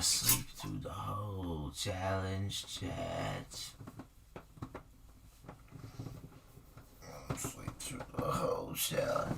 sleep through the whole challenge, chat. Sleep through the whole challenge.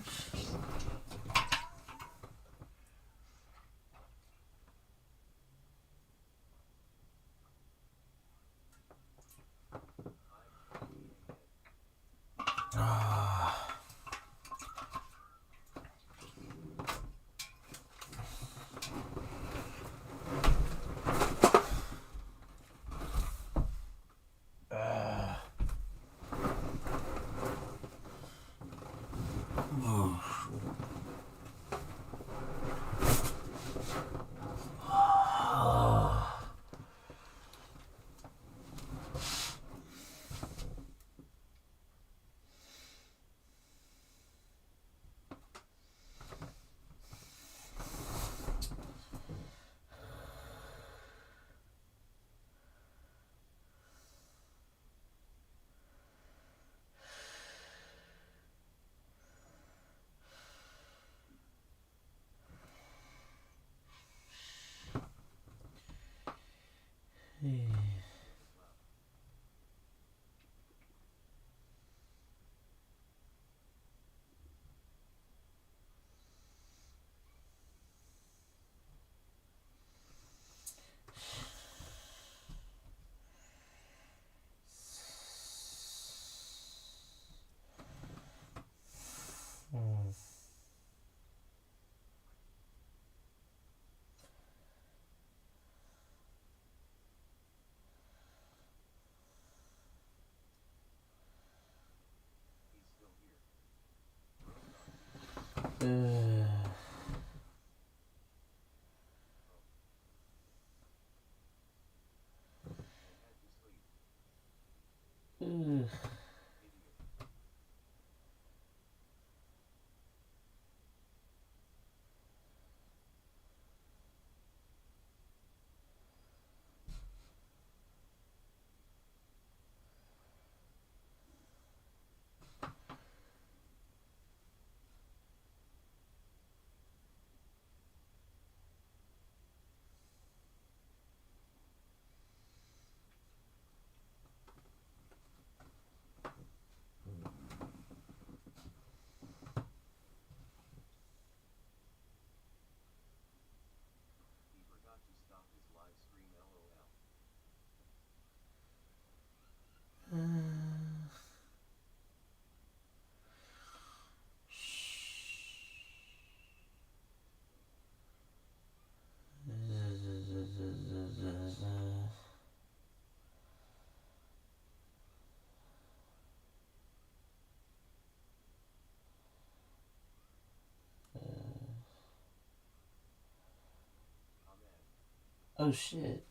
Oh shit.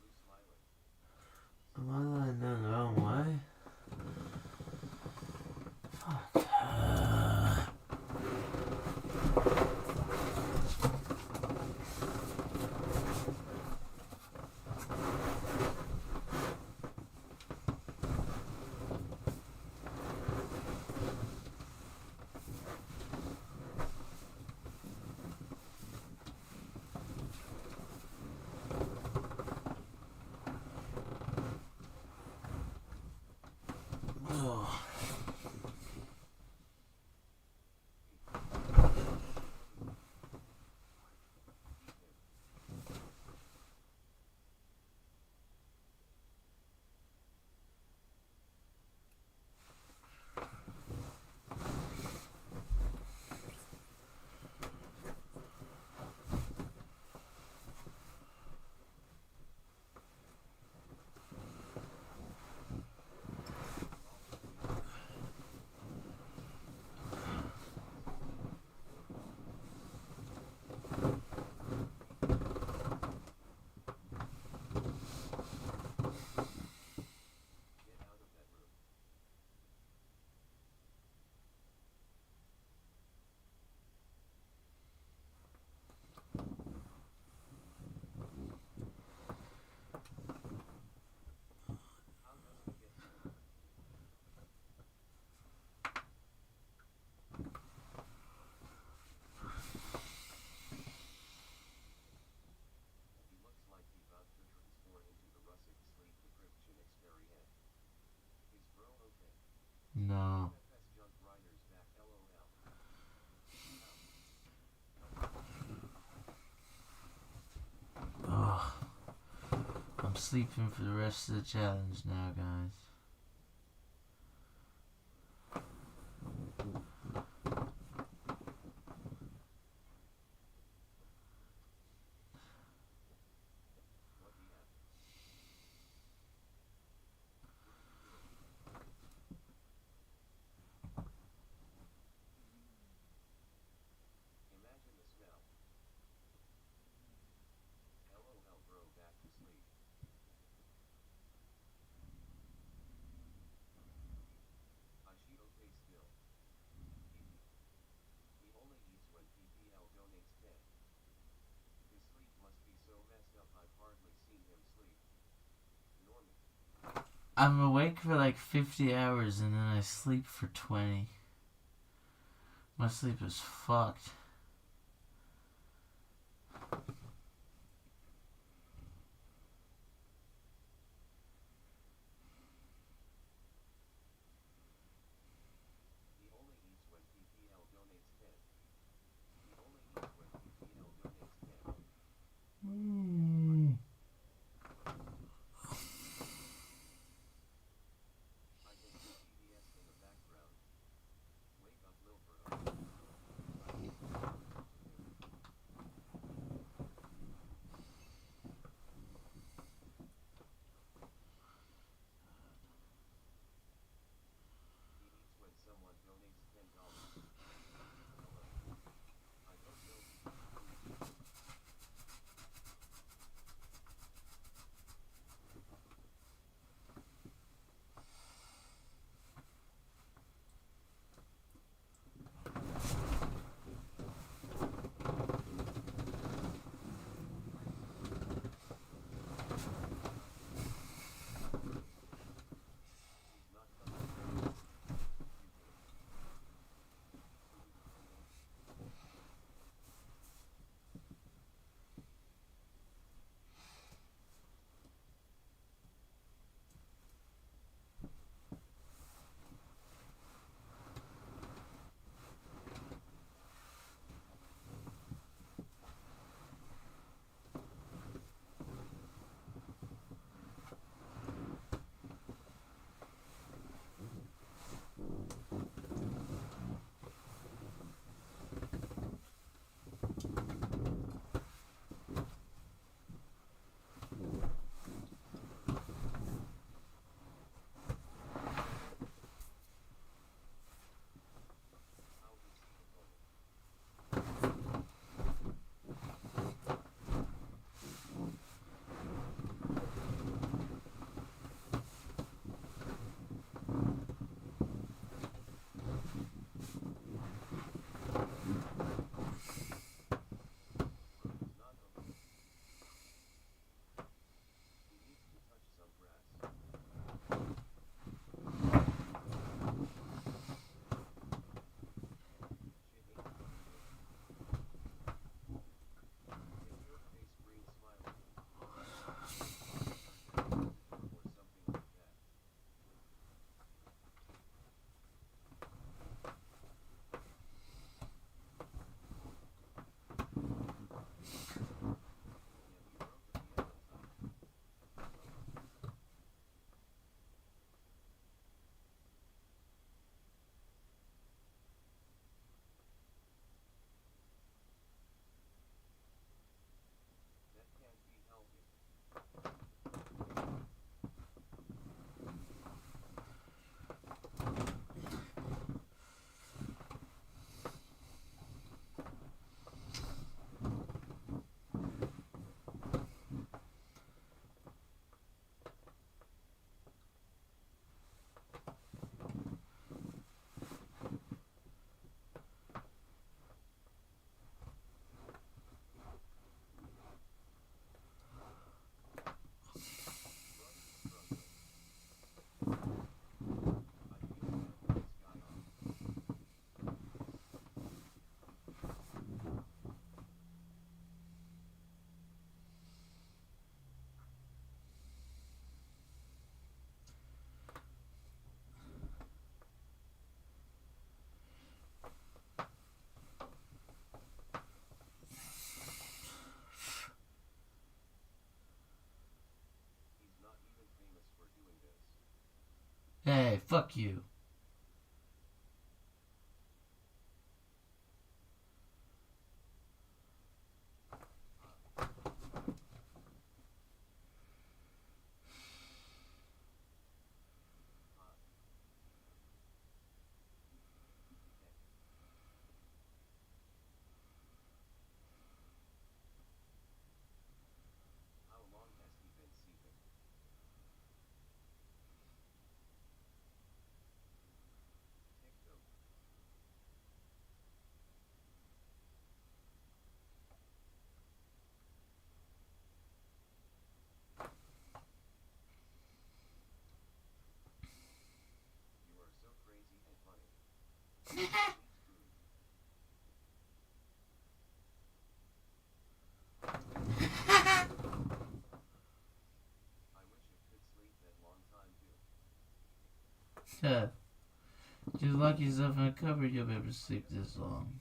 Am I lying down the wrong way? Fuck. No. Ugh. I'm sleeping for the rest of the challenge now, guys. I'm awake for like 50 hours and then I sleep for 20. My sleep is fucked. Okay, fuck you. Yeah. Just lock yourself in a cupboard, you'll be able to sleep this long.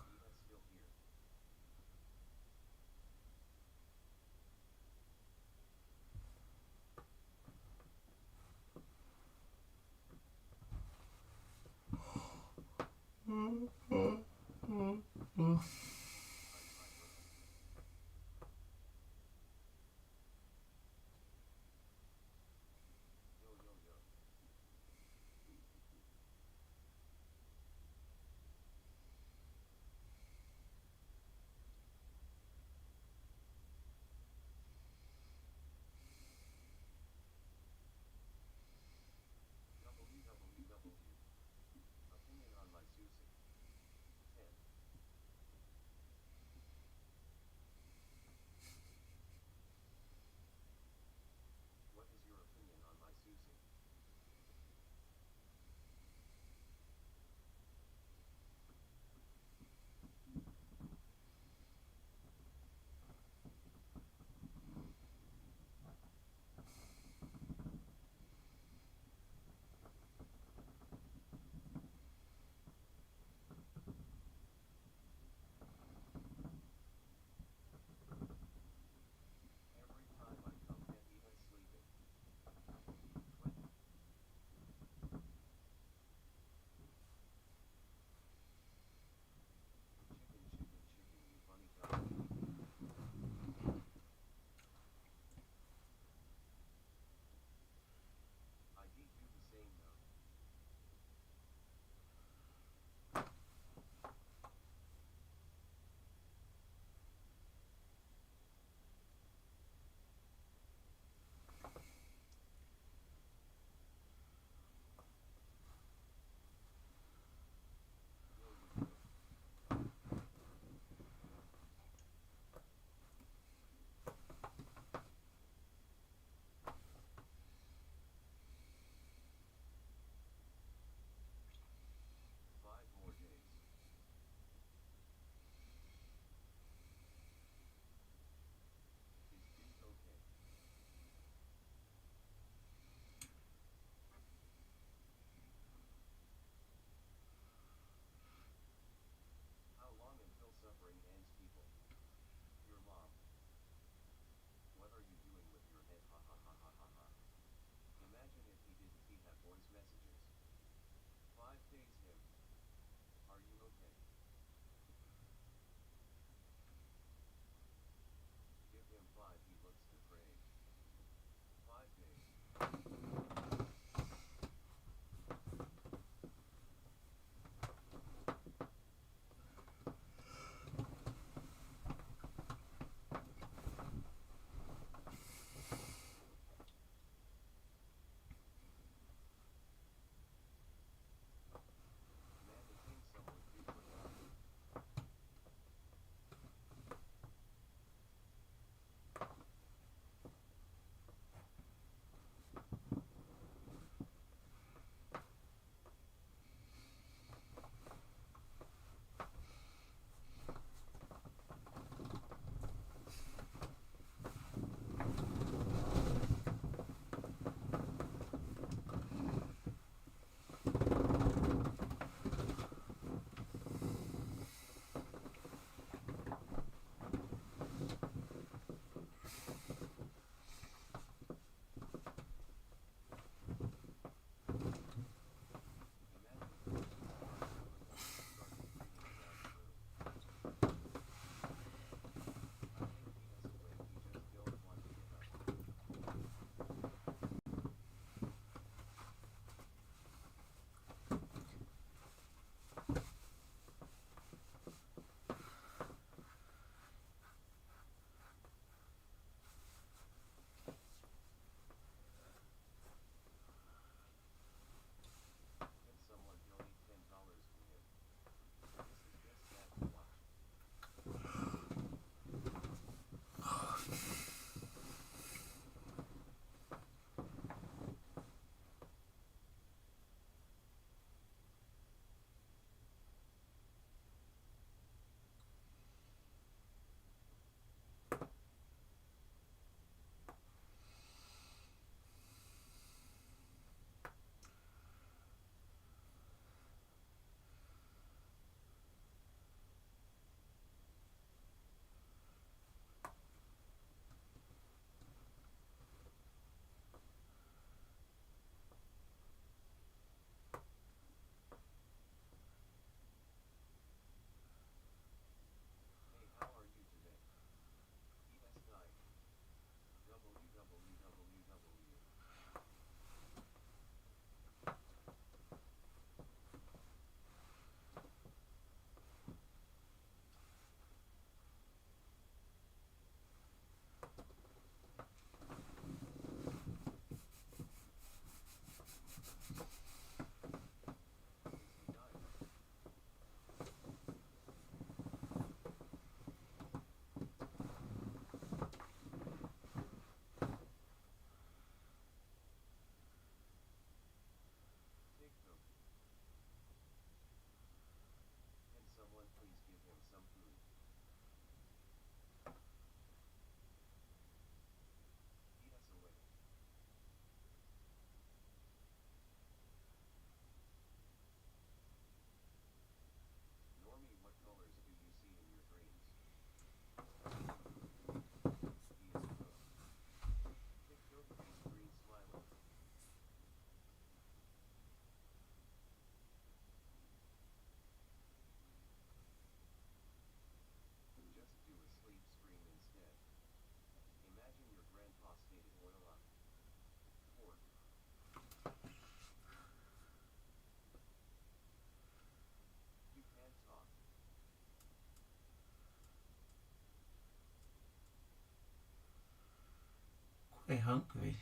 quite hungry.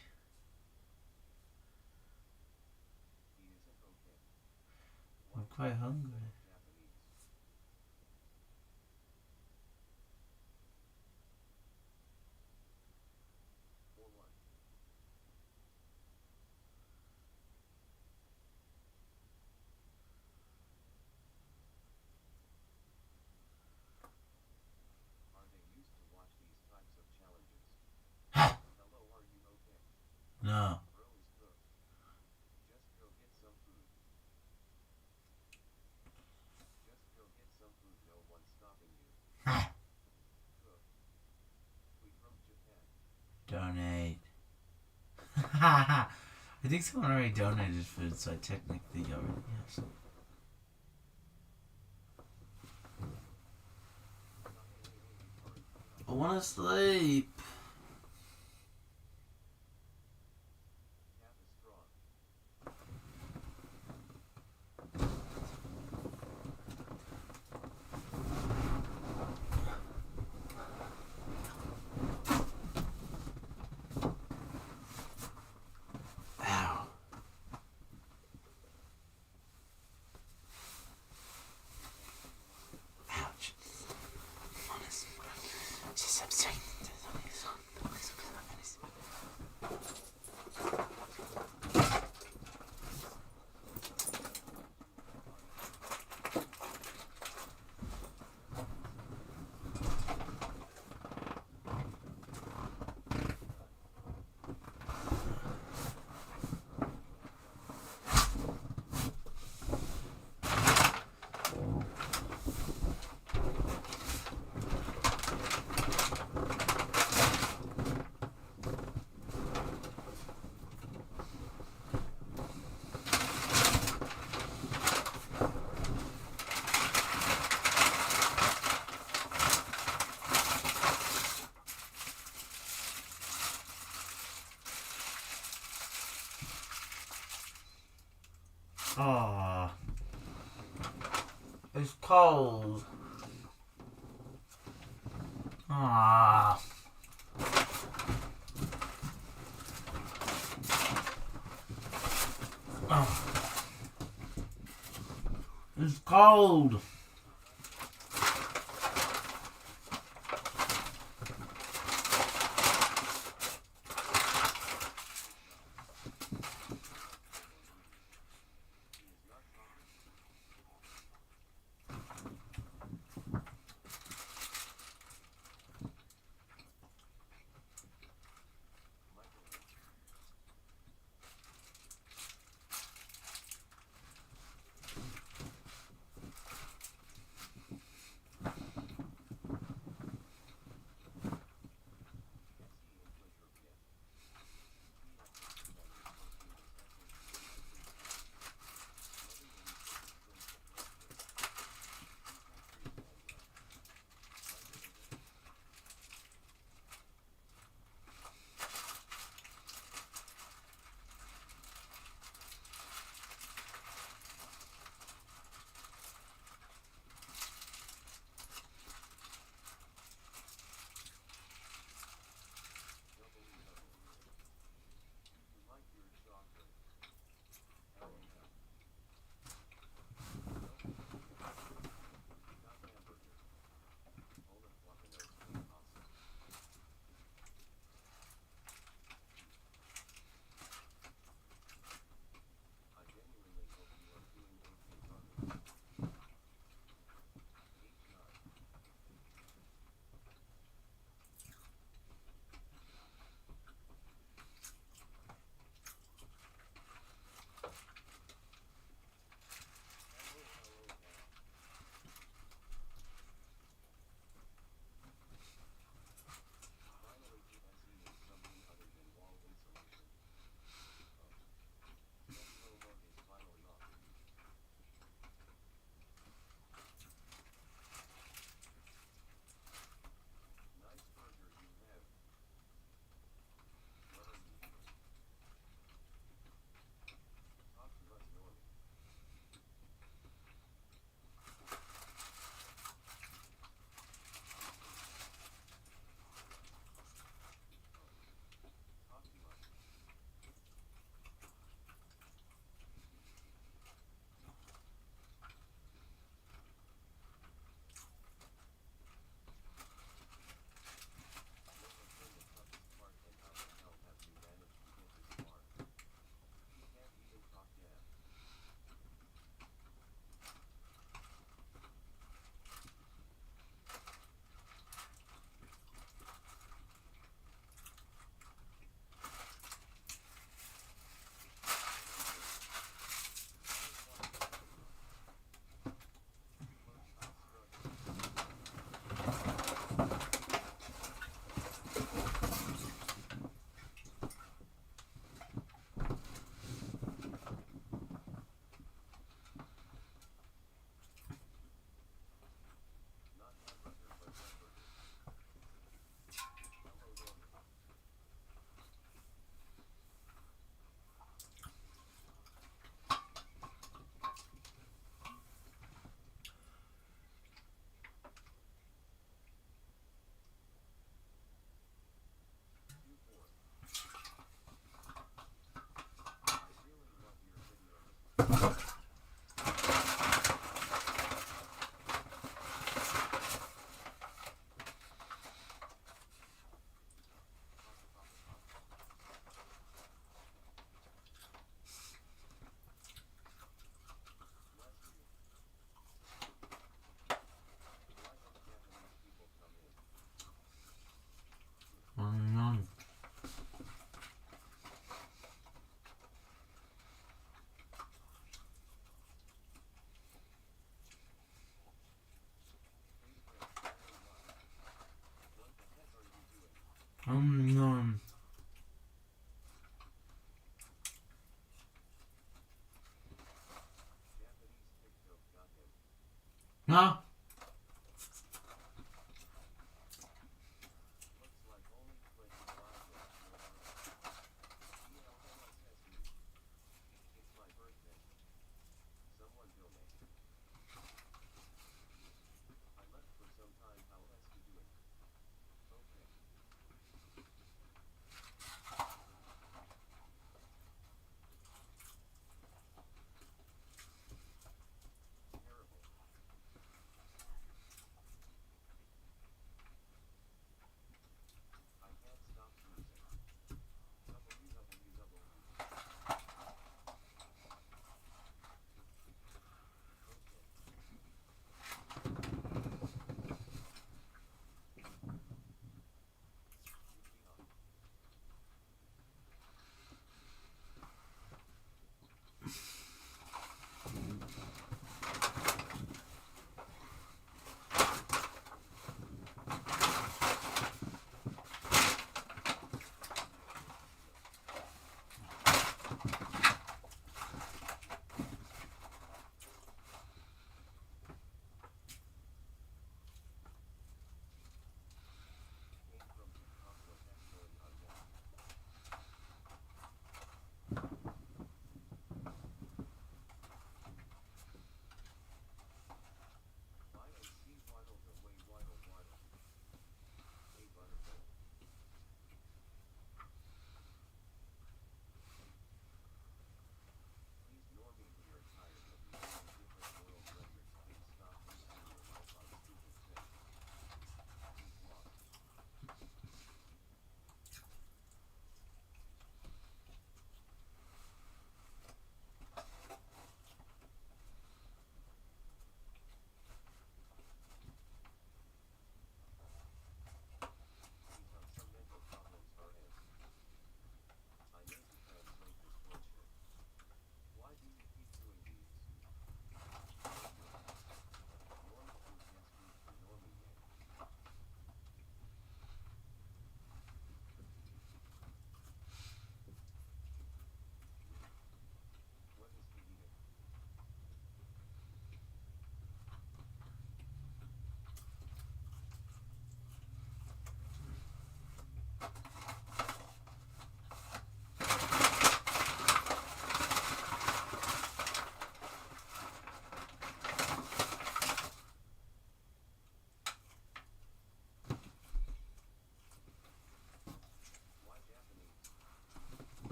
I'm quite hungry. No. Donate. I think someone already donated food, so I technically already have some. I wanna sleep. Ow. Ouch. Aw. It's cold. Ah. Oh. It's cold.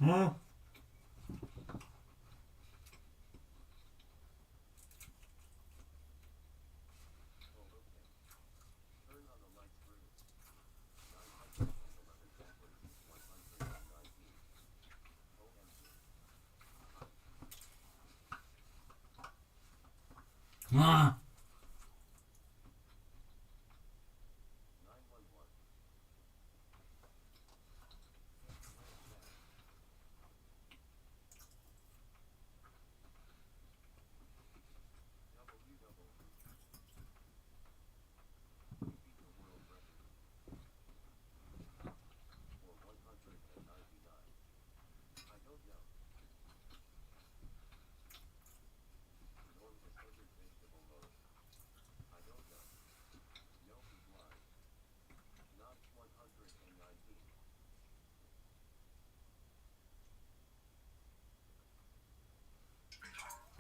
Huh? Ah.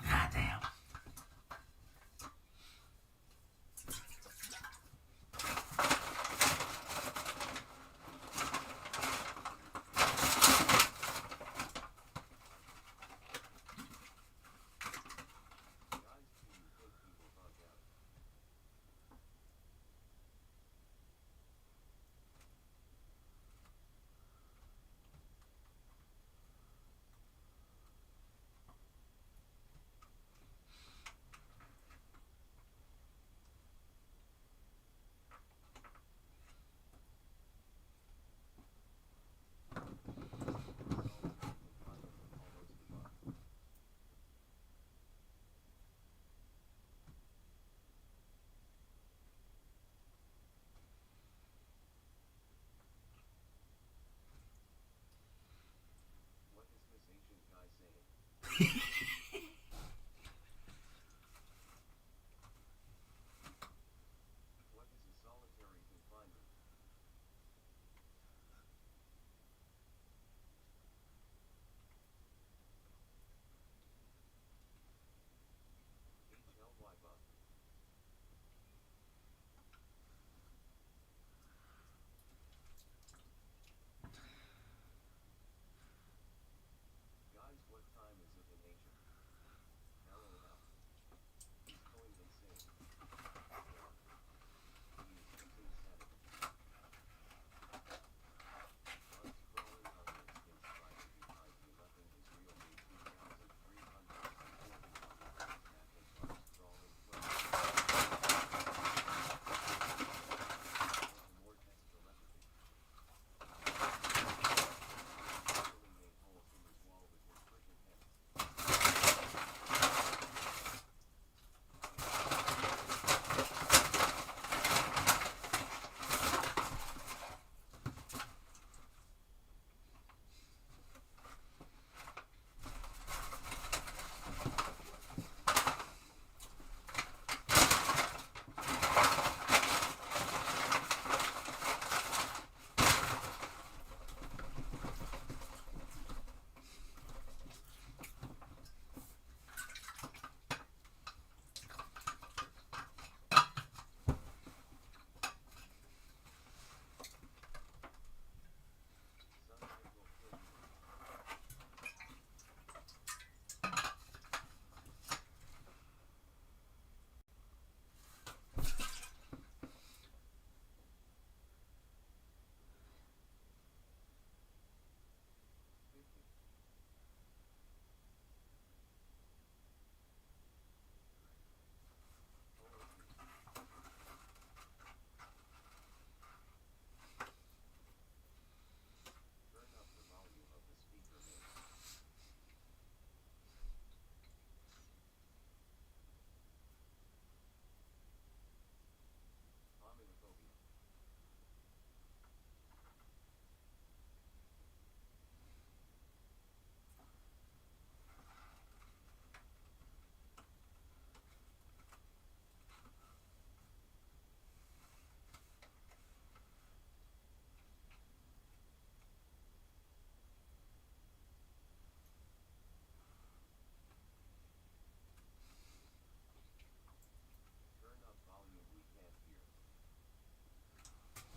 God damn.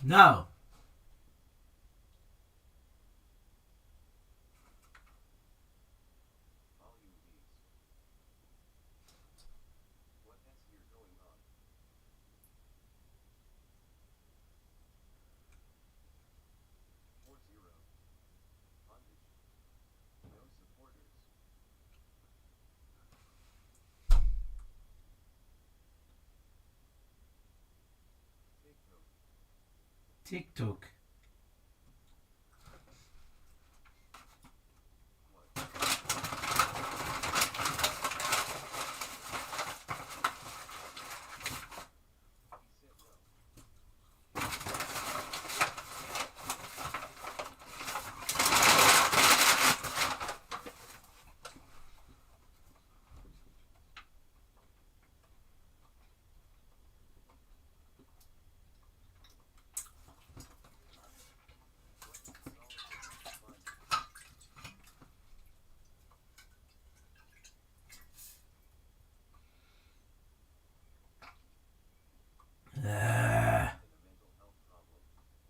No. TikTok.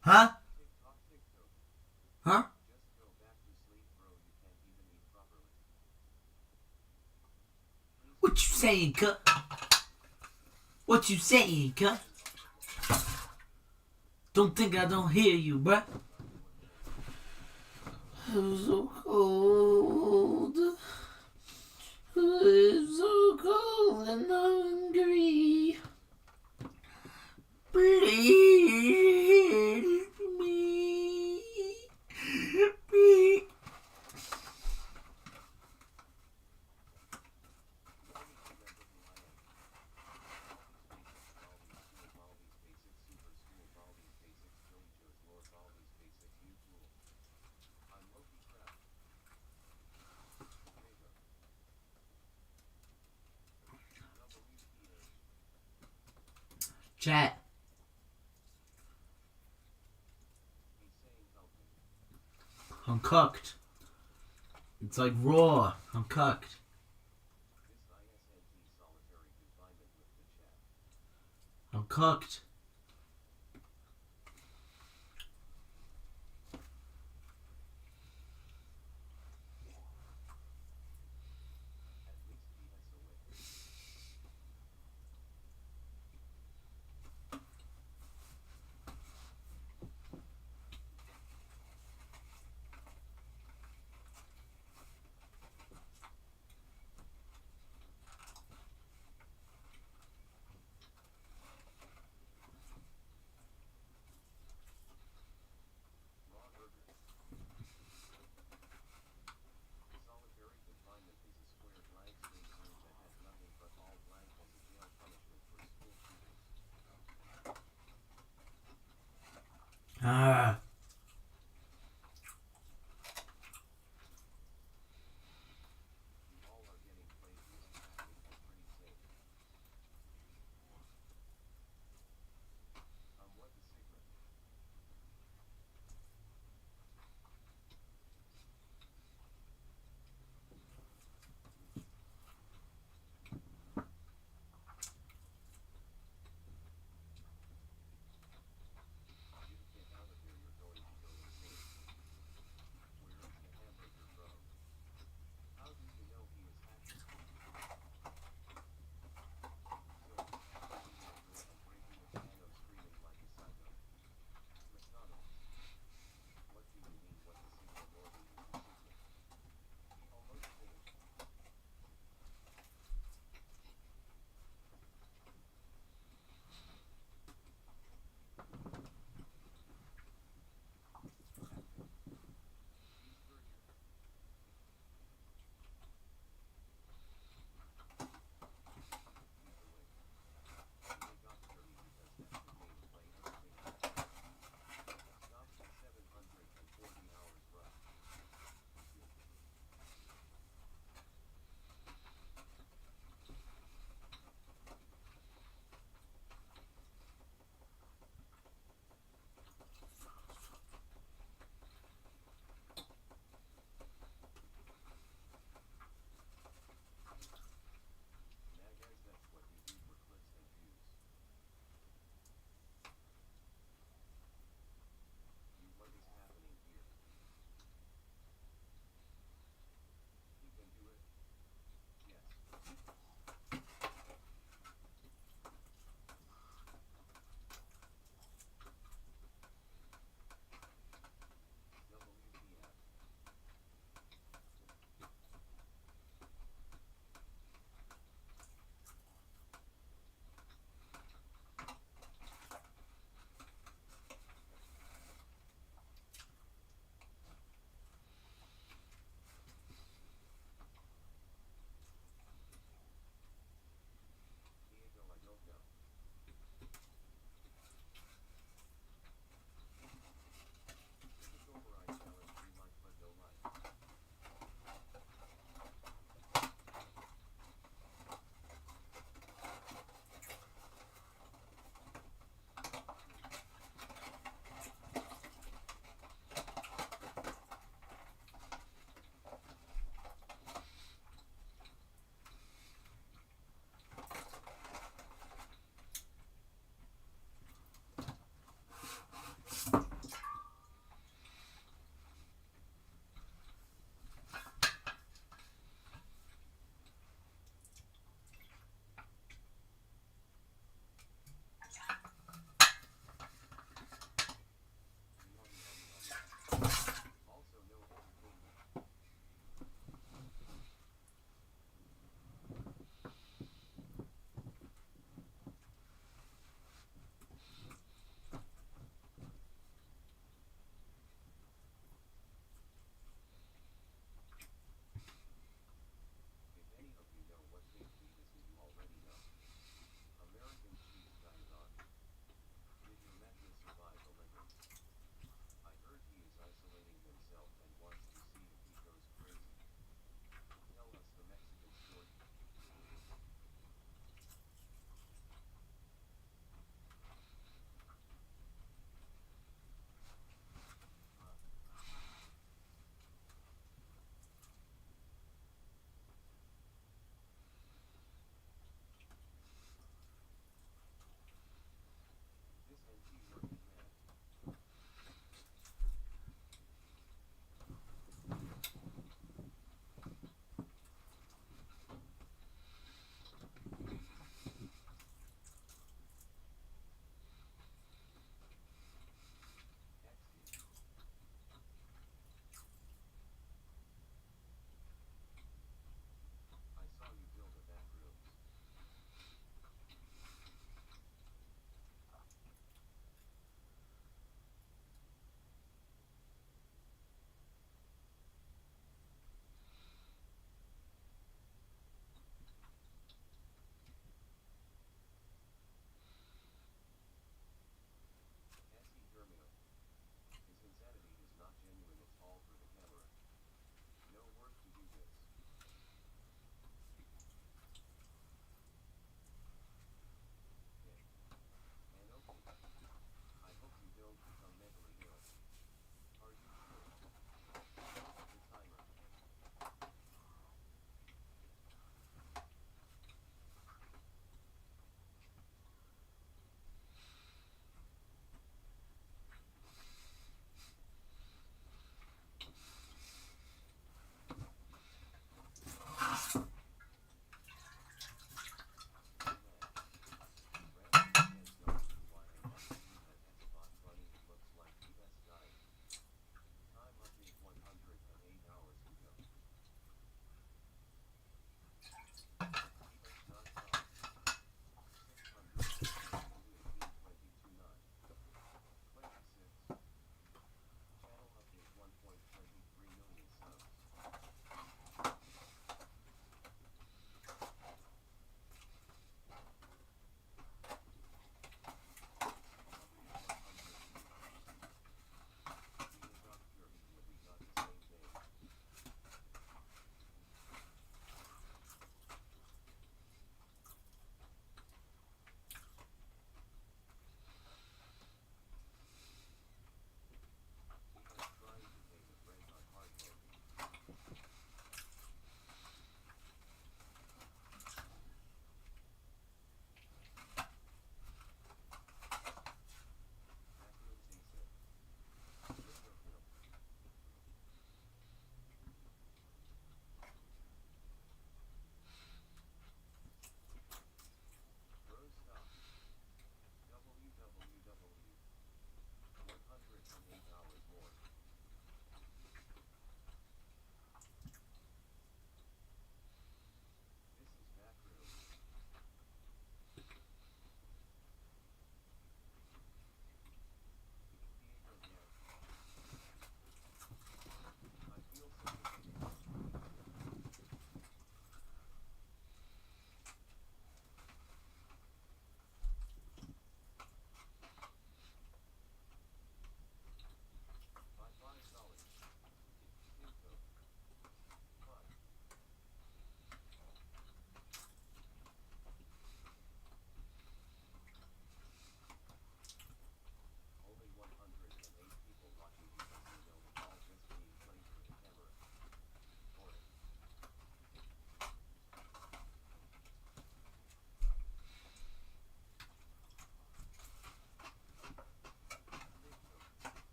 Huh? Huh? What you saying, cut? What you saying, cut? Don't think I don't hear you, bruh. I'm so cold. I'm so cold and hungry. Please me. Me. Chat. I'm cooked. It's like raw. I'm cooked. I'm cooked.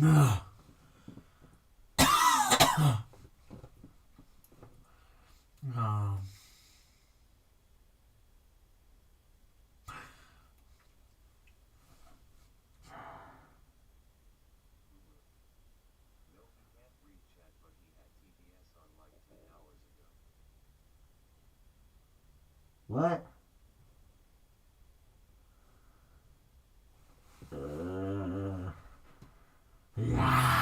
Ugh. um, what? Yeah.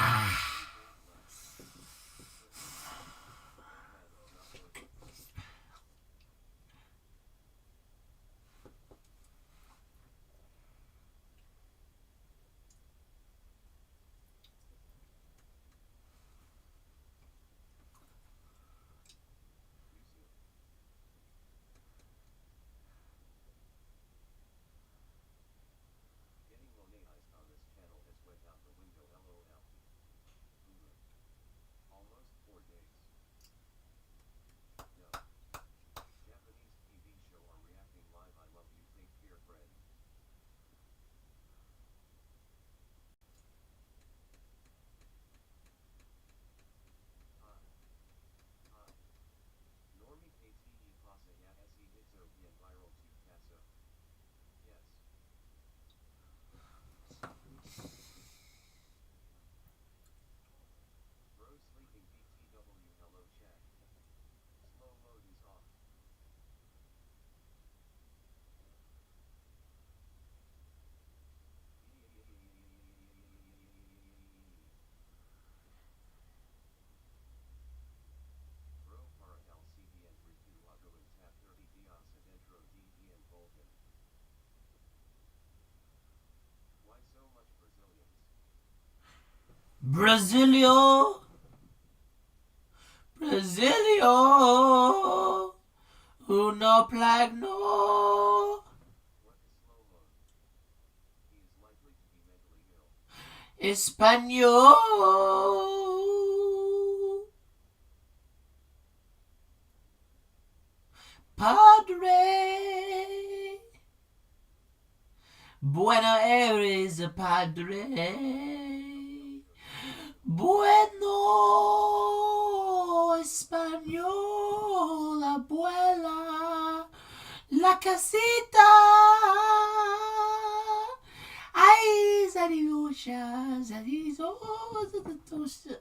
Brasilio, Brasilio, uno plagno, Espanol, Padre, Buenos Aires, Padre, Bueno, Español, abuela, la casita. Ay, Zariusha, Zarizo, Zaratosha.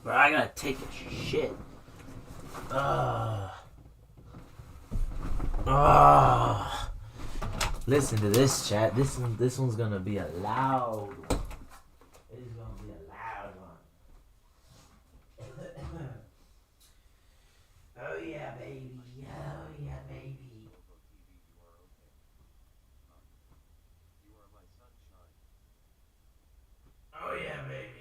Bro, I gotta take a shit. Listen to this, chat. This one's gonna be a loud one. This is gonna be a loud one. Oh yeah, baby. Oh yeah, baby. Oh yeah, baby.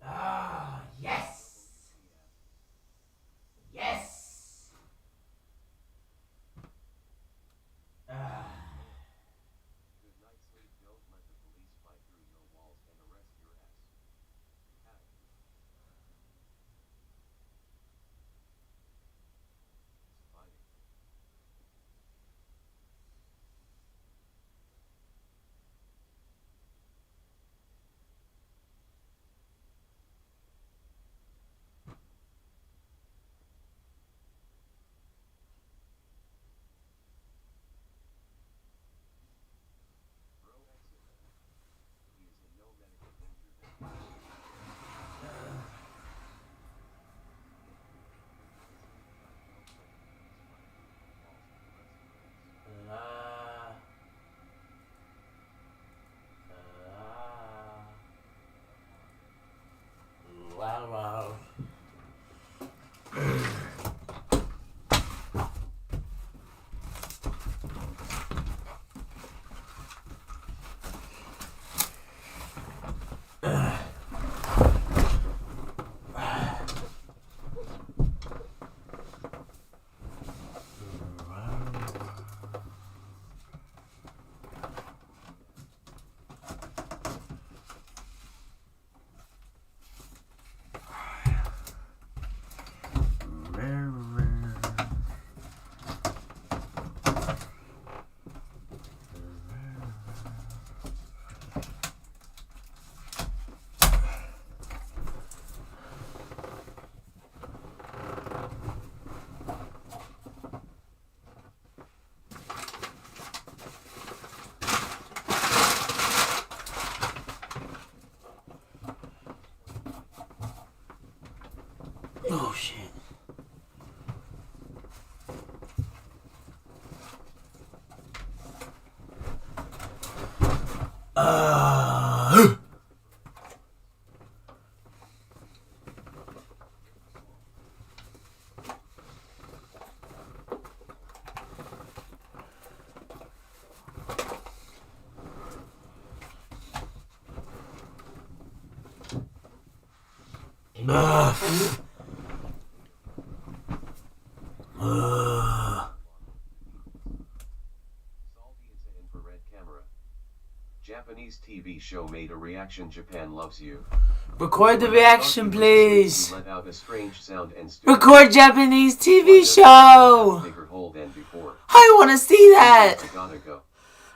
Ah, yes. Yes. Ah. Japanese TV show made a reaction. Japan loves you. Record the reaction, please. Let out a strange sound and record Japanese TV show. Bigger hole than before. I want to see that. I gotta go.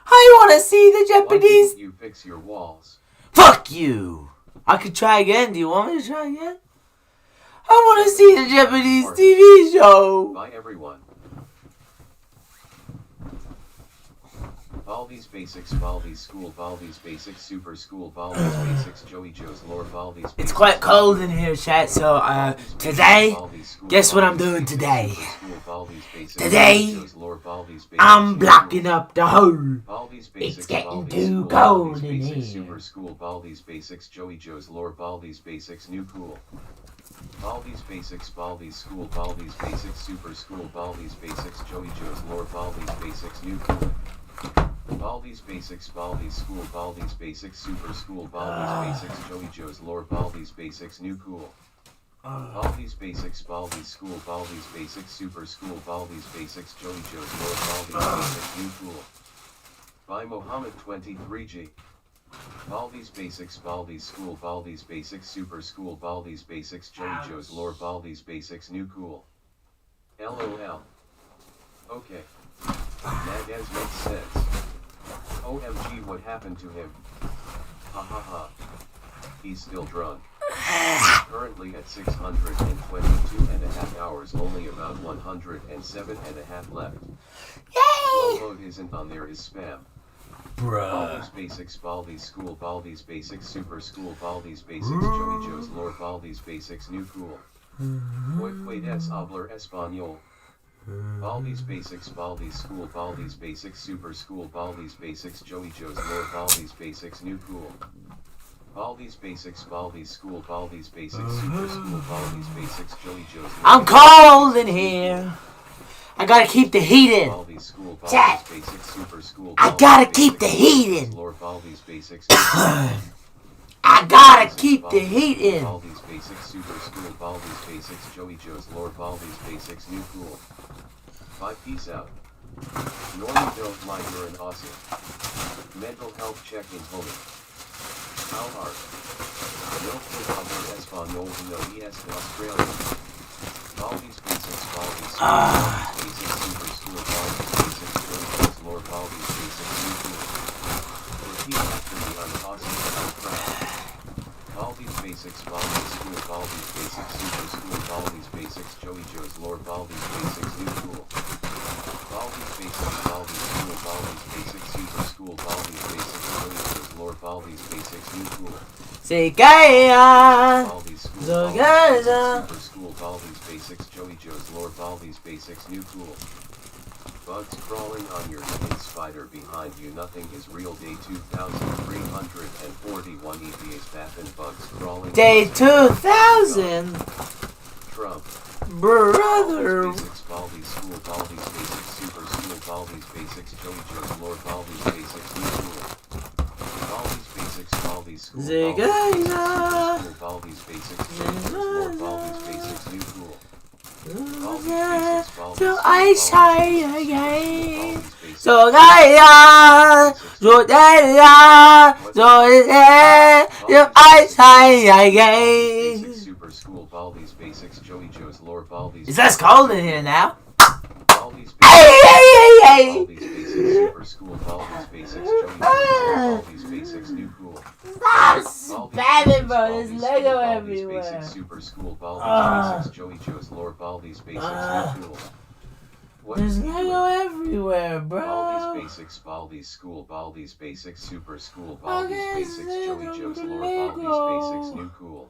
I want to see the Japanese. Why didn't you fix your walls? Fuck you. I could try again. Do you want me to try again? I want to see the Japanese TV show. Bye, everyone. Baldi's Basics, Baldi's School, Baldi's Basics, Super School, Baldi's Basics, Joey Joe's Lore, Baldi's Basics. It's quite cold in here, chat, so, today, guess what I'm doing today? Today, I'm blocking up the hole. It's getting too cold in here. Super School, Baldi's Basics, Joey Joe's Lore, Baldi's Basics, New Cool. Baldi's Basics, Baldi's School, Baldi's Basics, Super School, Baldi's Basics, Joey Joe's Lore, Baldi's Basics, New Cool. Baldi's Basics, Baldi's School, Baldi's Basics, Super School, Baldi's Basics, Joey Joe's Lore, Baldi's Basics, New Cool. Baldi's Basics, Baldi's School, Baldi's Basics, Super School, Baldi's Basics, Joey Joe's Lore, Baldi's Basics, New Cool. By Mohammed 23G. Baldi's Basics, Baldi's School, Baldi's Basics, Super School, Baldi's Basics, Joey Joe's Lore, Baldi's Basics, New Cool. LOL. Okay. That does make sense. OMG, what happened to him? Ha ha ha. He's still drunk. Currently at 622.5 hours, only about 107.5 left. Yay! Low load isn't on there, is spam. Bruh. Baldi's Basics, Baldi's School, Baldi's Basics, Super School, Baldi's Basics, Joey Joe's Lore, Baldi's Basics, New Cool. Hoy puedes hablar español. Baldi's Basics, Baldi's School, Baldi's Basics, Super School, Baldi's Basics, Joey Joe's Lore, Baldi's Basics, New Cool. Baldi's Basics, Baldi's School, Baldi's Basics, Super School, Baldi's Basics, Joey Joe's Lore. I'm cold in here. I gotta keep the heat in. Chat. I gotta keep the heat in. I gotta keep the heat in. Baldi's Basics, Super School, Baldi's Basics, Joey Joe's Lore, Baldi's Basics, New Cool. Bye, peace out. Norman don't lie, you're an awesome. Mental health check-in, homie. How hard? No puedo hablar español, no es de Australia. Baldi's Basics, Baldi's School, Baldi's Basics, Super School, Baldi's Basics, Joey Joe's Lore, Baldi's Basics, New Cool. Repeat after me, I'm awesome, I'm proud. Baldi's Basics, Baldi's School, Baldi's Basics, Super School, Baldi's Basics, Joey Joe's Lore, Baldi's Basics, New Cool. Baldi's Basics, Baldi's School, Baldi's Basics, Super School, Baldi's Basics, Joey Joe's Lore, Baldi's Basics, New Cool. Baldi's School, Baldi's Super School, Baldi's Basics, Joey Joe's Lore, Baldi's Basics, New Cool. Bugs crawling on your skin, spider behind you, nothing is real. Day 2341 EVA's bath and bugs crawling. Day 2000. Trump. Brother. Baldi's Basics, Baldi's School, Baldi's Basics, Super School, Baldi's Basics, Joey Joe's Lore, Baldi's Basics, New Cool. Baldi's Basics, Baldi's School, Baldi's Basics, Joey Joe's Lore, Baldi's Basics, New Cool. So I say again. So I say again. Super School, Baldi's Basics, Joey Joe's Lore, Baldi's. It's less cold in here now. Baldi's Basics, Super School, Baldi's Basics, Joey Joe's Lore, Baldi's Basics, New Cool. Stop spamming, bro. There's Lego everywhere. Basics, Super School, Baldi's Basics, Joey Joe's Lore, Baldi's Basics, New Cool. There's Lego everywhere, bro. Baldi's Basics, Baldi's School, Baldi's Basics, Super School, Baldi's Basics, Joey Joe's Lore, Baldi's Basics, New Cool.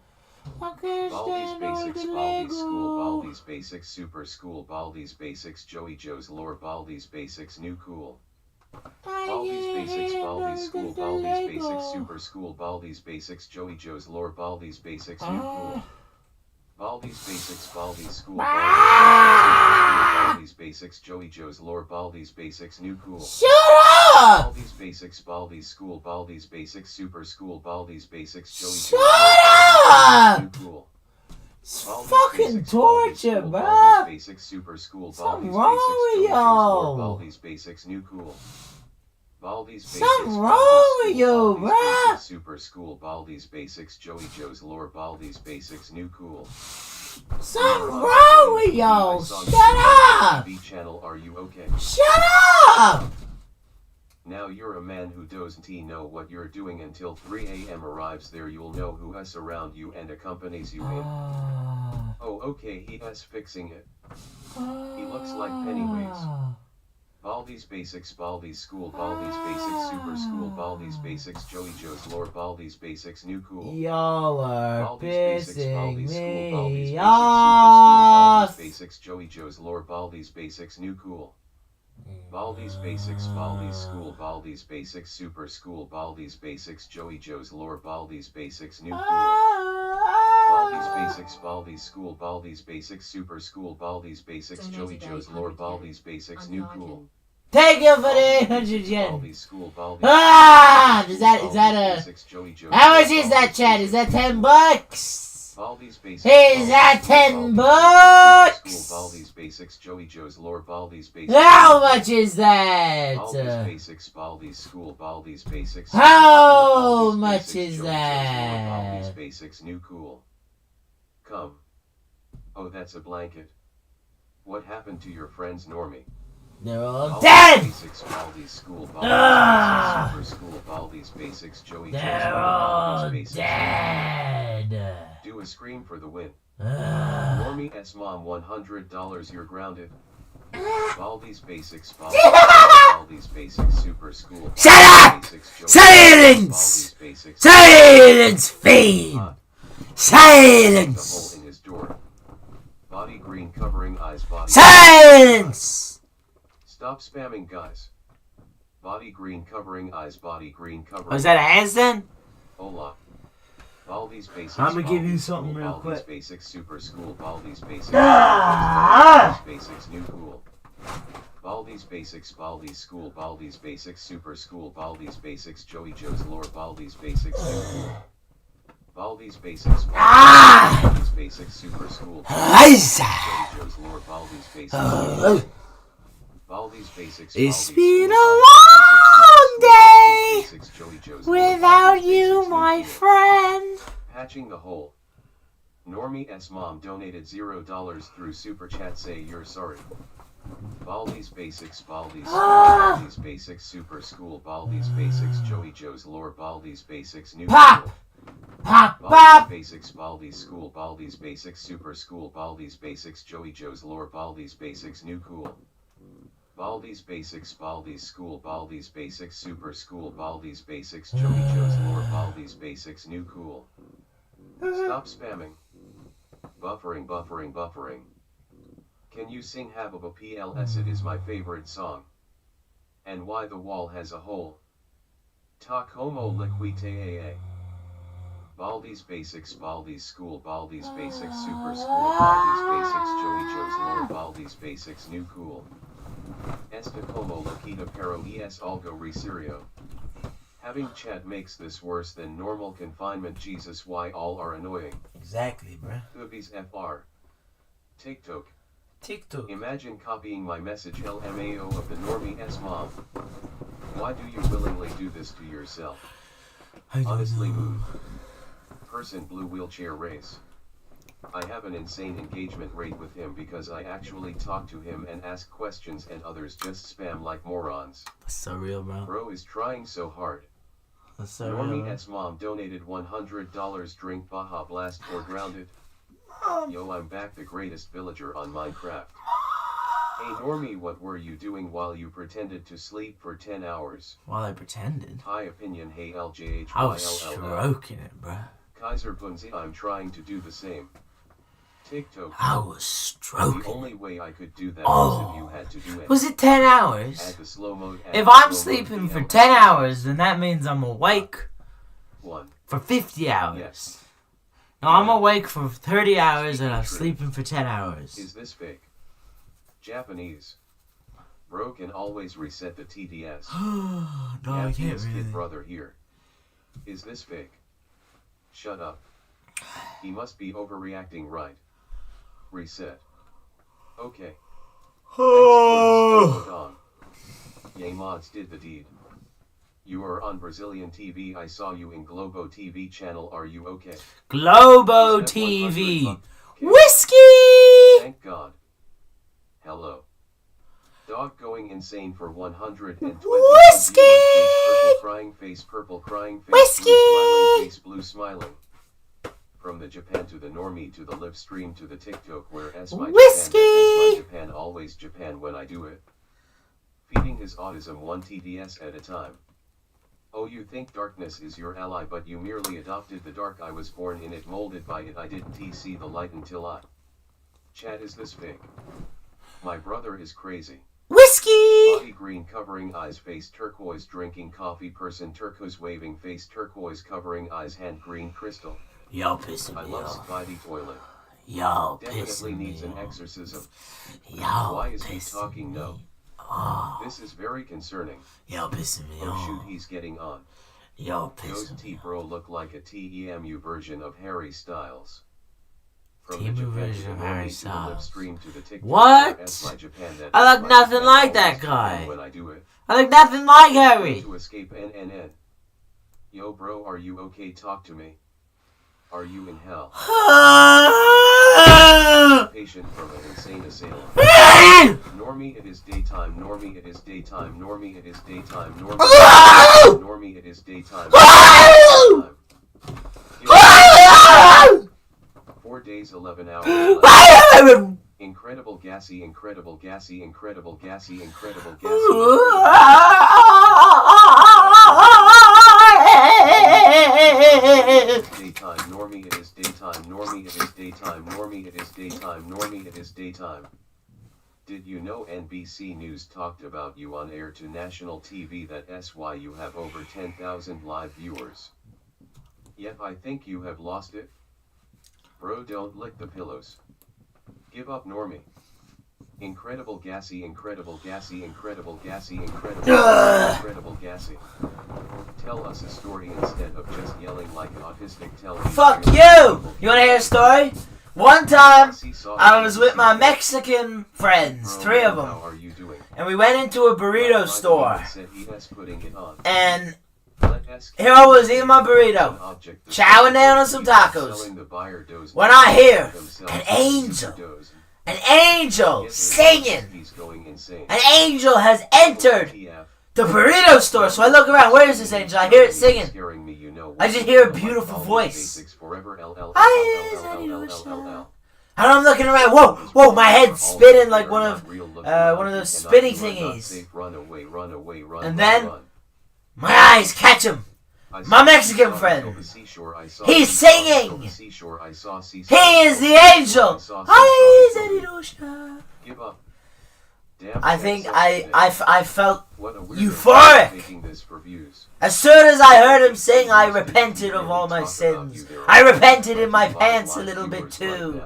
Baldi's Basics, Baldi's School, Baldi's Basics, Super School, Baldi's Basics, Joey Joe's Lore, Baldi's Basics, New Cool. Baldi's Basics, Baldi's School, Baldi's Basics, Super School, Baldi's Basics, Joey Joe's Lore, Baldi's Basics, New Cool. Baldi's Basics, Baldi's School, Baldi's Basics, Joey Joe's Lore, Baldi's Basics, New Cool. Shut up! Baldi's Basics, Baldi's School, Baldi's Basics, Super School, Baldi's Basics, Joey Shut Joe's up! New Cool. It's Baldi's fucking Basics, torture, Baldi's School, bro. Baldi's Basics, Super School, Something Baldi's wrong Basics, with Joey Joe's Lore, y'all. Baldi's Basics, New Cool. Baldi's Basics, Something wrong with you, Baldi's bro. Basics, Super School, Baldi's Basics, Joey Joe's Lore, Baldi's Basics, New Cool. Something wrong with y'all. Shut up! TV channel, are you okay? Shut up! Now you're a man who doesn't know what you're doing until 3 a.m. arrives there. You'll know who has around you and accompanies you in. Oh, okay, he has fixing it. He looks like Pennywise. Baldi's Basics, Baldi's School, Baldi's Basics, Super School, Baldi's Basics, Joey Joe's Lore, Baldi's Basics, New Cool. Y'all are Baldi's Basics, pissing Baldi's School, Baldi's me Basics, Super School, off. Baldi's Basics, Joey Joe's Lore, Baldi's Basics, New Cool. Baldi's Basics, Baldi's School, Baldi's Basics, Super School, Baldi's Basics, Joey Joe's Lore, Baldi's Basics, New Cool. Baldi's Basics, Baldi's School, Baldi's Basics, Super School, Baldi's Basics, Joey Joe's Lore, Baldi's Basics, New Cool. Thank you for the 800 yen. Baldi's School, Baldi's Is that a... Basics, Joey Joe's How Lore, much is that, Baldi's Chad? Is that Basics, 10 bucks? Baldi's Basics, Is that 10 bucks? Baldi's Basics, Joey Joe's Lore, Baldi's Basics. How much is that? Baldi's Basics, Baldi's School, Baldi's Basics. How Baldi's much Basics, is Joey Joe's Lore, Baldi's that? Basics, New Cool. Come. Oh, that's a blanket. What happened to your friends, Normie? They're all Baldi's dead! Basics, Baldi's School, Baldi's Basics, Super School, Baldi's Basics, Joey Joe's They're Lore, all Baldi's Basics. dead! Do a scream for the win. Normie S. Mom, $100, you're grounded. Baldi's Basics, Baldi's Basics, Super School. Shut up! Basics, Joey Silence! Baldi's Basics. Silence, fiend! The Silence! hole in his door. Body green covering eyes, body. Silence! Stop spamming, guys. Body green covering eyes, body green covering. Was that a handstand? Hola. Baldi's Basics. I'ma give you Baldi's something School, real Baldi's quick. Basics, Super School, Baldi's Basics. Ah! Baldi's Basics, New Cool. Baldi's Basics, Baldi's School, Baldi's Basics, Super School, Baldi's Basics, Joey Joe's Lore, Baldi's Basics, New Cool. Baldi's Basics, Baldi's Basics, Super School, Baldi's Joey Joe's Lore, Baldi's Basics, New Cool. Baldi's Basics. It's Baldi's been School, a long Baldi's day Basics, Joey Joe's Lore, without Baldi's you, Basics, New my Cool. friend. Patching the hole. Normie S. Mom donated $0 through Super Chat. Say you're sorry. Baldi's Basics, Baldi's School, Baldi's Basics, Super School, Baldi's Basics, Joey Joe's Lore, Baldi's Basics, New Pop! Cool. Pop, Baldi's pop! Basics, Baldi's School, Baldi's Basics, Super School, Baldi's Basics, Joey Joe's Lore, Baldi's Basics, New Cool. Baldi's Basics, Baldi's School, Baldi's Basics, Super School, Baldi's Basics, Joey Joe's Lore, Baldi's Basics, New Cool. Stop spamming. Buffering, buffering, buffering. Can you sing Hababa PLS? It is my favorite song. And why the wall has a hole. Talk homo liquite. Baldi's Basics, Baldi's School, Baldi's Basics, Super School, Baldi's Basics, Joey Joe's Lore, Baldi's Basics, New Cool. Esta como loquita pero es algo recirio. Having chat makes this worse than normal confinement. Jesus, why all are annoying. Exactly, bruh. Boobies FR. TikTok. TikTok. Imagine copying my message LMAO of the Normie S. Mom. Why do you willingly do this to yourself? Honestly, mood. Person blue wheelchair race. I have an insane engagement rate with him because I actually talk to him and ask questions and others just spam like morons. That's so real, bro. Bro is trying so hard. That's so Normie real. S. Mom donated $100. Drink Baja Blast or grounded. Yo, I'm back, the greatest villager on Minecraft. Hey Normie, what were you doing while you pretended to sleep for 10 hours? While I pretended. High opinion, hey LJH. I was stroking it, bruh. Kaiser Bunzi, I'm trying to do the same. TikTok. I was The stroking. only way I could do that was if you had to do it. Was it 10 hours? Add the slow mode. If I'm sleeping for 10 hours, then that means I'm awake 1. for 50 hours. Yes. No, I'm awake for 30 hours and I'm sleeping for 10 hours. Is this fake? Japanese. Bro can always reset the TDS. No, I can't Kid really. brother here. Is this fake? Shut up. He must be overreacting, right? Reset. Okay. Oh. Yay mods did the deed. You are on Brazilian TV. I saw you in Globo TV channel. Are you okay? Globo TV. Okay. Whiskey! Thank God. Hello. Dog going insane for 120. Whiskey! Face purple crying face, Whiskey! blue smiling. From the Japan to the normie to the live stream to the TikTok where S my Whiskey! Japan, S my Japan, always Japan when I do it. Feeding his autism 1 TDS at a time. Oh, you think darkness is your ally, but you merely adopted the dark. I was born in it, molded by it. I didn't see the light until I. Chat, is this fake? My brother is crazy. Whiskey! Body green covering eyes, face turquoise drinking coffee, person turquoise waving, face turquoise covering eyes, hand green crystal. Y'all pissing I me love off. Spidey toilet. Y'all Definitely pissing needs me an off. exorcism. Y'all Why is he pissing talking? No. me off. This is very concerning. Y'all pissing me Oh off. shoot, he's getting on. Y'all Ghost pissing me T off. bro look like a TEMU version of Harry Styles. From TEMU the Japan version to of the Harry normie to the live Styles. stream to the TikTok What? where S my Japan, that I S look my nothing Japan, like that always guy. Japan when I do it. I look nothing like Harry. To escape NNN. Yo bro, are you okay? Talk to me. Are you in hell? Patient from an insane asylum. Normie, it is daytime. Normie, it is daytime. Normie, it is daytime. Normie, it is daytime. 4 days, 11 hours. Incredible gassy, incredible gassy, incredible gassy, incredible gassy. Daytime, normie, it is daytime. Normie, it is daytime. Normie, it is daytime. Normie, it is daytime. Did you know NBC News talked about you on air to national TV? That's why you have over 10,000 live viewers. Yep, I think you have lost it. Bro, don't lick the pillows. Give up, normie. Incredible gassy, incredible gassy, incredible gassy, incredible gassy. Tell us a story instead of just yelling like an autistic. Tell me. Fuck you! You wanna hear a story? One time, I was with my Mexican friends, 3 of them, How are you doing? and we went into a burrito store, Putting it on. and here I was eating my burrito, chowing down on some tacos, when I hear an angel singing. An angel has entered the burrito store. So I look around. Where is this angel? I hear it singing. I just hear a beautiful voice. And I'm looking around. Whoa, whoa! My head's spinning like one of those spinning thingies. And then my eyes catch him. My Mexican friend. He's singing. He is the angel. I think I felt euphoric. As soon as I heard him sing, I repented of all my sins. I repented in my pants a little bit too.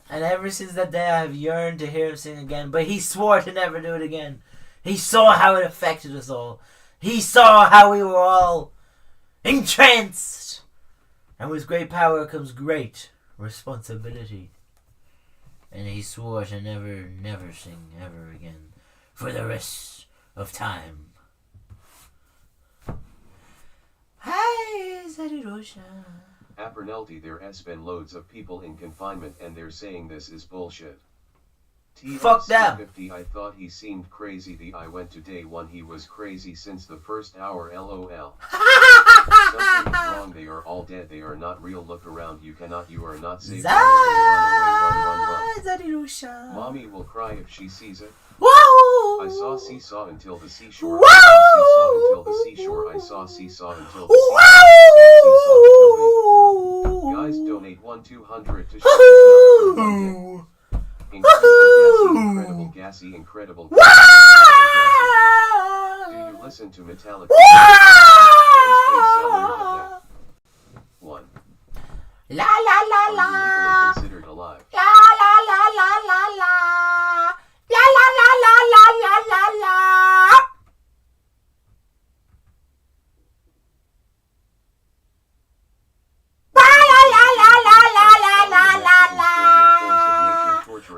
And ever since that day, I have yearned to hear him sing again. But he swore to never do it again. He saw how it affected us all. He saw how we were all entranced. And with great power comes great responsibility. And he swore to never sing ever again for the rest of time. Hi, Zarirosha. Apernelty, there has been loads of people in confinement and they're saying this is bullshit. Fuck them. 50, I thought he seemed crazy. I went to day 1, he was crazy since the first hour, lol. Something is wrong, they are all dead, they are not real, look around, you are not safe. Run away, run. Mommy will cry if she sees it. Whoa! I saw seesaw until the seashore. Wow! I saw seesaw until the seashore. I saw seesaw until the seashore. Wow! Guys, donate 1-200 to shut this Woo! Incredible gassy, incredible gassy. Do you listen to Metallica? Wow! 1. La la la la. Are you legally considered alive? La la la la la la. La la la la la la la la. La la la la la la la la la la.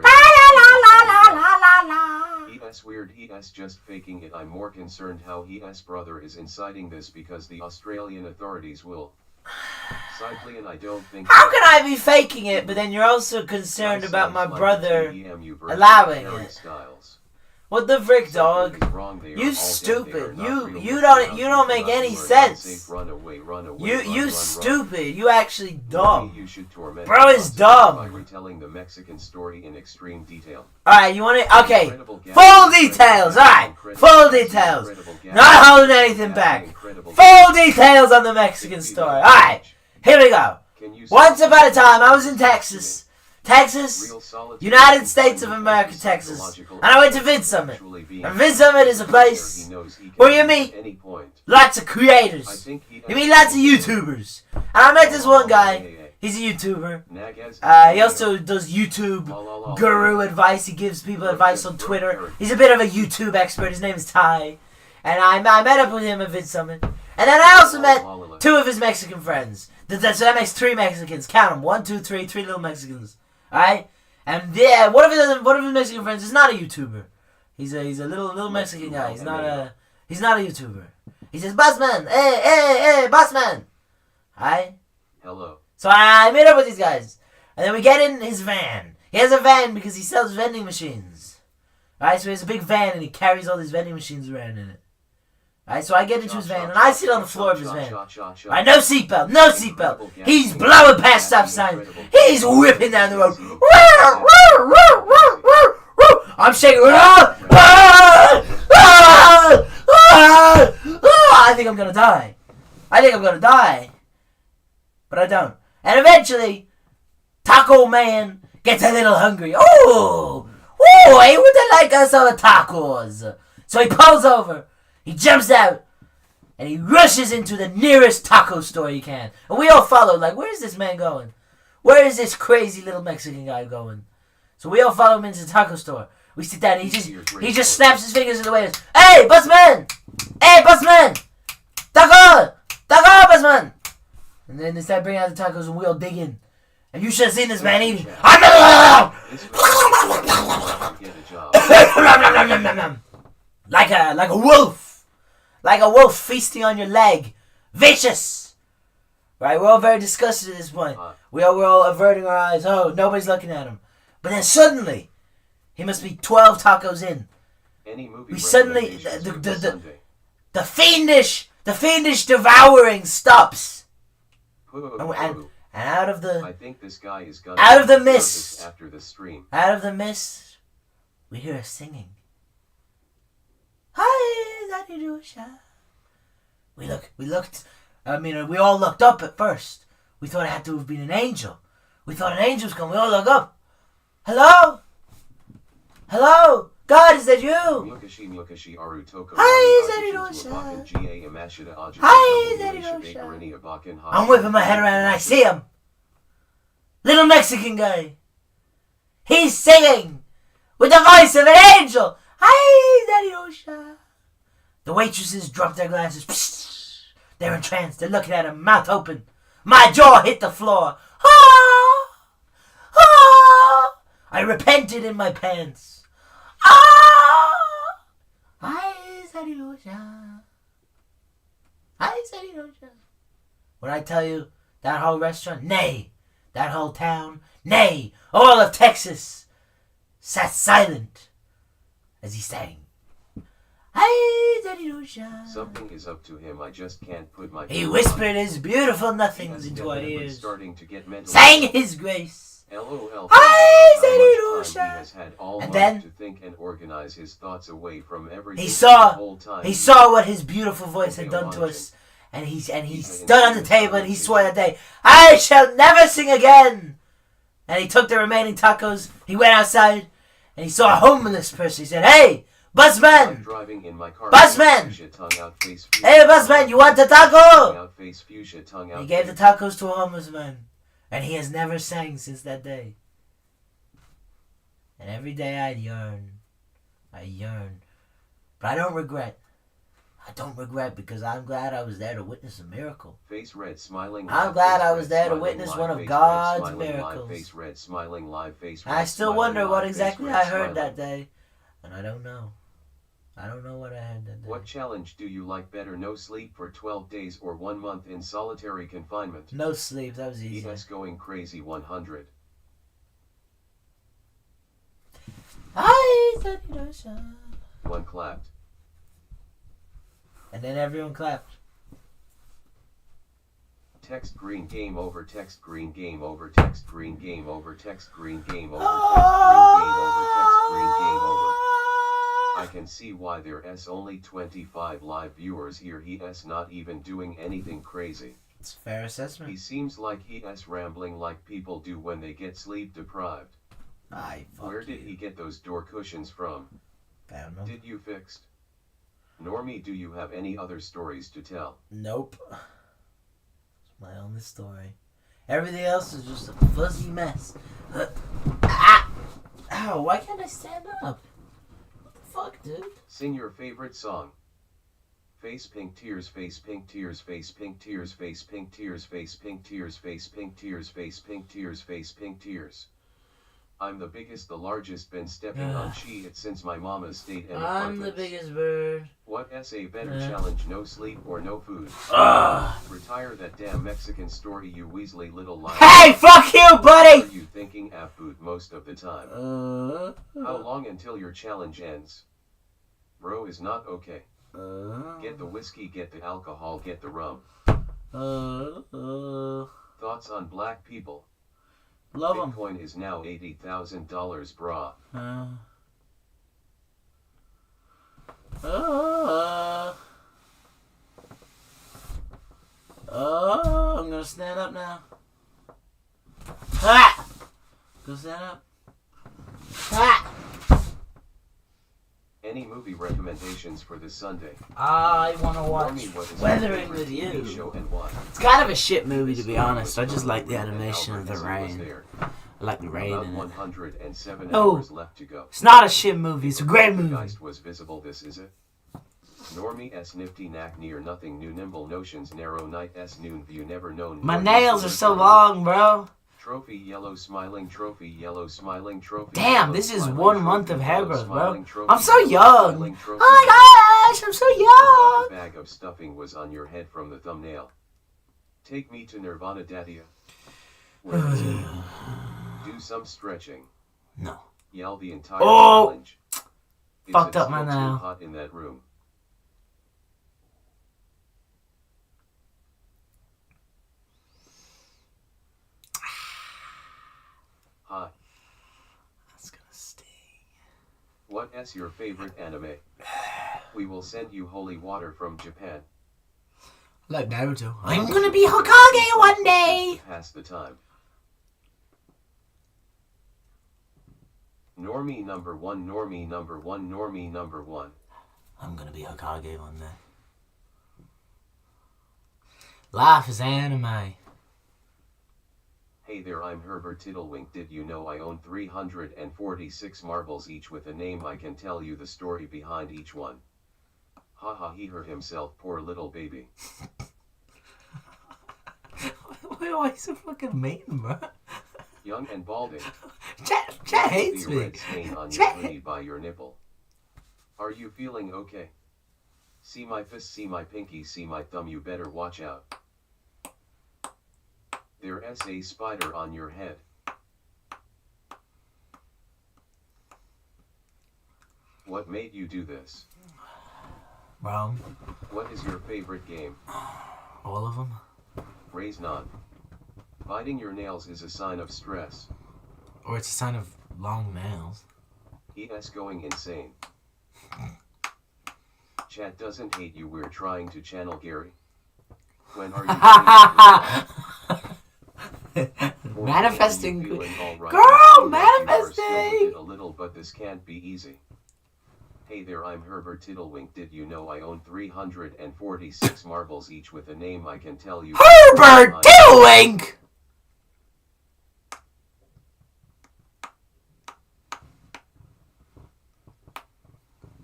La la la la la la la la. He-S weird, he-S just faking it. I'm more concerned how he-S brother is inciting this because the Australian authorities will. Sadly, and I don't think. How can I be faking it, but then you're also concerned about my brother allowing it? What the frick, dog? You stupid. You don't make any sense. You stupid. You actually dumb. Bro is dumb. By retelling the Mexican story in extreme detail. Alright, you want it? Okay. Full details. Alright. Full details. Not holding anything back. Full details on the Mexican story. Alright. Here we go. Once upon a time, I was in Texas. Texas, United States of America, Texas. And I went to VidSummit. And VidSummit is a place where you meet lots of creators. You meet lots of YouTubers. And I met this one guy. He's a YouTuber. He also does YouTube guru advice. He gives people advice on Twitter. He's a bit of a YouTube expert. His name is Ty. And I met up with him at VidSummit. And then I also met 2 of his Mexican friends. So that makes 3 Mexicans. Count them. 1, 2, 3. 3 little Mexicans. Alright? And yeah, one of his Mexican friends is not a YouTuber. He's a little Mexican guy. He's not a YouTuber. He says, "Bossman, hey, Bossman." Alright? Hello. So I meet up with these guys. And then we get in his van. He has a van because he sells vending machines. Alright, so he has a big van and he carries all these vending machines around in it. Alright, so I get into his van and I sit on the floor of his van. Alright, no seatbelt, no seatbelt. He's blowing past stop signs. He's whipping down the road. I'm shaking. I think I'm gonna die. But I don't. And eventually, Taco Man gets a little hungry. Oh, I would like us some tacos. So he pulls over. He jumps out, and he rushes into the nearest taco store he can. And we all follow, like, where is this man going? Where is this crazy little Mexican guy going? So we all follow him into the taco store. We sit down, and he just snaps his fingers in the waiters. Hey, Busman! Taco, Busman! And then they start bringing out the tacos, and we all dig in. And you should have seen this man eating. Like a wolf. Like a wolf feasting on your leg. Vicious! Right, we're all very disgusted at this point. We're all averting our eyes. Oh, nobody's looking at him. But then suddenly, he must be 12 tacos in. We suddenly, the fiendish devouring stops. And out of the, I think this guy is gonna out of the mist, after the stream. Out of the mist, we hear a singing. Hi, Daddy Dusha. We looked. I mean, we all looked up at first. We thought it had to have been an angel. We thought an angel was coming. We all looked up. Hello? God, is that you? Hi, Daddy Dusha. Hi, Daddy Dusha. I'm whipping my head around and I see him. Little Mexican guy. He's singing with the voice of an angel. Hi, Daddy Dusha. The waitresses drop their glasses. Psst. They're entranced. They're looking at him, mouth open. My jaw hit the floor. Ah! Ah! I repented in my pants. Ah! Hi, Daddy Dusha. Hi, Daddy Dusha. When I tell you that whole restaurant, nay, that whole town, nay, all of Texas sat silent as he sang. Hi, Daddy Dusha. Something is up to him. I just can't put my. He whispered his beautiful nothings into our ears, Starting to get mental. sang his grace, LOL. I said How it much time he has had all And month then to think and organize his thoughts away from everything. he The saw whole time he saw what his beautiful voice had Okay, done to imagine. us, and he He's stood on the in table and he silence. swore that day, I shall never sing again. And he took the remaining tacos. He went outside and he saw a homeless person. He said, "Hey, I'm Buzzman! driving in my car. Buzzman! Fuchsia tongue out, face fuchsia Hey, tongue Buzzman, out, you want the face fuchsia taco?" tongue out, face fuchsia tongue out, He gave the face- tacos to a homeless man, and he has never sang since that day. And every day I yearn, but I don't regret. I don't regret because I'm glad I was there to witness a miracle. Face red smiling. I'm live, glad face I red was there to smiling, witness live, one of face red God's smiling, live, miracles. face red smiling live, face And red I still smiling, wonder what live, exactly face I red heard smiling. that day, and I don't know. I don't know what I heard that day. What challenge do you like better? No sleep for 12 days or 1 month in solitary confinement? No sleep. That was easy. ES going crazy 100. I said it was shine. One clapped. And then everyone clapped. Text green game over, text green game over, text green game over, text green game over, text green game over, text green game over. I can see why there's only 25 live viewers here. He's not even doing anything crazy. It's a fair assessment. He seems like he's rambling like people do when they get sleep deprived. Where did he get those door cushions from? Found them. Did you fixed? Normie, do you have any other stories to tell? Nope. It's my only story. Everything else is just a fuzzy mess. Ow, why can't I stand up? What the fuck, dude? Sing your favorite song. Face pink tears, face pink tears, face pink tears, face pink tears, face pink tears, face pink tears, face pink tears, face pink tears. I'm the biggest, the largest, been stepping on shit since my mama's state and I'm the biggest bird. What a better challenge, no sleep or no food. Retire that damn Mexican story, you Weasley little liar. Hey, fuck you, What buddy! are you thinking of food most of the time? How long until your challenge ends? Bro is not okay. Get the whiskey, get the alcohol, get the rum. Thoughts on black people? Love him. Bitcoin is now $80,000, brah. I'm gonna stand up now. Ha! Go stand up. Ha! Any movie recommendations for this Sunday? I wanna watch Normie, what is your Weathering favorite with TV You. show and why? It's kind of a shit movie, to be Story honest. was I just like the real and animation of the Albert Nixon was rain. there. I like the rain About in it. 107 Oh. hours left to go. It's not a shit movie. It's a great movie. Geist was visible, this is it. Normie s nifty knack near nothing new nimble notions narrow night s noon view never known. My Normie nails are blue so journey. long, bro. Trophy yellow smiling trophy yellow smiling trophy. Damn, yellow this is smiling 1 trophy, month of hair yellow growth, bro. smiling trophy, I'm so yellow young. smiling trophy. Oh my gosh, I'm so I thought young. the bag of stuffing was on your head from the thumbnail. Take me to Nirvana, Daddy. Where is he? Do some stretching. No. Yell the entire Oh! challenge. Is Fucked it up my still too nail. hot in that room? Hi. That's gonna sting. What's your favorite anime? We will send you holy water from Japan. Like Naruto. I'm gonna be Hokage one day. Pass the time. Normie number one, Normie number one, Normie number one. I'm gonna be Hokage one day. Life is anime. Hey there, I'm Herbert Tiddlewink. Did you know I own 346 marbles each with a name? I can tell you the story behind each one. Haha, he hurt himself, poor little baby. Why is so fucking mean, bro? Young and balding. Chat hates The me. red stain on your Chat- booty by your nipple. Are you feeling okay? See my fist, see my pinky, see my thumb, you better watch out. There's a spider on your head. What made you do this? Bro, What is your favorite game? all of them. Raise none. Biting your nails is a sign of stress. Or it's a sign of long nails. ES going insane. Chat doesn't hate you, we're trying to channel Gary. When are you Manifesting. Right? Girl, manifesting! A little, but this can't be easy. Hey there, I'm Herbert Tiddlewink. Did you know I own 346 marbles each with a name I can tell you? Herbert Tiddlewink!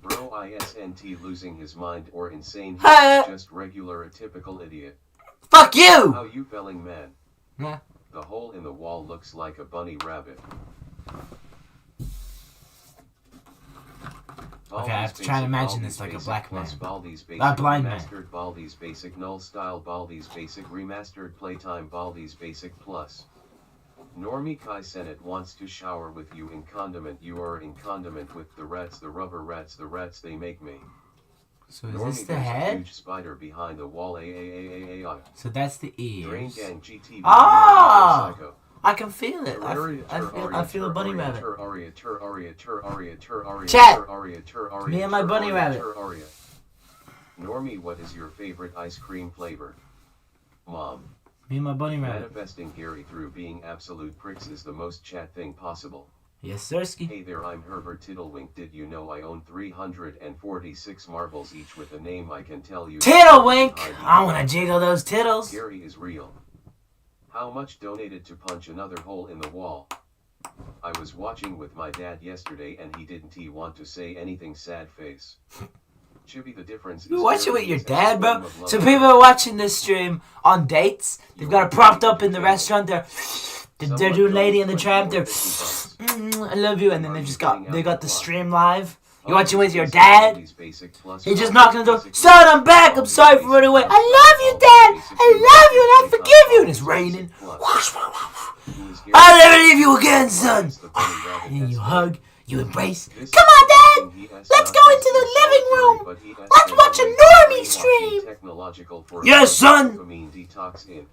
Bro, ISNT losing his mind or insane? He's just regular, a typical idiot. Fuck you! How you feeling, man? Nah. The hole in the wall looks like a bunny rabbit. Okay, I have to try and imagine this like a black man. A blind man. Remastered Baldi's Basic Null Style Baldi's Basic Remastered Playtime Baldi's Basic Plus. Normie Kai Senate wants to shower with you in condiment. You are in condiment with the rats, the rubber rats, the rats they make me. So is this the head? A huge spider behind the wall. So that's the ears. Drain Gang GTV. Ah! I can feel it. I feel a bunny rabbit. Chat! Me and my bunny rabbit. Normie, what is your favorite ice cream flavor? Mom. Me and my bunny rabbit. Manifesting Gary through being absolute pricks is the most chat thing possible. Yes, sirski. Hey there, I'm Herbert Tiddlewink. Did you know I own 346 marbles each with a name I can tell you? Tiddlewink! I wanna jiggle those tiddles. Gary is real. How much donated to punch another hole in the wall? I was watching with my dad yesterday and he didn't want to say anything, sad face. Chibi, the difference is... You watch it with your dad, bro? So people are watching this stream on dates. They've got it propped up in the restaurant. They're doing Lady in the Tramp. They're... I love you. And then they got the stream live. You watching with your dad? He just knocked on the door. Son, I'm back. I'm sorry for running away. I love you, Dad. I love you and I forgive you. And it's raining. I'll never leave you again, son. And then you hug. You embrace. Come on, Dad. Let's go into the living room. Let's watch a Normie stream. Yes, son.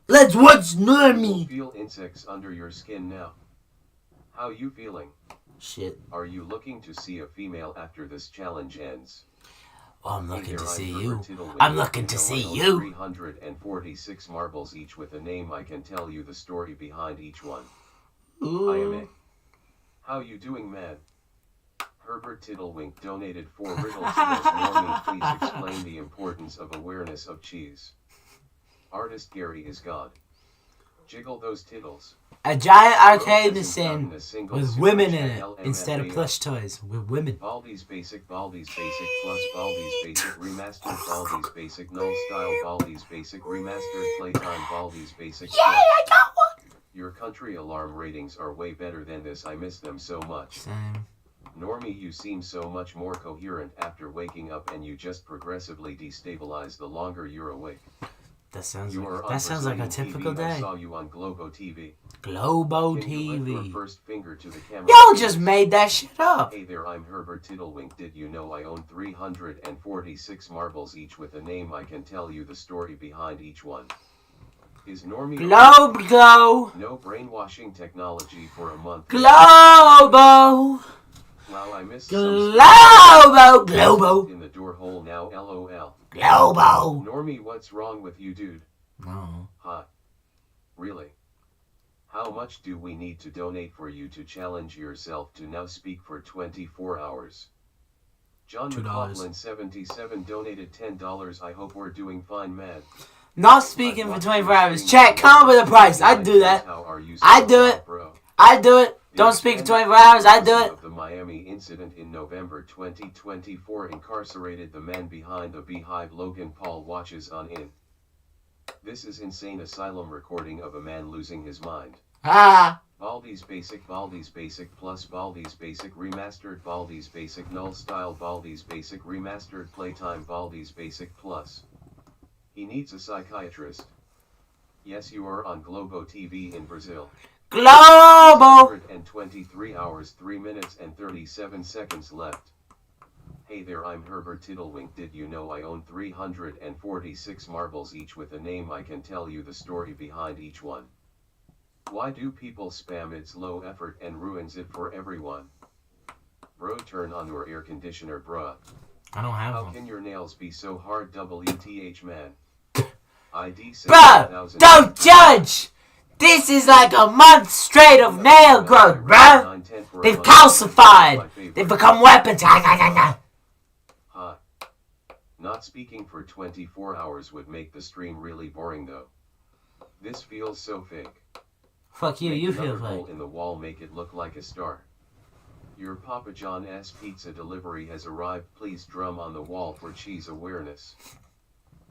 Let's watch Normie. Feel insects under your skin now. How you feeling? Shit. Are you looking to see a female after this challenge ends? Oh, I'm looking to see you. I'm looking to see you. 346 marbles each with a name I can tell you the story behind each one. Ooh. I am A. How you doing, man? Herbert Tiddlewink donated 4 riddles to us. Normie, please explain the importance of awareness of cheese. Artist Gary is God. Jiggle those tiddles. A giant arcade machine with women in it instead of plush toys. With women. Baldi's Basic Plus, Baldi's Basic Remastered, Baldi's Basic Null Style, Baldi's Basic Remastered Playtime, Baldi's Basic. Yay, I got one! Your country alarm ratings are way better than this. I miss them so much. Same. Normie, you seem so much more coherent after waking up, and you just progressively destabilize the longer you're awake. That sounds like a typical TV. day. I saw you on Globo TV. Globo Can you lift your TV. first finger to the camera? Y'all just made that shit up. Hey there, I'm Herbert Tiddlewink. Did you know I own 346 marbles each with a name I can tell you the story behind each one? Is Normie Globo. no brainwashing technology for a month? Globo. Wow, I missed Globo. in the door hole now, LOL. Globo. Normie, what's wrong with you, dude? No. Huh? Really? How much do we need to donate for you to challenge yourself to now speak for 24 hours? John McLaughlin 77 donated $10. I hope we're doing fine, man. Not speaking for 24 hours. Chat, come up with a price. I'd do that. I'd do it. I'd do it. Don't speak for 24 hours. I'd do it. The Miami incident in November 2024 incarcerated the man behind the Beehive. Logan Paul watches on in. This is insane asylum recording of a man losing his mind. Ah. Baldi's Basic Plus, Baldi's Basic Remastered, Baldi's Basic Null Style, Baldi's Basic Remastered Playtime, Baldi's Basic Plus. He needs a psychiatrist. Yes, you are on Globo TV in Brazil. Globo! 123 hours, 3 minutes and 37 seconds left. Hey there, I'm Herbert Tiddlewink. Did you know I own 346 marbles each with a name I can tell you the story behind each one? Why do people spam? It's low effort and ruins it for everyone. Bro, turn on your air conditioner, bruh. I don't have How one. can your nails be so hard? WTH, man. ID Bro, don't judge! This is like a month straight of nail growth, bro. They've calcified. They've become weapons. Hi. Not speaking for 24 hours would make the stream really boring though. This feels so fake. Fuck you, Make you feel another fake. hole in the wall, make it look like a star. Your Papa John's pizza delivery has arrived. Please drum on the wall for cheese awareness.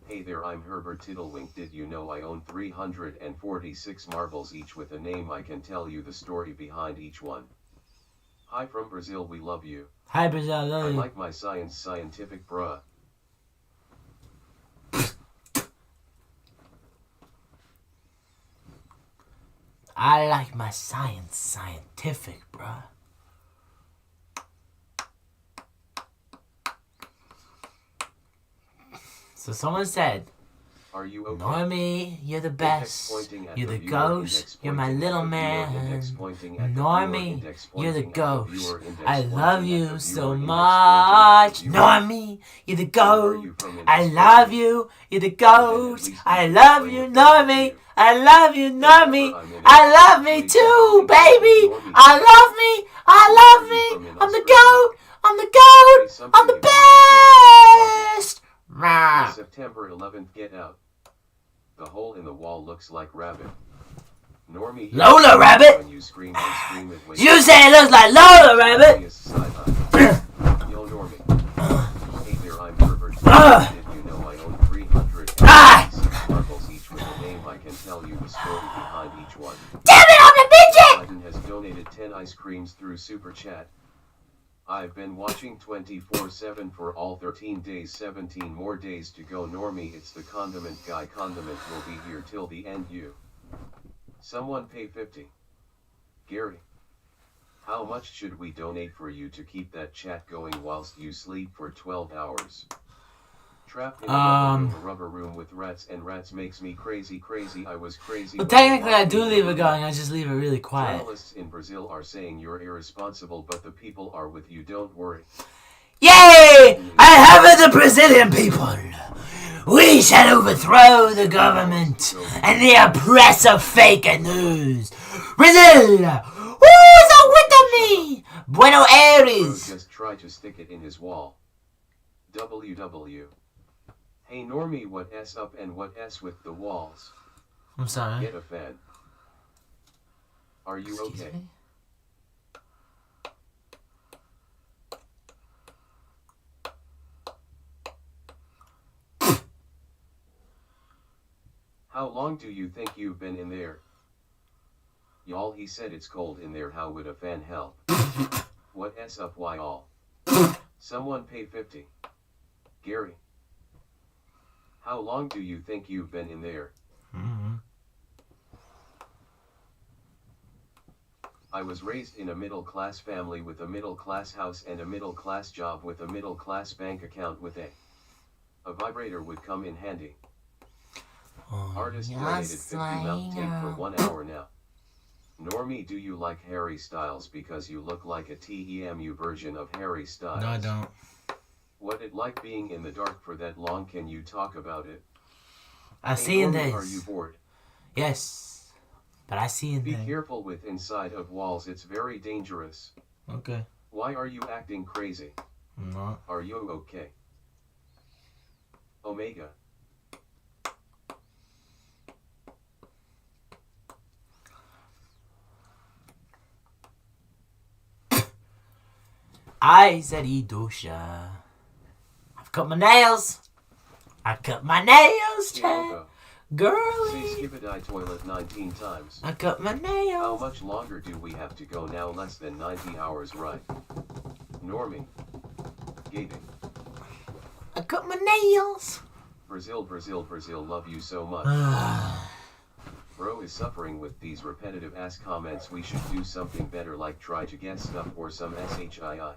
Hey there, I'm Herbert Tiddlewink. Did you know I own 346 marbles, each with a name? I can tell you the story behind each one. Hi from Brazil, we love you. Hi, Brazil, I love I you. like my scientific, bruh. I like my scientific, bruh. So someone said, Are you okay? Normie, you're the best. You're the ghost. You're my little man. Normie, you're the ghost. I love you so much. Normie, you're the ghost. I love you. You're the ghost. I love you, Normie. I love you, Normie. I love me too, baby. I love me. I love me. I'm the goat. I'm the goat. I'm the best. September 11th, get out. The hole in the wall looks like rabbit. Normie, Lola Rabbit? When you scream and scream it when You say it looks like Lola Rabbit? Yo, Normie. Hey there, I'm Herbert. Did you know I own 346 marbles, each with a name? I can tell you the story behind each one. Damn it, I'm a midget! Biden has donated 10 ice creams through Super Chat. I've been watching 24/7 for all 13 days, 17 more days to go. Normie, it's the condiment guy. Condiment will be here till the end. You. Someone pay 50. Gary. How much should we donate for you to keep that chat going whilst you sleep for 12 hours? Trapped in a rubber room with rats, and rats makes me crazy. I was crazy. Well, technically I do leave it going, I just leave it really quiet. Journalists in Brazil are saying you're irresponsible, but the people are with you, don't worry. Yay! I have the Brazilian people! We shall overthrow the government and the oppressive fake news! Brazil! Who's with me? Buenos Aires! Just try to stick it in his wall. WW. Hey Normie, what S up and what S with the walls? I'm sorry. Get a fan. Are you okay? Me? How long do you think you've been in there? Y'all, he said it's cold in there. How would a fan help? What S up, why all? Someone pay 50. Gary. How long do you think you've been in there? I was raised in a middle-class family with a middle-class house and a middle-class job with a middle-class bank account with a vibrator would come in handy. Artist donated 50 mouth tape for 1 hour now. Normie, do you like Harry Styles? Because you look like a TEMU version of Harry Styles. No, I don't. What it like being in the dark for that long? Can you talk about it? I seen this. Are you bored? Yes, but I seen Be this. careful with inside of walls. It's very dangerous. Okay. Why are you acting crazy? I'm not. Are you okay? Omega. I said Idusha. I've cut my nails. I cut my nails, Chad. Girlie. Say skip-a-die toilet 19 times. I cut my How nails. much longer do we have to go now? Less than 90 hours, right? Normie. Gating. I cut my nails. Brazil, love you so much. Bro is suffering with these repetitive ass comments. We should do something better, like try to get stuff or some shii.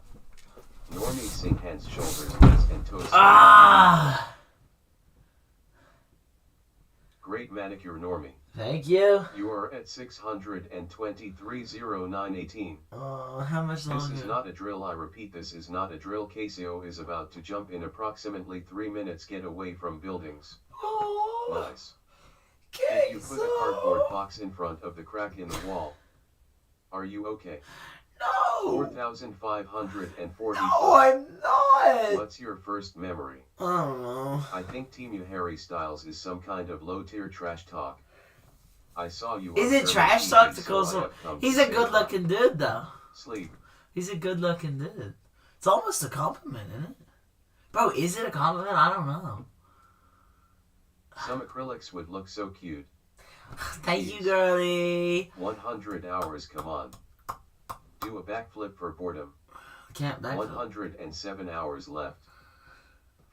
Normie, sing hands, shoulders, knees, and toes. Great manicure, Normie. Thank you. You are at 623.0918. Oh, how much longer? This is not a drill. I repeat, this is not a drill. KCO is about to jump in approximately 3 minutes. Get away from buildings. Oh, Nice. Did you put a cardboard box in front of the crack in the wall? Are you okay? No. 4,540. No, I'm not. What's your first memory? I don't know. I think Team You Harry Styles is some kind of low-tier trash talk. I saw you. Is on it German trash TV, talk to so call I some? have come He's to a say good-looking dude, though. Sleep. He's a good-looking dude. It's almost a compliment, isn't it? Bro, is it a compliment? I don't know. Some acrylics would look so cute. Thank you, girlie. 100 hours, come on. Do a backflip for boredom. Can't backflip. 107 hours left.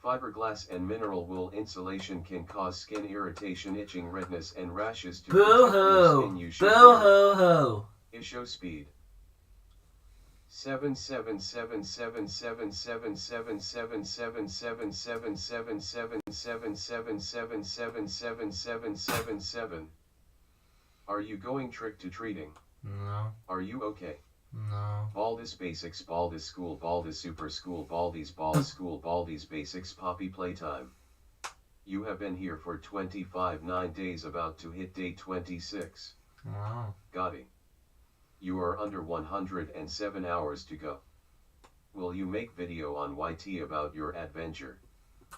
Fiberglass and mineral wool insulation can cause skin irritation, itching, redness, and rashes. To protect your skin, you should wear Boo-hoo! Isho speed. 7777777777777777777777777777777. Are you going trick-to-treating? No. Are you okay? No. Baldi's Basics, Baldi's School, Baldi's Super School, Baldi's Balls School, Baldi's Basics, Poppy Playtime. You have been here for 9 days, about to hit day 26. Wow. Gotti. You are under 107 hours to go. Will you make video on YT about your adventure?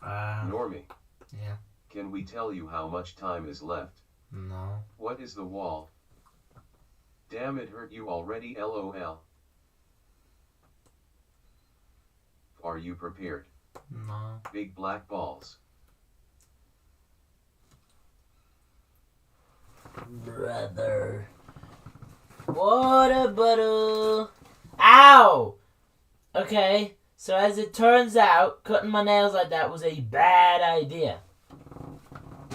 Normie. Yeah. Can we tell you how much time is left? No. What is the wall? Damn, it hurt you already, LOL. Are you prepared? No. Big black balls. Brother. What a butter. Ow! Okay, so as it turns out, cutting my nails like that was a bad idea.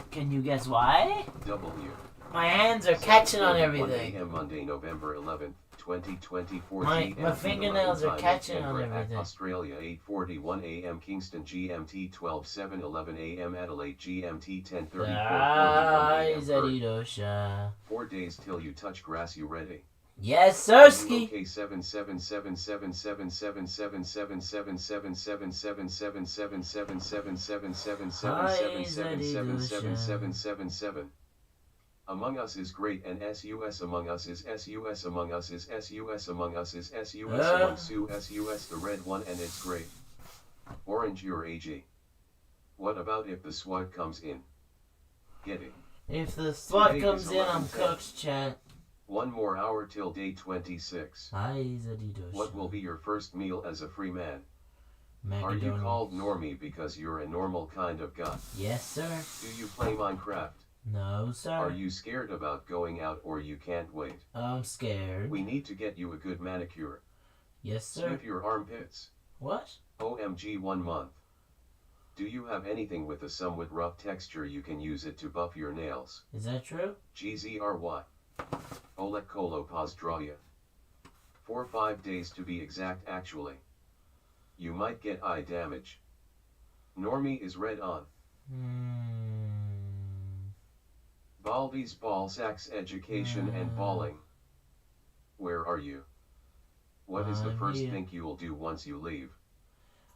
Can you guess why? W. My hands are catching on everything. 1 a.m. Monday, November 11th, 2024. My fingernails are catching on everything. Australia, 8:41 a.m. Kingston GMT, 12:07:11 a.m. Adelaide GMT, 10:34. 4 days till you touch grass. You ready? Yes, sirski. Okay, 7777777777777777777777777777777777777777777. Among Us is great, and SUS Among Us is SUS Among Us is SUS Among Us is SUS Among SUS the red one, and it's great. Orange, your AG. What about if the SWAT comes in? Get it. If the SWAT comes in, I'm cooked, chat. 1 more hour till day 26. What will be your first meal as a free man? Are you called Normie because you're a normal kind of guy? Yes, sir. Do you play Minecraft? No, sir. Are you scared about going out, or you can't wait? I'm scared. We need to get you a good manicure. Yes, sir. Sniff your armpits. What? OMG, 1 month. Do you have anything with a somewhat rough texture? You can use it to buff your nails. Is that true? GZRY. Oleg Kolo Pozdravya. 4 or 5 days to be exact, actually. You might get eye damage. Normie is red on. Baldi's Ball Sacks Education and Balling. Where are you? What is the first thing you'll do once you leave?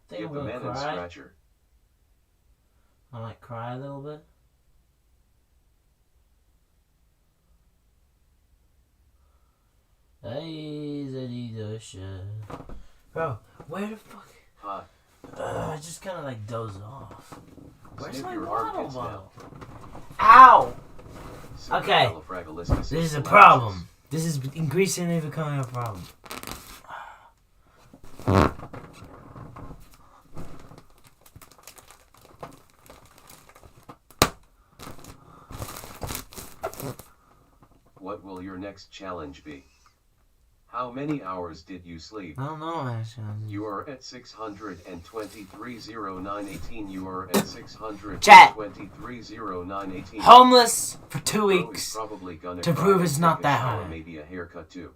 Give the man a scratcher. I might cry a little bit. Bro, where the fuck? Hi. I just kind of like dozed off. Where's Sniff my your water armpits bottle? Ow! Okay, Supercalifragilisticexpialidocious. this is a problem. This is increasingly becoming a problem. What will your next challenge be? How many hours did you sleep? I don't know, actually. You are at 623.0918. You are at 623.0918. Homeless for 2 weeks Probably gonna to prove it's not that hard. Maybe a haircut too.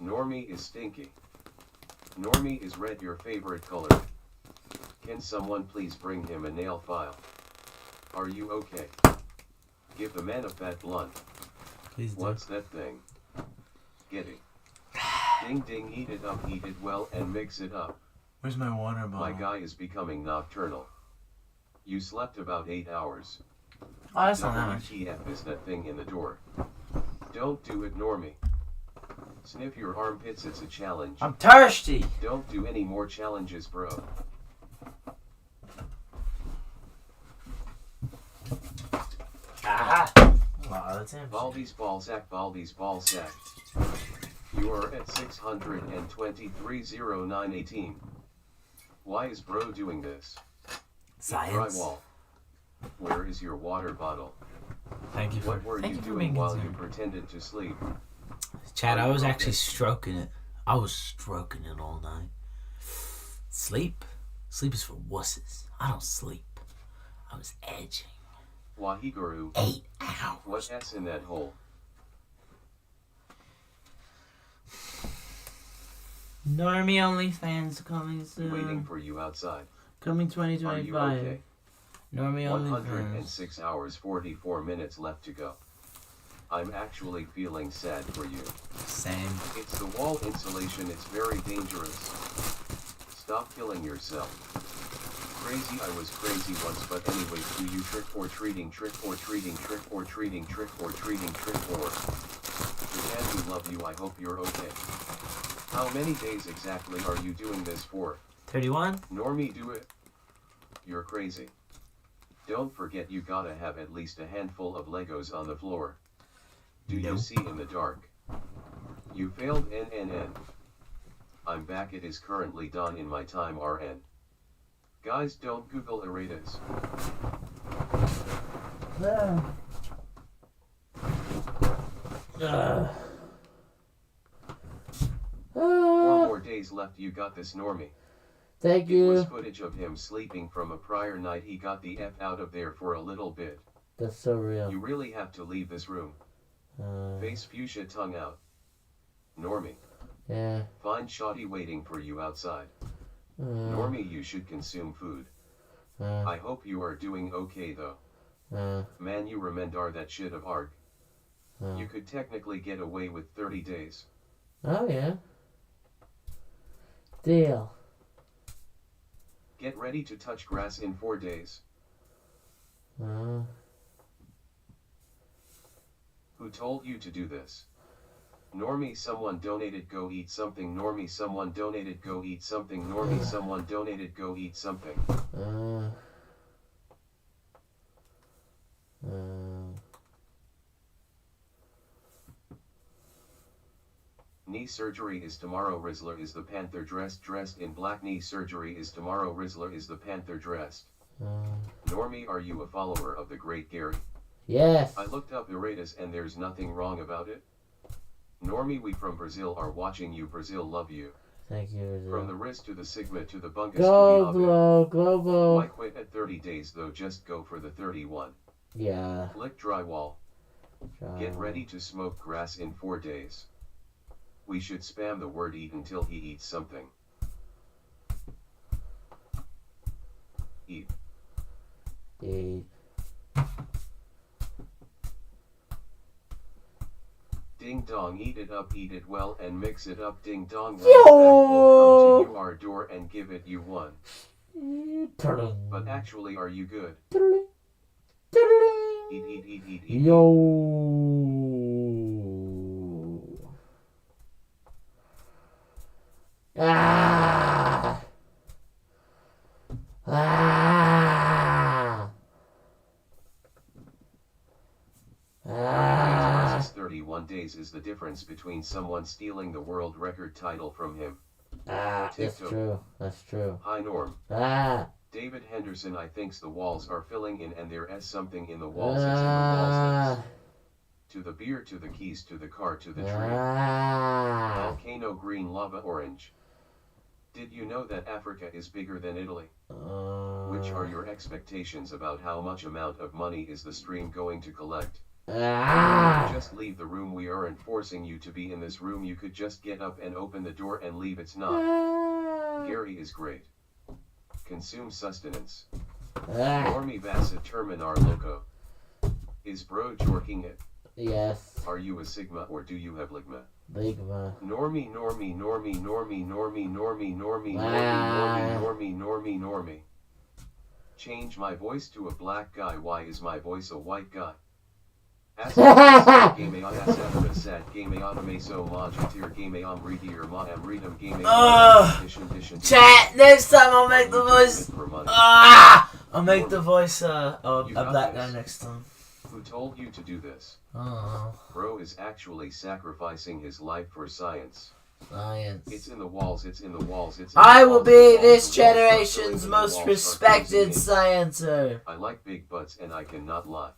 Normie is stinky. Normie is red, your favorite color. Can someone please bring him a nail file? Are you okay? Give the man a fat blunt. Please do. What's that thing? Get it. Ding ding, eat it well, and mix it up. Where's my water bottle? My guy is becoming nocturnal. You slept about 8 hours. Oh, that's not that much. WTF is that thing in the door? Don't do it, Normie. Sniff your armpits, it's a challenge. I'm thirsty. Don't do any more challenges, bro. Ah! Wow, that's empty. Baldy's ball sack. You are at 623.0918. Why is bro doing this? Science. Drywall. Where is your water bottle? Thank you for. What were you doing while you pretended to sleep? Chad, I was actually stroking it. I was stroking it all night. Sleep? Sleep is for wusses. I don't sleep. I was edging. Wahiguru. 8 hours. What's S in that hole? Normie OnlyFans coming soon. Waiting for you outside. Coming Are you 2025. okay? Normie OnlyFans. 106 hours 44 minutes left to go. I'm actually feeling sad for you. Same. It's the wall insulation, it's very dangerous. Stop killing yourself. Crazy, I was crazy once, but anyway, do you trick or treating, trick or treating, trick or treating, trick or treating, trick or... Japan, we love you, I hope you're okay. How many days exactly are you doing this for? 31? Normie, do it. You're crazy. Don't forget you gotta have at least a handful of Legos on the floor. Do you see in the dark? You failed NNN. I'm back, it is currently dawn in my time RN. Guys, don't Google erratas. Four more days left, you got this, Normie. Thank It you. was footage of him sleeping from a prior night, he got the F out of there for a little bit. That's so real. You really have to leave this room. Face fuchsia, tongue out. Normie. Yeah. Find Shoddy waiting for you outside. Normie, you should consume food. I hope you are doing okay though. Man, you remember that shit of ARG. You could technically get away with 30 days. Oh yeah. Deal. Get ready to touch grass in 4 days. Who told you to do this? Normie, someone donated, go eat something. Normie, someone donated, go eat something. Normie, someone donated, go eat something. Knee surgery is tomorrow. Rizzler is the panther dressed in black. Knee surgery is tomorrow. Rizzler is the panther dressed. Normie, are you a follower of the great Gary? Yes. I looked up erratas and there's nothing wrong about it. Normie, we from Brazil are watching you. Brazil love you. Thank you. From the wrist to the sigma to the bungus Go to the blow, go blow. Why quit at 30 days though? Just go for the 31. Yeah. Flick drywall. Get ready to smoke grass in 4 days. We should spam the word eat until he eats something. Eat. Eat. Ding dong, eat it up, eat it well, and mix it up. Ding dong, Yo! will come to you our door and give it you one. But actually, are you good? Eat. Yo. Ah. Ah. Ah. 31 days is the difference between someone stealing the world record title from him. Ah, that's true. That's true. Hi Norm. Ah. David Henderson, I thinks the walls are filling in and there is something in the walls. It's in the walls. To the beer, to the keys, to the car, to the tree. Volcano, green, lava, orange. Did you know that Africa is bigger than Italy? Which are your expectations about how much amount of money is the stream going to collect? Just leave the room. We aren't forcing you to be in this room. You could just get up and open the door and leave. It's not. Gary is great. Consume sustenance. Normie Bassett Terminar Loco. Is bro jorking it? Yes. Are you a Sigma or do you have Ligma? Ligma. Normie, normie, normie, normie, normie, normie, normie, Ah. normie. Change my voice to a black guy. Why is my voice a white guy? Chat, next time I'll make the voice. I'll make the voice a black guy next time. Who told you to do this? Oh. Bro is actually sacrificing his life for science. Science. It's in the walls, it's in the walls, it's in the I walls, will be the walls, this the walls, generation's the most walls, respected start sciencer. I like big butts and I cannot lie.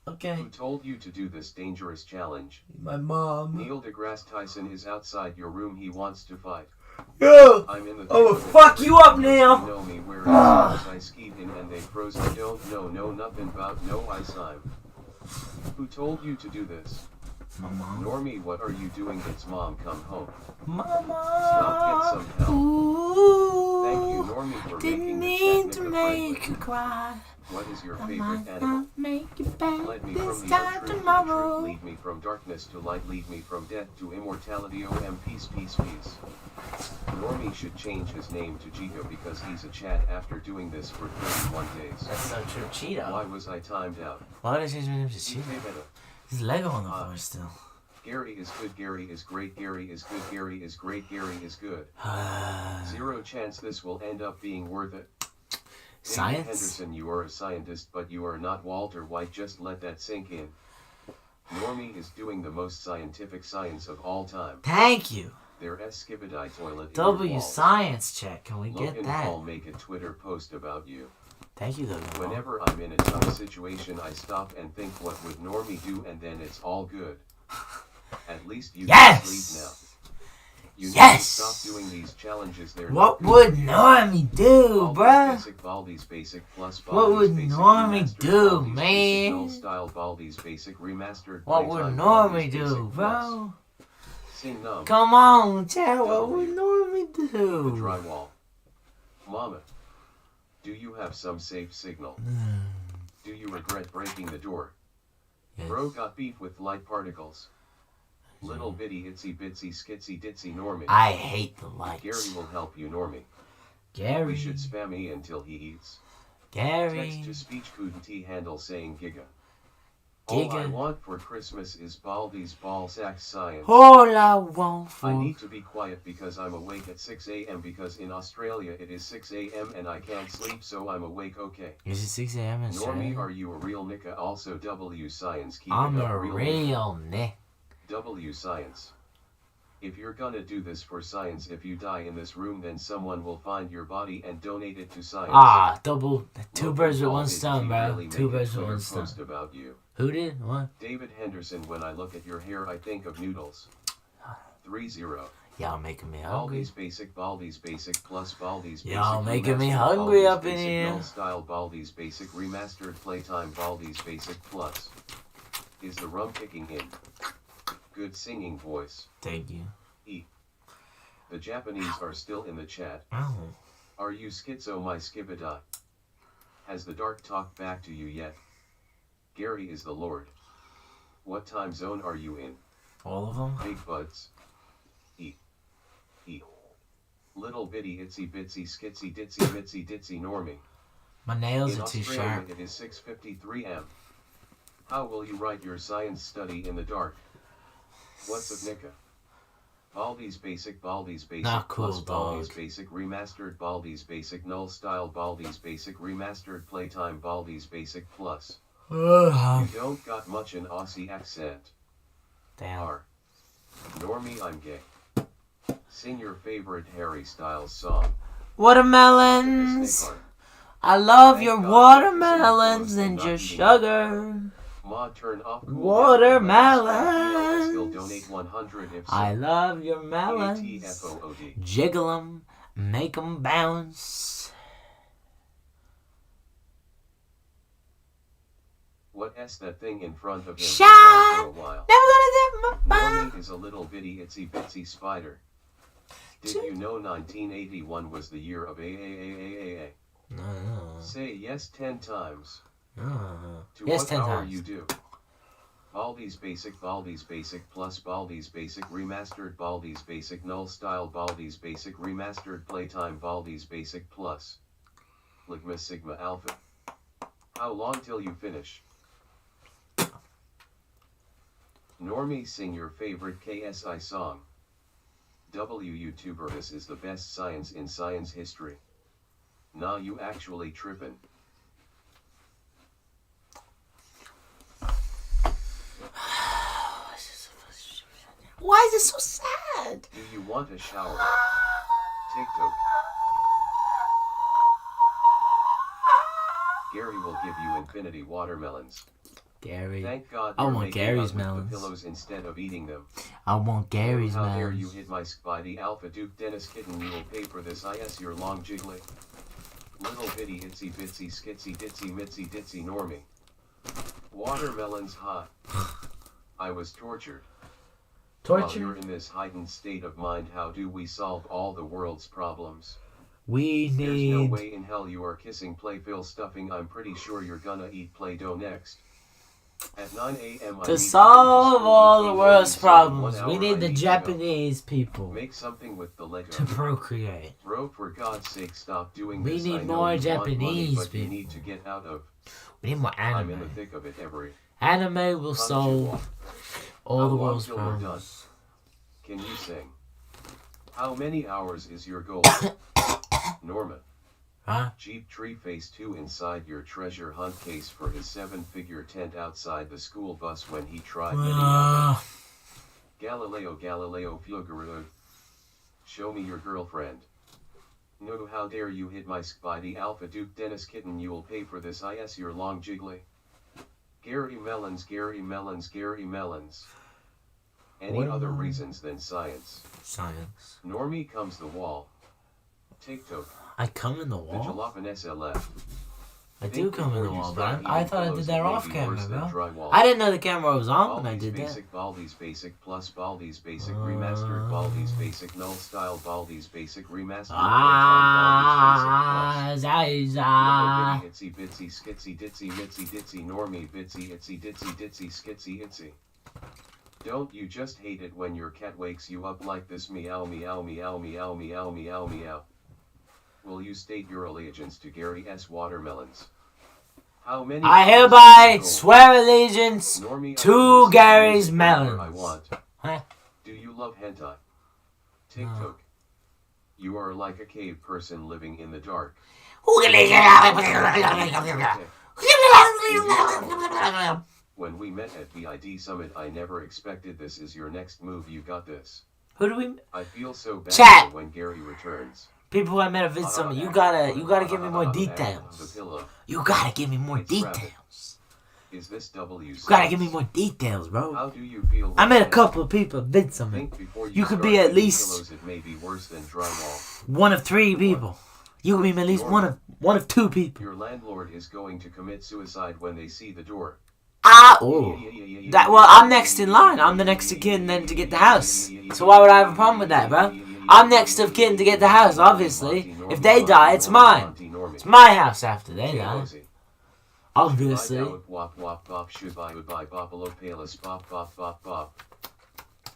Okay. Who told you to do this dangerous challenge? My mom. Neil deGrasse Tyson is outside your room, he wants to fight. Yo! I'm in the Oh, fuck you up, Neil! You know me where I skied in and they froze. I don't know nothing about no ice time. Who told you to do this? My mom. Normie, what are you doing? It's mom, come home. Mama. Stop, get some help. Ooh. Thank you, Normie, for Didn't making the mean chat to Nika make friendly. you cry. What is your I favorite might animal? not make it back Lead me this from the time untruth to the tomorrow. truth. Lead me from darkness to light. Lead me from death to immortality. OM, peace, peace, peace. Normie should change his name to Chico because he's a chat after doing this for 31 days. That's so true. Cheeto. Why was I timed out? Why did I change my name to You Cheeto? say better. There's Lego on the floor still. Gary is good, Gary is great, Gary is good, Gary is great, Gary is good. Zero chance this will end up being worth it. Science? David Henderson, you are a scientist, but you are not Walter White. Just let that sink in. Normie is doing the most scientific science of all time. Thank you. Their Skibidi toilet. W science check. Can we get Logan that? Paul make a Twitter post about you. Thank you, Logan Paul. Whenever I'm in a tough situation, I stop and think, what would Normie do, and then it's all good. At least you can sleep now. You need to stop doing these challenges. What would Normie do, bruh? Baldi's basic plus What would Baldi's Normie basic do, Baldi's man? null style Baldi's basic remastered. What would playtime Normie Baldi's do, basic plus. bro? Sing numb. Come on, chat. What would Normie The do? drywall. Mama, do you have some safe signal? Do you regret breaking the door? Yes. Bro got beef with light particles. Little bitty itsy bitsy skitsy ditsy Normie. I hate the lights. Gary will help you, Normie. Gary. We should spam E until he eats. Gary. Text to speech couldn't he handle saying giga. All I want for Christmas is Baldi's ball sack science. All I want for... I need to be quiet because I'm awake at 6 a.m. because in Australia it is 6 a.m. and I can't sleep, so I'm awake. Okay. Is it 6 a.m. in Normie, Australia? are you a real Nika? Also W Science. Keep I'm it up, a real Nick. W Science. If you're gonna do this for science, if you die in this room, then someone will find your body and donate it to science. Ah, double. Two Logan birds with Paul, one did stone, he bro. really Two make a birds with Twitter one stone. post about you? Who did? What? David Henderson, when I look at your hair, I think of noodles. 3-0. Y'all making me hungry. Baldi's basic plus Baldi's basic. Y'all making me remastered hungry Baldi's up in basic here. null style Baldi's basic remastered playtime Baldi's basic plus. Is the rum kicking in? Good singing voice. Thank you. E. The Japanese are still in the chat. Oh. Are you schizo, my skibidi? Has the dark talked back to you yet? Gary is the Lord. What time zone are you in? All of them? Big buds. E. E. Little bitty itsy bitsy skitsy ditsy mitsy ditsy Normie. My nails In are too Australia, sharp. it is 6:53 am. How will you write your science study in the dark? What's of Nika? Baldi's basic Not cool, plus Baldi's dog. basic remastered Baldi's basic null style Baldi's basic remastered playtime Baldi's basic plus. You don't got much an Aussie accent. Damn. R. Normie, I'm gay. Sing your favorite Harry Styles song. Watermelons. I love your watermelons and your sugar. Ma, turn off cool Watermelons. He'll donate 100 if so. I love your melons. ATFOOD. Jiggle 'em, make 'em bounce. What s that thing in front of him Shine. for a while. Never gonna dip my Normie is a little bitty itsy bitsy spider. Did you know 1981 was the year of AAAAAA? No. Say yes 10 times. No. To Yes, what 10 hour times. you do? Baldi's Basic Plus Baldi's Basic Remastered Baldi's Basic Null Style Baldi's Basic Remastered Playtime Baldi's Basic Plus Ligma Sigma Alpha. How long till you finish? Normie, sing your favorite KSI song. YouTuber, this is the best science in science history. Nah, you actually trippin'. Why is it so sad? Do you want a shower? TikTok. Gary will give you infinity watermelons. Gary. Thank God I you're want making Gary's out with melons. the pillows instead of eating them. I want Gary's How dare you melons. hit my Spidey Alpha Duke Dennis kitten, you will pay for this is your long jiggly. Little bitty itsy bitsy skitsy ditsy mitsy ditsy normie. Watermelons hot. I was tortured. While you're in this heightened state of mind, how do we solve all the world's problems? We There's no need... way in hell you are kissing Playfill stuffing. I'm pretty sure you're gonna eat Play-Doh next. At 9 a.m. To solve all the world's problems, we need the I Japanese people make something with the Lego. to procreate. Bro, for God's sake, stop doing We this. need I know more you want money, Japanese but you people. need to get out of. We need more I'm in the anime. thick of it every. Anime will solve all the world's till we're done? problems. Can you sing? How many hours is your goal? Norma. Huh? Jeep Tree Face 2 inside your treasure hunt case for his 7-figure tent outside the school bus when he tried getting out. Galileo Fugaro. Show me your girlfriend. No, how dare you hit my Spidey Alpha Duke Dennis kitten, you will pay for this your long jiggly. Gary Melons. Any What? other reasons than science? Science. Normie comes the wall. TikTok. I come in the The wall? Jalapanessa left. I do come in the wall, but I thought I did that Maybe off camera, worse than bro. drywall. I didn't know the camera was on when I Baldi's did that. Basic, Baldi's Basic Plus, Baldi's Basic Remastered, Baldi's Basic Null Style, Baldi's Basic Remastered, Ah, Baldi's Zaza. Basic Plus. Itsy Bitsy Skitsy Ditsy Mitsy Ditsy Normie Bitsy Itsy Ditsy Ditsy Skitsy Itsy. Don't you just hate it when your cat wakes you up like this? Meow meow meow meow meow meow meow. Will you state your allegiance to Gary S. Watermelons? How many I hereby swear allegiance to Gary's melons. I want. Huh? Do you love hentai? TikTok. You are like a cave person living in the dark. When we met at VID Summit, I never expected this is your next move. You got this. Who do we... I feel so bad Chat. when Gary returns. People who I met at Vid Summit, you gotta give me more The details. pillow. You gotta give me more It's rabbit. details. Is this W? You gotta give me more details, bro. How do you feel? I met a couple of people at Vid Summit. Think before You could start be at eating least- pillows, it may be worse than drywall. One of 3 people. You can be at least one of 2 people. Your landlord is going to commit suicide when they see the door. Well, I'm next in line. I'm the next of kin then to get the house. So why would I have a problem with that, bro? I'm next of kin to get the house, obviously. If they die, it's mine. It's my house after they die. Obviously.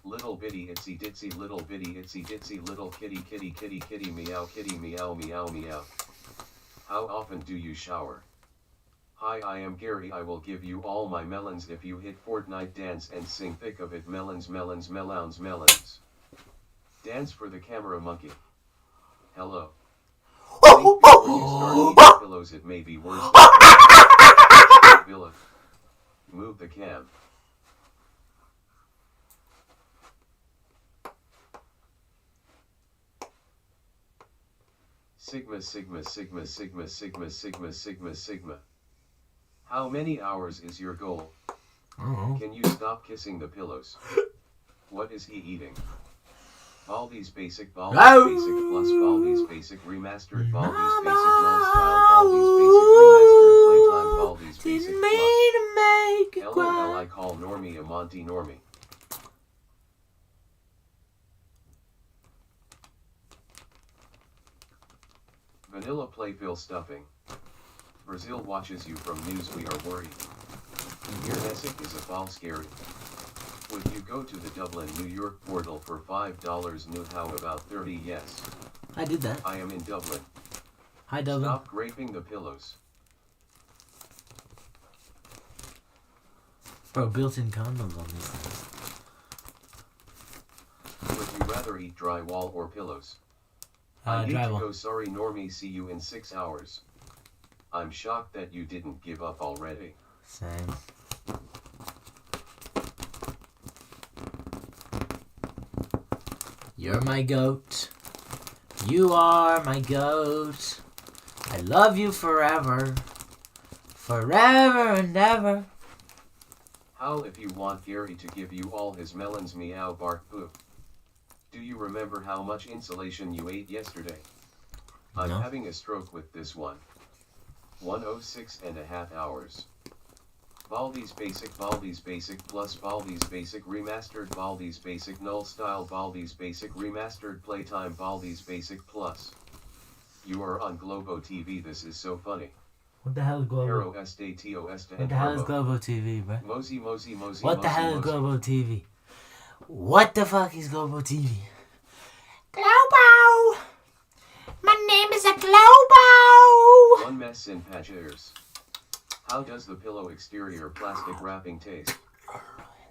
Little bitty itsy ditsy little bitty itsy ditsy little kitty kitty kitty kitty meow meow meow. How often do you shower? Hi, I am Gary. I will give you all my melons if you hit Fortnite dance and sing thick of it. Melons melons melons melons. Dance for the camera monkey. Hello. Think before you start eating pillows, it may be worse than Villa. Move the cam. Sigma sigma sigma sigma sigma sigma sigma sigma. How many hours is your goal? Can you stop kissing the pillows? What is he eating? Baldi's Basic, Baldi's Basic Plus, Baldi's Basic Remastered, Baldi's Basic Null Style, Baldi's Basic Remastered Playtime, Baldi's Basic Plus. LOL, I call Normie a Monty Normie. Vanilla Playfill stuffing. Brazil watches you from news. We are worried. Gearnesic is a false scary. Would you go to the Dublin, New York portal for $5 new? How about 30? Yes. I did that. I am in Dublin. Hi, Dublin. Stop graping the pillows. Bro, built-in condoms on these things. Would you rather eat drywall or pillows? I need Drywall. to go. Sorry, Normie. See you in 6 hours. I'm shocked that you didn't give up already. Same. You're my goat. You are my goat. I love you forever. Forever and ever. How if you want Gary to give you all his melons? Meow bark poo. Do you remember how much insulation you ate yesterday? I'm No. having a stroke with this one. 106.5 hours. Baldi's Basic plus Baldi's Basic Remastered Baldi's Basic Null Style Baldi's Basic Remastered Playtime Baldi's Basic Plus. You are on Globo TV. This is so funny. What the hell is Globo? Hero Estato Esta What and the hell is Turbo. Globo TV, bro? Mosey. What the hell is Globo TV? What the fuck is Globo TV? Globo! My name is a Globo! One mess in Patchers. How does the pillow exterior plastic wrapping taste?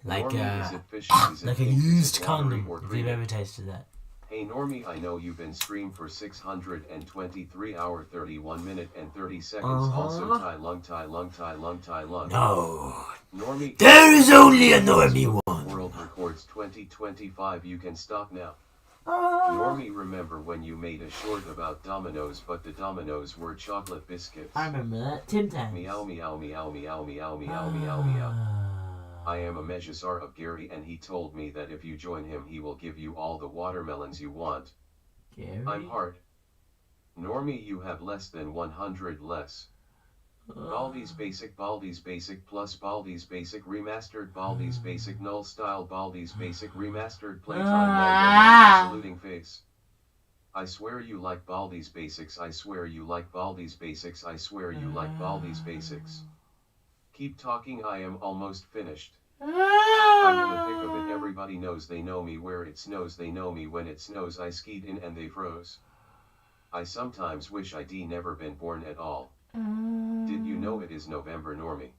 Like Normie, is it fishy? Is it like a pink? Is it used watery condom, or if you've creamy? ever tasted that. Hey Normie, I know you've been streamed for 623 hour 31 minute and 30 seconds. Also Tai Lung. No. Normie, There is only a Normie one. World Records 2025. You can stop now. Oh. Normie, remember when you made a short about Dominoes, but the Dominoes were chocolate biscuits? I remember that. Tim Tam. Meow meow meow meow meow meow meow meow. I am a Megasar of Gary, and he told me that if you join him he will give you all the watermelons you want. Gary? I'm hard. Normie, you have less than 100 less. Baldi's Basic plus Baldi's Basic Remastered Baldi's Basic Null Style Baldi's Basic Remastered Playtime Mango saluting face. I swear you like Baldi's Basics. I swear you like Baldi's Basics. I swear you like Baldi's Basics. Keep talking. I am almost finished. I'm in the thick of it. Everybody knows they know me where it snows. They know me when it snows. I skied in and they froze. I sometimes wish I'd never been born at all. Did you know it is November, Normie?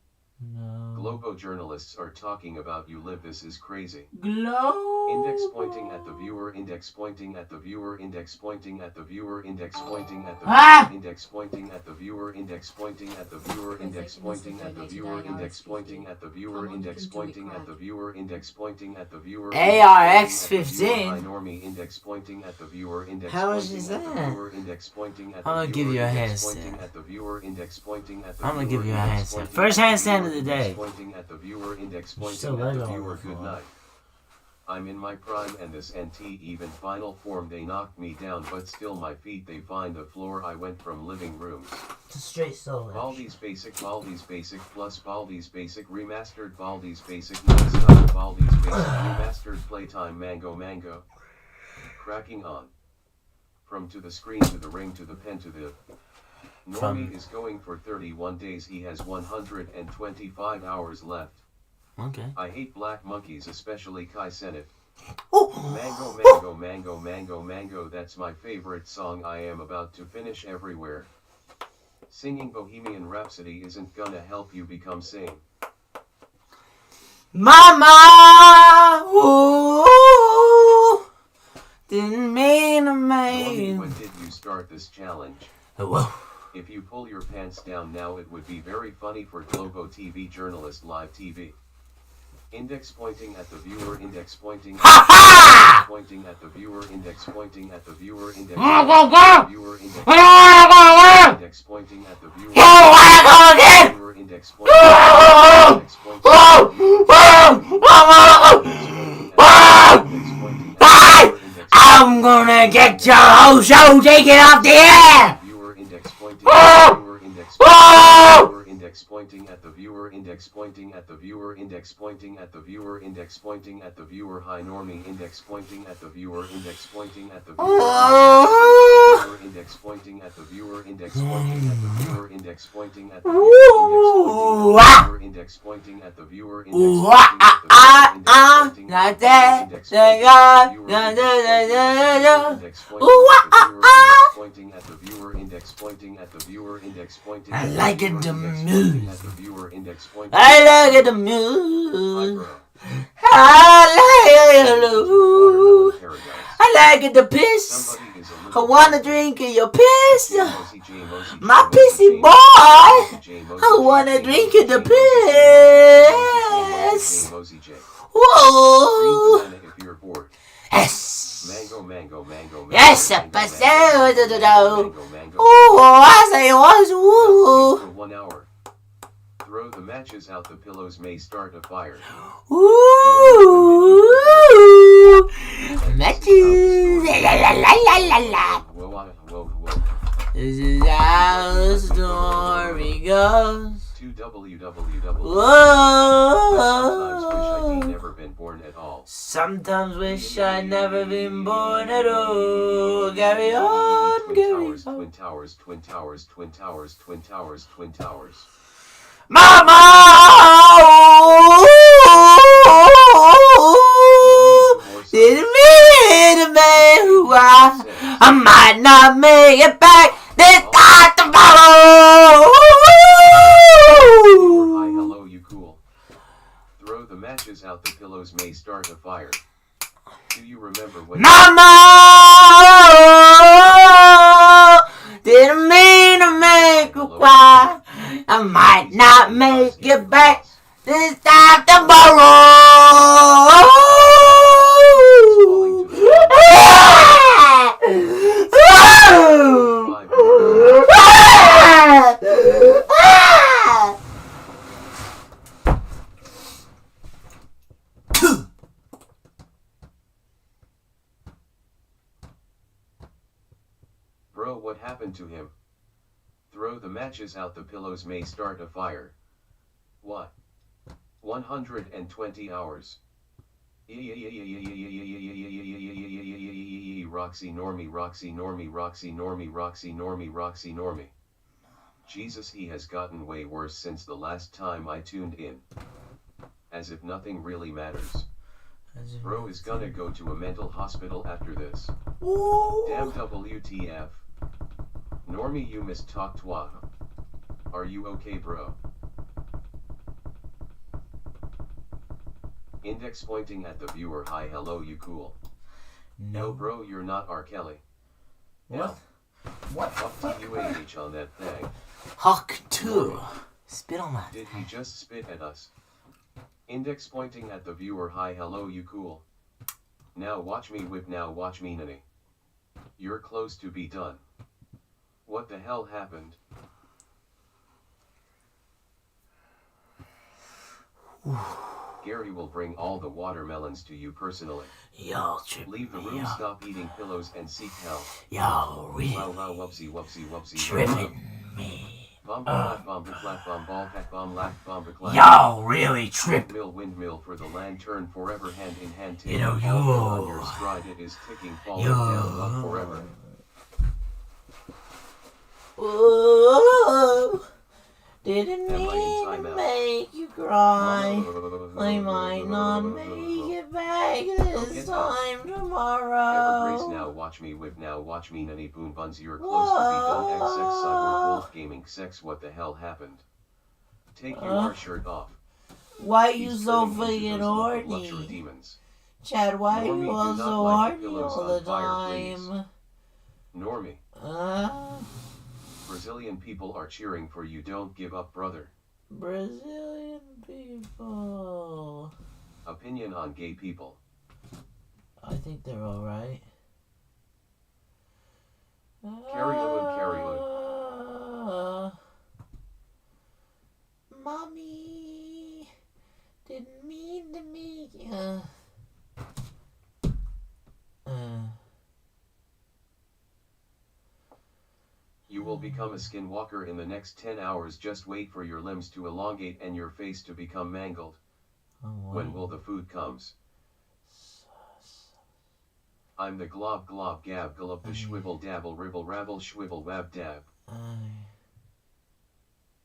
No. Globo journalists are talking about you live. This is crazy. Globo. Index pointing at the viewer. Index pointing at the viewer. Index pointing at the viewer. Index pointing at the viewer. Index pointing at the viewer. Index pointing at the viewer. Index pointing at the viewer. Index pointing at the viewer. Index pointing at the viewer. Index pointing at the viewer. ARX15. Normie, index pointing at the viewer. Index How much pointing is at the that? viewer. Index pointing at the I'm gonna viewer. give you a Index handstand. pointing at the viewer. Index pointing at the I'm gonna viewer. give you a Index handstand. pointing First at the handstand viewer. of the Index day. pointing at the viewer. Index Still pointing at the Lego on viewer. the Good floor. night. I'm in my prime and this NT even final form. They knocked me down but still my feet they find the floor. I went from living rooms. It's a straight solo. Baldi's Basic plus Baldi's Basic Remastered Baldi's Basic Non-Style Baldi's Basic Remastered Playtime Mango. Cracking on. From to the screen to the ring to the pen to the... Normie is going for 31 days. He has 125 hours left. Okay. I hate black monkeys, especially Kai Senate. Oh. Mango, that's my favorite song. I am about to finish everywhere. Singing Bohemian Rhapsody isn't gonna help you become sane. Mama! Ooh, didn't mean to Normie, make. when did you start this challenge? Oh, whoa. If you pull your pants down now it would be very funny for Globo TV journalist live TV. Index pointing at the viewer. Index pointing at pointing at the viewer. Index pointing at the viewer. Index pointing at the viewer. Index pointing at the viewer. Index pointing I'm gonna get your whole show taken off the air! Viewer index pointing at the viewer. Index pointing at the viewer. Index pointing at the viewer. Index pointing at the viewer. Index pointing at the viewer. Hi Normie. Index pointing at the viewer. Index pointing at the viewer. index pointing at the viewer, index pointing at the viewer, index pointing at the viewer, index pointing at the viewer, index pointing at the viewer, Not that, pointing at the viewer, index pointing at the viewer, index pointing I at like the it the viewer, index mood. pointing at the viewer, index pointing I like it the Hi, mood. bro. I like it. Watermelon paradise. I like it the piss. Somebody is a I little wanna drink of your piss. Mosey J, Mosey J, My Mosey pissy J, boy. Mosey J, Mosey I J, wanna J, drink Mosey of the J, Mosey J, piss. Mosey J. Green Whoa. banana if you're bored. Yes. Mango, mango, mango, mango. Yes, mango, pastel. mango, mango, mango. Ooh, I say it was. Now sleep Ooh. for 1 hour. Throw the matches out, the pillows may start a fire. Ooh. Matches. La la la la la la. Whoa, whoa, whoa. This is how the story goes. To www. Whoa. Sometimes wish I'd never been born at all. Sometimes wish I'd never been born at all. Carry on, carry on. Twin towers, twin towers, twin towers, twin towers, twin towers. Mama! Didn't mean to make who I might not make it back this time tomorrow. Hi, hello, you cool. Throw the matches out, the pillows may start a fire. Do you remember when Mama! Didn't mean to make you cry. I might not make it back this time tomorrow. Bro, what happened to him? Throw the matches out, the pillows may start a fire. What? 120 hours. Roxy Normie, Roxy Normie, Roxy Normie, Roxy Normie, Roxy Normie. Jesus, he has gotten way worse since the last time I tuned in. As if nothing really matters. Bro is gonna go to a mental hospital after this. Damn WTF. Normie, you mistalked twa. Are you okay, bro? Index pointing at the viewer. Hi, hello, you cool. No, bro, you're not R. Kelly. What? What? Fuck TUAH on that thing. Hawk 2. Spit on that. Did he just spit at us? Index pointing at the viewer. Hi, hello, you cool. Now watch me whip, now watch me nanny. You're close to be done. What the hell happened? Gary will bring all the watermelons to you personally. Yo, trip. Leave the room, stop eating pillows, and seek help. Yo, really Wow, wow, whoopsie, whoopsie, whoopsie. tripping me. Bomb, flat, bomb, flat, bomb, ball, pack, bomb, lack, bomb, clap. Yo, really tripping. Windmill for the lantern forever, hand in hand. You know, taking all yo. on your stride, it is ticking, falling Yo. down, love forever. Ooh, didn't Am I in mean to timeout? make you cry. I might not make it back this time Evergrace, tomorrow. now watch me whip, now watch me nanny boom buns, you're close to be done. X sex cyborg wolf gaming sex, what the hell happened? Take your shirt off. Why you He's so turning into fucking those little luxury horny? demons. Chad, why Normie, you do all not so light the horny pillows all on the fire, please. time? Normie, Brazilian people are cheering for you, don't give up, brother. Brazilian people. Opinion on gay people. I think they're alright. Carry on, carry Mommy didn't mean to make You will become a skinwalker in the next 10 hours. Just wait for your limbs to elongate and your face to become mangled. When will the food comes? I'm the glob glob gab gullup the shwivel dabble ribble rabble shwivel wab dab.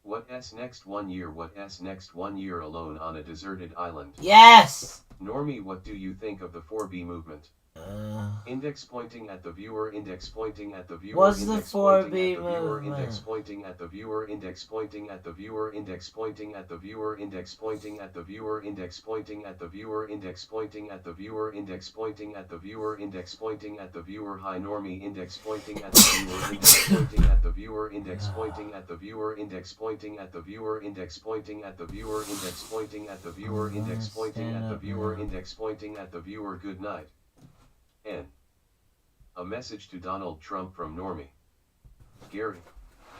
What s next 1 year? What s next 1 year alone on a deserted island? Yes! Normie, what do you think of the 4B movement? Index pointing at the viewer, index pointing at the viewer, What's the index pointing 4B at the viewer, index movement? pointing at the viewer, index pointing at the viewer, index pointing at the viewer, index pointing at the viewer, index pointing at the viewer, index pointing at the viewer, index pointing at the viewer, index pointing at the viewer. Hi Normie, index pointing at the viewer, index pointing at the viewer, index pointing at the viewer, index pointing at the viewer, index pointing at the viewer, index pointing at the viewer, index pointing at the viewer, index pointing at the viewer. Good night. N. A message to Donald Trump from Normie. Gary.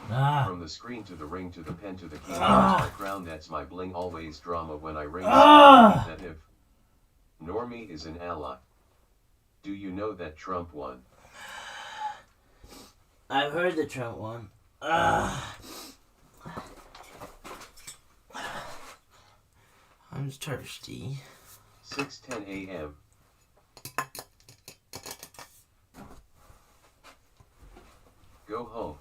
From the screen to the ring to the pen to the king. That's my crown, that's my bling. Always drama when I ring. That if Normie is an ally. Do you know that Trump won? I've heard the Trump one. I'm thirsty. 6:10 a.m. Go home.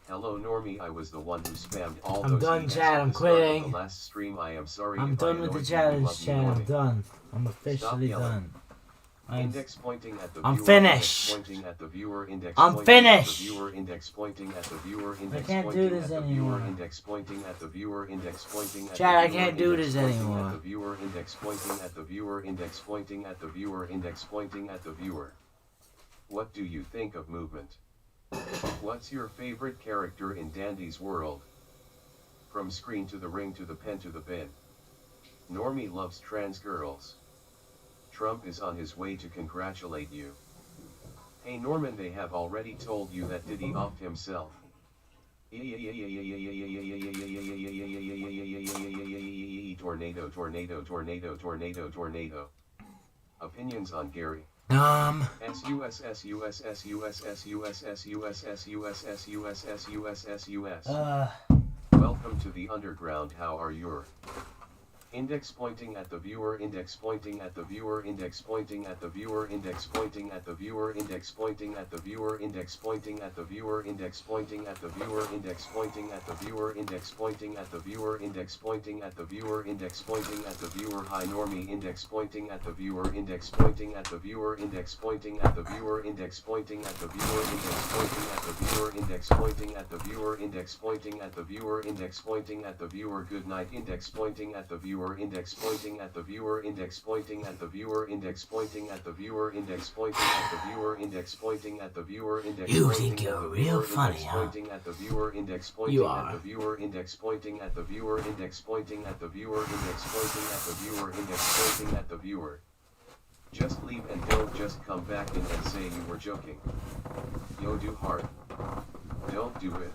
Hello Normie, I was the one who spammed all I'm those done, emails Chad, at I'm the start of quitting. the last stream. I am sorry I'm if I done with the annoyed you. challenge, Love you, Chad. I'm Normie. done. I'm officially yelling. done. Index pointing at the I'm viewer, finished. Index pointing at the viewer, index I'm pointing finished. at the viewer, index pointing at the viewer, index can't do pointing this at the anymore. viewer, index pointing at the viewer, index pointing at Chad, the I viewer, can't do index this pointing anymore. At the viewer, index pointing at the viewer, index pointing at the viewer, index pointing at the viewer. What do you think of movement? What's your favorite character in Dandy's world? From screen to the ring to the pen to the bin. Normie loves trans girls. Trump is on his way to congratulate you. Hey Norman, they have already told you that Diddy offed himself. Tornado, tornado, tornado, tornado, tornado. Opinions on Gary. S-U-S-S-U-S-S-U-S-S-U-S-S-U-S-S-U-S-S-U-S-S-U-S. Welcome to the underground. How are your? Index pointing at the viewer, index pointing at the viewer, index pointing at the viewer, index pointing at the viewer, index pointing at the viewer, index pointing at the viewer, index pointing at the viewer, index pointing at the viewer, index pointing at the viewer, index pointing at the viewer, index pointing at the viewer. Hi Normie, index pointing at the viewer, index pointing at the viewer, index pointing at the viewer, index pointing at the viewer, index pointing at the viewer, index pointing at the viewer, index pointing at the viewer, index pointing at the viewer. Good night. Index pointing at the viewer, index pointing at the viewer, index pointing at the viewer, index pointing at the viewer, index pointing at the viewer, index pointing at the viewer, index You pointing think at you're the real viewer, funny, index huh? pointing at the viewer, index pointing You at are. the viewer, index pointing at the viewer, index pointing at the viewer, index pointing at the viewer, index pointing at the viewer. Just leave and don't just come back in and say you were joking. Yo, do hard. Don't do it.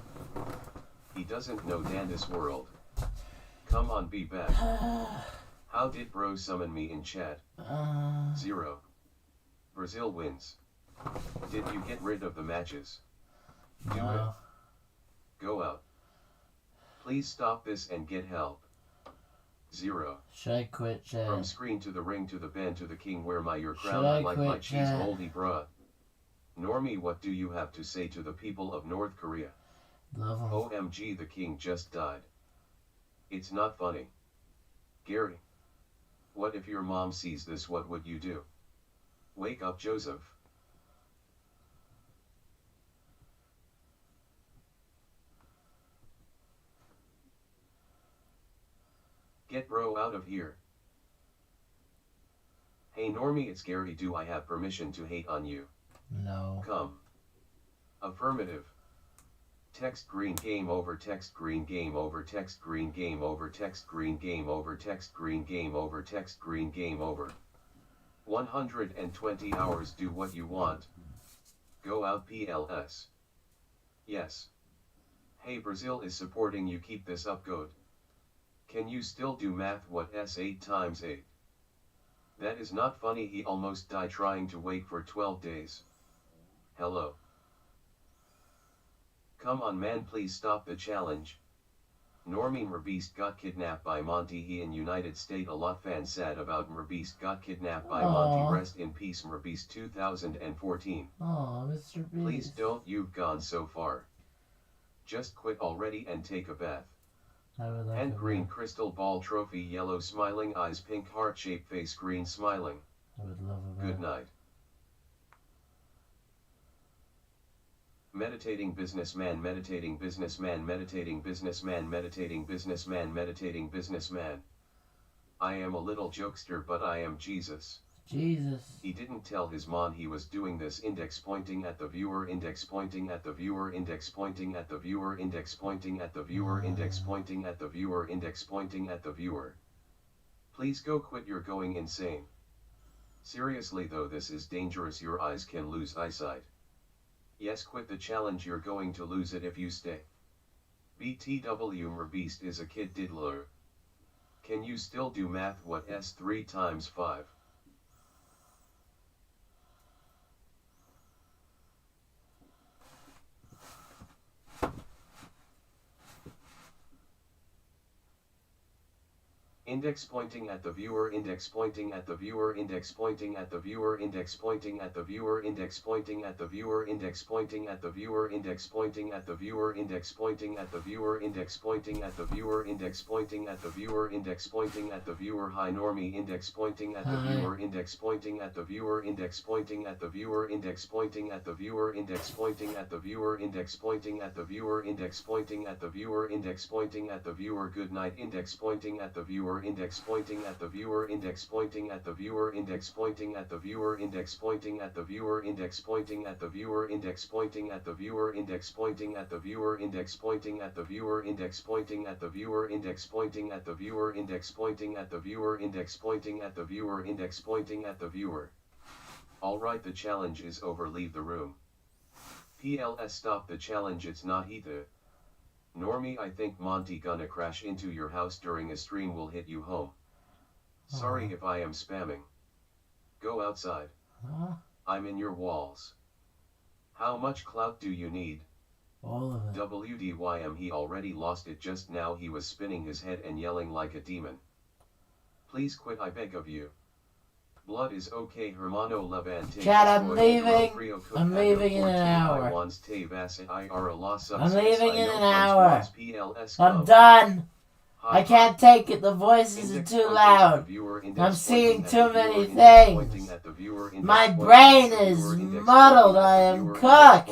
He doesn't know Danda's world. Come on, be back. How did bro summon me in chat? 0. Brazil wins. Did you get rid of the matches? Do it. Go out. Please stop this and get help. 0. Should I quit, Chad? From screen to the ring to the bend to the king, wear my your crown. Should I I like quit, my cheese Chad? moldy bruh. Normie, what do you have to say to the people of North Korea? Love him. OMG, the king just died. It's not funny. Gary. What if your mom sees this? What would you do? Wake up, Joseph. Get bro out of here. Hey Normie, it's Gary. Do I have permission to hate on you? No. Come. Affirmative. Text green game over, text green game over, text green game over, text green game over, text green game over, text green game over. 120 hours. Do what you want. Go out PLS. Yes. Hey, Brazil is supporting you. Keep this up. Good. Can you still do math? What s 8 times 8? That is not funny. He almost died trying to wait for 12 days. Hello. Come on man, please stop the challenge. Normie Mrbeast got kidnapped by Monty. He in United States. A lot fans sad about Mrbeast got kidnapped by Monty. Aw. Rest in peace Mrbeast 2014. Oh, Mr. Beast. Please don't, you've gone so far. Just quit already and take a bath. I would like And a green bath. crystal ball trophy, yellow smiling eyes, pink heart-shaped face, green smiling. I would love a bath. Good night. Meditating businessman, meditating businessman, meditating businessman, meditating businessman, meditating businessman. I am a little jokester, but I am Jesus. Jesus. He didn't tell his mom he was doing this. Index pointing at the viewer, index pointing at the viewer, index pointing at the viewer, index pointing at the viewer, index pointing at the viewer, index pointing at the viewer. Please go quit, you're going insane. Seriously though, this is dangerous, your eyes can lose eyesight. Yes, quit the challenge, you're going to lose it if you stay. BTW Mrbeast is a kid diddler. Can you still do math? What is 3 times 5? Index pointing at the viewer, index pointing at the viewer, index pointing at the viewer, index pointing at the viewer, index pointing at the viewer, index pointing at the viewer, index pointing at the viewer, index pointing at the viewer, index pointing at the viewer, index pointing at the viewer, index pointing at the viewer. Hi Normie, index pointing at the viewer, index pointing at the viewer, index pointing at the viewer, index pointing at the viewer, index pointing at the viewer, index pointing at the viewer, index pointing at the viewer, index pointing at the viewer. Good night. Index pointing at the viewer, index pointing at the viewer, index pointing at the viewer, index pointing at the viewer, index pointing at the viewer, index pointing at the viewer, index pointing at the viewer, index pointing at the viewer, index pointing at the viewer, index pointing at the viewer, index pointing at the viewer, index pointing at the viewer, index pointing at the viewer, index pointing at the viewer. Alright, the challenge is over, leave the room. PLS stop the challenge, it's not either. Normie, I think Monty gonna crash into your house during a stream, will hit you home. Sorry if I am spamming. Go outside. I'm in your walls. How much clout do you need? All of it. WDYM, he already lost it just now, he was spinning his head and yelling like a demon. Please quit, I beg of you. Blood is okay, Hermano Levante. Chad, I'm leaving. I'm leaving in an hour. I'm leaving in an hour. I'm done. I can't take it. The voices are too loud. I'm seeing too many things. My brain is muddled. I am cooked.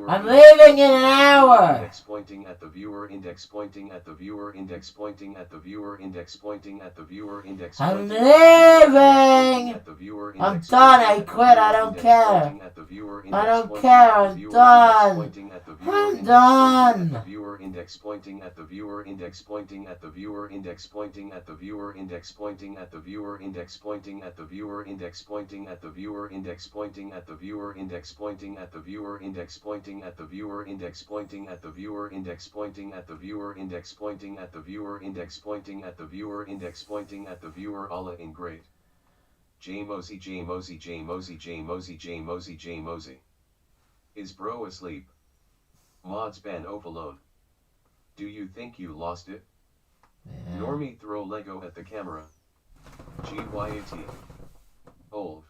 I'm leaving in an hour. Index pointing at the viewer, index pointing at the viewer, index pointing at the viewer, index pointing at the viewer, index I'm pointing at the viewer. I'm done. I quit. I don't care. I don't care. I'm done. I'm done. Viewer index pointing at the viewer, index pointing at the viewer, index pointing at the viewer, index pointing at the viewer, index pointing at the viewer, index pointing at the viewer, index pointing at the viewer, index pointing at the viewer, index pointing at the viewer, index pointing at the viewer, index pointing at the viewer, index pointing at the viewer, index pointing at the viewer, index pointing at the viewer. Allah in great. J Mosey, J Mosey, J Mosey, J Mosey, J Mosey, J Mosey. Is bro asleep? Mods ban overload. Do you think you lost it? Yeah. Normie throw Lego at the camera. GYAT. Old.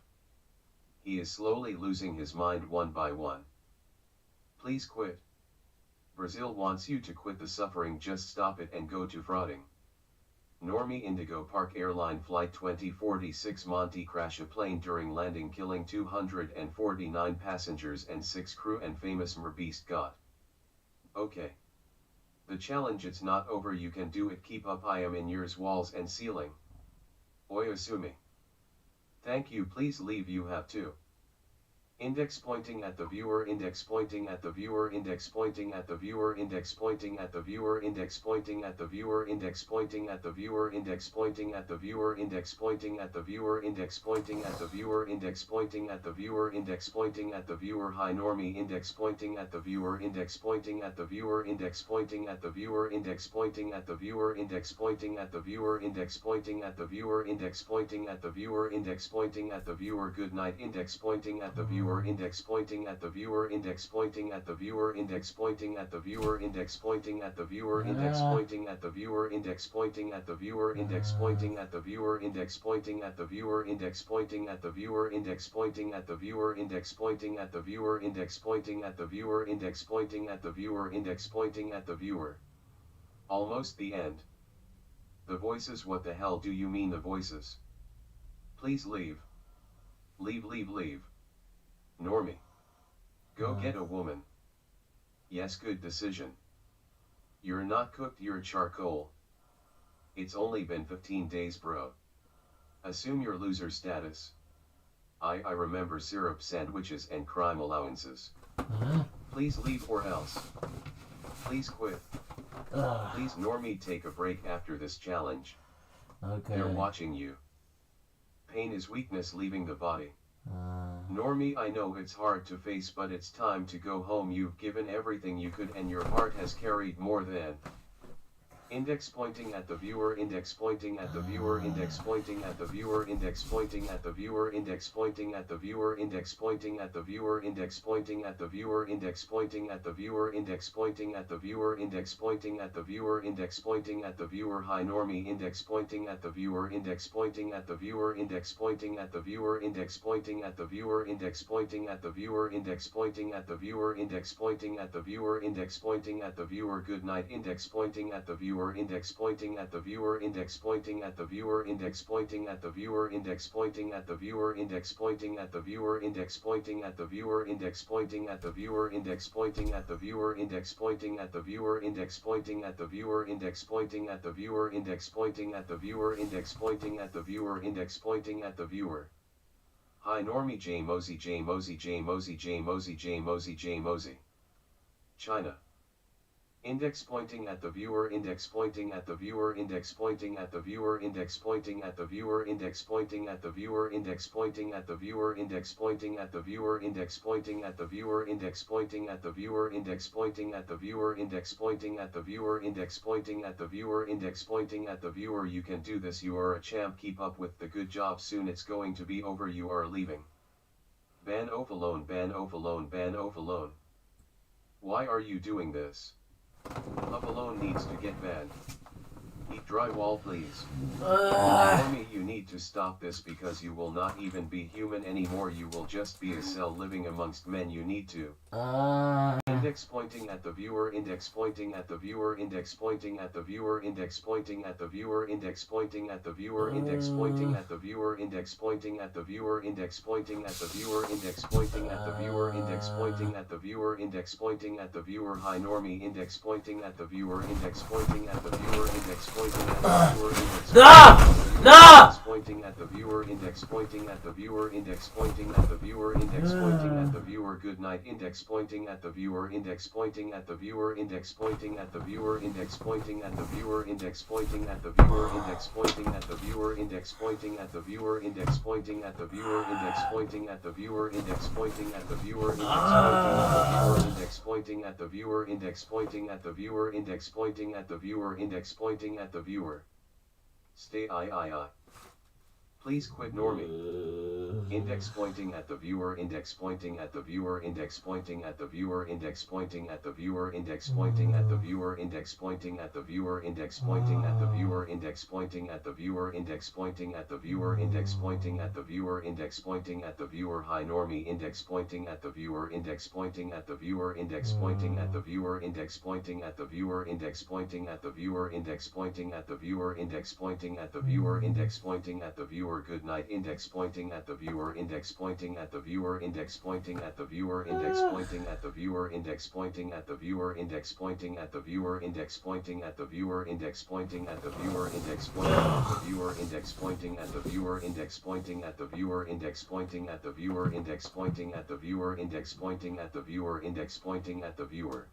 He is slowly losing his mind one by one. Please quit. Brazil wants you to quit the suffering, just stop it and go to frauding. Normie Indigo Park Airline Flight 2046 Monty crash a plane during landing, killing 249 passengers and 6 crew, and famous Mrbeast got. Okay. The challenge, it's not over, you can do it, keep up, I am in yours, walls and ceiling. Oyasumi. Thank you, please leave, you have to. Index pointing at the viewer, index pointing at the viewer, index pointing at the viewer, index pointing at the viewer, index pointing at the viewer, index pointing at the viewer, index pointing at the viewer, index pointing at the viewer, index pointing at the viewer, index pointing at the viewer, index pointing at the viewer. Hi Normie, index pointing at the viewer, index pointing at the viewer, index pointing at the viewer, index pointing at the viewer, index pointing at the viewer, index pointing at the viewer, index pointing at the viewer, index pointing at the viewer. Good night. Index pointing at the viewer, viewer index pointing at the viewer index pointing at the viewer index pointing at the viewer index pointing at the viewer index pointing at the viewer index pointing at the viewer index pointing at the viewer index pointing at the viewer index pointing at the viewer index pointing at the viewer index pointing at the viewer index pointing at the viewer index pointing at the viewer index pointing at the viewer. Almost the end. The voices. What the hell do you mean the voices? Please leave. Leave. Normie. Go get a woman. Yes, good decision. You're not cooked, you're charcoal. It's only been 15 days, bro. Assume your loser status. I remember syrup sandwiches and crime allowances. Please leave or else. Please quit. Please, Normie, take a break after this challenge. Okay. They're watching you. Pain is weakness leaving the body. Normie, I know it's hard to face, but it's time to go home. You've given everything you could and your heart has carried more than. Index pointing at the viewer, index pointing at the viewer, index pointing at the viewer, index pointing at the viewer, index pointing at the viewer, index pointing at the viewer, index pointing at the viewer, index pointing at the viewer, index pointing at the viewer, index pointing at the viewer, index pointing at the viewer. Hi Normie, index pointing at the viewer, index pointing at the viewer, index pointing at the viewer, index pointing at the viewer, index pointing at the viewer, index pointing at the viewer, index pointing at the viewer, index pointing at the viewer. Good night. Index pointing at the viewer, index pointing at the viewer, index pointing at the viewer, index pointing at the viewer, index pointing at the viewer, index pointing at the viewer, index pointing at the viewer, index pointing at the viewer, index pointing at the viewer, index pointing at the viewer, index pointing at the viewer, index pointing at the viewer, index pointing at the viewer, index pointing at the viewer, index pointing at the viewer. Hi Normie, J Mosey, J Mosey, J Mosey, J Mosey, J Mosey, J Mosey. China. Index pointing at the viewer, index pointing at the viewer, index pointing at the viewer, index pointing at the viewer, index pointing at the viewer, index pointing at the viewer, index pointing at the viewer, index pointing at the viewer, index pointing at the viewer, index pointing at the viewer, index pointing at the viewer, index pointing at the viewer, index pointing at the viewer. You can do this, you are a champ, keep up with the good job, soon it's going to be over, you are leaving. Ban off alone, ban off alone, ban off alone. Why are you doing this? Up alone needs to get banned. Eat drywall, please. Normie, you need to stop this because you will not even be human anymore. You will just be a cell living amongst men. You need to. Index pointing at the viewer, index pointing at the viewer, index pointing at the viewer, index pointing at the viewer, index pointing at the viewer, index pointing at the viewer, index pointing at the viewer, index pointing at the viewer, index pointing at the viewer, index pointing at the viewer, index pointing at the viewer. Hi Normie, index pointing at the viewer, index pointing at the viewer, index pointing at the viewer, index pointing at the viewer, index pointing at the viewer, index pointing at the viewer, index pointing at the viewer. Good night. Index pointing at the viewer, index pointing at the viewer, index pointing at the viewer, index pointing at the viewer, index pointing at the viewer, index pointing at the viewer, index pointing at the viewer, index pointing at the viewer, index pointing at the viewer, index pointing at the viewer, index pointing at the viewer, index pointing at the viewer, index pointing at the viewer, index pointing at the viewer. Stay I. Please quit Normie. Index pointing at the viewer, index pointing at the viewer, index pointing at the viewer, index pointing at the viewer, index pointing at the viewer, index pointing at the viewer, index pointing at the viewer, index pointing at the viewer, index pointing at the viewer, index pointing at the viewer, index pointing at the viewer. Hi Normie, index pointing at the viewer, index pointing at the viewer, index pointing at the viewer, index pointing at the viewer, index pointing at the viewer, index pointing at the viewer, index pointing at the viewer, index pointing at the viewer. Good night. Index pointing at the viewer, index pointing at the viewer, index pointing at the viewer, index pointing at the viewer, index pointing at the viewer, index pointing at the viewer, index pointing at the viewer, index pointing at the viewer, index pointing at the viewer, index pointing at the viewer, index pointing at the viewer, index pointing at the viewer, index pointing at the viewer, index pointing at the viewer, index pointing at the viewer.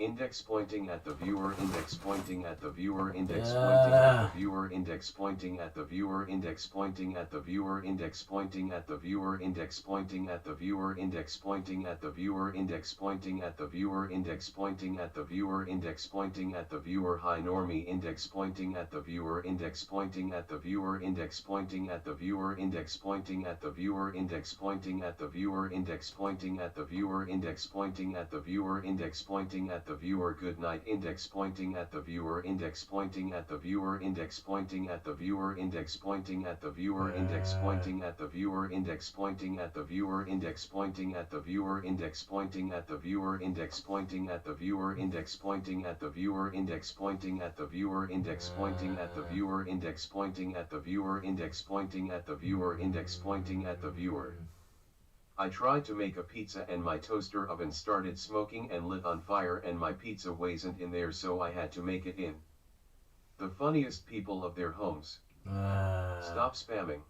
Index pointing at the viewer, index pointing at the viewer, index pointing at the viewer, index pointing at the viewer, index pointing at the viewer, index pointing at the viewer, index pointing at the viewer, index pointing at the viewer, index pointing at the viewer, index pointing at the viewer, index pointing at the viewer, hi normie, index pointing at the viewer, index pointing at the viewer, index pointing at the viewer, index pointing at the viewer, index pointing at the viewer, index pointing at the viewer, index pointing at the viewer, index pointing at the viewer, good night, index pointing at the viewer, index pointing at the viewer, index pointing at the viewer, index pointing at the viewer, index pointing at the viewer, index pointing at the viewer, index pointing at the viewer, index pointing at the viewer, index pointing at the viewer, index pointing at the viewer, index pointing at the viewer, index pointing at the viewer, index pointing at the viewer, index pointing at the viewer, index pointing at the viewer. I tried to make a pizza and my toaster oven started smoking and lit on fire and my pizza wasn't in there, so I had to make it in the funniest people of their homes. Stop spamming.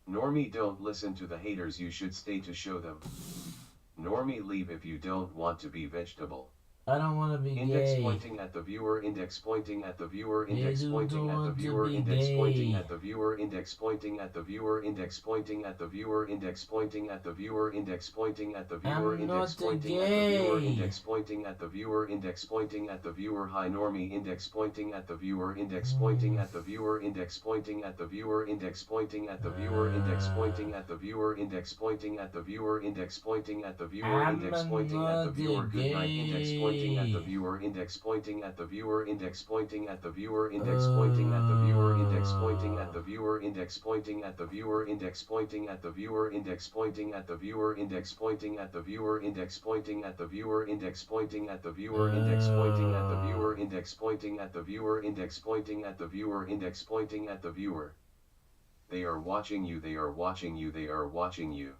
Normie, don't listen to the haters, you should stay to show them. Normie, leave if you don't want to be vegetable. I don't want to be Index gay. pointing at the viewer, index pointing at the viewer, You index don't pointing at the want to viewer, be index pointing gay. at the viewer, index pointing at the viewer, index pointing at the viewer, index pointing at the viewer, index pointing at the viewer, I'm index not pointing at the viewer, gay. index pointing at the viewer, index pointing at the viewer, hi normie, index pointing at the viewer, index pointing at the viewer, index pointing at the viewer, index pointing at the viewer, index pointing at the viewer, index pointing at the viewer, index pointing at the viewer, index pointing at the viewer, good night, index pointing at the viewer, index pointing at the viewer, index pointing at the viewer, index pointing at the viewer, index pointing at the viewer, index pointing at the viewer, index pointing at the viewer, index pointing at the viewer, index pointing at the viewer, index pointing at the viewer, index pointing at the viewer, index pointing at the viewer, index pointing at the viewer, index pointing at the viewer, index pointing at the viewer. They are watching you, they are watching you, they are watching you.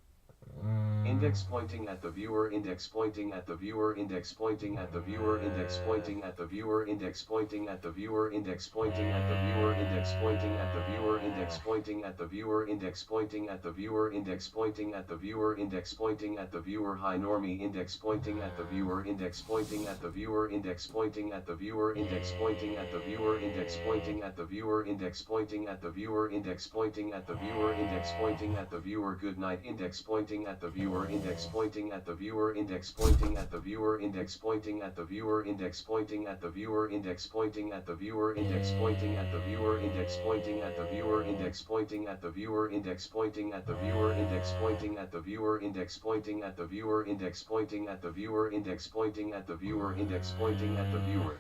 Index pointing at the viewer, index pointing at the viewer, index pointing at the viewer, index pointing at the viewer, index pointing at the viewer, index pointing at the viewer, index pointing at the viewer, index pointing at the viewer, index pointing at the viewer, index pointing at the viewer, index pointing at the viewer, hi normie, index pointing at the viewer, index pointing at the viewer, index pointing at the viewer, index pointing at the viewer, index pointing at the viewer, index pointing at the viewer, index pointing at the viewer, index pointing at the viewer, good night, index pointing at the viewer, index pointing at the viewer, index pointing at the viewer, index pointing at the viewer, index pointing at the viewer, index pointing at the viewer, index pointing at the viewer, index pointing at the viewer, index pointing at the viewer, index pointing at the viewer, index pointing at the viewer, index pointing at the viewer, index pointing at the viewer, index pointing at the viewer, index pointing at the viewer.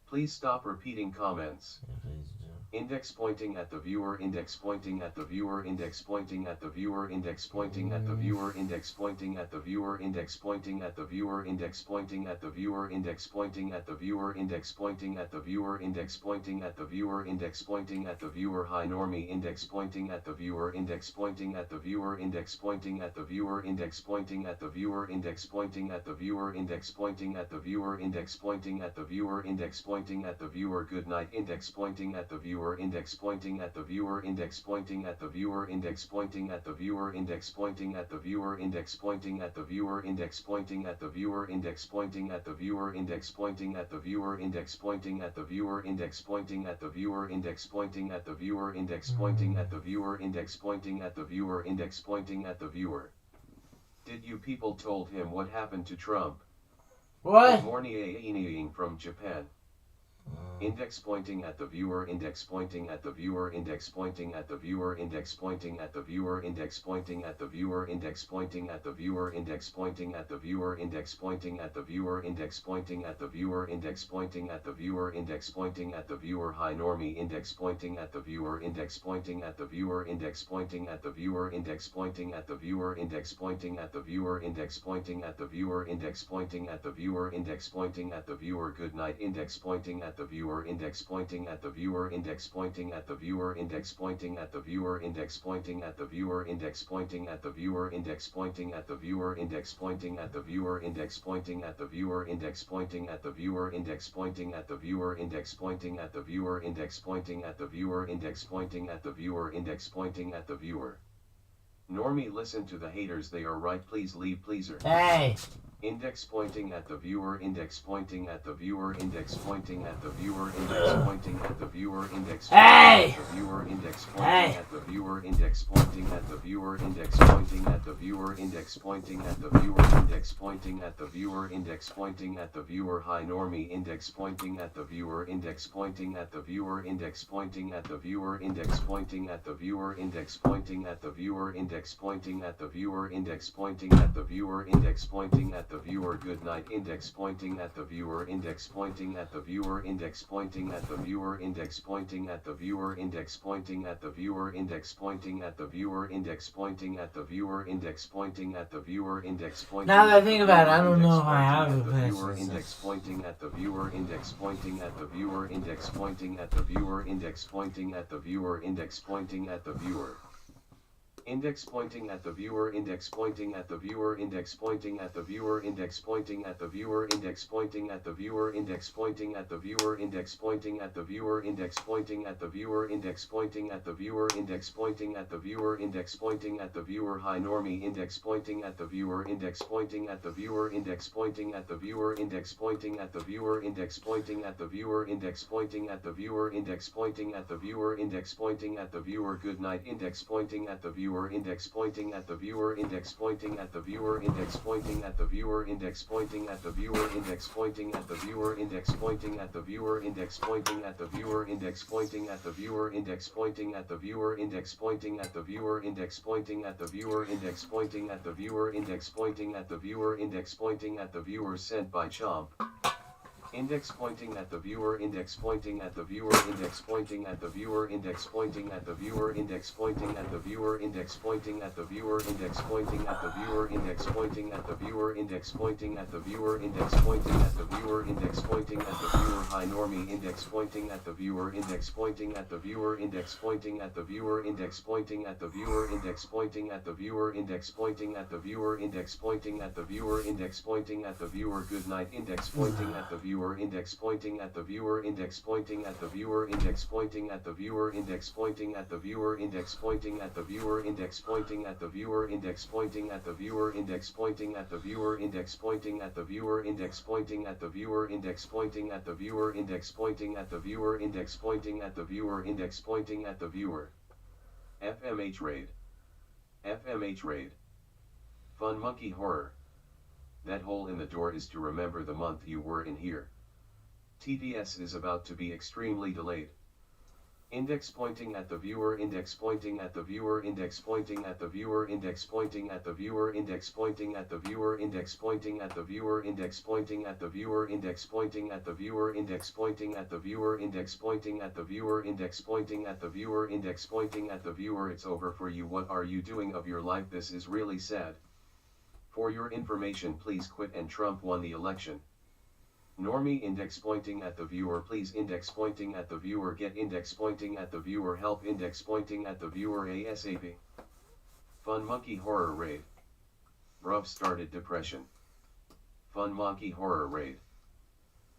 Please stop repeating comments. Index pointing at the viewer, index pointing at the viewer, index pointing at the viewer, index pointing at the viewer, index pointing at the viewer, index pointing at the viewer, index pointing at the viewer, index pointing at the viewer, index pointing at the viewer, index pointing at the viewer, index pointing at the viewer, hi normie, index pointing at the viewer, index pointing at the viewer, index pointing at the viewer, index pointing at the viewer, index pointing at the viewer, index pointing at the viewer, index pointing at the viewer, index pointing at the viewer, good night, index pointing at the viewer, index pointing at the viewer, index pointing at the viewer, index pointing at the viewer, index pointing at the viewer, index pointing at the viewer, index pointing at the viewer, index pointing at the viewer, index pointing at the viewer, index pointing at the viewer, index pointing at the viewer, index pointing at the viewer, index pointing at the viewer, index pointing at the viewer, index pointing at the viewer. Did you people told him what happened to Trump? What? Morning from Japan. Index pointing at the viewer, index pointing at the viewer, index pointing at the viewer, index pointing at the viewer, index pointing at the viewer, index pointing at the viewer, index pointing at the viewer, index pointing at the viewer, index pointing at the viewer, index pointing at the viewer, index pointing at the viewer, hi normie, index pointing at the viewer, index pointing at the viewer, index pointing at the viewer, index pointing at the viewer, index pointing at the viewer, index pointing at the viewer, index pointing at the viewer, index pointing at the viewer, good night, index pointing at the viewer, index pointing at the viewer, index pointing at the viewer, index pointing at the viewer, index pointing at the viewer, index pointing at the viewer, index pointing at the viewer, index pointing at the viewer, index pointing at the viewer, index pointing at the viewer, index pointing at the viewer, index pointing at the viewer, index pointing at the viewer, index pointing at the viewer, index pointing at the viewer. Normie, listen to the haters, they are right, please leave pleaser. Hey! Index pointing at the viewer, index pointing at the viewer, index pointing at the viewer, index pointing at the viewer, index pointing at the viewer, index pointing at the viewer, index pointing at the viewer, index pointing at the viewer, index pointing at the viewer, index pointing at the viewer, index pointing at the viewer, high normie, index pointing at the viewer, index pointing at the viewer, index pointing at the viewer, index pointing at the viewer, index pointing at the viewer, index pointing at the viewer, index pointing at the viewer, index pointing at the viewer, good night, index pointing at the viewer, index pointing at the viewer, index pointing at the viewer, index pointing at the viewer, index pointing at the viewer, index pointing at the viewer, index pointing at the viewer, index pointing at the viewer, index pointing. Now that I think about it, I don't know if I have a viewer, index pointing at the viewer, index pointing at the viewer, index pointing at the viewer, index pointing at the viewer, index pointing at the viewer. Index pointing at the viewer, index pointing at the viewer, index pointing at the viewer, index pointing at the viewer, index pointing at the viewer, index pointing at the viewer, index pointing at the viewer, index pointing at the viewer, index pointing at the viewer, index pointing at the viewer, index pointing at the viewer, high normie, index pointing at the viewer, index pointing at the viewer, index pointing at the viewer, index pointing at the viewer, index pointing at the viewer, index pointing at the viewer, index pointing at the viewer, index pointing at the viewer, good night, index pointing at the viewer, index pointing at the viewer, index pointing at the viewer, index pointing at the viewer, index pointing at the viewer, index pointing at the viewer, index pointing at the viewer, index pointing at the viewer, index pointing at the viewer, index pointing at the viewer, index pointing at the viewer, index pointing at the viewer, index pointing at the viewer, index pointing at the viewer, index pointing at the viewer, sent by Chomp. Index pointing at the viewer, index pointing at the viewer, index pointing at the viewer, index pointing at the viewer, index pointing at the viewer, index pointing at the viewer, index pointing at the viewer, index pointing at the viewer, index pointing at the viewer, index pointing at the viewer, index pointing at the viewer, high normie, index pointing at the viewer, index pointing at the viewer, index pointing at the viewer, index pointing at the viewer, index pointing at the viewer, index pointing at the viewer, index pointing at the viewer, index pointing at the viewer, good night, index pointing at the viewer, index pointing at the viewer, index pointing at the viewer, index pointing at the viewer, index pointing at the viewer, index pointing at the viewer, index pointing at the viewer, index pointing at the viewer, index pointing at the viewer, index pointing at the viewer, index pointing at the viewer, index pointing at the viewer, index pointing at the viewer, index pointing at the viewer, index pointing at the viewer. FMH raid. FMH raid. Fun monkey horror. That hole in the door is to remember the month you were in here. TDS is about to be extremely delayed. Index pointing at the viewer, index pointing at the viewer, index pointing at the viewer, index pointing at the viewer, index pointing at the viewer, index pointing at the viewer, index pointing at the viewer, index pointing at the viewer, index pointing at the viewer, index pointing at the viewer, index pointing at the viewer, index pointing at the viewer. It's over for you. What are you doing of your life? This is really sad. For your information, please quit and Trump won the election. Normie, index pointing at the viewer, please index pointing at the viewer, get index pointing at the viewer, help index pointing at the viewer ASAP. Fun monkey horror raid. Bruv started depression. Fun monkey horror raid.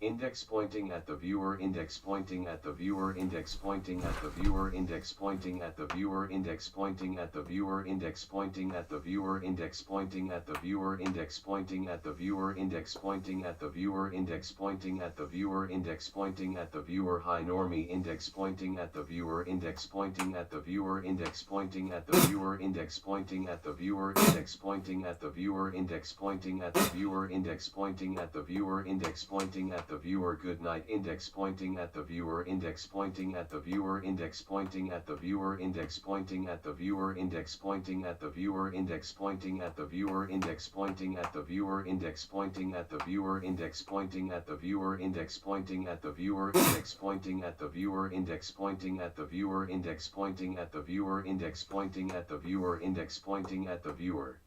Index pointing at the viewer, index pointing at the viewer, index pointing at the viewer, index pointing at the viewer, index pointing at the viewer, index pointing at the viewer, index pointing at the viewer, index pointing at the viewer, index pointing at the viewer, index pointing at the viewer, index pointing at the viewer, high normie, index pointing at the viewer, index pointing at the viewer, index pointing at the viewer, index pointing at the viewer, index pointing at the viewer, index pointing at the viewer, index pointing at the viewer, index pointing at the viewer, good night, index pointing at the viewer, index pointing at the viewer, index pointing at the viewer, index pointing at the viewer, index pointing at the viewer, index pointing at the viewer, index pointing at the viewer, index pointing at the viewer, index pointing at the viewer, index pointing at the viewer, index pointing at the viewer, index pointing at the viewer, index pointing at the viewer, index pointing at the viewer, index pointing at the viewer.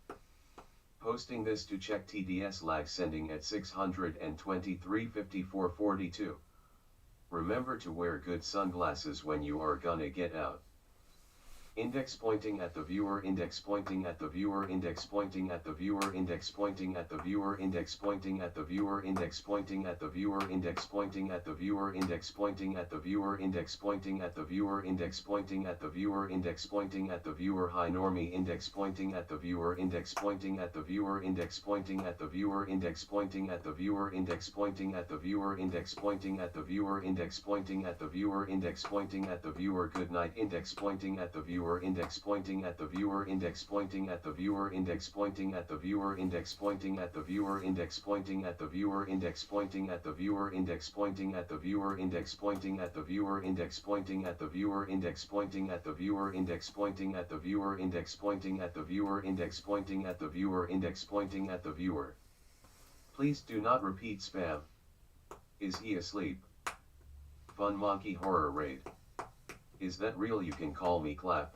Posting this to check TDS lag sending at 623.54.42. Remember to wear good sunglasses when you are gonna get out. Index pointing at the viewer, index pointing at the viewer, index pointing at the viewer, index pointing at the viewer, index pointing at the viewer, index pointing at the viewer, index pointing at the viewer, index pointing at the viewer, index pointing at the viewer, index pointing at the viewer, index pointing at the viewer, high normie, index pointing at the viewer, index pointing at the viewer, index pointing at the viewer, index pointing at the viewer, index pointing at the viewer, index pointing at the viewer, index pointing at the viewer, index pointing at the viewer, good night, index pointing at the viewer, index pointing at the viewer, index pointing at the viewer, index pointing at the viewer, index pointing at the viewer, index pointing at the viewer, index pointing at the viewer, index pointing at the viewer, index pointing at the viewer, index pointing at the viewer, index pointing at the viewer, index pointing at the viewer, index pointing at the viewer, index pointing at the viewer, index pointing at the viewer. Please do not repeat spam. Is he asleep? Fun monkey horror raid. Is that real? You can call me clap.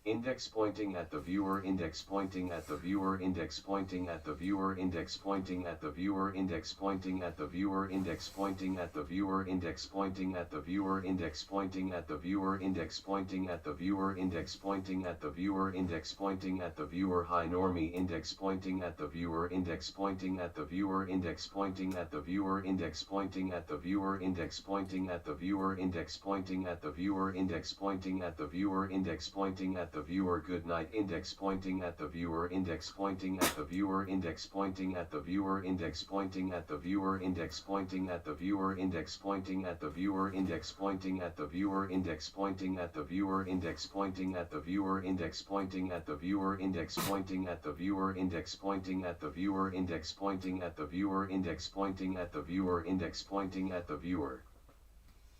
Index pointing at the viewer, index pointing at the viewer, index pointing at the viewer, index pointing at the viewer, index pointing at the viewer, index pointing at the viewer, index pointing at the viewer, index pointing at the viewer, index pointing at the viewer, index pointing at the viewer, index pointing at the viewer, high normie, index pointing at the viewer, index pointing at the viewer, index pointing at the viewer, index pointing at the viewer, index pointing at the viewer, index pointing at the viewer, index pointing at the viewer, index pointing at the viewer, good night, index pointing at the viewer, index pointing at the viewer, index pointing at the viewer, index pointing at the viewer, index pointing at the viewer, index pointing at the viewer, index pointing at the viewer, index pointing at the viewer, index pointing at the viewer, index pointing at the viewer, index pointing at the viewer, index pointing at the viewer, index pointing at the viewer, index pointing at the viewer, index pointing at the viewer.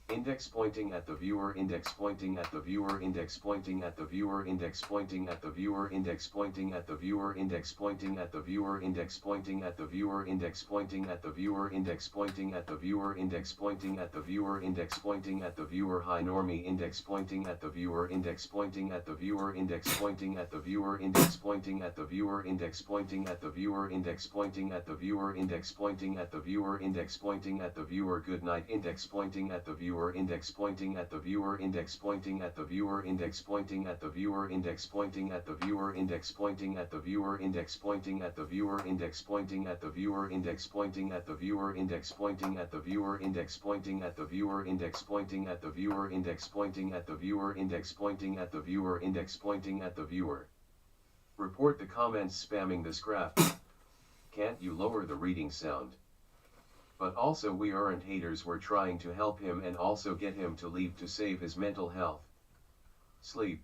Index pointing at the viewer, index pointing at the viewer, index pointing at the viewer, index pointing at the viewer, index pointing at the viewer, index pointing at the viewer, index pointing at the viewer, index pointing at the viewer, index pointing at the viewer, index pointing at the viewer, index pointing at the viewer, high normie, index pointing at the viewer, index pointing at the viewer, index pointing at the viewer, index pointing at the viewer, index pointing at the viewer, index pointing at the viewer, index pointing at the viewer, index pointing at the viewer, good night, index pointing at the viewer, index pointing at the viewer, index pointing at the viewer, index pointing at the viewer, index pointing at the viewer, index pointing at the viewer, index pointing at the viewer, index pointing at the viewer, index pointing at the viewer, index pointing at the viewer, index pointing at the viewer, index pointing at the viewer, index pointing at the viewer, index pointing at the viewer, index pointing at the viewer. Report the comments spamming this graph. Can't you lower the reading sound? But also we aren't haters, we're trying to help him and also get him to leave to save his mental health. Sleep.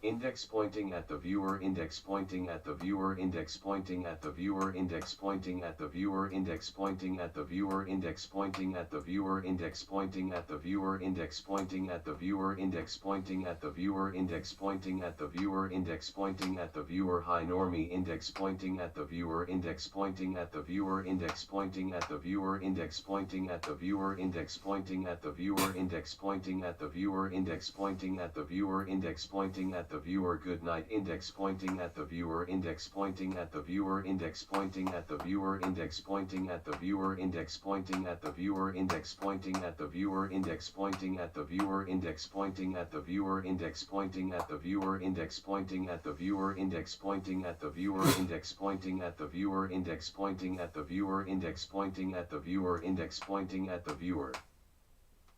Index pointing at the viewer, index pointing at the viewer, index pointing at the viewer, index pointing at the viewer, index pointing at the viewer, index pointing at the viewer, index pointing at the viewer, index pointing at the viewer, index pointing at the viewer, index pointing at the viewer, index pointing at the viewer, high normie, index pointing at the viewer, index pointing at the viewer, index pointing at the viewer, index pointing at the viewer, index pointing at the viewer, index pointing at the viewer, index pointing at the viewer, index pointing at the viewer, good night, index pointing at the viewer, index pointing at the viewer, index pointing at the viewer, index pointing at the viewer, index pointing at the viewer, index pointing at the viewer, index pointing at the viewer, index pointing at the viewer, index pointing at the viewer, index pointing at the viewer, index pointing at the viewer, index pointing at the viewer, index pointing at the viewer, index pointing at the viewer, index pointing at the viewer.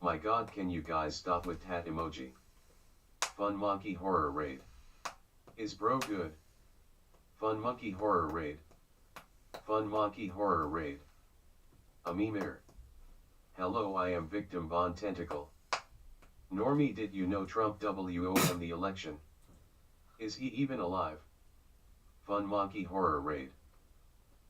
My god, can you guys stop with that emoji? Fun monkey horror raid. Is bro good? Fun monkey horror raid. Fun monkey horror raid. A memir. Hello, I am victim Bond Tentacle. Normie, did you know Trump won the election? Is he even alive? Fun monkey horror raid.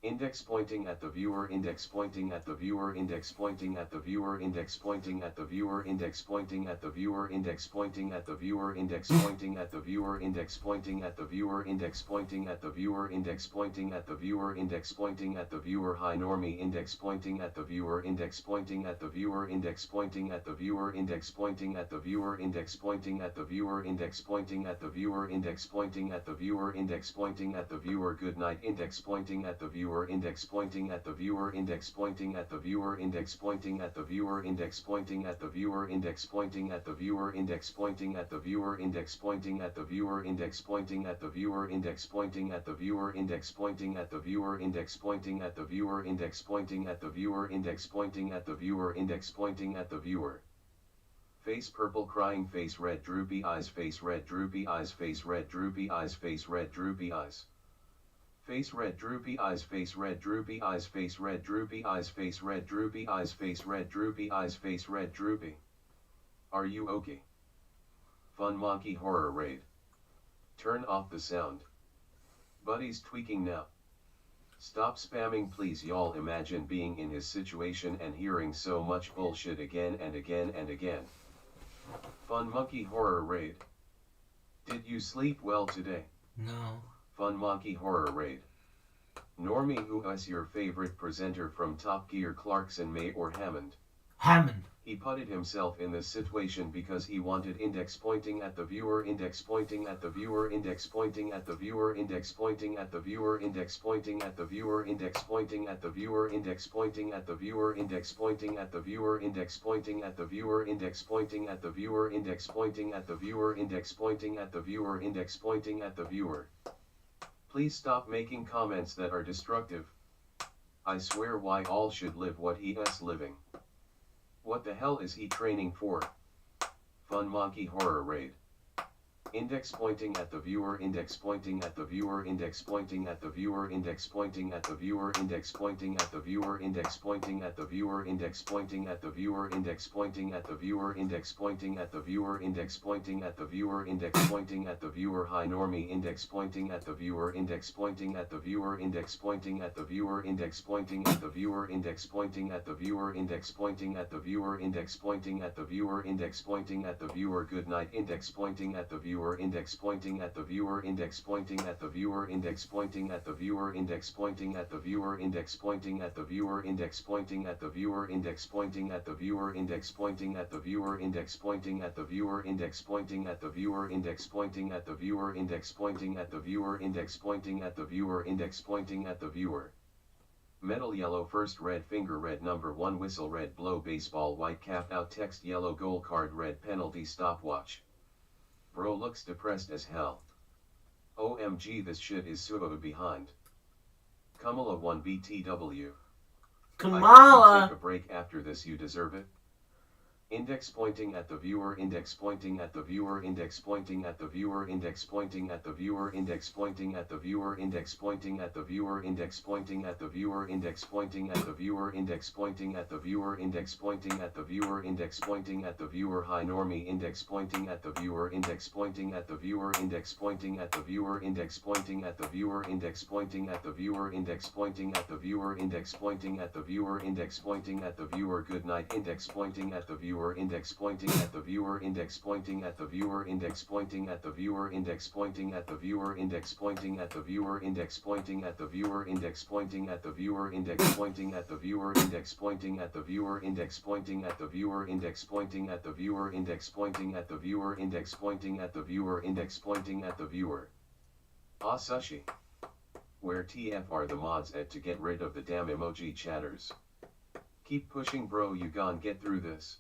Index pointing at the viewer, index pointing at the viewer, index pointing at the viewer, index pointing at the viewer, index pointing at the viewer, index pointing at the viewer, index pointing at the viewer, index pointing at the viewer, index pointing at the viewer, index pointing at the viewer, index pointing at the viewer, high normie, index pointing at the viewer, index pointing at the viewer, index pointing at the viewer, index pointing at the viewer, index pointing at the viewer, index pointing at the viewer, index pointing at the viewer, index pointing at the viewer, good night, index pointing at the viewer, viewer index pointing at the viewer index pointing at the viewer index pointing at the viewer index pointing at the viewer index pointing at the viewer index pointing at the viewer index pointing at the viewer index pointing at the viewer index pointing at the viewer index pointing at the viewer index pointing at the viewer index pointing at the viewer index pointing at the viewer index pointing at the viewer. Face purple crying face red droopy eyes face red droopy eyes face red droopy eyes face red droopy eyes. Face red droopy eyes face red droopy eyes face red droopy eyes face red droopy eyes face red droopy eyes face red droopy. Are you okay? Fun monkey horror raid. Turn off the sound. Buddy's tweaking now. Stop spamming please y'all imagine being in his situation and hearing so much bullshit again and again and again. Fun monkey horror raid. Did you sleep well today? No. Fun monkey horror raid. Normie, who is your favorite presenter from Top Gear, Clarkson, May or Hammond? Hammond. He putted himself in this situation because he wanted index pointing at the viewer index pointing at the viewer index pointing at the viewer index pointing at the viewer index pointing at the viewer index pointing at the viewer index pointing at the viewer index pointing at the viewer index pointing at the viewer index pointing at the viewer index pointing at the viewer index pointing at the viewer index pointing at the viewer. Please stop making comments that are destructive. I swear why all should live what he is living. What the hell is he training for? Fun monkey horror raid. Index pointing at the viewer index pointing at the viewer index pointing at the viewer index pointing at the viewer index pointing at the viewer index pointing at the viewer index pointing at the viewer index pointing at the viewer index pointing at the viewer index pointing at the viewer index pointing at the viewer. Hi normie index pointing at the viewer index pointing at the viewer index pointing at the viewer index pointing at the viewer index pointing at the viewer index pointing at the viewer index pointing at the viewer index pointing at the viewer. Good night index pointing at the viewer index pointing at the viewer index pointing at the viewer index pointing at the viewer index pointing at the viewer index pointing at the viewer index pointing at the viewer index pointing at the viewer index pointing at the viewer index pointing at the viewer index pointing at the viewer index pointing at the viewer index pointing at the viewer index pointing at the viewer index pointing at the viewer. Metal yellow first red finger red number 1 whistle red blow baseball white cap out text yellow goal card red penalty stopwatch. Bro looks depressed as hell. OMG this shit is so behind. Kamala 1 BTW. Kamala. I hope you take a break after this, you deserve it. Index pointing at the viewer index pointing at the viewer index pointing at the viewer index pointing at the viewer index pointing at the viewer index pointing at the viewer index pointing at the viewer index pointing at the viewer index pointing at the viewer index pointing at the viewer index pointing at the viewer. Hi normie index pointing at the viewer index pointing at the viewer index pointing at the viewer index pointing at the viewer index pointing at the viewer index pointing at the viewer index pointing at the viewer index pointing at the viewer. Good night index pointing at the viewer index pointing at the viewer index pointing at the viewer index pointing at the viewer index pointing at the viewer index pointing at the viewer index pointing at the viewer index pointing at the viewer index pointing at the viewer index pointing at the viewer index pointing at the viewer index pointing at the viewer index pointing at the viewer index pointing at the viewer index pointing at the viewer. Ah sushi. Where TF are the mods at to get rid of the damn emoji chatters? Keep pushing bro, you gon' get through this.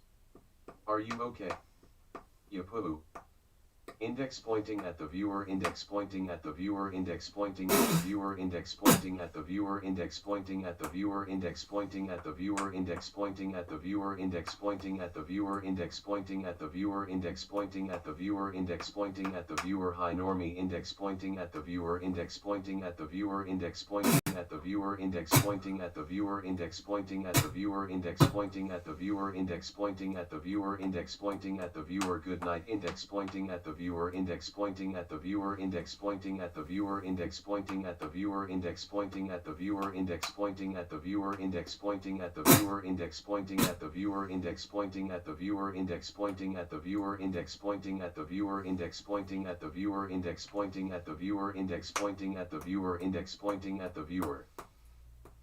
Are you okay? Yapoo. Index pointing at the viewer index pointing at the viewer index pointing at the viewer index pointing at the viewer index pointing at the viewer index pointing at the viewer index pointing at the viewer index pointing at the viewer index pointing at the viewer index pointing at the viewer index pointing at the viewer. Hi normie index pointing at the viewer index pointing at the viewer index pointing at the viewer index pointing at the viewer index pointing at the viewer index pointing at the viewer index pointing at the viewer index pointing at the viewer. Good night index pointing at the viewer index pointing at the viewer index pointing at the viewer index pointing at the viewer index pointing at the viewer index pointing at the viewer index pointing at the viewer index pointing at the viewer index pointing at the viewer index pointing at the viewer index pointing at the viewer index pointing at the viewer index pointing at the viewer index pointing at the viewer index pointing at the viewer.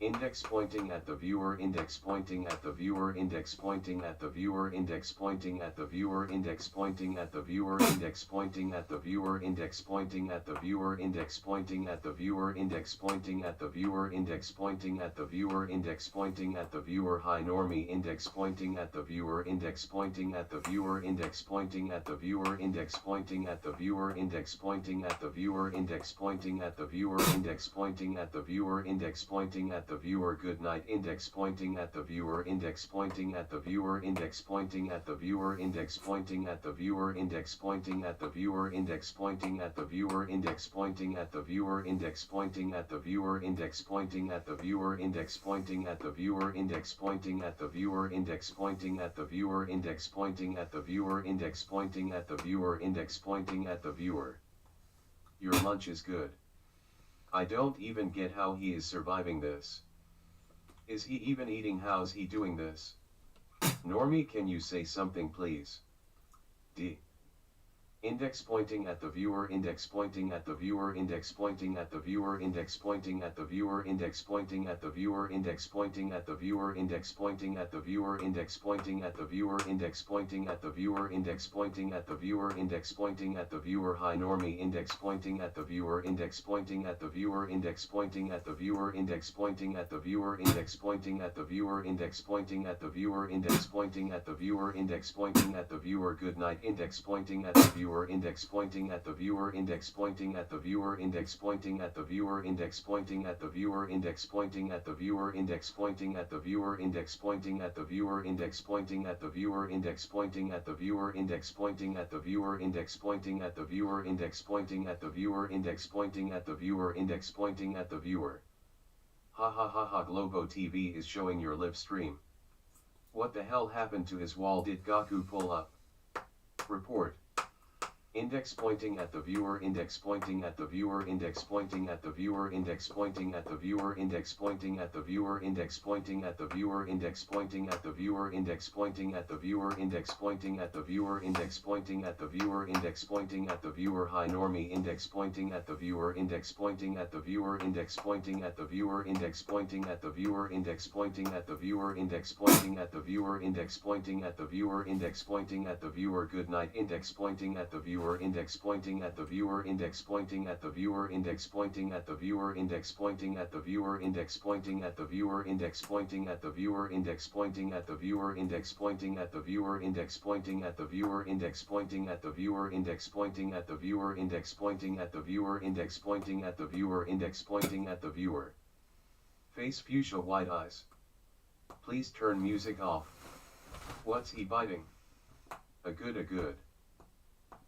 Index pointing at the viewer, index pointing at the viewer, index pointing at the viewer, index pointing at the viewer, index pointing at the viewer, index pointing at the viewer, index pointing at the viewer, index pointing at the viewer, index pointing at the viewer, index pointing at the viewer, index pointing at the viewer, high normie, index pointing at the viewer, index pointing at the viewer, index pointing at the viewer, index pointing at the viewer, index pointing at the viewer, index pointing at the viewer, index pointing at the viewer, index pointing at the viewer, good night, index pointing at the viewer, index pointing at the viewer, index pointing at the viewer, index pointing at the viewer, index pointing at the viewer, index pointing at the viewer, index pointing at the viewer, index pointing at the viewer, index pointing at the viewer, index pointing at the viewer, index pointing at the viewer, index pointing at the viewer, index pointing at the viewer, index pointing at the viewer, index pointing at the viewer. Your lunch is good. I don't even get how he is surviving this. Is he even eating? How's he doing this? Normie, can you say something please? D. Index pointing at the viewer, index pointing at the viewer, index pointing at the viewer, index pointing at the viewer, index pointing at the viewer, index pointing at the viewer, index pointing at the viewer, index pointing at the viewer, index pointing at the viewer, index pointing at the viewer, index pointing at the viewer, high normie, index pointing at the viewer, index pointing at the viewer, index pointing at the viewer, index pointing at the viewer, index pointing at the viewer, index pointing at the viewer, index pointing at the viewer, index pointing at the viewer, good night, index pointing at the viewer, index pointing at the viewer, index pointing at the viewer, index pointing at the viewer, index pointing at the viewer, index pointing at the viewer, index pointing at the viewer, index pointing at the viewer, index pointing at the viewer, index pointing at the viewer, index pointing at the viewer, index pointing at the viewer, index pointing at the viewer, index pointing at the viewer, index pointing at the viewer. Ha ha ha ha, Globo TV is showing your live stream. What the hell happened to his wall? Did Gaku pull up? Report. Index pointing at the viewer, index pointing at the viewer, index pointing at the viewer, index pointing at the viewer, index pointing at the viewer, index pointing at the viewer, index pointing at the viewer, index pointing at the viewer, index pointing at the viewer, index pointing at the viewer, index pointing at the viewer, high normie, index pointing at the viewer, index pointing at the viewer, index pointing at the viewer, index pointing at the viewer, index pointing at the viewer, index pointing at the viewer, index pointing at the viewer, index pointing at the viewer, good night, index pointing at the viewer, index pointing at the viewer, index pointing at the viewer, index pointing at the viewer, index pointing at the viewer, index pointing at the viewer, index pointing at the viewer, index pointing at the viewer, index pointing at the viewer, index pointing at the viewer, index pointing at the viewer, index pointing at the viewer, index pointing at the viewer, index pointing at the viewer, index pointing at the viewer. Face fuchsia white eyes. Please turn music off. What's he biting? A good.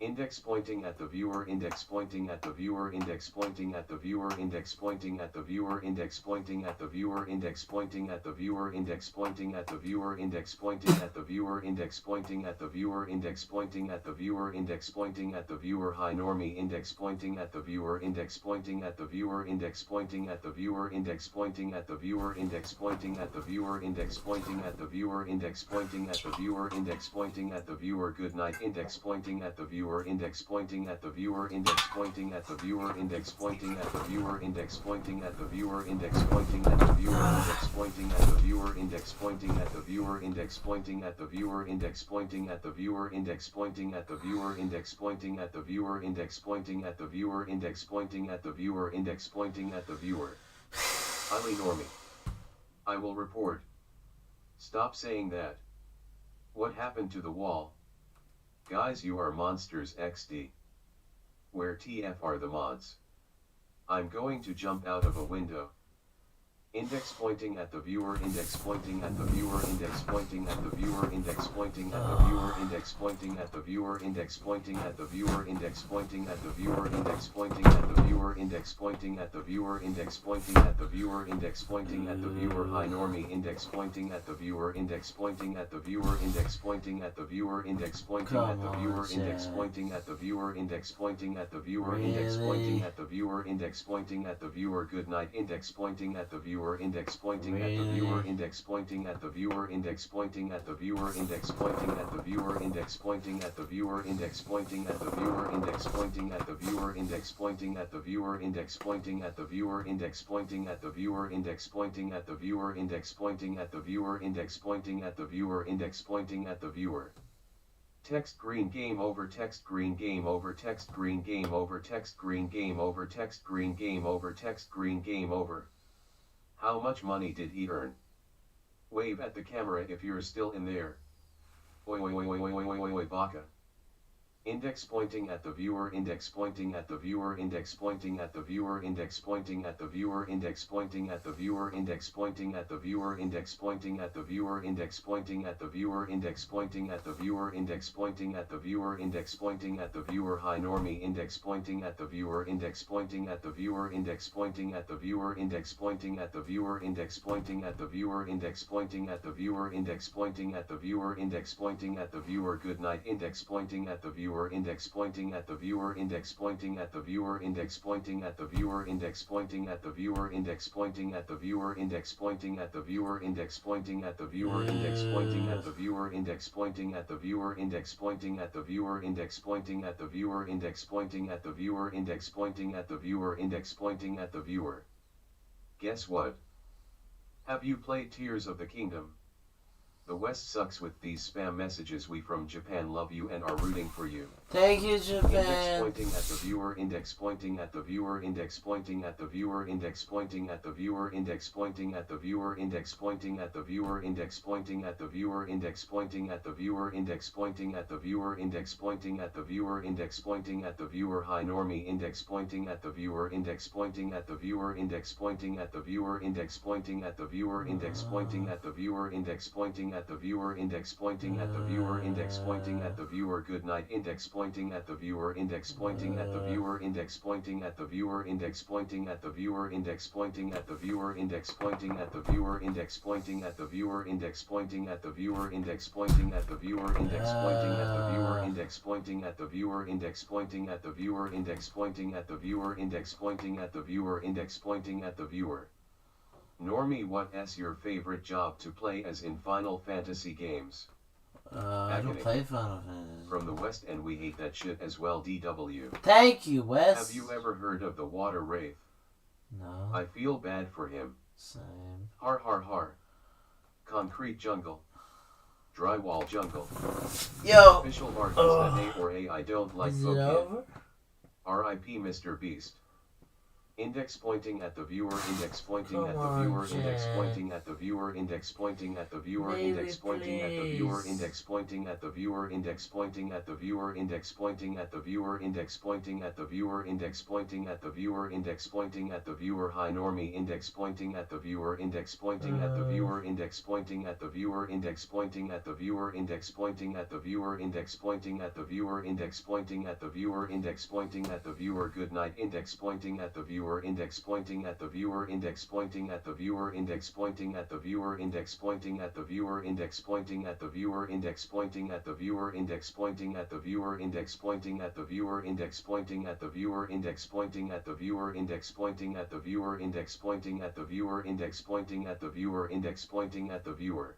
Index pointing at the viewer, index pointing at the viewer, index pointing at the viewer, index pointing at the viewer, index pointing at the viewer, index pointing at the viewer, index pointing at the viewer, index pointing at the viewer, index pointing at the viewer, index pointing at the viewer, index pointing at the viewer, high normie, index pointing at the viewer, index pointing at the viewer, index pointing at the viewer, index pointing at the viewer, index pointing at the viewer, index pointing at the viewer, index pointing at the viewer, index pointing at the viewer, good night, index pointing at the viewer, index pointing at the viewer, index pointing at the viewer, index pointing at the viewer, index pointing at the viewer, index pointing at the viewer, index pointing at the viewer, index pointing at the viewer, index pointing at the viewer, index pointing at the viewer, index pointing at the viewer, index pointing at the viewer, index pointing at the viewer, index pointing at the viewer, index pointing at the viewer. Highly normie. I will report. Stop saying that. What happened to the wall? Guys, you are monsters XD. Where TF are the mods? I'm going to jump out of a window. Index pointing at the viewer, index pointing at the viewer, index pointing at the viewer, index pointing at the viewer, index pointing at the viewer, index pointing at the viewer, index pointing at the viewer, index pointing at the viewer, index pointing at the viewer, index pointing at the viewer, index pointing at the viewer, high normie, index pointing at the viewer, index pointing at the viewer, index pointing at the viewer, index pointing at the viewer, index pointing at the viewer, index pointing at the viewer, index pointing at the viewer, index pointing at the viewer, good night, index pointing at the viewer, viewer index pointing at the viewer index pointing at the viewer index pointing at the viewer index pointing at the viewer index pointing at the viewer index pointing at the viewer index pointing at the viewer index pointing at the viewer index pointing at the viewer index pointing at the viewer index pointing at the viewer index pointing at the viewer index pointing at the viewer index pointing at the viewer. Text green game over text green game over text green game over text green game over text green game over text green game over. How much money did he earn? Wave at the camera if you're still in there. Oi oi oi oi oi oi oi oi baka. Index pointing at the viewer index pointing at the viewer index pointing at the viewer index pointing at the viewer index pointing at the viewer index pointing at the viewer index pointing at the viewer index pointing at the viewer index pointing at the viewer index pointing at the viewer index pointing at the viewer high normie index pointing at the viewer index pointing at the viewer index pointing at the viewer index pointing at the viewer index pointing at the viewer index pointing at the viewer index pointing at the viewer index pointing at the viewer good night index pointing at the viewer index pointing at the viewer index pointing at the viewer index pointing at the viewer index pointing at the viewer index pointing at the viewer index pointing at the viewer index pointing at the viewer index pointing at the viewer index pointing at the viewer index pointing at the viewer index pointing at the viewer index pointing at the viewer index pointing at the viewer index pointing at the viewer. Guess what? Have you played Tears of the Kingdom? The West sucks with these spam messages. We from Japan love you and are rooting for you. Thank you, Japan. Index pointing at the viewer index pointing at the viewer index pointing at the viewer index pointing at the viewer index pointing at the viewer index pointing at the viewer index pointing at the viewer index pointing at the viewer index pointing at the viewer index pointing at the viewer index pointing at the viewer high normie index pointing at the viewer index pointing at the viewer index pointing at the viewer index pointing at the viewer index pointing at the viewer index pointing at the viewer index pointing at the viewer index pointing at the viewer good night index pointing at the viewer index pointing at the viewer index pointing at the viewer index pointing at the viewer index pointing at the viewer index pointing at the viewer index pointing at the viewer index pointing at the viewer index pointing at the viewer index pointing at the viewer index pointing at the viewer index pointing at the viewer index pointing at the viewer index pointing at the viewer index pointing at the viewer. Normie, what's your favorite job to play as in Final Fantasy games? I don't play Final Fantasy. From the West, and we hate that shit as well. DW. Thank you, Wes. Have you ever heard of the Water Wraith? No. I feel bad for him. Same. Har har har. Concrete jungle. Drywall jungle. Yo. Official mark is that A or A. I don't like Is it Fokid. over? R.I.P. Mr. Beast. Index pointing at the viewer index pointing at the Come viewer on, index Jack. pointing at the viewer index pointing at the viewer Baby, index pointing at the viewer please. index pointing at the viewer index pointing at the viewer index pointing at the viewer index pointing at the viewer index pointing at the viewer index pointing at the viewer high normie index pointing at the viewer index pointing at the viewer index pointing at the viewer index pointing at the viewer index pointing at the viewer index pointing at the viewer index pointing at the viewer index pointing at the viewer good night index pointing at the viewer index pointing at the viewer index pointing at the viewer index pointing at the viewer index pointing at the viewer index pointing at the viewer index pointing at the viewer index pointing at the viewer index pointing at the viewer index pointing at the viewer index pointing at the viewer index pointing at the viewer index pointing at the viewer index pointing at the viewer index pointing at the viewer.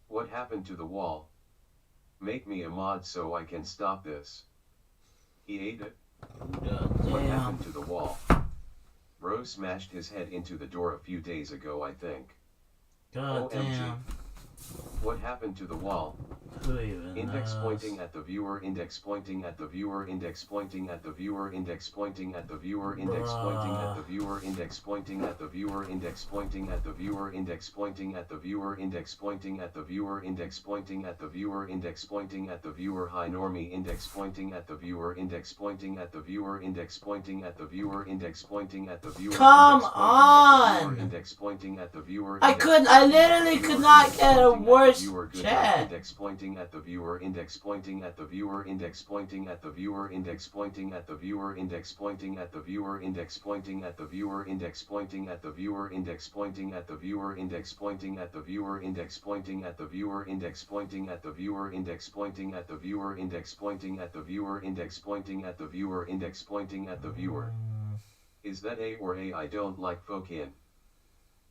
What happened to the wall? Make me a mod so I can stop this. He ate it. What happened to the wall? Bro smashed his head into the door a few days ago, I think. God OMG. damn. What happened to the wall? Who even Index knows? pointing at the viewer index pointing at the viewer index pointing at the viewer index pointing at the viewer index pointing at the viewer index pointing at the viewer index pointing at the viewer index pointing at the viewer index pointing at the viewer index pointing at the viewer index pointing at the viewer high normie index pointing at the viewer index pointing at the viewer index pointing at the viewer index pointing at the viewer Come on on! index pointing at the viewer I literally could not get a worse chat. Index pointing at the viewer index pointing at the viewer index pointing at the viewer index pointing at the viewer index pointing at the viewer index pointing at the viewer index pointing at the viewer index pointing at the viewer index pointing at the viewer index pointing at the viewer index pointing at the viewer index pointing at the viewer index pointing at the viewer index pointing at the viewer index pointing at the viewer. Is that A or A? I don't like Fokin.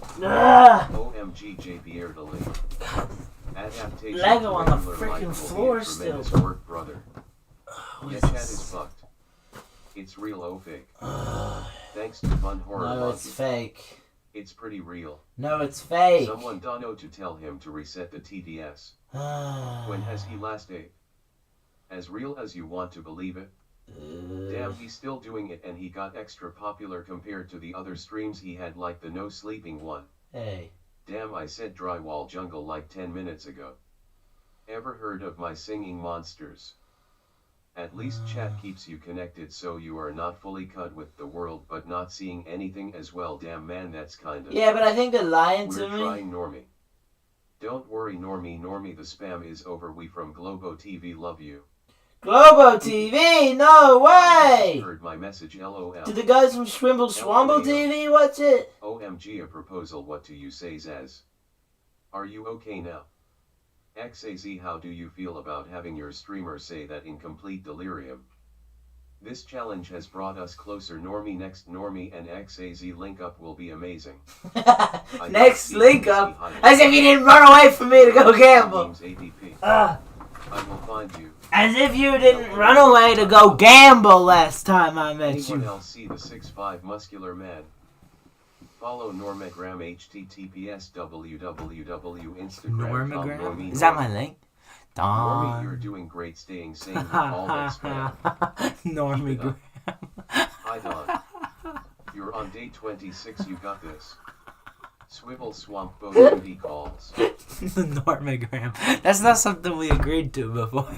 OMG JPR delay. Adaptation Lego to on the regular freaking life will floor be a tremendous still. work, brother. What Yeah, is chat this? is fucked. It's real or fake. Thanks to Fun Horror No, Monkey. it's fake. It's pretty real. No, it's fake. Someone don't know to tell him to reset the TDS. When has he last ate? As real as you want to believe it? Damn, he's still doing it, and he got extra popular compared to the other streams he had, like the no sleeping one. Hey. Damn, I said drywall jungle like 10 minutes ago. Ever heard of my singing monsters? At least chat keeps you connected so you are not fully cut with the world but not seeing anything as well. Damn man, that's kinda... Yeah, but I think they're lying to We're me. trying Normie. Don't worry Normie, the spam is over. We from Globo TV love you. Globo TV? No way! Heard my message, LOL. Did the guys from Swimble Swamble TV watch it? OMG, a proposal. What do you say, Zaz? Are you okay now? XAZ, how do you feel about having your streamer say that in complete delirium? This challenge has brought us closer. Normie, next Normie and XAZ link up will be amazing. Next link up? As if you didn't run away from me to go gamble. I will find you. As if you didn't run away to go gamble last time I met Anyone you. else see the 6'5" muscular man? Follow Normagram https www.instagram.com. Is that my link? Normie, you're doing great staying sane with all that spam. Normagram. Hi Don. You're on day 26, you got this. Swivel swamp boat duty calls. The Normagram. That's not something we agreed to before.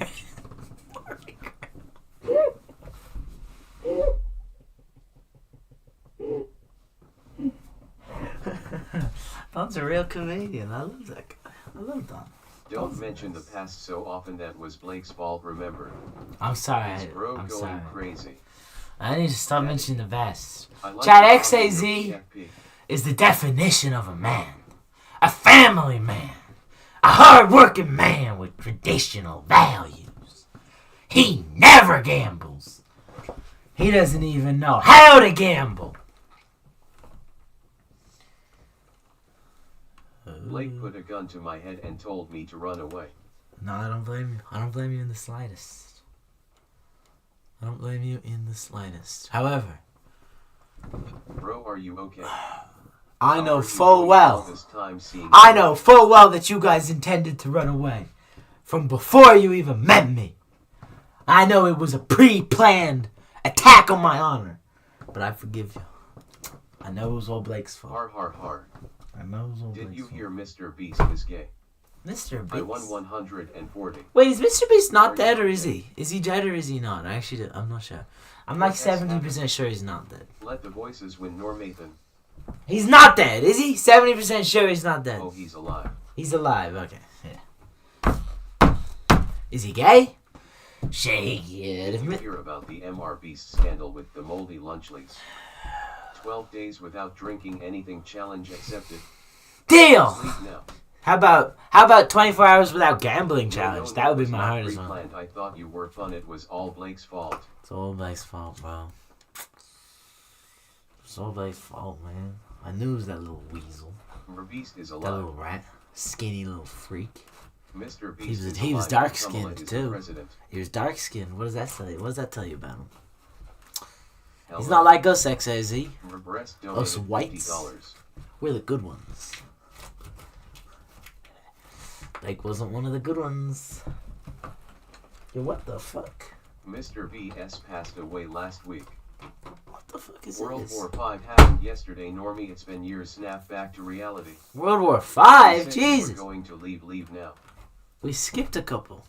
Don's a real comedian. I love that guy. I love Don. Don't mention the past so often. That was Blake's fault, remember? I'm sorry. Is bro I'm going sorry. crazy? I need to stop mentioning the best. I like Chad the XAZ FP. is the definition of a man. A family man. A hard-working man with traditional values. He never gambles. He doesn't even know how to gamble. Blake put a gun to my head and told me to run away. No, I don't blame you. I don't blame you in the slightest. I don't blame you in the slightest. However, Bro, are you okay? I How know are you full going well. all this time seeing I know full well that you guys intended to run away from before you even met me. I know it was a pre-planned attack on my honor, but I forgive you. I know it was all Blake's fault. Har har har. I know it was all Did Blake's you fault. hear Mr. Beast is gay? Mr. Beast. I won 140. Wait, is Mr. Beast not dead or is he? Is he dead or is he not? I'm not sure. I'm like 70% sure he's not dead. Let the voices win, Normathan. He's not dead, is he? 70% sure he's not dead. Oh, he's alive. He's alive, okay. Yeah. Is he gay? Shake it. Did you hear about the MR Beast scandal with the moldy lunchleys? 12 days without drinking anything challenge accepted. Deal! Sleep now. How about 24 hours without gambling challenge? No, that would be was my not hardest one. pre-planned. I thought you were fun. It was all Blake's fault. It's all Blake's fault, bro. It's all Blake's fault, man. I knew it was that little weasel. Beast is That alive. little rat. Skinny little freak. Mr. Beast He was alive. dark Kamala skinned is the too. president. He was dark skinned. What does that tell you? What does that tell you about him? Hello. He's not like us, XAZ. Regress Us donated whites. $50. We're the good ones. Blake wasn't one of the good ones. Yo, what the fuck? Mr. VS passed away last week. What the fuck is World this? War V happened yesterday. Normie, it's been years. Snap back to reality. World War V? They said you were Jesus. going to leave now. We skipped a couple.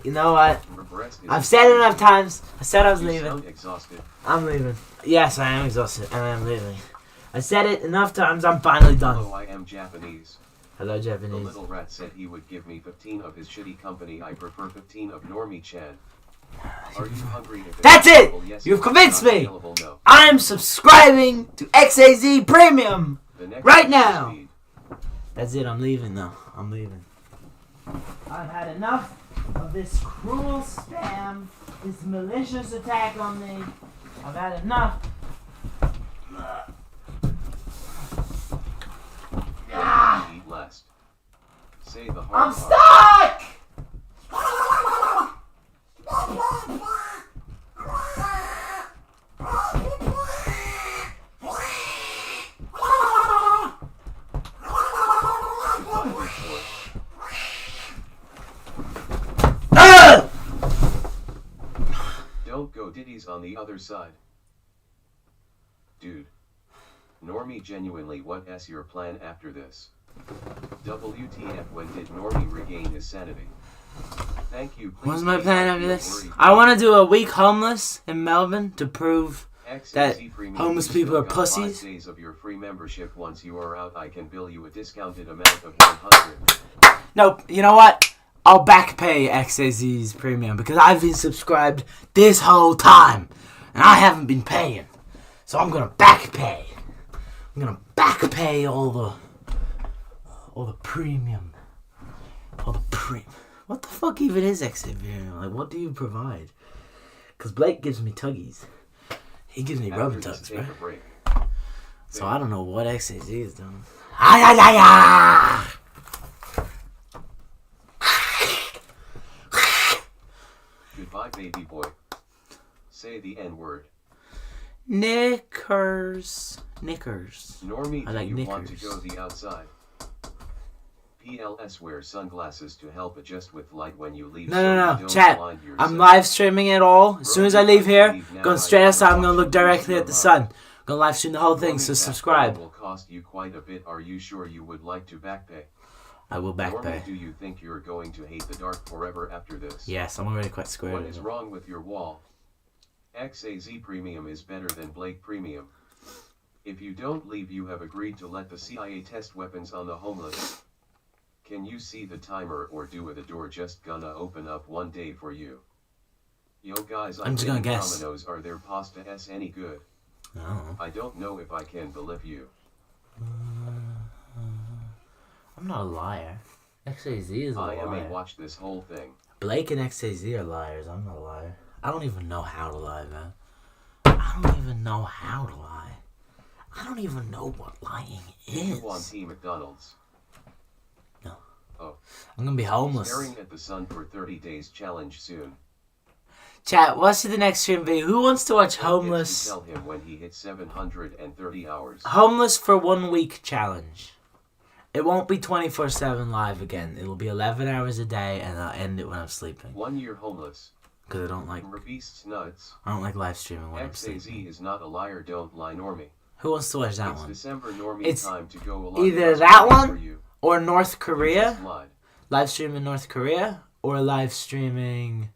You know what? Regress is I've said it enough times. I said I was You leaving. sound exhausted. I'm leaving. Yes, I am exhausted, and I'm leaving. I said it enough times. I'm finally done. Hello, I am Japanese. Hello, The Japanese. little rat said he would give me 15 of his shitty company. I prefer 15 of Normie-chan. Are you hungry? If That's it's it! available, yes. You've If convinced not me! available, no. I'm subscribing to XAZ Premium The next right is now. speed. That's it. I'm leaving now. I'm leaving. I've had enough of this cruel spam, this malicious attack on me. I've had enough. Eat last. Say the hard I'm part. stuck! Goodbye, big boy. Ah! Don't go Diddy's on the other side. Dude. Normie, genuinely, what's your plan after this? WTF, when did Normie regain his sanity? Thank you. Please What's my be plan I after feel this? worried. I want to do a week homeless in Melbourne to prove that XAZ Premium, homeless you people still are got pussies. 5 days of your free membership. Once you are out, I can bill you a discounted amount of 100. Nope. You know what? I'll back pay XAZ's premium because I've been subscribed this whole time and I haven't been paying. So I'm gonna back pay. I'm gonna back pay all the premium. What the fuck even is XAZ premium? Like, what do you provide? Because Blake gives me tuggies. He gives me rubber After this, tugs, take bro. a break. So I don't know what XAZ is doing. Ah! Goodbye, baby boy. Say the N-word. Knickers. Normie, I do like you want to knickers. go the outside? PLS, wear sunglasses to help adjust with light when you leave. so you No. don't Chat. blind yourself. I'm live streaming it all. As soon as I leave here, going straight outside, I'm going to look directly at the sun. I'm going to live stream the whole thing, so Normie, that subscribe. will cost you quite a bit. Are you sure you would like to back pay? I will back Normie, pay. do you think you're going to hate the dark forever after this? Yes, I'm already quite What squared. is wrong with your wall? XAZ Premium is better than Blake Premium. If you don't leave, you have agreed to let the CIA test weapons on the homeless. Can you see the timer or do the door just gonna open up one day for you? Yo guys, I'm just gonna thinking guess. Domino's, are their pasta s any good? No. I don't know if I can believe you. I'm not a liar. XAZ is a I liar. watch this whole thing. Blake and XAZ are liars. I'm not a liar. I don't even know how to lie, man. I don't even know how to lie. I don't even know what lying You want is. T McDonald's? No. Oh. I'm gonna be homeless. Staring at the sun for 30 days challenge soon. Chat, what's the next stream video? Who wants to watch Don't homeless? get to tell him when he hits 730 hours. Homeless for 1 week challenge. It won't be 24/7 live again. It'll be 11 hours a day, and I'll end it when I'm sleeping. 1 year homeless. Because I don't like Beast's nuts. live streaming when I'm sleeping. XAZ is not a liar, don't lie, Normie. Who wants to watch that It's one? December, Normie, It's time to go along. either with that us one for you. Or North Korea. Slide. Live stream in North Korea. Or live streaming...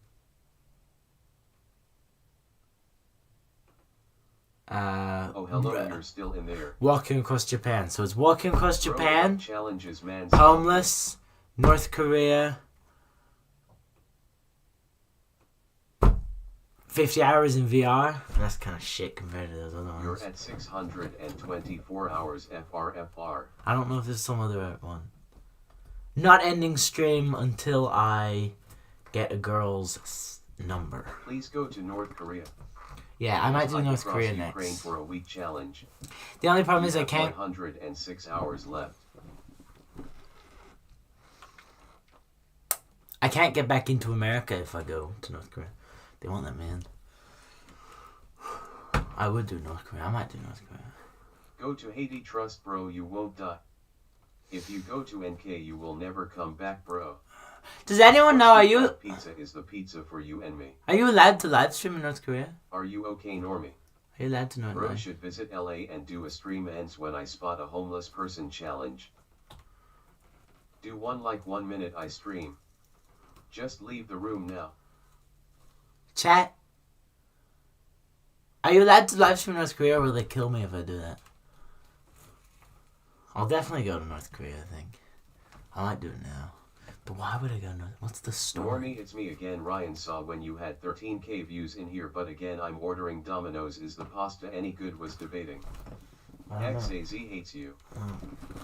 oh, hello, you're still in there. Walking across Japan. So it's walking across Japan, Challenges, man. homeless, North Korea, 50 hours in VR. That's kind of shit compared to those other ones. You're at 624 hours FRFR. I don't know if there's some other one. Not ending stream until I get a girl's number. Please go to North Korea. Yeah, I might do North Korea Ukraine next. for a week challenge. The only problem is You I have can't... 106 hours left. I can't get back into America if I go to North Korea. They won't let me in. I would do North Korea. I might do North Korea. Go to Haiti, trust bro, you won't die. If you go to NK, you will never come back, bro. Does anyone know, are you... Pizza is the pizza for you and me. Are you allowed to live stream in North Korea? Are you okay, Normie? Are you allowed to know Bro that? should visit LA and do a stream ends when I spot a homeless person challenge. Do one like 1 minute I stream. Just leave the room now. Chat. Are you allowed to live stream in North Korea or will they kill me if I do that? I'll definitely go to North Korea, I think. I might do it now. But why would I go North? What's the story? Normie, it's me again. Ryan saw when you had 13k views in here, but again I'm ordering Domino's. Is the pasta any good? Was debating. XAZ hates you.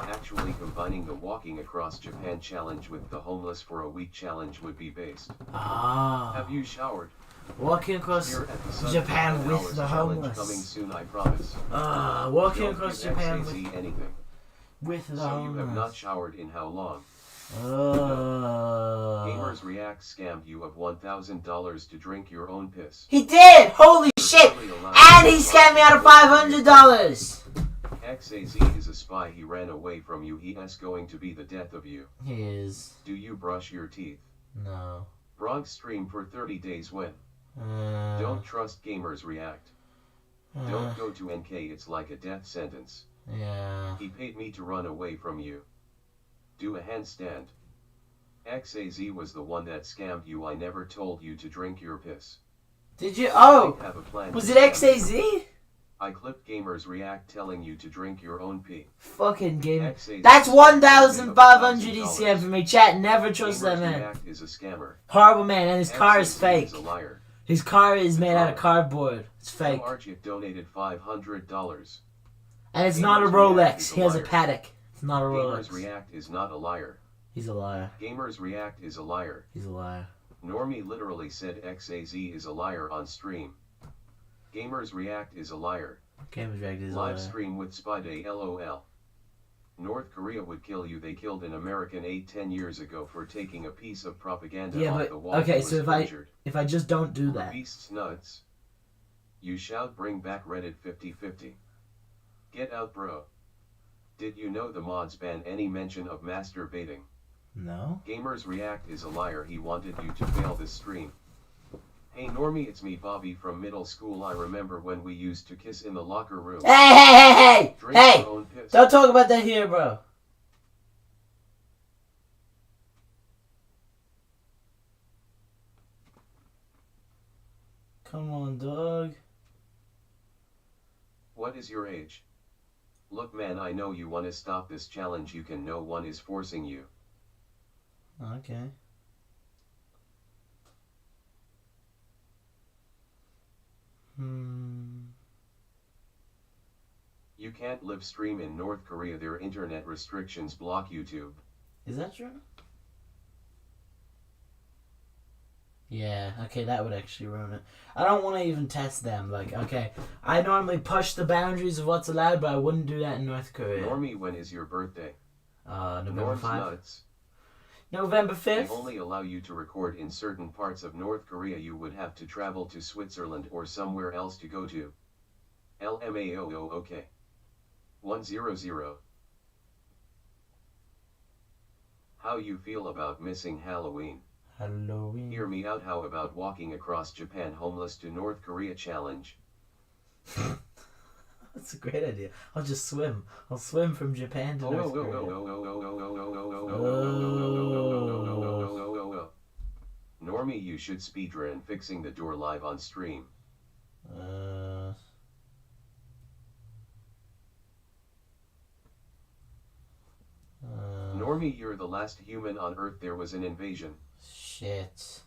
Actually, combining the walking across Japan challenge with the homeless for a week challenge would be based. Ah. Have you showered? Walking across Here at the Sun Japan 10 with hours the challenge homeless. coming soon, I promise. Walking Don't across give Japan XAZ anything. with the So homeless. you have not showered in how long? Gamers React scammed you of $1,000 to drink your own piss. He did! Holy shit! And he scammed me out of $500! XAZ is a spy. He ran away from you. He is going to be the death of you. He is. Do you brush your teeth? No. Bronx stream for 30 days when? Don't trust Gamers React. Don't go to NK. It's like a death sentence. Yeah. He paid me to run away from you. Do a handstand. XAZ was the one that scammed you. I never told you to drink your piss. Did you? Oh! I have a plan Was to it scam you. XAZ? I clipped Gamers React telling you to drink your own pee. Fucking game. XAZ That's scammed $1,500 you he of scammed for me. Chat, never trust that Gamers man. React is a scammer. Horrible man, and his car is XAZ fake. Is a liar. His car is made out of cardboard. It's fake. Archie donated $500. And it's not a Gamers React Rolex. is a He has a liar. Patek. It's not a Gamers Rolex. React is not a liar. He's a liar. Gamers React is a liar. He's a liar. Normie literally said XAZ is a liar on stream. Gamers React is a liar. Gamers React is a Live liar. stream with Spy Day LOL. North Korea would kill you. They killed an American 8-10 years ago for taking a piece of propaganda Yeah, off but- the wall. okay, He was so injured. if I just don't do that. Beast's nuts. You shout bring back Reddit 50-50. Get out, bro. Did you know the mods ban any mention of masturbating? No? Gamers React is a liar. He wanted you to fail this stream. Hey Normie, it's me Bobby from middle school. I remember when we used to kiss in the locker room. Hey! Drink Hey! your own piss. Don't talk about that here, bro. Come on, dog. What is your age? Look man, I know you wanna stop this challenge. You can, no one is forcing you. Okay. You can't live stream in North Korea. Their internet restrictions block YouTube. Is that true? Yeah, okay, that would actually ruin it. I don't want to even test them. Like, okay, I normally push the boundaries of what's allowed, but I wouldn't do that in North Korea. Normie, when is your birthday? November Norm's 5th. nuts. November They 5th? only allow you to record in certain parts of North Korea. You would have to travel to Switzerland or somewhere else to go to. LMAO, okay. 100. How you feel about missing Halloween? Halloween. Hear me out. How about walking across Japan homeless to North Korea challenge? That's a great idea. I'll just swim. I'll swim from Japan to North Korea. Normie, you should speedrun fixing the door live on stream. Normie, you're the last human on Earth. There was an invasion. Shit.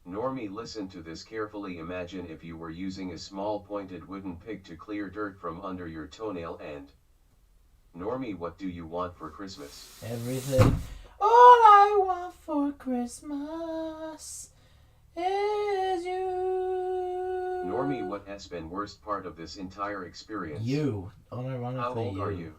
Normie, listen to this carefully. Imagine if you were using a small pointed wooden pick to clear dirt from under your toenail and... Normie, what do you want for Christmas? Everything. All I want for Christmas is you. Normie, what has been worst part of this entire experience? You. Unironically, How old you. are you?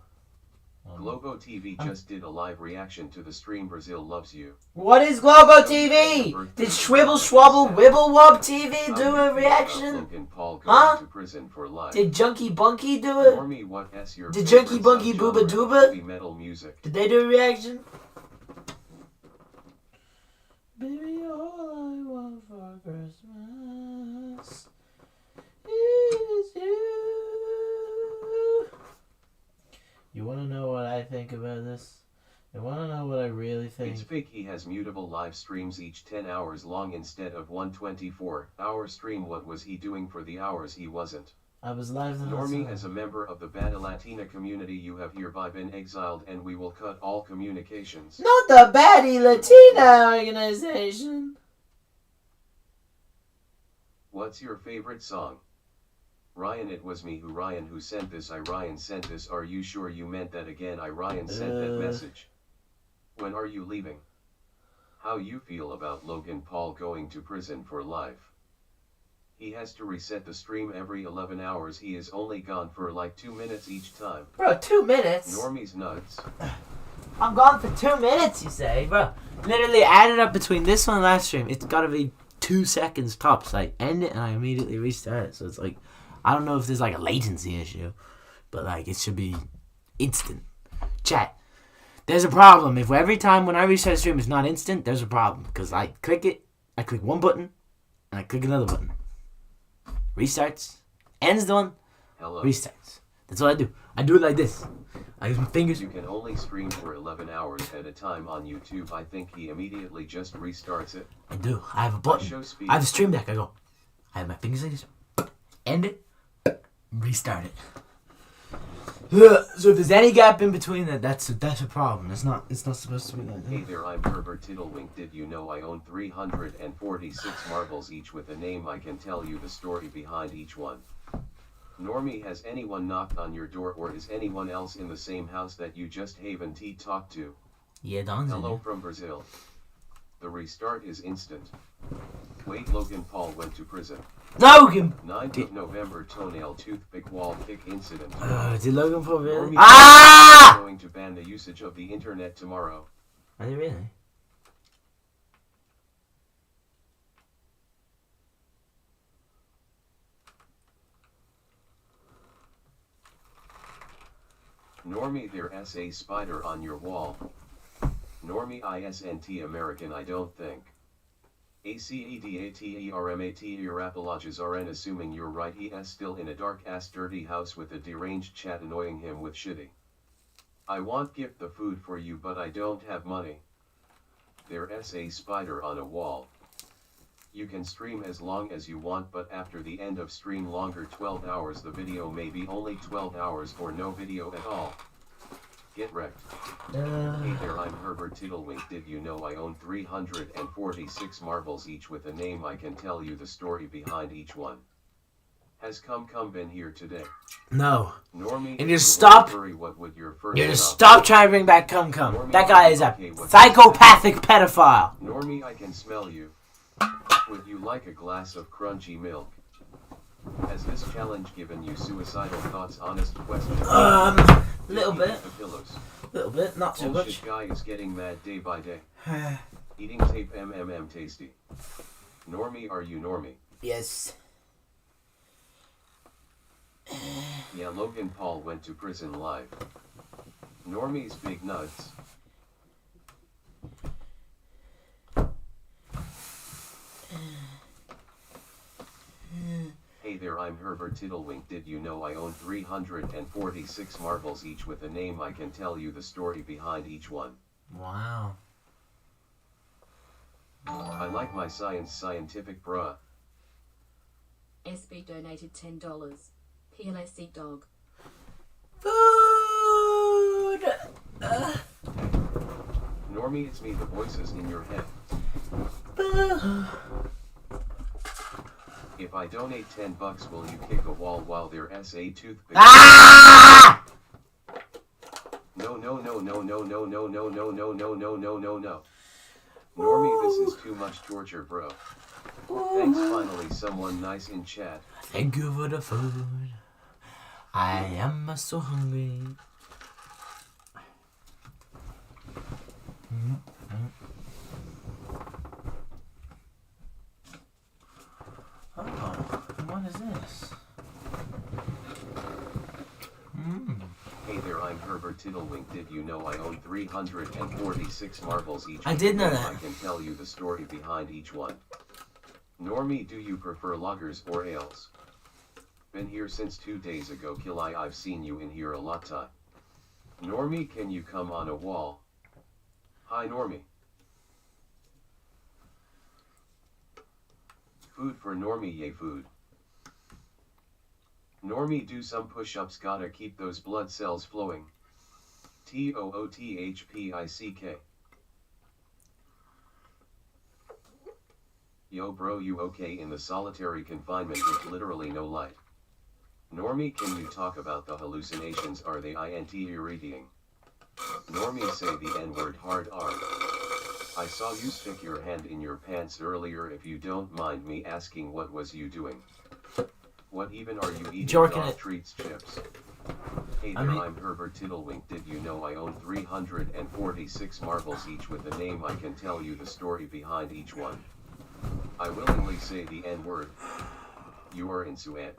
Globo TV just did a live reaction to the stream Brazil Loves You. What is Globo TV? Did Schwibble Schwabble Wibble Wob TV do a reaction? Logan Paul Huh? going to prison for life. Did Junkie Bunkie do it? Normie, what is your Did favorite Junkie Bunkie subgenre Booba of Dooba? heavy metal music? Did they do a reaction? Baby, all I want for Christmas is you. You want to know what I think about this? You want to know what I really think? It's fake. He has mutable live streams each 10 hours long instead of one 24-hour stream. What was he doing for the hours he wasn't? I was live the whole Normie, time. as a member of the Bad Latina community, you have hereby been exiled and we will cut all communications. Not the Baddie Latina organization. What's your favorite song? Ryan, it was me who sent this. Ryan sent this. Are you sure you meant that again? Ryan sent that message. When are you leaving? How you feel about Logan Paul going to prison for life? He has to reset the stream every 11 hours. He is only gone for like 2 minutes each time. Bro, 2 minutes? Normie's nuts. I'm gone for 2 minutes, you say? Bro, literally added up between this one and last stream. It's gotta be 2 seconds tops. I end it and I immediately restart it. So it's like, I don't know if there's like a latency issue, but like it should be instant. Chat. There's a problem. If every time when I restart a stream it's not instant, there's a problem. Because I click it, I click one button, and I click another button. Restarts, ends the one, Hello. restarts. That's what I do. I do it like this. I use my fingers. You can only stream for 11 hours at a time on YouTube. I think he immediately just restarts it. I do. I have a button. Show speed. I have a stream deck. I go. I have my fingers like this. End it. Restart it. So if there's any gap in between that's a problem. It's not supposed to be like that. Hey there, I'm Herbert Tiddlewink. Did you know I own 346 marbles, each with a name? I can tell you the story behind each one. Normie, has anyone knocked on your door, or is anyone else in the same house that you just haven't talked to? Yeah, Don's in Hello here. from Brazil. The restart is instant. Wait, Logan Paul went to prison. Logan! 9th of November, toenail toothpick wall kick incident. Did Logan Paul really? Normie Ah! is going to ban the usage of the internet tomorrow. Are they really? Normie, there's a spider on your wall. Normie, isn't American, I don't think. ACEDATERMAT, your apologies RN, assuming you're right. He is still in a dark ass dirty house with a deranged chat annoying him with shitty. I want gift the food for you, but I don't have money. There's a spider on a wall. You can stream as long as you want, but after the end of stream longer 12 hours, the video may be only 12 hours or no video at all. Get wrecked. Hey there, I'm Herbert Tiddlewink. Did you know I own 346 marbles, each with a name? I can tell you the story behind each one. Has Cum been here today? No. Normie, And just stop. What would your first You just stop stop be? trying to bring back Cum. Normie, That guy is a okay, what's psychopathic pedophile. Normie, I can smell you. Would you like a glass of crunchy milk? Has this challenge given you suicidal thoughts? Honest question. Little Eating bit. the pillows. Little bit, not too Bullshit much. guy is getting mad day by day. Eating tape tasty. Normie, are you Normie? Yes. Yeah, Logan Paul went to prison live. Normie's big nuts. Hey Hey there, I'm Herbert Tiddlewink. Did you know I own 346 marbles each with a name? I can tell you the story behind each one. Wow. I like my scientific bruh. SB donated $10. PLSC dog. Food! Normie, it's me, the voices in your head. If I donate $10, will you kick a wall while there SA toothpick? Ah! No. Normie, this is too much torture, bro. Thanks, finally someone nice in chat. Thank you for the food. I am so hungry. Oh, what is this? Hey there, I'm Herbert Tiddlewink. Did you know I own 346 marbles each? I did know that. I can tell you the story behind each one. Normie, do you prefer lagers or ales? Been here since 2 days ago, Kill I've seen you in here a lot time. Normie, can you come on a wall? Hi Normie. Food for Normie, yay food. Normie, do some push-ups, gotta keep those blood cells flowing. TOOTHPICK. Yo bro, you okay in the solitary confinement with literally no light? Normie, can you talk about the hallucinations? Are they INT you're eating? Normie, say the N-word hard R. I saw you stick your hand in your pants earlier. If you don't mind me asking, what was you doing? What even are you eating? Dog treats, chips. Hey there, I'm Herbert Tiddlewink. Did you know I own 346 marbles each with a name? I can tell you the story behind each one. I willingly say the N-word. You are into it.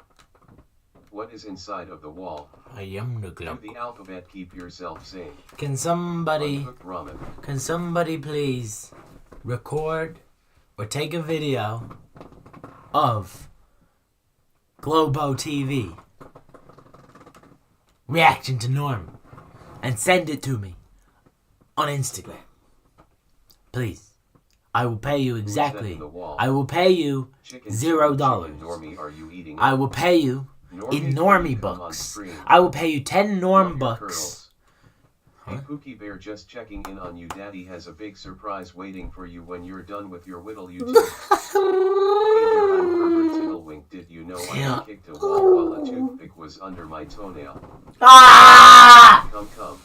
What is inside of the wall? I am the glove. Do the alphabet, keep yourself sane. Can somebody please record or take a video of Globo TV reaction to Norm and send it to me on Instagram? Please. I will pay you exactly. I will pay you $0. Normie, are you eating? I will pay you in Normie bucks. I will pay you 10 Norm bucks. Hey Pookie Bear, just checking in on you. Daddy has a big surprise waiting for you when you're done with your whittle. You too. Hey there, I'm Herbert Tiddlewink. Did you know I kicked a wall while a toothpick was under my toenail? Ah! Come.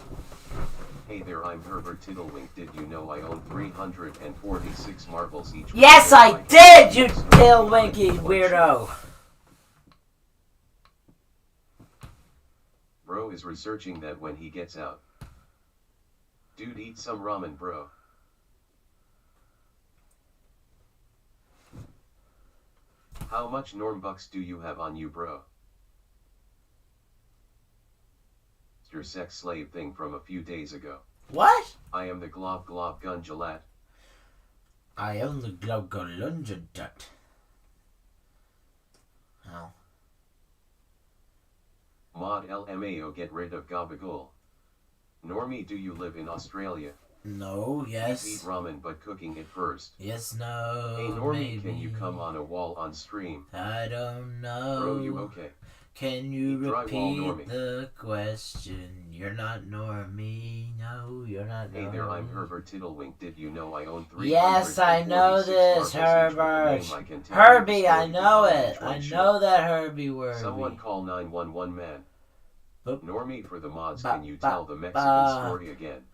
Hey there, I'm Herbert Tiddlewink. Did you know I own 346 marbles each? Yes, I did, you Tiddlewinky weirdo. Bro is researching that when he gets out. Dude, eat some ramen, bro. How much Norm bucks do you have on you, bro? Your sex slave thing from a few days ago. What? I am the glob gun Gillette. I am the glob gun dut. How? Mod LMAO, get rid of gabagool. Normie, do you live in Australia? No, yes. Eat ramen, but cooking it first. Yes, no. Hey Normie, maybe. Can you come on a wall on stream? I don't know. Bro, you okay? Can you repeat the question? You're not Normie. No, you're not Normie. Hey there, I'm Herbert Tiddlewink. Did you know I own 346 Yes, I know this, Herbert. Herbie, I know it. I know that Herbie word. Someone call 911, man. Normie, for the mods, can you tell the Mexican story again?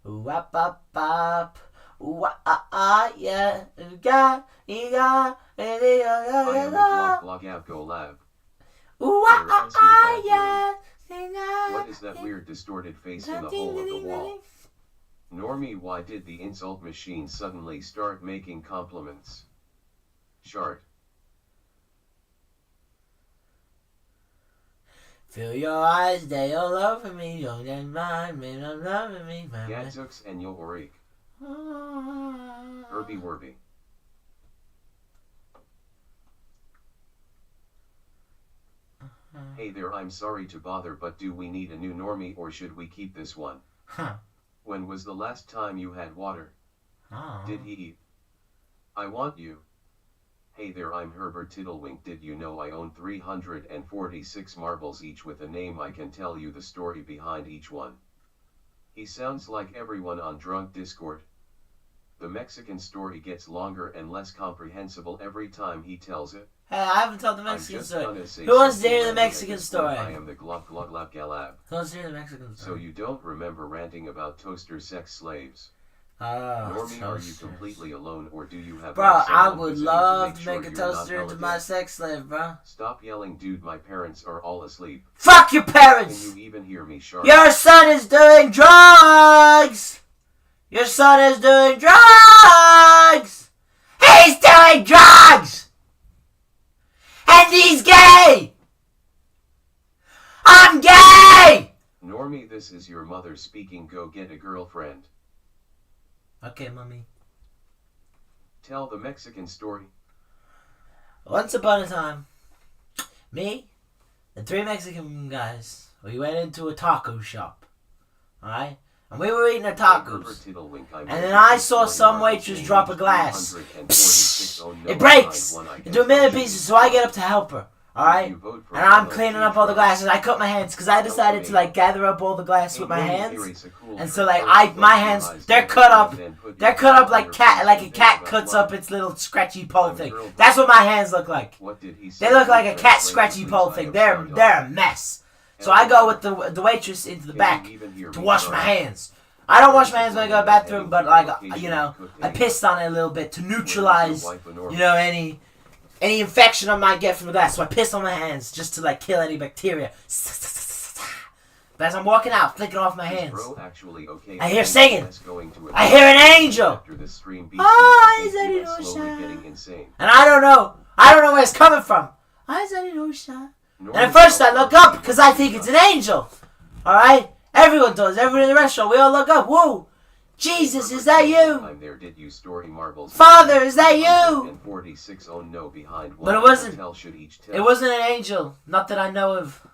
Wap up up. Yeah. I am the blog app go lab. What is that weird distorted face in the hole of the wall? Normie, why did the insult machine suddenly start making compliments? Shart. Feel your eyes, they all over me. Don't mind me, I'm loving me. Gadzooks and yo Orik. Herbie Werby. Hey there, I'm sorry to bother, but do we need a new normie or should we keep this one? Huh. When was the last time you had water? Oh. Did he eat? I want you. Hey there, I'm Herbert Tiddlewink. Did you know I own 346 marbles each with a name? I can tell you the story behind each one. He sounds like everyone on Drunk Discord. The Mexican story gets longer and less comprehensible every time he tells it. Hey, I haven't told the I'm Mexican just story. gonna say Who wants to something hear the random at Mexican this point. story? I am the Glock Glock Lap Galab. Who wants to hear the Mexican So story? you don't remember ranting about toaster sex slaves? Oh, Normie, are you toasters. completely alone or do you have Bro, like I someone would visiting love to sure make a you're not toaster into hella my dead? sex slave, bro. Stop yelling, dude, my parents are all asleep. Fuck your Can parents! you even hear me, Shark? Your son is doing drugs! Your son is doing drugs! He's doing drugs! And he's gay! I'm gay! Normie, this is your mother speaking. Go get a girlfriend. Okay, mommy. Tell the Mexican story. Once upon a time, me and 3 Mexican guys, we went into a taco shop. Alright? And we were eating our tacos. And then I saw some waitress drop a glass. Psst, it breaks into a million pieces, so I get up to help her. Alright? And I'm cleaning up all the glasses. I cut my hands because I decided to like gather up all the glass with my hands. And so like my hands, they're cut up like a cat cuts up its little scratchy pole thing. That's what my hands look like. They look like a cat scratchy pole thing. They're a mess. So I go with the waitress into the back to wash my hands. I don't wash my hands when I go to the bathroom, but like, you know, I pissed on it a little bit to neutralize, you know, any infection I might get from the glass. So I piss on my hands just to like kill any bacteria. But as I'm walking out, flicking off my hands, I hear singing. I hear an angel. And I don't know where it's coming from. And at first I look up because I think it's an angel. Alright? Everyone does. Everyone in the restaurant. We all look up. Whoa! Jesus, is that you? Father, is that you? But it wasn't. It wasn't an angel. Not that I know of.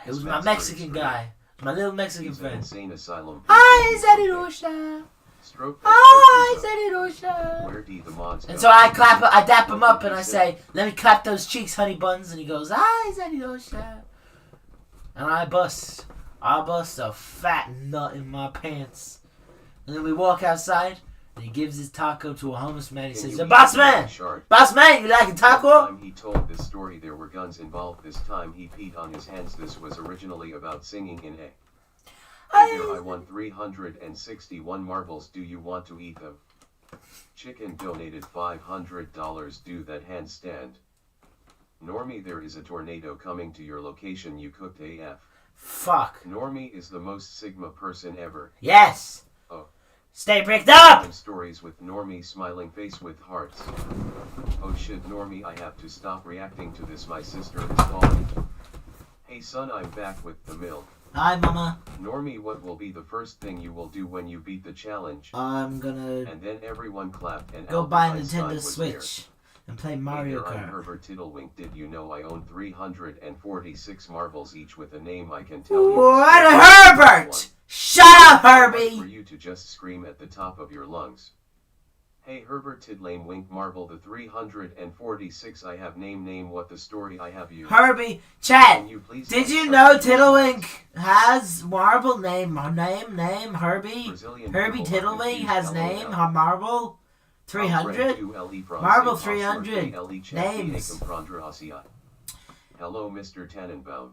It was my Mexican guy. My little Mexican friend. Hi, Zadidosha. Hi, Zadidosha. And so I dap him up and I say, let me clap those cheeks, honey buns. And he goes, hi, Zadidosha. And I bust a fat nut in my pants. And then we walk outside, and he gives his taco to a homeless man. He says, boss man, you like a taco? He told this story, there were guns involved. This time he peed on his hands. This was originally about singing in a... I won 361 marbles. Do you want to eat them? Chicken donated $500. Do that handstand. Normie, there is a tornado coming to your location. You cooked AF. Fuck. Normie is the most Sigma person ever. Yes. Oh. Stay bricked up. Stories with Normie smiling face with hearts. Oh shit, Normie, I have to stop reacting to this. My sister is calling. Hey son, I'm back with the milk. Hi, mama. Normie, what will be the first thing you will do when you beat the challenge? I'm gonna... And then everyone clapped and go buy a Nintendo Switch. And play Mario Kart. I'm Herbert Tiddlewink. Did you know I own 346 marbles each with a name? I can tell you. What a Herbert! Shut up, Herbie! For you to just scream at the top of your lungs. Hey Herbert Tiddlame Wink Marble the 346 I have name what the story I have you. Herbie, chat. Did you know Tiddlewink has marble name Herbie? Herbie Tiddlewink has name marble. 300? Marble 300 names. Hello, Mr. Tannenbaum.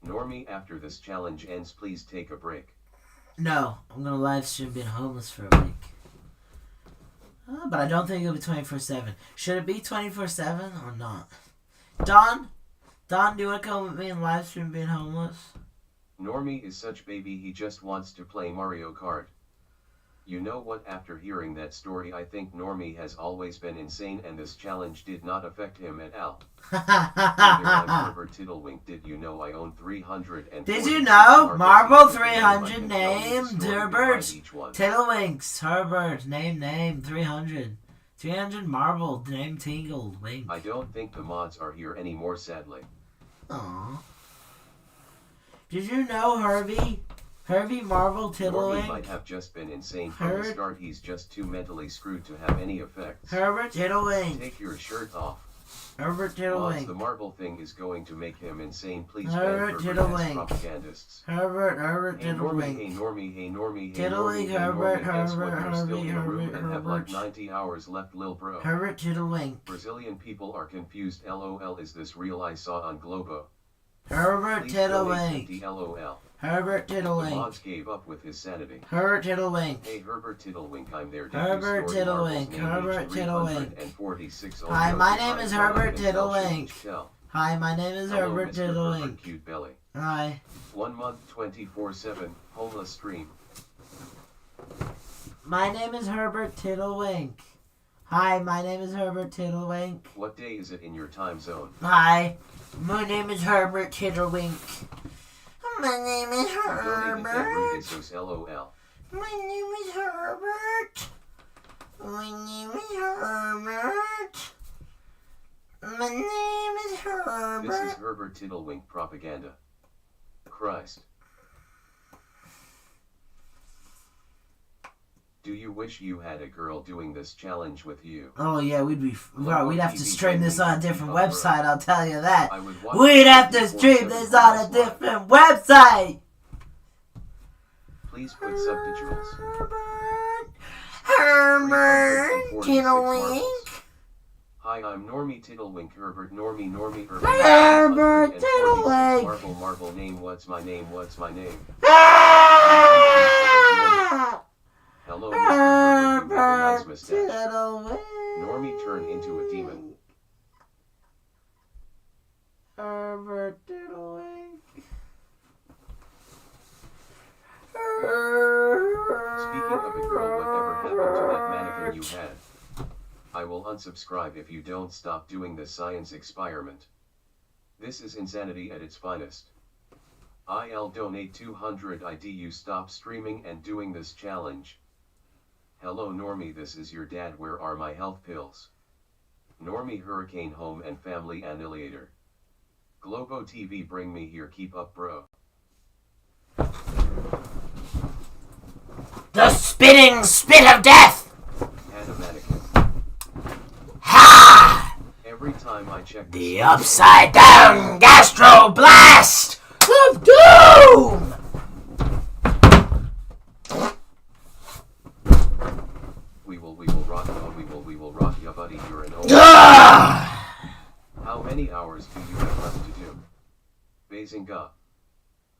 Normie, after this challenge ends, please take a break. No, I'm gonna live stream being homeless for a week. But I don't think it'll be 24/7. Should it be 24/7 or not? Don, do you wanna come with me and live stream being homeless? Normie is such baby, he just wants to play Mario Kart. You know what, after hearing that story I think Normie has always been insane and this challenge did not affect him at all. Herbert Tiddlewink, did you know I own 300 and did you know? Marble 300 named Herbert. Tiddlewinks, Herbert, name 300. 300 marble, name tingled, wink. I don't think the mods are here anymore, sadly. Aww. Did you know Herbie? Herbie Marvel Normie Tiddlewink? might have just been insane from the start. He's just too mentally screwed to have any effects. Herbert Tiddlewink. Take your shirt off. Herbert Mods, Tiddlewink. the marble thing is going to make him insane. Please Herbert ban Herbert as Tiddlewink. propagandists. Herbert Hey Normie, Tiddlewink. hey Normie, hey Normie, hey Tiddlewink, Normie, hey Herbert, Normie. Guess what? Herbert, You're still in the room Herbert, and have like Herbert. 90 hours left, lil bro. Herbert Tiddlewink. Brazilian people are confused. LOL, is this real? I saw on Globo. Herbert Please donate Tiddlewink. 50 LOL. Herbert The Tiddlewink. mods gave up with his sanity. Herbert Tiddlewink. Hey Herbert Tiddlewink, I'm there. Herbert Tiddlewink, Herbert Tiddlewink. Hi, my name is Herbert Tiddlewink. Hi, my name is Herbert Tiddlewink. Cute belly. Hi. 1 month, 24/7, homeless stream. My name is Herbert Tiddlewink. Hi, my name is Herbert Tiddlewink. What day is it in your time zone? Hi, my name is Herbert Tiddlewink. My name is Herbert. LOL. My name is Herbert. My name is Herbert. My name is This is Herbert. Herbert Tiddlewink propaganda. Christ. Do you wish you had a girl doing this challenge with you? Oh yeah, we'd have to TV stream this on a different bro. website. I'll tell you that. I would watch We'd have to 24/7 stream this on a live. different website. Please put subtitles. Herbert 346 Tiddlewink. Hi, I'm Normie Tiddlewink. Herbert Normie Herbert. Herbert 146 Tiddlewink. Marble name. What's my name? What's my name? Hello, Mr. Herbert. You have a nice Herbert mustache. Tiddlewink. Normie turned into a demon. Herbert Tiddlewink. Speaking of a girl, whatever happened to that mannequin you had? I will unsubscribe if you don't stop doing this science experiment. This is insanity at its finest. I'll donate 200 ID you stop streaming and doing this challenge. Hello Normie, this is your dad. Where are my health pills? Normie Hurricane Home and Family Annihilator. Globo TV, bring me here. Keep up, bro. The spitting spit of death! And a mannequin. Ha! Every time I check The upside down gastro blast of doom! we will rock ya, we will rock ya, buddy. You're an old. Ah! How many hours do you have left to do? Bazinga.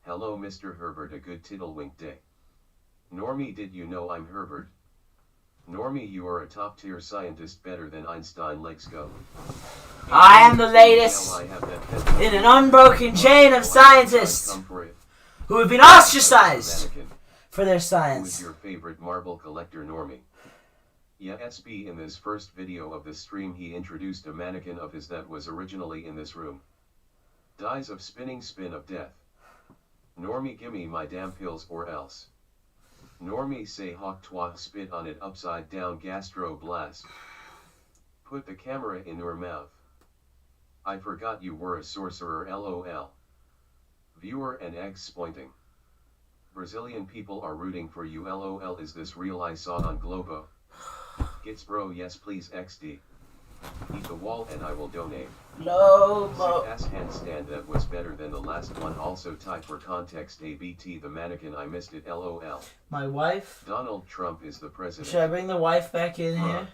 Hello Mr. Herbert, a good tiddlewink day. Normie, did you know I'm Herbert? Normie, you are a top tier scientist, better than Einstein. Let's go. I am the latest in an unbroken chain of scientists who have been ostracized for their Who is science. your favorite marble collector, Normie? Yeah, SB, in this first video of the stream he introduced a mannequin of his that was originally in this room. Dies of spinning spin of death. Normie, gimme my damn pills or else. Normie, say hawk twa, spit on it upside down gastro blast. Put the camera in your mouth. I forgot you were a sorcerer, LOL. Viewer and eggs pointing. Brazilian people are rooting for you, LOL. Is this real? I saw on Globo. Gits bro, yes please XD. Eat the wall and I will donate. Lobo. Sick ass handstand, that was better than the last one. Also type for context ABT the mannequin, I missed it, LOL. My wife? Donald Trump is the president. Should I bring the wife back in here?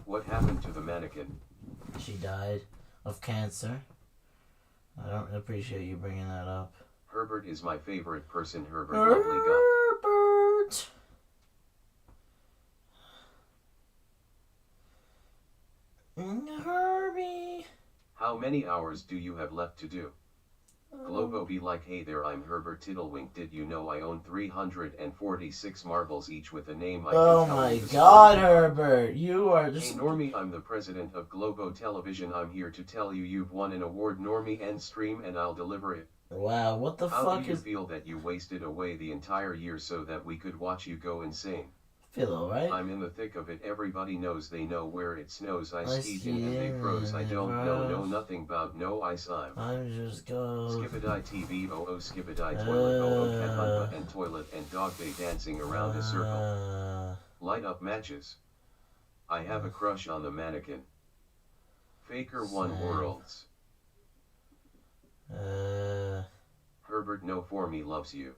What happened to the mannequin? She died of cancer. I don't appreciate you bringing that up. Herbert is my favorite person. Herbert, lovely guy. Herbert. Herbie. How many hours do you have left to do? Globo be like, hey there, I'm Herbert Tiddlewink. Did you know I own 346 marbles, each with a name I Oh can tell my you the god, story. Herbert. You are Hey just... Normie, I'm the president of Globo Television. I'm here to tell you you've won an award. Normie, end stream and I'll deliver it. Wow, what the How fuck do you is... feel that you wasted away the entire year so that we could watch you go insane? feel alright. I'm in the thick of it. Everybody knows they know where it snows. I I skied in and they skied froze. I and they don't know froze. nothing about no ice. I'm just go. Skibidi TV skibidi toilet cat hunpa and toilet and dog they dancing around a circle. Light up matches. I have a crush on the mannequin. Faker won worlds. Herbert no for me loves you.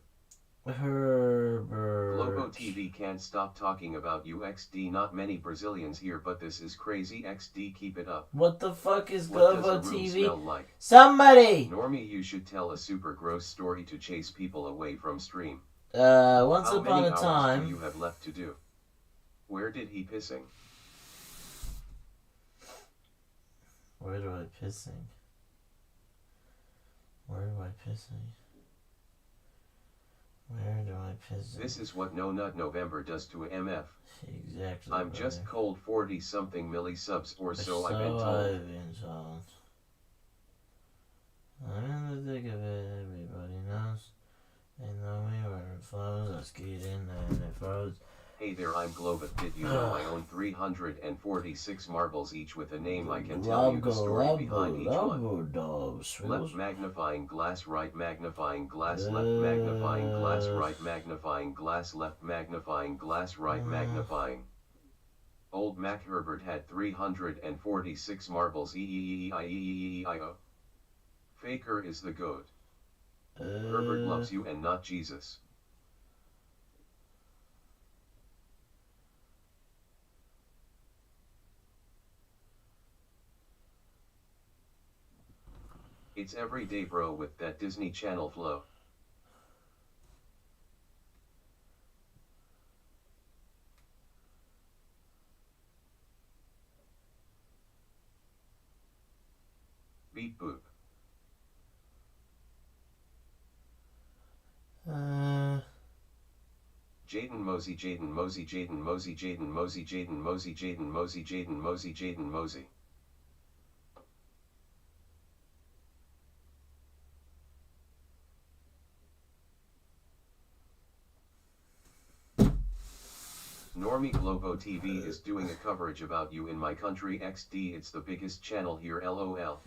Herbert. Globo TV can't stop talking about you XD. Not many Brazilians here, but this is crazy XD. Keep it up. What the fuck is What Globo does a room TV? smell like? Somebody! Normie, you should tell a super gross story to chase people away from stream. Once How upon many a hours time. do you have left to do? Where did he pissing? Where do I pissing? Where do I pissing? Where do I piss? This is what No Nut November does to a MF. Exactly. I'm just cold 40 something milli subs or so I've been told. I've been told. I'm in the thick of it, everybody knows. They know me where it flows. I skied in and it froze. Hey there, I'm Globit. Did you know I own 346 marbles each with a name? I can tell you the story behind each one. Left magnifying glass, right magnifying glass, left magnifying glass, right magnifying glass, left magnifying glass, right magnifying. Old Mac Herbert had 346 marbles. Faker is the goat. Herbert loves you and not Jesus. It's everyday bro with that Disney Channel flow. Beat boop. Jaden Mosey, Jaden Mosey, Jaden Mosey, Jaden Mosey, Jaden Mosey, Jaden Mosey, Jaden Mosey, Jaden Mosey. Normie Globo TV is doing a coverage about you in my country XD. It's the biggest channel here LOL.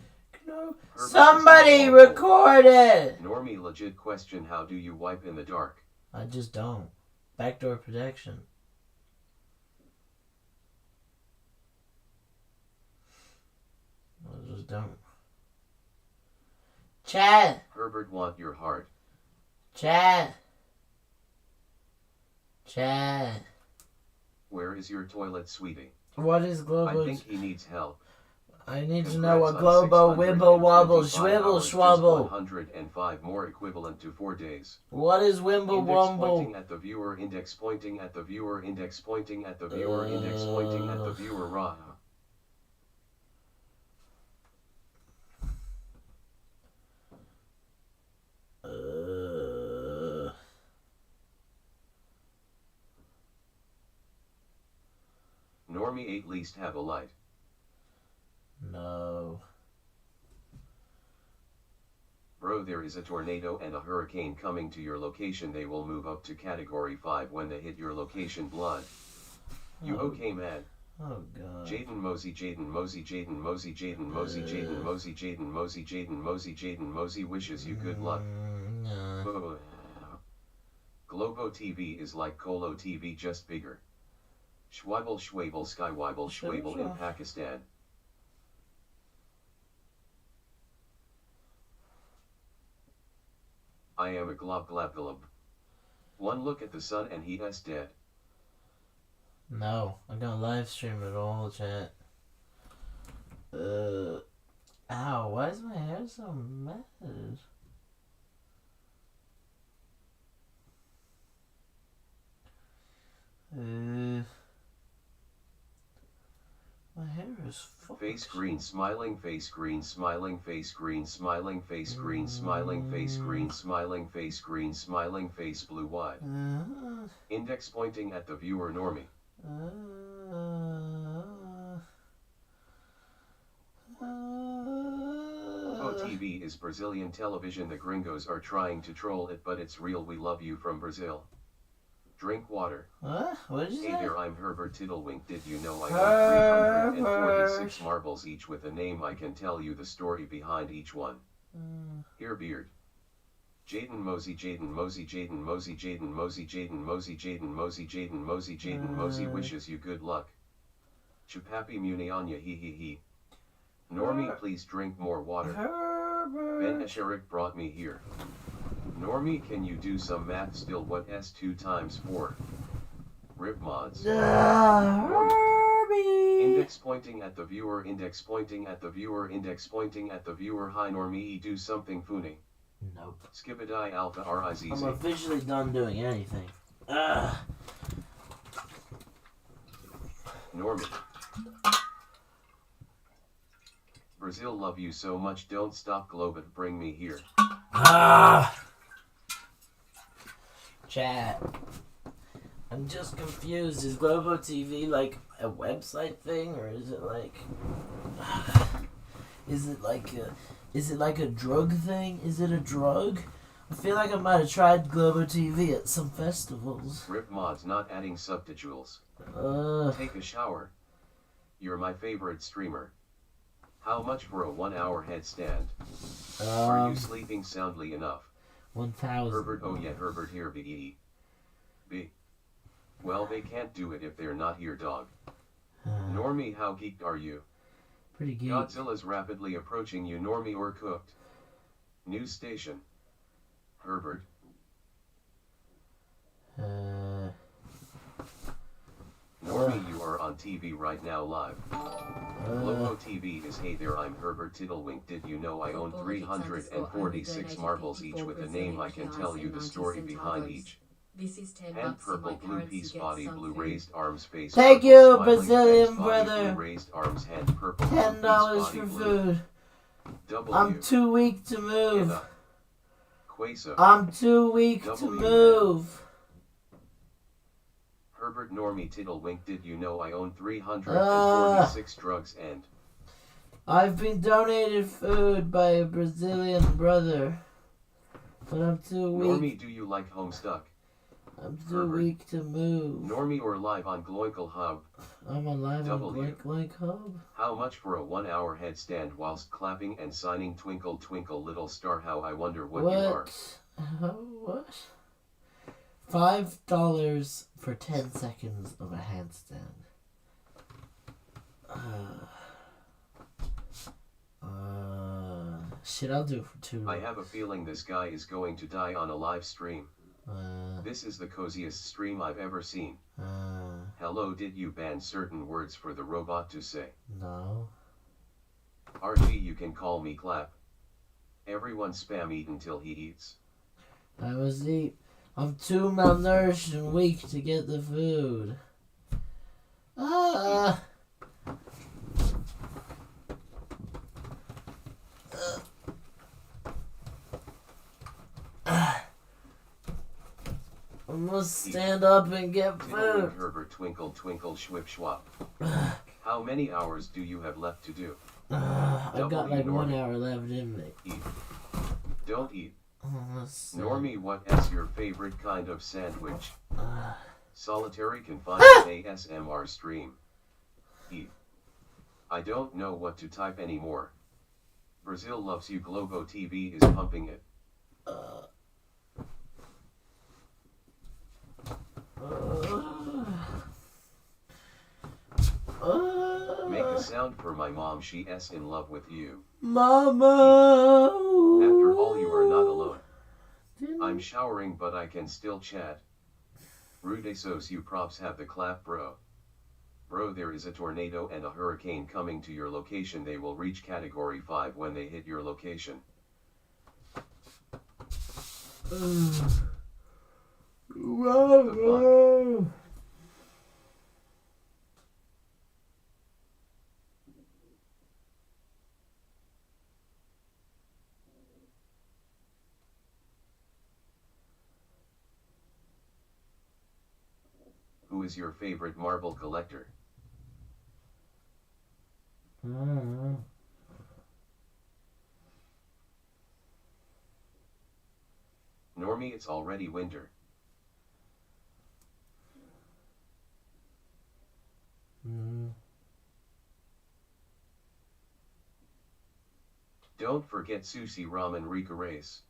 No. Somebody record it! Normie legit question, how do you wipe in the dark? I just don't. Backdoor protection. I just don't. Chat! Herbert want your heart. Chat! Chat! Where is your toilet, sweetie? What is Globo? I think he needs help. I need to know what Globo wibble wobble schwibble schwabble. 105 more equivalent to 4 days. What is wimble Index wumble? pointing at the viewer, index pointing at the viewer, index pointing at the viewer, index pointing at the viewer, raw. Normie at least have a light. No. Bro, there is a tornado and a hurricane coming to your location. They will move up to category 5 when they hit your location. Blood. You okay, man? Oh god. Jaden Mosey, Jaden Mosey, Jaden Mosey, Jaden Mosey, Jaden Mosey, Jaden Mosey, Jaden Mosey, Jaden Mosey wishes you good luck. No. Globo TV is like Colo TV, just bigger. Schwabble Schwabble Skywibble Schwabble in Pakistan. I am a glob glob glob. One look at the sun and he is dead. No, I'm gonna live stream it all, chat. Ow, why is my hair so mad? My hair is fucked. Face green smiling, face green smiling, face green smiling, face green smiling, face green smiling, face green smiling, face blue wide. Index pointing at the viewer, Normie. TV is Brazilian television. The gringos are trying to troll it, but it's real. We love you from Brazil. Drink water. Huh? What did you Hey say? there, I'm Herbert Tiddlewink. Did you know I own 346 Herbert. marbles each with a name? I can tell you the story behind each one. Here, Beard. Jaden Mosey, Jaden Mosey, Jaden Mosey, Jaden Mosey, Jaden Mosey, Jaden Mosey, Jaden Mosey, Jaden Mosey wishes you good luck. Chupapi Muni Anya he he he. Normie, please drink more water. Ben Esherik brought me here. Normie, can you do some math still? What s 2 times 4? Rip mods. Herbie. Index pointing at the viewer, index pointing at the viewer, index pointing at the viewer. Hi Normie, do something funny. Nope. Skibadai Alpha RIZZ. I'm officially done doing anything. Ugh. Normie. Brazil love you so much, don't stop Globit, bring me here. Chat. I'm just confused. Is Globo TV like a website thing, or is it like a drug thing? Is it a drug? I feel like I might have tried Globo TV at some festivals. Rip mods not adding subtitles. Take a shower. You're my favorite streamer. How much for a 1-hour headstand? Are you sleeping soundly enough? 1,000. Herbert, oh yeah, Herbert here, B. Well, they can't do it if they're not here, dog. Normie, how geeked are you? Pretty geek. Godzilla's rapidly approaching you, Normie, or cooked. News station. Herbert. Normie, you are on TV right now live. Logo TV is hey there, I'm Herbert Tiddlewink. Did you know I own 346 marbles each with a name? I can tell you the story behind each. This is 10 Hand bucks in my purple blue currency, piece get body some blue food. raised arms face. Thank purple, you, smiling Brazilian face, body, brother. blue raised arms, hand purple blue piece, $10 body for blue. food. W. I'm too weak to move. Eva. Quasa. I'm too weak to W. move. Herbert Normie Tiddlewink. Did you know I own 346 drugs and I've been donated food by a Brazilian brother, but I'm too weak. Normie, do you like Homestuck? I'm too Herbert. weak to move. Normie or live on Gloinkle Hub? I'm alive on W. Glink Hub. How much for a 1-hour headstand whilst clapping and signing Twinkle Twinkle Little Star? How I wonder what you are. What? $5 for 10 seconds of a handstand. Shit, I'll do it for 2. I have a feeling this guy is going to die on a live stream. This is the coziest stream I've ever seen. Hello, did you ban certain words for the robot to say? No. RG, you can call me Clap. Everyone spam eat until he eats. I must eat. I'm too malnourished and weak to get the food. I must stand up and get food. Tiddlewink Herbert Twinkle Twinkle Schwip Schwap. How many hours do you have left to do? I've got like 1 Normie. hour left in me. Eat. Don't eat. Let's Normie, what is your favorite kind of sandwich? Solitary confined ASMR stream. Eat. I don't know what to type anymore. Brazil loves you. Globo TV is pumping it. Make a sound for my mom. She is in love with you. Mama! After all, you are not alone. I'm showering, but I can still chat. Rudesos, you props have the clap, bro. Bro, there is a tornado and a hurricane coming to your location. They will reach category 5 when they hit your location. Mama! Who is your favorite marble collector? Normie, it's already winter. Don't forget sushi ramen Rika race.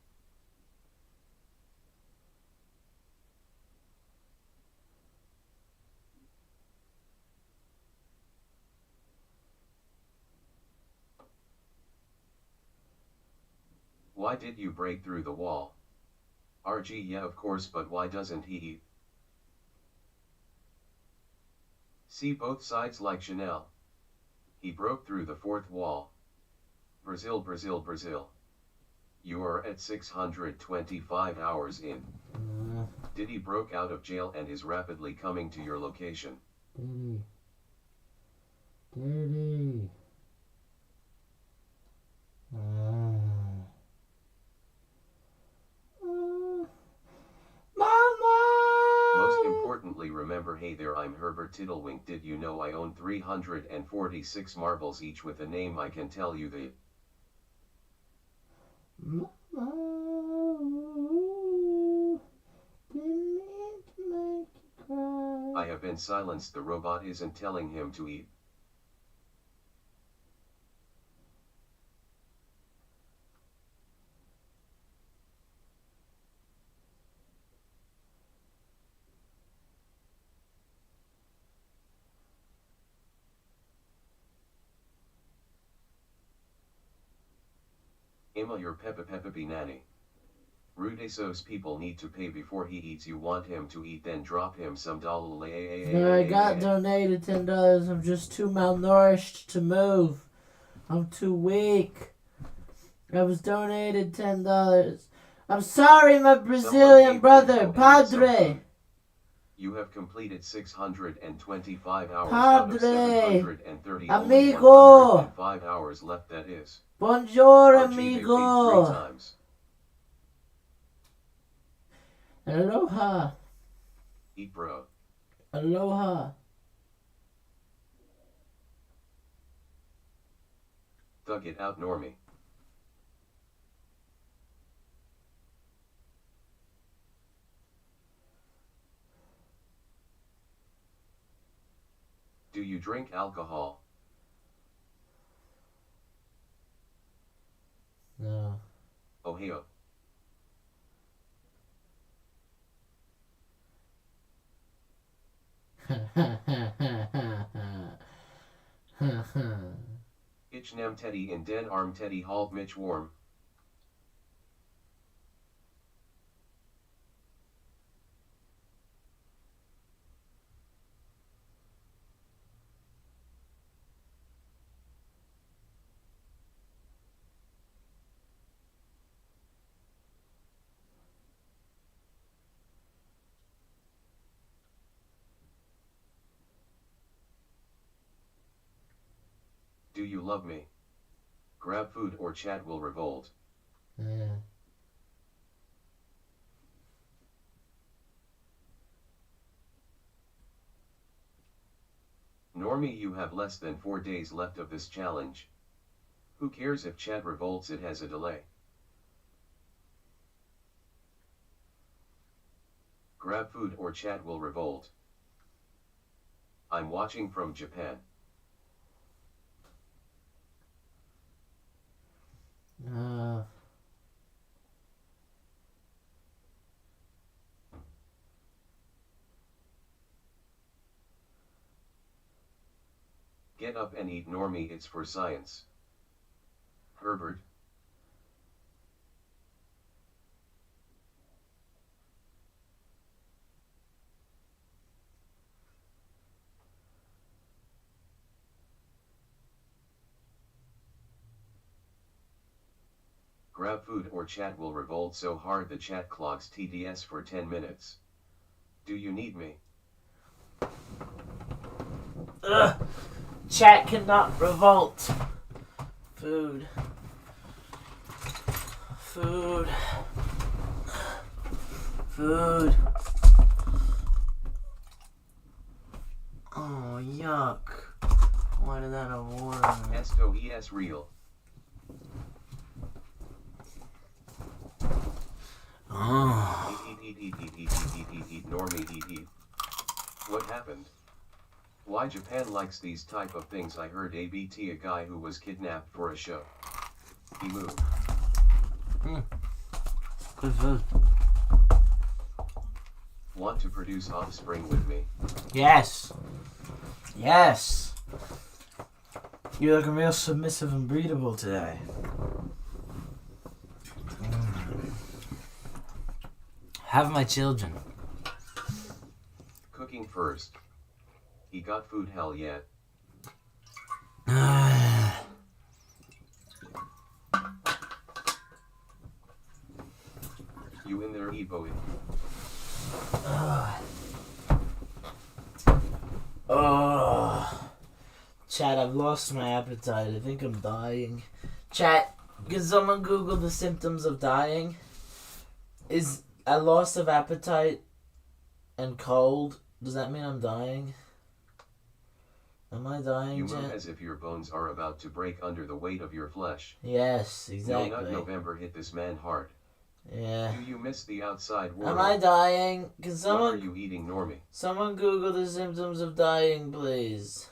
Why did you break through the wall? RG, yeah of course, but why doesn't he eat? See both sides like Chanel. He broke through the fourth wall. Brazil, Brazil, Brazil. You are at 625 hours in. Diddy broke out of jail and is rapidly coming to your location. Diddy. Most importantly, remember, hey there, I'm Herbert Tiddlewink. Did you know I own 346 marbles each with a name? I can tell you the. I have been silenced. The robot isn't telling him to eat. Emma, your Peppa be nanny. Rude esos people need to pay before he eats. You want him to eat, then drop him some dollar. I got donated $10. I'm just too malnourished to move. I'm too weak. I was donated $10. I'm sorry, my Brazilian brother, Padre. You have completed 625 hours Padre. out of 730. Amigo. 5 hours left, that is. Bonjour, RG, amigo. 3 times. Aloha. Eat, bro. Aloha. Thug it out, Normie. Do you drink alcohol? No. Ohio. Itchnam Teddy in Den Arm Teddy Halt Mitch Warm. Do you love me? Grab food or chat will revolt. Yeah. Normie, you have less than 4 days left of this challenge. Who cares if chat revolts? It has a delay. Grab food or chat will revolt. I'm watching from Japan. Get up and eat, Normie, it's for science. Herbert. Grab food or chat will revolt so hard the chat clogs TDS for 10 minutes. Do you need me? Ugh. Chat cannot revolt. Food. Food. Food. Oh, yuck. Why did that have water? Esto es real. Oh. Eat, Normie, eat. What happened? Why Japan likes these type of things? I heard ABT, a guy who was kidnapped for a show. He moved. Good food. Want to produce offspring with me? Yes. Yes. You're looking real submissive and breedable today. Have my children. Cooking first. He got food hell yet? You in there, Eboy? Oh. Chat, I've lost my appetite. I think I'm dying. Chat, can someone Google the symptoms of dying? Is a loss of appetite and cold, does that mean I'm dying? Am I dying, You move Chat? as if your bones are about to break under the weight of your flesh. Yes, exactly. No, not November hit this man hard. Yeah. Do you miss the outside world? Am I dying? Can What someone are you eating, Normie? someone Google the symptoms of dying, please?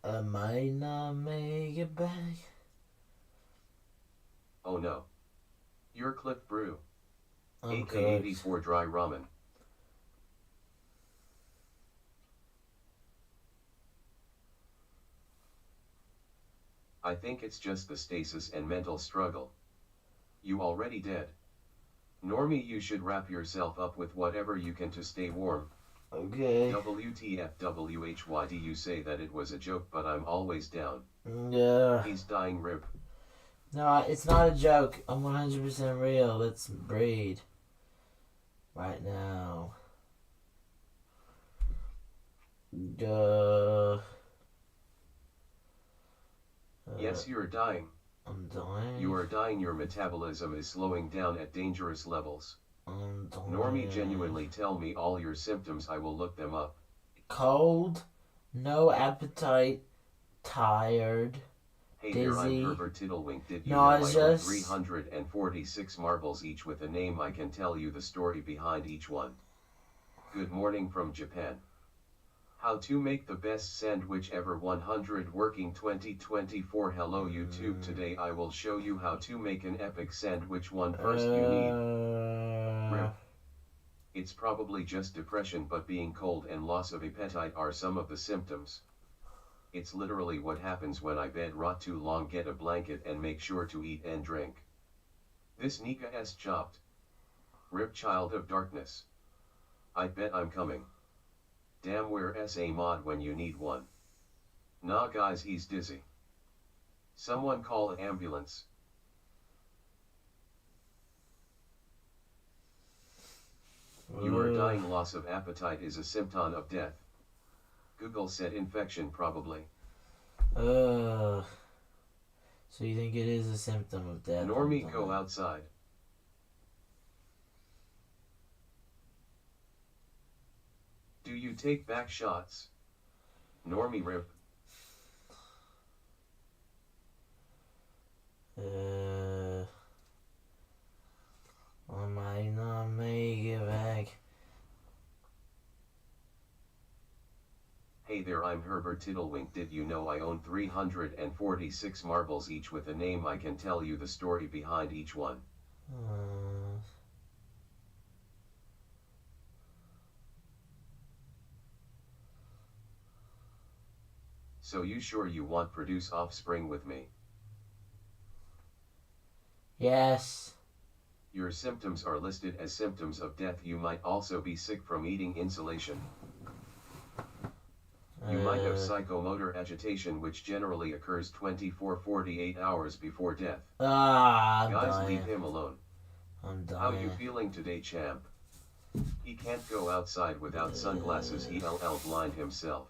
I might not make it back. Oh no. You're Cliff Brew. I'm AK-84 dry ramen. I think it's just the stasis and mental struggle. You already dead. Normie, you should wrap yourself up with whatever you can to stay warm. Okay. WTF WHYD, you say that it was a joke, but I'm always down. Yeah. He's dying, rip. No, it's not a joke. I'm 100% real. Let's breed. Right now. Yes, you're dying. I'm dying. You are dying. Your metabolism is slowing down at dangerous levels. I'm dying. Normie, genuinely tell me all your symptoms. I will look them up. Cold, no appetite, tired, Hey there, dizzy. I'm Herbert Tiddlewink. Did you Nauseous. know I own 346 marbles each with a name? I can tell you the story behind each one. Good morning from Japan. How to make the best sandwich ever 100 working 2024. Hello YouTube. Today I will show you how to make an epic sandwich. First you need rib. It's probably just depression, but being cold and loss of appetite are some of the symptoms. It's literally what happens when I bed rot too long. Get a blanket and make sure to eat and drink. This Nika S chopped rib, child of darkness. I bet I'm coming. Damn, where's a mod when you need one? Nah guys, he's dizzy. Someone call an ambulance. You are dying. Loss of appetite is a symptom of death. Google said infection probably. So you think it is a symptom of death? Normie, go outside. Do you take back shots? Normie, rip. I might not make it back. Hey there, I'm Herbert Tiddlewink. Did you know I own 346 marbles each with a name? I can tell you the story behind each one. So you sure you want produce offspring with me? Yes. Your symptoms are listed as symptoms of death. You might also be sick from eating insulation. You might have psychomotor agitation, which generally occurs 24-48 hours before death. I'm Guys, dying. leave him alone. I'm dying. How you feeling today, champ? He can't go outside without sunglasses. He blind himself.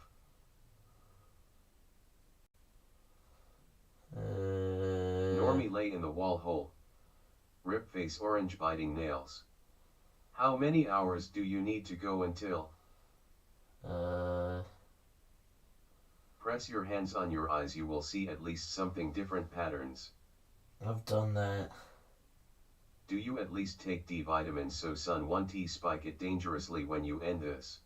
Normie lay in the wall hole. Rip face orange, biting nails. How many hours do you need to go until? Press your hands on your eyes. You will see at least something different patterns. I've done that. Do you at least take D vitamins? So son 1T, spike it dangerously when you end this.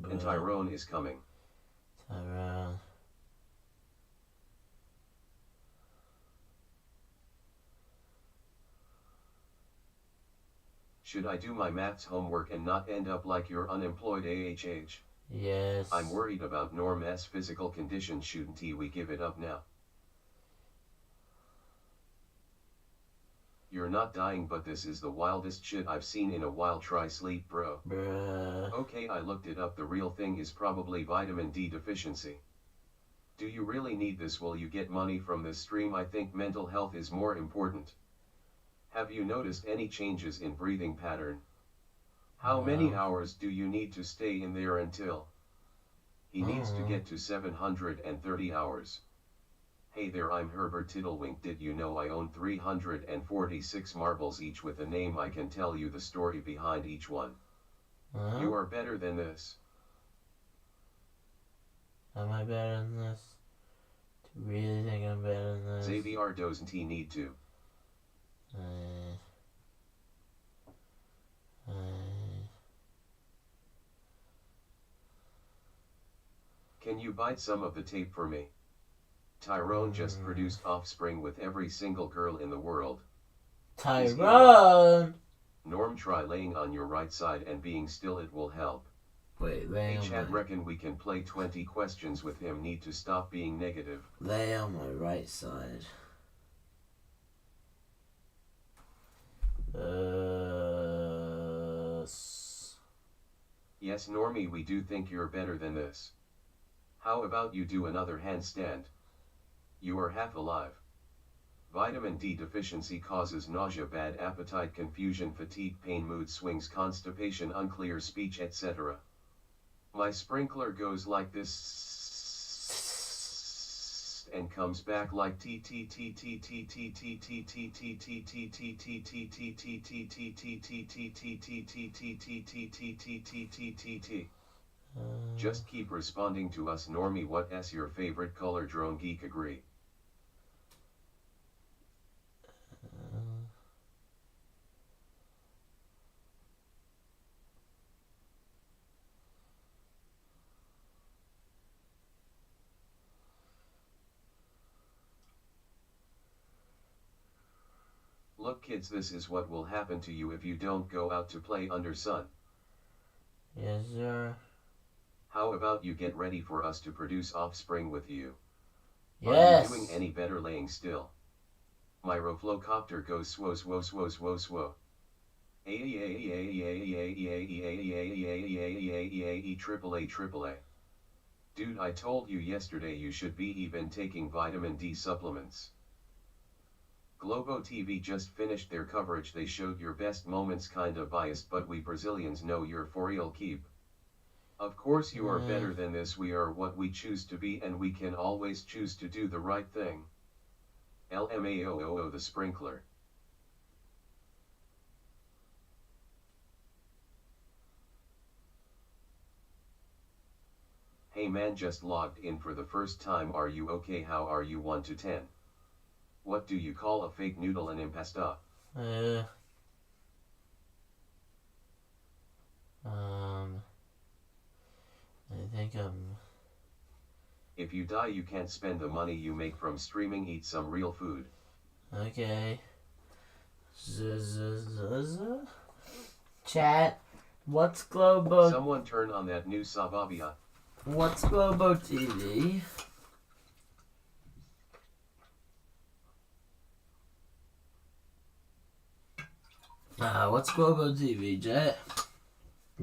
And Tyrone is coming. Tyrone. Should I do my maths homework and not end up like your unemployed AHH? Yes. I'm worried about Norm's physical condition. Shouldn't we give it up now? You're not dying, but this is the wildest shit I've seen in a while. Try sleep, bro. Bruh. Okay, I looked it up. The real thing is probably vitamin D deficiency. Do you really need this? Will you get money from this stream? I think mental health is more important. Have you noticed any changes in breathing pattern? How many hours do you need to stay in there until? He needs to get to 730 hours. Hey there, I'm Herbert Tiddlewink. Did you know I own 346 marbles, each with a name? I can tell you the story behind each one. You are better than this. Am I better than this? Do you really think I'm better than this? Xavier doesn't he need to? Can you bite some of the tape for me? Tyrone just produced offspring with every single girl in the world. Tyrone! Norm, try laying on your right side and being still, it will help. Wait, lay on Chad, my... reckon we can play 20 questions with him. Need to stop being negative. Lay on my right side. Yes, Normie, we do think you're better than this. How about you do another handstand? You are half alive. Vitamin D deficiency causes nausea, bad appetite, confusion, fatigue, pain, mood swings, constipation, unclear speech, etc. My sprinkler goes like this and comes back like t t t t t t t t t t t t t t t t t t t. Just keep responding to us. Normie, what's your favorite color? Drone Geek agree. Look kids, this is what will happen to you if you don't go out to play under sun. Yes, sir. How about you get ready for us to produce offspring with you? Yes. Are you doing any better laying still? My Roflocopter goes swo swo swo swo swo. AAA. Dude, I told you yesterday you should be even taking vitamin D supplements. Globo TV just finished their coverage. They showed your best moments, kinda biased, but we Brazilians know you're for real. Keep. Of course you are better than this. We are what we choose to be, and we can always choose to do the right thing. LMAOO the sprinkler. Hey man, just logged in for the first time. Are you okay? How are you 1 to 10? What do you call a fake noodle? An impasta? I think I'm... If you die, you can't spend the money you make from streaming. Eat some real food. Okay. Chat, what's Globo... Someone turn on that new Sabavia. What's Globo TV? What's Globo TV, Jet?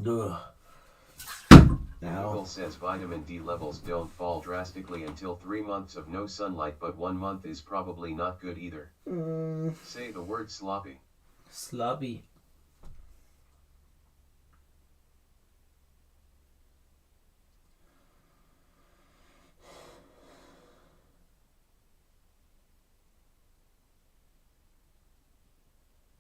Ugh. Google says vitamin D levels don't fall drastically until 3 months of no sunlight, but 1 month is probably not good either. Say the word sloppy. Sloppy.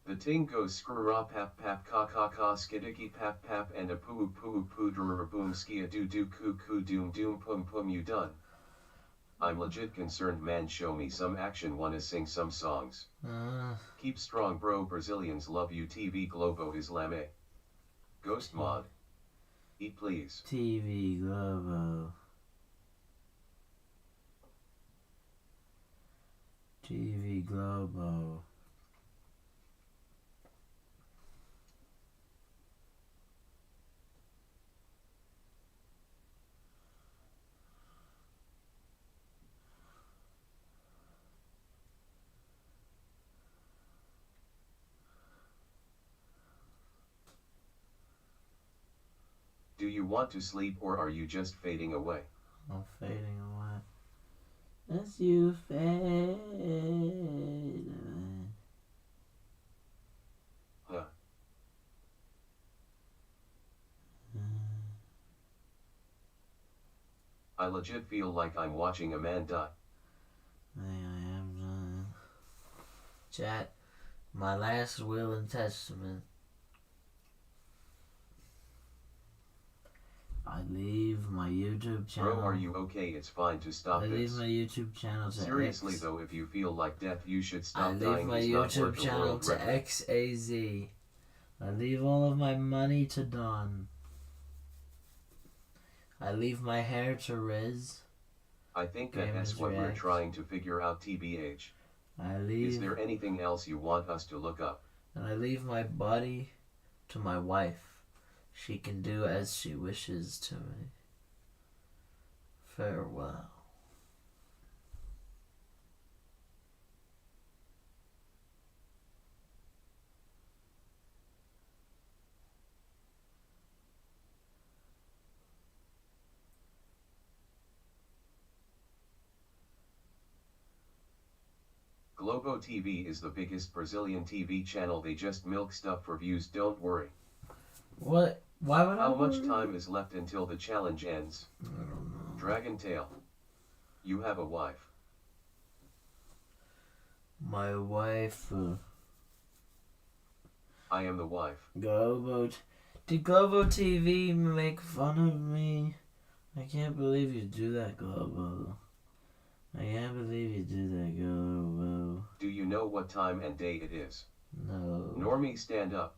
The ting goes screw pap pap ka ka ka skidiki pap pap and a poo poo poo drr boom skia doo doo coo coo doom doom pum pum. You done? I'm legit concerned, man. Show me some action. Wanna sing some songs? Keep strong, bro. Brazilians love you. TV Globo Islame. Ghost mod. Eat please. TV Globo. TV Globo. Do you want to sleep or are you just fading away? I'm fading away. As you fade away. Huh. I legit feel like I'm watching a man die. I am chat. My last will and testament. I leave my YouTube channel. Bro, are you okay? It's fine to stop I this. leave my YouTube channel to Seriously X. though, if you feel like death, you should stop I leave dying. my It's not YouTube worth the channel world to record. XAZ. I leave all of my money to Don. I leave my hair to Riz. I think that Gamers is what we're React. trying to figure out, TBH. I leave. Is there anything else you want us to look up? And I leave my body to my wife. She can do as she wishes to me. Farewell. Globo TV is the biggest Brazilian TV channel. They just milk stuff for views. Don't worry. What? Why would I? How much time is left until the challenge ends? I don't know. Dragon Tail. You have a wife. My wife. I am the wife. Globo. Did Globo TV make fun of me? I can't believe you do that, Globo. I can't believe you do that, Globo. Do you know what time and day it is? No. Normie, stand up.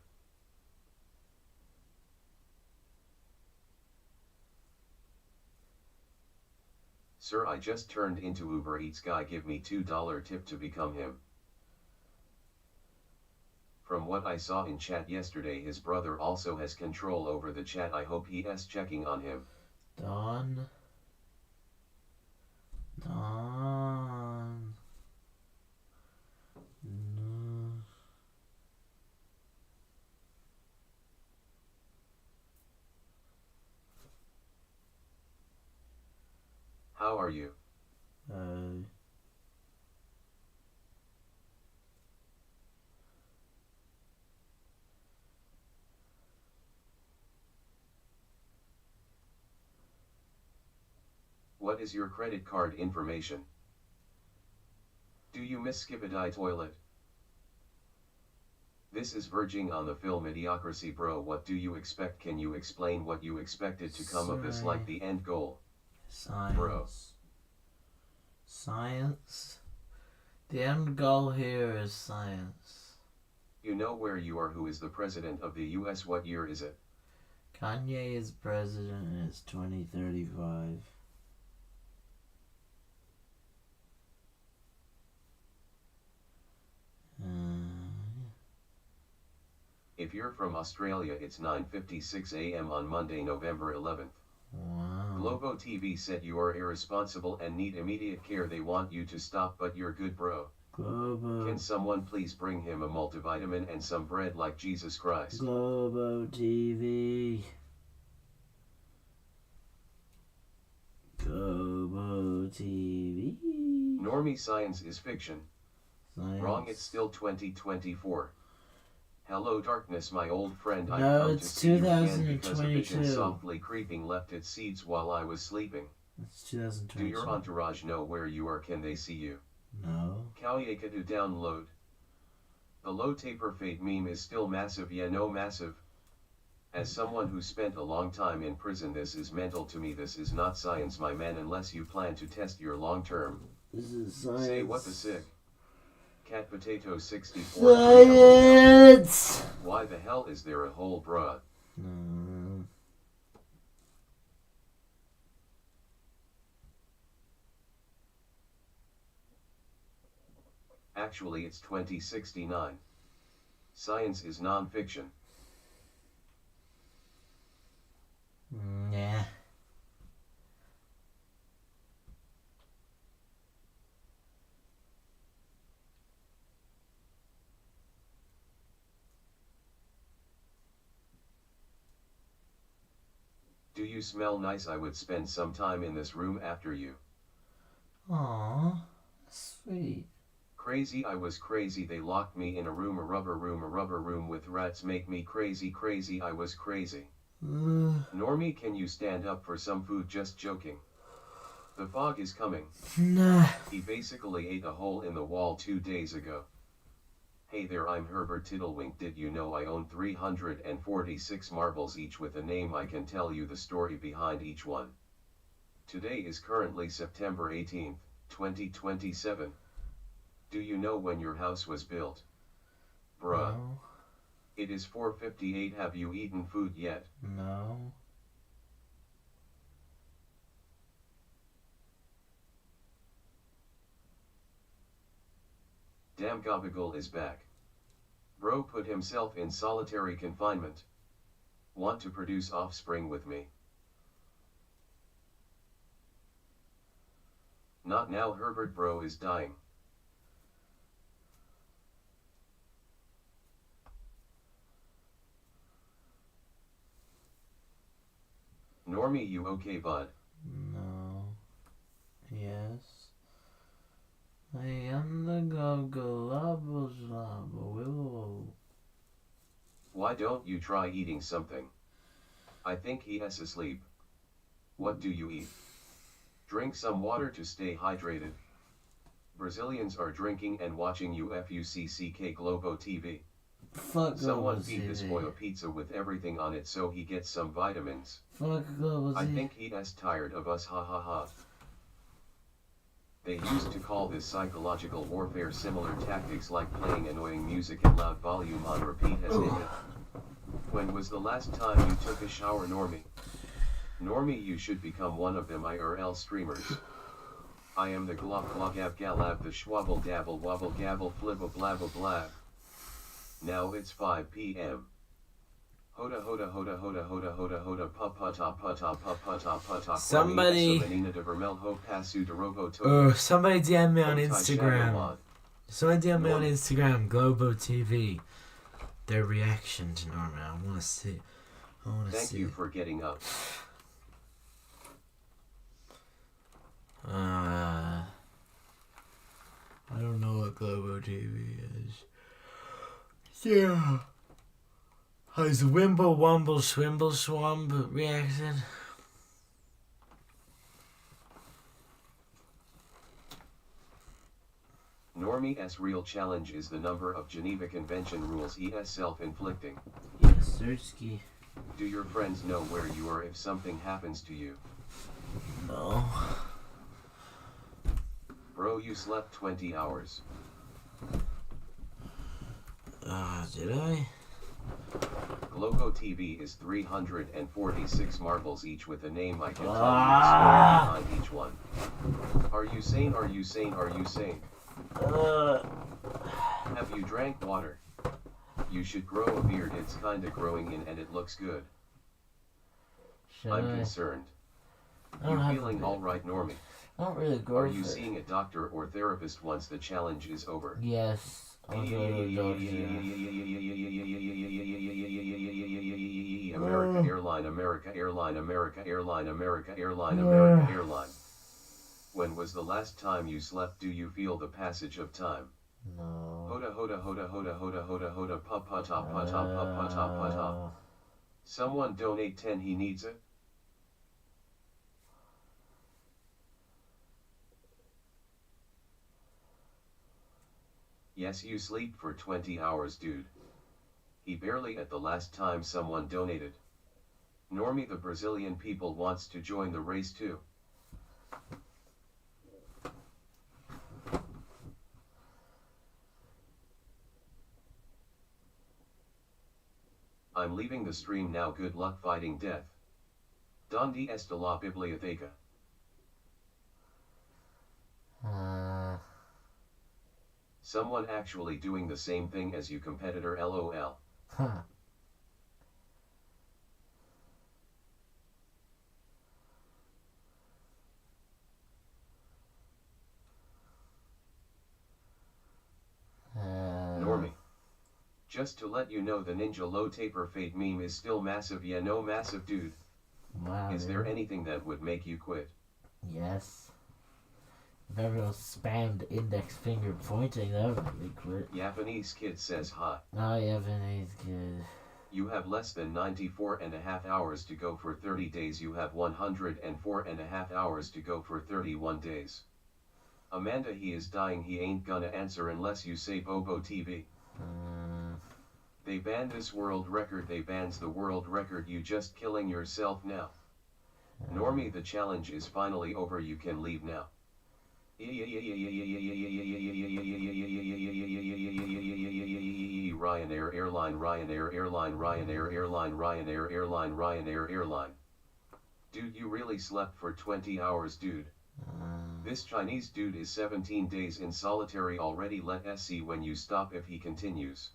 Sir, I just turned into Uber Eats guy. Give me $2 tip to become him. From what I saw in chat yesterday, his brother also has control over the chat. I hope he is checking on him. Dawn. Dawn. No. How are you? What is your credit card information? Do you miss Skibidi Toilet? This is verging on the film Idiocracy, bro. What do you expect? Can you explain what you expected to come of this, like the end goal? Science. Bro. Science. The end goal here is science. You know where you are. Who is the president of the US? What year is it? Kanye is president and it's 2035. If you're from Australia, it's 9:56 a.m. on Monday, November 11th. Wow. Globo TV said you are irresponsible and need immediate care. They want you to stop, but you're good, bro. Globo. Can someone please bring him a multivitamin and some bread like Jesus Christ? Globo TV. Globo TV. Normie, science is fiction. Science. Wrong, it's still 2024. Hello darkness, my old friend. I've No, come it's to see you again because a 2022. vision softly creeping left its seeds while I was sleeping. It's 2022. Do your entourage know where you are? Can they see you? No. Kauyeka to download. The low taper fade meme is still massive. Yeah, no, massive. As someone who spent a long time in prison, this is mental to me. This is not science, my man, unless you plan to test your long term. This is science. Say what the sig. Cat Potato 64. Science! Why the hell is there a hole, bruh? Actually it's 2069. Science is non-fiction. Yeah. Do you smell nice? I would spend some time in this room after you. Aww. Sweet. Crazy, I was crazy. They locked me in a rubber room with rats. Make me crazy, I was crazy. Normie, can you stand up for some food? Just joking. The fog is coming. Nah. He basically ate a hole in the wall 2 days ago. Hey there, I'm Herbert Tiddlewink. Did you know I own 346 marbles, each with a name? I can tell you the story behind each one. Today is currently September 18th, 2027. Do you know when your house was built? Bruh. No. It is 4:58. Have you eaten food yet? No. Damn, Gabagool is back. Bro put himself in solitary confinement. Want to produce offspring with me? Not now, Herbert. Bro is dying. Normie, you okay, bud? No. Yes. I am the Goggle. Why don't you try eating something? I think he is asleep. What do you eat? Drink some water to stay hydrated. Brazilians are drinking and watching UFUCCK Globo TV. Fuck Someone Globo feed this TV. boy a pizza with everything on it so he gets some vitamins. Fuck Globo I TV. think he is tired of us, ha ha ha. They used to call this psychological warfare. Similar tactics like playing annoying music at loud volume on repeat has ended. When was the last time you took a shower, Normie? Normie, you should become one of them IRL streamers. I am the glop glogab galab, the schwabble dabble wobble gabble flibble blabble blab. Now it's 5 p.m. Hoda hoda hoda hoda hoda hoda hoda pa pa ta pa ta pa pa ta pa ta. Somebody- somebody DM me on Instagram. Somebody DM me on Instagram, Globo TV. Their reaction to Norman. I want to see. Thank you for getting up. I don't know what Globo TV is. Yeah. How's Wimble Wumble Swimble Swamp reaction? Normie's real challenge is the number of Geneva Convention rules he has self-inflicting. Yes, Sirski. Do your friends know where you are if something happens to you? No. Bro, you slept 20 hours. Did I? Globo TV is 346 marbles each with a name. I can tell you the story behind each one. Are you sane? Are you sane? Are you sane? Have you drank water? You should grow a beard. It's kinda growing in and it looks good. I'm concerned. You feeling alright, Normie? I don't really go Are for you it. seeing a doctor or therapist once the challenge is over? Yes. I'll go to a doctor. America Airline, America Airline, America Airline, America Airline, America Airline. When was the last time you slept? Do you feel the passage of time? No. Hoda hoda hoda hoda hoda hoda hoda pa pa ta pa ta pa pa ta pa ta. Someone donate 10, he needs it. Yes, you sleep for 20 hours, dude. He barely at the last time someone donated. Normie, the Brazilian people wants to join the race too. I'm leaving the stream now. Good luck fighting death. Donde está la biblioteca? Someone actually doing the same thing as you, competitor, lol. Huh. Normie. Just to let you know, the Ninja Low Taper Fade meme is still massive. Yeah, no, massive, dude. Wow. Is there anything that would make you quit? Yes. If everyone spammed index finger pointing, that would make me quit. Japanese kid says hi. Oh, Japanese kid. You have less than 94.5 hours to go for 30 days. You have 104.5 hours to go for 31 days. Amanda, he is dying. He ain't gonna answer unless you say Bobo TV. They banned this world record. They bans the world record. You just killing yourself now. Normie, the challenge is finally over. You can leave now. Ryanair airline, Ryanair airline, Ryanair airline, Ryanair airline, Ryanair airline. Dude, you really slept for 20 hours, dude. This Chinese dude is 17 days in solitary already. Let us see when you stop if he continues.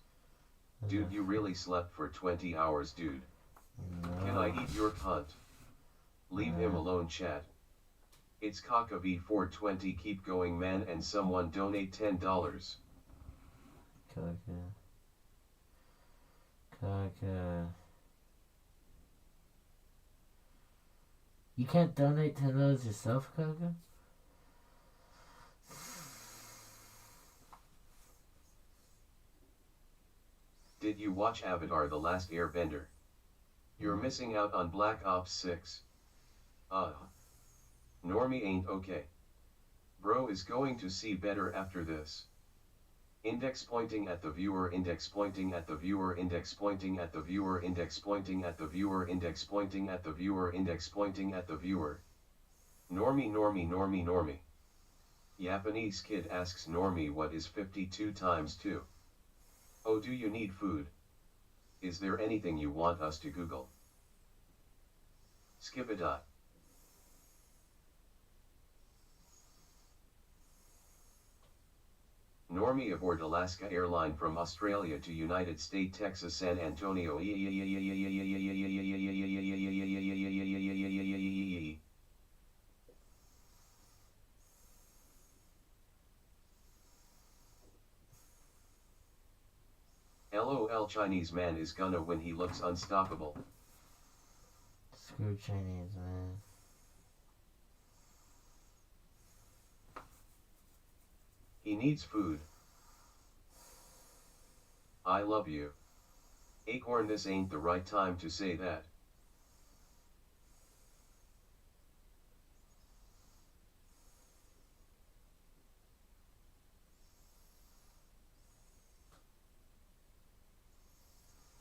Dude, you really slept for 20 hours, dude. Can I eat your cunt? Leave him alone, chat. It's Kaka V420. Keep going, man, and someone donate $10. Kaka. You can't donate $10 yourself, Kaka? Did you watch Avatar: The Last Airbender? You're missing out on Black Ops 6. Normie ain't okay. Bro is going to see better after this. Index pointing at the viewer, index pointing at the viewer, index pointing at the viewer, index pointing at the viewer, index pointing at the viewer, index pointing at the viewer. Normie, Normie, Normie, Normie. Japanese kid asks Normie, what is 52 times 2? Oh, do you need food? Is there anything you want us to Google? Skip a dot. Normie aboard Alaska airline from Australia to United States, Texas, San Antonio. LOL, Chinese man is gonna win. He looks unstoppable. Screw Chinese, man. He needs food. I love you. Acorn, this ain't the right time to say that.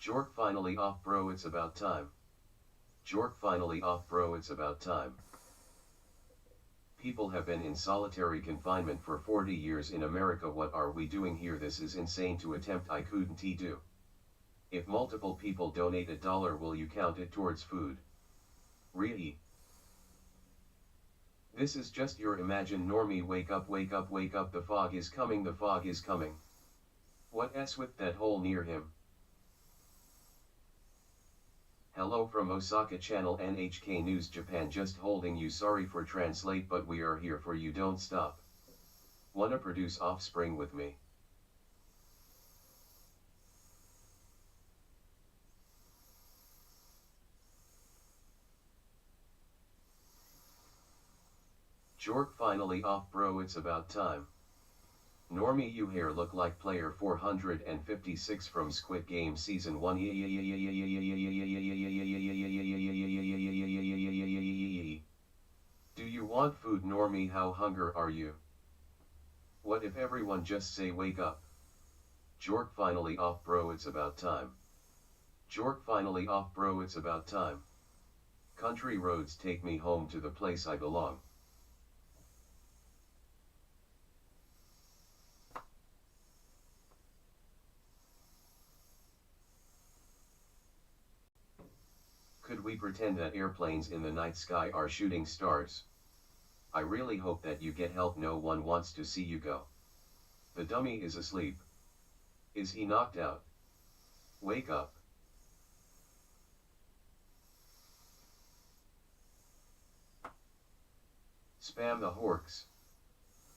Jork finally off, bro, it's about time. Jork finally off, bro, it's about time. People have been in solitary confinement for 40 years in America. What are we doing here? This is insane to attempt. I couldn't do. If multiple people donate $1, will you count it towards food? Really? This is just your imagine. Normie, wake up, wake up, wake up. The fog is coming, the fog is coming. What s with that hole near him? Hello from Osaka channel NHK News Japan, just holding you. Sorry for translate, but we are here for you. Don't stop. Wanna produce offspring with me? Jork finally off, bro, it's about time. Normie, you hair look like player 456 from Squid Game Season 1. Do you want food, Normie? How hungry are you? What if everyone just say wake up? Jork finally off, bro, it's about time. Jork finally off, bro, it's about time. Country roads take me home to the place I belong. Could we pretend that airplanes in the night sky are shooting stars? I really hope that you get help. No one wants to see you go. The dummy is asleep. Is he knocked out? Wake up. Spam the horks.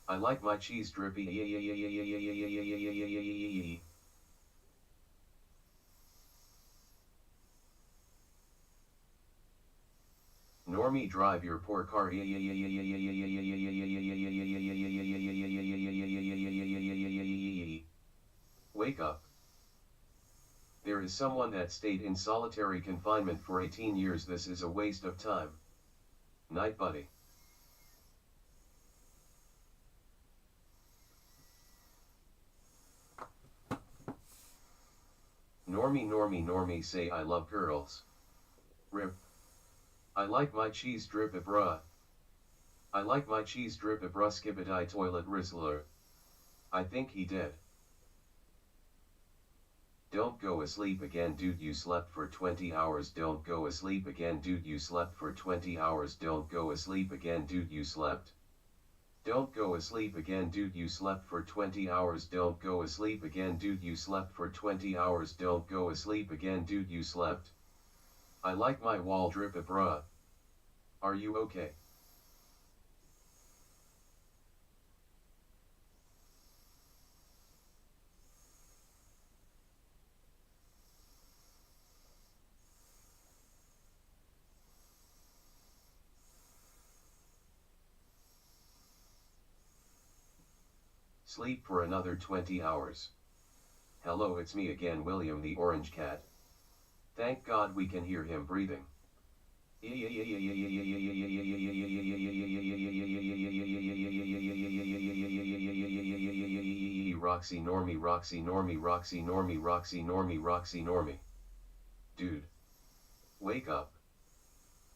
I like my cheese drippy. Normie, drive your poor car. Wake up. There is someone that stayed in solitary confinement for 18 years. This is a waste of time. Night, buddy. Normie, say I love girls. Rip. I like my cheese drip bruh. I like my cheese drip bruh skibidi toilet rizzler. I think he did. Don't go asleep again, dude, you slept for 20 hours. Don't go asleep again, dude, you slept for 20 hours. Don't go asleep again, dude, you slept. Don't go asleep again, dude, you slept for 20 hours. Don't go asleep again, dude, you slept for 20 hours. Don't go asleep again, dude, you slept. I like my wall drip bruh. Are you okay? Sleep for another 20 hours. Hello, it's me again, William the Orange Cat. Thank God we can hear him breathing. Roxy Normie. Dude. Wake up.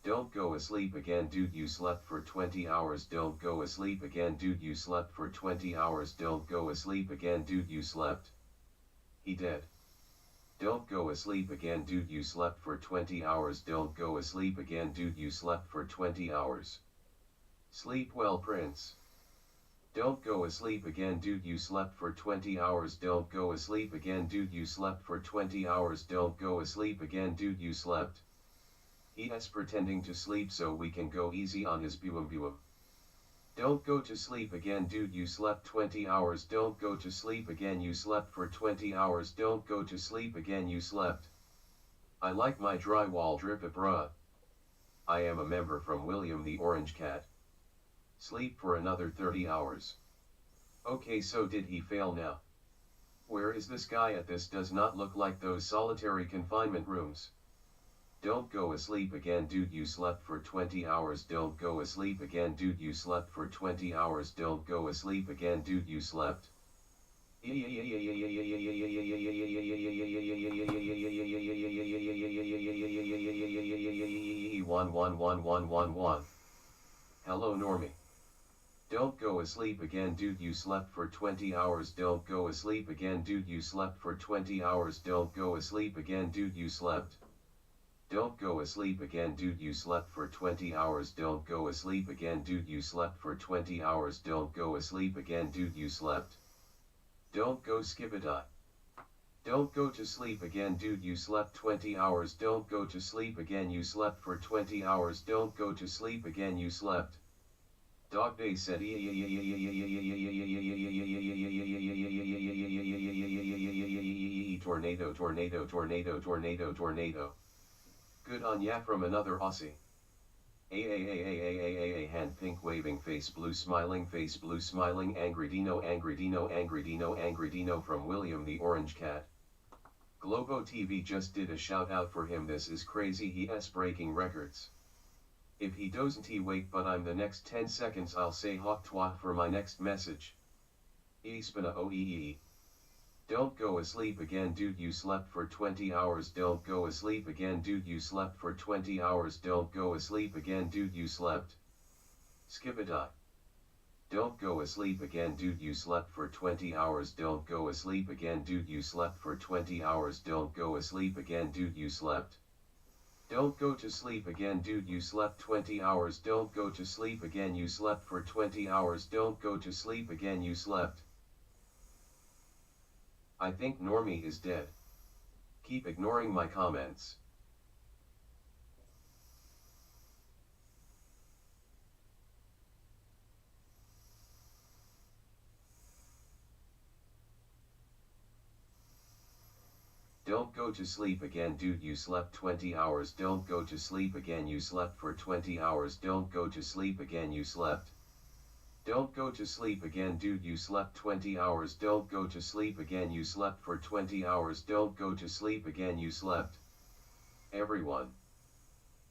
Don't go asleep again, dude, you slept for 20 hours. Don't go asleep again, dude, you slept for 20 hours. Don't go asleep again, dude, you slept. He did. Don't go asleep again, dude, you slept for 20 hours. Don't go asleep again, dude, you slept for 20 hours. Sleep well, Prince. Don't go asleep again, dude, you slept for 20 hours. Don't go asleep again, dude, you slept for 20 hours. Don't go asleep again, dude, you slept. He's pretending to sleep so we can go easy on his buum. Don't go to sleep again, dude, you slept 20 hours. Don't go to sleep again, you slept for 20 hours. Don't go to sleep again, you slept. I like my drywall drip bruh. I am a member from William the Orange Cat. Sleep for another 30 hours. Okay, so did he fail now? Where is this guy at? This does not look like those solitary confinement rooms. Don't go asleep again, dude, you slept for 20 hours. Don't go asleep again, dude, you slept for 20 hours. Don't go asleep again, dude, you slept. 1111111. Hello, Normie. Don't go asleep again, dude, you slept for 20 hours. Don't go asleep again, dude, you slept for 20 hours. Don't go asleep again, dude, you slept. Don't go asleep again, dude, you slept for 20 hours. Don't go asleep again, dude, you slept for 20 hours. Don't go asleep again, dude, you slept. Don't go skibidi. Don't go to sleep again, dude, you slept 20 hours. Don't go to sleep again, you slept for 20 hours. Don't go to sleep again, you slept. Dog Day said tornado. Good on ya from another Aussie. Hand pink waving face blue smiling angry Dino from William the Orange Cat. Globo TV just did a shout out for him. This is crazy, he's breaking records. If he doesn't he wake, but I'm the next 10 seconds I'll say hawk twat for my next message. Spina oee. Don't go asleep again, dude, you slept for 20 hours. Don't go asleep again, dude, you slept for 20 hours. Don't go asleep again, dude, you slept. Skibidi. Don't go asleep again, dude, you slept for 20 hours. Don't go asleep again, dude, you slept for 20 hours. Don't go asleep again, dude, you slept. Don't go to sleep again, dude, you slept 20 hours. Don't go to sleep again, you slept for 20 hours. Don't go to sleep again, you slept. I think Normie is dead. Keep ignoring my comments. Don't go to sleep again, dude, you slept 20 hours. Don't go to sleep again, you slept for 20 hours. Don't go to sleep again, you slept. Don't go to sleep again, dude, you slept 20 hours. Don't go to sleep again, you slept for 20 hours. Don't go to sleep again, you slept. Everyone.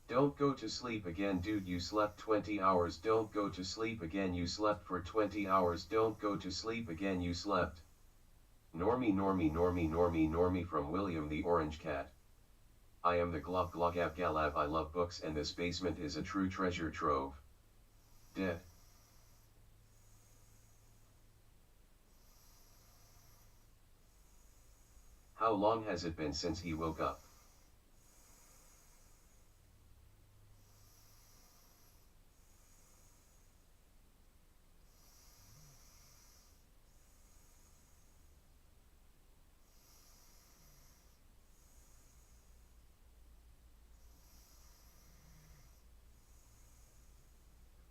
Don't go to sleep again, dude, you slept 20 hours. Don't go to sleep again, you slept for 20 hours. Don't go to sleep again, you slept. Normie, Normie, Normie, Normie, Normie from William the Orange Cat. I am the Glog Glogab Galab. I love books and this basement is a true treasure trove. Dead. How long has it been since he woke up?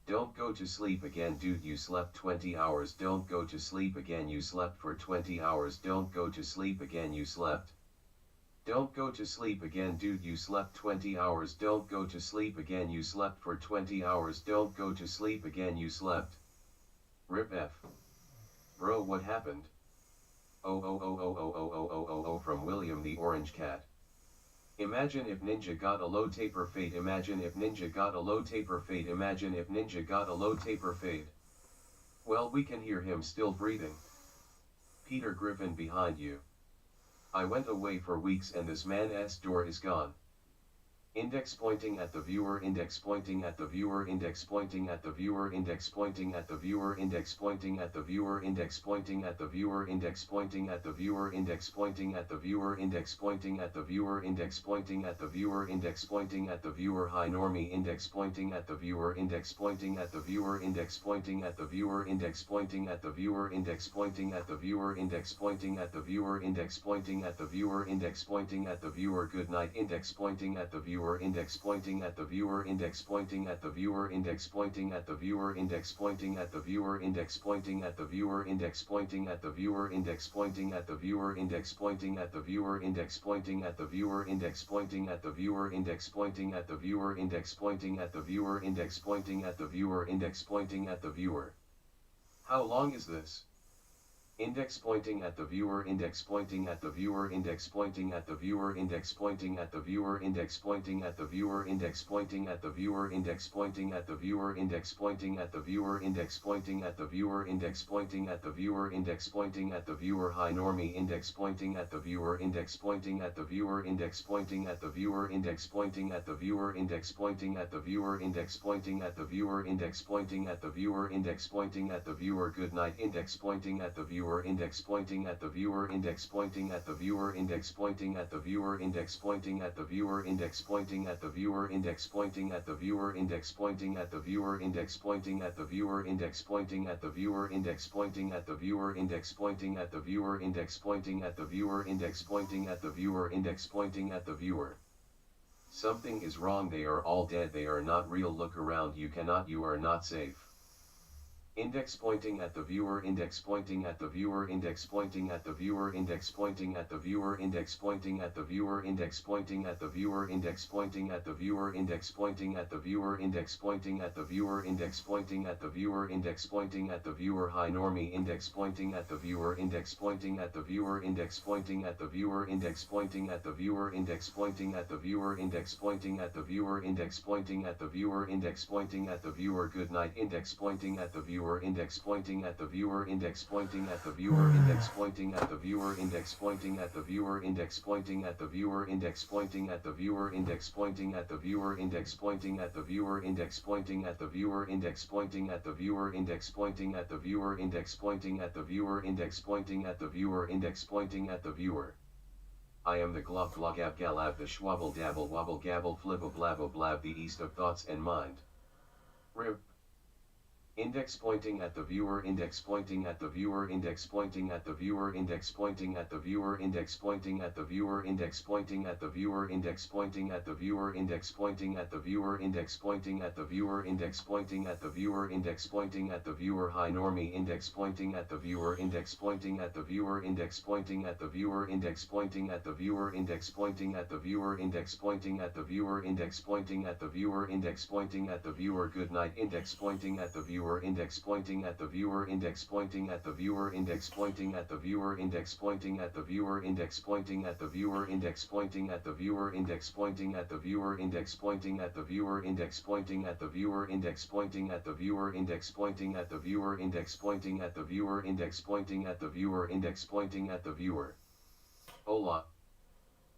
Don't go to sleep again, dude, you slept 20 hours. Don't go to sleep again, you slept for 20 hours. Don't go to sleep again, you slept. Don't go to sleep again, dude, you slept 20 hours. Don't go to sleep again, you slept for 20 hours. Don't go to sleep again, you slept. Rip F. Bro, what happened? Oh from William the Orange Cat. Imagine if Ninja got a low taper fade. Imagine if Ninja got a low taper fade. Imagine if Ninja got a low taper fade. Well, we can hear him still breathing. Peter Griffin behind you. I went away for weeks and this man's door is gone. Index pointing at the viewer, index pointing at the viewer, index pointing at the viewer, index pointing at the viewer, index pointing at the viewer, index pointing at the viewer, index pointing at the viewer, index pointing at the viewer, index pointing at the viewer, index pointing at the viewer, index pointing at the viewer. Hi Normie, index pointing at the viewer, index pointing at the viewer, index pointing at the viewer, index pointing at the viewer, index pointing at the viewer, index pointing at the viewer, index pointing at the viewer, index pointing at the viewer. Good night, index pointing at the viewer, index pointing at the viewer, index pointing at the viewer, index pointing at the viewer, index pointing at the viewer, index pointing at the viewer, index pointing at the viewer, index pointing at the viewer, index pointing at the viewer, index pointing at the viewer, index pointing at the viewer, index pointing at the viewer, index pointing at the viewer, index pointing at the viewer, index pointing at the viewer. How long is this? Index pointing at the viewer, index pointing at the viewer, index pointing at the viewer, index pointing at the viewer, index pointing at the viewer, index pointing at the viewer, index pointing at the viewer, index pointing at the viewer, index pointing at the viewer, index pointing at the viewer, index pointing at the viewer. Hi Normie, index pointing at the viewer, index pointing at the viewer, index pointing at the viewer, index pointing at the viewer, index pointing at the viewer, index pointing at the viewer, index pointing at the viewer, index pointing at the viewer. Good night, index pointing at the viewer, index pointing at the viewer, index pointing at the viewer, index pointing at the viewer, index pointing at the viewer, index pointing at the viewer, index pointing at the viewer, index pointing at the viewer, index pointing at the viewer, index pointing at the viewer, index pointing at the viewer, index pointing at the viewer, index pointing at the viewer, index pointing at the viewer, index pointing at the viewer. Something is wrong, they are all dead, they are not real. Look around, you are not safe. Index pointing at the viewer, index pointing at the viewer, index pointing at the viewer, index pointing at the viewer, index pointing at the viewer, index pointing at the viewer, index pointing at the viewer, index pointing at the viewer, index pointing at the viewer, index pointing at the viewer, index pointing at the viewer. Hi Normie, index pointing at the viewer, index pointing at the viewer, index pointing at the viewer, index pointing at the viewer, index pointing at the viewer, index pointing at the viewer, index pointing at the viewer, index pointing at the viewer. Good night, index pointing at the viewer, index pointing at the viewer, index pointing at the viewer, index pointing at the viewer, index pointing at the viewer, index pointing at the viewer, index pointing at the viewer, index pointing at the viewer, index pointing at the viewer, index pointing at the viewer, index pointing at the viewer, index pointing at the viewer, index pointing at the viewer, index pointing at the viewer, index pointing at the viewer. I am the Glog Glogab Galab, the Schwabble Dabble Wobble Gabble Flibble Blabble Blab, the east of thoughts and mind. Rip. Index pointing at the viewer, index pointing at the viewer, index pointing at the viewer, index pointing at the viewer, index pointing at the viewer, index pointing at the viewer, index pointing at the viewer, index pointing at the viewer, index pointing at the viewer, index pointing at the viewer, index pointing at the viewer, high normie, index pointing at the viewer, index pointing at the viewer, index pointing at the viewer, index pointing at the viewer, index pointing at the viewer, index pointing at the viewer, index pointing at the viewer, index pointing at the viewer, good night, index pointing at the viewer, index pointing at the viewer, index pointing at the viewer, index pointing at the viewer, index pointing at the viewer, index pointing at the viewer, index pointing at the viewer, index pointing at the viewer, index pointing at the viewer, index pointing at the viewer, index pointing at the viewer, index pointing at the viewer, index pointing at the viewer, index pointing at the viewer, index pointing at the viewer. Hola.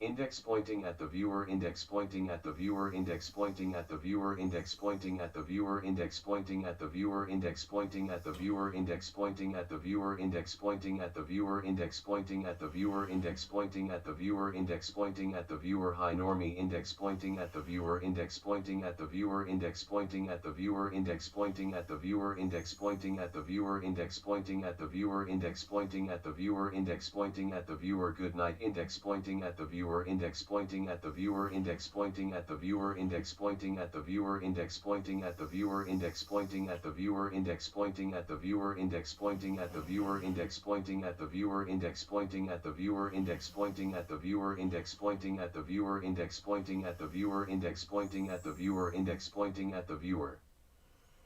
Index pointing at the viewer, index pointing at the viewer, index pointing at the viewer, index pointing at the viewer, index pointing at the viewer, index pointing at the viewer, index pointing at the viewer, index pointing at the viewer, index pointing at the viewer, index pointing at the viewer, index pointing at the viewer, high normie, index pointing at the viewer, index pointing at the viewer, index pointing at the viewer, index pointing at the viewer, index pointing at the viewer, index pointing at the viewer, index pointing at the viewer, index pointing at the viewer, good night, index pointing at the viewer, index pointing at the viewer, index pointing at the viewer, index pointing at the viewer, index pointing at the viewer, index pointing at the viewer, index pointing at the viewer, index pointing at the viewer, index pointing at the viewer, index pointing at the viewer, index pointing at the viewer, index pointing at the viewer, index pointing at the viewer, index pointing at the viewer, index pointing at the viewer.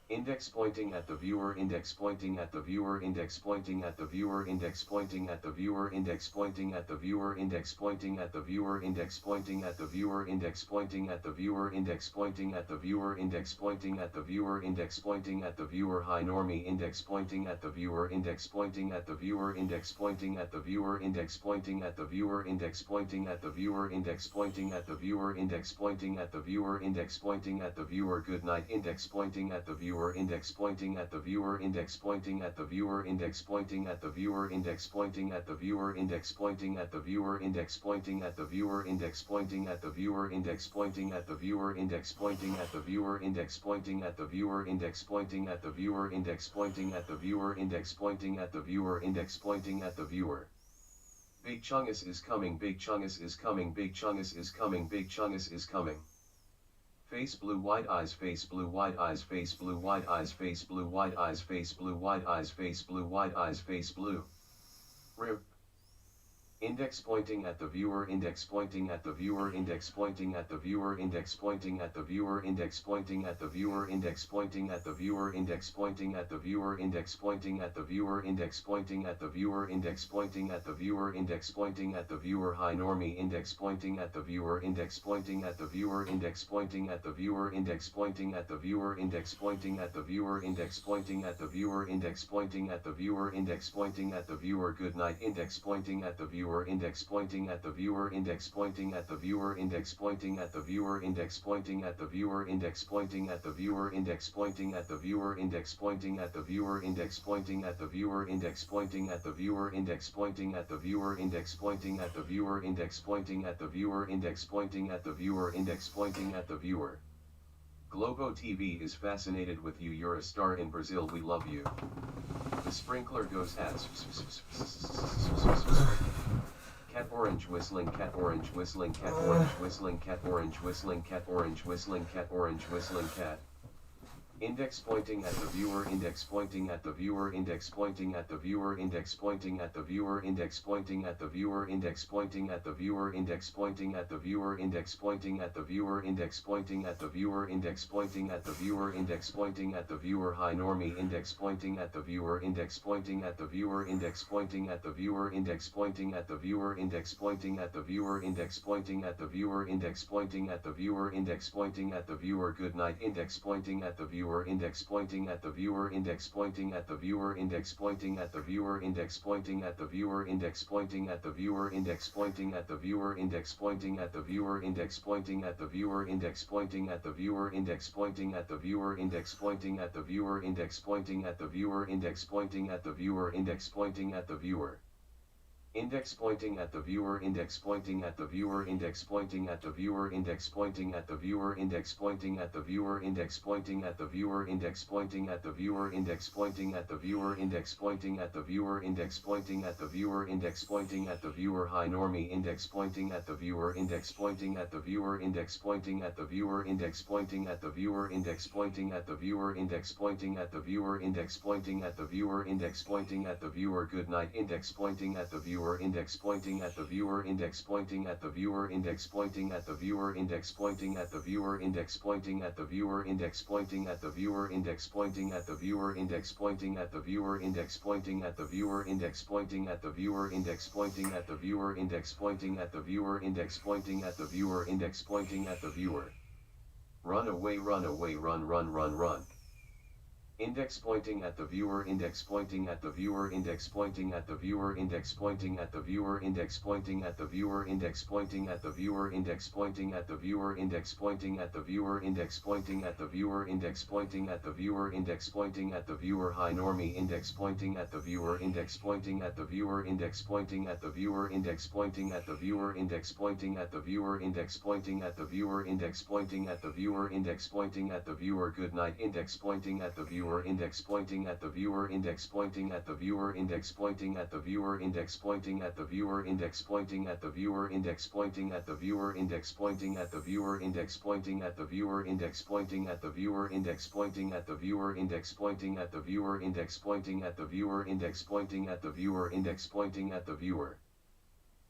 Index pointing at the viewer, index pointing at the viewer, index pointing at the viewer, index pointing at the viewer, index pointing at the viewer, index pointing at the viewer, index pointing at the viewer, index pointing at the viewer, index pointing at the viewer, index pointing at the viewer, index pointing at the viewer, high normie, index pointing at the viewer, index pointing at the viewer, index pointing at the viewer, index pointing at the viewer, index pointing at the viewer, index pointing at the viewer, index pointing at the viewer, index pointing at the viewer, good night, index pointing at the viewer, index pointing at the viewer, index pointing at the viewer, index pointing at the viewer, index pointing at the viewer, index pointing at the viewer, index pointing at the viewer, index pointing at the viewer, index pointing at the viewer, index pointing at the viewer, index pointing at the viewer, index pointing at the viewer, index pointing at the viewer, index pointing at the viewer, index pointing at the viewer. Big Chungus is coming, Big Chungus is coming, Big Chungus is coming, Big Chungus is coming. Face blue white eyes, face blue white eyes, face blue white eyes, face blue white eyes, face blue white eyes, face blue white eyes, face blue. Rib. Index pointing at the viewer, index pointing at the viewer, index pointing at the viewer, index pointing at the viewer, index pointing at the viewer, index pointing at the viewer, index pointing at the viewer, index pointing at the viewer, index pointing at the viewer, index pointing at the viewer, index pointing at the viewer, high normie, index pointing at the viewer, index pointing at the viewer, index pointing at the viewer, index pointing at the viewer, index pointing at the viewer, index pointing at the viewer, index pointing at the viewer, index pointing at the viewer, good night, index pointing at the viewer, index pointing at the viewer, index pointing at the viewer, index pointing at the viewer, index pointing at the viewer, index pointing at the viewer, index pointing at the viewer, index pointing at the viewer, index pointing at the viewer, index pointing at the viewer, index pointing at the viewer, index pointing at the viewer, index pointing at the viewer, index pointing at the viewer, index pointing at the viewer. Globo TV is fascinated with you, you're a star in Brazil, we love you. The sprinkler goes as cat orange whistling, cat orange whistling, cat orange whistling, cat orange whistling, cat orange whistling, cat orange whistling, cat. Index pointing at the viewer, index pointing at the viewer, index pointing at the viewer, index pointing at the viewer, index pointing at the viewer, index pointing at the viewer, index pointing at the viewer, index pointing at the viewer, index pointing at the viewer, index pointing at the viewer, index pointing at the viewer, high normie, index pointing at the viewer, index pointing at the viewer, index pointing at the viewer, index pointing at the viewer, index pointing at the viewer, index pointing at the viewer, index pointing at the viewer, index pointing at the viewer, good night, index pointing at the viewer, index pointing at the viewer, index pointing at the viewer, index pointing at the viewer, index pointing at the viewer, index pointing at the viewer, index pointing at the viewer, index pointing at the viewer, index pointing at the viewer, index pointing at the viewer, index pointing at the viewer, index pointing at the viewer, index pointing at the viewer, index pointing at the viewer, index pointing at the viewer. Index pointing at the viewer, index pointing at the viewer, index pointing at the viewer, index pointing at the viewer, index pointing at the viewer, index pointing at the viewer, index pointing at the viewer, index pointing at the viewer, index pointing at the viewer, index pointing at the viewer, index pointing at the viewer, high normie, index pointing at the viewer, index pointing at the viewer, index pointing at the viewer, index pointing at the viewer, index pointing at the viewer, index pointing at the viewer, index pointing at the viewer, index pointing at the viewer, good night, index pointing at the viewer, index pointing at the viewer, index pointing at the viewer, index pointing at the viewer, index pointing at the viewer, index pointing at the viewer, index pointing at the viewer, index pointing at the viewer, index pointing at the viewer, index pointing at the viewer, index pointing at the viewer, index pointing at the viewer, index pointing at the viewer, index pointing at the viewer, index pointing at the viewer. Run away, run away, run, run, run, run. Index pointing at the viewer, index pointing at the viewer, index pointing at the viewer, index pointing at the viewer, index pointing at the viewer, index pointing at the viewer, index pointing at the viewer, index pointing at the viewer, index pointing at the viewer, index pointing at the viewer, index pointing at the viewer, high normie, index pointing at the viewer, index pointing at the viewer, index pointing at the viewer, index pointing at the viewer, index pointing at the viewer, index pointing at the viewer, index pointing at the viewer, index pointing at the viewer, good night, index pointing at the viewer, index pointing at the viewer, index pointing at the viewer, index pointing at the viewer, index pointing at the viewer, index pointing at the viewer, index pointing at the viewer, index pointing at the viewer, index pointing at the viewer, index pointing at the viewer, index pointing at the viewer, index pointing at the viewer, index pointing at the viewer, index pointing at the viewer, index pointing at the viewer.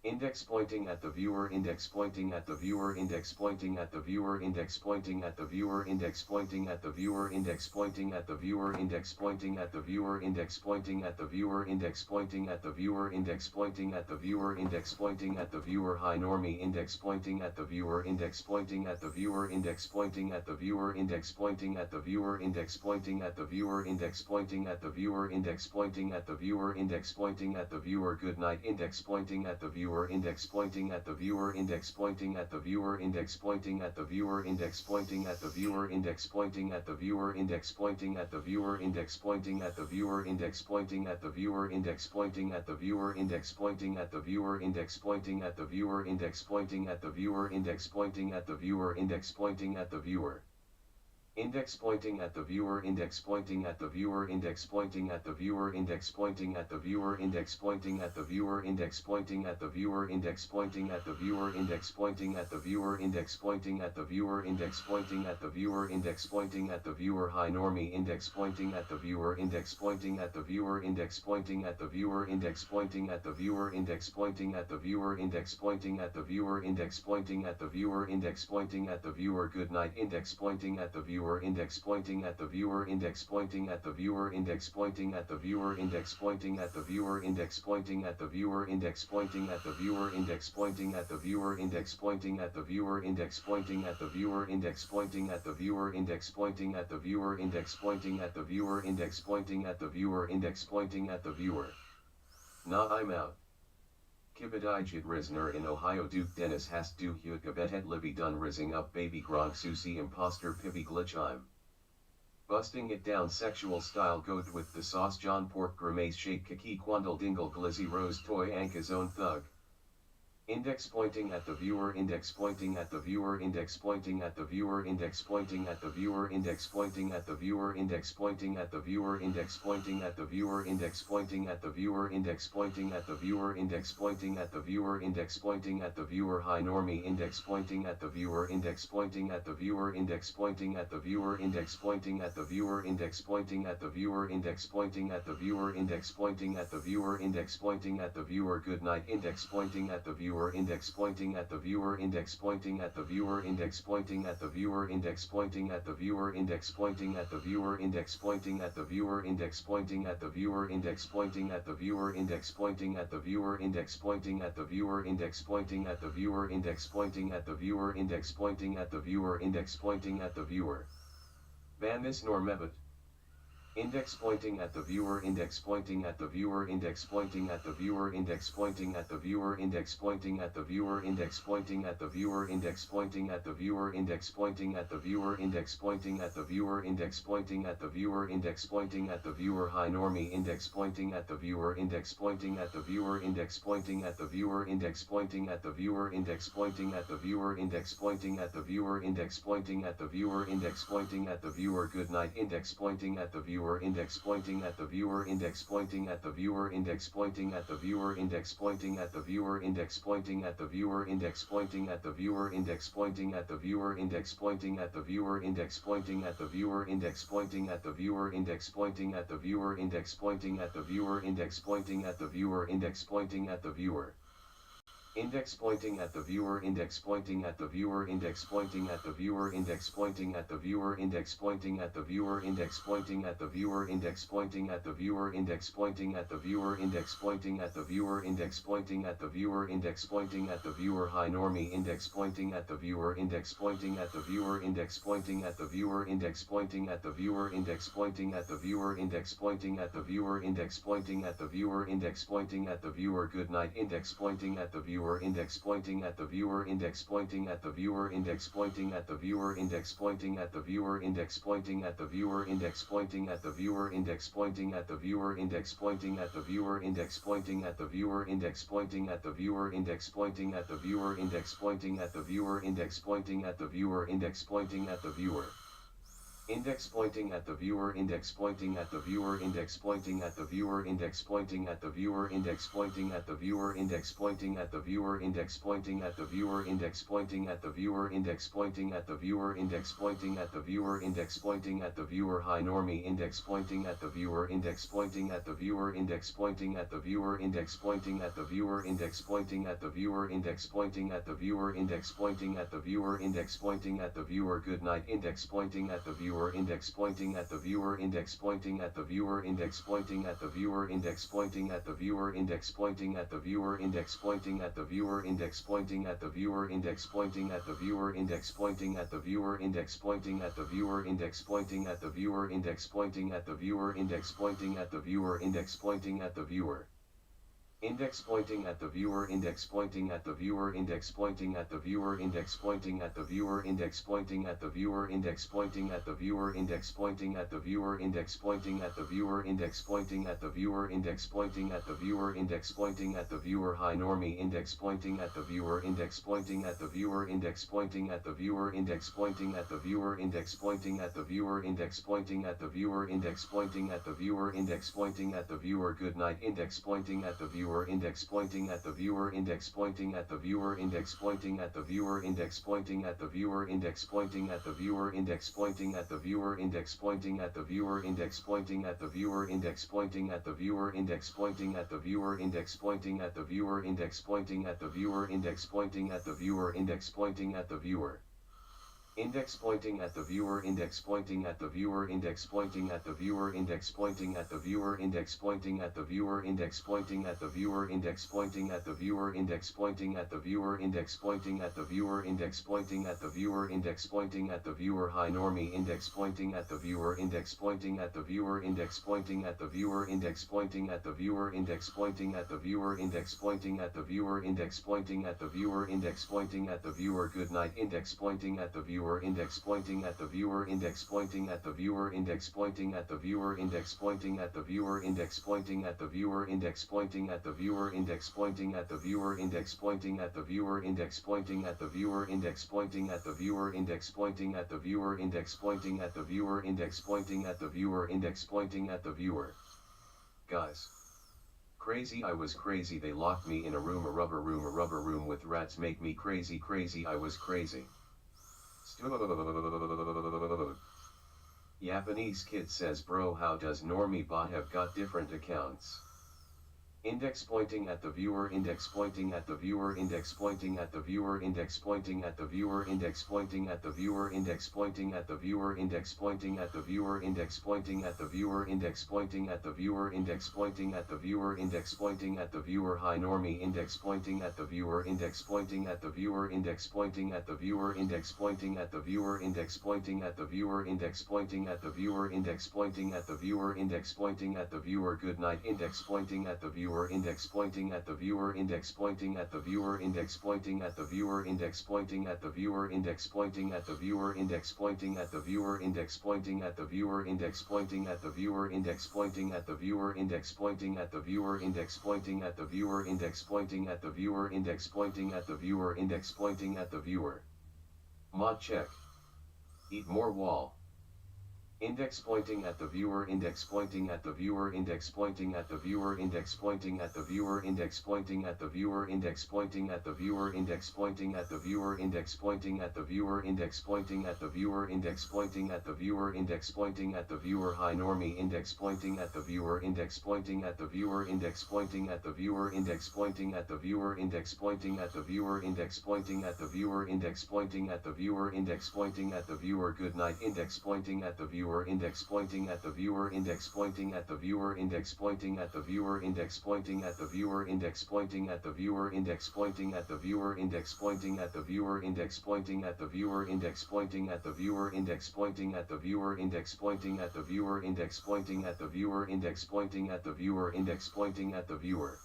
Index pointing at the viewer, index pointing at the viewer, index pointing at the viewer, index pointing at the viewer, index pointing at the viewer, index pointing at the viewer, index pointing at the viewer, index pointing at the viewer, index pointing at the viewer, index pointing at the viewer, index pointing at the viewer, high normie, index pointing at the viewer, index pointing at the viewer, index pointing at the viewer, index pointing at the viewer, index pointing at the viewer, index pointing at the viewer, index pointing at the viewer, index pointing at the viewer, good night, index pointing at the viewer, index pointing at the viewer, index pointing at the viewer, index pointing at the viewer, index pointing at the viewer, index pointing at the viewer, index pointing at the viewer, index pointing at the viewer, index pointing at the viewer, index pointing at the viewer, index pointing at the viewer, index pointing at the viewer, index pointing at the viewer, index pointing at the viewer, index pointing at the viewer. Index pointing at the viewer, index pointing at the viewer, index pointing at the viewer, index pointing at the viewer, index pointing at the viewer, index pointing at the viewer, index pointing at the viewer, index pointing at the viewer, index pointing at the viewer, index pointing at the viewer, index pointing at the viewer, high normie, index pointing at the viewer, index pointing at the viewer, index pointing at the viewer, index pointing at the viewer, index pointing at the viewer, index pointing at the viewer, index pointing at the viewer, index pointing at the viewer, good night, index pointing at the viewer, index pointing at the viewer, index pointing at the viewer, index pointing at the viewer, index pointing at the viewer, index pointing at the viewer, index pointing at the viewer, index pointing at the viewer, index pointing at the viewer, index pointing at the viewer, index pointing at the viewer, index pointing at the viewer, index pointing at the viewer, index pointing at the viewer, index pointing at the viewer. Nah, I'm out. Kibadijit Risner in Ohio Duke Dennis hast du Hut Gabetet Libby done rising up baby Gronk Susie imposter Pibby glitch I'm busting it down sexual style goat with the sauce John pork grimace shake kiki quandle dingle glizzy rose toy anka's own thug. Index pointing at the viewer, index pointing at the viewer, index pointing at the viewer, index pointing at the viewer, index pointing at the viewer, index pointing at the viewer, index pointing at the viewer, index pointing at the viewer, index pointing at the viewer, index pointing at the viewer, index pointing at the viewer, high normie, index pointing at the viewer, index pointing at the viewer, index pointing at the viewer, index pointing at the viewer, index pointing at the viewer, index pointing at the viewer, index pointing at the viewer, index pointing at the viewer, good night, index pointing at the viewer, index pointing at the viewer, index pointing at the viewer, index pointing at the viewer, index pointing at the viewer, index pointing at the viewer, index pointing at the viewer, index pointing at the viewer, index pointing at the viewer, index pointing at the viewer, index pointing at the viewer, index pointing at the viewer, index pointing at the viewer, index pointing at the viewer, index pointing at the viewer. Ban this nor mebut. Index pointing at the viewer, index pointing at the viewer, index pointing at the viewer, index pointing at the viewer, index pointing at the viewer, index pointing at the viewer, index pointing at the viewer, index pointing at the viewer, index pointing at the viewer, index pointing at the viewer, index pointing at the viewer, high normie, index pointing at the viewer, index pointing at the viewer, index pointing at the viewer, index pointing at the viewer, index pointing at the viewer, index pointing at the viewer, index pointing at the viewer, index pointing at the viewer, good night, index pointing at the viewer, index pointing at the viewer, index pointing at the viewer, index pointing at the viewer, index pointing at the viewer, index pointing at the viewer, index pointing at the viewer, index pointing at the viewer, index pointing at the viewer, index pointing at the viewer, index pointing at the viewer, index pointing at the viewer, index pointing at the viewer, index pointing at the viewer, index pointing at the viewer. Index pointing at the viewer, index pointing at the viewer, index pointing at the viewer, index pointing at the viewer, index pointing at the viewer, index pointing at the viewer, index pointing at the viewer, index pointing at the viewer, index pointing at the viewer, index pointing at the viewer, index pointing at the viewer, high normie, index pointing at the viewer, index pointing at the viewer, index pointing at the viewer, index pointing at the viewer, index pointing at the viewer, index pointing at the viewer, index pointing at the viewer, index pointing at the viewer, good night, index pointing at the viewer, index pointing at the viewer, index pointing at the viewer, index pointing at the viewer, index pointing at the viewer, index pointing at the viewer, index pointing at the viewer, index pointing at the viewer, index pointing at the viewer, index pointing at the viewer, index pointing at the viewer, index pointing at the viewer, index pointing at the viewer, index pointing at the viewer, index pointing at the viewer. Index pointing at the viewer, index pointing at the viewer, index pointing at the viewer, index pointing at the viewer, index pointing at the viewer, index pointing at the viewer, index pointing at the viewer, index pointing at the viewer, index pointing at the viewer, index pointing at the viewer, index pointing at the viewer, high normie, index pointing at the viewer, index pointing at the viewer, index pointing at the viewer, index pointing at the viewer, index pointing at the viewer, index pointing at the viewer, index pointing at the viewer, index pointing at the viewer, good night, index pointing at the viewer, index pointing at the viewer, index pointing at the viewer, index pointing at the viewer, index pointing at the viewer, index pointing at the viewer, index pointing at the viewer, index pointing at the viewer, index pointing at the viewer, index pointing at the viewer, index pointing at the viewer, index pointing at the viewer, index pointing at the viewer, index pointing at the viewer, index pointing at the viewer. Index pointing at the viewer, index pointing at the viewer, index pointing at the viewer, index pointing at the viewer, index pointing at the viewer, index pointing at the viewer, index pointing at the viewer, index pointing at the viewer, index pointing at the viewer, index pointing at the viewer, index pointing at the viewer, high normie, index pointing at the viewer, index pointing at the viewer, index pointing at the viewer, index pointing at the viewer, index pointing at the viewer, index pointing at the viewer, index pointing at the viewer, index pointing at the viewer, good night, index pointing at the viewer, index pointing at the viewer, index pointing at the viewer, index pointing at the viewer, index pointing at the viewer, index pointing at the viewer, index pointing at the viewer, index pointing at the viewer, index pointing at the viewer, index pointing at the viewer, index pointing at the viewer, index pointing at the viewer, index pointing at the viewer, index pointing at the viewer, index pointing at the viewer. Index pointing at the viewer, index pointing at the viewer, index pointing at the viewer, index pointing at the viewer, index pointing at the viewer, index pointing at the viewer, index pointing at the viewer, index pointing at the viewer, index pointing at the viewer, index pointing at the viewer, index pointing at the viewer, high normie, index pointing at the viewer, index pointing at the viewer, index pointing at the viewer, index pointing at the viewer, index pointing at the viewer, index pointing at the viewer, index pointing at the viewer, index pointing at the viewer, good night, index pointing at the viewer, index pointing at the viewer, index pointing at the viewer, index pointing at the viewer, index pointing at the viewer, index pointing at the viewer, index pointing at the viewer, index pointing at the viewer, index pointing at the viewer, index pointing at the viewer, index pointing at the viewer, index pointing at the viewer, index pointing at the viewer, index pointing at the viewer, index pointing at the viewer. Guys. Crazy, I was crazy, they locked me in a rubber room with rats, make me crazy, crazy, I was crazy. Japanese kid says, bro, how does normie bot have got different accounts? Index pointing at the viewer, index pointing at the viewer, index pointing at the viewer, index pointing at the viewer, index pointing at the viewer, index pointing at the viewer, index pointing at the viewer, index pointing at the viewer, index pointing at the viewer, index pointing at the viewer, index pointing at the viewer, high normie, index pointing at the viewer, index pointing at the viewer, index pointing at the viewer, index pointing at the viewer, index pointing at the viewer, index pointing at the viewer, index pointing at the viewer, index pointing at the viewer, good night, index pointing at the viewer, index pointing at the viewer, index pointing at the viewer, index pointing at the viewer, index pointing at the viewer, index pointing at the viewer, index pointing at the viewer, index pointing at the viewer, index pointing at the viewer, index pointing at the viewer, index pointing at the viewer, index pointing at the viewer, index pointing at the viewer, index pointing at the viewer, index pointing at the viewer. Mod check. Eat more wall. Index pointing at the viewer, index pointing at the viewer, index pointing at the viewer, index pointing at the viewer, index pointing at the viewer, index pointing at the viewer, index pointing at the viewer, index pointing at the viewer, index pointing at the viewer, index pointing at the viewer, index pointing at the viewer, high normie, index pointing at the viewer, index pointing at the viewer, index pointing at the viewer, index pointing at the viewer, index pointing at the viewer, index pointing at the viewer, index pointing at the viewer, index pointing at the viewer, good night, index pointing at the viewer, index pointing at the viewer, index pointing at the viewer, index pointing at the viewer, index pointing at the viewer, index pointing at the viewer, index pointing at the viewer, index pointing at the viewer, index pointing at the viewer, index pointing at the viewer, index pointing at the viewer, index pointing at the viewer, index pointing at the viewer, index pointing at the viewer, index pointing at the viewer.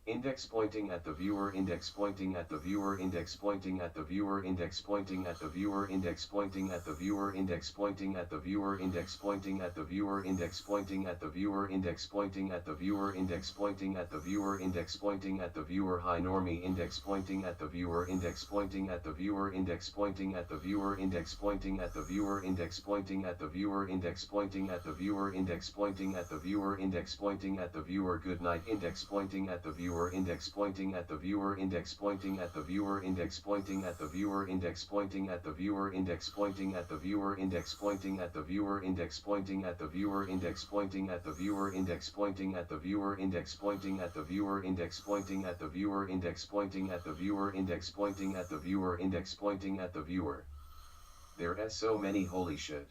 Index pointing at the viewer, index pointing at the viewer, index pointing at the viewer, index pointing at the viewer, index pointing at the viewer, index pointing at the viewer, index pointing at the viewer, index pointing at the viewer, index pointing at the viewer, index pointing at the viewer, index pointing at the viewer, high normie, index pointing at the viewer, index pointing at the viewer, index pointing at the viewer, index pointing at the viewer, index pointing at the viewer, index pointing at the viewer, index pointing at the viewer, index pointing at the viewer, good night, index pointing at the viewer, index pointing at the viewer, index pointing at the viewer, index pointing at the viewer, index pointing at the viewer, index pointing at the viewer, index pointing at the viewer, index pointing at the viewer, index pointing at the viewer, index pointing at the viewer, index pointing at the viewer, index pointing at the viewer, index pointing at the viewer, index pointing at the viewer, index pointing at the viewer. There's so many holy shit.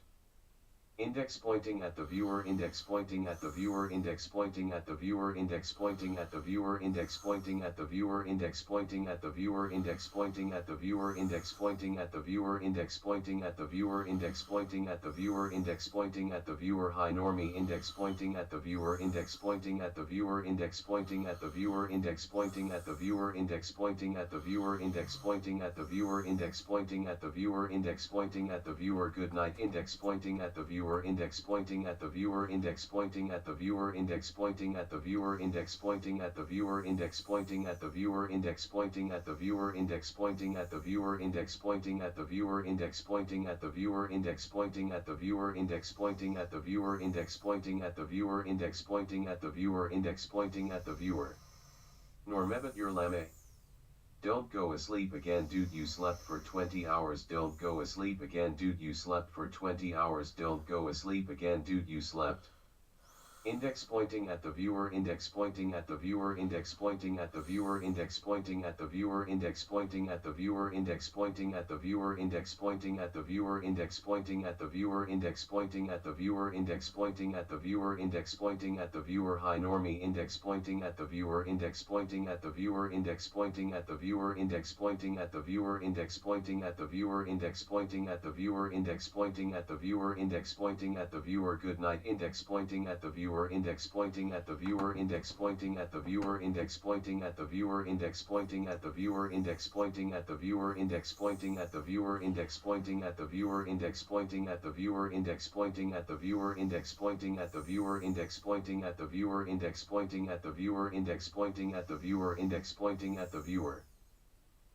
Index pointing at the viewer, index pointing at the viewer, index pointing at the viewer, index pointing at the viewer, index pointing at the viewer, index pointing at the viewer, index pointing at the viewer, index pointing at the viewer, index pointing at the viewer, index pointing at the viewer, index pointing at the viewer, high normie, index pointing at the viewer, index pointing at the viewer, index pointing at the viewer, index pointing at the viewer, index pointing at the viewer, index pointing at the viewer, index pointing at the viewer, index pointing at the viewer, good night, index pointing at the viewer, index pointing at the viewer, index pointing at the viewer, index pointing at the viewer, index pointing at the viewer, index pointing at the viewer, index pointing at the viewer, index pointing at the viewer, index pointing at the viewer, index pointing at the viewer, index pointing at the viewer, index pointing at the viewer, index pointing at the viewer, index pointing at the viewer, index pointing at the viewer. Normebat your lame. Don't go asleep again, dude, you slept for 20 hours, don't go asleep again, dude, you slept for 20 hours, don't go asleep again, dude, you slept. Index pointing at the viewer, index pointing at the viewer, index pointing at the viewer, index pointing at the viewer, index pointing at the viewer, index pointing at the viewer, index pointing at the viewer, index pointing at the viewer, index pointing at the viewer, index pointing at the viewer, index pointing at the viewer, high normie, index pointing at the viewer, index pointing at the viewer, index pointing at the viewer, index pointing at the viewer, index pointing at the viewer, index pointing at the viewer, index pointing at the viewer, index pointing at the viewer, good night, index pointing at the viewer, index pointing at the viewer, index pointing at the viewer, index pointing at the viewer, index pointing at the viewer, index pointing at the viewer, index pointing at the viewer, index pointing at the viewer, index pointing at the viewer, index pointing at the viewer, index pointing at the viewer, index pointing at the viewer, index pointing at the viewer, index pointing at the viewer, index pointing at the viewer.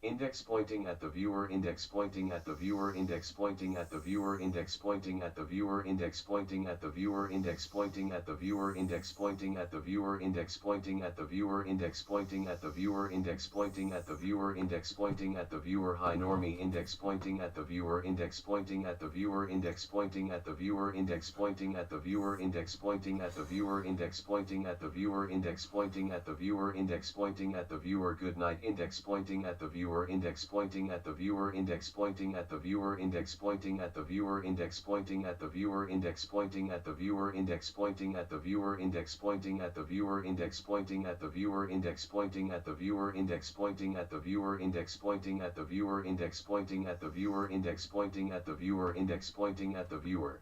Index pointing at the viewer, index pointing at the viewer, index pointing at the viewer, index pointing at the viewer, index pointing at the viewer, index pointing at the viewer, index pointing at the viewer, index pointing at the viewer, index pointing at the viewer, index pointing at the viewer, index pointing at the viewer, high normie, index pointing at the viewer, index pointing at the viewer, index pointing at the viewer, index pointing at the viewer, index pointing at the viewer, index pointing at the viewer, index pointing at the viewer, index pointing at the viewer, good night, index pointing at the viewer, index pointing at the viewer, index pointing at the viewer, index pointing at the viewer, index pointing at the viewer, index pointing at the viewer, index pointing at the viewer, index pointing at the viewer, index pointing at the viewer, index pointing at the viewer, index pointing at the viewer, index pointing at the viewer, index pointing at the viewer, index pointing at the viewer, index pointing at the viewer.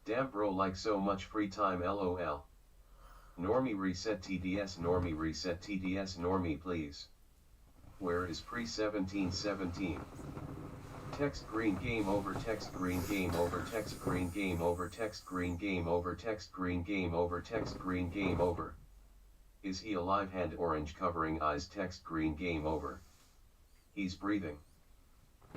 Damn bro, like so much free time, lol. Normie reset TDS, normie reset TDS, normie please. Where is pre 1717? Text green game over, text green game over, text green game over, text green game over, text green game over, text green game over. Is he alive? Hand orange covering eyes, text green game over. He's breathing.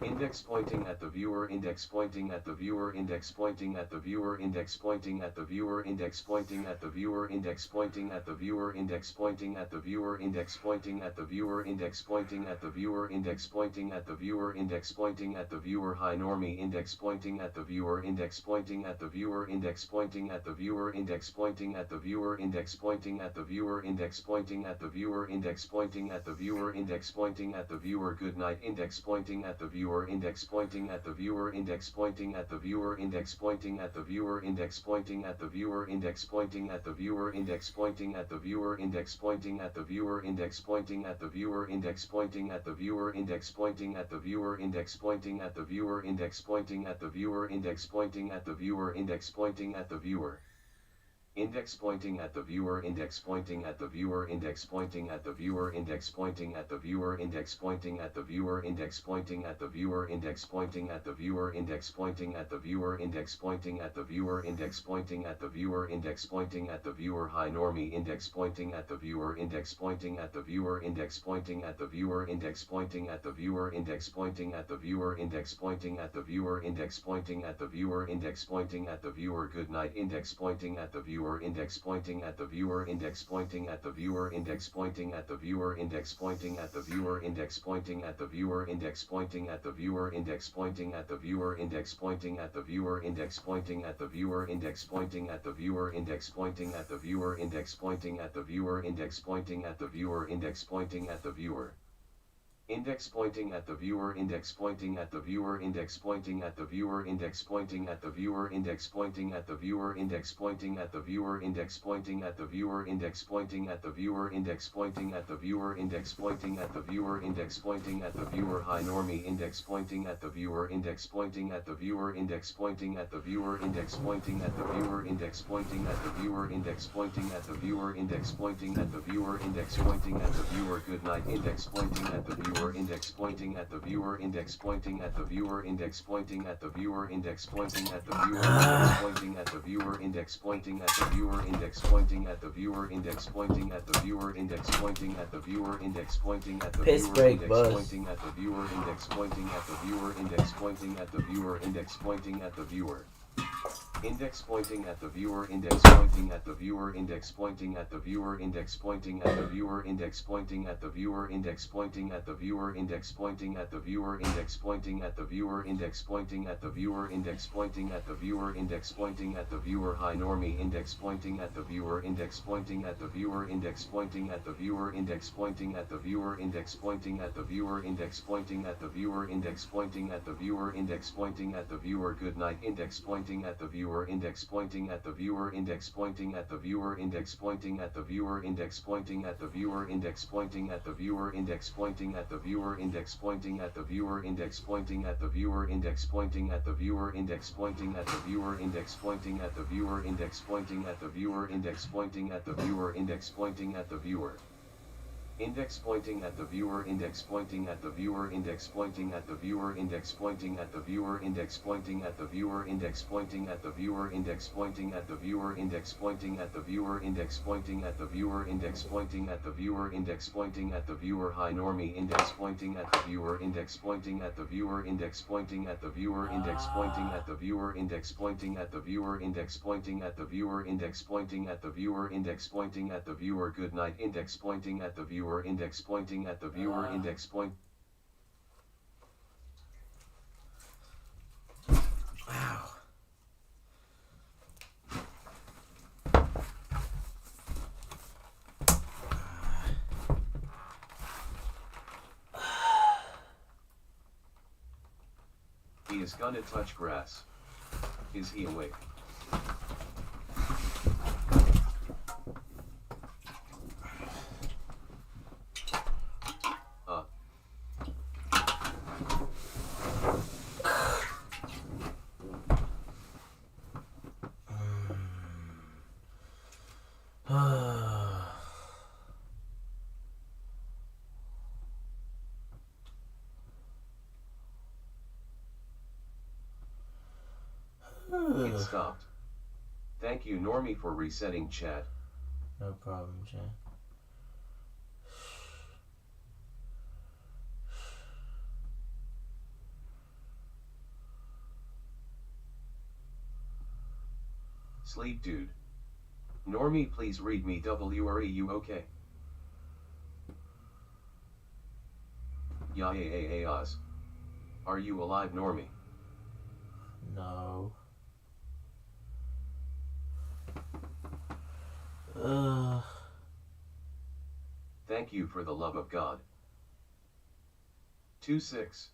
Index pointing at the viewer, index pointing at the viewer, index pointing at the viewer, index pointing at the viewer, index pointing at the viewer, index pointing at the viewer, index pointing at the viewer, index pointing at the viewer, index pointing at the viewer, index pointing at the viewer, index pointing at the viewer, high normie, index pointing at the viewer, index pointing at the viewer, index pointing at the viewer, index pointing at the viewer, index pointing at the viewer, index pointing at the viewer, index pointing at the viewer, index pointing at the viewer, good night, index pointing at the viewer, index pointing at the viewer, index pointing at the viewer, index pointing at the viewer, index pointing at the viewer, index pointing at the viewer, index pointing at the viewer, index pointing at the viewer, index pointing at the viewer, index pointing at the viewer, index pointing at the viewer, index pointing at the viewer, index pointing at the viewer, index pointing at the viewer, index pointing at the viewer. Index pointing at the viewer, index pointing at the viewer, index pointing at the viewer, index pointing at the viewer, index pointing at the viewer, index pointing at the viewer, index pointing at the viewer, index pointing at the viewer, index pointing at the viewer, index pointing at the viewer, index pointing at the viewer, high normie, index pointing at the viewer, index pointing at the viewer, index pointing at the viewer, index pointing at the viewer, index pointing at the viewer, index pointing at the viewer, index pointing at the viewer, index pointing at the viewer, good night, index pointing at the viewer, index pointing at the viewer, index pointing at the viewer, index pointing at the viewer, index pointing at the viewer, index pointing at the viewer, index pointing at the viewer, index pointing at the viewer, index pointing at the viewer, index pointing at the viewer, index pointing at the viewer, index pointing at the viewer, index pointing at the viewer, index pointing at the viewer, index pointing at the viewer. Index pointing at the viewer, index pointing at the viewer, index pointing at the viewer, index pointing at the viewer, index pointing at the viewer, index pointing at the viewer, index pointing at the viewer, index pointing at the viewer, index pointing at the viewer, index pointing at the viewer, index pointing at the viewer, high normie, index pointing at the viewer, index pointing at the viewer, index pointing at the viewer, index pointing at the viewer, index pointing at the viewer, index pointing at the viewer, index pointing at the viewer, index pointing at the viewer, good night, index pointing at the viewer, index pointing at the viewer, index pointing at the viewer, index pointing at the viewer, index pointing at the viewer, index pointing at the viewer, index pointing at the viewer, index pointing at the viewer, index pointing at the viewer, index pointing at the viewer, index pointing at the viewer, index pointing at the viewer, index pointing at the viewer, index pointing at the viewer, index pointing at the viewer. Index pointing at the viewer, index pointing at the viewer, index pointing at the viewer, index pointing at the viewer, index pointing at the viewer, index pointing at the viewer, index pointing at the viewer, index pointing at the viewer, index pointing at the viewer, index pointing at the viewer, index pointing at the viewer, high normie, index pointing at the viewer, index pointing at the viewer, index pointing at the viewer, index pointing at the viewer, index pointing at the viewer, index pointing at the viewer, index pointing at the viewer, index pointing at the viewer, good night, index pointing at the viewer, index pointing at the viewer, index pointing at the viewer, index pointing at the viewer, index pointing at the viewer, index pointing at the viewer, index pointing at the viewer, index pointing at the viewer, index pointing at the viewer, index pointing at the viewer, index pointing at the viewer, index pointing at the viewer, index pointing at the viewer, index pointing at the viewer, index pointing at the viewer. Index pointing at the viewer, index pointing at the viewer, index pointing at the viewer, index pointing at the viewer, index pointing at the viewer, index pointing at the viewer, index pointing at the viewer, index pointing at the viewer, index pointing at the viewer, index pointing at the viewer, index pointing at the viewer. Hi Normie, index pointing at the viewer, index pointing at the viewer, index pointing at the viewer, index pointing at the viewer, index pointing at the viewer, index pointing at the viewer, index pointing at the viewer, index pointing at the viewer. Good night, index pointing at the viewer, index pointing at the viewer, index point. Wow. He is gonna touch grass. Is he awake? It stopped. Thank you Normie for resetting chat. No problem, chat. Sleep dude. Normie please read me WRE, you okay? Yeah, Oz. Are you alive Normie? No. Thank you for the love of God. 2-6.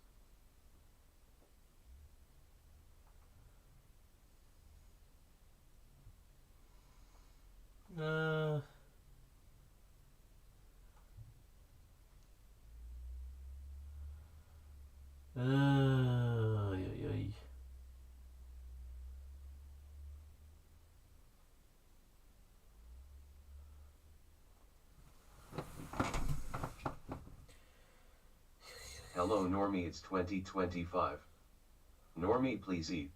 Hello Normie, it's 2025. Normie please eat.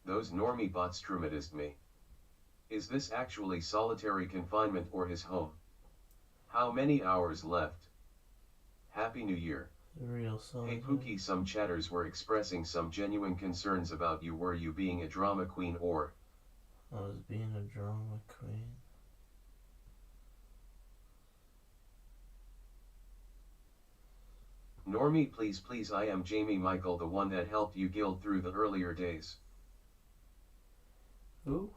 Those Normie bots traumatized me. Is this actually solitary confinement or his home? How many hours left? Happy New Year. Real solid. Hey Pookie, some chatters were expressing some genuine concerns about you. Were you being a drama queen or? I was being a drama queen. Normie please, I am Jamie Michael, the one that helped you guild through the earlier days. Who?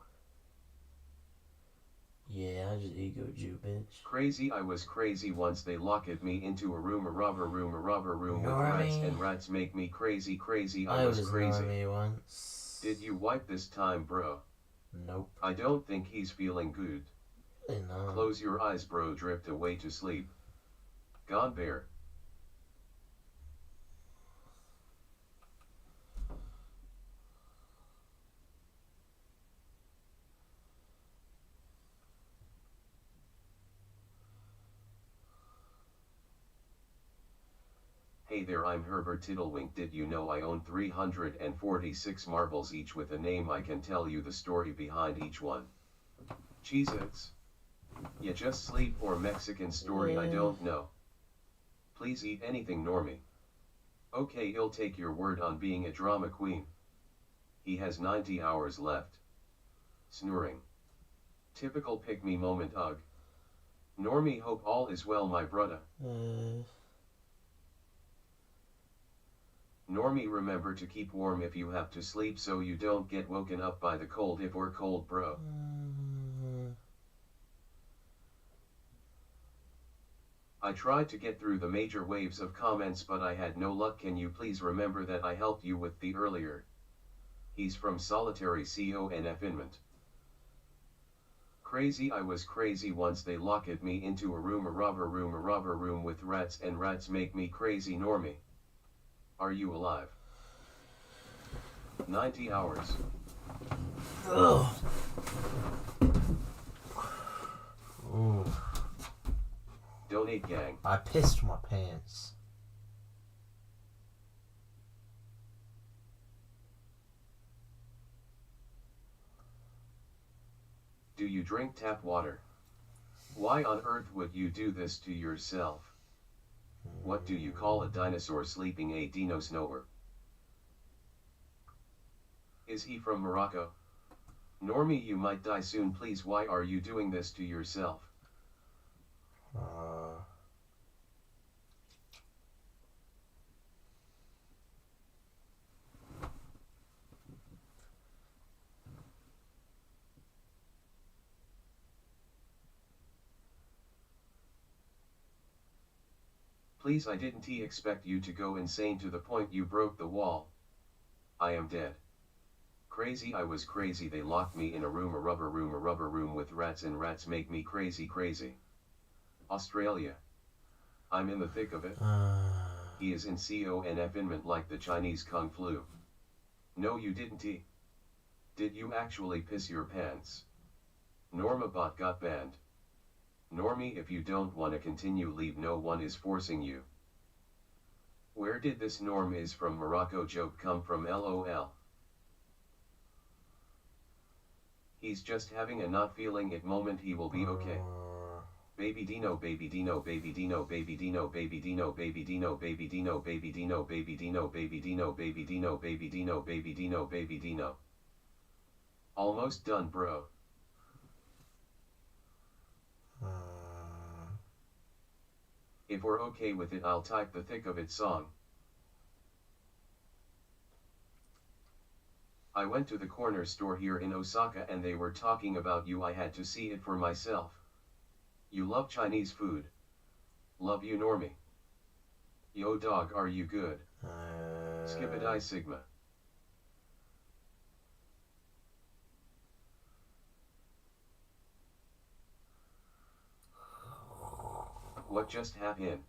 Yeah, I just egoed you, bitch. Crazy, I was crazy once they locked me into a robber room with rats, and rats make me crazy, I was crazy. Normie once. Did you wipe this time, bro? Nope. I don't think he's feeling good. No. Close your eyes, bro, drift away to sleep. Gone bear. Hey there, I'm Herbert Tiddlewink. Did you know I own 346 marbles, each with a name? I can tell you the story behind each one. Cheez-Its. Yeah, just sleep or Mexican story, I don't know. Please eat anything Normie. Okay, he'll take your word on being a drama queen. He has 90 hours left. Snoring. Typical pick-me moment, ugh. Normie, hope all is well, my brother. Normie, remember to keep warm if you have to sleep so you don't get woken up by the cold if we're cold, bro. I tried to get through the major waves of comments but I had no luck. Can you please remember that I helped you with the earlier? He's from Solitary Confinement. Crazy, I was crazy once they locked me into a robber room with rats, and rats make me crazy. Normie. Are you alive? 90 hours. Ugh. Ooh. Donate gang. I pissed my pants. Do you drink tap water? Why on earth would you do this to yourself? What do you call a dinosaur sleeping a dino snower? Is he from Morocco? Normie, you might die soon, please. Why are you doing this to yourself? Please, I didn't expect you to go insane to the point you broke the wall. I am dead. Crazy, I was crazy. They locked me in a rubber room with rats, and rats make me crazy. Australia. I'm in the thick of it. He is in confinement like the Chinese Kung Flu. No, you didn't. Did you actually piss your pants? Normabot got banned. Normie, if you don't want to continue, leave. No one is forcing you. Where did this Norm is from Morocco joke come from? LOL. He's just having a not feeling it moment. He will be okay. Baby Dino, baby Dino, baby Dino, baby Dino, baby Dino, baby Dino, baby Dino, baby Dino, baby Dino, baby Dino, baby Dino, baby Dino, baby Dino, baby Dino. Almost done, bro. If we're okay with it, I'll type the thick of it song. I went to the corner store here in Osaka and they were talking about you. I had to see it for myself. You love Chinese food. Love you, Normie. Yo dog, are you good? Skibidi Sigma. What just happened?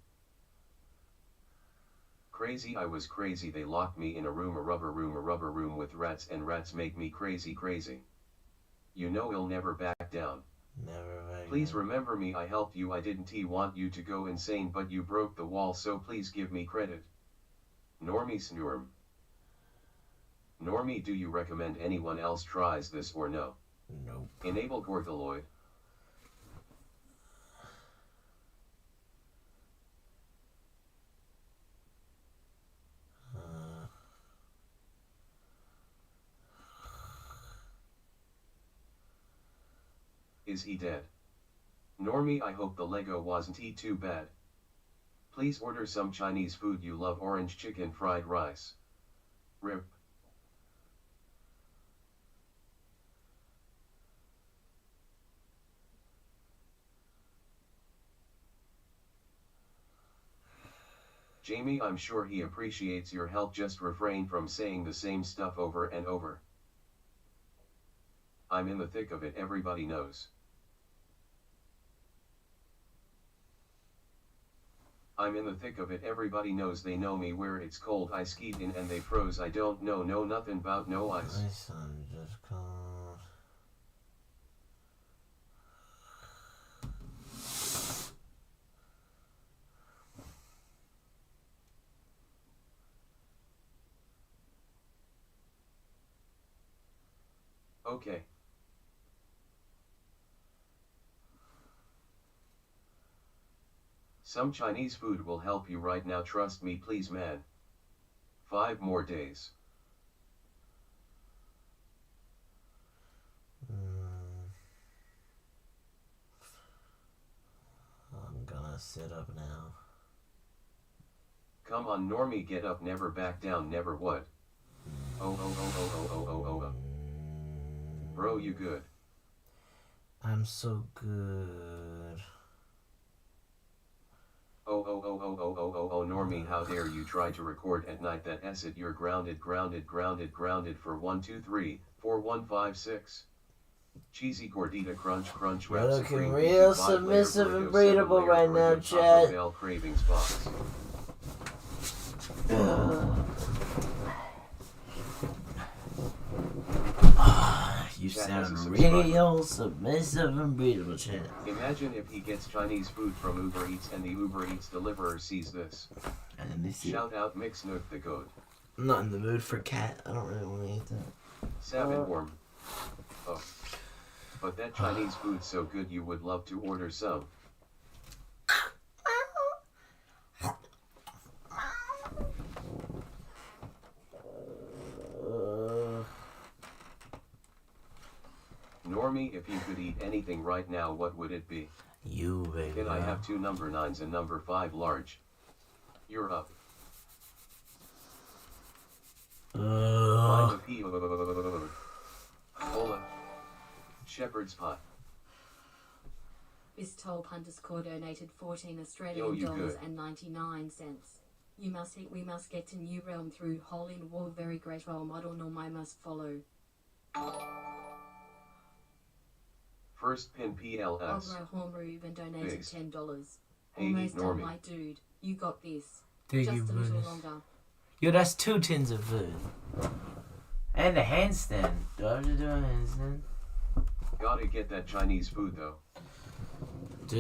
Crazy, I was crazy. They locked me in a rubber room with rats, and rats make me crazy. You know I'll never back down. Never back Please down. remember me. I helped you. I didn't want you to go insane, but you broke the wall, so please give me credit. Normie Snurm. Normie, do you recommend anyone else tries this or no? Nope. Enable Gorgaloid. Is he dead? Normie, I hope the Lego wasn't too bad. Please order some Chinese food. You love orange chicken fried rice. RIP. Jamie, I'm sure he appreciates your help. Just refrain from saying the same stuff over and over. I'm in the thick of it, everybody knows. I'm in the thick of it, everybody knows. They know me where it's cold. I skied in and they froze. I don't know nothing about no ice. My son just called. Okay. Some Chinese food will help you right now, trust me, please, man. 5 more days. I'm gonna sit up now. Come on, Normie, get up, never back down, never what? Oh. Bro, you good? I'm so good. Oh, Normie, how dare you try to record at night? That it, you're grounded for 1, 2, 3, 4, 1, 5, 6. Cheesy gordita crunch You're wrap looking supreme real pizza, 5-layer submissive burrito, and breedable 7-layer right now, burrito, Chad. Taco Bell cravings box. chat as a sound subscriber. real submissive and breathable, chat. Imagine if he gets Chinese food from Uber Eats and the Uber Eats deliverer sees this. And then they see. Shout out Mix Nook the Goat. I'm not in the mood for cat. I don't really want to eat that. Savin warm. Oh. But that Chinese food's so good you would love to order some. Normie, if you could eat anything right now, what would it be? You, baby. Can I have 2 number 9s and number 5 large? You're up. Find a pea. Hola. Shepherd's pie. Bistolp _ donated 14 Yo, Australian you dollars good. and 99 cents. We must get to New Realm through hole in wall. Very great role model. Norm I must follow. First pin PLS. Ogro Hormove and donated Thanks. $10. Hey, Almost done, Normie. my dude. You got this. Thank Just you, a little Brutus. longer. Yo, that's 2 tins of food. And a handstand. Do I have to do a handstand? Gotta get that Chinese food though. Do.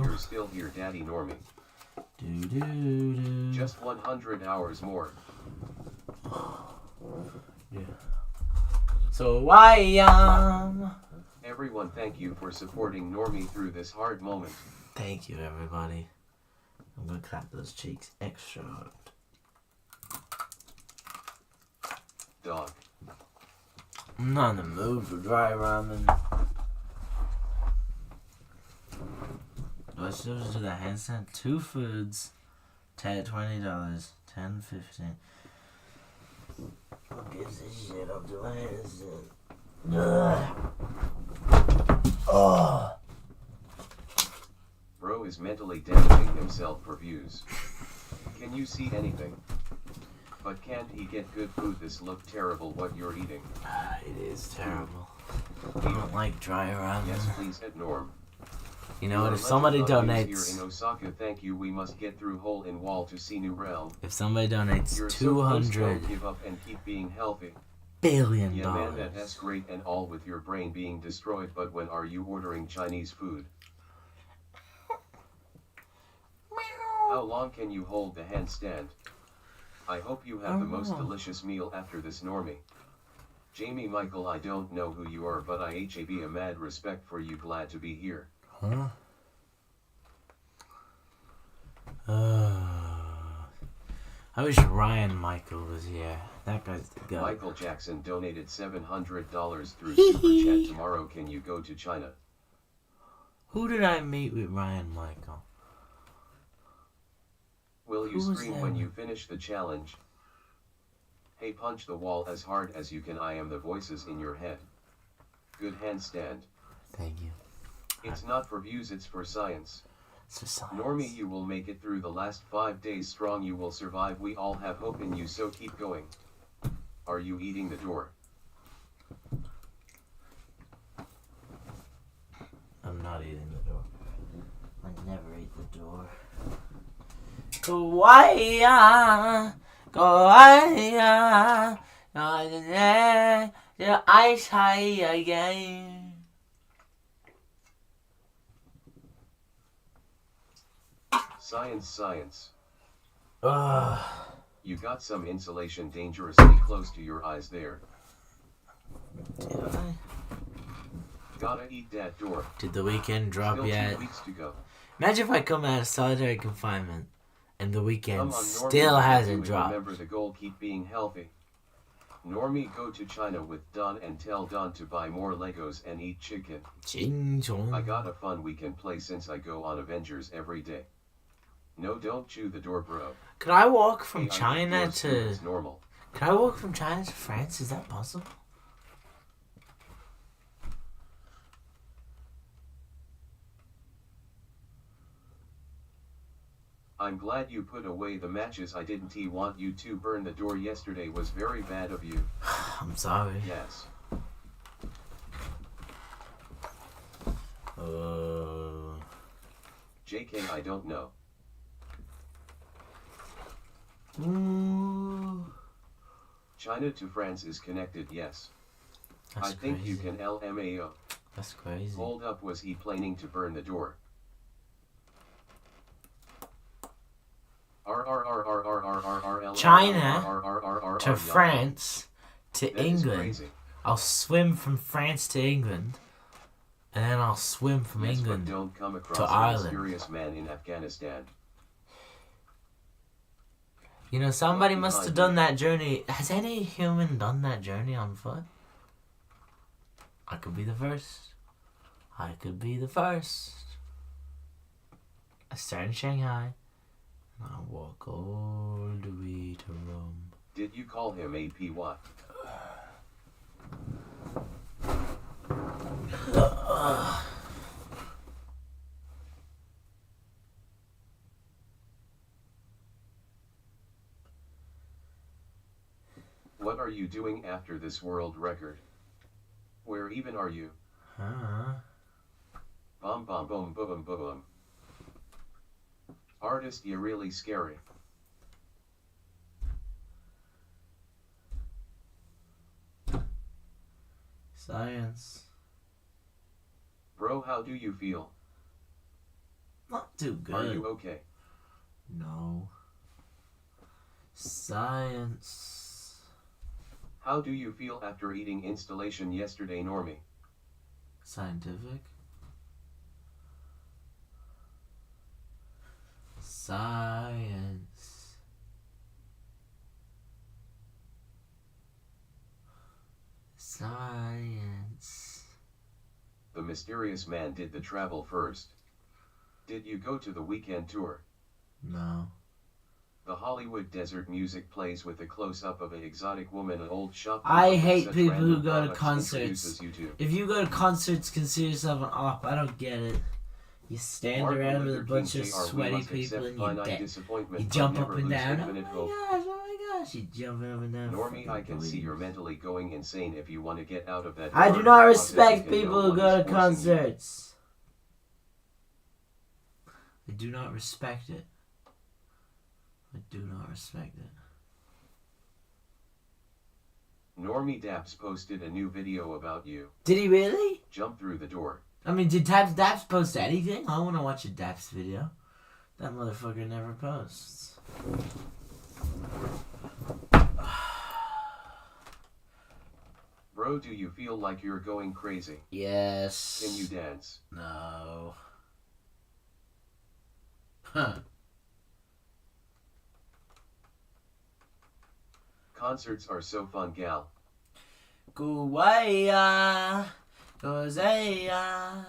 You're still here, Daddy Normie. Do. Just 100 hours more. Yeah. So I Everyone, thank you for supporting Normie through this hard moment. Thank you, everybody. I'm gonna clap those cheeks extra hard. Dog. I'm not in the mood for dry ramen. Let's just do the handstand. 2 foods. $20. 10, 15. Who gives a shit? I'll do a handstand. Oh. Bro is mentally damaging himself for views. Can you see anything? But can't he get good food? This looked terrible what you're eating. It is terrible. I don't like dry ramen. Yes, please at Norm. You know what? If Your somebody legend of news donates, here in Osaka, thank you. We must get through hole in wall to see New Realm. if somebody donates You're so close, $200 don't give up and keep being healthy. billion, Yeah, man, that's great and all with your brain being destroyed. But when are you ordering Chinese food? How long can you hold the handstand? I hope you have the most delicious meal after this, Normie. Jamie Michael, I don't know who you are, but I have a mad respect for you. Glad to be here. Huh? I wish Ryan Michael was here. That guy's the guy. Michael Jackson donated $700 through Super Chat. Tomorrow, can you go to China? Who did I meet with Ryan Michael? Will you Who was scream that? when you finish the challenge? Hey, punch the wall as hard as you can. I am the voices in your head. Good handstand. Thank you. It's not for views, it's for science. It's for science. Normie, you will make it through the last 5 days strong. You will survive. We all have hope in you, so keep going. Are you eating the door? I'm not eating the door. I never eat the door. Kawaii, kawaii, the ice high again. Science, science. Ugh. You got some insulation dangerously close to your eyes there. Did I? Gotta eat that door. Did the weekend drop Still yet? 2 weeks to go. Imagine if I come out of solitary confinement and the Come weekend on, Normie, still what are you hasn't doing? dropped. Remember the goal, keep being healthy. Normie, go to China with Don and tell Don to buy more Legos and eat chicken. Ching chong. I got a fun weekend play since I go on Avengers every day. No, don't chew the door, bro. Could I walk from Hey, China yours too, to? it's normal. Could I walk from China to France? Is that possible? I'm glad you put away the matches. I didn't want you to burn the door yesterday. Was very bad of you. I'm sorry. Yes. JK, I don't know. Ooh. China to France is connected, yes. That's I think crazy. you can LMAO. That's crazy. Hold up, was he planning to burn the door? China to France to That is England. crazy. I'll swim from France to England, and then I'll swim from Yes, England but don't come across to a Ireland. mysterious man in Afghanistan. You know, somebody Look must have behind done that journey. Has any human done that journey on foot? I could be the first. I could be the first. I start in Shanghai, and I walk all the way to Rome. Did you call him APY? What are you doing after this world record? Where even are you? Bum bum boom boom boom. Artist, you're really scary. Science. Bro, how do you feel? Not too good. Are you okay? No. Science. How do you feel after eating installation yesterday, Normie? Scientific. Science. Science. The mysterious man did the travel first. Did you go to the weekend tour? No. The Hollywood desert music plays with a close-up of an exotic woman, an old shop. I hate people who go to concerts. If you go to concerts, consider yourself an op. I don't get it. You stand around with a bunch of sweaty people and you jump up and down. Oh my gosh, you jumping up and down. Normie, I can see you're mentally going insane if you want to get out of that. I do not respect people who go to concerts. I do not respect it. I do not respect it. Normie Daps posted a new video about you. Did he really? Jump through the door. I mean, did Daps post anything? I want to watch a Daps video. That motherfucker never posts. Bro, do you feel like you're going crazy? Yes. Can you dance? No. Huh. Concerts are so fun, gal. Kuwaya, Kozaya,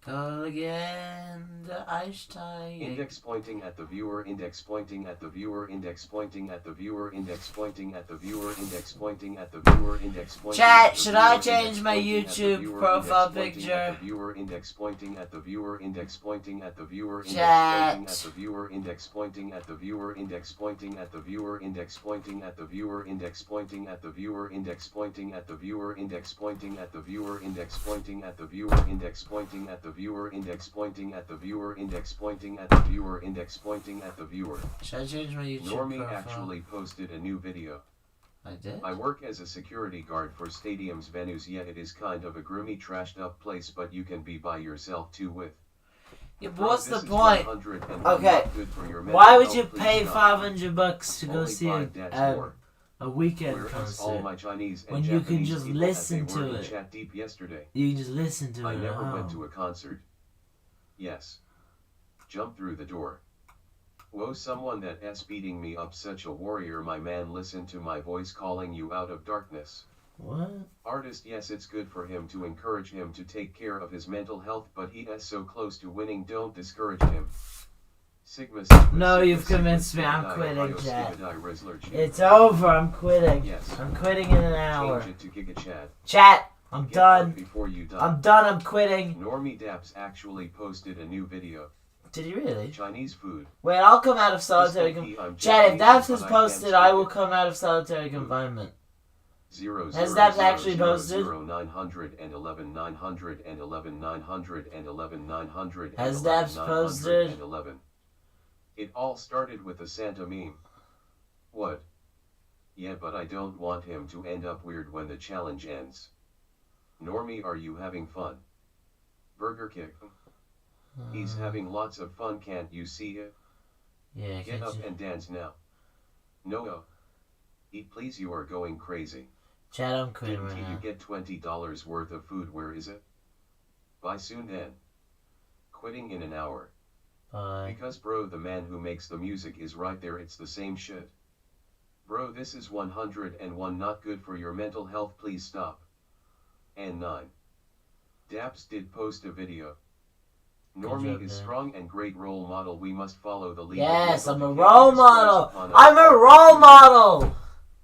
call again, the Einstein. Index pointing at the viewer, index pointing at the viewer, index pointing at the viewer, index pointing at the viewer, index pointing at the viewer, index pointing. Chat, should I change my YouTube profile picture? Viewer, index pointing at the viewer, index pointing at the viewer, Chat. index pointing at the viewer, index pointing at the viewer, index pointing at the viewer, index pointing at the viewer, index pointing at the viewer, index pointing at the viewer, index pointing at the viewer, index pointing at the viewer, index pointing at the viewer, index pointing at the viewer, index pointing at the viewer. Should I change my YouTube Normie profile? actually posted a new video. I did? I work as a security guard for stadiums venues, yet it is kind of a groomy, trashed up place, but you can be by yourself too with. Yeah, but what's This the is point? 100 and Okay, not good for your mental why would health, you please pay stop. $500 to go Only see five dads more. a weekend Whereas all concert? my Chinese and when you can Japanese just people listen that they were to in it. chat deep yesterday. You can just listen to I it at never home. went to a concert. Yes. Jump through the door. Whoa, someone that's beating me up, such a warrior, my man. Listen to my voice calling you out of darkness. What? Artist, yes, it's good for him to encourage him to take care of his mental health, but he is so close to winning, don't discourage him. Sigma, No, Sigma, you've Sigma, convinced me, Sigma, I'm Di, quitting, Ohio, chat. Sigma, Di, Rizzler, Chi. It's over, I'm quitting. Yes. I'm quitting in an hour. Change it to Giga Chad. Chat, I'm Get done. out before you die. I'm done, I'm quitting. Normie Daps actually posted a new video. Did he really? Chinese food. Wait, I'll come out of solitary This confinement. I'm Chat, if Japanese, Daps has but I posted, can't I speak will it. come out of solitary confinement. 0 Has 0 that 0 actually 0 posted? 0 911 911 911 900. Has Daps posted? 11. It all started with a Santa meme. What? Yeah, but I don't want him to end up weird when the challenge ends. Normie, are you having fun? Burger Kick. He's having lots of fun, can't you see it? Yeah, Get up and dance now. No. Eat please, you are going crazy. Chat, I'm quitting Didn't right you now. get $20 worth of food? Where is it? Buy soon then. Quitting in an hour. Bye. Because bro, the man who makes the music is right there, it's the same shit. Bro, this is 101 not good for your mental health, please stop. And 9. Daps did post a video. Normie job, is man. strong and great role model, we must follow the lead. Yes, of I'm a the role king. model. Upon us I'm a all role to model.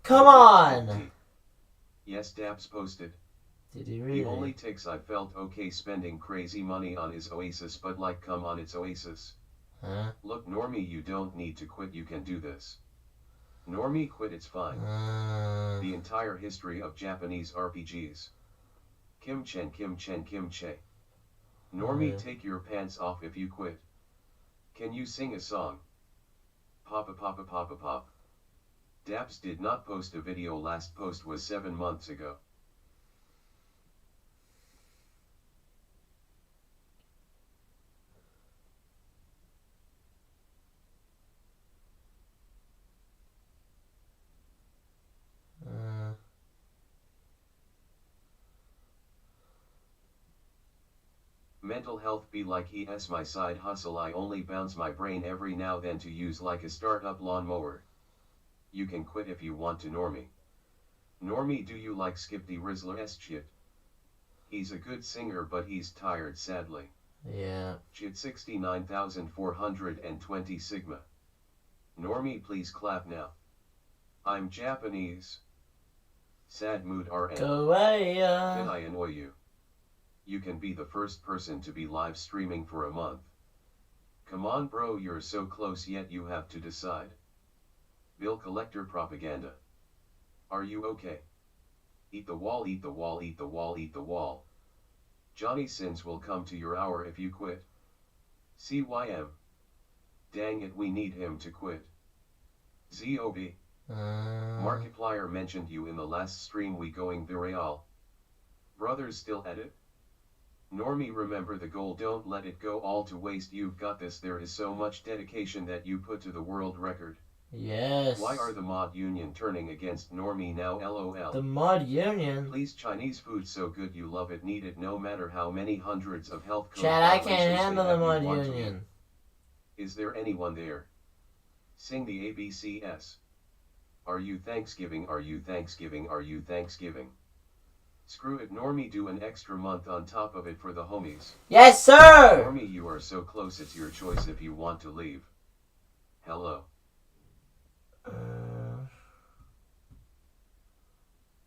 Come on. Yes, Daps posted. Did he The really? only ticks I felt okay spending crazy money on is Oasis, but like come on, it's Oasis. Huh? Look Normie, you don't need to quit, you can do this. Normie, quit, it's fine. The entire history of Japanese RPGs. Kim-chen, Kim-chen, Kim-che. Normie, take your pants off if you quit. Can you sing a song? Papa papa papa pop. Daps did not post a video, last post was 7 months ago. Mental health be like ES my side hustle, I only bounce my brain every now then to use like a startup lawnmower. You can quit if you want to. Normie. Normie, do you like Skip the Rizzler's shit? He's a good singer but he's tired sadly. Yeah. Shit 69,420 Sigma. Normie, please clap now. I'm Japanese. Sad mood RN. Go away. Can I annoy you? You can be the first person to be live streaming for a month. Come on bro, you're so close yet you have to decide. Bill collector propaganda. Are you okay? Eat the wall, eat the wall, eat the wall, eat the wall. Johnny Sins will come to your hour if you quit. CYM. Dang it, we need him to quit. ZOB. Markiplier mentioned you in the last stream, we going viral. Brothers still at it? Normie, remember the goal, don't let it go all to waste, you've got this, there is so much dedication that you put to the world record. Yes. Why are the mod union turning against Normie now, lol? The mod union? Please, Chinese food so good you love it, need it no matter how many hundreds of health code Chat, I violations can't they handle the have, you mod want to union. eat. Is there anyone there? Sing the ABCs. Are you Thanksgiving, are you Thanksgiving, are you Thanksgiving? Screw it Normie, do an extra month on top of it for the homies. Yes, sir! Normie, you are so close, it's your choice if you want to leave. Hello.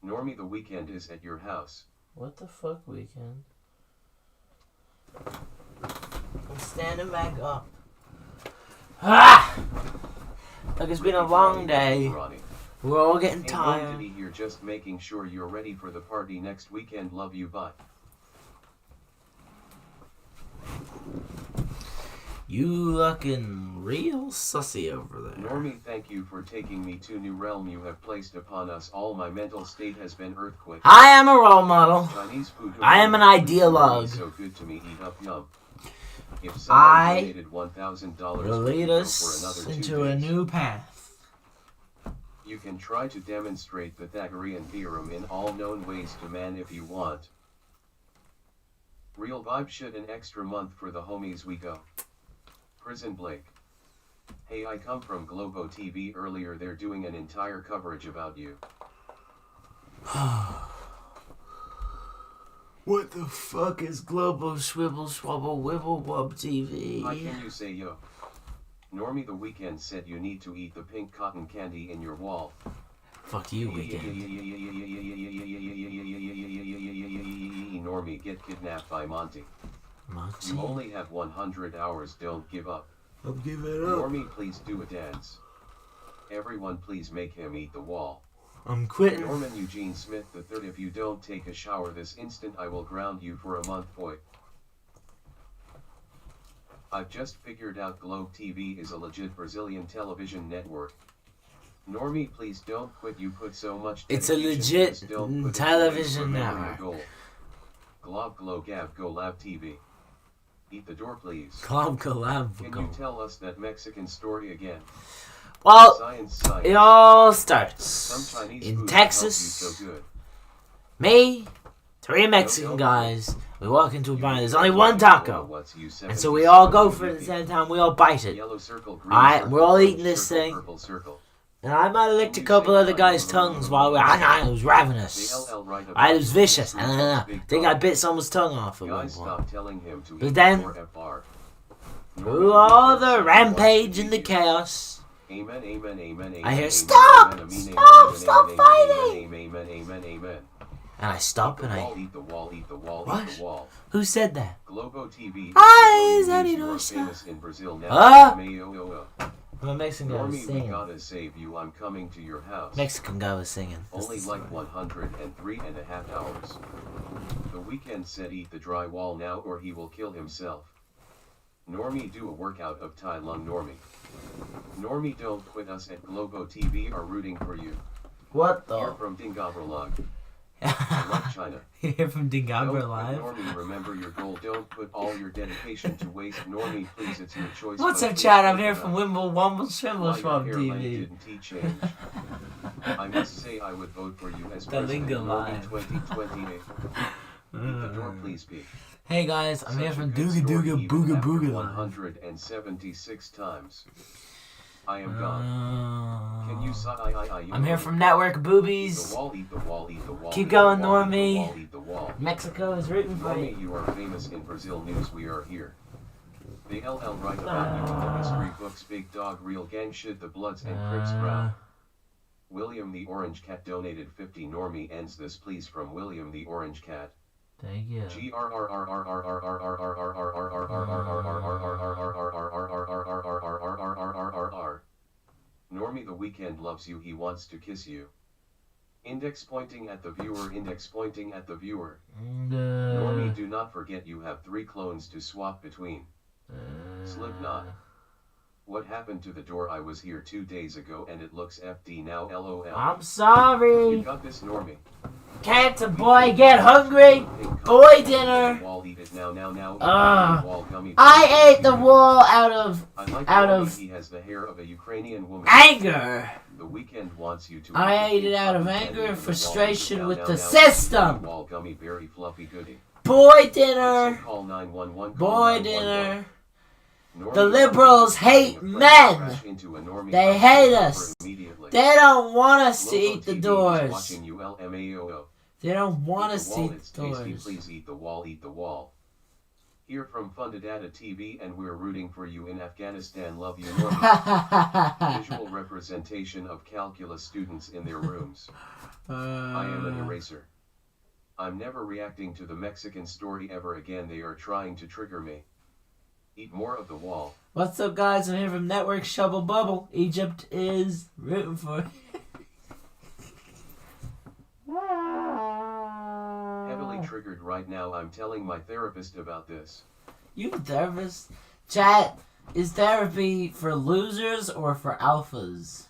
Normie, the weekend is at your house. What the fuck weekend? I'm standing back up. Ah! Like it's been a long day. We're all getting tired. Hey, here just making sure you're ready for the party next weekend. Love you, bye. You looking real sussy over there. Normie, thank you for taking me to new realm you have placed upon us all. My mental state has been earthquake. I am a role model. Chinese food. I am an ideologue. So good to me, eat up yum. If I donated $1,000 will lead for us another 2 into a days. new path. You can try to demonstrate the Pythagorean theorem in all known ways to man if you want. Real vibe shit, an extra month for the homies we go. Prison Blake. Hey, I come from Globo TV earlier, they're doing an entire coverage about you. What the fuck is Global Swivel Swabble Wibble Wub TV? How can you say yo? Normie, the weekend said you need to eat the pink cotton candy in your wall. Fuck you, Weekend. Normie, get kidnapped by Monty. Monty? You only have 100 hours, don't give up. I'm giving up. Normie, please do a dance. Everyone please make him eat the wall. I'm quitting. Norman Eugene Smith III, if you don't take a shower this instant I will ground you for a month, boy. I've just figured out Globe TV is a legit Brazilian television network. Normie, please don't quit, you put so much It's a dedication to legit this, don't put it away, television remember your network. goal. Glob glow gab go lab TV. Eat the door please. Collab. Can you tell us that Mexican story again? Well, Science. it all starts Some Chinese in food Texas. help you so good. Me, 3 Mexican guys, we walk into a bar and there's only one taco. And so we all go for it at the same time, we all bite it. Yellow circle, green Alright, circle, we're all orange eating this circle, thing. purple circle. And I might have licked a couple other guys' tongues while it was ravenous. It was vicious. I think I bit someone's tongue off at one Guys, point. stop telling him to But eat then, before FR. through all the rampage and the chaos, Amen, amen, amen, amen. I hear, amen, "Stop! amen, Stop! amen, Stop amen, fighting!" Amen, amen, amen, amen. and I stop and I... Eat the wall, eat the wall, What? eat the wall. Who said that? Globo TV. Is that you you know are stuff? famous in Brazil now. Ah! I'm a Mexican guy was Normie, we singing. gotta save you. I'm coming to your house. Mexican guy was singing. That's Only the like story. 103.5 hours. The Weeknd said eat the drywall now or he will kill himself. Normie, do a workout of Tai Lung Normie. Normie, don't quit, us at Globo TV are rooting for you. What You're the? from Dingabralog. I like China. You hear from Don't Dingabra quit, Live? Normie, remember your goal. Don't put all your dedication to waste. Normie, please, it's your choice. What's but up, please chat? I'm think here about from Wimble Wumble Swimble why your Swab hairline TV. didn't he change. I must say I would vote for you as The president. Lingo Normie Live. 2028. Eat the door, please, Pete. Hey guys, I'm Such here a from good Dooga story Dooga even Booga after Booga Live. 176 times. I am gone. Can you I'm here from Network Eat Boobies. the wall, eat the wall, eat the wall. Keep eat going, the wall, eat the Normie. wall, eat the wall. Mexico is rooting for Normie, you. you are famous in Brazil news. We are here. The LL write about you in the history books. Big Dog, Real Gang Shit, The Bloods and Crips Brown. William the Orange Cat donated 50. Normie ends this please from William the Orange Cat. Thank you. Normie, the Weeknd loves you. He wants to kiss you. Index pointing at the viewer. Index pointing at the viewer. Normie, do not forget you have 3 clones to swap between. Slipknot. What happened to the door? I was here 2 days ago and it looks FD now. LOL. I'm You sorry. got this, Normie. Can't a boy get hungry? Boy dinner. Wall, eat it now. Wall, gummy. I ate the wall out of I like out Normie, of he has the hair of a Ukrainian woman. anger. The Weeknd wants you to. I eat ate the it out of cotton anger candy and in the frustration wall, with the now, system. Wall gummy berry fluffy goodie. Boy dinner. Call 911. Boy dinner. Normie, The liberals hate having a friend men. crash into a Normie They house hate cover us. immediately. They don't want us to Logo eat the TV is doors. watching you, LMAO. They don't want Eat us the to wall, eat it's the tasty, doors. please eat the wall, eat the wall. Here from Fundadata TV and we're rooting for you in Afghanistan. Love you, Normie. Visual representation of calculus students in their rooms. I am an eraser. I'm never reacting to the Mexican story ever again. They are trying to trigger me. Eat more of the wall. What's up, guys? I'm here from Network Shovel Bubble. Egypt is rooting for Heavily triggered right now. I'm telling my therapist about this. you. Therapist, chat. Is therapy for losers or for alphas?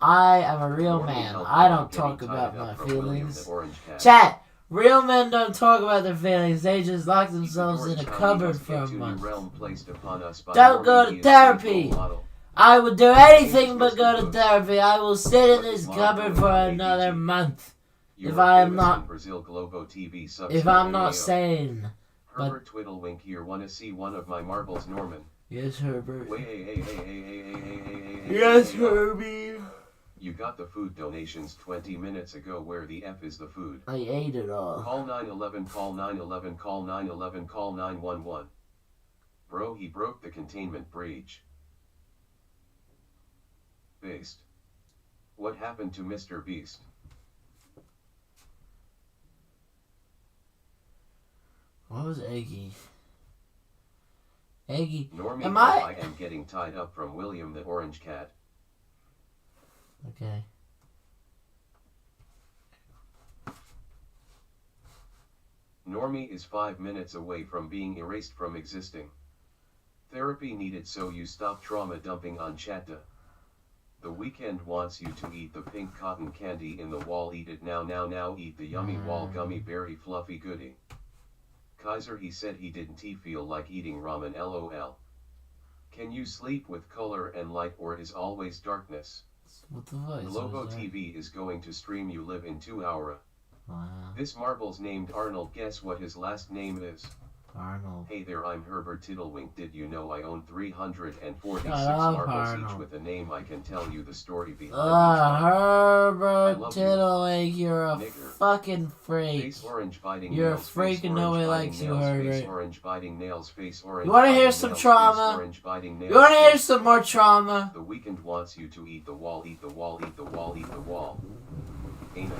I am a real Normie man. helped I me don't getting talk about tied my up from William feelings. the Orange Cat. Chat. Real men don't talk about their feelings. They just lock Eat the themselves door, in a Johnny cupboard must for get a to new month. realm placed upon us by Don't go Normie. to He is therapy. role model. I would do anything but go to therapy. I will sit in this cupboard for another month. You're If I am famous not- in Brazil, Globo TV If I'm not AO. sane. Herbert Twiddlewink here. Wanna see one of my marbles, Norman? Yes, Herbert. Hey. Yes, Herbie. You got the food donations 20 minutes ago. Where the F is the food? I ate it all. Call 911, call 911, call 911, call 911. Bro, he broke the containment breach. Based. What happened to Mr. Beast? What was Eggy? Eggy. Normie, Am I am getting tied up from William the Orange Cat. Okay. Normie is 5 minutes away from being erased from existing. Therapy needed, so you stop trauma dumping on Chatta. The Weeknd wants you to eat the pink cotton candy in the wall. Eat it now. Eat the yummy wall gummy berry fluffy goodie. Kaiser, he said he didn't feel like eating ramen, lol. Can you sleep with color and light, or is always darkness? What the fuck? Lobo TV is going to stream You Live in 2 hours. Wow. This marble's named Arnold. Guess what his last name is? Arnold. Hey there, I'm Herbert Tiddlewink. Did you know I own 346 Shut up, marbles Arnold. each with a name? I can tell you the story behind each one. Herbert love you. Tiddlewink, you're a Nigger. fucking freak. Face orange biting You're a nails, freak face and orange nobody biting likes you, nails, Herbert. Face orange biting nails, face orange. You wanna hear biting some nails, trauma? Face orange biting nails, You wanna hear face- some more trauma? The Weeknd wants you to eat the wall, eat the wall, eat the wall, eat the wall. Ain't it?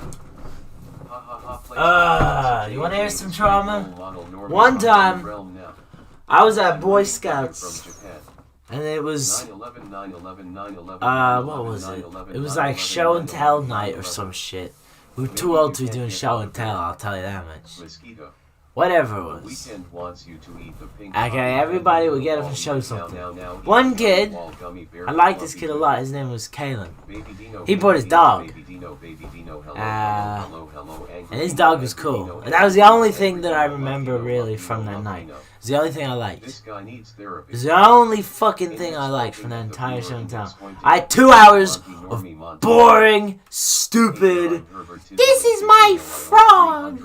Ha ha ha. Play You wanna hear James some Wade, trauma? role model, Norman One Foster, time- realm now. I was at Boy From Scouts, Japan. and it was 9/11, 9/11, 9/11, what was it? 9/11, It was like 9/11, show and tell 9/11, night or 9/11. some shit. We were too old to be doing show and tell. I'll tell you that much. Mosquito. Whatever The it was. Weeknd wants you to eat the pink. Okay, cotton everybody candy would get up wall, and show now, something. now, eat One the kid, wall gummy bear, I like this fluffy kid a food. lot. His name was Kalen. Baby Dino, He brought his baby dog. Dino, baby Dino, hello, Uh, hello, hello, angry And his Dino, dog was angry cool. Dino, And that was the angry only Dino, thing angry that I Dino, remember love really Dino, from that love night. Dino. It was the only thing I liked. This guy needs therapy. It was the only fucking thing I liked from that entire show and tell. I had 2 hours of boring, stupid. This is my frog.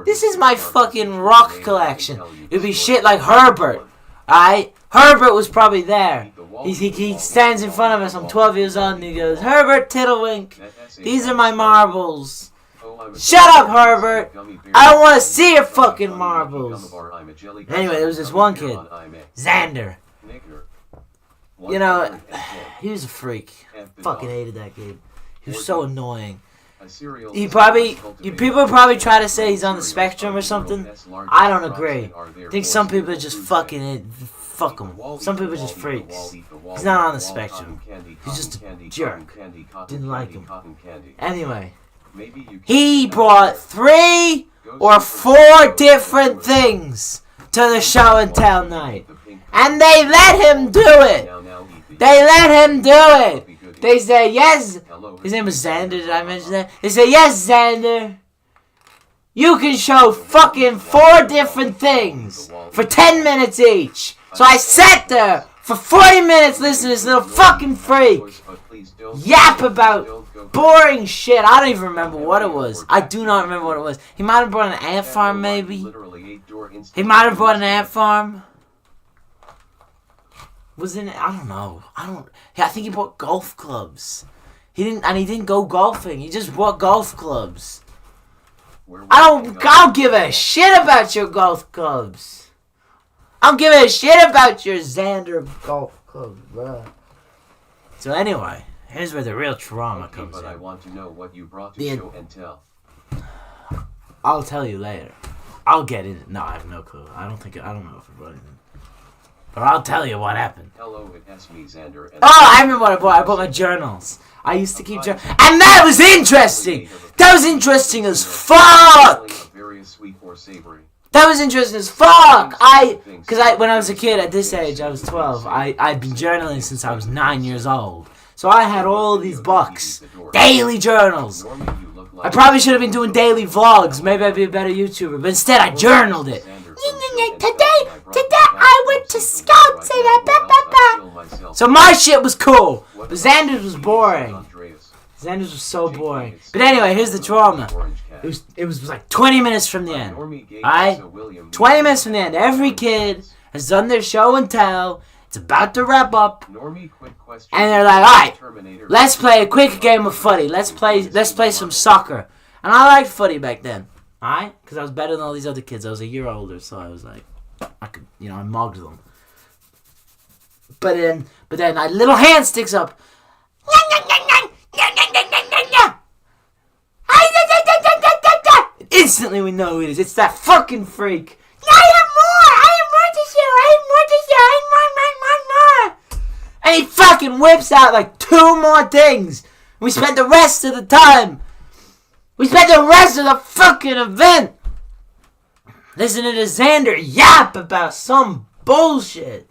This is my fucking rock collection. It'd be shit like Herbert. Alright? Herbert was probably there. He stands in front of us. I'm 12 years old and he goes, Herbert Tiddlewink, these are my marbles. Shut up, Herbert. I don't want to see your fucking marbles. Anyway, there was this one kid, Xander. You know, he was a freak. Fucking hated that kid. He was so annoying. People probably try to say he's on the spectrum or something. I don't agree. I think some people are just fucking fuck him. Some people are just freaks. He's not on the spectrum. He's just a jerk. Didn't like him. Anyway, he brought 3 or 4 different things to the show and tell night. And they let him do it. They let him do it. They say, yes. His name was Xander, did I mention that? They say, yes, Xander. You can show fucking 4 different things for 10 minutes each. So I sat there for 40 minutes listening to this little fucking freak yap about boring shit. I don't even remember what it was. I do not remember what it was. He might have brought an ant farm, maybe. He might have brought an ant farm. Was in? I don't know. I think he bought golf clubs. He didn't go golfing. He just bought golf clubs. I don't give a shit about your golf clubs. I don't give a shit about your Xander golf clubs, bruh. So anyway, here's where the real trauma comes in. I want to know what you brought to show and tell. I'll tell you later. I'll get in it. No, I have no clue. I don't know if I brought anything. But I'll tell you what happened. Hello, it's me, Xander. Oh, I remember what I bought. I bought my journals. I used to keep journals. And that was interesting! That was interesting as fuck! That was interesting as fuck! When I was a kid, at this age, I was 12, I'd been journaling since I was 9 years old. So I had all these books. Daily journals. I probably should have been doing daily vlogs. Maybe I'd be a better YouTuber. But instead, I journaled it. Today I went to Scouts and so my shit was cool. But Xander's was boring. Xander's was so boring. But anyway, here's the trauma. It was like 20 minutes from the end. Alright? 20 minutes from the end. Every kid has done their show and tell. It's about to wrap up. And they're like, alright, let's play a quick game of footy. Let's play some soccer. And I liked footy back then. Alright? Because I was better than all these other kids. I was a year older, so I was like, I mugged them. But then my little hand sticks up. Instantly we know who it is. It's that fucking freak. I have more to show. And he fucking whips out like 2 more things. We spent the rest of the time. We spent the rest of the fucking event listening to Xander yap about some bullshit.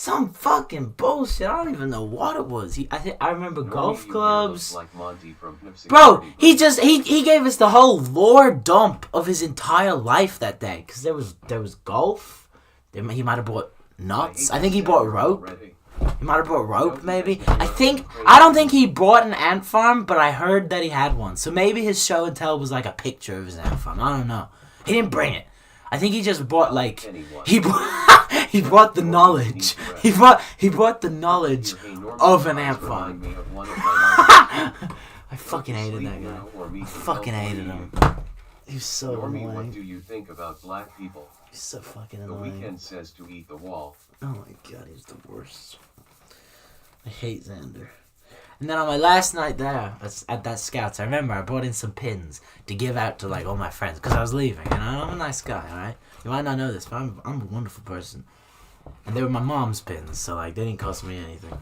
Some fucking bullshit. I don't even know what it was. I remember golf clubs. Like Monty from Hypnosis Bro, Party, he gave us the whole lore dump of his entire life that day. Cause there was golf. He might have bought nuts. I think he bought rope. already. He might have bought rope, maybe. I don't think he bought an ant farm, but I heard that he had one. So maybe his show and tell was like a picture of his ant farm. I don't know. He didn't bring it. I think he just bought like he brought the knowledge. He brought the knowledge of an ant farm. I fucking hated that guy. I fucking hated him. He's so Normie, annoying. what do you think about black people? He's so fucking The annoying. Weeknd says to eat the wall. Oh my god, he's the worst. I hate Xander. And then on my last night there at that Scouts, I remember I brought in some pins to give out to like all my friends because I was leaving. And I'm a nice guy, alright? You might not know this, but I'm a wonderful person. And they were my mom's pins, so like they didn't cost me anything.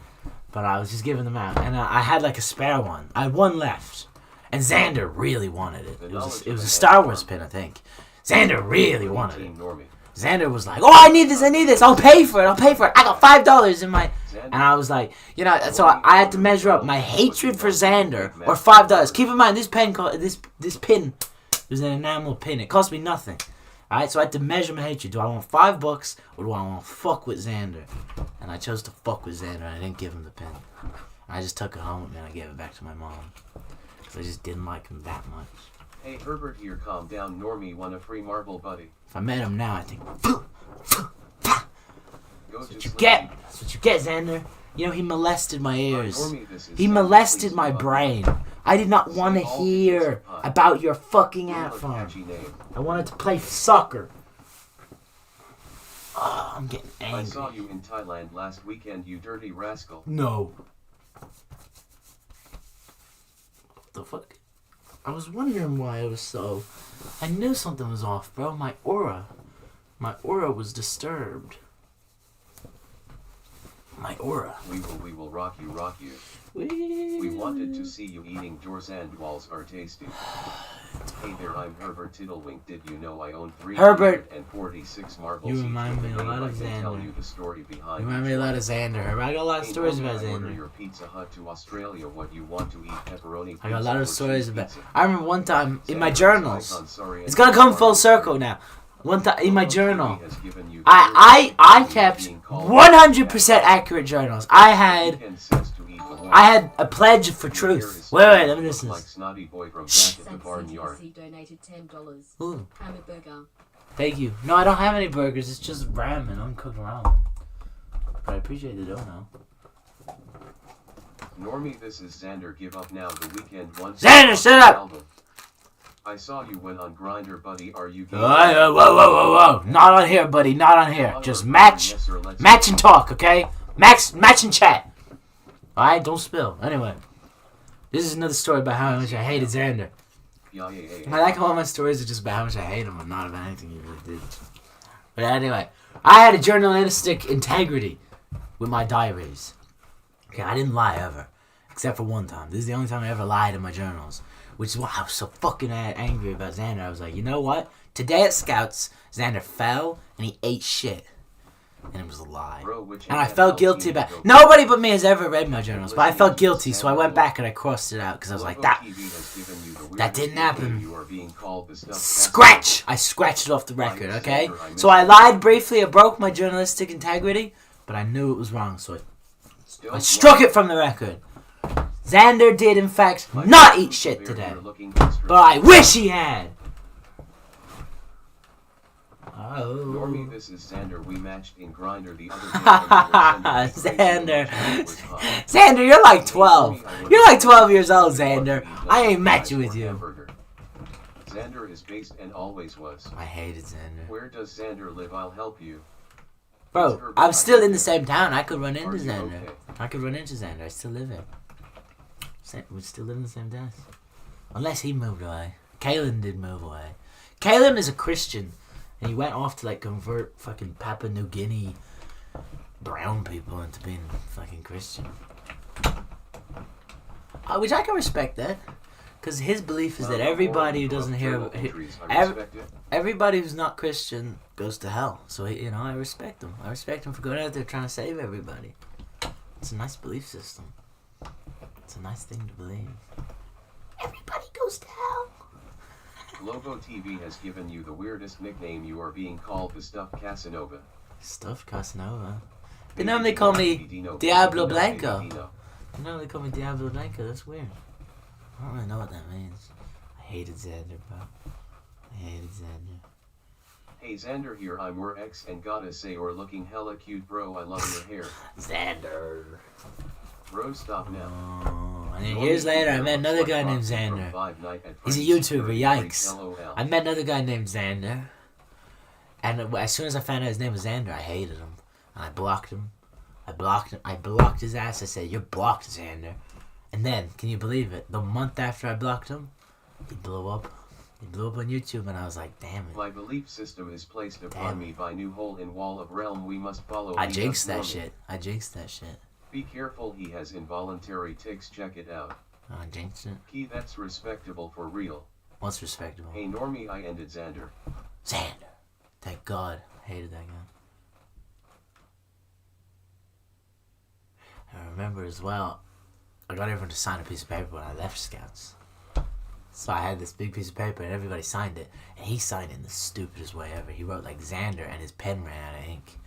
But I was just giving them out, and I had like a spare one. I had one left, and Xander really wanted it. It was a Star Wars pin, I think. Xander really wanted it. Normie. Xander was like, "Oh, I need this. I'll pay for it. I got $5 in my." And I was like, you know, so I had to measure up my hatred for Xander or $5. Keep in mind, this pin was an enamel pin. It cost me nothing. Alright, so I had to measure my hatred. Do I want $5 or do I want to fuck with Xander? And I chose to fuck with Xander, and I didn't give him the pin. I just took it home with me and I gave it back to my mom. Because I just didn't like him that much. Hey Herbert here, calm down. Normie want a free marble, buddy. If I met him now, I think, Go that's to what you sleep. get. That's what you get, Xander. You know, he molested my ears. Normie, this is He Xander, molested please my give up. brain. I did not want to Say all hear pieces of pie. about your fucking Real ant or farm. catchy name. I wanted to play soccer. Oh, I'm getting I angry. saw you in Thailand last weekend, you dirty rascal. No. What the fuck? I was wondering why it was so... I knew something was off, bro. My aura was disturbed. My aura. We will rock you, rock you. We wanted to see you eating Jorzand walls are tasty. Hey there, I'm Herbert Tiddlewink. Did you know I own Herbert. 346 marbles? You each remind of the me a game? lot I of can tell Xander. you the story behind You remind me a lot of Xander. I got a lot of Hey, stories Normie, about I order Xander. your Pizza Hut to Australia. What you want to eat? Pepperoni pizza I got a lot or of stories cheese about... pizza? I remember one time in my Xander's journals... icon, sorry, It's and gonna come sorry. full circle now. One time in my journal... has given you I the kept being called 100% accurate journals. I had Weeknd says to eat the wall. I had a pledge for truth. Wait, let me listen to Like this. snotty boy from Shh. back at the barnyard. CTC donated $10. Ooh, I'm a burger. thank you. No, I don't have any burgers. It's just ramen, uncooked ramen. But I appreciate the dono. Normie, this is Xander. Give up now. The Weeknd wants Xander, shut up! album. I saw you went on Grindr, buddy. Are you gay? Whoa. Not on here, buddy. Not on here. Just match and talk, okay? Match and chat. Alright, don't spill. Anyway. This is another story about how much I hated Xander. Yeah. I like how all my stories are just about how much I hate him and not about anything he really did. But anyway, I had a journalistic integrity with my diaries. Okay, I didn't lie ever. Except for one time. This is the only time I ever lied in my journals. Which is why I was so fucking angry about Xander. I was like, you know what? Today at Scouts, Xander fell and he ate shit. And it was a lie. Bro, which And I hand felt helped guilty you about go- Nobody but me has ever read my journals. But I felt guilty, so I went back and I crossed it out. Because I was like, Logo that... TV has given you the that weirdest didn't nickname. happen. You are being called the stuffed Scratch! I scratched it off the record, okay? So I lied briefly, I broke my journalistic integrity, but I knew it was wrong, so Still I struck it from the record. Xander did, in fact, like not you, eat shit you're today. looking extra- But I wish he had! Normie, Oh. this is Xander. We matched in Grindr the other day. Xander. Xander, you're like 12. You're like 12 years old, Xander. I ain't matching with you. Xander is based and always was. I hated Xander. Where does Xander live? I'll help you. Bro, I'm still in the same town. I could run into Are you Xander. okay? I could run into Xander. I still live here. We still live in the same town. Unless he moved away. Kalen did move away. Kalen is a Christian. And he went off to like convert fucking Papua New Guinea brown people into being fucking Christian. Which I can respect that. Because his belief is that everybody who doesn't everybody who's not Christian goes to hell. So, I respect him. I respect him for going out there trying to save everybody. It's a nice belief system. It's a nice thing to believe. Everybody goes to hell. Globo TV has given you the weirdest nickname. You are being called the Stuffed Casanova. Stuffed Casanova? They normally call me Diablo Blanco. They normally call me Diablo Blanco. That's weird. I don't really know what that means. I hated Xander, bro. I hated Xander. Hey Xander here, I'm your ex and gotta say you're looking hella cute, bro. I love your hair. Xander. Bro, stop now. Oh, and then years later, I met another guy named Xander. He's a YouTuber, yikes. I met another guy named Xander. And as soon as I found out his name was Xander, I hated him. And I blocked him. I blocked his ass. I said, "You're blocked, Xander." And then, can you believe it? The month after I blocked him, he blew up. He blew up on YouTube, and I was like, damn it. My belief system is placed upon me by new hole in wall of realm. We must follow. I jinxed that shit. Be careful, he has involuntary tics. Check it out. I jinxed it. Key, that's respectable for real. What's respectable? Hey Normie, I ended Xander. Xander. Thank God. I hated that guy. I remember as well, I got everyone to sign a piece of paper when I left Scouts. So I had this big piece of paper and everybody signed it. And he signed it in the stupidest way ever. He wrote like Xander and his pen ran out of ink.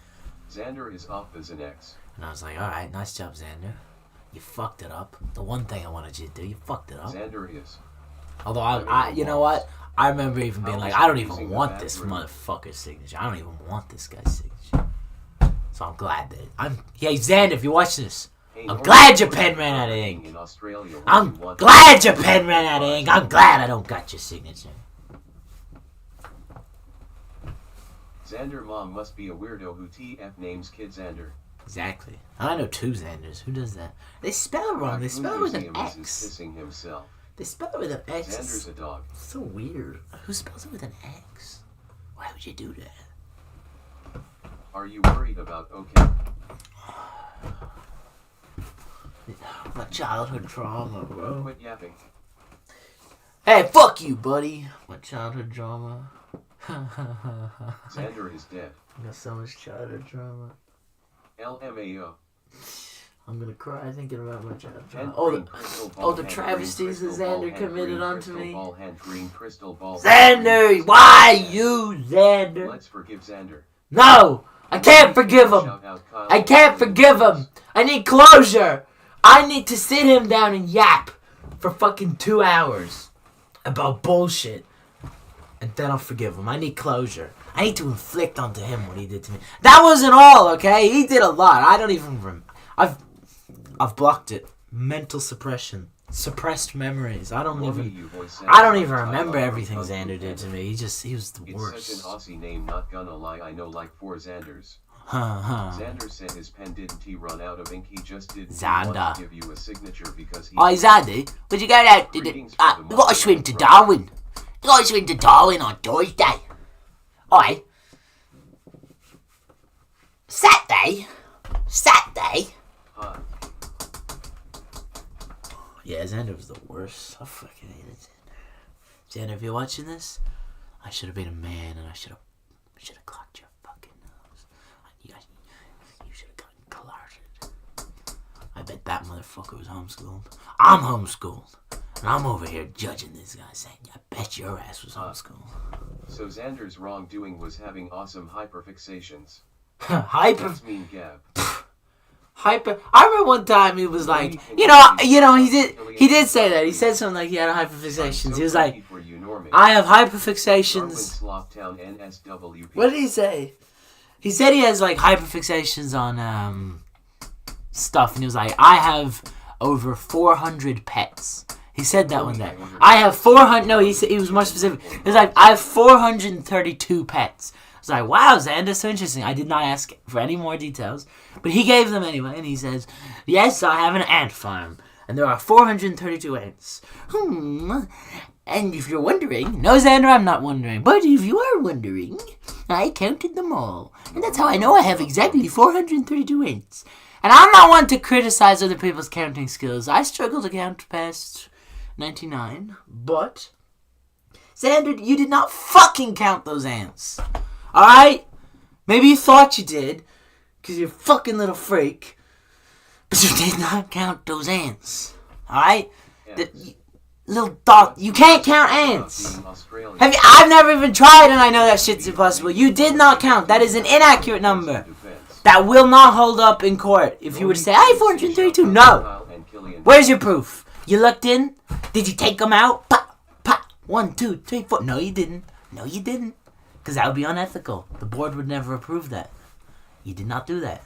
Xander is off as an ex. And I was like, alright, nice job, Xander. You fucked it up. The one thing I wanted you to do, you fucked it up. Xander is. Although, I you know what? I remember even being like, I don't even want this motherfucker's signature. I don't even want this guy's signature. So I'm glad that hey, Xander, if you're watching this, I'm glad your pen ran out of ink. I'm glad your pen ran out of ink. I'm glad I don't got your signature. Xander mom must be a weirdo who TF names kid Xander. Exactly. I know two Xanders. Who does that? They spell it wrong. They spell it with an X. Himself. They spell it with an X. Xander's a dog. So weird. Who spells it with an X? Why would you do that? Are you worried about okay? My childhood trauma, bro. Quit yapping. Hey, fuck you, buddy. My childhood drama. Xander is dead. I got so much childhood trauma. LMAO. I'm gonna cry thinking about my childhood trauma. The travesties that Xander committed onto me. Xander! Why you, Xander? Let's forgive Xander. No! I can't forgive him! I can't forgive him! I need closure! I need to sit him down and yap for fucking 2 hours about bullshit. And then I'll forgive him. I need closure. I need to inflict onto him what he did to me. That wasn't all, okay? He did a lot. I don't even remember. I've blocked it. Mental suppression. Suppressed memories. I don't even remember everything Xander did to me. He was the worst. It's such an Aussie name, not gonna lie. I know like 4 Xanders. Xander said his pen didn't run out of ink. He just didn't want to give you a signature because he... Oi, Xander, would you go out to we got to swim to Darwin. We got to swim to Darwin on Thursday. Oi. Saturday? Huh. Yeah, Xander was the worst. I fucking hated Xander. Xander, if you're watching this, I should have been a man and I should have clocked your fucking nose. You should have gotten clotted. I bet that motherfucker was homeschooled. I'm homeschooled. And I'm over here judging this guy saying, I bet your ass was homeschooled. So Xander's wrongdoing was having awesome hyperfixations. That's mean Gab. Hyper. I remember one time he was like, he did say that. He said something like he had hyperfixations. He was like, I have hyperfixations. What did he say? He said he has like hyperfixations on stuff, and he was like, I have over 400 pets. He said that one day. I have 400. No, he was more specific. He was like, I have 432 pets. I was like, wow, Xander, so interesting. I did not ask for any more details, but he gave them anyway, and he says, yes, I have an ant farm, and there are 432 ants. And if you're wondering, no, Xander, I'm not wondering, but if you are wondering, I counted them all, and that's how I know I have exactly 432 ants. And I'm not one to criticize other people's counting skills. I struggle to count past 99. But, Xander, you did not fucking count those ants. Alright? Maybe you thought you did, because you're a fucking little freak. But you did not count those ants. Alright? Little dog, you can't count ants. I've never even tried and I know that shit's impossible. You did not count. That is an inaccurate number. That will not hold up in court. If you were to say, hey, 432, no. Where's your proof? You looked in? Did you take them out? Pop, pop. 1, 2, 3, 4. No, you didn't. No, you didn't. Because that would be unethical. The board would never approve that. You did not do that.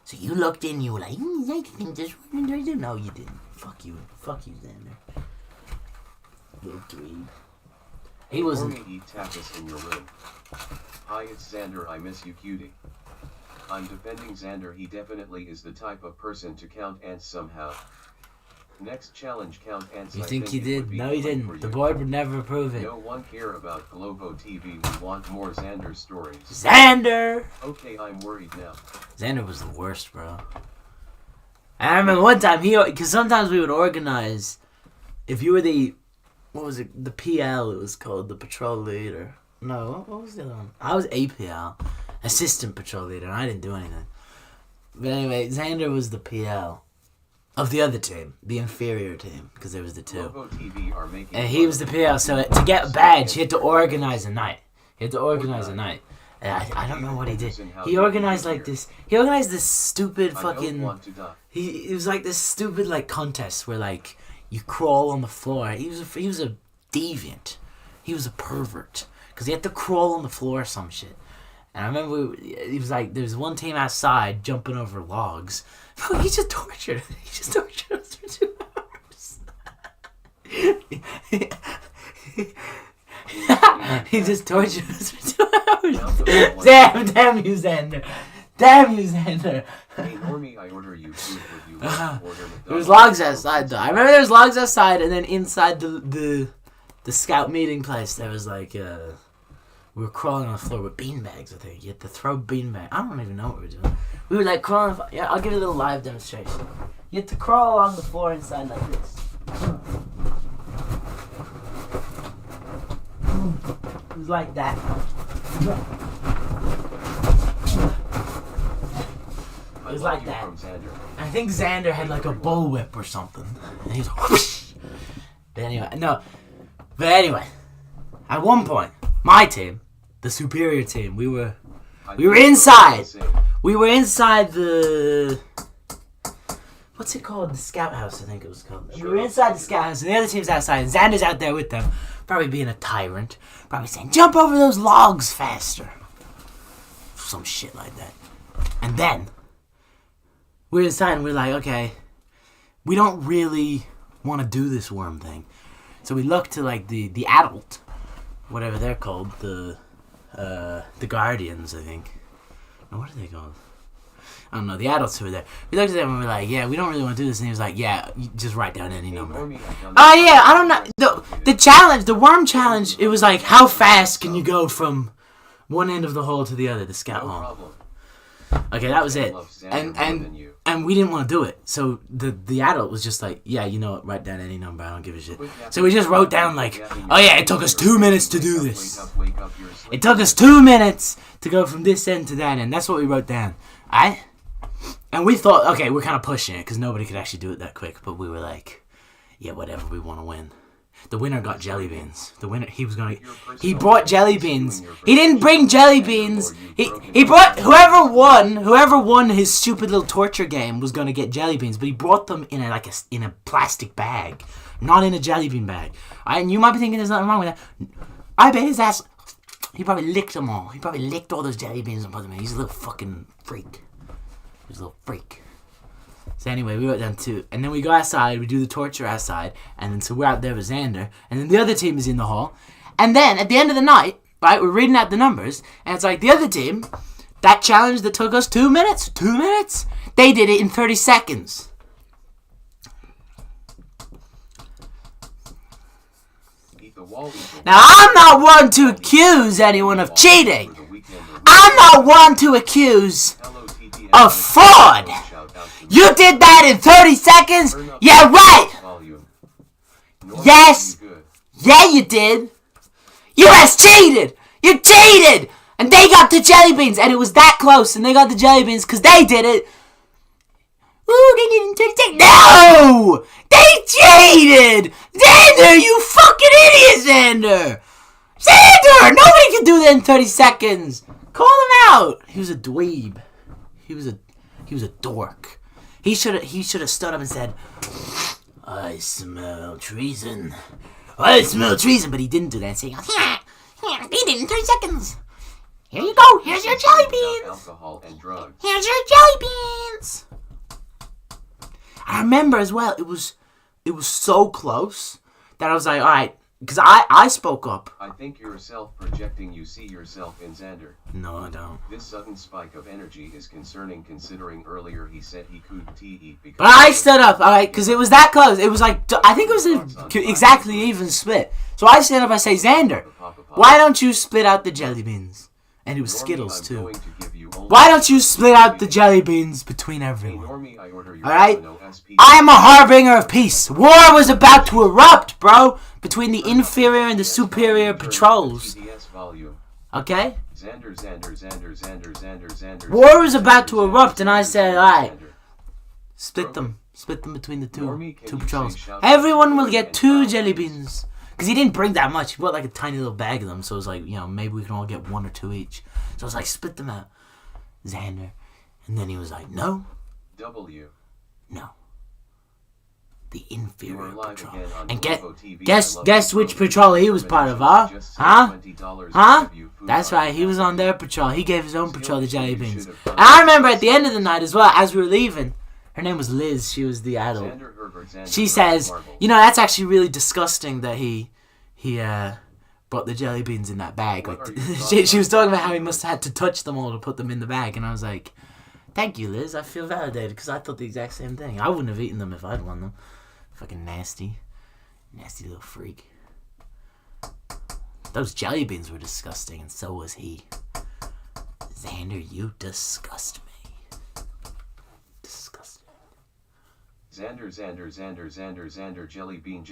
So you looked in, you were like, I think this 432. No, you didn't. Fuck you. Fuck you, Xander. Little dweeb. He wasn't. Eat tapas in your room. Hi, it's Xander. I miss you, cutie. I'm defending Xander. He definitely is the type of person to count ants somehow. Next challenge, count ants. You think you did? No, you didn't. The board would never approve it. No one care about Globo TV. We want more Xander stories. Xander! Okay, I'm worried now. Xander was the worst, bro. I remember one time because sometimes we would organize. If you were the, what was it? The PL. It was called the patrol leader. No, what was the other one? I was APL, assistant patrol leader, and I didn't do anything. But anyway, Xander was the PL of the other team, the inferior team, because there was the two. And he was the PL, so to get a badge, he had to organize a night. And I don't know what he did. He organized like this. He organized this stupid fucking. It was like this stupid like contest where like you crawl on the floor. He was a deviant. He was a pervert because he had to crawl on the floor or some shit. And I remember he was like, there was one team outside jumping over logs. He just tortured us for 2 hours. He just tortured us for 2 hours. Damn you, Xander. Hey, Normie, I order you food, but you order there was logs outside, though. I remember there was logs outside, and then inside the scout meeting place, there was like, we were crawling on the floor with beanbags, I think. You had to throw beanbags. I don't even know what we were doing. We were like crawling. Yeah, I'll give you a little live demonstration. You had to crawl along the floor inside like this. It was like that. It was like that. I think Xander had like a bullwhip or something. And he was like, whoosh. But anyway, at one point, my team, the superior team, we were inside. We were inside the, what's it called? The scout house, I think it was called. We were inside the scout house, and the other team's outside, and Xander's out there with them, probably being a tyrant, probably saying, jump over those logs faster. Some shit like that. And then, we're inside, and we're like, okay, we don't really want to do this worm thing. So we look to, like, the adult, whatever they're called, the guardians, I think. No, what are they called? I don't know, the adults who were there. We looked at them and we were like, yeah, we don't really want to do this. And he was like, yeah, you just write down any number. Oh, yeah, I don't know. The challenge, the worm challenge, it was like, how fast can you go from one end of the hole to the other, the scout hole? Okay, that was it. And we didn't want to do it. So the adult was just like, yeah, you know what, write down any number, I don't give a shit. So we just wrote down like, oh yeah, it took us 2 minutes to do this. It took us 2 minutes to go from this end to that end. That's what we wrote down. Alright? And we thought, okay, we're kind of pushing it because nobody could actually do it that quick. But we were like, yeah, whatever, we want to win. The winner got jelly beans. The winner, he brought jelly beans. He didn't bring jelly beans. He brought, whoever won his stupid little torture game was going to get jelly beans, but he brought them in a plastic bag, not in a jelly bean bag. And you might be thinking there's nothing wrong with that. I bet his ass, he probably licked them all. He probably licked all those jelly beans and put them in. He's a little fucking freak. He's a little freak. So anyway, we went down too, and then we go outside, we do the torture outside, and then so we're out there with Xander, and then the other team is in the hall, and then at the end of the night, right, we're reading out the numbers, and it's like the other team, that challenge that took us 2 minutes, they did it in 30 seconds. Now, I'm not one to accuse anyone of cheating. I'm not one to accuse of fraud. You did that in 30 seconds? Yeah, right! Normy, Yes! you good? Yeah, you did! You guys cheated! You cheated! And they got the jelly beans, and it was that close, and they got the jelly beans because they did it. Ooh, they didn't take. No! They cheated! Xander, you fucking idiot, Xander! Xander! Nobody can do that in 30 seconds! Call him out! He was a dweeb. He was a dork. He should have stood up and said, I smell treason. I smell treason, but he didn't do that. So he goes, he did it in 30 seconds. Here you go. Here's your jelly beans. Alcohol and drugs. Here's your jelly beans. I remember as well. It was so close that I was like, all right, because I spoke up. I think you're self-projecting. You see yourself in Xander. No, I don't. This sudden spike of energy is concerning, considering earlier he said he couldn't eat because. But I stood up, all right, because it was that close. It was like I think it was exactly even split. So I stand up. I say, Xander, why don't you split out the jelly beans? And it was Skittles too. Why don't you split out the jelly beans between everyone? Alright? I am a harbinger of peace. War was about to erupt, bro, between the inferior and the superior patrols. Okay? War was about to erupt, and I said, alright, split them. Split them between the two patrols. Everyone will get 2 jelly beans. Because he didn't bring that much. He brought like a tiny little bag of them. So it was like, maybe we can all get 1 or 2 each. So I was like, split them out. Xander. And then he was like, no. No. The inferior patrol. And guess which patrol he was part of, huh? Huh? That's right. He was on their patrol. He gave his own patrol the jelly beans. And I remember at the end of the night as well, as we were leaving, her name was Liz. She was the adult. She says, that's actually really disgusting that he brought the jelly beans in that bag. Like, she was talking about how he must have had to touch them all to put them in the bag. And I was like, thank you, Liz. I feel validated because I thought the exact same thing. I wouldn't have eaten them if I'd won them. Fucking nasty. Nasty little freak. Those jelly beans were disgusting, and so was he. Xander, you disgust me. Xander, jelly bean.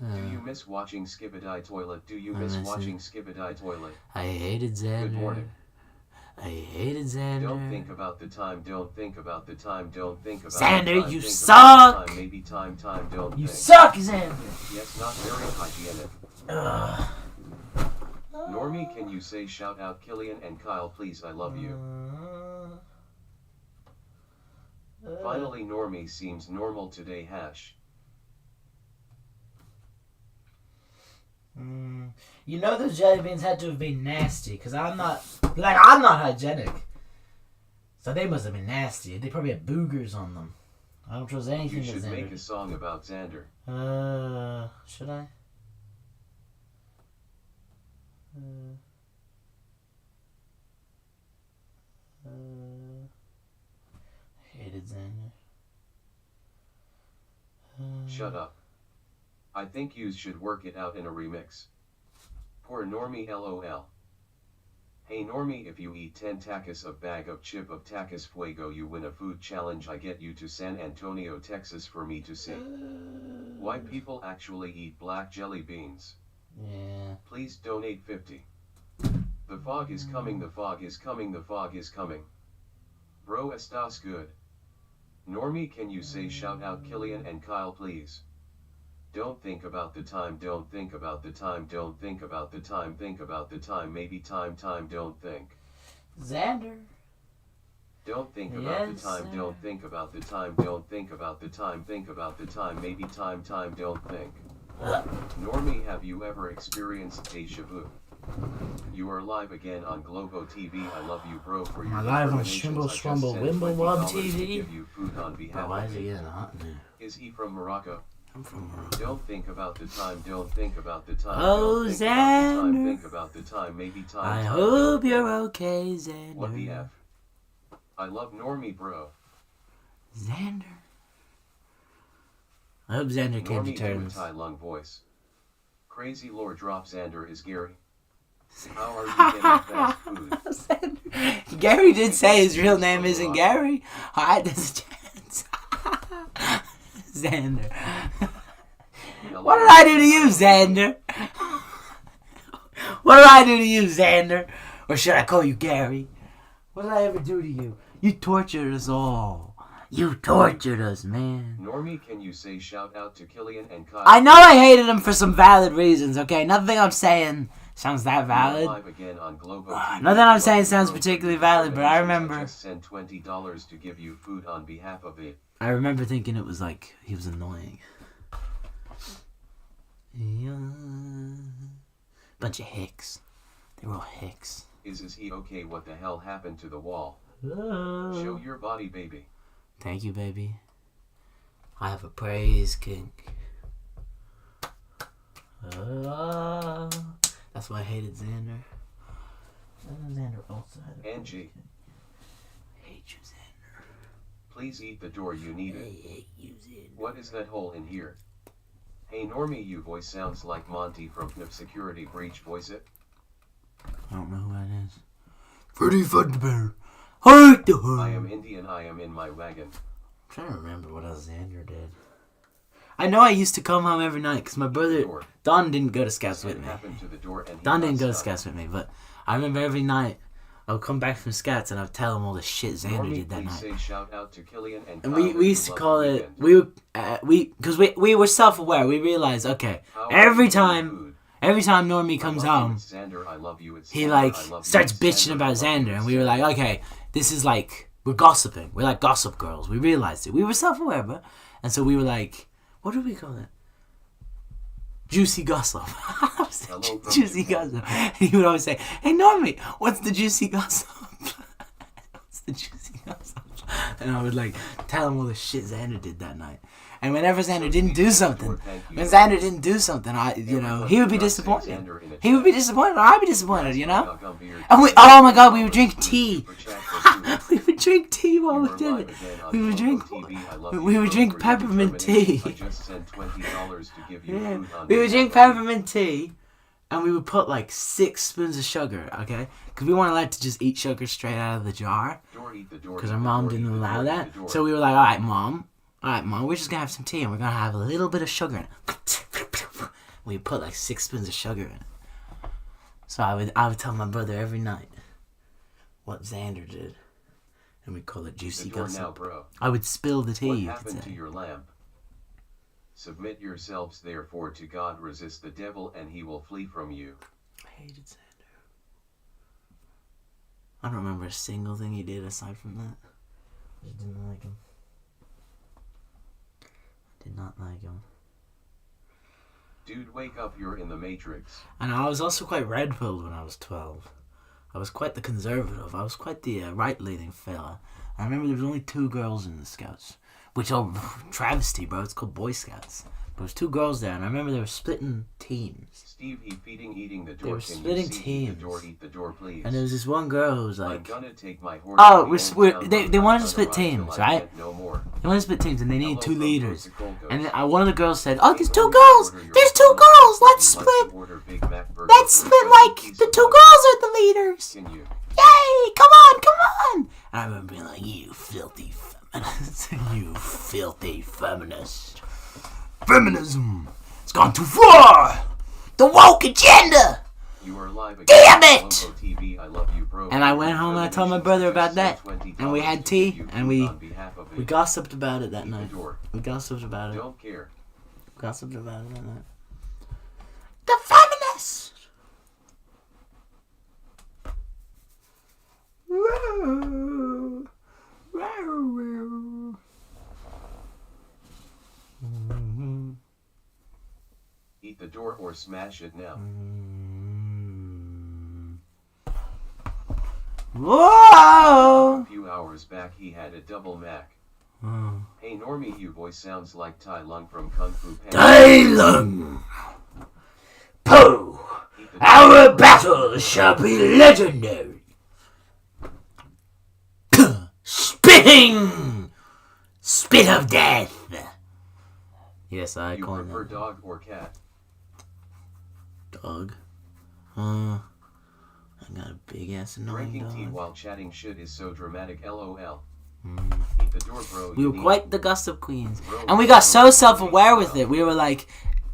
Do you miss watching Skibidi Toilet? Toilet? I hated Xander. Good morning. I hated Xander. Don't think about the time. Xander, you suck. Maybe time. Don't you think. suck, Xander. Yes, not very hygienic. Normie, can you say shout out Killian and Kyle, please? I love you. Finally, Normie seems normal today. Hash. Those jelly beans had to have been nasty, because I'm not hygienic. So they must have been nasty. They probably had boogers on them. I don't trust anything You that should Xander. make a song about Xander. Should I? Hated Xander. Shut up. I think you should work it out in a remix. Poor Normie, lol. Hey Normie, if you eat 10 tacos of bag of chip of tacos fuego, you win a food challenge. I get you to San Antonio, Texas for me to see. Why people actually eat black jelly beans. Yeah. Please donate 50. The fog is coming, the fog is coming, the fog is coming. Bro, estás good? Normie, can you say shout out Killian and Kyle, please? Don't think about the time, don't think about the time, don't think about the time, think about the time, maybe time, don't think. Xander. Don't think about the time, don't think about the time, don't think about the time, think about the time, maybe time, don't think. Normie, have you ever experienced deja vu? You are live again on Globo TV. I love you, bro, for your live on Shrimble Swumble Wimble Wob TV. Why is it getting hot in there? Is he from Morocco? I'm from Morocco. Don't think about the time, don't think about the time. Oh, don't think Xander. about the time, think about the time, maybe time. I hope you're okay, Xander. What the F? I love Normie, bro. Xander. I hope Xander came to Normie terms. Thai lung voice. Crazy lore drop. Xander is Gary. How are you getting fast food? Gary did say his real name isn't Gary. Alright, there's a chance. Xander. What did I do to you, Xander? What did I do to you, Xander? Or should I call you Gary? What did I ever do to you? You tortured us all. You tortured us, man. Normie, can you say shout out to Killian and Kyle? I know I hated him for some valid reasons, okay? Nothing I'm saying sounds that valid. Nothing I'm saying sounds particularly valid, but I remember... I just sent $20 to give you food on behalf of it. I remember thinking it was like, he was annoying. Yeah. Bunch of hicks. They were all hicks. Is he okay? What the hell happened to the wall? Oh. Show your body, baby. Thank you, baby. I have a praise kink. That's why I hated Xander. Xander also had a Angie. I hate you, Xander. Please eat the door, you need I it. hate you, Xander. What is that hole in here? Hey Normie, you voice sounds like Monty from FNAF Security Breach. Voice it. I don't know who that is. Freddy Fazbear. Hurt the hood. I am Indian, I am in my wagon. I'm trying to remember what else Xander did. I know I used to come home every night because my brother Don didn't go to Scouts with me. Don didn't go to Scouts with me, but I remember every night I would come back from Scouts and I would tell him all the shit Xander did that night. Say shout out to Killian and we used to call it because we were self-aware. We realized, okay, every time Normie comes home, he like starts bitching about Xander, and we were like, okay, this is like, we're gossiping. We're like gossip girls. We realized it. We were self-aware, bro. And so we were like, what do we call it? Juicy gossip. Juicy gossip. And he would always say, hey, Normie, what's the juicy gossip? What's the juicy gossip? And I would like tell him all the shit Xander did that night. And whenever Xander didn't do something, he would be disappointed. He would be disappointed, or I'd be disappointed, you know? And oh my god, we would drink tea. We would drink tea while we did it. We would drink peppermint tea. Yeah. We would drink peppermint tea, and we would put like 6 spoons of sugar, okay? Because we weren't allowed to just eat sugar straight out of the jar. Because our mom didn't allow that. So we were like, alright, mom, we're just going to have some tea, and we're going to have a little bit of sugar in it. We put like 6 spoons of sugar in it. So I would tell my brother every night what Xander did. And we call it juicy gossip. I would spill the tea. What happened to your lamp? Submit yourselves therefore to God, resist the devil, and he will flee from you. I hated Xander. I don't remember a single thing he did aside from that. I just didn't like him. I did not like him. Dude, wake up, you're in the Matrix. And I was also quite red-pilled when I was 12. I was quite the conservative. I was quite the right-leaning fella. I remember there was only 2 girls in the Scouts. Which, travesty, bro. It's called Boy Scouts. There was 2 girls there, and I remember they were splitting teams. Steve, eating the door. They were splitting teams. Eat the door, please. And there was this one girl who was like... I'm gonna take my horse they wanted to split teams, right? No more. They wanted to split teams, and they needed 2 leaders. And then, one of the girls said, oh, there's 2 girls! There's 2 girls! Let's split! Let's split like the 2 girls are the leaders! Yay! Come on! And I remember being like, you filthy feminist. You filthy feminist. Feminism! It's gone too far! The woke agenda! Damn it! TV, I love you, bro. And I went home and I told my brother about that. And we had tea and we gossiped about it that night. We gossiped about it. Don't care. Gossiped about it that night. The feminist! Eat the door or smash it now. Whoa! A few hours back he had a double Mac. Hey Normie, you voice sounds like Tai Lung from Kung Fu Panda. Tai Lung! Poe! Our battle shall be legendary! Spitting! Spit of death! Yes, I you call him prefer dog or cat? Dog. I got a big ass annoying Drinking dog. tea while chatting shit is so dramatic, lol. We were quite the gossip queens. And we got so self-aware with it. We were like,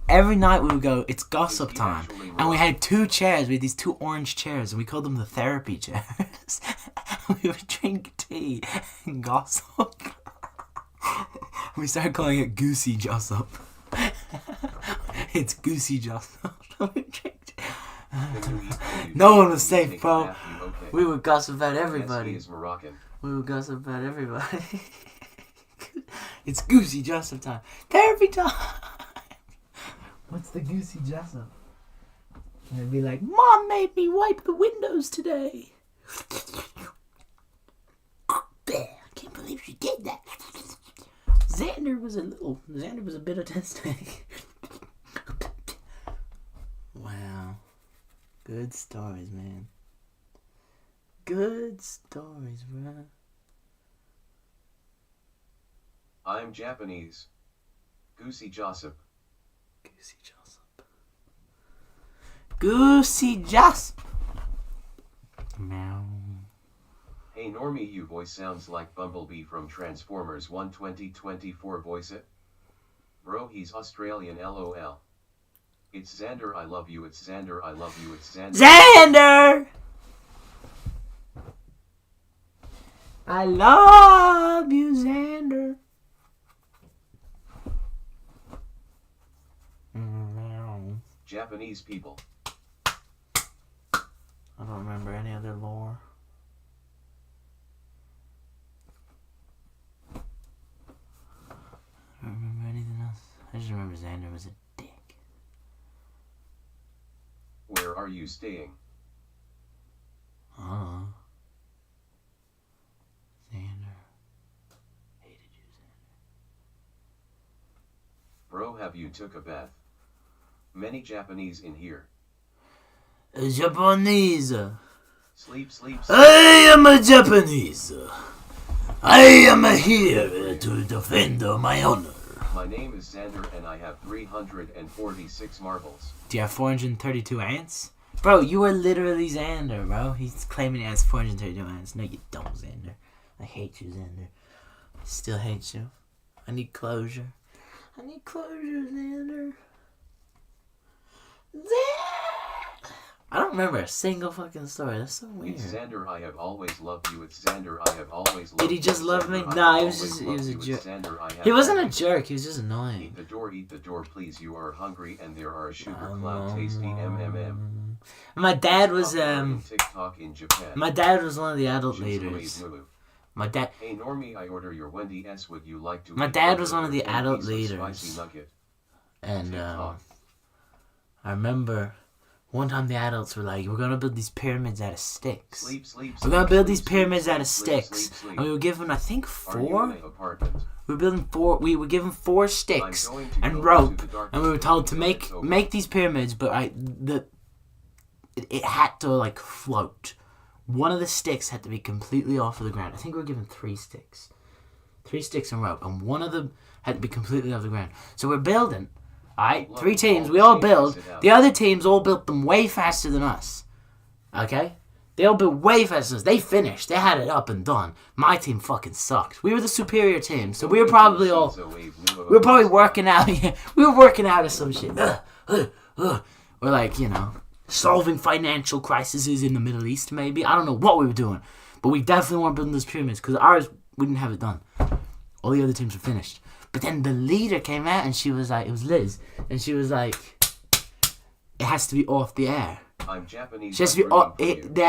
every night we would go, it's gossip time. And we had 2 chairs. We had these 2 orange chairs, and we called them the therapy chairs. We would drink tea and gossip. We started calling it Goosey Jossop. It's Goosey Jossop. No one was safe, bro. We would gossip about everybody. We would gossip about everybody. It's Goosey Jossop time. Therapy time. What's the Goosey Jossop? And I'd be like, Mom made me wipe the windows today. I can't believe she did that. Xander was a bit autistic. Wow. Good stories, man. Good stories, bro. I'm Japanese. Goosey Jossop. Goosey Jossop. Goosey Jossop. Meow. Hey Normie, you voice sounds like Bumblebee from Transformers 1 2024. Voice it? Bro, he's Australian, lol. It's Xander, I love you, it's Xander, I love you, it's Xander. Xander! I love you, Xander. Japanese people. I don't remember any other lore. I don't remember anything else. I just remember Xander was a dick. Where are you staying? Xander. Hated you, Xander. Bro, have you took a bath? Many Japanese in here. Japanese. Sleep. I am a Japanese. I am here to defend my honor. My name is Xander and I have 346 marbles. Do you have 432 ants? Bro, you are literally Xander, bro. He's claiming he has 432 ants. No, you don't, Xander. I hate you, Xander. I still hate you. I need closure. Xander. I don't remember a single fucking story. That's so weird. It's Xander, I have always loved you. It's Xander, I have always loved you. Did he just love me? No, he was a jerk. He wasn't a jerk. He was just annoying. Eat the door, please. You are hungry and there are a sugar cloud tasty MMM. My dad was TikTok in Japan. My dad was one of the adult leaders. My dad. Hey Normie, I order your Wendy's. Would you like to? My dad was one of the adult leaders. Spicy nugget. And I remember one time the adults were like, we're going to build these pyramids out of sticks. We're going to build these pyramids out of sticks. And we were given, I think, 4? We were building 4. We were given 4 sticks and rope. And we were told to make these pyramids, but it had to, like, float. One of the sticks had to be completely off of the ground. I think we were given 3 sticks. 3 sticks and rope. And one of them had to be completely off the ground. So we're building. Alright, 3 teams, we all build. The other teams all built them way faster than us. Okay? They all built way faster than us. They finished. They had it up and done. My team fucking sucked. We were the superior team, so we were probably working out. We were working out of some shit. We're like, solving financial crises in the Middle East, maybe. I don't know what we were doing. But we definitely weren't building those pyramids, because ours, we didn't have it done. All the other teams were finished. But then the leader came out and she was like, it was Liz, and she was like, it has to be off the air. I'm Japanese. They have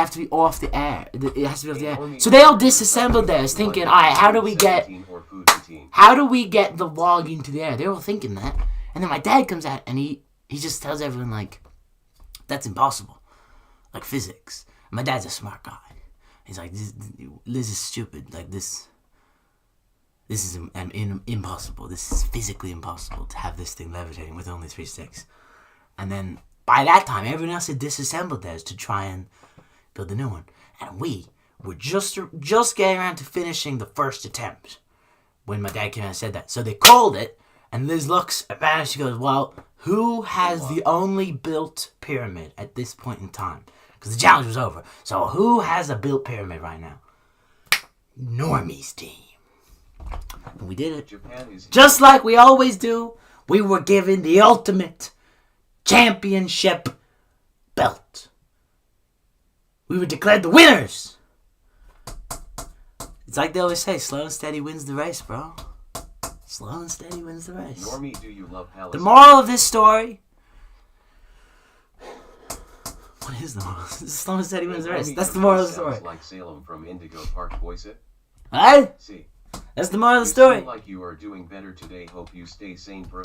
to be off the air. It has to be off the air. So they all disassembled theirs, thinking, alright, how do we get the log into the air? They were all thinking that. And then my dad comes out and he just tells everyone, like, that's impossible. Like physics. And my dad's a smart guy. He's like, Liz is stupid. Like, this is impossible. This is physically impossible to have this thing levitating with only 3 sticks. And then, by that time, everyone else had disassembled theirs to try and build a new one. And we were just getting around to finishing the first attempt when my dad came out and said that. So they called it, and Liz looks at me and she goes, well, who has the only built pyramid at this point in time? Because the challenge was over. So who has a built pyramid right now? Normie's team. And we did it. Just like we always do. we were given the ultimate championship belt. We were declared the winners. It's like they always say, slow and steady wins the race, bro. Slow and steady wins the race. Normie, do you love Palestine? The moral of this story... What is the moral? Slow and steady wins the race. That's the moral of the story. Like Salem from Indigo Park, voice it. What? See. That's the moral of the story. Seem like you are doing better today. Hope you stay sane, bro.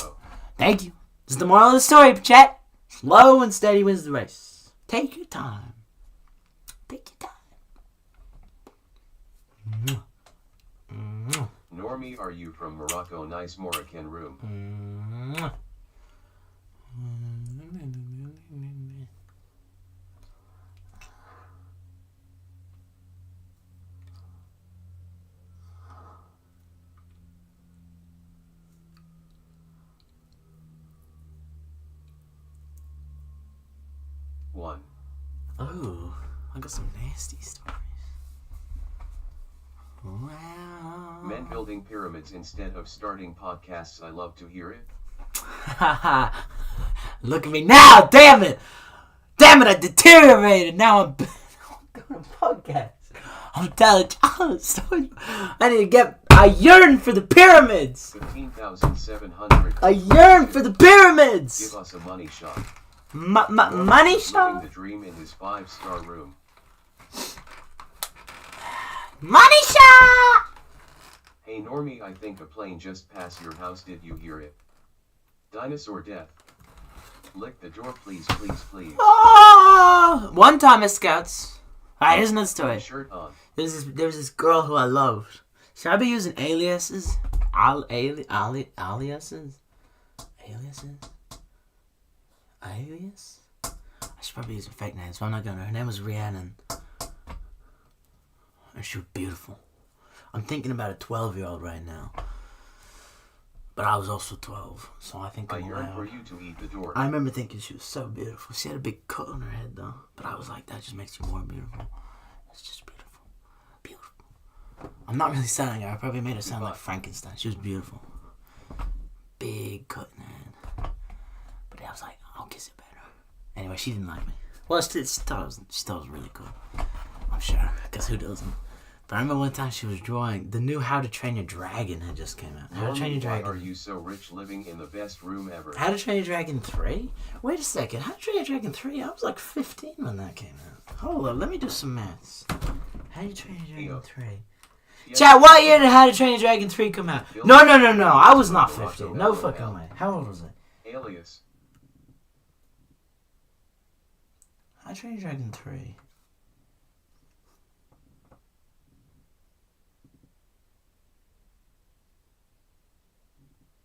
Thank you. This is the moral of the story, chat. Slow and steady wins the race. Take your time. Take your time. Normie, are you from Morocco? Nice Moroccan room. One. Oh, I got some nasty stories. Wow. Men building pyramids instead of starting podcasts. I love to hear it. Look at me now, damn it! Damn it, I deteriorated. Now I'm doing a podcast. I'm telling stories. I yearn for the pyramids. 15,700. I yearn for the pyramids. Give us a money shot. Money shot? Living the dream in his 5-star room. Money shot! Hey Normie, I think a plane just passed your house. Did you hear it? Dinosaur death. Lick the door, please, please, please. Oh! One time at Scouts. Alright, here's another story. Shirt on. There was this girl who I loved. Should I be using aliases? Aliases? Aliases? Alias? I should probably use fake names, but I'm not gonna. Her name was Rhiannon. And she was beautiful. I'm thinking about a 12-year-old right now. But I was also 12, so I think I'm yearn for allowed. you to eat the door. I remember thinking she was so beautiful. She had a big cut on her head, though. But I was like, that just makes you more beautiful. It's just beautiful. Beautiful. I'm not really selling her. I probably made her sound like Frankenstein. She was beautiful. Big cut in her head. But I was like, I'll kiss it better. Anyway, she didn't like me. Well, she thought it was really cool. I'm sure, because who doesn't? But I remember one time she was drawing. The new How to Train Your Dragon had just came out. How to Train Your Dragon. Why are you so rich living in the best room ever? How to Train Your Dragon 3? Wait a second. How to Train Your Dragon 3? I was like 15 when that came out. Hold up, let me do some maths. How to Train Your Dragon 3? Yeah. Chat, what year did How to Train Your Dragon 3 come out? No. I was not 15. No fucking way. How old was I? Alias. How to Train Your Dragon 3.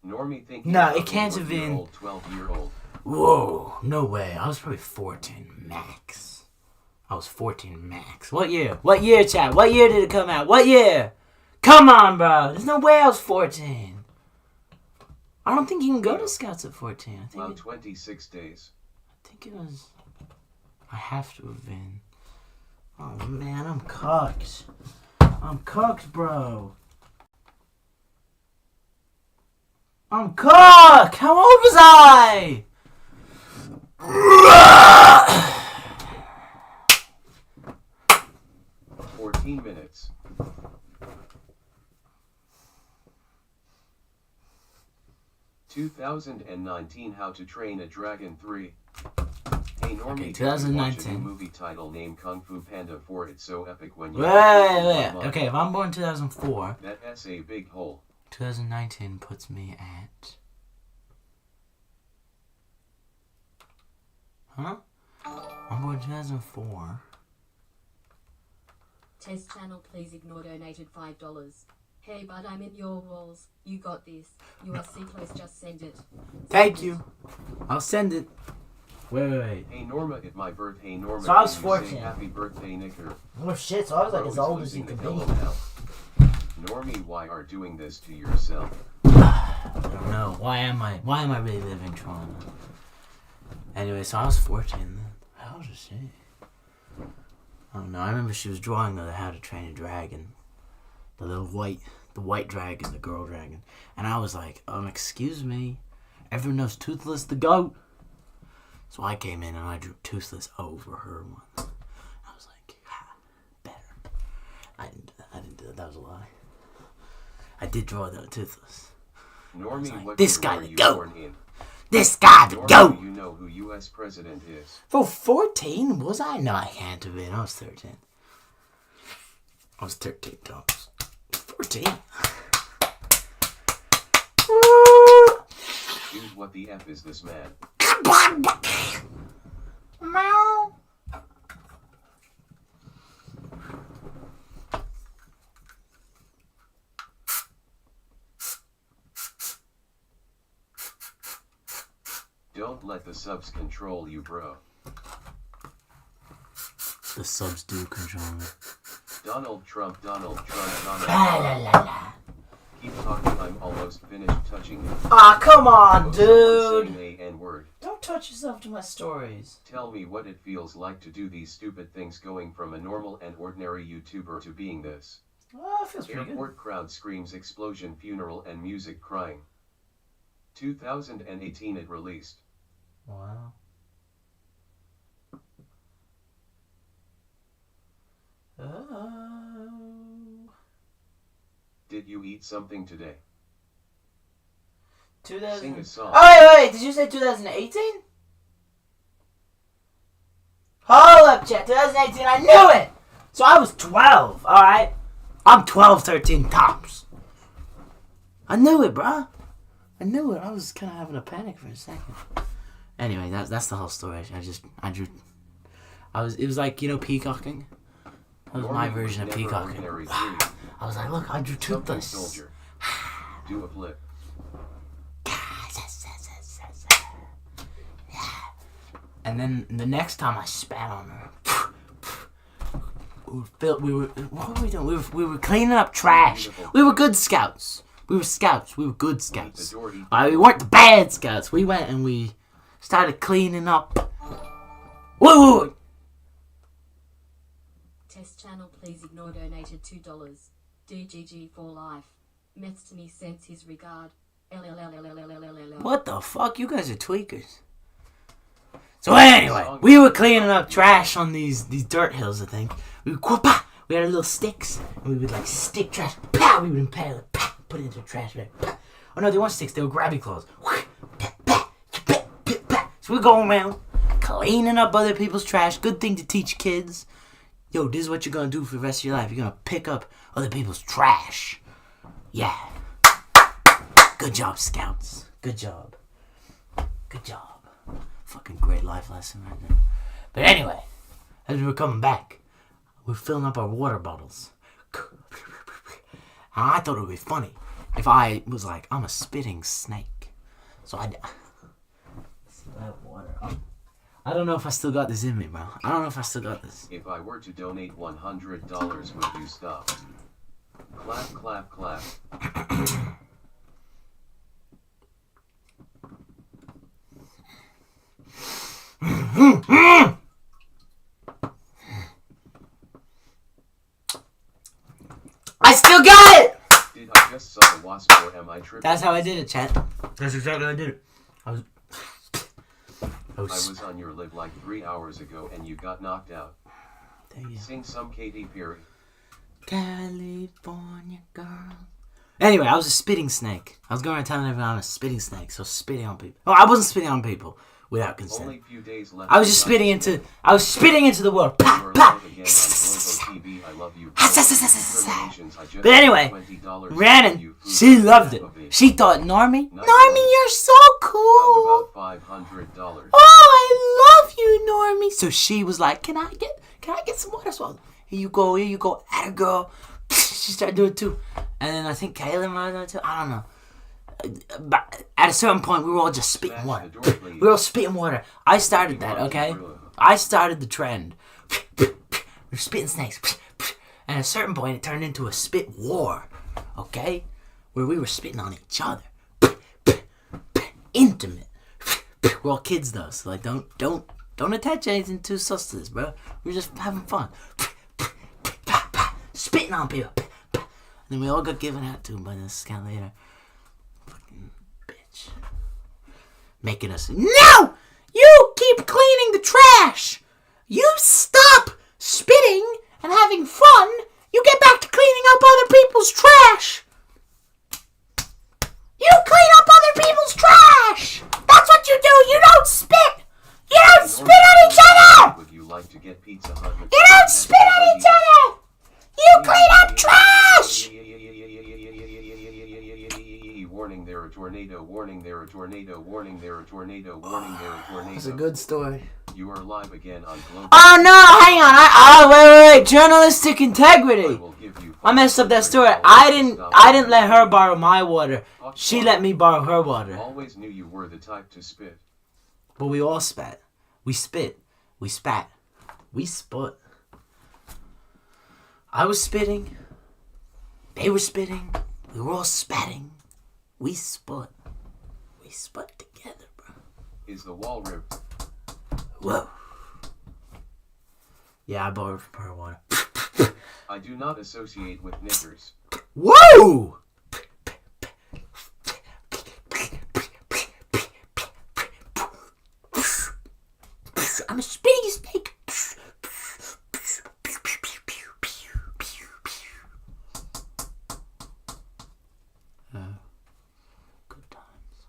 Normie thinking No, about it can't a have been. 12-year-old. Whoa, no way. I was probably 14 max. I was 14 max. What year? What year, chat? What year did it come out? What year? Come on, bro. There's no way I was 14. I don't think you can go to Scouts at 14. I think About 26 days. I think it was... I have to have been. Oh, man, I'm cooked. I'm cooked, bro. I'm cooked! How old was I? 14 minutes. "2019 How to Train a Dragon 3." Hey Normie, Okay, did you watch a 2019. new movie title named Kung Fu Panda 4? It's so epic when you... Wait. Okay, if I'm born 2004, That's a big hole. 2019 puts me at... Huh? I'm born 2004. Test channel, please ignore donated $5. Hey bud, I'm in your walls. You got this. You are C close, just send it. Thank you. I'll send it. Wait. Hey Norma, at my birthday, Norma, So I was can you say 14. happy birthday, Nicker. Oh shit, so I was like as Bro is old as you losing could the be. pillow now. Normie, why are doing this to yourself? I don't know. Why am I really living trauma? Anyway, so I was 14 then. How old is she? I don't know. I remember she was drawing the How to Train a Dragon. The white dragon, the girl dragon. And I was like, excuse me. Everyone knows Toothless the GOAT. So I came in and I drew Toothless over her one. I was like, better. I didn't do that. That was a lie. I did draw the Toothless. Normie, like, what this year guy were the you GOAT. born in? This guy the Normie, GOAT. do you know who U.S. president is? For 14, was I? No, I can't have been. I was 13. I was 13 times. 14. Dude, what the F is this man? Meow. Don't let the subs control you, bro. The subs do control me. Donald Trump, Donald Trump, Donald La la Trump. la la. Keep talking, I'm almost finished touching you. Aw, come on, dude. Saying a N-word. Don't touch yourself to my stories. Tell me what it feels like to do these stupid things, going from a normal and ordinary YouTuber to being this. Oh, it feels pretty good. Airport crowd screams, explosion, funeral, and music crying. 2018 it released. Wow. Oh. Did you eat something today? 2000. Sing a song. Oh, wait, did you say 2018? Hold up, chat. 2018, I knew it! So I was 12, alright? I'm 12, 13 tops. I knew it, bruh. I knew it. I was kind of having a panic for a second. Anyway, that's the whole story. I drew. It was like, peacocking. That was my version of peacocking. I was like, look, I drew Toothless. Soldier. Do a flip. And then the next time I spat on her, what were we doing? We were cleaning up trash. We were good scouts. We were scouts. We were good scouts. We weren't the bad scouts. We went and we started cleaning up. Whoa! Test channel, please ignore donated $2. DGG for life. Mets to me sends his regard. LLLLLLLLL. What the fuck? You guys are tweakers. So anyway, we were cleaning up trash on these dirt hills, I think. We had our little sticks, and we would like stick trash. Pow! We would impale it. Pow! Put it into a trash bag. Pow. Oh no, they weren't sticks. They were grabby claws. So we're going around cleaning up other people's trash. Good thing to teach kids. Yo, this is what you're gonna do for the rest of your life. You're gonna pick up other people's trash. Yeah. Good job, scouts. Good job. Good job. Fucking great life lesson right there. But anyway, as we were coming back, we were filling up our water bottles. And I thought it would be funny if I was like, I'm a spitting snake. So I still have water. I don't know if I still got this in me, bro. I don't know if I still got this. If I were to donate $100, would you stop? Clap, clap, clap. I still got it! Did I just saw a wasp or am I tripping? That's how I did it, chat. That's exactly how I did it. I was on your live like 3 hours ago and you got knocked out. There you go. Sing some Katy Perry. California girl. Anyway, I was a spitting snake. I was going around telling everyone I'm a spitting snake, so spitting on people. Oh, I wasn't spitting on people without consent. Only few days left. I was just spitting into the world. Pa, pa. But anyway, Rhiannon, she loved it. She thought, Normie, you're so cool. About $500. Oh, I love you, Normie. So she was like, can I get some water? So here you go, atta girl. She started doing it too. And then I think Kaylin might have done it too. I don't know. But at a certain point, we were all just spitting water. We were all spitting water. I started that, okay? I started the trend. We were spitting snakes. And at a certain point, it turned into a spit war, okay? Where we were spitting on each other. Intimate. We're all kids though, so like don't attach anything too sus to this, bro. We're just having fun. Spitting on people. And then we all got given out to by this scout leader. Fucking bitch. making us, no! You keep cleaning the trash! You stop spitting and having fun! You get back to cleaning up other people's trash! You clean up other people's trash! That's what you do! You don't spit! You don't spit on each other! Would you like to get Pizza Hut? You don't spit on each other! You clean up trash! Warning, there a tornado. Warning, there a tornado. Warning, there a tornado. Warning, there a tornado. That's a good story. You are live again on Global. Oh no, hang on. Wait. Journalistic integrity. I messed up that story. I didn't let her borrow my water. She let me borrow her water. Always knew you were the type to spit. But we all spat. We spit. We spat. We sput. I was spitting. They were spitting. We were all spatting. We sput. We sput together, bro. Is the wall ripped? Whoa. Yeah, I borrowed from her water. I do not associate with knickers. Whoa! I'm a spitting snake. Good times.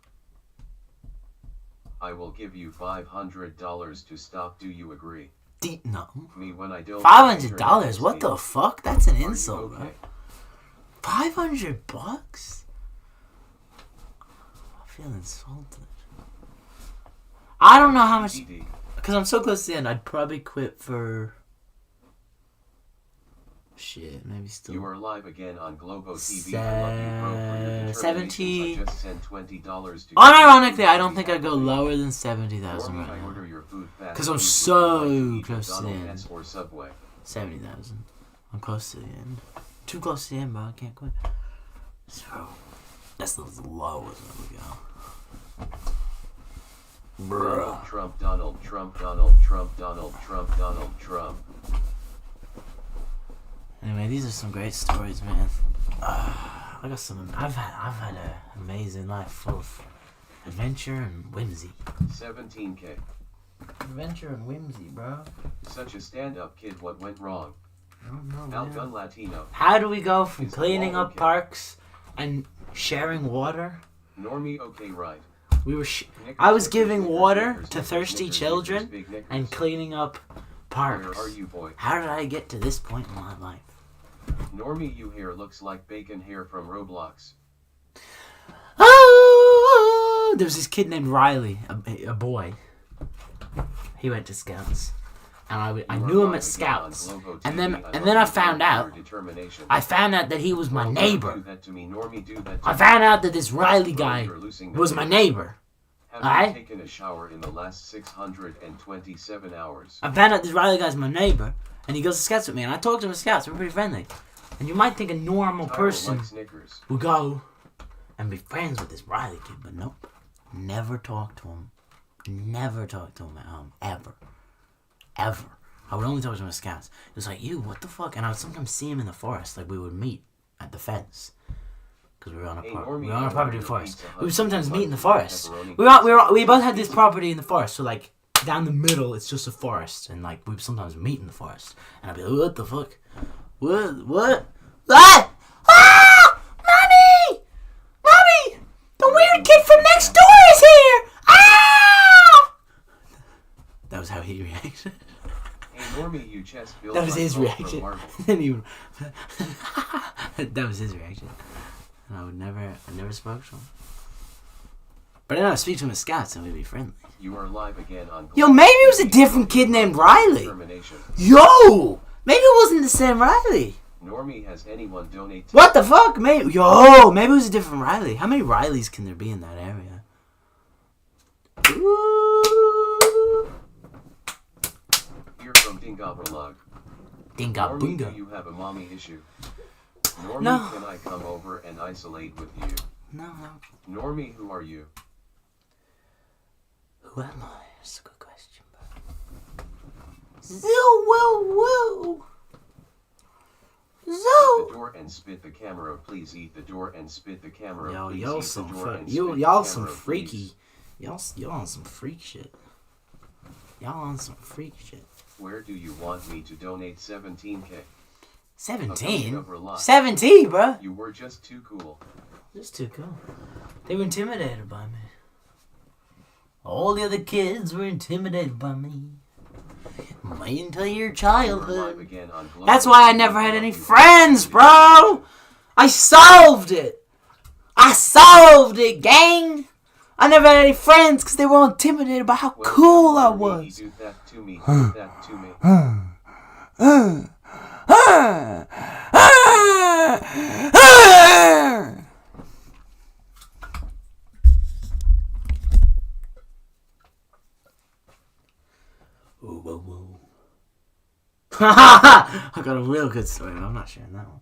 I will give you $500 to stop. Do you agree? No. Me when I don't. $500? What the fuck? That's an insult, okay? bro. $500? I feel insulted. I don't know how much. Because I'm so close to the end, I'd probably quit for. Shit, maybe still. You are live again on Globo TV. I love you, bro, for your 70. I just sent $20 to. Unironically, I don't think I'd go lower than 70,000 right I now. order your food fast. Because I'm food so would you like to eat close to the McDonald's end. or Subway? 70,000. I'm close to the end. Too close to the end, bro. I can't quit. So, that's the lowest we go. Bruh. Trump, Donald Trump, Donald Trump, Donald Trump, Donald Trump. Anyway, these are some great stories, man. I got some. I've had an amazing life full of adventure and whimsy. 17K. Adventure and whimsy, bro. Such a stand-up kid. What went wrong? I don't know, man. Outgun Latino. How do we go from Is the cleaning wall up okay? parks and sharing water? Normie, okay, right. We were. Knickers, I was knickers, giving knickers, water knickers, to knickers, thirsty knickers, children knickers, big knickers. and cleaning up Where parks. are you, boy? How did I get to this point in my life? Normie, you hair looks like bacon hair from Roblox. Oh, there was this kid named Riley, a boy. He went to Scouts, and I knew him at Scouts, and then I found out. I found out that he was my neighbor. I found out that this Riley guy was my neighbor. Have you taken a shower in the last 627 hours? I found out this Riley guy's my neighbor, and he goes to Scouts with me, and I talked to him at Scouts. We're pretty friendly. And you might think a normal person would go and be friends with this Riley kid, but nope. Never talk to him. Never talk to him at home. Ever. Ever. I would only talk to him at Scouts. It was like, you, what the fuck? And I would sometimes see him in the forest. Like, we would meet at the fence. Because we were on a property in the forest. We would sometimes meet in the forest. We both had this property in the forest. So, like, down the middle, it's just a forest. And, like, we would sometimes meet in the forest. And I'd be like, what the fuck? What? Ah! Ah! Mommy! Mommy! The weird kid from next door is here! Ah! That was how he reacted. Hey, Normie, you chest built That was like his Paul reaction. from Marvel. Then he would... That was his reaction. And I never spoke to him. But then I would speak to him at Scouts and we'd be friendly. You are live again on Yo, maybe it was a different kid named Riley. Termination. Yo! Maybe it wasn't the same Riley. Normie, has anyone donate to What the fuck? Maybe it was a different Riley. How many Rileys can there be in that area? Ooh. Here from Dingabralog. Normie, do Dinga you have a mommy issue? Normie, No. can I come over and isolate with you? No. Normie, who are you? Who am I? That's a good question, bro. Woo. Eat the door and spit the camera, please. Eat the door and spit the camera, please. Y'all some freaky Y'all on some freak shit. Y'all on some freak shit. Where do you want me to donate 17K? 17? 17, bruh. You were just too cool. Just too cool. They were intimidated by me. All the other kids were intimidated by me. My entire childhood. That's why I never had any friends, bro. I solved it. I solved it, gang. I never had any friends because they were all intimidated by how cool I was. Do that to me. Do that to me. Whoa, whoa, whoa. I got a real good story. I'm not sharing that one.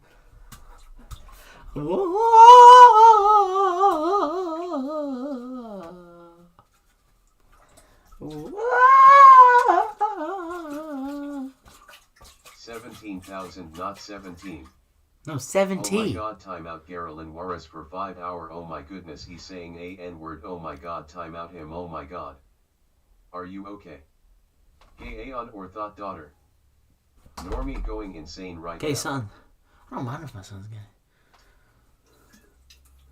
Whoa. 17,000, not 17. No, 17. Oh my god, timeout Garland Juarez for 5 hour. Oh my goodness, he's saying a n-word. Oh my god, timeout him. Oh my god. Are you okay? Gay Aeon or thought daughter? Normie going insane right now. Gay son. I don't mind if my son's gay.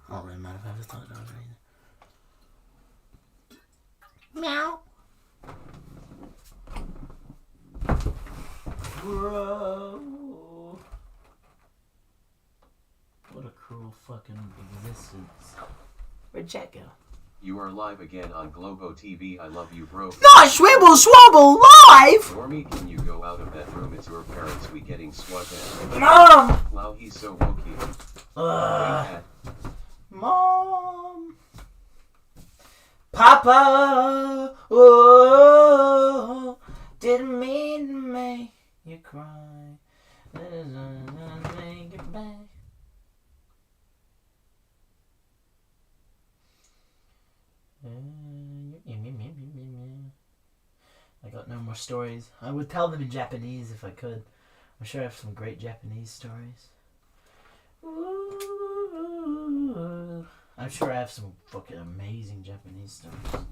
I don't really mind if I have a thought daughter either. Meow. Bro. What a cruel fucking existence. Where'd Jack go? You are live again on Globo TV. I love you, bro. Not Swibble Swabble live! Normie, can you go out of that room? It's your parents. We getting swat at. Mom! Wow, he's so wokey. Mom! Papa! Oh, didn't mean to make you cry. Make it back. I got no more stories. I would tell them in Japanese if I could. I'm sure I have some great Japanese stories. Ooh. I'm sure I have some fucking amazing Japanese stories.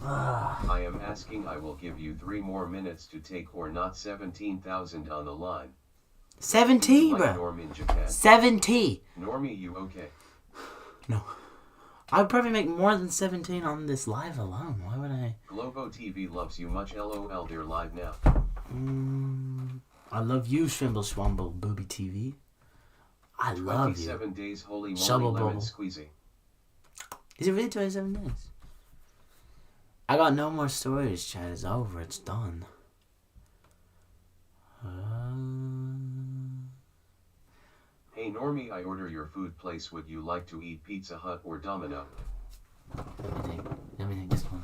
I am asking. I will give you 3 more minutes to take or not 17,000 on the line. 70, Like bro. Norm in Japan. 70. Normie, you okay? No. I'd probably make more than 17 on this live alone. Why would I? Globo TV loves you much. LOL, they're live now. I love you, Shrimble Swamble Booby TV. I love 27 you. days, holy moly, Shubble lemon bubble. squeezy. Is it really 27 days? I got no more stories, Chad. It's over. It's done. Hey Normie, I order your food place. Would you like to eat Pizza Hut or Domino? Let me think this one.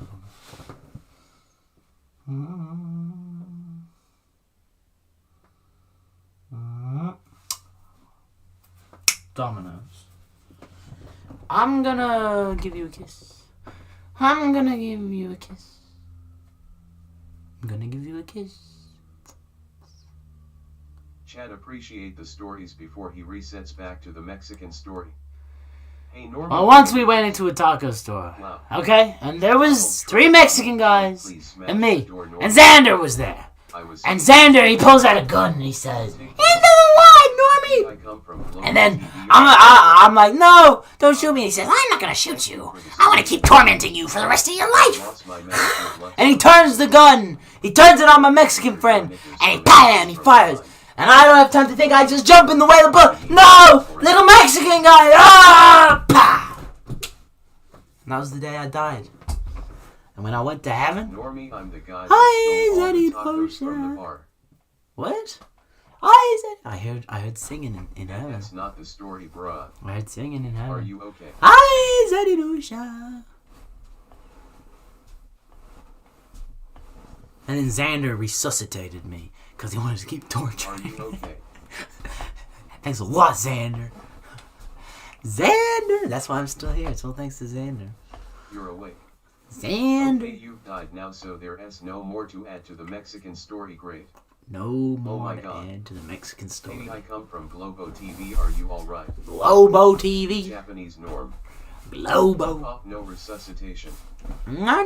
Dominoes. I'm gonna give you a kiss. I'm gonna give you a kiss. I'm gonna give you a kiss. Chad, appreciate the stories before he resets back to the Mexican story. Hey Normie. Well, once we went into a taco store, Wow. okay, and there was 3 Mexican guys and me, and Xander was there. And Xander, he pulls out a gun and he says, "Into the line, Normie!" I come from Globo And then TV. I'm like, "No, don't shoot me." He says, "I'm not gonna shoot you. I want to keep tormenting you for the rest of your life." Lost my message. And he turns the gun. He turns it on my Mexican friend, and he bam, he fires. And I don't have time to think. I just jump in the way of the bullet. No, little Mexican guy. Ah, pa. And that was the day I died. And when I went to heaven, Normie, I'm the guy Hi, that stole all the Zaddy tacos from Potion. the bar. what? I heard singing in heaven. That's not the story, bruh. I heard singing in heaven. Are you okay? Hi, Zaddy Dusha. And then Xander resuscitated me because he wanted to keep Are torturing you me. okay? Thanks a lot, Xander. Xander! That's why I'm still here. It's all thanks to Xander. You're awake. Okay, Xander! you've died now, so there's no more to add to the Mexican story. Great. No Oh more my to God. add to the Mexican story. Maybe I come from Globo TV, are you alright? Globo TV. Japanese norm. Globo. Off, no resuscitation. No.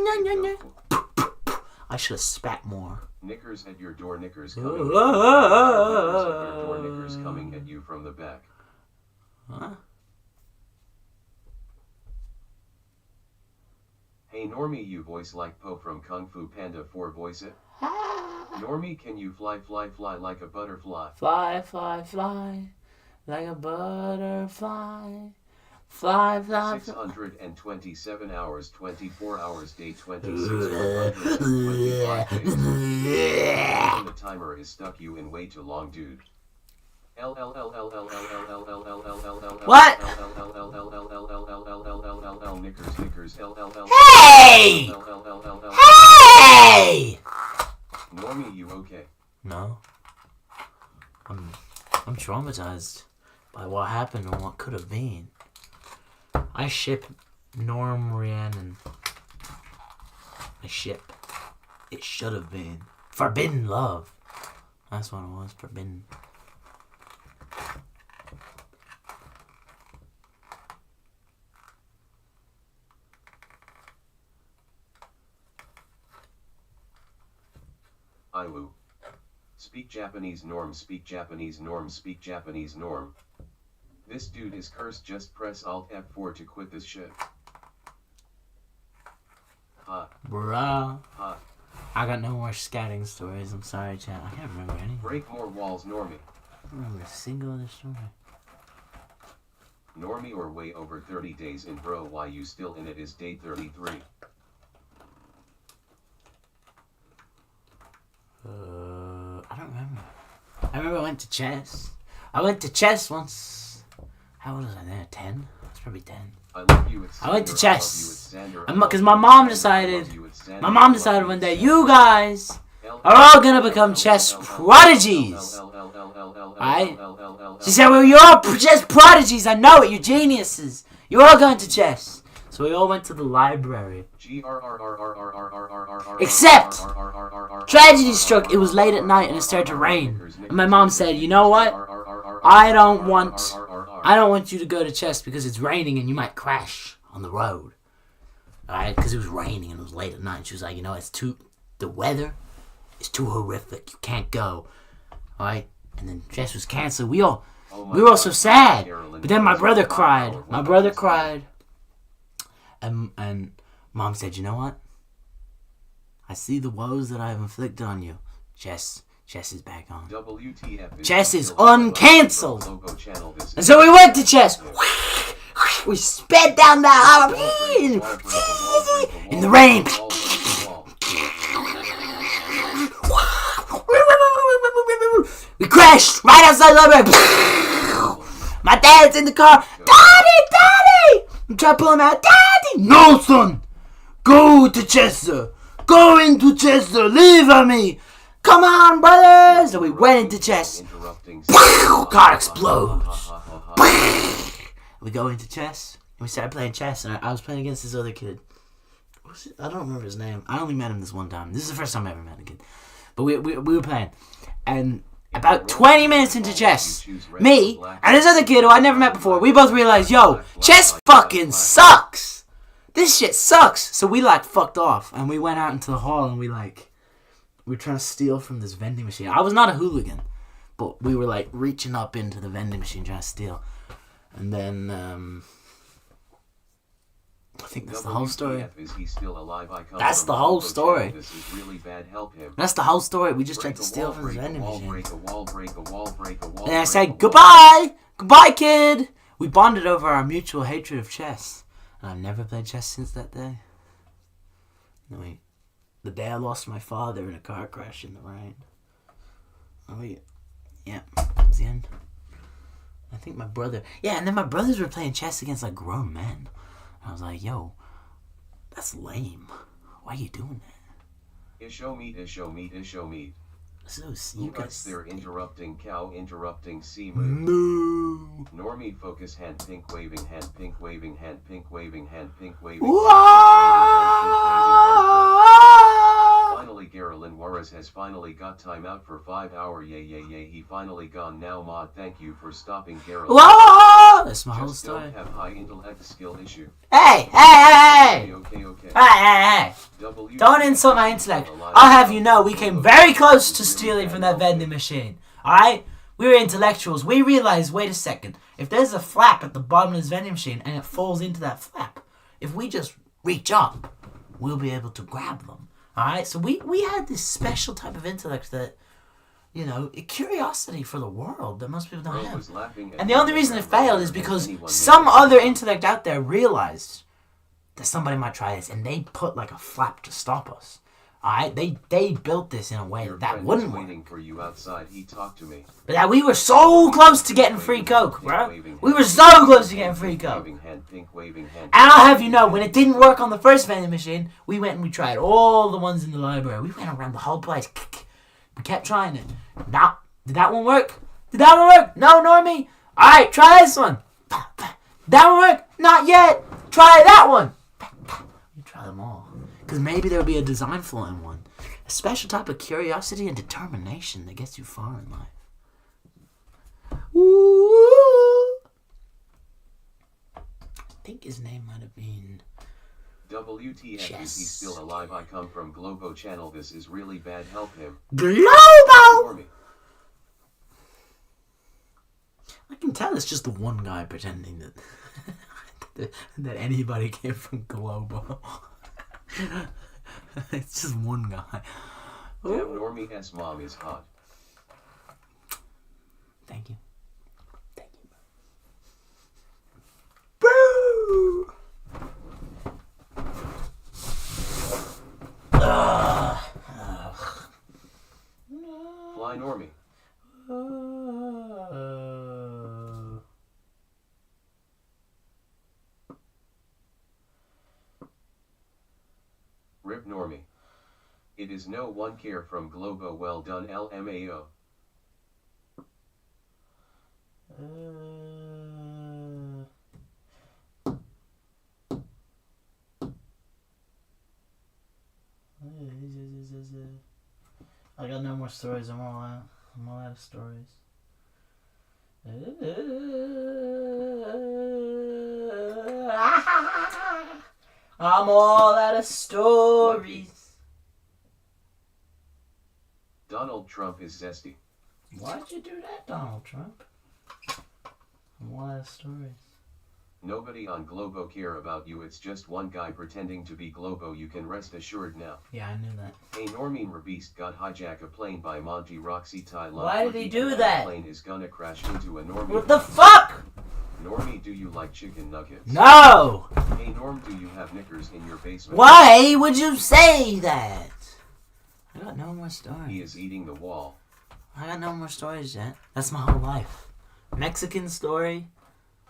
I should have spat more. Knickers at your door, knickers coming at you. Knickers at your door, knickers coming at you from the back. Huh? Hey Normie, you voice like Po from Kung Fu Panda 4, voice it. Normie, can you fly like a butterfly? Fly like a butterfly. Fly. 627 hours, 24 hours, day 26, 125 days. Even the timer is stuck, you in way too long, dude. What? Knickers. Hey! Hey! Normie, you okay? No. I'm traumatized by what happened and what could have been. I ship Norm Rhiannon. I ship. It should have been. Forbidden love. That's what it was. Forbidden. Iwu. Speak Japanese norm, speak Japanese norm, speak Japanese norm. This dude is cursed, just press Alt F4 to quit this shit. Hot. Bruh. Hot. I got no more scouting stories. I'm sorry, chat. I can't remember any. Break more walls, Normie. I don't remember a single other story. Normie or way over 30 days in, bro. Why you still in it? Is day 33. I don't remember. I remember I went to chess. I went to chess once. How old was I there? 10? I was probably 10. I love you, it's I went to Xander, chess. I love you, it's Xander, Because I my love mom you, decided. I love you, it's Xander, My I mom love decided you, one it's day, Xander. you guys are all gonna become chess prodigies. Alright? She said, well, you're all chess prodigies. I know it. You're geniuses. You're all going to chess. So we all went to the library. Except, tragedy struck. It was late at night and it started to rain. And my mom said, you know what? I don't want you to go to chess because it's raining and you might crash on the road. Alright? Because it was raining and it was late at night. She was like, you know, the weather is too horrific. You can't go. Alright? And then chess was canceled. We were all so sad. But then my brother cried. And Mom said, you know what? I see the woes that I have inflicted on you. Chess is back on. Chess is uncancelled. And so we went to chess. We sped down the aisle in the rain. We crashed right outside the library. My dad's in the car. Daddy! I'm trying to pull him out. Daddy! No, son! Go to Chester! Go into Chester! Leave on me! Come on, brothers! So we went into chess. Car explodes. We go into chess. And we started playing chess. And I was playing against this other kid. I don't remember his name. I only met him this one time. This is the first time I ever met a kid. But we were playing. And about 20 minutes into chess, me and this other kid who I'd never met before, we both realized, yo, chess fucking sucks. This shit sucks. So we fucked off and we went out into the hall and we were trying to steal from this vending machine. I was not a hooligan, but we were reaching up into the vending machine trying to steal. And then I think that's the whole story. That's the whole story. That's the whole story. We just tried to steal from the vending machine. And I said, goodbye! Goodbye, kid! We bonded over our mutual hatred of chess. And I've never played chess since that day. No, wait. The day I lost my father in a car crash in the rain. Oh, wait. Yeah, that was the end. I think my brother... Yeah, and then my brothers were playing chess against grown men. I was like, yo, that's lame. Why are you doing that? Isho meat. So, you guys... They're interrupting cow, interrupting sea moon. No. Normie focus, hand pink waving, hand pink waving, hand pink waving, hand pink waving. Finally, Geraldine Juarez hours has finally got time out for 5 hour. Yay, he finally gone now. Mod, thank you for stopping Geralt. Whoa! That's my whole Just story. don't have high intellect skill issue. Hey! Okay. Hey! Don't insult my intellect. I'll have you know, we came very close to stealing from that vending machine. Alright? We were intellectuals. We realized, wait a second, if there's a flap at the bottom of this vending machine and it falls into that flap, if we just reach up, we'll be able to grab them. Alright? So we had this special type of intellect that, you know, a curiosity for the world that most people don't have. And the only reason it failed is because some other intellect out there realized that somebody might try this, and they put like a flap to stop us. Alright? They built this in a way that wouldn't work. Waiting for you outside. He talked to me. But that we were so close to getting free Coke, bro. We were so close to getting free Coke. And I'll have you know, when it didn't work on the first vending machine, we went and we tried all the ones in the library. We went around the whole place. We kept trying it. Now, did that one work? Did that one work? No, Normie. Alright, try this one. That one work? Not yet. Try that one. You try them all. Because maybe there'll be a design flaw in one. A special type of curiosity and determination that gets you far in life. Ooh. I think his name might have been... WTF, is he still alive? I come from Globo channel. This is really bad. Help him. Globo! I can tell it's just the one guy pretending that that anybody came from Globo. It's just one guy. Damn, Normie S. mom is hot. Thank you. Thank you. Boo! Fly Normie. Rip Normie. It is no one care from Globo. Well done, LMAO. I got no more stories. I'm all out of stories. I'm all out of stories. Donald Trump is zesty. Why'd you do that, Donald Trump? I'm all out of stories. Nobody on Globo care about you. It's just one guy pretending to be Globo. You can rest assured now. Yeah, I knew that. A Normie Beast got hijack a plane by Monty Roxy Thailand. Why did he do that? The plane is gonna crash into a Normie. What the fuck? Normie, do you like chicken nuggets? No! Hey Norm, do you have knickers in your basement? Why would you say that? I got no more stories. He is eating the wall. I got no more stories yet. That's my whole life. Mexican story.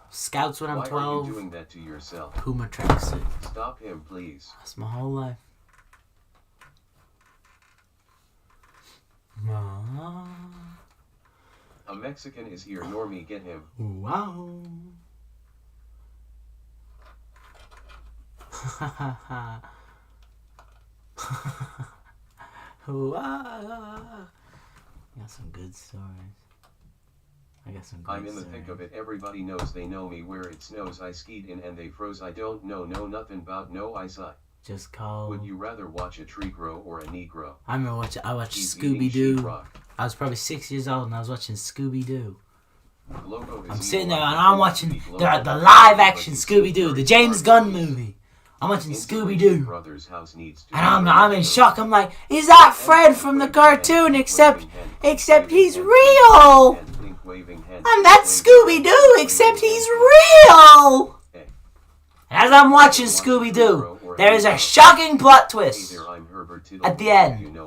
Scouts when I'm 12. Why are you doing that to yourself? Puma tracksuit. Stop him, please. That's my whole life. A Mexican is here. Normie, get him. Wow. Wow. Got some good stories. I got some good I'm in the thick of it. Everybody knows they know me. Where it snows, I skied in and they froze. I don't know nothing about no ice. Just call. Would you rather watch a tree grow or a Negro? I remember I watched Scooby Doo. I was probably 6 years old and I was watching Scooby Doo. I'm sitting there and I'm watching the live action Scooby Doo, the James Gunn movie. I'm watching Scooby Doo. And I'm in shock. I'm like, is that Fred from the cartoon? Except he's real. And that's Scooby Doo, except he's real. As I'm watching Scooby Doo, there is a shocking plot twist at the end.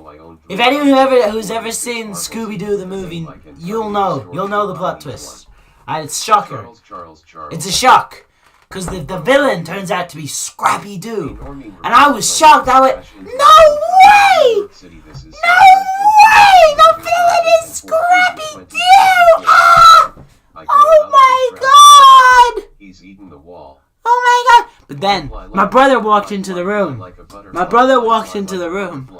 If anyone who's ever seen Scooby Doo the movie, you'll know the plot twist. It's shocker. It's a shock. Because the villain turns out to be Scrappy Doo. And I was shocked. I went, no way! No way! The villain is Scrappy Doo! Ah! Oh my god! He's eating the wall. Oh my god! But then, my brother walked into the room. My brother walked into the room.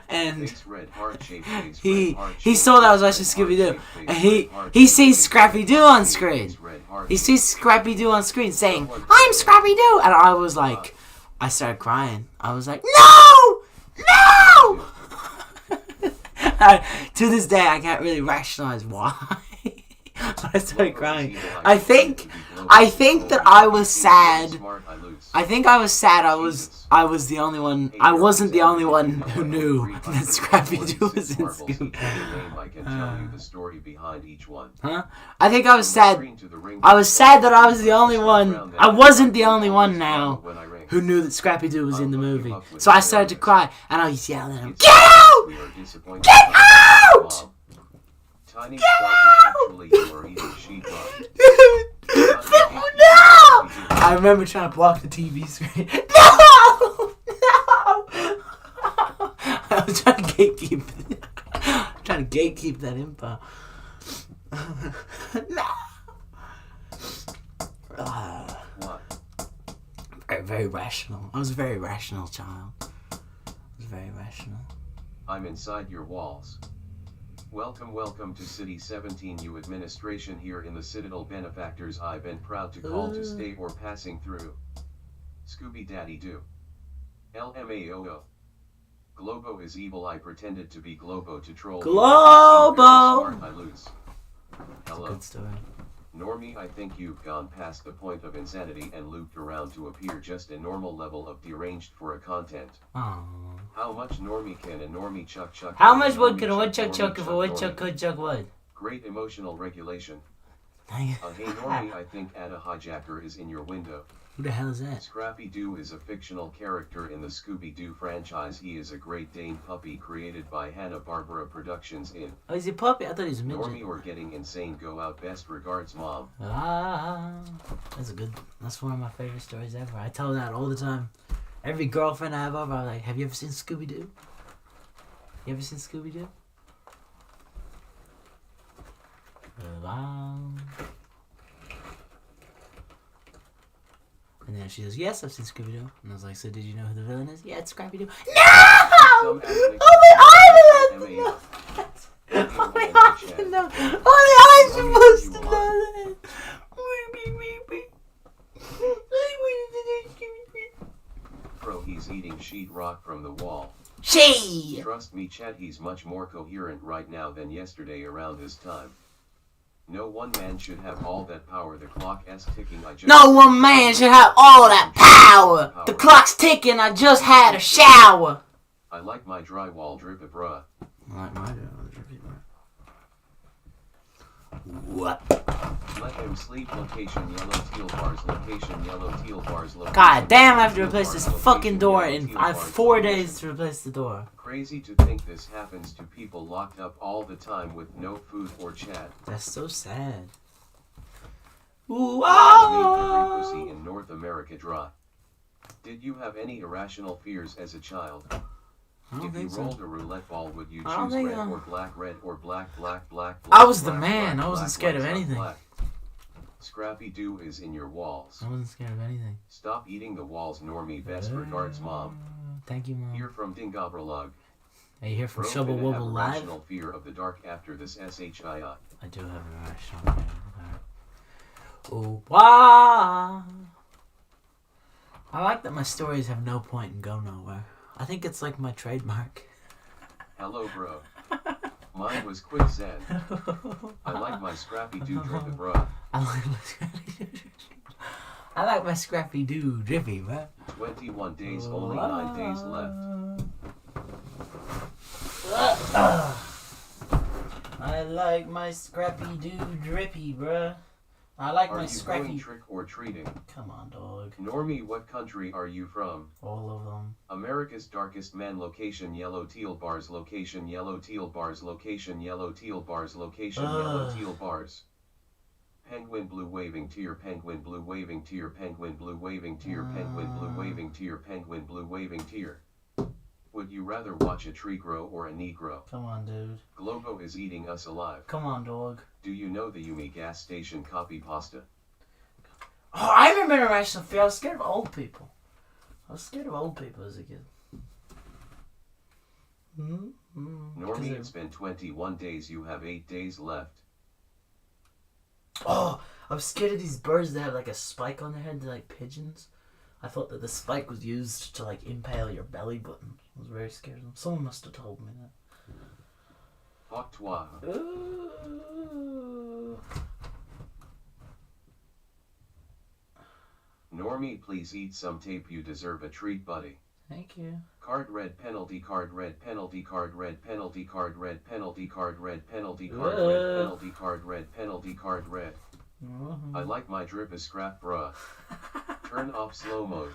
And Face red heart-shaped face, he red heart-shaped saw that I was face, watching red Scooby-Doo, heart-shaped and face, he red heart-shaped sees face, Scrappy-Doo red on heart-shaped screen. face, red heart-shaped He sees face. Scrappy-Doo on screen saying, "I'm Scrappy-Doo," and I was like, I started crying. I was like, "No! No!" To this day, I can't really rationalize why. But I started crying. I think that I was sad. I think I was sad. I was the only one. I wasn't the only one who knew that Scrappy-Doo was in Scooby. I can tell you the story behind each one. Huh? I think I was sad. I was sad that I was the only one. I wasn't the only one now who knew that Scrappy-Doo was in the movie. So I started to cry, and I was yelling at him, "Get out! Get out! Tiny actually you are eating sheetrock. No!" I remember trying to block the TV screen. No! No! I was trying to gatekeep that info. No! What? Very rational. I was a very rational child. I was very rational. I'm inside your walls. Welcome to City 17U administration here in the Citadel benefactors I've been proud to call to stay or passing through. Scooby Daddy Doo. LMAOO. Globo is evil. I pretended to be Globo to troll. Globo! Smart, I lose. Hello. Good story. Normie, I think you've gone past the point of insanity and looped around to appear just a normal level of deranged for a content. Aww. How much normie can a normie chuck? How much wood can a woodchuck chuck if a woodchuck could chuck wood? Great emotional regulation. Dang it. Hey normie, I think Ada Hijacker is in your window. Who the hell is that? Scrappy-Doo is a fictional character in the Scooby-Doo franchise. He is a Great Dane puppy created by Hanna-Barbera Productions in. Oh, he's a puppy? I thought he was a midget. Normie or getting insane, go out. Best regards, Mom. That's one of my favorite stories ever. I tell that all the time. Every girlfriend I have over, I'm like, "Have you ever seen Scooby-Doo? You ever seen Scooby-Doo?" And then she goes, "Yes, I've seen Scooby-Doo." And I was like, "So did you know who the villain is?" "Yeah, it's Scrappy-Doo." No! Only I supposed to know that. Only I supposed to know that. Bro, he's eating sheetrock from the wall. She! Trust me, Chet, he's much more coherent right now than yesterday around this time. No one man should have all that power. The clock is ticking. No one man should have all that power. The clock's ticking. I just had a shower. I like my drywall drippy, bruh. I like my drywall drippy, bruh. What? Let him sleep. Location yellow teal bars. Location yellow teal bars. Location God damn! I have to replace this fucking door, and I have 4 days to replace the door. Crazy to think this happens to people locked up all the time with no food or chat. That's so sad. Made every pussy in North America dry. Did you have any irrational fears as a child? If you rolled a roulette ball, would you choose red or black, red or black, black, black, black? I was the black, man. black, I wasn't black, scared of black, anything. black. Scrappy-Doo is in your walls. I wasn't scared of anything. Stop eating the walls, Normie. Best regards, Mom. Thank you, Mom. Hear from Dingobralog. Are you here from Bro, Shovel have Wobble Live? Irrational fear of the dark after this SHII. I do have a irrational fear. Oh, wow. I like that my stories have no point and go nowhere. I think it's like my trademark. Hello, bro. Mine was quicksand. I like my Scrappy-Doo drippy, bro. I like my Scrappy-Doo drippy, bro. 21 days, only 9 days left. I like my Scrappy-Doo drippy, bruh. I like my Scrappy. Are you going trick or treating? Come on, dog. Normie, what country are you from? All of them. America's darkest man. Location yellow teal bars. Location yellow teal bars. Location yellow teal bars. Location yellow teal bars. Penguin blue waving to your penguin blue waving to your penguin blue waving to your penguin blue waving to your penguin blue waving to your. Would you rather watch a tree grow or a Negro? Come on, dude. Globo is eating us alive. Come on, dog. Do you know the Yumi gas station copy pasta? Oh, I remember irrational fear. I was scared of old people. I was scared of old people as a kid. Normie, it's been 21 days. You have 8 days left. Oh, I'm scared of these birds that have like a spike on their head. They're like pigeons. I thought that the spike was used to like impale your belly button. I was very scared of them. Someone must have told me that. Fuck toi. Normie, please eat some tape. You deserve a treat, buddy. Thank you. Card red penalty, card red penalty, card red penalty, card red penalty, card red penalty, card red penalty, card red penalty, card red. I like my drip is scrap, bruh. Turn off slow mode.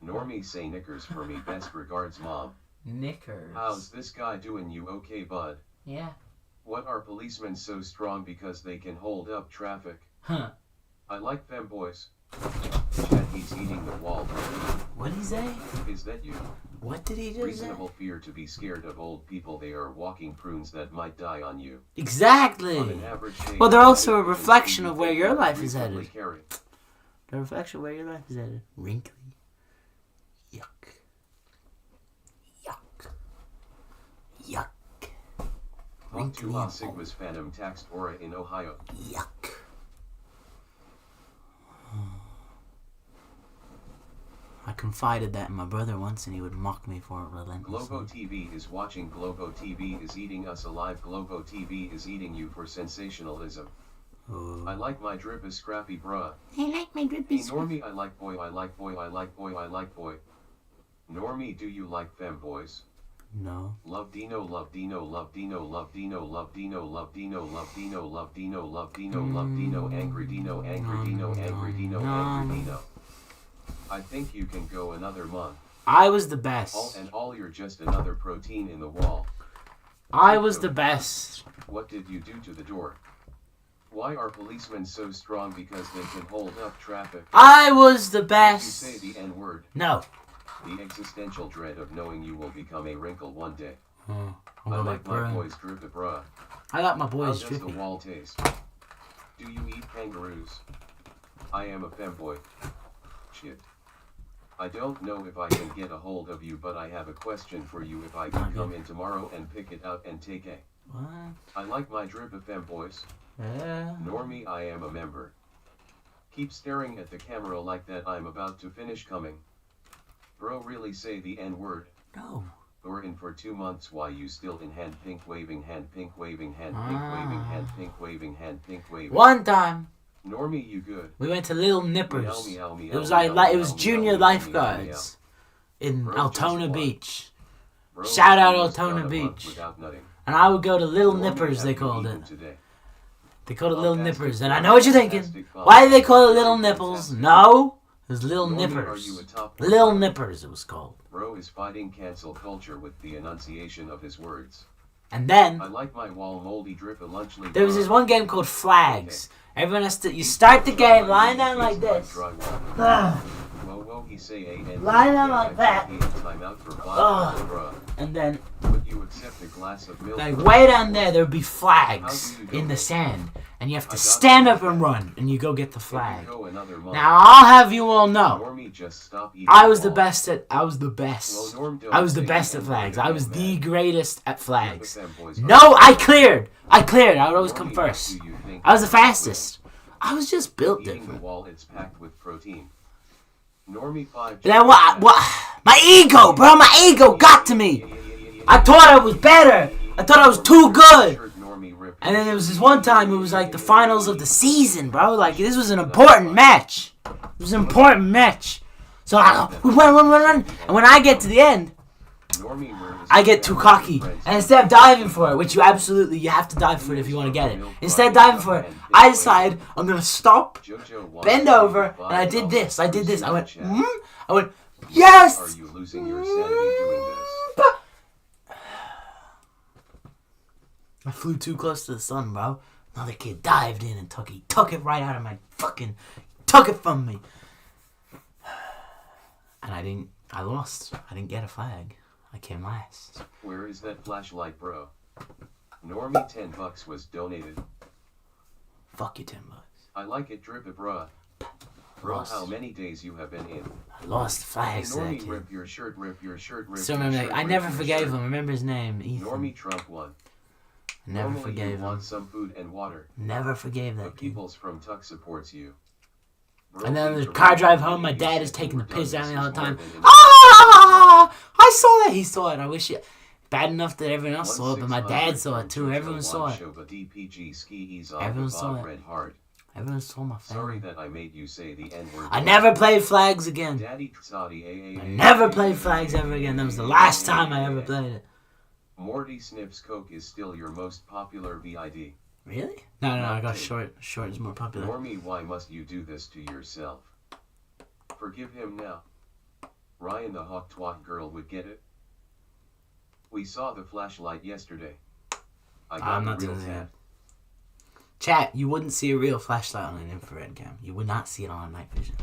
Normie, say knickers for me. Best regards, mom. Knickers. How's this guy doing? You okay, bud? Yeah. What are policemen so strong because they can hold up traffic? Huh. I like femboys. Chat, he's eating the wall. What did he say? Is that you? What did he just Reasonable fear to be scared of old people. They are walking prunes that might die on you. Exactly. On an average day, Well, they're also a reflection of where your life is reasonably headed. carry. The reflection of where your life is headed. Wrinkly. Yuck. Yuck. Yuck. Rock to La Sigma's Phantom taxed Aura in Ohio. Yuck. I confided that in my brother once and he would mock me for it relentlessly. Globo TV is watching. Globo TV is eating us alive. Globo TV is eating you for sensationalism. Ooh. I like my drip is scrappy, bruh. I like my drip Hey Normie, I like boy, I like boy, I like boy, I like boy. Normie, do you like femboys? No. Love Dino, love Dino, love Dino, love Dino, love Dino, love Dino, love Dino, love Dino, love Dino, love Dino, angry Dino, angry Dino, angry Dino, angry Dino. I think you can go another month. I was the best. All you're just another protein in the wall. I was the best. What did you do to the door? Why are policemen so strong? Because they can hold up traffic. I was the Did you best. say the N-word? No. The existential dread of knowing you will become a wrinkle one day. I'm I gonna like my burn. boys drippy, bruh. I got my How boys does the drippy. wall taste? Do you eat kangaroos? I am a femboy. Shit. I don't know if I can get a hold of you, but I have a question for you. If I can come in tomorrow and pick it out and take a... What? I like my drip of femboys. Yeah. Normie, I am a member. Keep staring at the camera like that. I'm about to finish coming. Bro, really say the N-word? No. Or in for 2 months. Why you still in hand pink waving hand pink waving hand pink waving hand pink waving hand pink waving. One time, Normie, you good? we went to Little Nippers. Meow, meow, meow, It was meow, like it meow, was meow, junior meow, meow, lifeguards in Bro, Altona just what? Beach. Bro, Shout out almost Altona got a month Beach. without nutting. And I would go to Little Normie, Nippers, have they you called eaten it. today? They called it Little Fantastic Nippers. And I fun, know what you're thinking. fantastic fun, Why do they call it very Little Nipples? fantastic. No. It was Little Normie, are Nippers. you a top Little bro? Nippers, it was called. Bro is fighting cancel culture with the enunciation of his words. And then I like my wall moldy drip a lunchly. there was this one game called Flags. Everyone has to. You start the game lying down like this. Whoa, he say a Lie down like that. Time out for bruh. And then, Would you accept a glass of milk? like way down there, there would be flags in the sand, and you have to stand up and run, and you go get the flag. Go another month. Now I'll have you all know, Normie, just stop eating I was the wall. best at. I was the best. Well, Norm, don't I was the say best the at N-word flags. I again, was the man. greatest at The flags. femboys are- No, I cleared. I would always come Normie, first. what do you think I was the about fastest. I was just built Eating the different. wall, it's packed with protein. Normie 5. Then what? My ego, bro. My ego got to me. I thought I was better. I thought I was too good. And then there was this one time, it was like the finals of the season, bro. Like, this was an important match. It was an important match. So we run. And when I get to the end, I get too cocky. And instead of diving for it, which you have to dive for it if you want to get it. Instead of diving for it, I decide I'm going to stop, bend over, and I did this. I went, I went, yes! Are you losing your sanity doing this? I flew too close to the sun, bro. Another kid dived in and took it right out of my took it from me. And I lost. I didn't get a flag. I came last. Where is that flashlight, bro? Normie $10 was donated. Fuck you, $10. I like it drippy, bruh. Bro, how many days you have been in? I lost the flags to that Normie, kid. rip your shirt, rip your shirt, rip Still your remember shirt, that. I rip never your forgave shirt. him. Remember his name, Ethan. Normie Trump won. I never Normally forgave you him. want some food and water. Never forgave The that kid. Peoples from Tuck supports you. Bro, And then leave the the car room. drive home, my You dad said is you taking were the piss done. out of me This all is the time. more than enough. Ah! I saw that. He saw it. I wish it. Bad enough that everyone else saw it, but my dad saw it too. Everyone saw it. Everyone saw it. Red Heart. Everyone saw my Sorry family. that I made you say the N-word. I never played flags again. Daddy I never played flags ever again. That was the last time I ever played it. Morty Sniffs Coke is still your most popular VID. Really? No, I got short. Short is more popular. Normie, why must you do this to yourself? Forgive him now. Ryan the hot twat girl would get it. We saw the flashlight yesterday. I got I'm the not real doing that. tat. Chat, you wouldn't see a real flashlight on an infrared cam. You would not see it on night vision.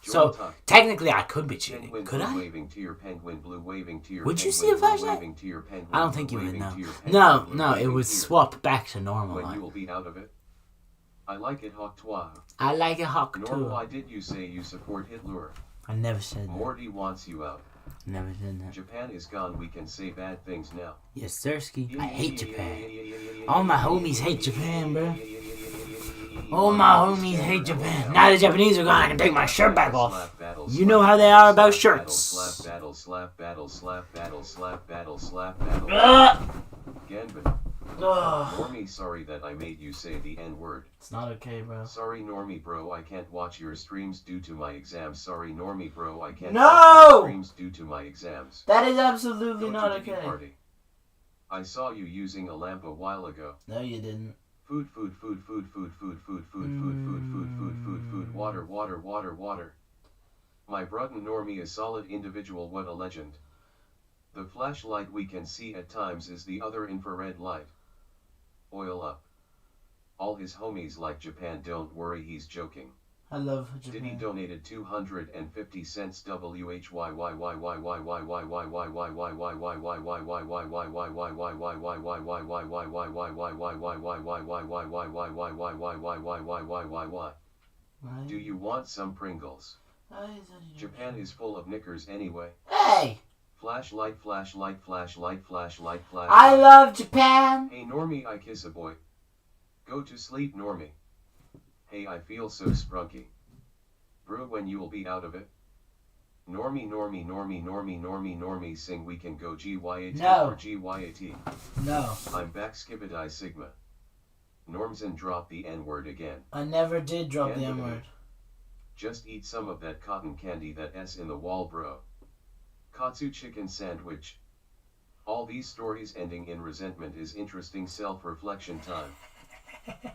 So, technically I could be cheating. Penguin Could blue I? waving to your penguin blue waving to your Would you penguin see a blue flashlight? waving to your penguin I don't blue think you would, waving no. to your penguin No, blue it waving would to your- swap back to normal When you light. will be out of it. I like it hot twat. I like it hawk Nor too. why did you say you support Hitler? I never said that. Morty wants you out. Never said that. Japan is gone, we can say bad things now. Yes, Sirski. I hate Japan. All my homies hate Japan, bro. All my homies hate Japan. Now the Japanese are gone, I can take my shirt back off. You know how they are about shirts. Slap battle, slap battle, slap battle, slap battle, slap battle. Ganbin. Normie, sorry that I made you say the N-word. It's not okay, bro. Sorry, Normie, bro, I can't watch your streams due to my exams. Sorry, Normie, bro, I can't No! watch your streams due to my exams. That is absolutely Go not to the tea okay. party. I saw you using a lamp a while ago. No, you didn't. Food, food, food, food, food, food, food, food, food, food, food, food, food, food, water, water, water, water. My brother Normie is solid individual, what a legend. The flashlight we can see at times is the other infrared light. Oil up. All his homies like Japan, don't worry, he's joking. I love Did he Japan. donated 250 cents Do you want some Pringles? Japan is full of knickers anyway. Hey! Flashlight, flashlight, flashlight, flashlight, flashlight. I love Japan! Hey Normie, I kiss a boy. Go to sleep, Normie. Hey, I feel so sprunky. Brew, when you will be out of it? Normie, Normie, Normie, Normie, Normie, Normie, sing we can go GYAT No. or GYAT. No. I'm back, Skibidi Sigma. Normson drop the N-word again. I never did drop the Candy. N-word. Just eat some of that cotton candy that S in the wall, bro. Katsu chicken sandwich. All these stories ending in resentment is interesting self-reflection time.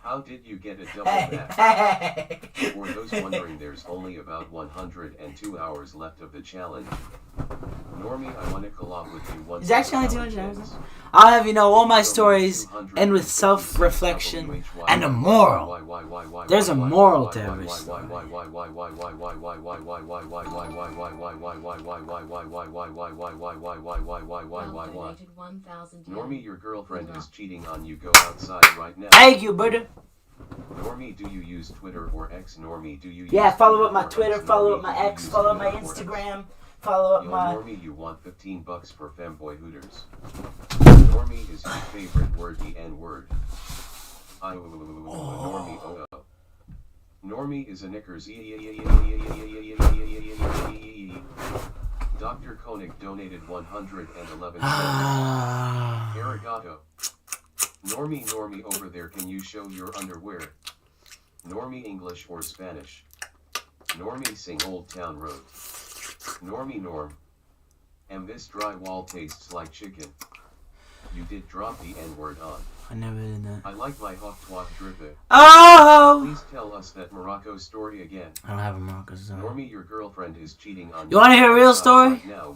How did you get a double back? Hey! For those wondering, there's only about 102 hours left of the challenge. Normie, I want to collab with you once. It's actually only 200 hours. I'll have you know all my stories end with self-reflection and a moral. There's a moral to every story. Normie, your girlfriend is cheating on you. Go outside right now. Thank you, brother. Normie, do you use Twitter or X? Normie, do you use Yeah, follow Twitter up my or Twitter, X? follow Normie, up my do you X, use follow up my Twitter or X? Instagram, follow up Yo, my... Normie, you want $15 for femboy hooters. Normie is your favorite word, the N-word. Normie, oh. Normie is a knickers. Dr. Koenig donated 111 cents. Arigato. Normie, over there, can you show your underwear? Normie, English or Spanish? Normie, sing Old Town Road. Normie, Norm. And this drywall tastes like chicken. You did drop the N-word on. I never did that. I like my hot twat dripping. Oh! Please tell us that Morocco story again. I don't have a Morocco story. Normie, your girlfriend is cheating on You wanna hear a real story? Right now.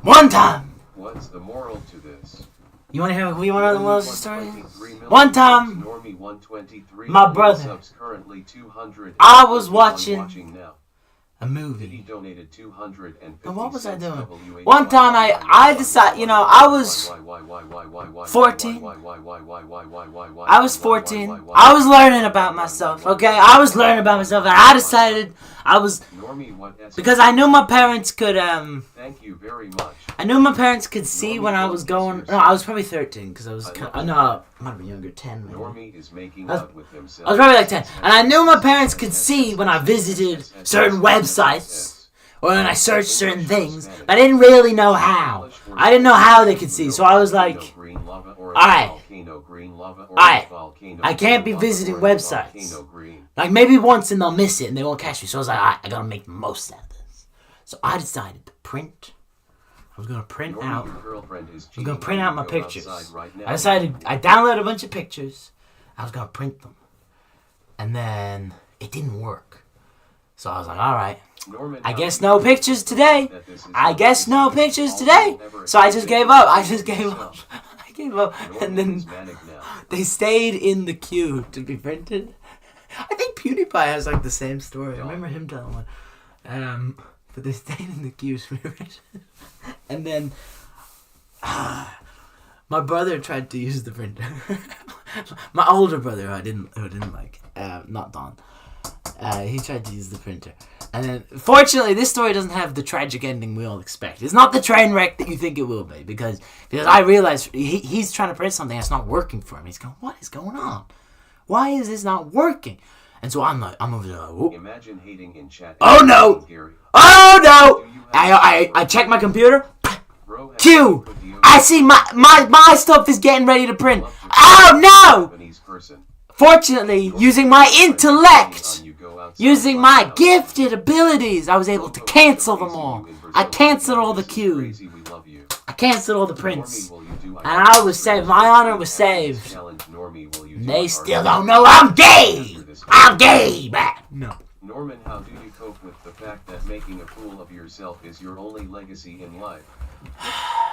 One time! What's the moral to this? You wanna hear you wanna know the moral of the story? 123 million One time, Normie 123 my million brother, subs, currently 200. I was watching now. A movie. He donated 250 And what was I doing? WH. One time I decided, you know, I was 14. I was 14. I was learning about myself, okay? I was learning about myself, and I decided because I knew my parents could, Thank you very much. I knew my parents could see when I was going, no, I was probably 13, because I was, no, I might have been younger, 10 maybe. Normie is making out with himself. I was probably like 10, and I knew my parents could see when I visited certain websites, or when I searched certain things, but I didn't really know how. I didn't know how they could see, so I was like, alright, I can't be visiting websites. Like, maybe once and they'll miss it and they won't catch me, so I was like, alright, I gotta make the most out of this. So I decided to print. I was gonna print out my pictures. I decided, I downloaded a bunch of pictures. I was gonna print them. And then it didn't work. So I was like, alright, I guess no pictures today. I guess no pictures today. So I just gave up. I gave up. And then they stayed in the queue to be printed. I think PewDiePie has like the same story. I remember him telling one. But they stayed in the queue to be printed. And then my brother tried to use the printer. My older brother, who I didn't like, not Don. He tried to use the printer. And then, fortunately, this story doesn't have the tragic ending we all expect. It's not the train wreck that you think it will be. Because I realized he's trying to print something that's not working for him. He's going, what is going on? Why is this not working? And so I'm over there. Like, imagine hating in chat. Oh no! Oh no! I check my computer. Q! I see my stuff is getting ready to print. Oh no! Fortunately, using my intellect, using my gifted abilities, I was able to cancel them all. I canceled all the queues. I canceled all the prints. And I was saved. My honor was saved. And they still don't know I'm gay! I'm gay, man! No. Norman, how do you cope with the fact that making a fool of yourself is your only legacy in life?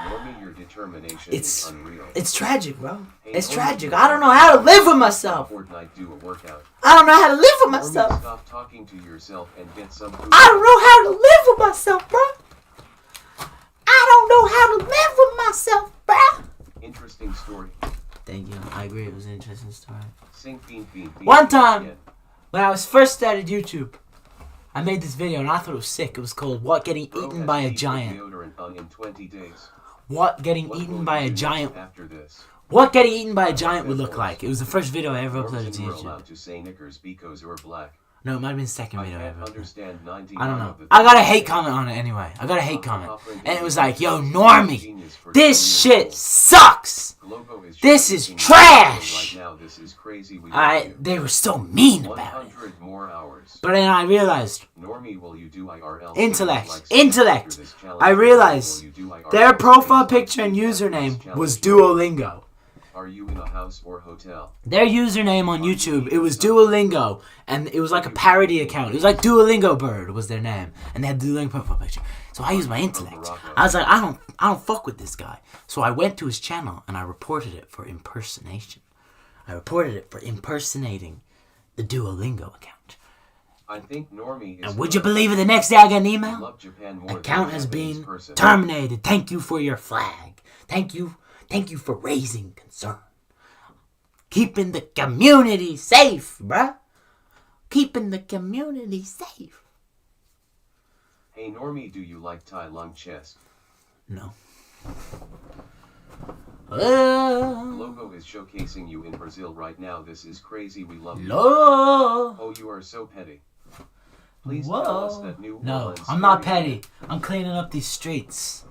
Normie, your determination is unreal. It's tragic, bro. It's tragic. I don't know how to live with myself. Fortnite, do a workout. I don't know how to live with myself. Normie, stop talking to yourself and get some food. I don't know how to live with myself, bro. I don't know how to live with myself, bro. Interesting story. Thank you. I agree. It was an interesting story. Sing fiend. One time, when I was first started YouTube, I made this video and I thought it was sick. It was called "What Getting Eaten by a Giant." What getting eaten by a giant? What getting eaten by a giant would look like. It was the first video I ever uploaded to YouTube. No, it might have been the second video I ever uploaded. I don't know. I got a hate comment on it anyway. I got a hate comment. And it was like, yo, Normie, this shit sucks. This is trash. They were so mean about it. But then I realized, intellect. I realized their profile picture and username was Duolingo. Are you in a house or hotel? Their username on YouTube, it was Duolingo, and it was like a parody account. It was like Duolingo Bird was their name, and they had the Duolingo profile picture. So I used my intellect. I was like, I don't fuck with this guy. So I went to his channel and I reported it for impersonation. I reported it for impersonating the Duolingo account. I think Normie is. And would you believe it? The next day I got an email. Account has been terminated. Thank you for your flag. Thank you for raising concern. Keeping the community safe, bruh. Keeping the community safe. Hey Normie, do you like Tai Lung chess? No. Logo is showcasing you in Brazil right now. This is crazy. We love you. Oh, you are so petty. Please tell us that New Orleans. No, I'm not petty. I'm cleaning up these streets.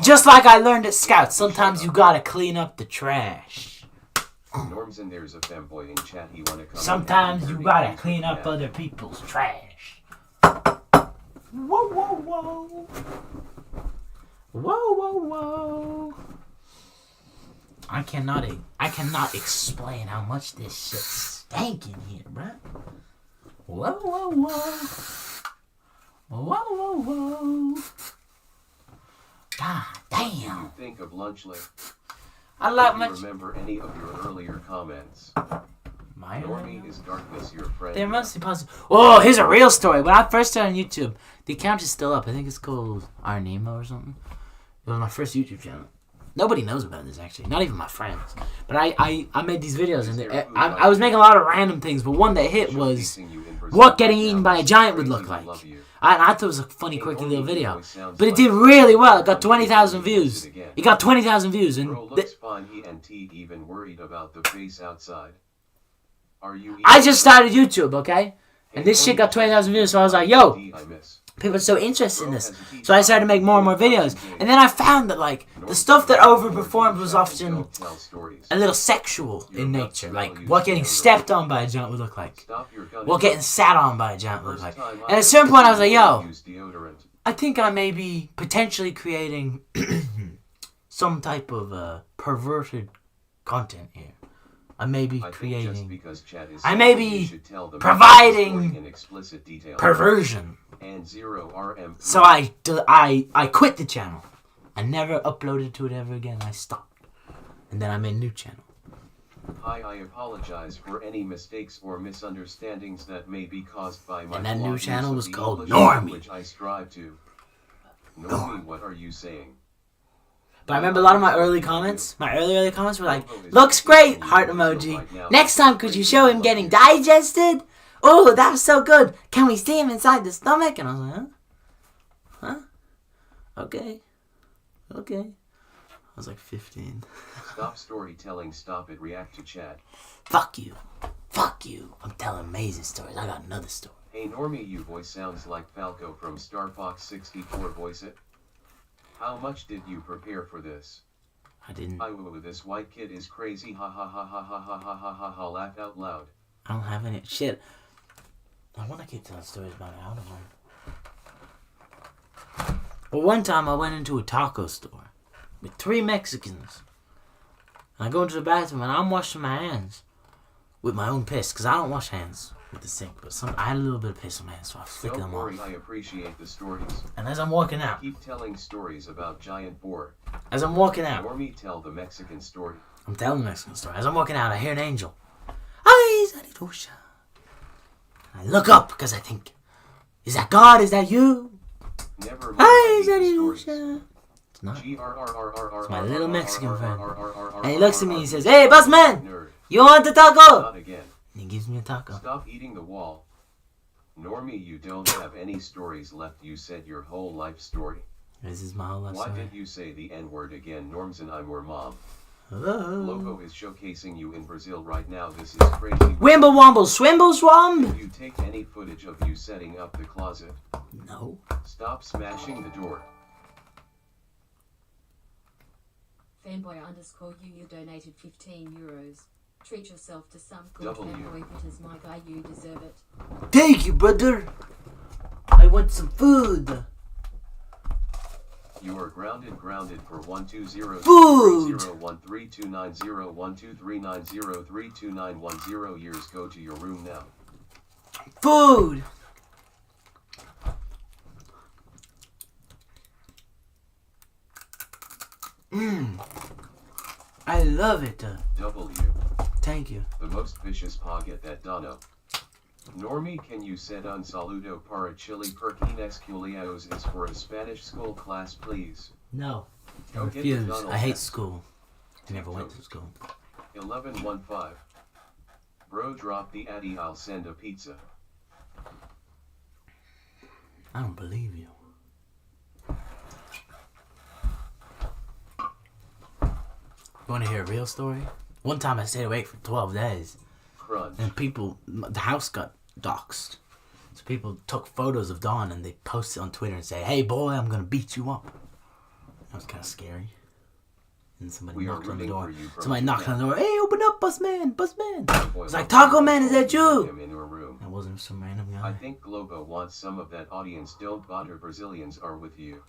Just like I learned at Scouts, sometimes you gotta clean up the trash. Norm's in there's a femboy in chat. He wanna come. Sometimes you gotta clean up other people's trash. Whoa, whoa, whoa. Whoa, whoa, whoa. I cannot explain how much this shit's stinking here, bruh. Whoa, whoa, whoa. Whoa, whoa, whoa. God damn. What do you think of Lunchley? I like Do you remember any of your earlier comments? My Normie is darkness, your friend. There must be possible. Oh, here's a real story. When I first started on YouTube, the account is still up. I think it's called Our Nemo or something. It was my first YouTube channel. Nobody knows about this, actually. Not even my friends. But I made these videos, and I was making a lot of random things, but one that hit was what getting eaten by a giant would look like. I thought it was a funny, quirky little video. But it did really well. It got 20,000 views. It got 20,000 views. And looks fine. He and T even worried about the face outside. Are you I just started YouTube, okay? And this shit got 20,000 views, so I was like, yo, people are so interested in this. So I started to make more and more videos. And then I found that, like, the stuff that overperformed was often a little sexual in nature. Like, what getting stepped on by a giant would look like. What getting sat on by a giant would look like. And at a certain point, I was like, yo, I think I may be potentially creating some type of perverted content here. I may be creating... I may be providing perversion. So I quit the channel. I never uploaded to it ever again. I stopped. And then I made a new channel. Hi, I apologize for any mistakes or misunderstandings that may be caused by my... And that new channel was called Normie. Normie. Which I strive to. Normie, what are you saying? But I remember a lot of my early comments. My early comments were like, looks great, heart emoji. Next time, could you show him getting digested? Oh, that was so good. Can we see him inside the stomach? And I was like, huh? Okay. I was like 15. Stop storytelling, stop it, react to chat. Fuck you. I'm telling amazing stories. I got another story. Hey Normie, you voice sounds like Falco from Star Fox 64, voice it. How much did you prepare for this? I didn't. This white kid is crazy, ha ha ha ha ha ha ha ha ha ha, laugh out loud. I don't have any shit. I want to keep telling stories about it out of them. But one time I went into a taco store with 3 Mexicans. And I go into the bathroom and I'm washing my hands with my own piss, because I don't wash hands with the sink, but I had a little bit of piss on my hands, so I was flicking them off. Don't worry, I appreciate the stories. And as I'm walking out, keep telling stories about giant boar. As I'm walking out, Normie, tell the Mexican story. I'm telling the Mexican story. As I'm walking out, I hear an angel. Ay, Zaridosha. I look up because I think, is that God? Is that you? Never mind. Ay, Zaridosha. It's not. It's my little Mexican friend. And he looks at me and he says, hey, busman, you want the taco? Not again. And he gives me a taco. Stop eating the wall. Normie, you don't have any stories left. You said your whole life story. This is my whole life story. story. Why did you say the N-word again? Norms and I'm your mom. Hello. Logo is showcasing you in Brazil right now. This is crazy. Wimble womble swimble swamb. Did you take any footage of you setting up the closet? No. Stop smashing the door. Fanboy_you donated €15. Treat yourself to some good fanboy bitters, my guy. You deserve it. Thank you, brother. I want some food. You are grounded for 120-13290123901239032910 years. Go to your room now. Food. I love it. W. Thank you. The most vicious pog at that dono. Normie, can you set un saludo para chili perquines culiados is for a Spanish school class, please? No. I Go refuse. get the I hate school. I never went to school. 1115. Bro, drop the addy, I'll send a pizza. I don't believe you. You want to hear a real story? One time I stayed awake for 12 days. Crunch. And the house got doxxed. So people took photos of Dawn and they posted on Twitter and say, hey boy, I'm going to beat you up. That was kind of scary. And somebody knocked on the door. Somebody knocked on the door. Hey, open up, busman. It's like, Taco Man, is that you? That wasn't some random guy. I think Globo wants some of that audience. Don't bother, Brazilians are with you.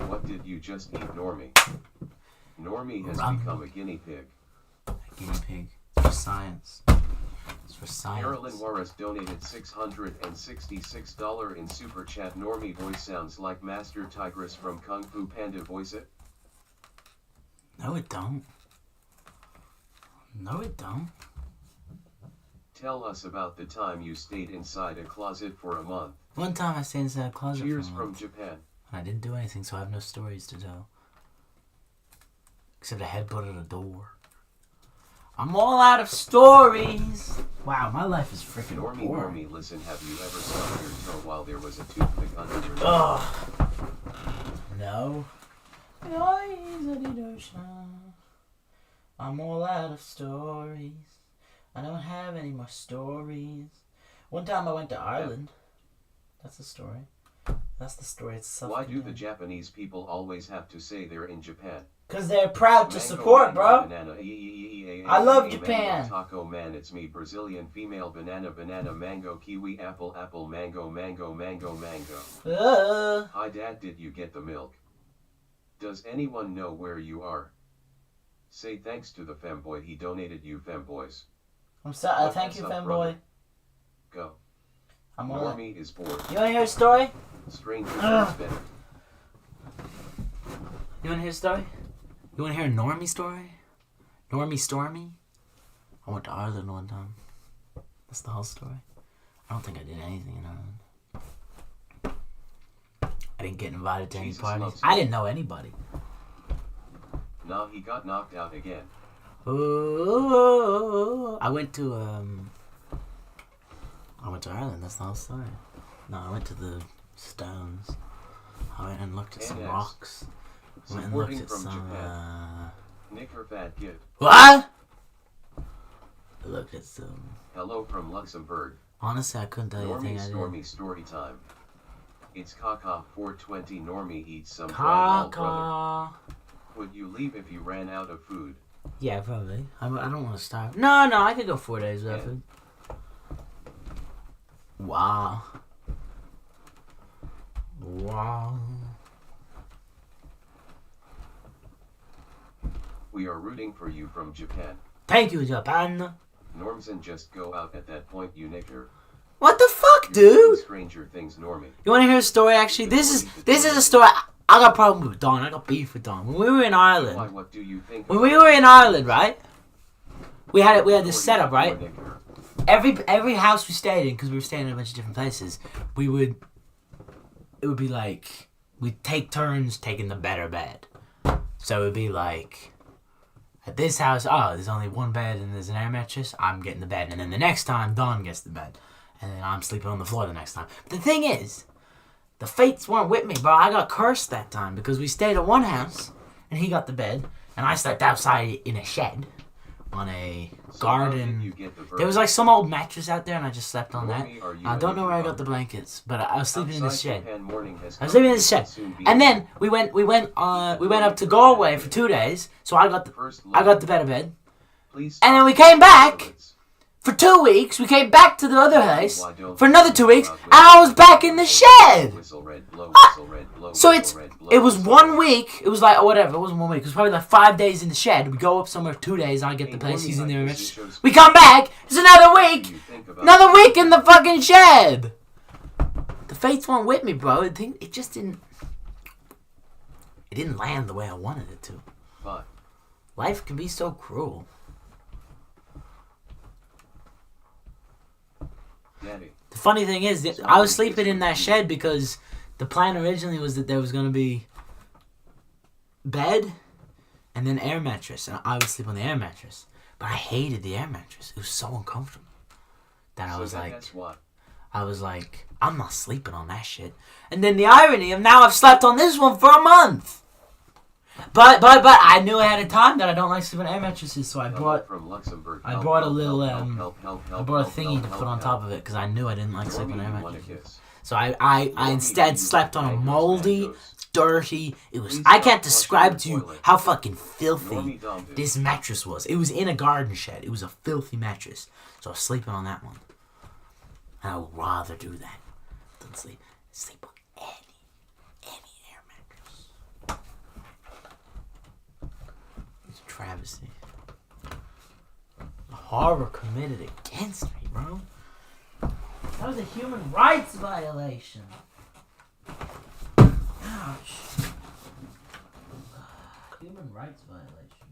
What did you just eat, Normie? Normie has become a guinea pig. A guinea pig. For science. It's for science. Carolyn Juarez donated $666 in Super Chat. Normie voice sounds like Master Tigress from Kung Fu Panda. Voice it. No, it don't. No, it don't. Tell us about the time you stayed inside a closet for a month. One time I stayed inside a closet Cheers for a from month. Japan. I didn't do anything, so I have no stories to tell. Except a headbutt at a door. I'm all out of stories. Wow, my life is freaking boring. Normie, listen, have you ever stubbed your toe while there was a toothpick under your nose? Ugh. No. I'm all out of stories. I don't have any more stories. One time I went to Ireland. That's the story. That's the story itself. Why do the Japanese people always have to say they're in Japan? Because they're proud to support, bro. Banana, I love mango, Japan. Taco man, it's me, Brazilian female, banana, mango, kiwi, apple, mango. Hi dad, did you get the milk? Does anyone know where you are? Say thanks to the femboy, he donated you femboys. I'm sorry. What Thank you, up, fanboy. brother? Go. I'm all Normie is bored. You want to hear a story? Stranger things better. You want to hear a story? You want to hear a Normie story? Normie Stormy? I went to Ireland one time. That's the whole story. I don't think I did anything in Ireland. I didn't get invited to any Jesus parties. loves I you. didn't know anybody. Nah, he got knocked out again. Ooh, I went to Ireland. That's the whole story. No, I went to the Stones. I went and looked at some NS. rocks. Went and Supporting looked at from some. Japan. Nick her fat kid. What? I looked at some. Hello from Luxembourg. Honestly, I couldn't tell you anything I did. Normie story time. It's Kaka 420. Normie eats some drywall, brother. Caca. Would you leave if you ran out of food? Yeah, probably. I don't want to starve. No, I could go 4 days without Yeah. food. Wow. We are rooting for you from Japan. Thank you, Japan. Normsan just go out at that point, you nicker. What the fuck, You're doing dude? Stranger Things, Normie. You want to hear a story? Actually, this is a story. I got a problem with Dawn. I got beef with Dawn. When we were in Why, Ireland, what do you think? when we were in Ireland, right? We had this setup, right? Every house we stayed in, because we were staying in a bunch of different places, it would be like we'd take turns taking the better bed. So it would be like, at this house, oh, there's only one bed and there's an air mattress, I'm getting the bed. And then the next time, Dawn gets the bed. And then I'm sleeping on the floor the next time. But the thing is, the fates weren't with me, bro. I got cursed that time because we stayed at one house and he got the bed and I slept outside in a shed on a garden. There was like some old mattress out there and I just slept on that. I don't know where I got the blankets, but I was sleeping in the shed. I was living in the shed, and then we went up to Galway for 2 days. So I got the better bed, and then we came back for 2 weeks. We came back to the other house for another 2 weeks, and I was back in the shed. So it was 1 week. It was like, oh, whatever. It wasn't 1 week. It was probably like 5 days in the shed. We go up somewhere 2 days. I get the place. He's in there. We come back. It's another week. Another week in the fucking shed. The fates weren't with me, bro. It just didn't. It didn't land the way I wanted it to. Life can be so cruel. Daddy. The funny thing is, that I was sleeping in that shed because the plan originally was that there was going to be bed and then air mattress. And I would sleep on the air mattress. But I hated the air mattress. It was so uncomfortable that I was like, I'm not sleeping on that shit. And then the irony of now I've slept on this one for a month. But I knew ahead of time that I don't like sleeping on air mattresses, so I brought a little I brought a thingy to put on top of it because I knew I didn't like sleeping on air mattresses. So I instead slept on a moldy, dirty. I can't describe to you how fucking filthy this mattress was. It was in a garden shed. It was a filthy mattress. So I was sleeping on that one. And I would rather do that than sleep on any air mattress. It's a travesty. A horror committed against me, bro. That was a human rights violation. Ouch. Human rights violation,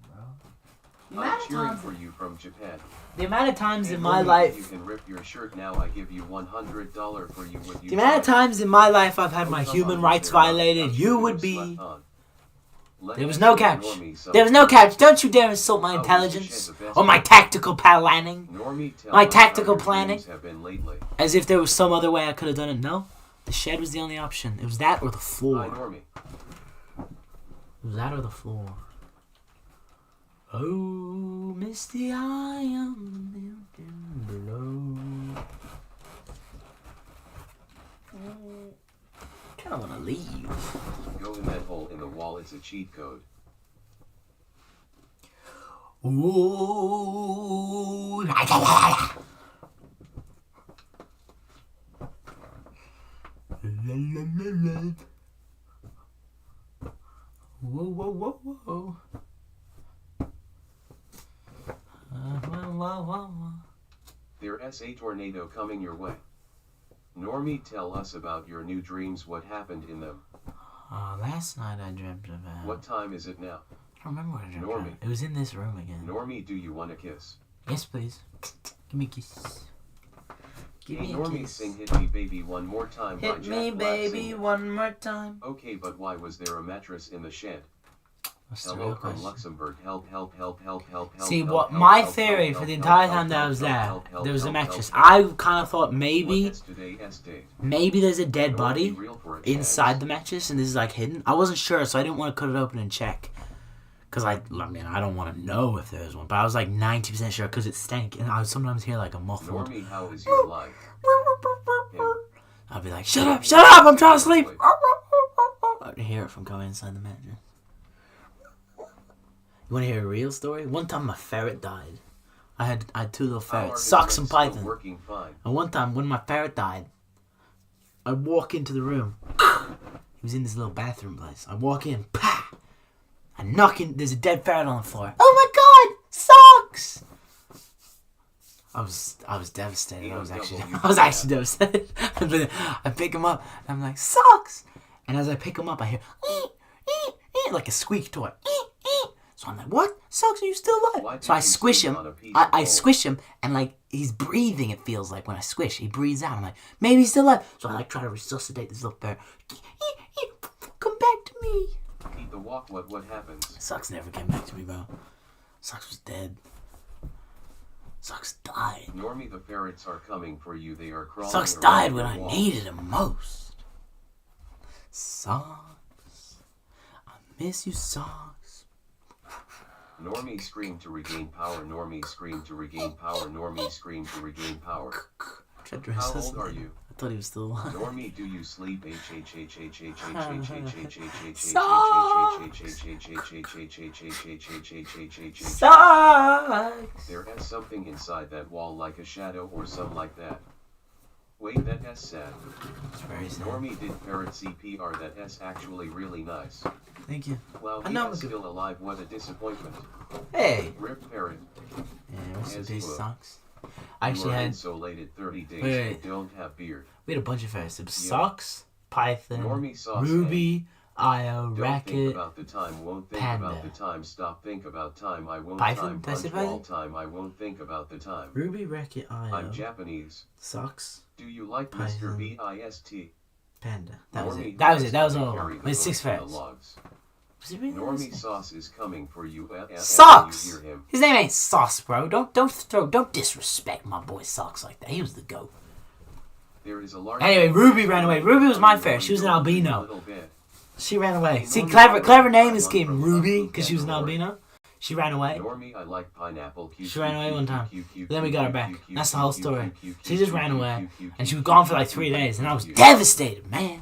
bro. I'm cheering for you from Japan. The amount of times Hey, in my Normie, life... You can rip your shirt now. I give you $100 for you. Would you The amount of times in my life I've had my come human on, rights there, violated, couch you video would be... slept on. Let There was us no give couch. Normie some There was no couch. Don't you dare insult my Oh, intelligence. Mr. Shed's the best Or my man. tactical planning. Normie, tell My us how tactical your planning. dreams have been lately. As if there was some other way I could have done it. No. The shed was the only option. It was that or the Hi, floor. Normie. It was that or the floor. Oh, misty eye on the mountain below. Kinda wanna leave. Go in that hole in the wall. It's a cheat code. Ooh, la, la, la, la. La, la, la, la. Whoa, whoa, whoa, whoa. Whoa, whoa, whoa. There's a tornado coming your way. Normie, tell us about your new dreams. What happened in them? Last night I dreamt about... What time is it now? I don't remember what I dreamt Normie. about. It was in this room again. Normie, do you want a kiss? Yes, please. Give me a kiss. Give Hey, me a Normie, kiss. sing Hit Me Baby One More Time by Hit Jack me, Black. baby, Sing it. one more time. Okay, but why was there a mattress in the shed? What's the Hello real from question? Luxembourg. Help, help, help, help, help, help. See, help, what help, my help, theory help, for the help, entire help, time that I help, was help, there, help, help, there was a help, mattress. help, I help. kind of thought What maybe is today's date? there's a dead Normie, body real for a inside chance. the mattress and this is like hidden. I wasn't sure, so I didn't want to cut it open and check. Because I mean, I don't want to know if there's one, but I was like 90% sure because it stank. And I would sometimes hear like a muffled. Normie, how is your life? Him. I'd be like, shut up, I'm trying to sleep. I'd hear it from coming inside the mattress. You want to hear a real story? One time my ferret died. I had two little How are ferrets, his Socks and legs still Python. working fine? And one time when my ferret died, I'd walk into the room. He was in this little bathroom place. I walk in, pah! I knock in, there's a dead ferret on the floor. Oh my god! Socks! I was devastated. I was actually devastated. I pick him up and I'm like, Socks! And as I pick him up, I hear like a squeak toy. So I'm like, what? Socks, are you still Why alive? did So I you squish sleep him. on a piece I of gold? squish him and like he's breathing, it feels like when I squish. He breathes out. I'm like, maybe he's still alive. So I like try to resuscitate this little ferret. Come back to me. Eat the walk. What happens? Socks never came back to me, bro. Socks was dead. Socks died. Normie, the ferrets are coming for you. They are crawling. Socks around died when your I wall. needed him most. Socks. I miss you, Socks. Normie scream to regain power. Normie scream to regain power. Normie scream to regain power. How old are you? I thought he was still alive. Normie, do you sleep? Socks. There is something inside that wall like a shadow or some like that. Wait, that S sad. It's very sad. Normie did parrot CPR. That S actually really nice. Thank you. Wow, I he know is it's good. still alive. What a disappointment. Hey. Rip parrot. Yeah, rest in As peace, you will. Socks. I actually You are had insulated 30 days Wait. and don't have beard. we had a bunch of ferrets. It was Yeah. Socks, Python, Normie sauce Ruby, Io, Don't think Racket. about the time, won't think Panda. about the time, stop think about time, I won't Python? time, Did I say punch wall Python? time, I won't think about the time. Ruby, Racket, Io, I'm Japanese. Socks, Do you like Python. Mr. BIST? Panda. That was Normie it. That was it. That was has to all. carry It the was 6 boat to the ferrets. logs. Was it really Normie this? Sauce is coming for you. Socks. You hear him. His name ain't Sauce, bro. Don't disrespect my boy Socks like that. He was the GOAT. There is a large. Anyway, Ruby ran away. Ruby was my ferret. She was an albino. Little bit. She ran away. Hey, See, Normie, clever name I'm is on scheme from Ruby Buffalo, because she was an Pandora. albino. She ran away. Normie, I like pineapple. She ran away one time. Then we got her back. That's the whole story. She just ran away. And she was gone gone for like 3 days. And I was devastated, man.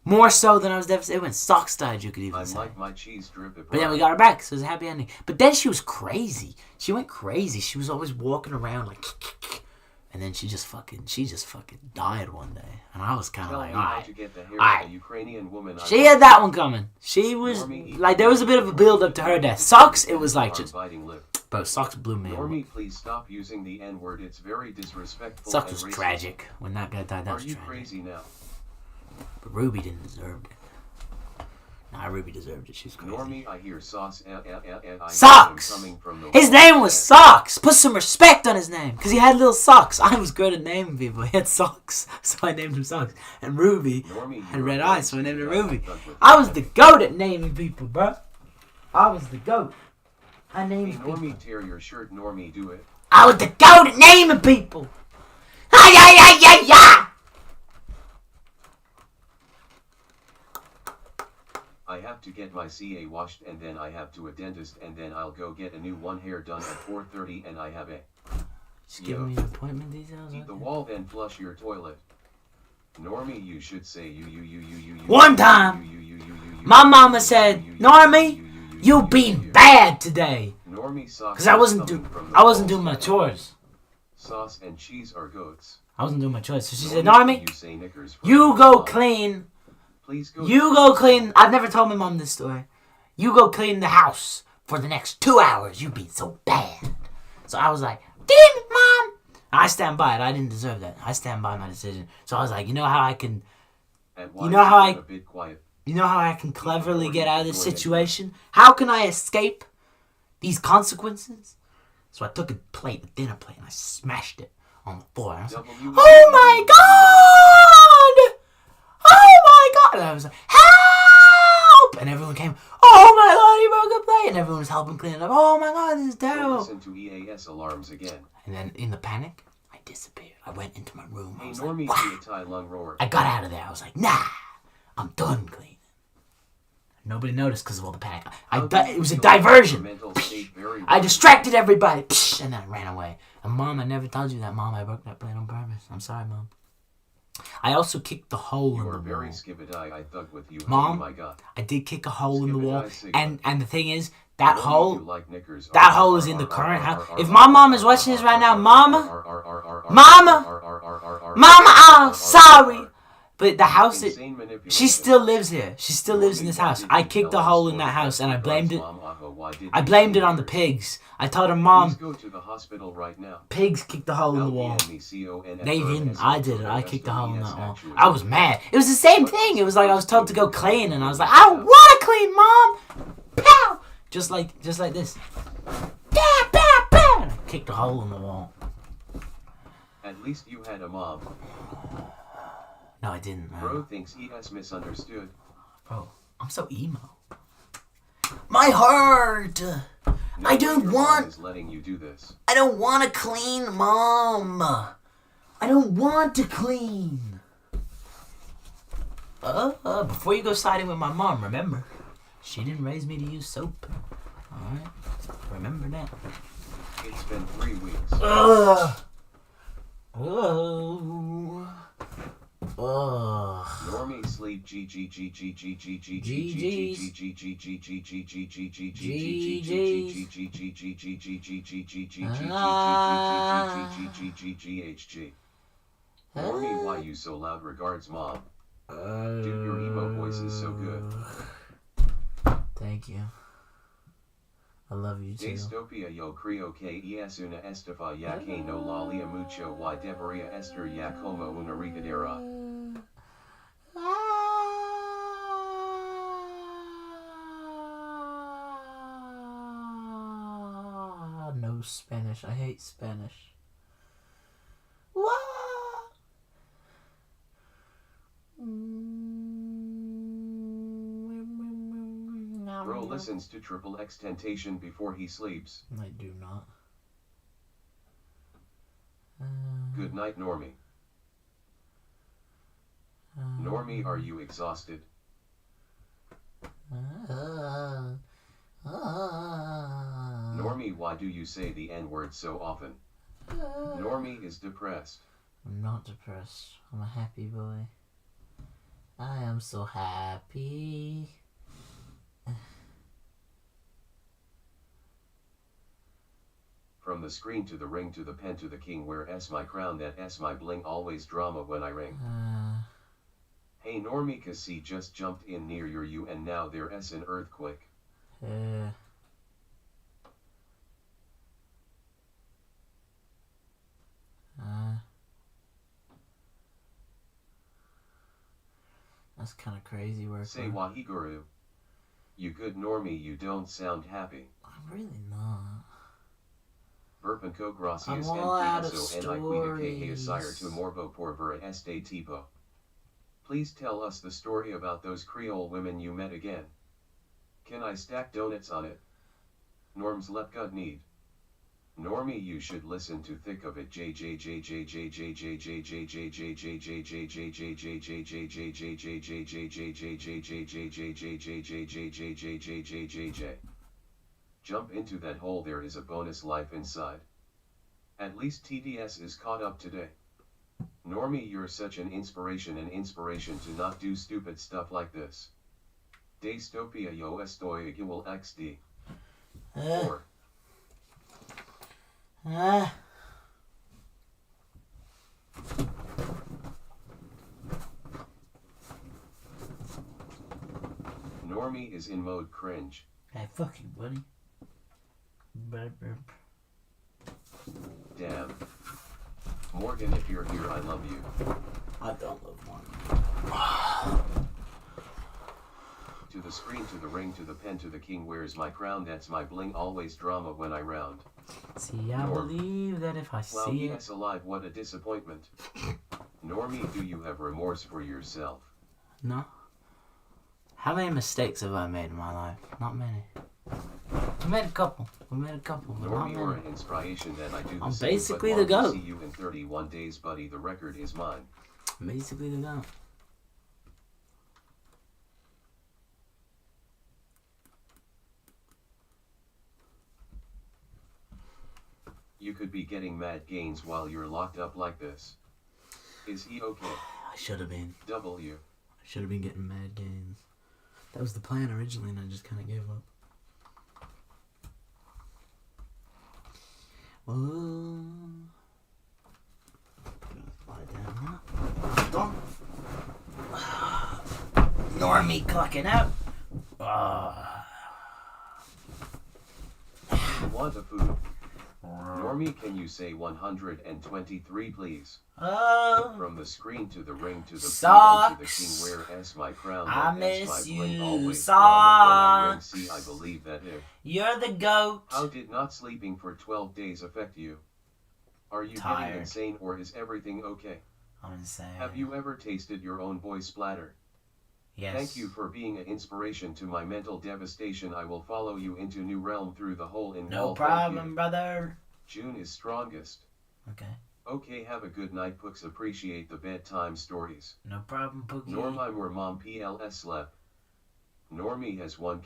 More so than I was devastated when Socks died, you could even I say. like my cheese drip. But then we got her back, so it was a happy ending. But then she was crazy. She went crazy. She was always walking around like... And then she just fucking died one day. And I was kind of Tell like, me how alright. to get the hair Alright. of a Ukrainian woman. I She like. had that one coming. She was... Normie, Like, there was a bit of a build-up to her death. Socks, it was like just... Biting lip. Bro, Socks blew me away. Normie, please stop using the N-word. It's very disrespectful. Socks and was racist. tragic. When that guy died, that Are was you tragic. crazy now? But Ruby didn't deserve it. Nah, Ruby deserved it. She's crazy. Normie, I hear Socks. Socks! Coming from the His name was Socks! Put some respect on his name. Because he had little socks. I was good at naming people. He had socks. So I named him Socks. And Ruby had red eyes, so I named him Ruby. I was the goat at naming people, bro. I was the goat. I named people. Normie, tear your shirt. Normie, do it. I was the goat at naming people. Ay, ay, ay, ay, ay. I have to get my CA washed and then I have to a dentist and then I'll go get a new one hair done at 4:30 and I have a... Just give me appointment details. Eat the wall then flush your toilet. Normie, you should say you. One time, my mama said, Normie, you been bad today. Normie, Socks. Because I wasn't doing my chores. Sauce and cheese are goats. I wasn't doing my chores. So she said, Normie, Normie, you go clean. Please go. You go clean. I've never told my mom this story. You go clean the house for the next 2 hours. You been so bad. So I was like, damn it, Mom. I stand by it. I didn't deserve that. I stand by my decision. So I was like, you know how I can cleverly get out of this situation? How can I escape these consequences? So I took a dinner plate, and I smashed it on the floor. And I was like, oh my God! Oh my God! And I was like, help! And everyone came, oh my God, he broke a plate! And everyone was helping clean it up. Oh my God, this is terrible. Listen to EAS alarms again. And then in the panic, I disappeared. I went into my room. I was Normie, like, wow. I got out of there. I was like, nah, I'm done cleaning. Nobody noticed because of all the panic. It was a diversion. I distracted everybody. And then I ran away. And Mom, I never told you that, Mom. I broke that plate on purpose. I'm sorry, Mom. I also kicked the hole in the wall. Very I thug with you. Mom, oh my God. I did kick a hole in the wall. And the thing is, that hole is in the current house. If my mom is watching this right now, Mama, I'm sorry. But the house, she still lives here. She still lives in this house. I kicked a hole in that house and I blamed it on the pigs. I told her, Mom, go to the hospital right now. Pigs kicked the hole in the wall. They didn't. I did it. I kicked the hole in that wall. I was mad. It was the same thing. It was like I was told to go clean and I was like, I don't want to clean, Mom. Pow! Just like this. Pow, pow, pow! And I kicked a hole in the wall. At least you had a mom. No, I didn't, man. Bro thinks ES misunderstood. Bro, I'm so emo. My heart! No, I don't want... Is letting you do this. I don't want to clean, Mom. I don't want to clean. Before you go siding with my mom, remember, she didn't raise me to use soap. Alright? Remember that. It's been 3 weeks. Normie sleep Normie, why you so loud? Regards, Mom. Dude, your emo voice is so good. Thank you. I love you too. Dystopia yo creo que es una estafa ya que no la lia mucho y debería estar ya como una regadera. No Spanish. I hate Spanish. Bro listens to Triple X Temptation before he sleeps. I do not. Good night, Normie. Normie, are you exhausted? Normie, why do you say the N-word so often? Normie is depressed. I'm not depressed. I'm a happy boy. I am so happy. From the screen to the ring to the pen to the king, where S my crown, that S my bling, always drama when I ring. Hey Normie, Cassie just jumped in near your you and now there's an earthquake. That's kind of crazy work. Say Wahiguru. You good normie, you don't sound happy. I'm really not. Burp and co gracias I'm and all out of queso and I cuida que asire tu stories. morbo por ver este tipo. Please tell us the story about those Creole women you met again. Can I stack donuts on it? Norm's let good need. Normie, you should listen to Thick of It. Jump into that hole, there is a bonus life inside. At least TDS is caught up today. Normie, you're such an inspiration to not do stupid stuff like this. Dystopia yo estoy igual XD. 4. Normie is in mode cringe. Hey, fuck you, buddy. Damn. Morgan, if you're here, I love you. I don't love one. To the screen, to the ring, to the pen, to the king, where's my crown? That's my bling, always drama when I round. See, I Norm. believe that if I Wow, see yes, alive, what a disappointment. Normie, do you have remorse for yourself? No. How many mistakes have I made in my life? Not many. We made a couple, but not Normie, you're many. an inspiration that I do the I'm same, basically but the want to GOAT. see you in 31 days, buddy. The record is mine. Basically the GOAT. You could be getting mad gains while you're locked up like this. Is he okay? I should have been. W. I should have been getting mad gains. That was the plan originally, and I just kind of gave up. Well, lie down now. Normie clocking out. You want a food? Normie, can you say 123 please? From the screen to the ring to the Socks. to the king, where's my crown? I That's miss my bling, you, always drama when I ring. Socks. See, I believe that if. You're the GOAT. How did not sleeping for 12 days affect you? Are you Tired. getting insane or is everything okay? I'm insane. Have you ever tasted your own boy splatter? Yes. Thank you for being an inspiration to my mental devastation. I will follow you into new realm through the hole in No wall. Thank problem, you. brother. June is strongest. Okay. Okay, have a good night, Pooks. Appreciate the bedtime stories. No problem, Pookie. Norm, I'm where mom PLS slept. Normie has one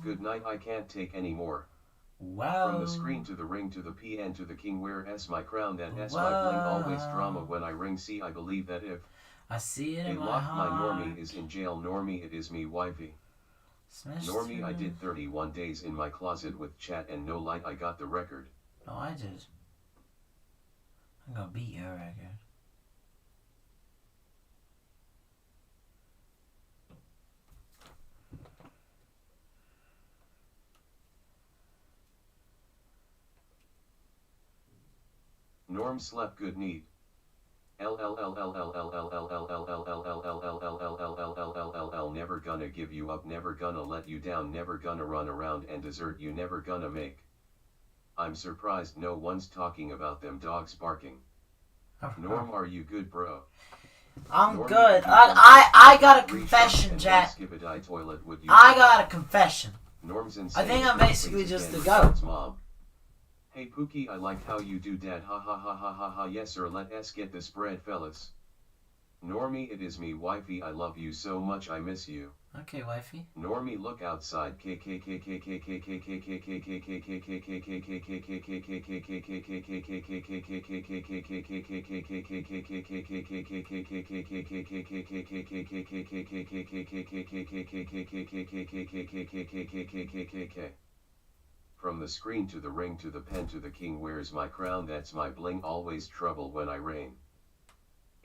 Good night, I can't take any more. Wow. From the screen to the ring to the PN to the king, where's my crown? That S my bling, always drama when I ring. See, I believe that if I see it a in my lock, my heart. Normie is in jail. Normie, it is me, wifey. Smash Normie, I through. did 31 days in my closet with chat and no light. I got the record. No, I did. I'm gonna beat your record. Norm slept good need. Never gonna give you up, never gonna let you down, never gonna run around and desert you, never gonna make. I'm surprised no one's talking about them dogs barking. Norm, are you good, bro? I'm Norm, good. if you I got a can confession, and Jack. skip a die toilet, would you I got a confession. Norm's insane. I think I'm basically Please just again, the GOAT. besides Mom. Hey Pookie, I like how you do dad. Ha ha ha ha ha ha. Yes sir, let us get this bread, fellas. Normie, it is me, wifey. I love you so much. I miss you. Okay, wifey. Normie, look outside. From the screen to the ring to the pen to the king, where's my crown? That's my bling, always trouble when I reign.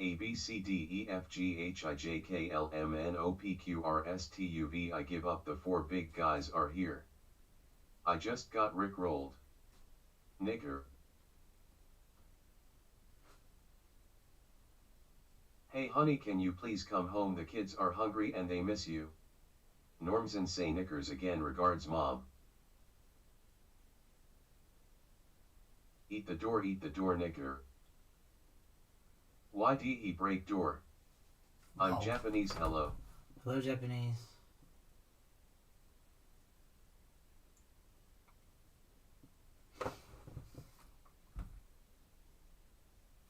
A B C D E F G H I J K L M N O P Q R S T U V. I give up, the four big guys are here. I just got rickrolled. Nigger. Hey honey, can you please come home? The kids are hungry and they miss you. Norms and say knickers again, regards mom. Eat the door, nigger. Why did he break door? I'm Oh. Japanese, hello. Hello, Japanese.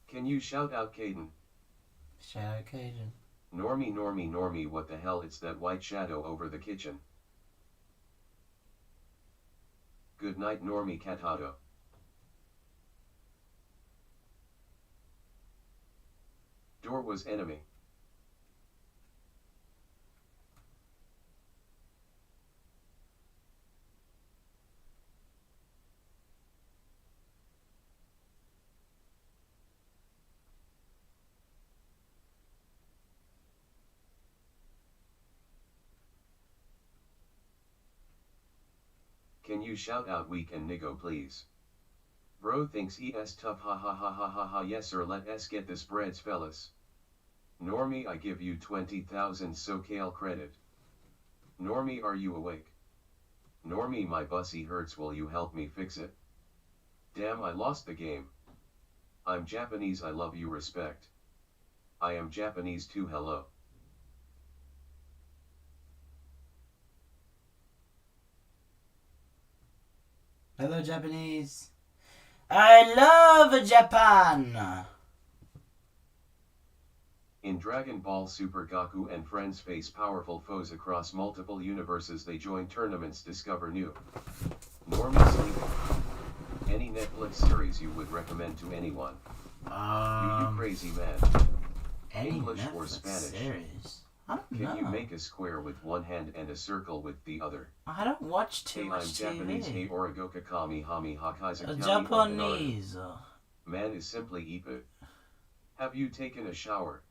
Can you shout out Caden? Shout out Cajun. Normie, what the hell? It's that white shadow over the kitchen. Good night, Normie Catado. Door was enemy. Can you shout out weak and niggo please? Bro thinks he is tough, ha ha ha ha ha ha. Yes sir, let us get this breads fellas. Normie, I give you 20,000 SoCal credit. Normie, are you awake? Normie, my bussy hurts, will you help me fix it? Damn, I lost the game. I'm Japanese, I love you, respect. I am Japanese too, hello. Hello, Japanese. I love Japan. In Dragon Ball Super, Goku and friends face powerful foes across multiple universes. They join tournaments, discover new. Normie sleeping. Any Netflix series you would recommend to anyone? You crazy man. Any English Netflix or Spanish? series? I don't know. Can you make a square with one hand and a circle with the other? I don't watch too Hey, much I'm Japanese. Hey, TV. Origoka Kami Hami Hakaiza. Japanese. Man is simply Ipa. Have you taken a shower?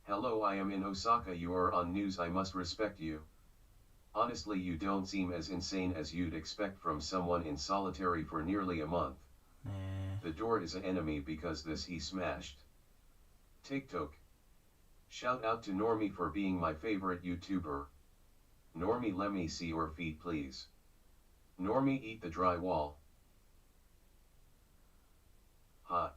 Hello, I am in Osaka. You are on news. I must respect you. Honestly, you don't seem as insane as you'd expect from someone in solitary for nearly a month. The door is an enemy because this he smashed. TikTok. Shout out to Normie for being my favorite YouTuber. Normie, let me see your feet please. Normie, eat the drywall. Hot.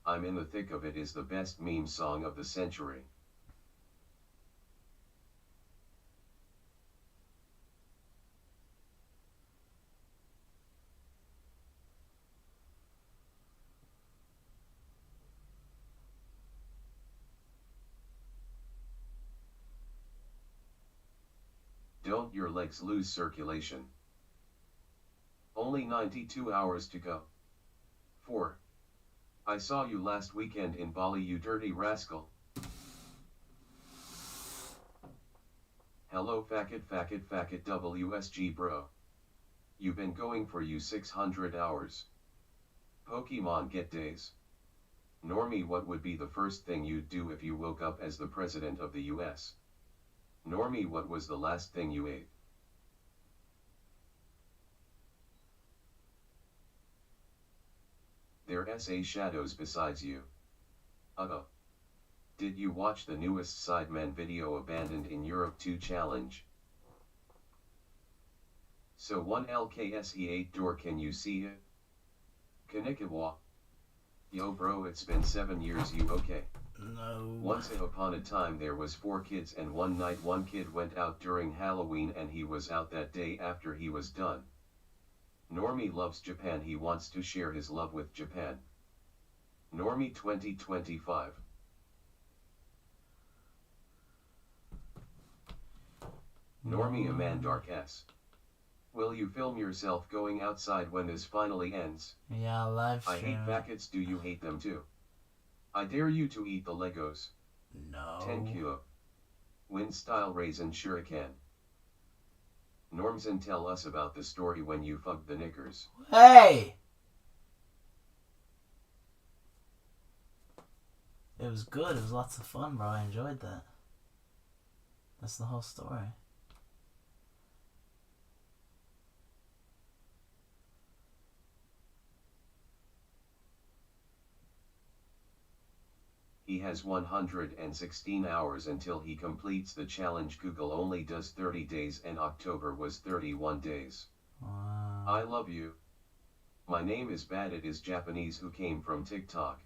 I'm in the thick of it is the best meme song of the century. Don't your legs lose circulation? Only 92 hours to go. 4. I saw you last weekend in Bali, you dirty rascal. Hello Facket WSG bro. You been going for you 600 hours. Pokemon get days. Normie, what would be the first thing you'd do if you woke up as the president of the US? Normie, what was the last thing you ate? There SA shadows besides you. Did you watch the newest Sidemen video Abandoned in Europe 2 challenge? So 1 LKSE8 door, can you see it? Kanikawa. Yo bro, it's been 7 years, you okay? No. Once upon a time there was 4 kids, and one night one kid went out during Halloween and he was out that day after he was done. Normie loves Japan, he wants to share his love with Japan. Normie 2025. Normie, a man dark S. Will you film yourself going outside when this finally ends? Yeah, live I stream. hate packets, do you hate them too? I dare you to eat the Legos. No. 10 kilo. Wind style raisin shuriken. Normson, tell us about the story when you fucked the knickers. Hey! It was good. It was lots of fun, bro. I enjoyed that. That's the whole story. He has 116 hours until he completes the challenge. Google only does 30 days and October was 31 days. Wow. I love you. My name is Bad. It is Japanese who came from TikTok.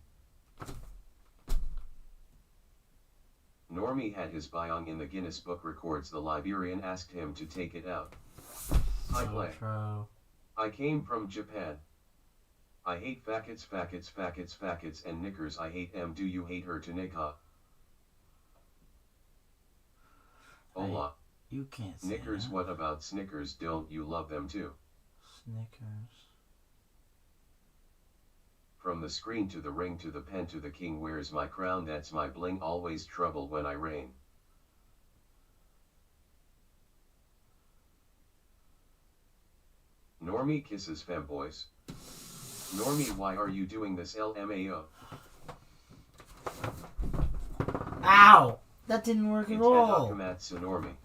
Normie had his Byong in the Guinness Book Records. The Liberian asked him to take it out. I play. True. I came from Japan. I hate faggots, and knickers. I hate em. Do you hate her to nikah? Hola. You can't say Knickers, that. what about Snickers? Don't you love them too? Snickers. From the screen to the ring to the pen to the king. Where's my crown? That's my bling. Always trouble when I reign. Normie kisses femboys. Normie, why are you doing this? LMAO. Ow! That didn't work at all. Itadakumatsu Normie.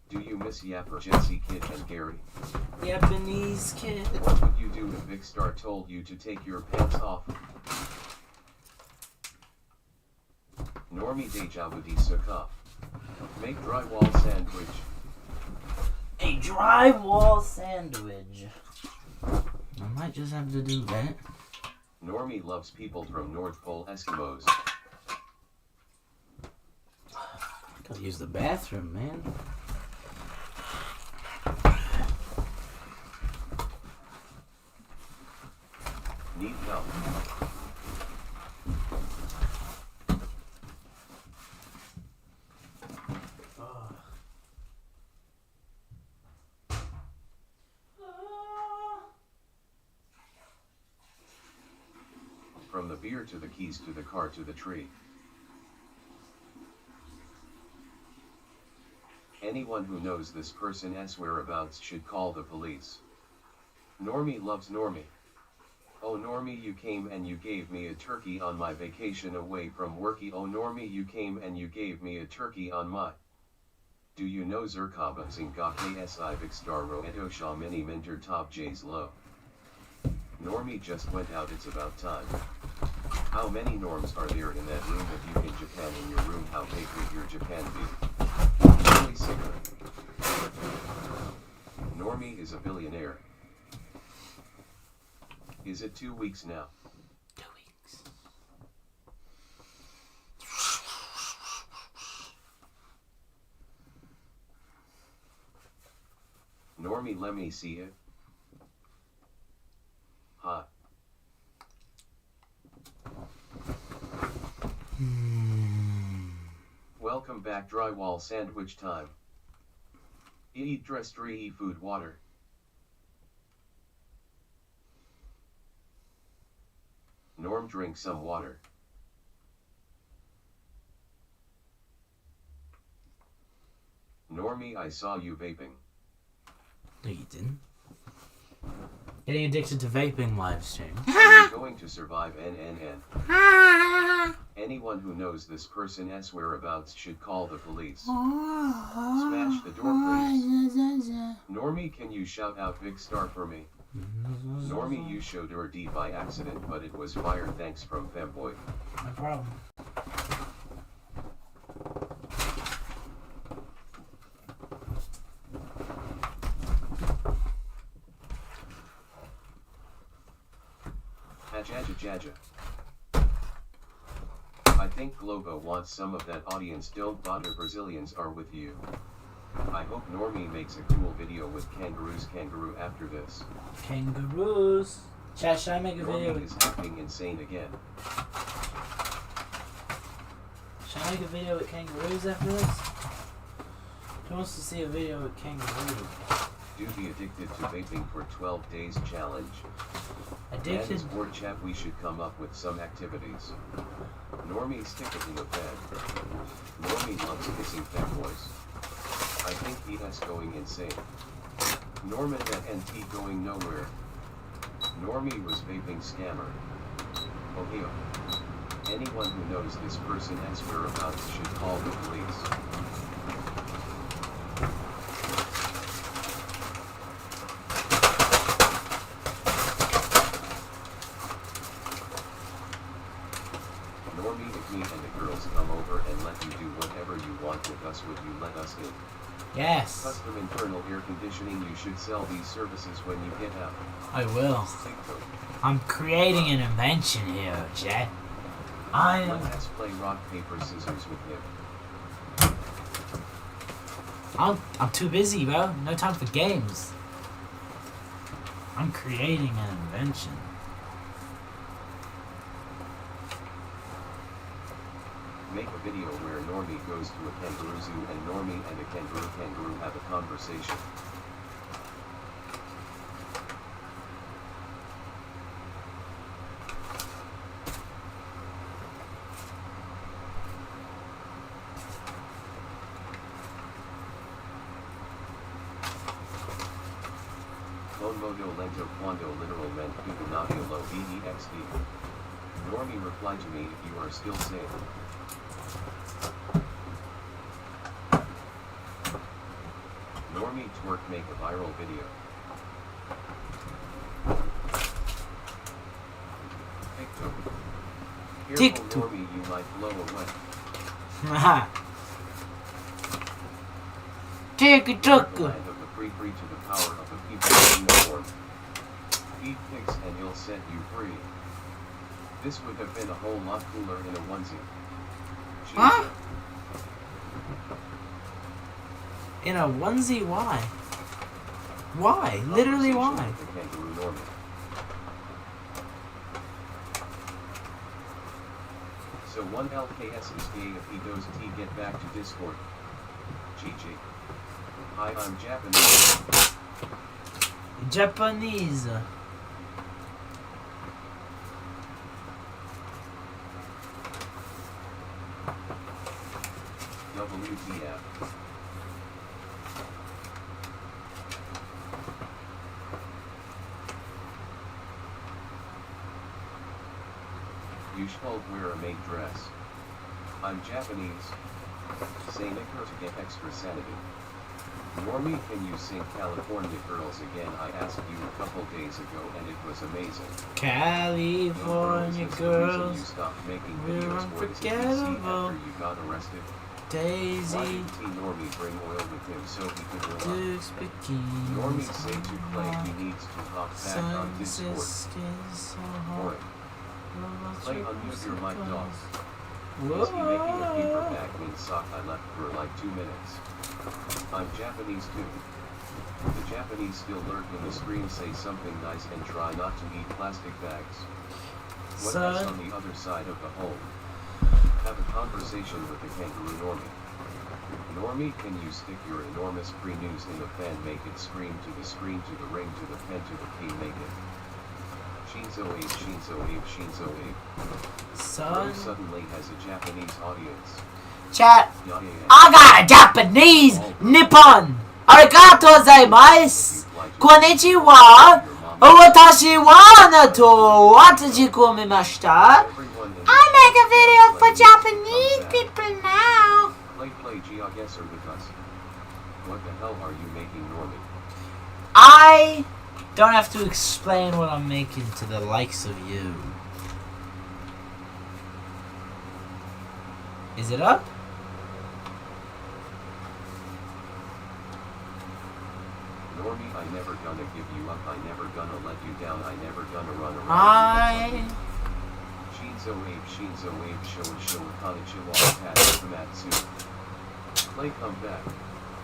Do you miss Yapper, Jesse, Kid, and Gary? Japanese kid. What would you do if Big Star told you to take your pants off? Normie deja vu suka. Make drywall sandwich. A drywall sandwich. I might just have to do that. Normie loves people from North Pole Eskimos. Gotta use the bathroom, man. Need help. From the beer to the keys to the car to the tree. Anyone who knows this person's whereabouts should call the police. Normie loves Normie. Oh Normie, you came and you gave me a turkey on my vacation away from worky. Oh Normie, you came and you gave me a turkey on my. Do you know Zerkaba Zingake Si Big Star Roeto Shaw Mini Minter Top J's Low? Normie just went out. It's about time. How many norms are there in that room? If you in Japan in your room, how big would your Japan be? Really sicker. Normie is a billionaire. Is it 2 weeks now? 2 weeks. Normie, let me see it. Hot. Welcome back. Drywall sandwich time. Eat dress tree, food, water. Norm, drink some water. Normie, I saw you vaping. No, you didn't. Getting addicted to vaping live stream. Are you going to survive? Anyone who knows this person's whereabouts should call the police. Smash the door, please. Normie, can you shout out Big Star for me? Normie, you showed your D by accident, but it was fire. Thanks from Femboy. No problem. Jaja. I think Globo wants some of that audience. Don't bother, Brazilians are with you. I hope Normie makes a cool video with kangaroo after this. Kangaroos. Chat, should I make a video? Normie is acting insane again. Should I make a video with kangaroos after this? Who wants to see a video with kangaroos? Do the addicted to vaping for 12 days challenge. I Addicted. Man's board chat, we should come up with some activities. Normie stick it in the bed. Normie loves kissing fanboys. I think he has going insane. Norman at NP going nowhere. Normie was vaping scammer. Ohio. Anyone who knows this person and whereabouts should call the police. Normie, if me and the girls come over and let you do whatever you want with us, would you let us in? Yes. Custom internal air conditioning, you should sell these services when you get out. I will. Take them. I'm creating an invention here, Jet. I am. Let's play rock, paper, scissors with him. I'm too busy, bro. No time for games. I'm creating an invention. Make a video where Normie goes to a kangaroo zoo and Normie and a kangaroo have a conversation. Lon modo lento quando literal ment cubonadio lo vexd. Normie, reply to me if you are still safe. Normie twerk, make a viral video. TikTok. Careful, TikTok. Normie, you might blow away. Haha. TikTok. The land of the free to the power of the people uniform. Eat pigs and he'll set you free. This would have been a whole lot cooler in a onesie. Huh? In a onesie? Why? Why? Literally why? The kangaroo Normie. So one LKS is gay if he goes T, get back to Discord. GG. Hi, I'm Japanese. Japanese. WTF. You should wear a maid dress. I'm Japanese. Say Nicker to get extra sanity. Normie, can you sing California Girls again? I asked you a couple days ago and it was amazing. California You girls, stopped making we're videos for the TPC unforgettable. after you got arrested. Why Daisy, did T Normie bring oil with him so he could relax? Duke's Normie bikinis, say to Clay he needs to hop back on Discord. so For hot. it. Clay, unmute your mic, dog. Is he making a paperback mean sock? I left for like 2 minutes. I'm Japanese too. The Japanese still lurk in the stream, say something nice and try not to eat plastic bags. What is on the other side of the hole? Have a conversation with the kangaroo Normie. Normie, can you stick your enormous pre-news in the fan, make it scream to the screen, to the ring, to the pen, to the key, make it. Shinzo Abe, Shinzo Abe, Shinzo Abe. Son. Bro suddenly has a Japanese audience. Chat, Yeah, yeah, yeah. I got a Japanese Nippon. Arigatou gozaimasu. Konnichiwa. Watashi wa nato watajikomimashita. Everyone in I make a video for Japanese people now. Play geoguessr with us. What the hell are you making, Normie? I don't have to explain what I'm making to the likes of you. Is it up? Normie, I never gonna give you up, I never gonna let you down, I never gonna run around. Shinzo Abe, show Konichiwa, Matsu. Clay, come back.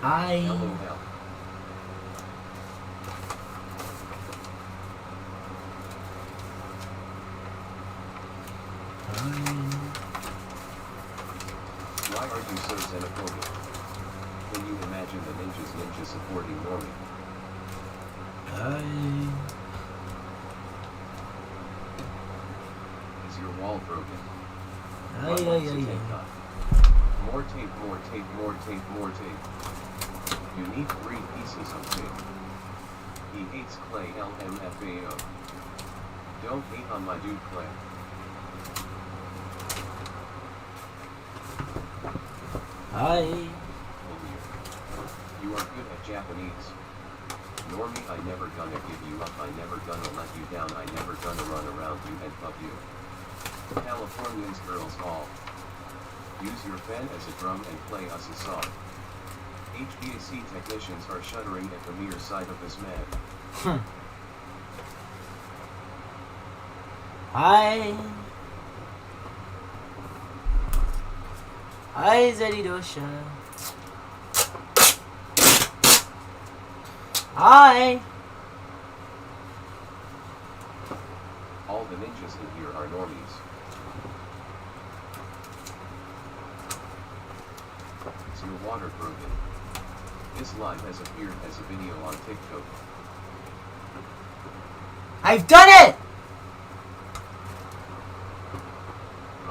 LOL. Why are you so xenophobic? Can you imagine the ninja supporting Normie? your wall broken? Ay, What ay, likes a ay, tank ay. top? More tape, more tape, more tape, more tape. You need 3 pieces of tape. He hates Clay LMFAO. Don't hate on my dude Clay. Hi. You are good at Japanese. Normie, I never gonna give you up, I never gonna let you down, I never gonna run around you and fuck you. Californians girls all. Use your pen as a drum and play us a song. HVAC technicians are shuddering at the mere sight of this man. Hi. Hi, Zedidosha. Hi. All the ninjas in here are normies. Is your water broken? This live has appeared as a video on TikTok. I've done it!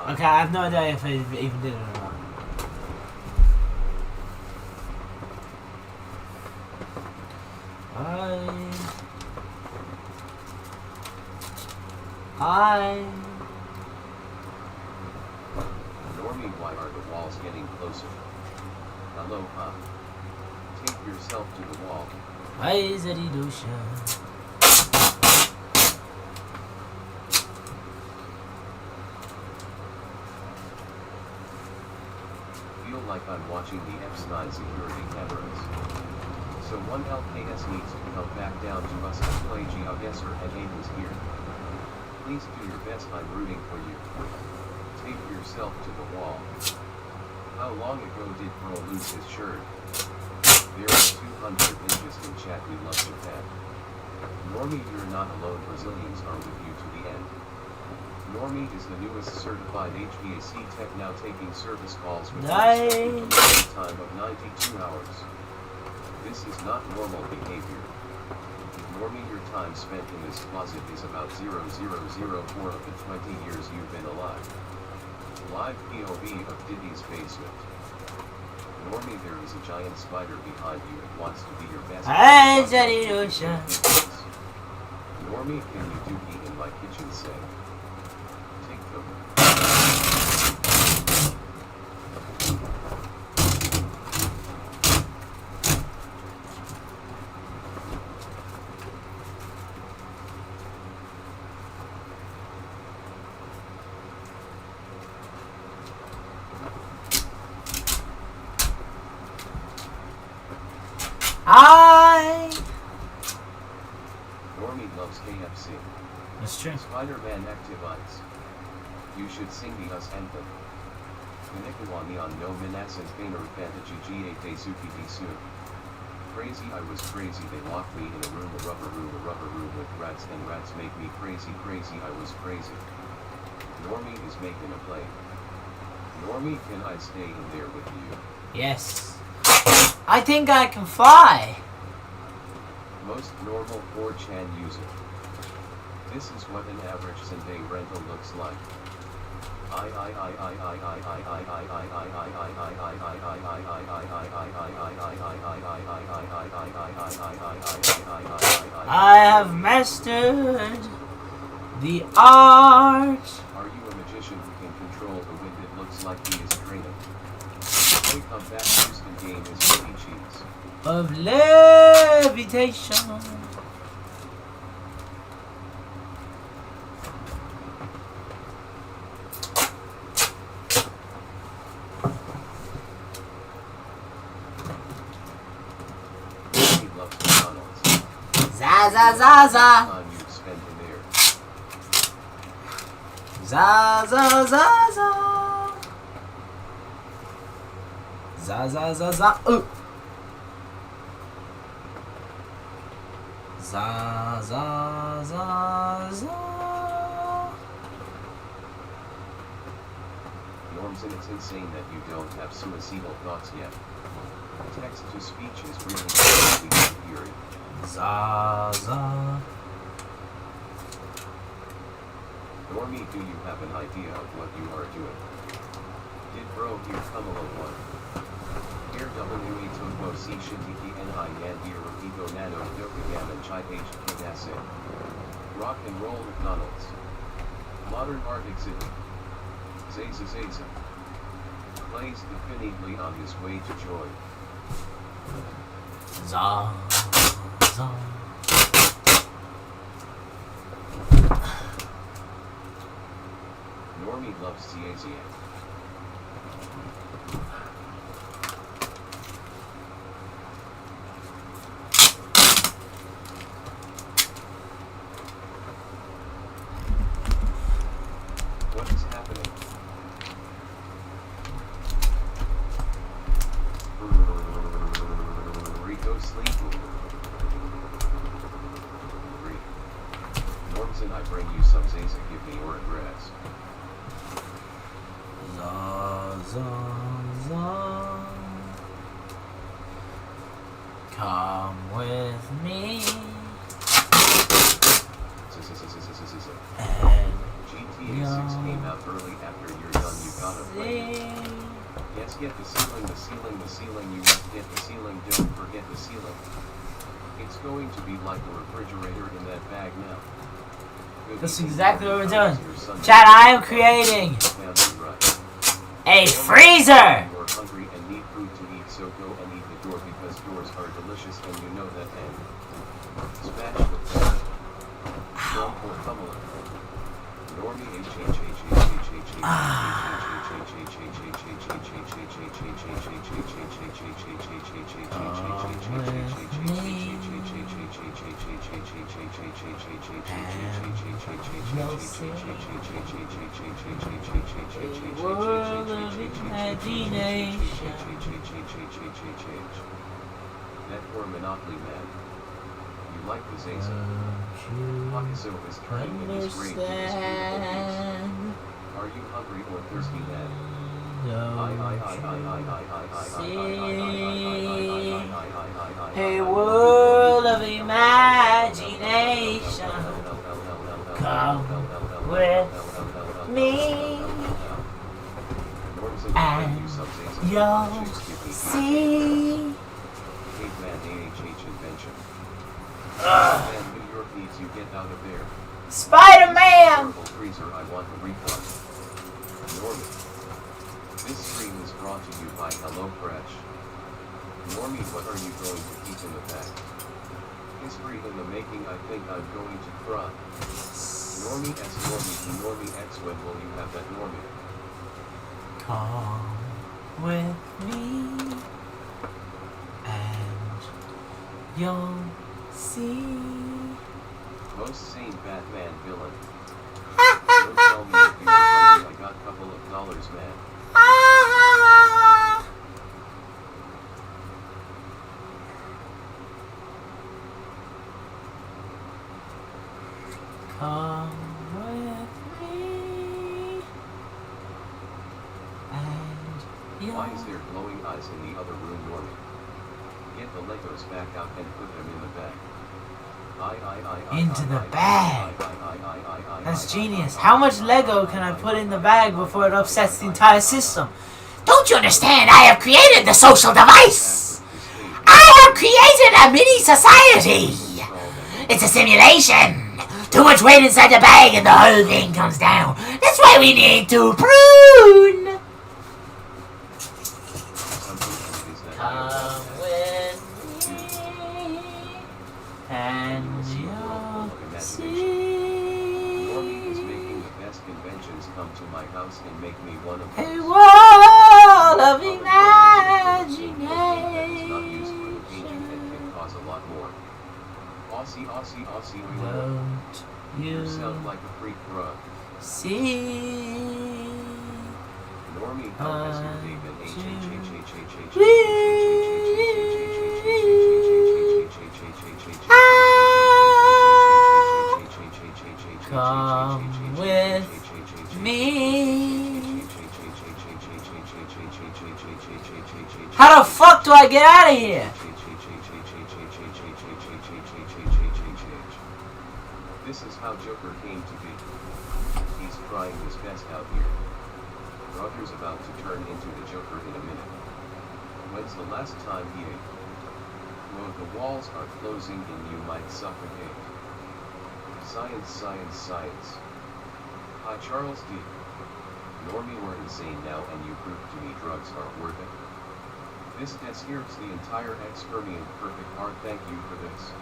Okay, I have no idea if I even did it or not. Hi. Normie, why are the walls getting closer? Aloha. Tape yourself to the wall. Hi, Zedidosha. Feel like I'm watching the Epstein security cameras. So one LKS needs to come back down to us and play GeoGuessr and Aiden's here. Please do your best, I'm rooting for you. Tape yourself to the wall. How long ago did Pearl lose his shirt? There are 200 ninjas in chat, we love Japan. Normie, you're not alone, Brazilians are with you to the end. Normie is the newest certified HVAC tech, now taking service calls with a wait time of 92 hours. This is not normal behavior. Normie, your time spent in this closet is about 0004 of the 20 years you've been alive. Live POV of Diddy's basement. Normie, there is a giant spider behind you and wants to be your best friend. Normie, can you do pee in my kitchen sink? Take cover. Hi. Normie loves KFC. That's true. Spider-Man activites. You should sing the US anthem. Kanikuwani on no minasan kainer fantagy ga daisuki disu. Crazy, I was crazy, they locked me in a rubber room with rats, and rats make me crazy, I was crazy. Normie is making a play. Normie, can I stay in there with you? Yes. I think I can fly. Most normal 4chan user. This is what an average Sunday rental looks like. I have mastered the art. Are you a magician who can control the wind? It looks like he is training. Play comeback Houston game is pretty cheese. Of levitation. He loves McDonald's. Za za za za. Time you spend in there. Za za za za. Za za za za. Za za za za. Normson, it's insane that you don't have suicidal thoughts yet. Text to speech is really eerie. Za za. Normie, do you have an idea of what you are doing? Did bro here Kamala 1? Here W8 Tobo C Shintiki Ni Yan Here Ego Nano Dokagam and Chai H Kidase. Rock and Roll McDonald's. Modern Art Exhibit. Zaza Zaza. Plays definitely on his way to joy. Za, za. Normie loves Ciazia. What is happening? Rico sleep. Normson, I bring you some Zaza, give me your address. Za, za, za. Come with me. And GTA 6 came out early after you're done, you gotta play it. Yes, get the ceiling, the ceiling, the ceiling, you must get the ceiling, don't forget the ceiling. It's going to be like a refrigerator in that bag now. Good That's evening, exactly what we're doing. your Sunday. Chat, I am creating Family right. a freezer. You're hungry and need food to eat, so go and eat the door because doors are delicious and you know that and smash the door. Don't pour Kamala. Normie That poor Monopoly man. You like the Zaza. Pakiso is turning in his grave to this beautiful piece. Are you hungry or thirsty, man? A world of imagination. Come with me, and you'll see. Caveman AHH invention. Man, New York needs you, get out of there. Spider-Man. Purple freezer, I want a refund. Normie. This stream is brought to you by HelloFresh. Normie, what are you going to keep in the bag? History in the making, I think I'm going to cry. Normie S. Normie to Normie X, when will you have that Normie? Come with me, and you'll see. Most sane Batman villain. Don't tell me if you're hungry, I got a couple of dollars, man. Come with me, and you'll Why is there glowing eyes in the other room, Normie? Get the Legos back out and put them in the bag. into the bag. That's genius. How much Lego can I put in the bag before it upsets the entire system? Don't you understand? I have created the social device. I have created a mini society. It's a simulation. Too much weight inside the bag and the whole thing comes down. That's why we need to prune. Come with me, and you'll see. Normie is making the best conventions come to my house and make me one of A those. world of That is not used for the imagination. painting and can cause a lot more. Aussie, Aussie, Aussie, Won't you you sound like a freak, bruh. see? Normie, how has your day been? Come with me. How the fuck do I get out of here? This is how Joker came to be. He's trying his best out here. Brother's about to turn into the Joker in a minute. When's the last time he ate? Whoa, the walls are closing and you might suffocate. Science, science, science. Hi Charles D. Normie, we're insane now and you proved to me drugs aren't worth it. This describes the entire experiment. Perfect art, thank you for this.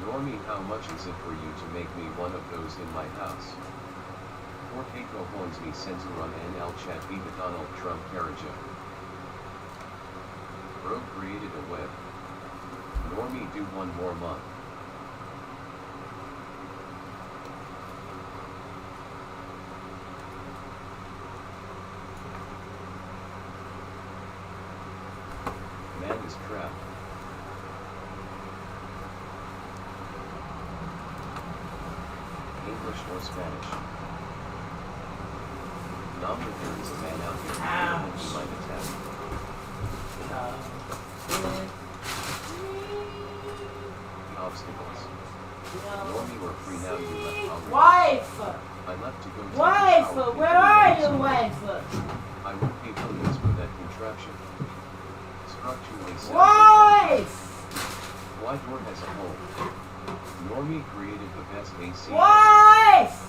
Normie, how much is it for you to make me one of those in my house? 4K cojones me censurum NL chat viva Donald Trump Caraja. Bro created a web. Normie, do one more month. Man is trapped. English or Spanish? Nomina, there is a man out here who might attack. The obstacles. Normie, we're free now, you left already. Wife! I left to go take Wife! a shower. Where are you, wife? I would pay billions for that contraption. Structurally sound. Wife! Why door has a hole? Normie created the best AC. Wife!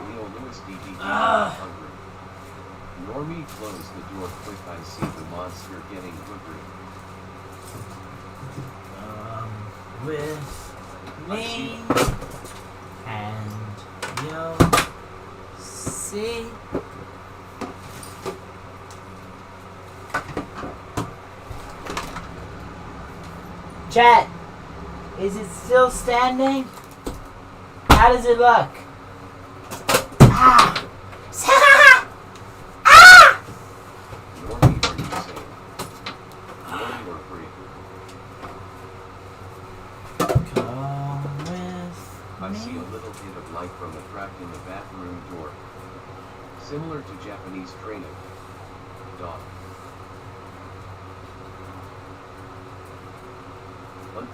Leo Lewis DD hungry. Normie, close the door quick, I see the monster getting hungry. With me and you'll see. Chat, is it still standing? How does it look? Ah! Ah! Normie, are you safe? Normie, we're free. Come with I me. see a little bit of light from a crack in the bathroom door. Similar to Japanese training. Dog. 1-5.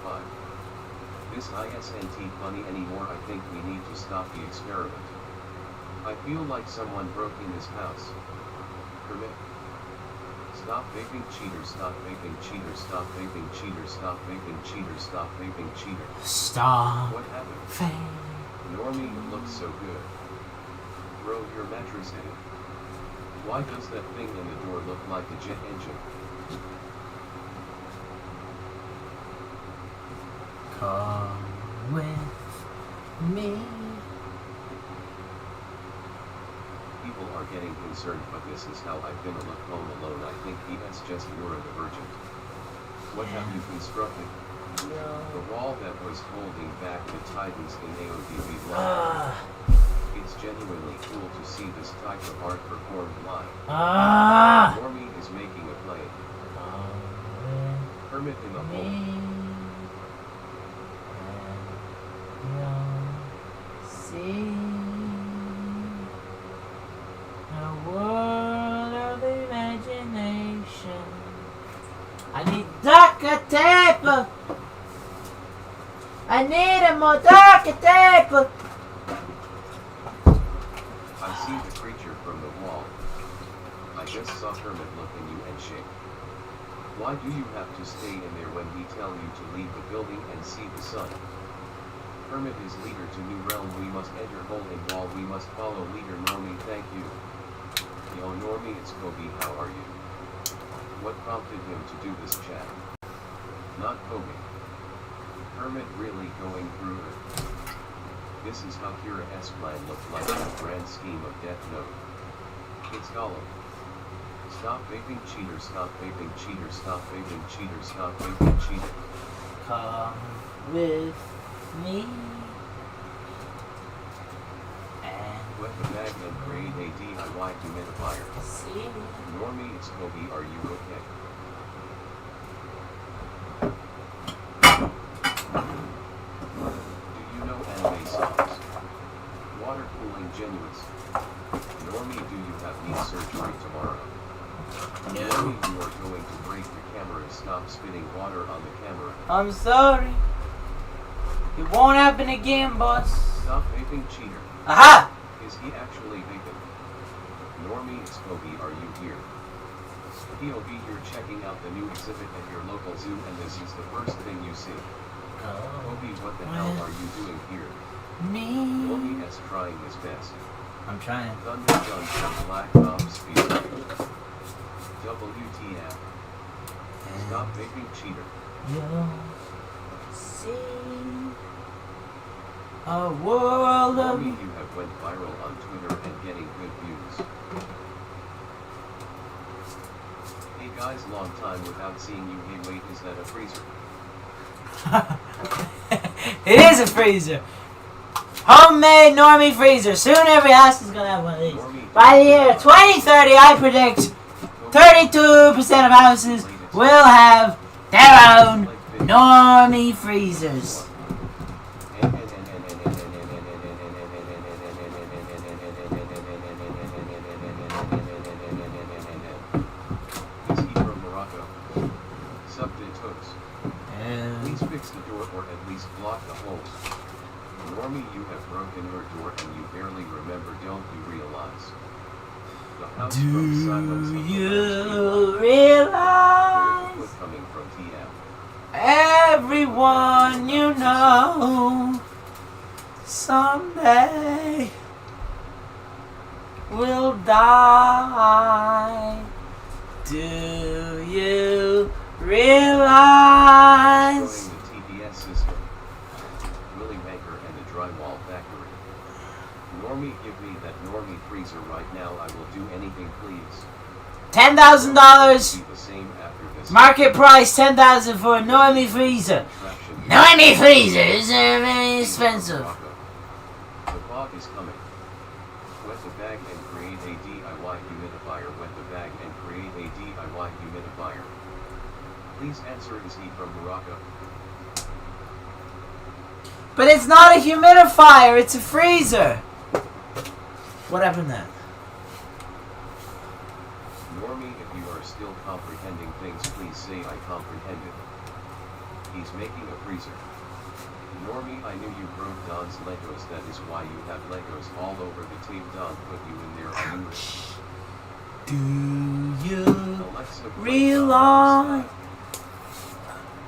This isn't funny anymore. I think we need to stop the experiment. I feel like someone broke in this house. Permit. Stop vaping cheaters, stop vaping cheaters, stop vaping cheaters, stop vaping cheaters, stop vaping cheaters. Stop. What happened? Fame. Normie, it looks so good. Throw your mattress in it. Why does that thing in the door look like a jet engine? Come with me. People are getting concerned, but this is how I've been look home alone. I think that's just neurodivergent. What have you constructed? The wall that was holding back the Titans in AODB live. It's genuinely cool to see this type of art performed live. Normie is making a play. Hermit in the hole. See a world of imagination. I need darker tape. I need a more darker tape. I see the creature from the wall. I just saw Hermit look at you and shake. Why do you have to stay in there when we tell you to leave the building and see the sun? Hermit is leader to new realm. We must enter hole in wall. We must follow leader Normie. Thank you. Yo Normie, it's Kobe. How are you? What prompted him to do this chat? Not Kobe. Hermit really going through it. This is how Kira S plan looked like in the grand scheme of Death Note. It's Gollum. Stop vaping cheaters, stop vaping cheaters, stop vaping cheaters, stop vaping cheaters. Come with me. And Wet the bag and create a DIY humidifier. see. Normie, it's Kobe. Are you okay? Do you know anime songs? Water cooling genuines. Normie, do you have knee surgery tomorrow? Normie, you are going to break the camera. Stop spitting water on the camera. I'm sorry. It won't happen again, boss. Stop vaping, cheater. Aha! Is he actually vaping? Normie, it's Kobe, are you here? He'll be here checking out the new exhibit at your local zoo, and this is the first thing you see. Kobe, what the hell are you doing here? Normie is trying his best. I'm trying. Thunder Gun from Black Ops Speed. WTF. Stop vaping, cheater. You'll see a world of... Normie, you have went viral on Twitter and getting good views. Hey guys, long time without seeing you. Hey wait, is that a freezer? It is a freezer. Homemade Normie freezer. Soon every house is gonna have one of these. By the year 2030, I predict 32% of houses will have their own Normie freezers. Is he from Morocco? Sucked it toes. Please fix the door or at least block the holes. Normie, you have broken your door and you barely remember, don't you realize? The house from Silence of the Do Lambs you realize Foot coming from TM. everyone you know someday will die? Do you realize? Showing the TPS system. Willy Maker and the Drywall Factory. Normie, give me that Normie freezer right now. I will do anything, please. $10,000 Be the same after this. market price, $10,000 for a Normie freezer. Contraption. Normie freezers are very expensive. The fog is coming. Wet the bag and create a DIY humidifier. Wet the bag and create a DIY humidifier. Please answer, is he from Morocco? But it's not a humidifier, it's a freezer. What happened then? Normie, if you are still comprehending things, please say I comprehended. He's making a freezer. Normie, I knew you broke Don's Legos. That is why you have Legos all over the tape. Don put you in there. I knew it. Do you Alexa, play realize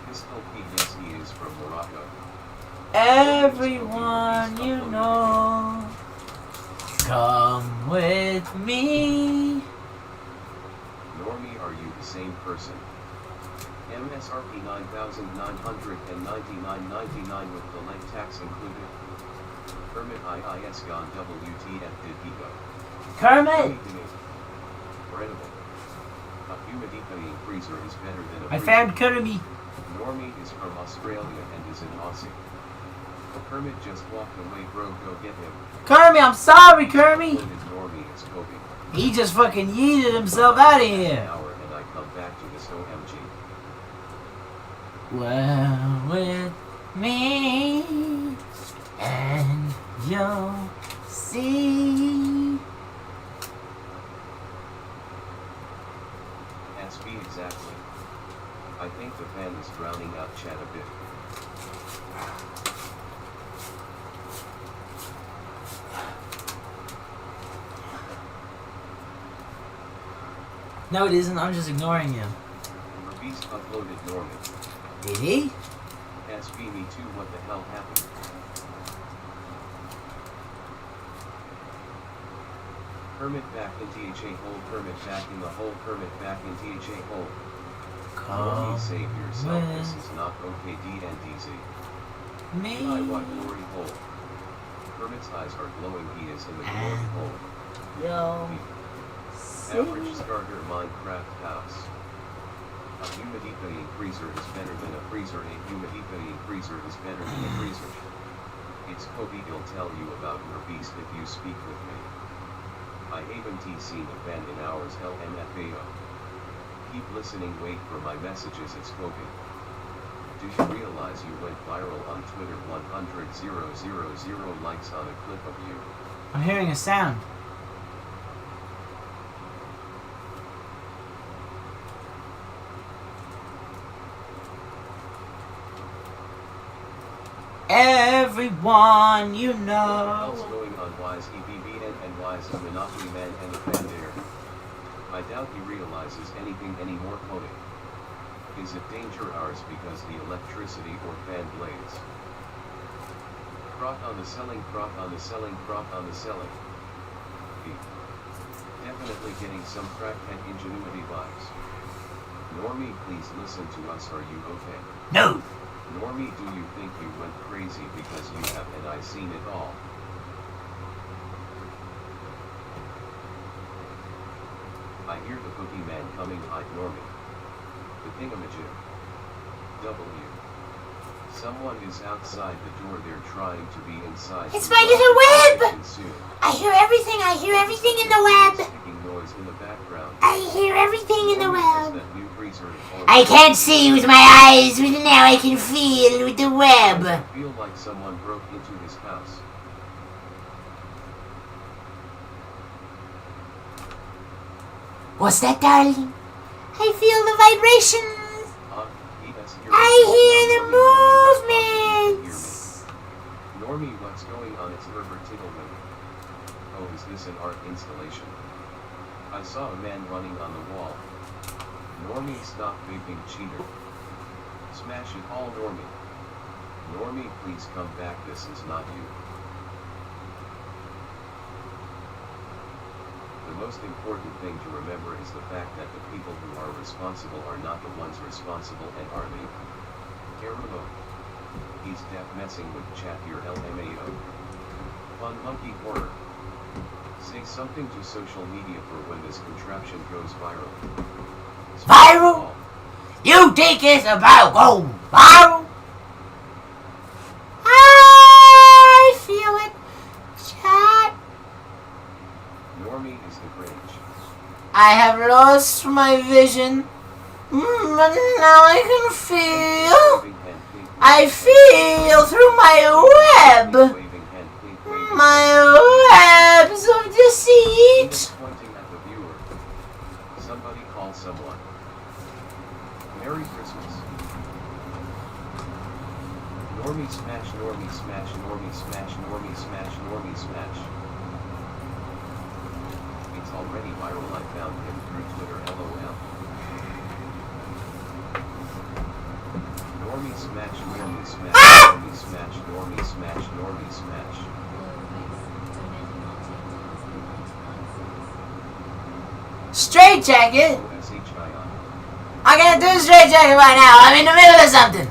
Pistol P, yes, he is from Morocco. everyone you know? Come with me. Normie, are you the same person? MSRP 9,999.99 with the leg tax included. Kermit IIS gone WTF did he go? Kermit! Incredible. A humidifier freezer is better than a I freezer. found Kermit. Normie is from Australia and is an Aussie. Kermit just walked away, bro, go get him. Kermit, I'm sorry, Kermit. Normie is Kobe. He just fucking yeeted himself out of here. Hour and I come back to this OMG. Well, with me, and you'll see. SB exactly. I think the fan is drowning out chat a bit. No, it isn't. I'm just ignoring him. Beast uploaded Norman. Did he? SB me too, what the hell happened? Kermit back in THA hole, Kermit back in the hole, Kermit back in THA hole. Normie, save yourself, this is not OKD and DZ. Me. I what glory hole. Kermit's eyes are glowing, he is in the glory hole. Yo. Average starter Minecraft house. A humidifier freezer is better than a freezer. A humidifier freezer is better than a freezer. It's Kobe, he'll tell you about your beast if you speak with me. I haven't seen a fan in hours, LMFAO. Keep listening, wait for my messages, it's Kobe. Do you realize you went viral on Twitter? 100,000 likes on a clip of you. I'm hearing a sound. everyone you What know. else going on? Why's EBBN and why's a Monopoly Man and a fan there? I doubt he realizes anything anymore. Coding. Is it danger hours because the electricity or fan blades? Croc on the selling, croc on the selling, croc on the selling. B. Definitely getting some crackhead ingenuity vibes. Normie, please listen to us. Are you okay? No. Normie, do you think you went crazy because you have and I seen it all? I hear the boogeyman coming. Hide Normie. The thingamajig. W. Someone is outside the door. They're trying to be inside. It's my little web! Soon. I hear everything in the web. Sticking noise in the background. I hear everything in the Normie has web. that new freezer at home. I can't see with my eyes, but now I can feel with the web. I feel like someone broke into his house. What's that, darling? I feel the vibrations. Yes, I hear the movements. Normie, what's going on? It's Herbert Tittleman. Oh, is this an art installation? I saw a man running on the wall. Normie, stop vaping, cheater. Smash it all, Normie. Normie, please come back. This is not you. The most important thing to remember is the fact that the people who are responsible are not the ones responsible and are the Gerudo. He's deaf messing with chat here, LMAO. Fun monkey horror. Say something to social media for when this contraption goes viral. Viral? You think it's about go viral? I feel it. Chat. Normie is the Grinch. I have lost my vision. But now I can feel. Waving hand, please. I feel through my web. Waving hand, please. Waving My webs of deceit. He's pointing at the viewer. Somebody call someone. Merry Christmas. Normie smash, Normie smash, Normie smash, Normie smash, Normie smash. It's already viral. I found him through Twitter, LOL. Normie smash, Normie smash, Normie smash, Normie smash, Normie smash. Straight jacket. O-S-H-I-I. I gotta do a straight jacket right now. I'm in the middle of something.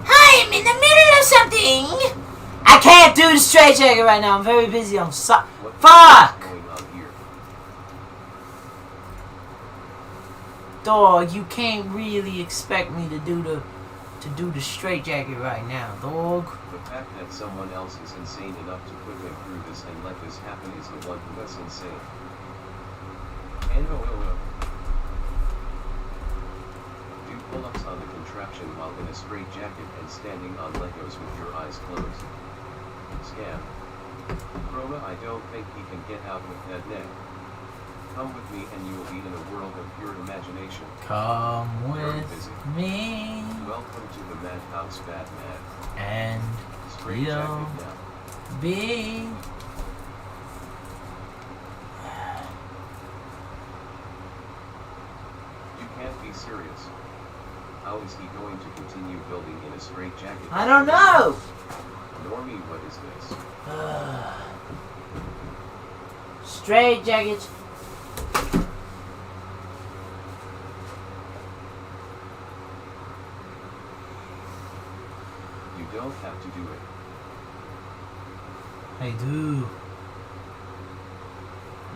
I'm in the middle of something. I can't do the straight jacket right now. I'm very busy. I'm so What fuck. is going on here? Dog, you can't really expect me to do the straight jacket right now, dog. The fact that someone else is insane enough to put him through this and let this happen is the one who is insane. NOOO. Do pull-ups on the contraption while in a straight jacket and standing on Legos with your eyes closed. Scam. Chroma, I don't think he can get out with that neck. Come with me and you will be in a world of pure imagination. Come Very with busy. me Welcome to the Madhouse, Batman. and Straight you'll jacket now. be. You can't be serious. How is he going to continue building in a straight jacket? I don't know. Normie, what is this? Straight jackets. You don't have to do it. I do.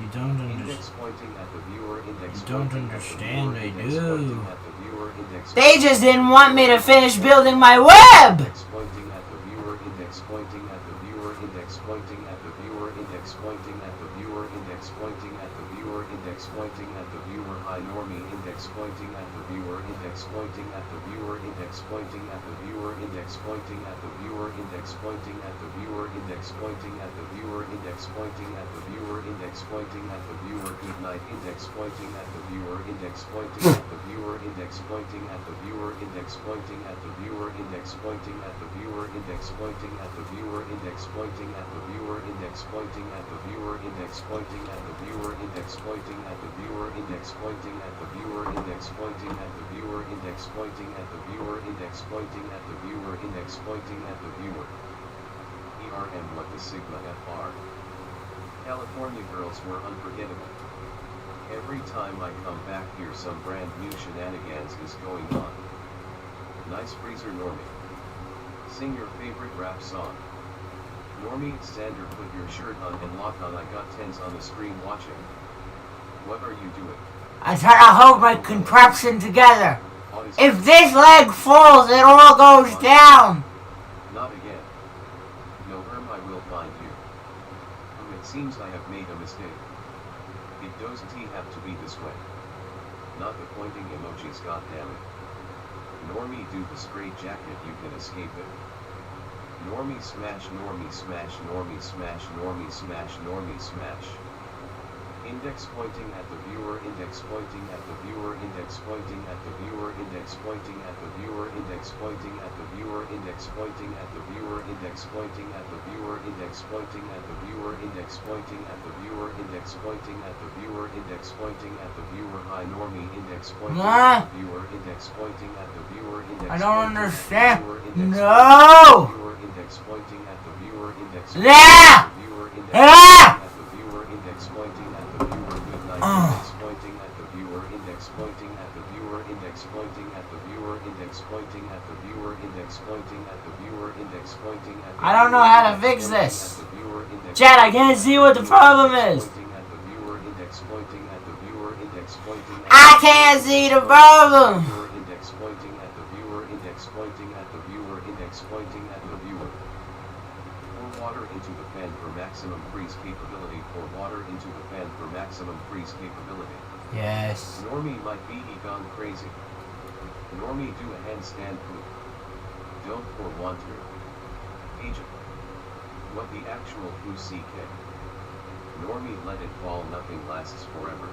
You don't understand. Index pointing at the viewer, index You don't pointing at the understand, viewer, I index do. pointing at the viewer, index They just didn't want me to finish building my web. Index pointing at the viewer, index pointing at the viewer, viewer index pointing at the viewer index pointing at the viewer index pointing at the viewer index pointing at the viewer hi normie index pointing at the viewer index pointing at the viewer index pointing at the viewer index pointing at the viewer index pointing at the viewer index pointing at the viewer index pointing at the viewer index pointing at the viewer good night index pointing at the viewer index pointing at the viewer index pointing at the viewer index pointing at the viewer index pointing at the viewer index pointing at the viewer index pointing at the viewer index pointing at the viewer index pointing at the viewer index pointing at the viewer index pointing at the viewer index pointing at the viewer index pointing at the viewer index pointing at the viewer index pointing at the viewer ERM what the Sigma FR California girls were unforgettable. Every time I come back here some brand new shenanigans is going on. Nice freezer Normie. Sing your favorite rap song. Normie, Sander put your shirt on and lock on I got tens on the screen watching. What are you doing? I try to hold my contraption together. If this leg falls, it all goes down. Not again. No I will find you. It seems I have made a mistake. It doesn't have to be this way. Not the pointing emojis goddammit. Normie do the straight jacket you can escape it. Normie smash Normie smash Normie smash Normie smash Normie smash. Index pointing at the viewer index pointing at the viewer index pointing at the viewer index pointing at the viewer index pointing at the viewer index pointing at the viewer index pointing at the viewer index pointing at the viewer index pointing at the viewer index pointing at the viewer index pointing at the viewer hi Normie index pointing at the viewer index pointing at the viewer index I don't understand. No! Viewer index pointing at the viewer index Yeah! viewer index at the viewer index pointing at the viewer good night index pointing at the viewer index pointing at the viewer index pointing at the viewer index pointing at the viewer index pointing at the viewer index pointing at the I don't know how to fix this. Chad, I can't see what the problem is. I can't see the problem. Index pointing at the viewer index pointing at the viewer index pointing at the viewer. Pour water into the fan for maximum freeze capability. Pour water into the fan for maximum freeze capability. Yes. Normie might be gone crazy. Normie do a handstand poop. Don't pour water. Agent. What the actual who CK? Normie let it fall nothing lasts forever.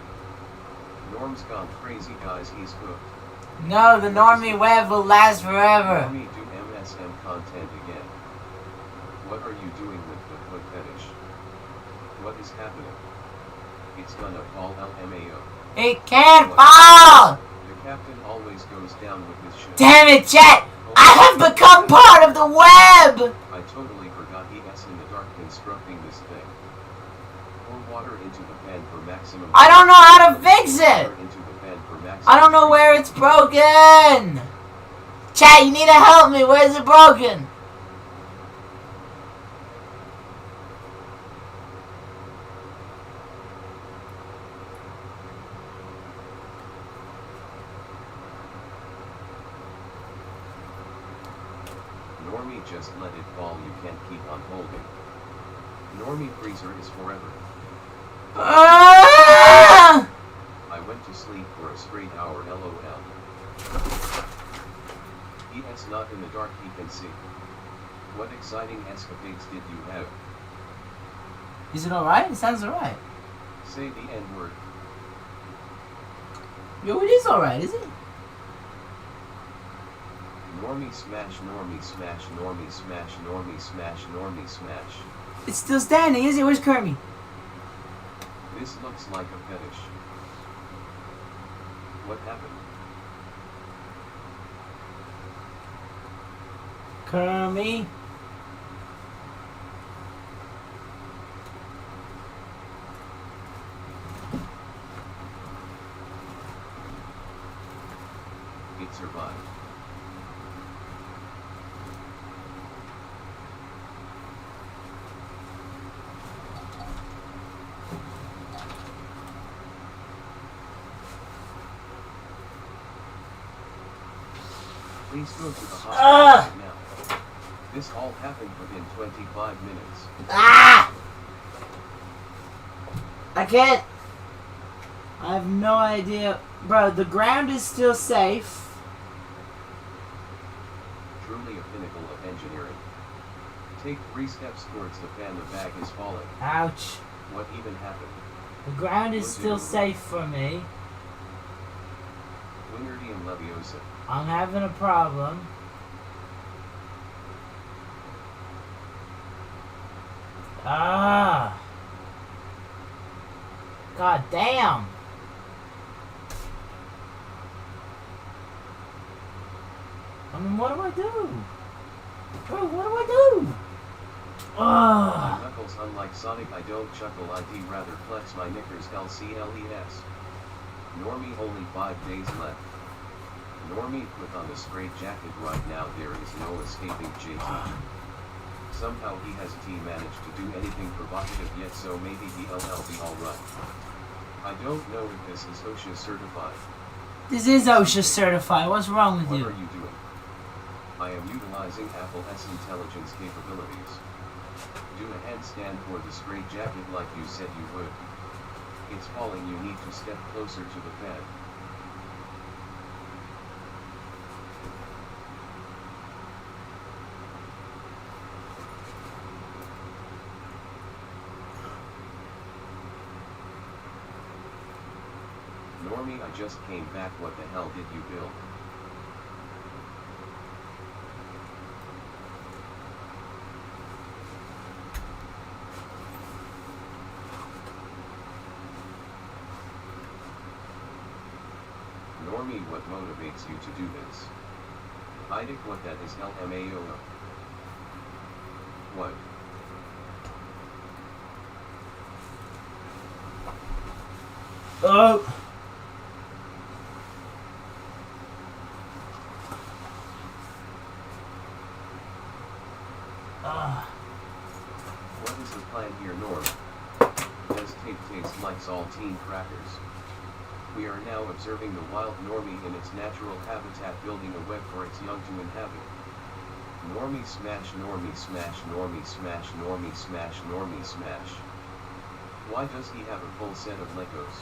Norm's gone crazy guys he's cooked. No, the Normie web will last forever. Normie do MSM content again. What are you doing with the foot fetish? What is happening? It's gonna fall LMAO. It can't fall! The captain always goes down with his shit. Damn it, Chet! I have become part of the web! I totally forgot ES in the dark constructing this thing. Pour water into the fan for maximum. I don't know how to fix it! Into the fan for maximum. I don't know where it's broken! Chat, you need to help me. Where's it broken? Normie just let it fall, you can't keep on holding. Normie freezer is forever. I went to sleep for a straight hour LOL. ES not in the dark he can see. What exciting escapades did you have? Is it alright? It sounds alright. Say the N-word. Yo, it is alright, is it? Normie smash, Normie smash, Normie smash, Normie smash, Normie smash. It's still standing, is it? Where's Kermie? This looks like a fetish. What happened? Kermie? It survived. Please go to the hospital right now. This all happened within 25 minutes. Ah! I can't. I have no idea. Bro, the ground is still safe. Truly a pinnacle of engineering. Take 3 steps towards the fan, the bag is falling. Ouch. What even happened? The ground is still safe for me. Wingardium Leviosa. I'm having a problem. Ah. God damn. I mean, what do I do? Bro, what do I do? My knuckles, unlike Sonic, I don't chuckle, I rather flex my knickers, LCLES. Normie, only 5 days left. Normie, put on a straight jacket right now, there is no escaping JT. Somehow he hasn't managed to do anything provocative yet, so maybe he'll be alright. I don't know if this is OSHA certified. This is OSHA certified. What's wrong with What you? are you doing? I am utilizing Apple S intelligence capabilities. Do a handstand for the straight jacket like you said you would. It's falling, you need to step closer to the fan. Normie, I just came back, what the hell did you build? Normie, what motivates you to do this? Idic, what that is LMAO. What? Oh. What is the plan here, Norm? Does tape taste like saltine crackers? We are now observing the wild Normie in its natural habitat, building a web for its young to inhabit. Normie smash, Normie smash, Normie smash, Normie smash, Normie smash. Why does he have a full set of Legos?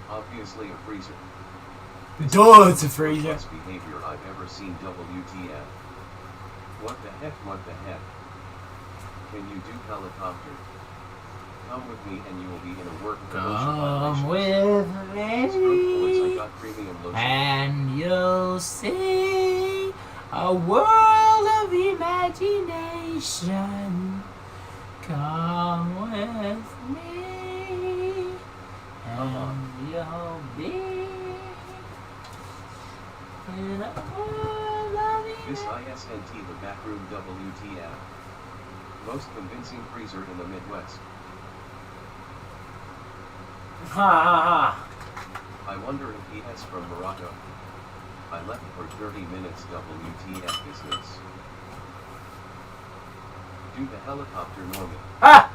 Obviously a freezer. Duh, it's a freezer. Best behavior I've ever seen, WTF. What the heck, what the heck? Can you do helicopter? Come with me and you will be in a work of Come with me, and you'll see a world of imagination. Come with me, and you'll be in a world of This imagination. ISNT, the backroom, WTF. Most convincing freezer in the Midwest. Ha ha ha. I wonder if he is from Morocco. I left for 30 minutes, WTF business. Do the helicopter, Norman. Ah!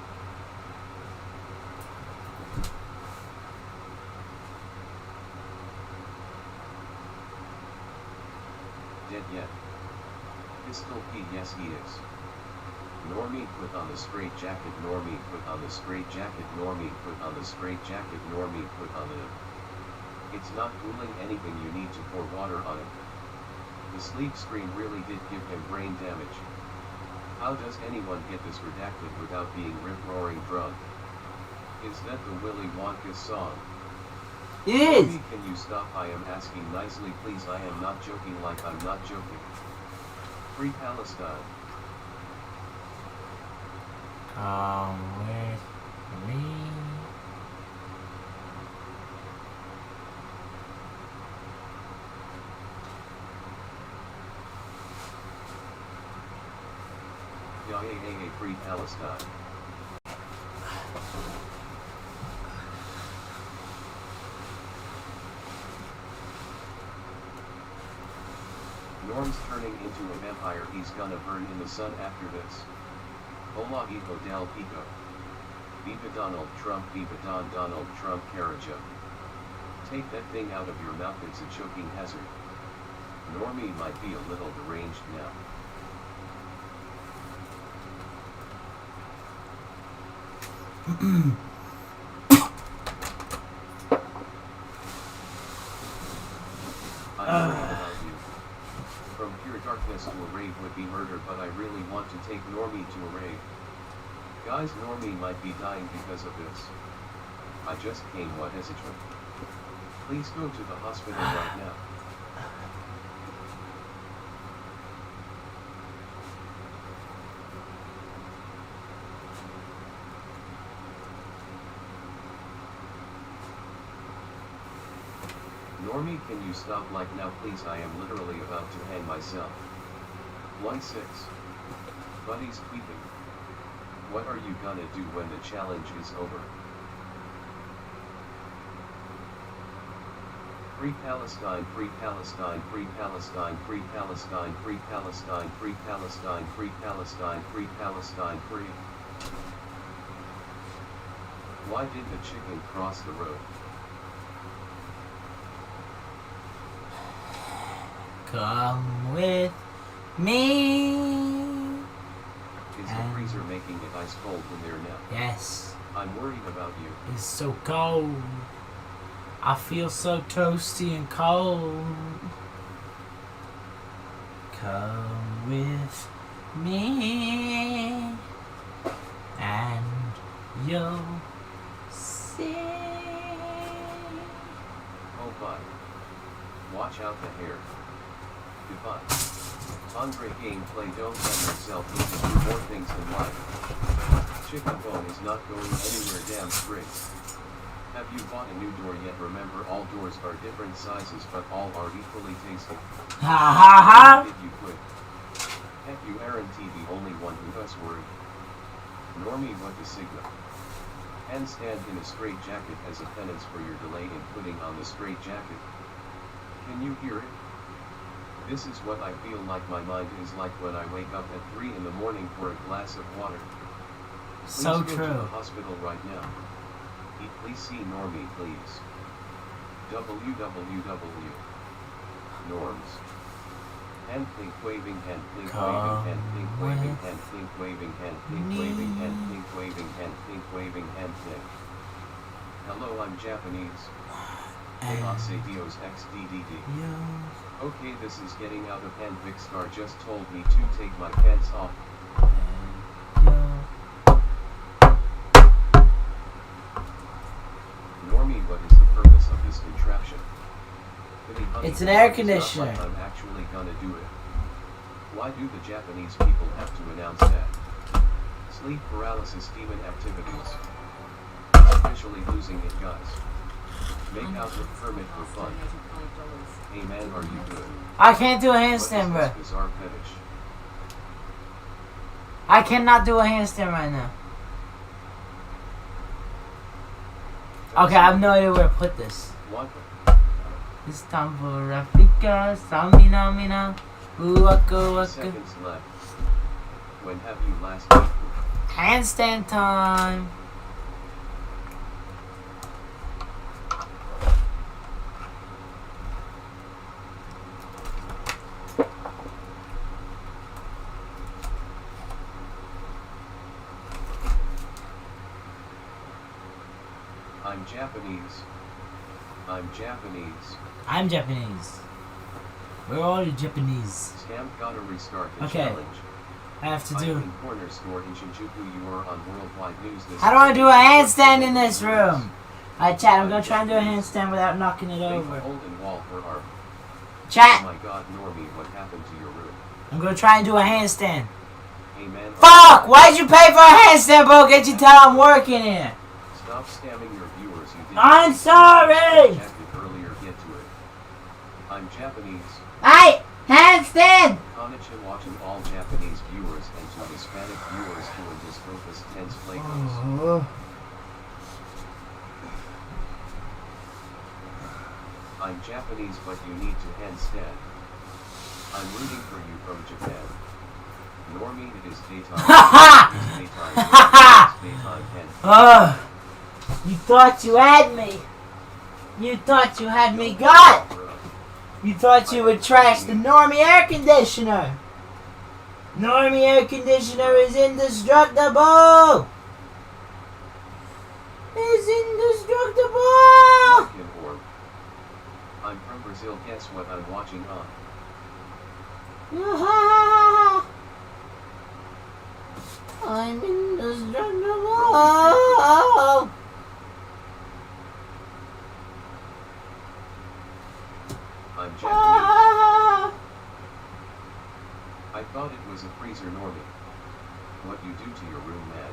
Dead yet? Pistol P, yes he is. Normie, put on the straight jacket, Normie, put on the straight jacket, Normie, put on the straight jacket, Normie, put on the... It's not cooling anything, you need to pour water on it. The sleep screen really did give him brain damage. How does anyone get this redacted without being rip-roaring drunk? Is that the Willy Wonka song? It is. Normie, can you stop? I am asking nicely, please. I am not joking, like I'm not joking. Free Palestine. Come with me. Yeah, free Palestine. Norm's turning into a vampire, he's gonna burn in the sun after this. Hola hijo del pico. Viva Donald Trump, viva Donald Trump, Carajo. Take that thing out of your mouth, it's a choking hazard. Normie might be a little deranged now. I'm worried about you. From pure darkness to a rave would be murder, but I really want to take Normie to a rave. Guys, Normie might be dying because of this. I just came, what is it? Please go to the hospital right now. Normie, can you stop like now please? I am literally about to hang myself. 1-6. Buddy's tweeting. What are you gonna do when the challenge is over? Free Palestine, free Palestine, free Palestine, free Palestine, free Palestine, free Palestine, free Palestine, free Palestine, free. Why did the chicken cross the road? Come with me. Is the freezer making it ice cold in there now? Yes. I'm worried about you. It's so cold. I feel so toasty and cold. Come with me and you'll see. Oh bye. Watch out the hair. Goodbye. Andre gameplay, don't let yourself need to do more things in life. Chicken bone is not going anywhere damn straight. Have you bought a new door yet? Remember, all doors are different sizes, but all are equally tasty. Ha ha ha! If you could. Heck you, Aaron T, the only one who does worry. Normie, what the signal? Handstand in a straight jacket as a penance for your delay in putting on the straight jacket. Can you hear it? This is what I feel like my mind is like when I wake up at 3 in the morning for a glass of water. So Please go true. to the hospital right now. Please see Normie, please. www. Norms. Hand blink waving, hand blink waving, hand blink waving, hand blink waving, hand blink waving, hand blink waving, hand blink waving, hand blink. Hello, I'm Japanese. Hace Dios XDDD. Okay, this is getting out of hand. Vicstar just told me to take my pants off. Normie, what is the purpose of this contraption? Honey, It's an air it's not conditioner. like I'm actually gonna do it. Why do the Japanese people have to announce that? Sleep paralysis demon activities. Officially losing it, guys. Make out with permit for fun. Hey man, are you good? I can't do a What handstand, is bro. this bizarre fetish? I cannot do a handstand right now. Okay, I have no idea where to put this. What? It's time for Rafika, Samina Mina, Uwaka Waka. Seconds left. When have you last eaten? Handstand time. I'm Japanese. I'm Japanese. I'm Japanese. We're all Japanese. Scam gotta restart the Okay. challenge. I have to I'm do. in corner store in Shinjuku. You are on worldwide news. This How do I do a handstand in this room? Alright, chat, I'm gonna try and do a handstand without knocking it Make a over. hole in wall for our. Oh Chat, my God, Normie, what happened to your room? I'm gonna try and do a handstand. Hey man. Fuck! Why'd you pay for a handstand, bro? Can't you tell I'm working here? Stop scamming your viewers. You did. I'm sorry! Rejected earlier. Get to it. I'm Japanese. Hey! Handstand! Konnichiwa watching all Japanese viewers and to Hispanic viewers who in this focus tense flakos. I'm Japanese, but you need to handstand. I'm rooting for you from Japan. Normie, it is daytime. It is daytime. It is daytime. Ugh. You thought you had me. You thought you had me got. You thought you would trash the Normie air conditioner. Normie air conditioner is indestructible. is indestructible! Like him or I'm from Brazil, guess what I'm watching on? I'm indestructible! I'm Japanese. I thought it was a freezer normie. What you do to your room, man?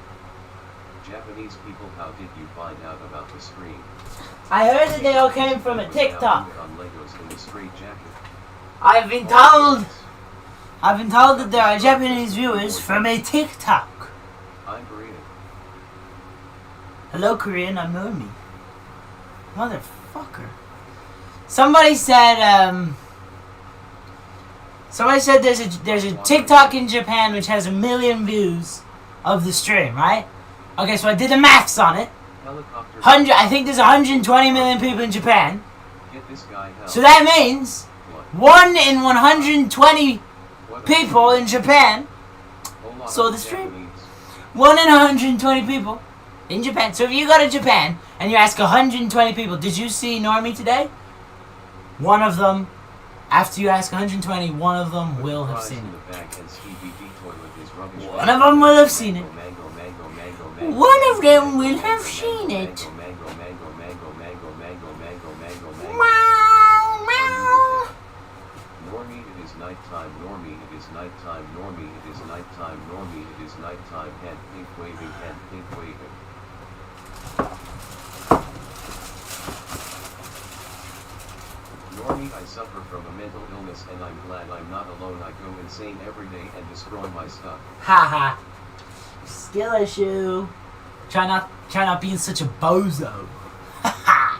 Japanese people, how did you find out about the stream? I heard that they all came from a TikTok. On Legos in the straight jacket. I've been told that there are Japanese viewers from a TikTok. I'm Korean. Hello, Korean, I'm Normie. Motherfucker. Somebody said there's a TikTok in Japan which has 1 million views of the stream, right? Okay, so I did the maths on it. I think there's 120 million people in Japan. Get this guy help. So that means 1 in 120 people in Japan saw the stream. 1 in 120 people in Japan. So if you go to Japan and you ask 120 people, did you see Normie today? One of them, after you ask 120, one of them will have seen it. One of them will have seen it. One of them will have seen it. Meow, meow. Normie, it is nighttime. Normie, it is nighttime. Normie, it is nighttime. Normie, it is nighttime. Hand pink waving. Hand pink waving. Normie, I suffer from a mental illness and I'm glad I'm not alone. I go insane every day and destroy my stuff. Haha. Skill issue. Try not being such a bozo. Haha.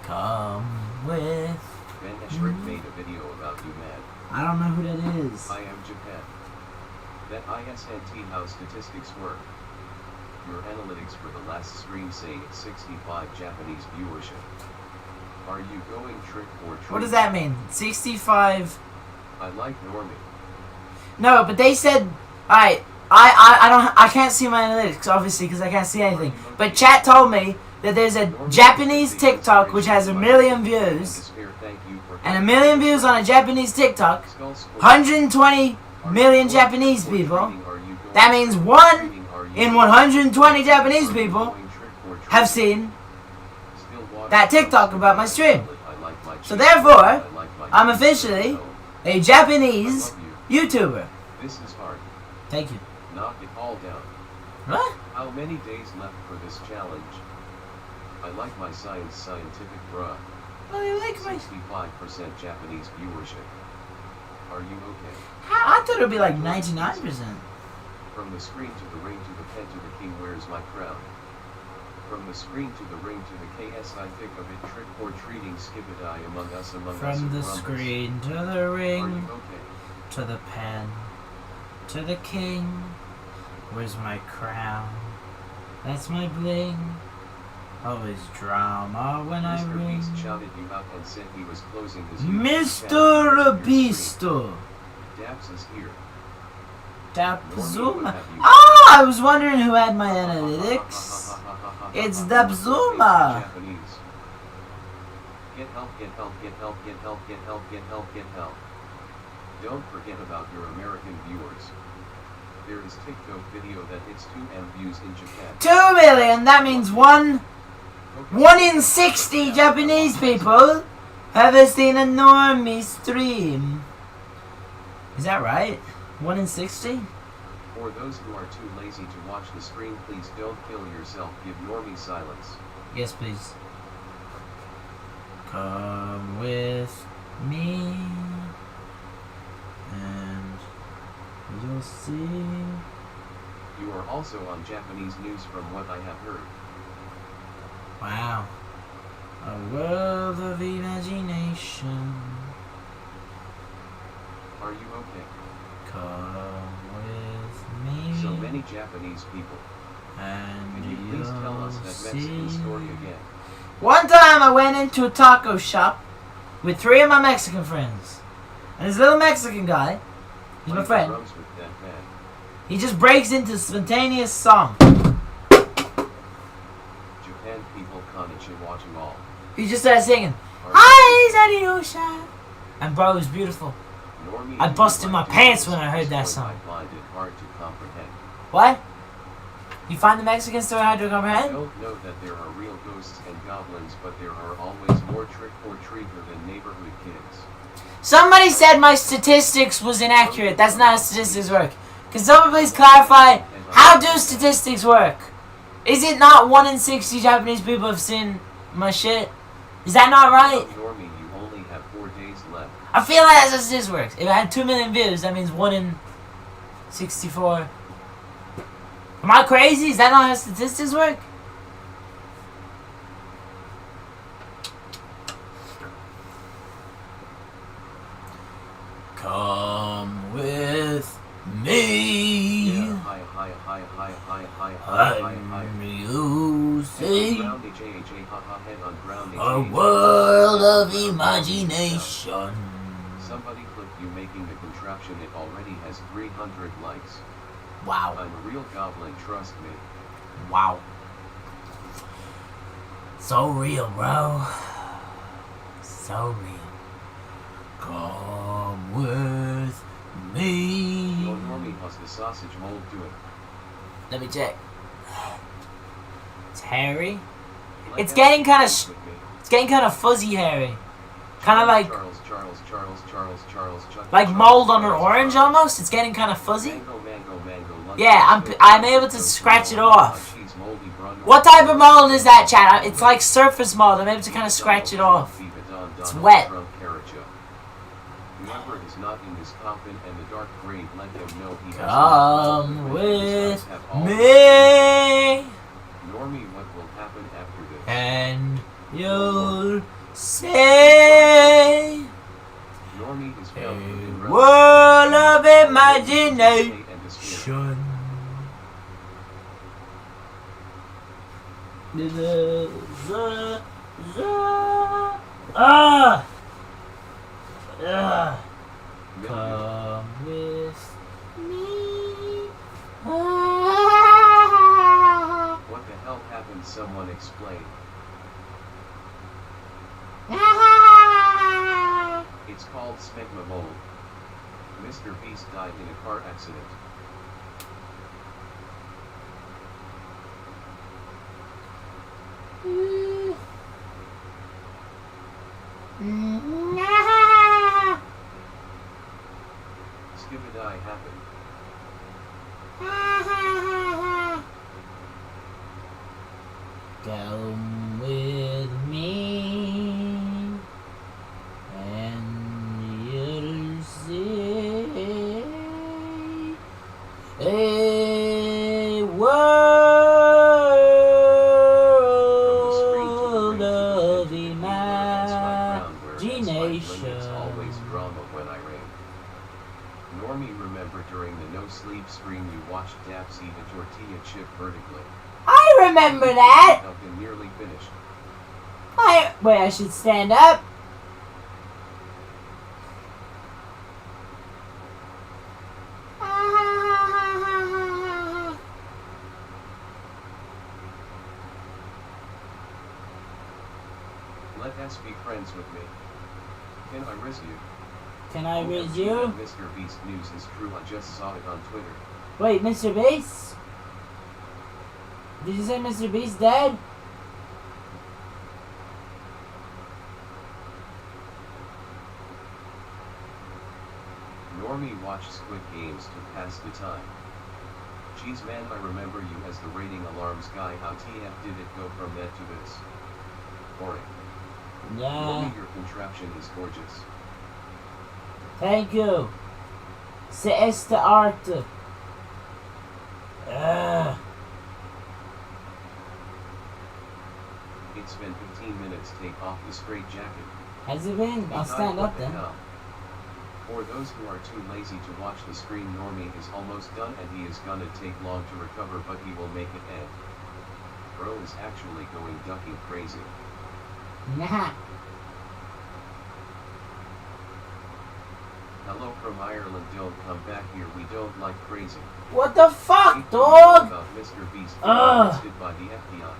Come with. Ben Eschrick made a video about you, man. I don't know who that is. I am Japan. That ISNT how statistics work. Your analytics for the last stream say it's 65 Japanese viewership. Are you going trick or treat? What does that mean? 65. I like Normie. No, but they said. Alright, I can't see my analytics obviously because I can't see anything. But chat told me that there's a Japanese TikTok which has 1 million views, and 1 million views on a Japanese TikTok, 120 million Japanese people. That means 1 in 120 Japanese people have seen that TikTok about my stream. So therefore, I'm officially a Japanese YouTuber. This is hard. Thank you. Knock it all down. What? How many days left for this challenge? I like my scientific bruh. Oh, you like my... 65% Japanese viewership. Are you okay? I thought it would be like 99%. From the screen to the ring to the pen to the king, where's my crown? From the screen to the ring to the KS, I think of it trick or treating, skibidi among us. From the screen to the Are you ring, okay? to the pen, to the king. Where's my crown? That's my bling. Always drama when I Mr. ring. Beast shouted you out and said he was closing his Mr. Beasto. Daps is here. Dapzuma. Oh, I was wondering who had my analytics. It's Dapzuma. Japanese. Get help, get help, get help, get help, get help, get help, get help. Don't forget about your American viewers. There is TikTok video that hits 2M views in Japan. 2 million, that means 1 in 60 Japanese people have seen a Normie stream. Is that right? 1 in 60? For those who are too lazy to watch the stream, please don't kill yourself. Give Normie silence. Yes, please. Come with me, and you'll see. You are also on Japanese news from what I have heard. Wow. A world of imagination. Are you okay? Come with me. So many Japanese people. And Can you please tell us that Mexican story again? One time I went into a taco shop with 3 of my Mexican friends. And this little Mexican guy, he's my friend, Drums with that band. he just breaks into spontaneous song. people konnichiwa to all. He just started singing, Hi, Zadiyosha! And bro, it was beautiful. Normie, I busted my pants when I heard that song. What? You find the Mexican story hard to I comprehend? don't know that there are real ghosts and goblins, but there are always more trick-or-treater than neighborhood kids. Somebody said my statistics was inaccurate. That's not how statistics work. Can someone please clarify, how do statistics work? Is it not 1 in 60 Japanese people have seen my shit? Is that not right? Normie, you only have 4 days left. I feel like that's how statistics works. If I had 2 million views, that means 1 in 64. Am I crazy? Is that not how statistics work? Come with me. Yeah, And you see Ground head on ground a world of imagination. Somebody clip you making the contraption. It already has 300 likes. Wow. I'm a real goblin, trust me. Wow. So real, bro. So real. Come with me. Yo, Normie, how's the sausage mold doing? Let me check. It's hairy. Like It's that getting kind of with me. it's getting kind of fuzzy hairy. Kind of like Charles, mold on an orange almost. It's getting kind of fuzzy. Mango, Yeah, I'm able to scratch it off. What type of mold is that, chat? It's like surface mold. I'm able to kind of scratch it off. It's wet. Whoever is not in this coffin and the dark grave, let them know he has Come with me, Normie, what will happen after this? and you'll say Normie is found a within world of imagination. Come with me. What the hell happened? Someone explain. It's called smegma mold. Mr. Beast died in a car accident. Skibidi happened. Come with me, and you'll see a world of imagination. Always drama when I rain. Normie, remember during the no sleep stream you watched Daps eat a tortilla chip vertically. I remember that. I've been nearly finished. Wait, I should stand up. Let us be friends with me. Can I risk you? Can I read OMG, you? that Mr. Beast news is true. I just saw it on Twitter. Wait, Mr. Beast? Did you say Mr. Beast dead? Normie watched Squid Games to pass the time. Jeez man, I remember you as the rating alarms guy. How TF did it go from that to this? Boring. Yeah. Normie, your contraption is gorgeous. Thank you. Se esta arte. It's been 15 minutes. Take off the straight jacket. Has it been? I'll stand up then. For those who are too lazy to watch the screen, Normie is almost done and he is gonna take long to recover, but he will make it end. Bro is actually going ducking crazy. Nah. Hello from Ireland, don't come back here, we don't like crazy. What the fuck, Hate to dog? know about Mr. Beast Ugh. arrested by the FBI.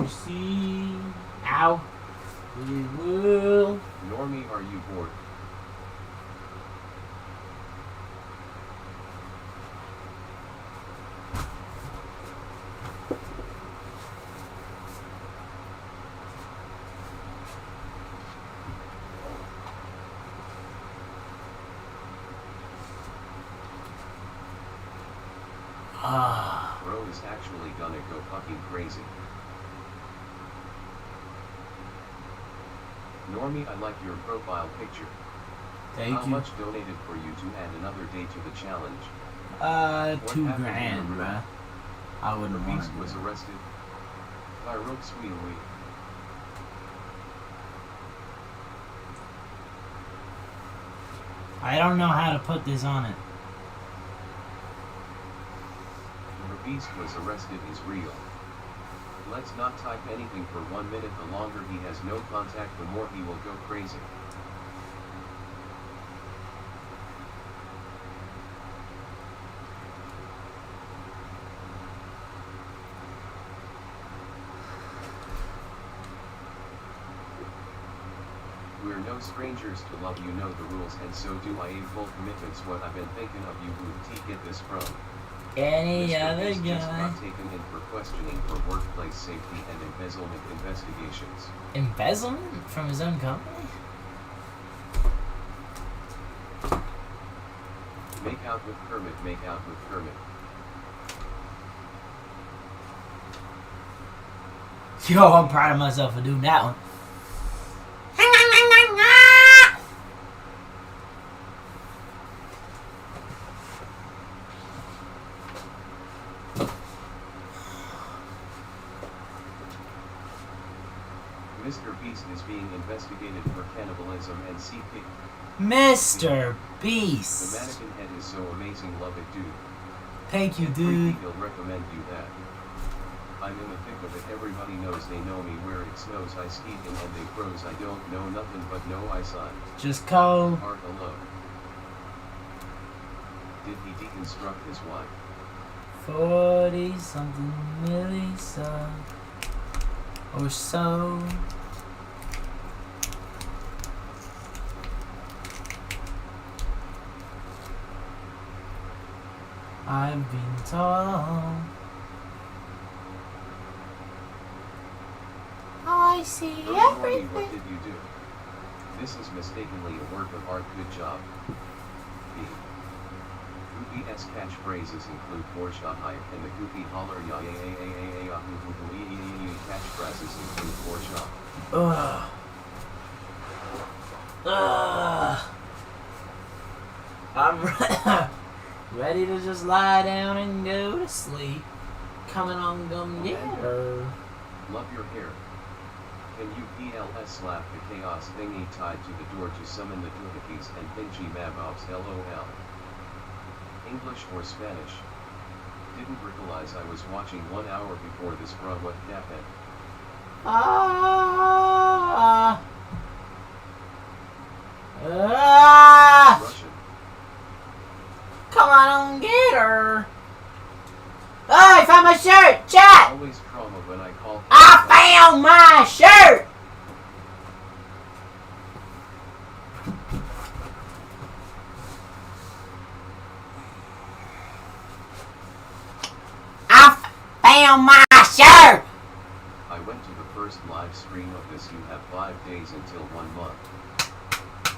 see. Ow. We will. Normie, are you bored? Bro is actually gonna go fucking crazy. Normie, I like your profile picture. Thank How you. much donated for you to add another day to the challenge? What $2 happened to grand, your bruh. I The wouldn't want beast to. was arrested. By Rook Sweetly. I don't know how to put this on it. The beast was arrested is real. Let's not type anything for 1 minute. The longer he has no contact, the more he will go crazy. We're no strangers to love, you know the rules, and so do I. A full commitment's what I've been thinking of you. Who did he get this from? Any Mr. other Beast just guy? got taken in for questioning for workplace safety and embezzlement investigations. Embezzlement from his own company? Make out with Kermit, make out with Kermit. Yo, I'm proud of myself for doing that one. Mr. Beast is being investigated for cannibalism and CP. Mr. The Beast. mannequin head is so amazing, love it, dude. Thank you, Freaky, dude. he'll recommend you that. I'm in the thick of it, everybody knows they know me. Where it snows I ski in and they froze. I don't know nothing but no eyesight. Just call. Heart alone. Did he deconstruct his wife? 40 something milli so or so. I've been told. I see Normie, what everything. did you do? This is mistakenly a work of art. Good job. B. Goopy-esque catchphrases include Porsche high and the Goopy holler ya ya ya ya ya ya hoo hoo hoo ee ee ee. Catchphrases include Porsche. Ugh. Ugh. I'm ready to just lie down and go to sleep. Coming on, gum, yeah. Love your hair. Can you PLS slap the chaos thingy tied to the door to summon the doohickeys and pinchy mabobs LOL? English or Spanish? Didn't realize I was watching 1 hour before this, bruh. What happened? Russian. Come on, get her. Oh, I found my shirt, chat. Always trauma when I call. I found my shirt. I found my shirt. I went to the first live stream of this. You have 5 days until 1 month.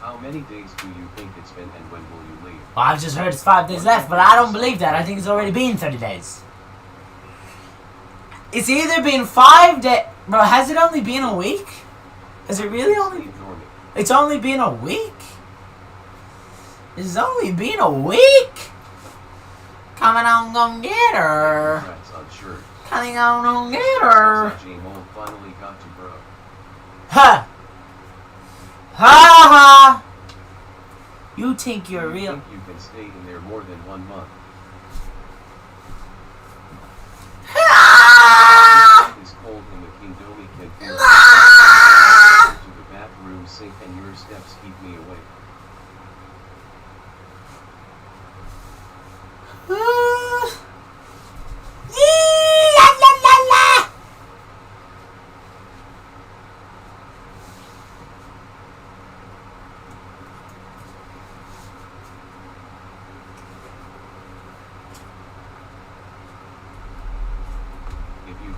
How many days do you think it's been, and when will you leave? Well, I've just heard it's 5 days left, but I don't believe that. I think it's already been 30 days. It's either been 5 days. Bro, has it only been a week? Has it really only... Ignore me. It's only been a week? It's only been a week? Coming on, gon' get her. Congrats on shirt. Coming on, gon' get her. J-Mole finally got to bro. Ha! Ha ha! You think you're You real? think you can stay in there more than 1 month? Ah! It's cold in the kingdom. Can feel Ah! to the bathroom sink, and your steps keep me awake. La la la la!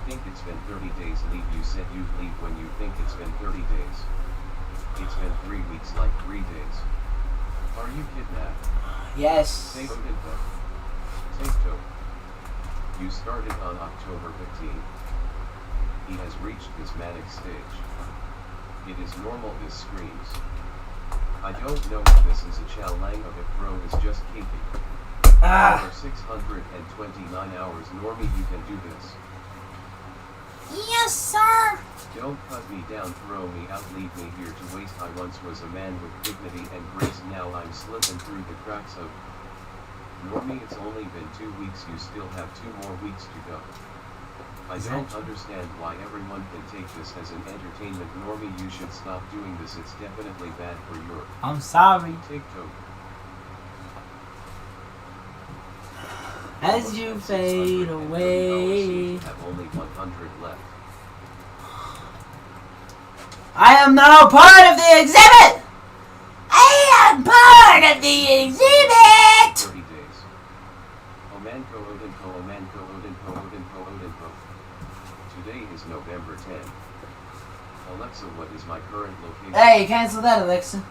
think it's been 30 days. Leave. You said you'd leave when you think it's been 30 days. It's been 3 weeks, like 3 days. Are you kidnapped? Yes. Say Odinto. Take. You started on October 15th. He has reached this manic stage. It is normal, this screams. I don't know if this is a chow lang of it, bro is just kinky. For 629 hours, Normie, you can do this. Yes, sir. Don't cut me down, throw me out, leave me here to waste. I once was a man with dignity and grace, now I'm slipping through the cracks of... Normie, it's only been 2 weeks, you still have 2 more weeks to go. I don't understand why everyone can take this as an entertainment. Normie, you should stop doing this, it's definitely bad for your... I'm sorry. TikTok. As you fade away. Have only 100 left. I am now part of the exhibit! I am part of the exhibit! 30 days. Omanko Odinko, Omanko Odinko, Odinko, Odinko. Today is November 10th. Alexa, what is my current location? Hey, cancel that, Alexa.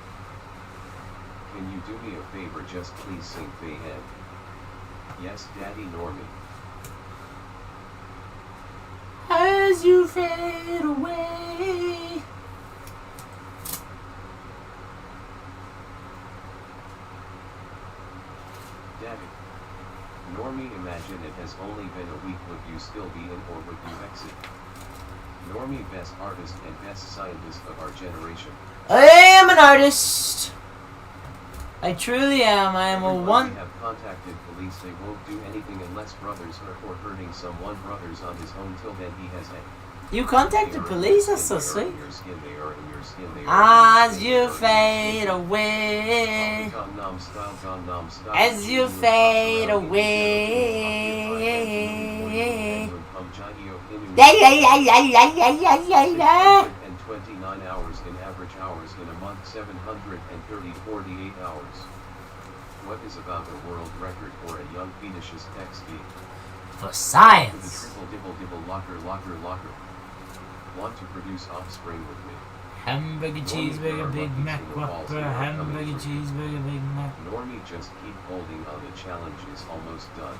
Can you do me a favor, just please sing Fayhead? Yes, Daddy Normie. As you fade away. Daddy. Normie, imagine it has only been a week. Would you still be in or would you exit? Normie, best artist and best scientist of our generation. I am an artist. I truly am. I am a one. We have contacted police. They won't do anything unless brothers hurt or hurting someone. Brothers on his own. Till then, he has had. You contacted police? That's so sweet. They are in your skin. As you fade away. As you fade away. 29 hours in average hours in a month, 48 hours. What is about a world record for a young fetus's text speed? For science. The triple dibble locker. Want to produce offspring with me? Hamburger, cheeseburger, Big Mac, Whopper, hamburger, cheeseburger, Big Mac. Normie, just keep holding on. The challenge is almost done.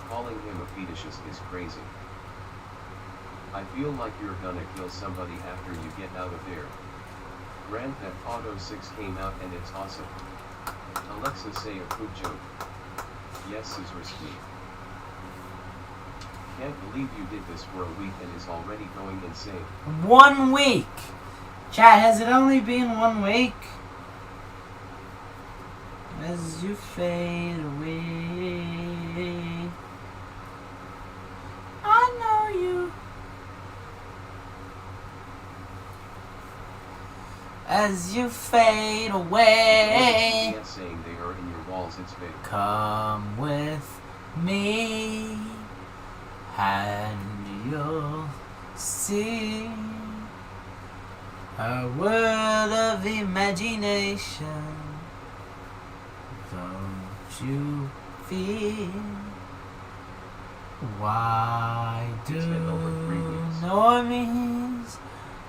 Calling him a fetus is crazy. I feel like you're gonna kill somebody after you get out of there. Grand Theft Auto 6 came out and it's awesome. Alexa, say a poop joke. Yes, scissors me. Can't believe you did this for a week and is already going insane. 1 week. Chat, has it only been 1 week? As you fade away. I know you. As you fade away. Yes, saying they are in your walls, it's fake. Come with me, and you'll see a world of imagination. Don't you feel? Why do normies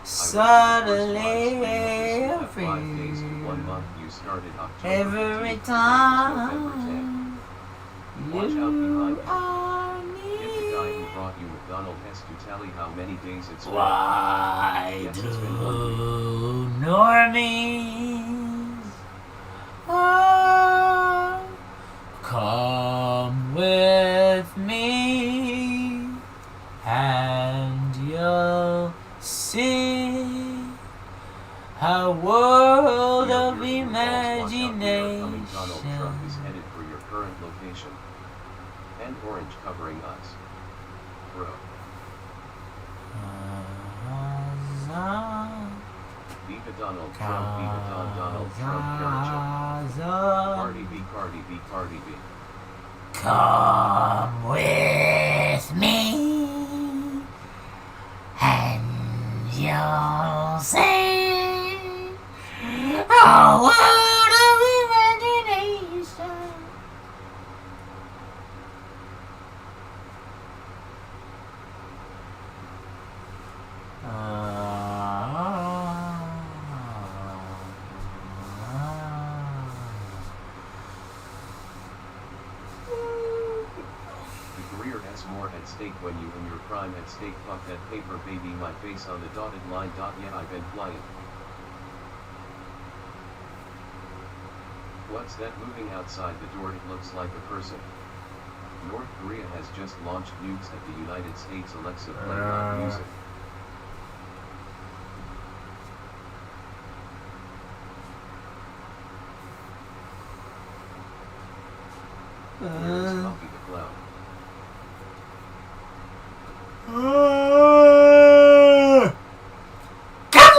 suddenly every time you are near? If the guy who brought you McDonald has to tally how many days it's been. Why Yes, do it's been 1 week. normies come with me, and you'll see a world of imagination. Donald Trump is headed for your current location. And orange covering us. Bro. Viva Donald Trump, Viva Donald Trump, Cardi B, Cardi B, Cardi B. Come with what an imagination. The career has more at stake when you and your prime at stake. Fuck that paper baby, my face on the dotted line. Yeah, I've been flying. What's that moving outside the door? It looks like a person. North Korea has just launched nukes at the United States. Alexa, play loud music. Where's Coffee the Clown?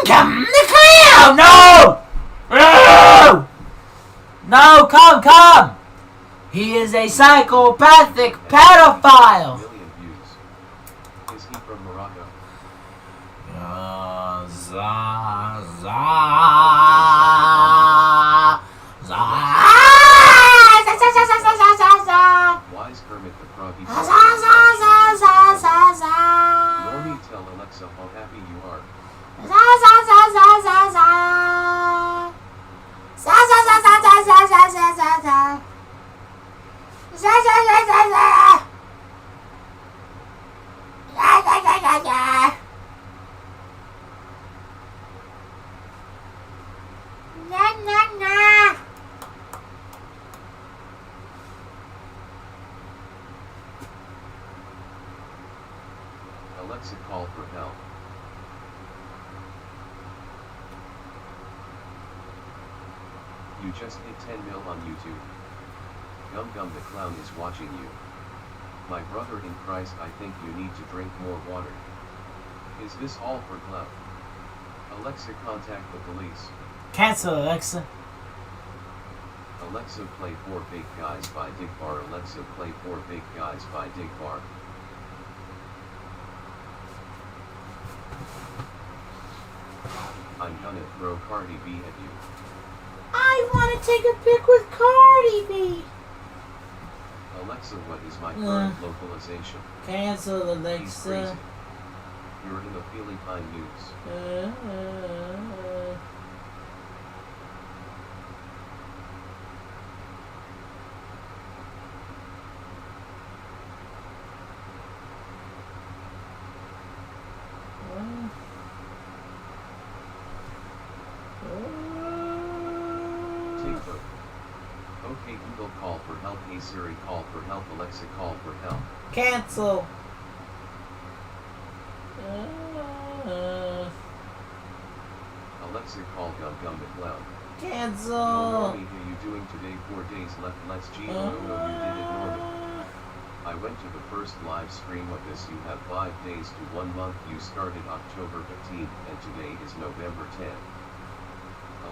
Come, the clown! No! No! No, come! He is a psychopathic pedophile! Million views. Is he from Morocco? Why is Kermit the Froggy? Normie, tell Alexa how happy you are. Alexa, call for help. You just hit 10 mil on YouTube. Gum the Clown is watching you. My brother in Christ, I think you need to drink more water. Is this all for clout? Alexa, contact the police. Cancel, Alexa. Alexa, play 4 Big Guys by Dig Bar. Alexa, play 4 Big Guys by Dig Bar. I'm gonna throw Cardi B at you. I want to take a pic with Cardi B. Alexa, what is my current localization? Cancel, He's Alexa. crazy. You're in the Philippine news. TikTok. Okay Google, call for help. Hey Siri, call for help. Alexa, call for help. Cancel. Alexa, call Gum the Clown. Cancel. Normie, how you doing today? 4 days left. Let's G. No, you did it, Normie. I went to the first live stream of this. You have 5 days to 1 month. You started October 15th and today is November 10th.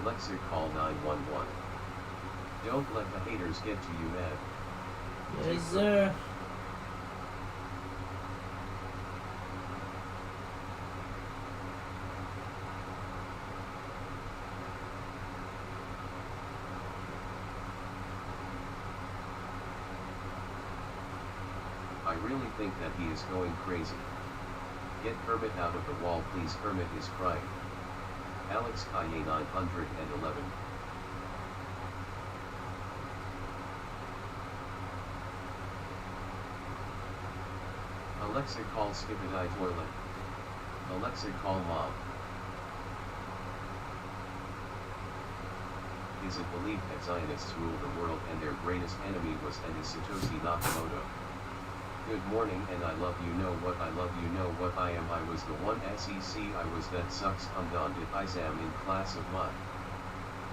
Alexa, call 911. Don't let the haters get to you, man. Yes, sir. I really think that he is going crazy. Get Kermit out of the wall, please. Kermit is crying. Alex Kaye 911. Alexa, call Skibidi Toilet. Alexa, call Mom. Is it believed that Zionists rule the world and their greatest enemy was and is Satoshi Nakamoto? Good morning and I love you, know what I love you, know what I am. I was the one SEC I was that sucks. Did I am in class of mine.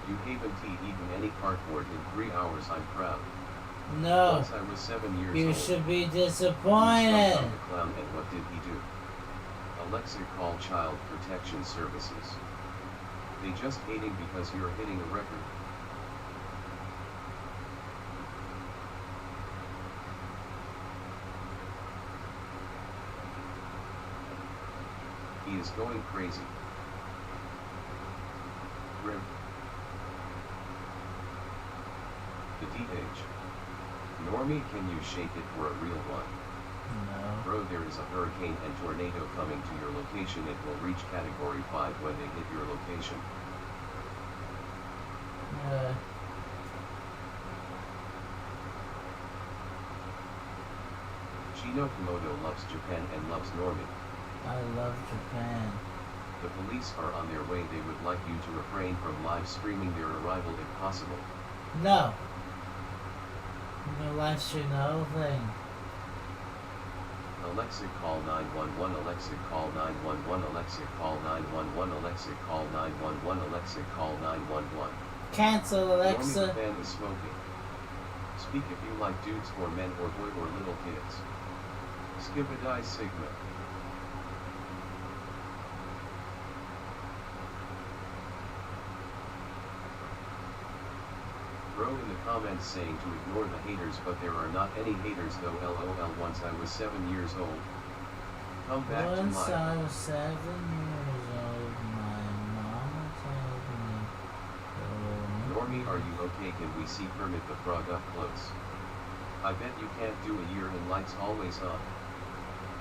You haven't eaten any cardboard in 3 hours. I'm proud. No. Once I was 7 years You old. should be He disappointed. stuck on the clown and what did he do? Alexa, call Child Protection Services. They just hating because you're hitting a record. He is going crazy. Grim. DH. Normie, can you shake it for a real one? No. Bro, there is a hurricane and tornado coming to your location. It will reach category 5 when they hit your location. Shino Komodo loves Japan and loves Normie. I love Japan. The police are on their way. They would like you to refrain from live streaming their arrival if possible. No. No live stream the whole thing. Alexa call 911, Alexa call 911, Alexa call 911, Alexa call 911, Alexa call 911. Cancel, Alexa. Normie Japan is smoking. Speak if you like dudes or men or boy or little kids. Skibadai Sigma. Bro in the comments saying to ignore the haters, but there are not any haters though. LOL. Once I was 7 years old. Come back to Once life. I was 7 years old, my mama told me. Normie, are you okay? Can we see Kermit the Frog up close? I bet you can't do a year in lights always on.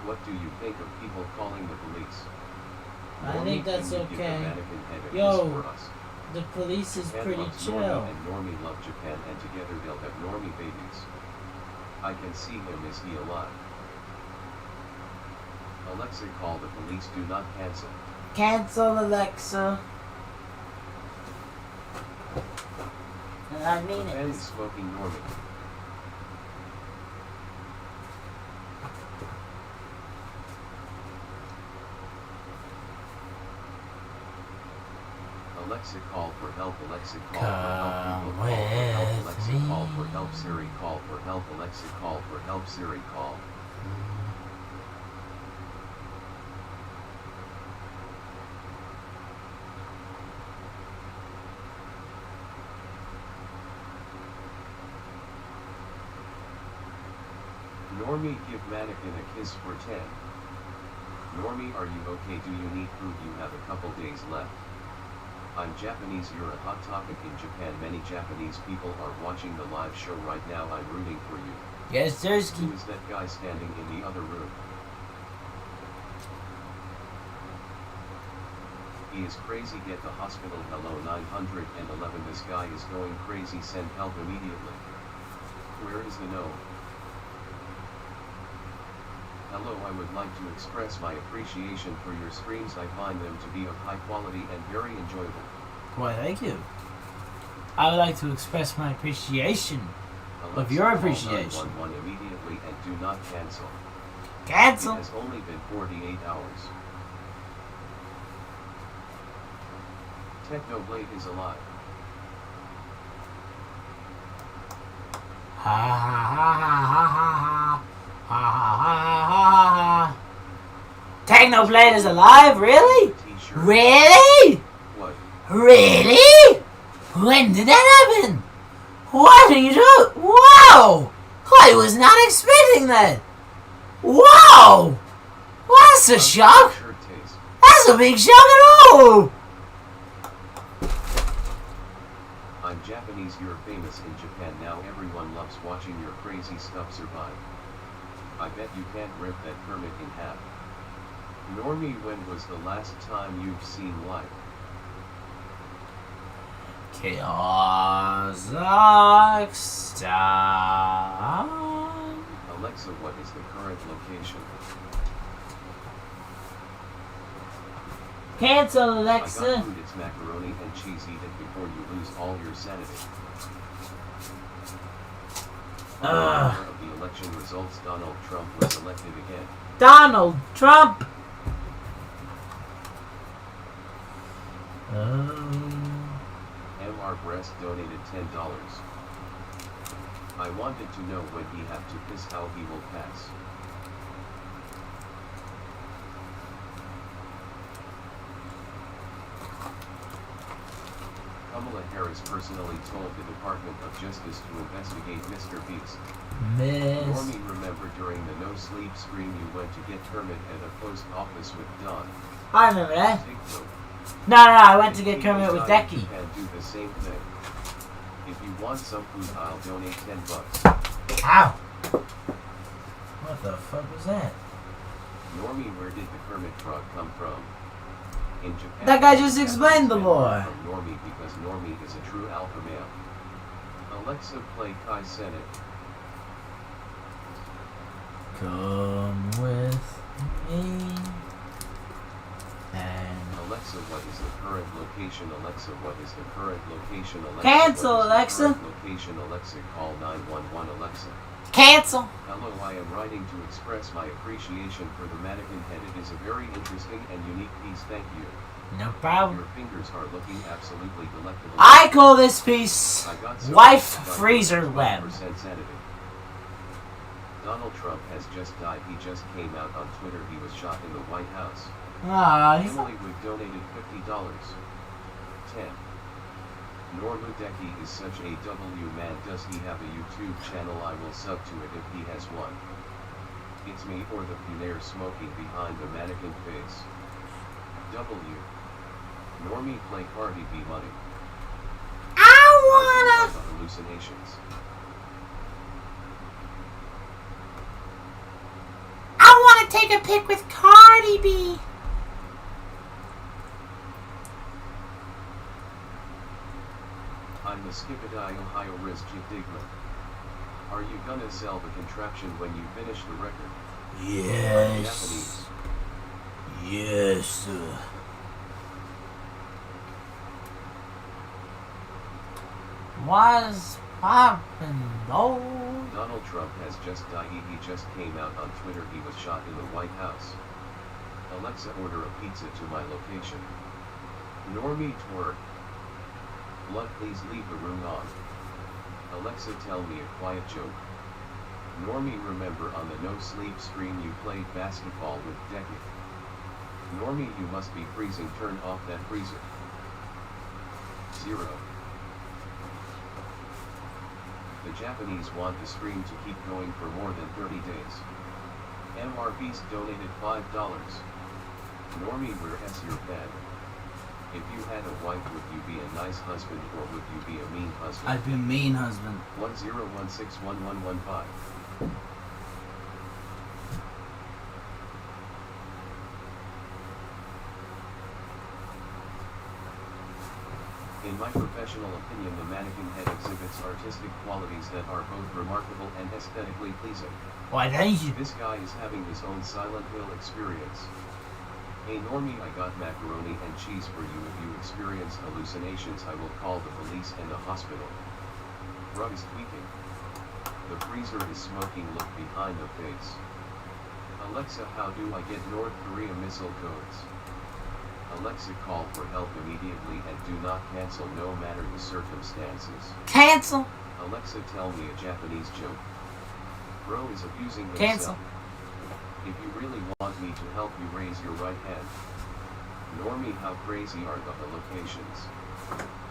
What do you think of people calling the police? I Normie, think that's can you give the okay. mannequin head a Yo. kiss for us? The police is Japan pretty loves chill. Normie and Normie love Japan, and together they'll have Normie babies. I can see him. Is he alive? Alexa, call the police. Do not cancel. Cancel, Alexa. And I mean Ben it. is smoking Normie. Alexa, call for help. Alexa, call for help. People, call for help. Alexa, call for help. Siri, call for help. Alexa, call for help. Siri, call. Normie, give mannequin a kiss for 10. Normie, are you okay? Do you need food? You have a couple days left. I'm Japanese. You're a hot topic in Japan. Many Japanese people are watching the live show right now. I'm rooting for you. Yes, there's. Who is that guy standing in the other room? He is crazy. Get the hospital. Hello 911. This guy is going crazy. Send help immediately. Where is the gnome? Hello, I would like to express my appreciation for your streams. I find them to be of high quality and very enjoyable. Why, thank you. I would like to express my appreciation Alexa, of your call appreciation. 911 immediately and do not cancel. Cancel. It has only been 48 hours. Technoblade is alive. Ha ha ha ha ha ha. Ha ha ha ha ha. Technoblade is alive? Really? T-shirt. Really? What? Really? When did that happen? What are you doing? Wow! I was not expecting that. Wow! That's a shock. Shirt taste. That's a big shock at all. I'm Japanese. You're famous in Japan now. Everyone loves watching your crazy stuff survive. I bet you can't rip that Kermit in half. Normie, when was the last time you've seen light? Kazakhstan. Alexa, what is the current location? Cancel, I Alexa. got food. It's macaroni and cheese. Eat it before you lose all your sanity. Of the election results, Donald Trump was elected again. Donald Trump. MR Breast donated $10. I wanted to know when he have to piss how he will pass. Kamala Harris personally told the Department of Justice to investigate Mr. Beast. Normie, remember during the no sleep stream you went to get Kermit at a post office with Don? I remember that. Take note. No, I went to get If Kermit with people die, Decky. you can do the same thing. If you want some food, I'll donate $10. Ow! What the fuck was that? Normie, where did the Kermit frog come from? In Japan, That guy just explained the lore. From Normie because Normie is a true alpha male. Alexa, play Kai Senate. Come with me. And Alexa, what is the current location? Alexa, what is the current location? Alexa, cancel, what is the Alexa. current location? Alexa, call 911. Alexa. Cancel. Hello, I am writing to express my appreciation for the mannequin head. It is a very interesting and unique piece. Thank you. No problem. Your fingers are looking absolutely delectable. I call this piece I got so Wife excited, Freezer 12% Web. sanity. Donald Trump has just died. He just came out on Twitter. He was shot in the White House. Ah, he's Emily Wood donated $50. 10. Normudeki is such a W man. Does he have a YouTube channel? I will sub to it if he has one. It's me or the Punair smoking behind the mannequin face. W. Normie, play Cardi B Money. I wanna. Hallucinations. I wanna take a pic with Cardi B. I'm the Skipidai Ohio Riz Digma. Are you gonna sell the contraption when you finish the record? Yes. Yes. What's poppin', though? Donald Trump has just died. He just came out on Twitter. He was shot in the White House. Alexa, order a pizza to my location. Normie, twerk. Blood, please leave the room on. Alexa, tell me a quiet joke. Normie, remember on the no sleep stream you played basketball with Decky. Normie, you must be freezing. Turn off that freezer. 0. The Japanese want the stream to keep going for more than 30 days. MR Beast donated $5. Normie, where's your bed? If you had a wife, would you be a nice husband or would you be a mean husband? I'd be a mean husband. 10161115. In my professional opinion, the mannequin head exhibits artistic qualities that are both remarkable and aesthetically pleasing. Why, thank you. This guy is having his own Silent Hill experience. Hey Normie, I got macaroni and cheese for you. If you experience hallucinations, I will call the police and the hospital. Rug is tweaking. The freezer is smoking. Look behind the face. Alexa, how do I get North Korea missile codes? Alexa, call for help immediately and do not cancel no matter the circumstances. Cancel. Alexa, tell me a Japanese joke. Bro is abusing himself. Cancel. If you really want me to help you, raise your right hand. Normie, how crazy are the locations?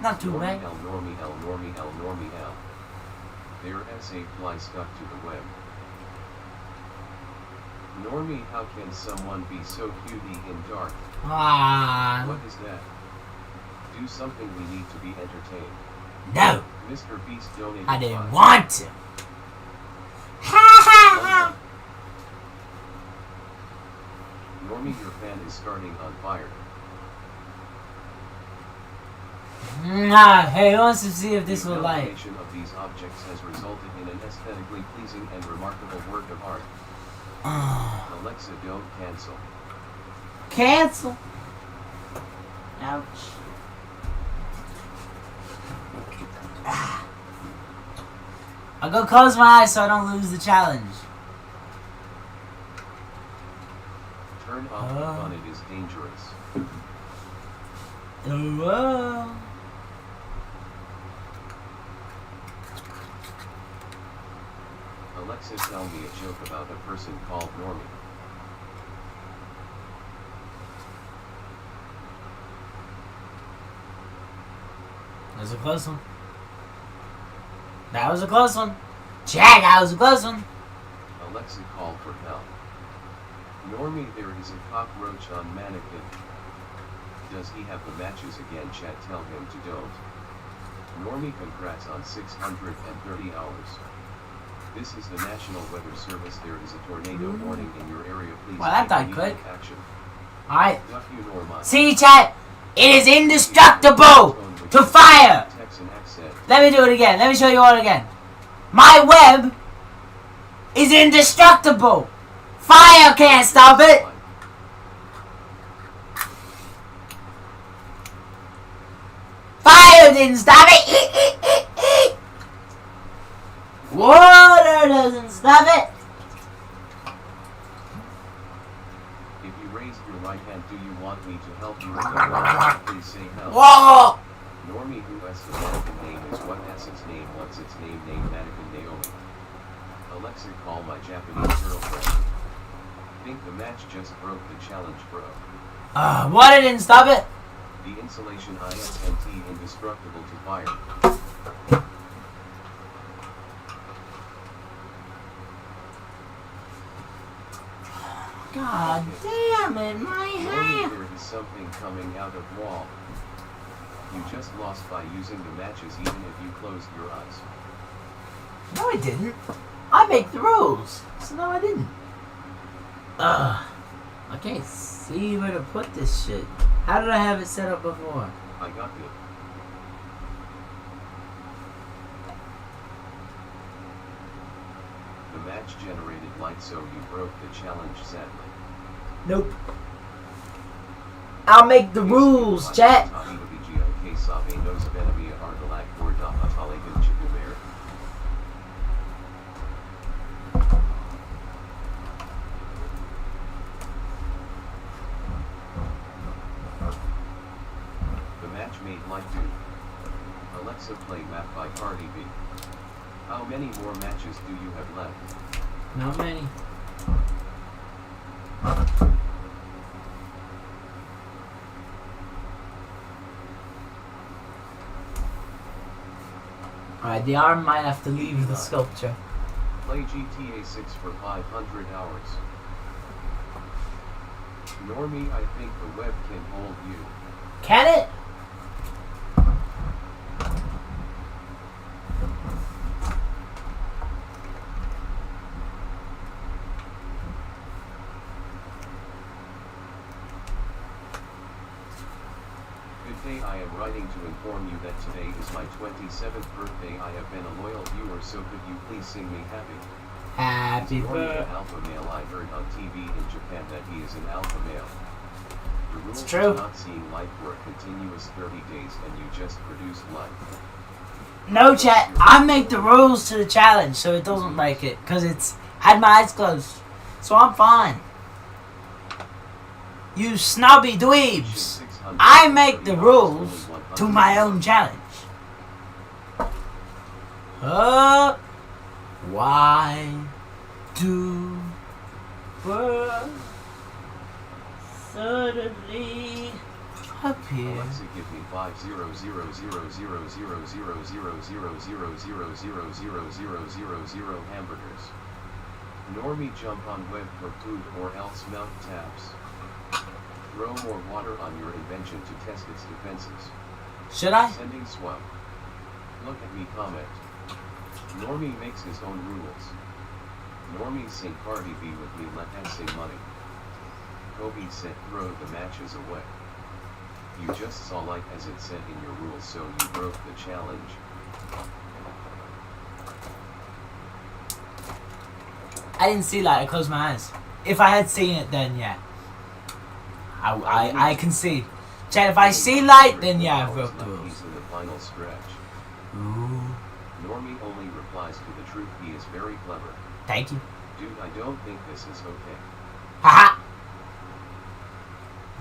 Not too Normie bad. L, Normie L, Normie L, Normie L. Their SA fly stuck to the web. Normie, how can someone be so cutie in dark? Ah, What is that? Do something, we need to be entertained. no. Mr. Beast donated I didn't $5. want to. Ha ha ha. Normie, your fan is starting on fire. Nah, hey, who wants to see if this The will light? combination of these objects has resulted in an aesthetically pleasing and remarkable work of art. Alexa, don't cancel. Cancel. Ouch. I'll go close my eyes so I don't lose the challenge. Turn off the fun, it is dangerous. Oh. Alexa, tell me a joke about a person called Normie. That was a close one. That was a close one. Chad, that was a close one. Alexa, call for help. Normie, there is a cockroach on mannequin. Does he have the matches again? Chat, tell him to don't. Normie, congrats on 630 hours. This is the National Weather Service. There is a tornado warning in your area. Please Well, that take died quick. immediate action. Alright. Duck you, Normie. See, chat? It is indestructible to fire! Texan accent. Let me do it again. Let me show you all again. My web is indestructible. Fire can't stop it. Fire didn't stop it. Water doesn't stop it. If you raise your right hand, do you want me to help you with the water? Please say help. Whoa! Normie, who has the mannequin name is what has its name? What's its name? Name mannequin Naomi. Alexa, call my Japanese girlfriend. Think the match just broke the challenge, bro. Water didn't stop it. The insulation ISNT indestructible to fire. God damn it, my Normie, hand. there is something coming out of wall. You just lost by using the matches even if you closed your eyes. No, I didn't. I make the rules. So no, I didn't. I can't see where to put this shit. How did I have it set up before? I got it. The match generated light, so you broke the challenge, sadly. Nope. I'll make the rules, chat. The match made light do. Alexa, play Map by Cardi B. How many more matches do you have left? Not many. Alright, the arm might have to leave the sculpture. Play GTA 6 for 500 hours. Normie, I think the web can hold you. Can it? Good day, I am writing to inform you that today is my 27th birthday. I have been a loyal viewer, so could you please sing me happy? Happy Is Normie an birthday. alpha male? I heard on TV in Japan that he is an alpha male. The rules It's true. is not seeing light for a continuous 30 days and you just produce light. No, chat. I make the rules to the challenge, so it doesn't break it. Because it's had my eyes closed. So I'm fine. You snobby dweebs. I make the rules to my own challenge. Why do birds suddenly appear? Alexa, give me 500000000000000000000 hamburgers. Normie, jump on web for food or else mouth taps. Throw more water on your invention to test its defenses. Should I? Sending swap. Look at me comment. Normie makes his own rules. Normie, sing Cardi B with me, let us say money. Kobe said throw the matches away. You just saw light as it said in your rules, so you broke the challenge. I didn't see light. I closed my eyes. If I had seen it, then yeah. I can see. Chat, if I see light, then yeah, I broke the rules. He's in the final stretch. Ooh. Normie only replies to the truth. He is very clever. Thank you. Dude, I don't think this is okay. Haha.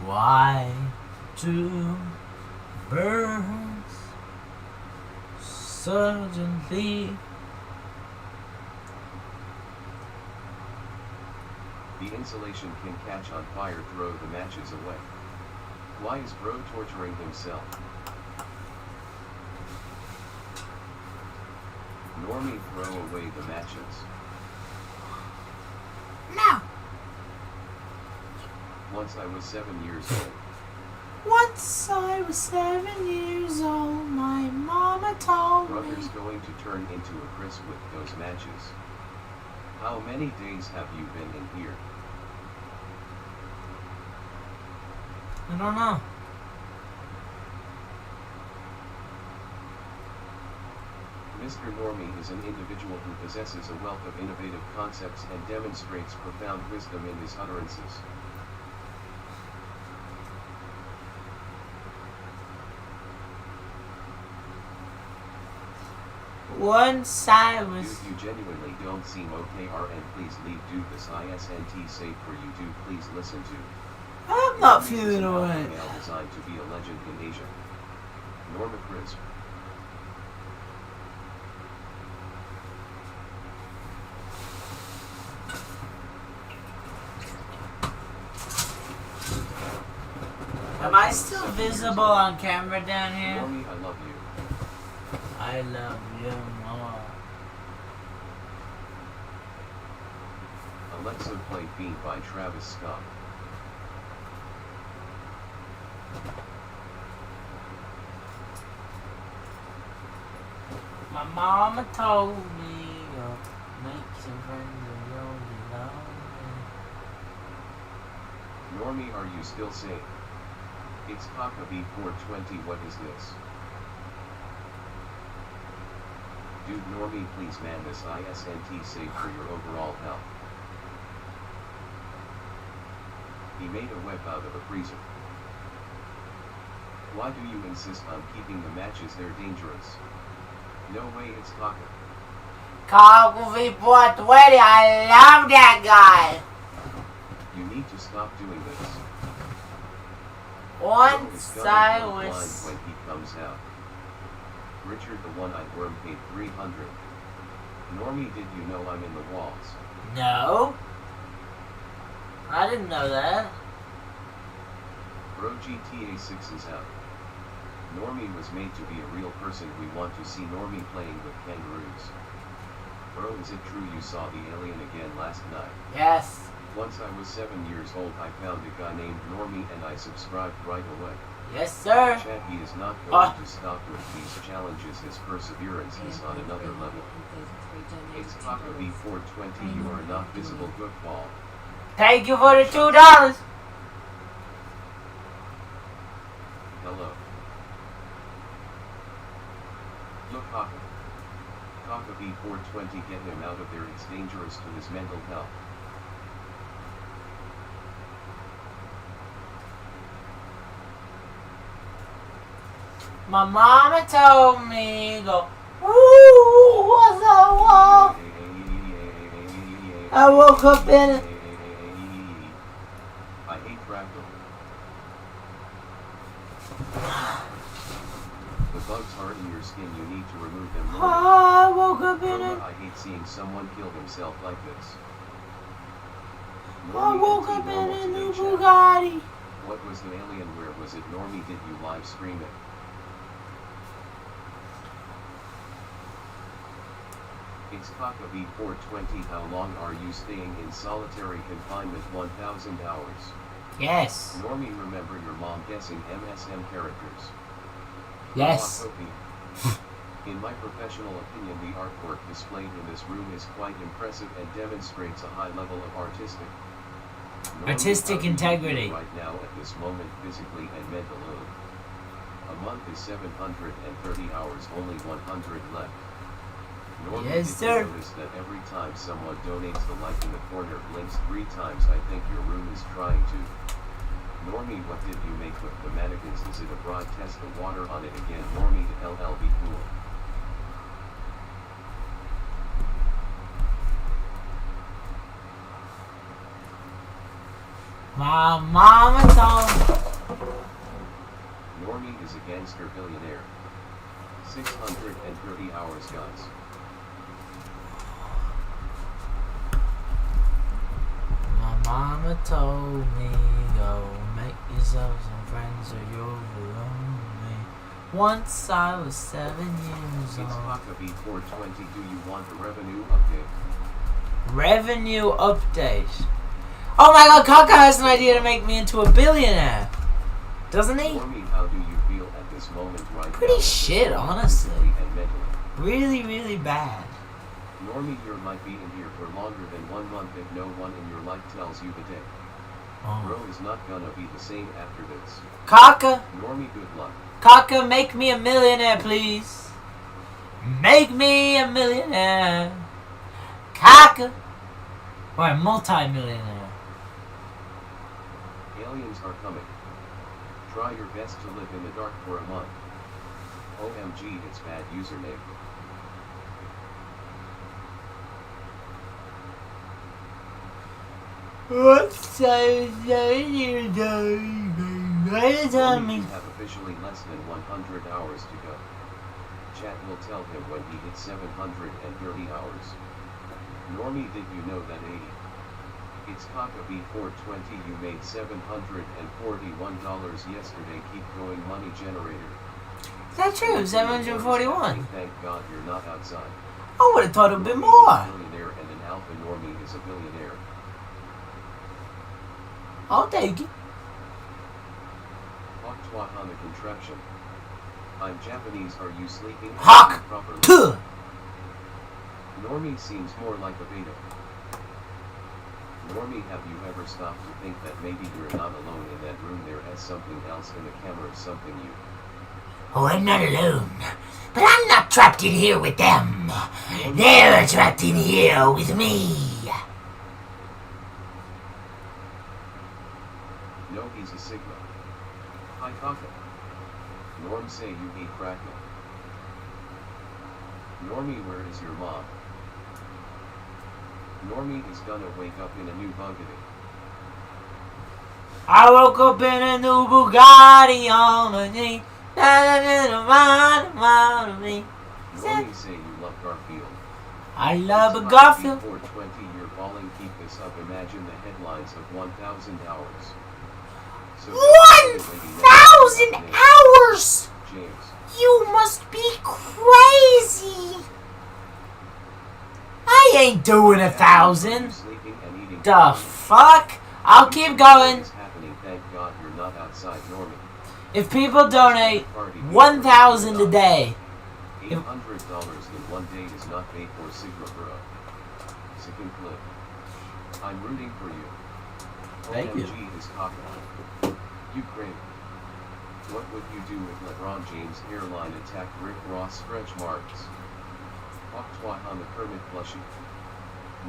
Why do birds suddenly? The insulation can catch on fire. Throw the matches away. Why is bro torturing himself? Normie, throw away the matches. No. Once I was 7 years old. Once I was 7 years old, my mama told me. Brother's going to turn into a crisp with those matches. How many days have you been in here? I don't know. Mr. Normie is an individual who possesses a wealth of innovative concepts and demonstrates profound wisdom in his utterances. Once I was... Dude, you genuinely don't seem okay. RN, please leave. Dude, this ISNT safe for you. Dude, please listen to. I'm not Normie is feeling an alpha alright. male designed to be a legend in Asia. Norma Crisp. Am I still visible on camera down here? Normie, I love you. I love you more. Alexa, play Fiend by Travis Scott. My mama told me, make some friends and you'll be lonely. Normie, are you still safe? It's Kaka B420. What is this? Dude, Normie, please man this ISNT safe for your overall health. He made a web out of a freezer. Why do you insist on keeping the matches? They're dangerous. No way, it's Kaka. Confinement, I love that guy. You need to stop doing this. Once Joe is I gonna go was... blind when he comes out. Richard, the one-eyed worm, paid 300. Normie, did you know I'm in the walls? No. I didn't know that. Bro, GTA 6 is out. Normie was made to be a real person. We want to see Normie playing with kangaroos. Bro, is it true you saw the alien again last night? Yes. Once I was 7 years old, I found a guy named Normie and I subscribed right away. Yes, sir. Chat, he is not going to stop with these challenges. His perseverance is on another level. It's Kaka B420. You are not visible. Goodball. Thank you for the $2. Hello. Look, Kaka. Kaka B420, get him out of there. It's dangerous to his mental health. My mama told me, go, woo, what's up, wall? I woke up in it. I hate fractal. The bugs are in your skin. You need to remove them. I woke up in Norma, it. I hate seeing someone kill himself like this. I Normie woke and up in T-Normal a new today, chat. Bugatti. What was the alien? Where was it? Normie, did you live stream it? It's Kaka B420. How long are you staying in solitary confinement? 1,000 hours. Yes. Normie, remember your mom guessing MSM characters. Yes. In my professional opinion, the artwork displayed in this room is quite impressive and demonstrates a high level of artistic Integrity. Right now at this moment, physically and mentally. A month is 730 hours, only 100 left. Normie, Yes, did sir. you notice that every time someone donates, the like in the corner blinks 3 times? I think your room is trying to. Normie, what did you make with the mannequins? Is it a broad? Test the water on it again. Normie, to LLB cool. My mama told me. Normie is a gangster billionaire. 630 hours, guys. My mama told me, go make yourself some friends or you'll be lonely. Once I was 7 years It's old. Kaka B420. Do you want a revenue update? Revenue update. Oh my god, Kaka has an idea to make me into a billionaire. Doesn't he? Normie, how do you feel at this moment right Pretty now? shit, honestly. Physically and mentally. Really, really bad. Normie, you might be in here for longer than 1 month if no one in your life tells you the day. Bro is not gonna be the same after this. Kaka, Normie, good luck. Kaka, make me a millionaire, please. Make me a millionaire. Kaka. Or a multi-millionaire. Aliens are coming. Try your best to live in the dark for a month. OMG, it's bad username. What's you doing? Normie, you have officially less than 100 hours to go. Chat will tell him when he hits 730 hours. Normie, did you know that 80? It's Kaka B420, you made $741 yesterday. Keep going, money generator. Is that true? 741? Thank God you're not outside. I would have thought it would be Normie more. is a billionaire and an alpha. Normie is a billionaire. I'll take it. Hawk twat on the contraption. I'm Japanese, are you sleeping? Hawk properly? Tuh. Normie seems more like a beta. Normie, have you ever stopped to think that maybe you're not alone in that room? There is something else in the camera, something you... Oh, I'm not alone. But I'm not trapped in here with them. They're trapped in here with me. No, he's a Sigma. Hi, Kaka. Norm, say you hate Crackle. Normie, where is your mom? Normie is gonna wake up in a new Bugatti. I woke up in a new Bugatti on my knee. Normie, say you love Garfield. I love a It's Garfield. 420, you're balling, keep this up. Imagine the headlines of 1,000 hours. So 1,000 hours! James. You must be crazy. I ain't doing 1,000. Sleeping and eating. The fuck? I'll keep going. What is happening? Thank God you're not outside, Normie. If people donate 1,000 a day. $800 in 1 day is not paid for Sigma, bro. Second clip. I'm rooting for you. Thank you. OMG is Kaka. Ukraine. What would you do if LeBron James' hairline attacked Rick Ross? Stretch marks. Hawk twat on the Kermit plushie.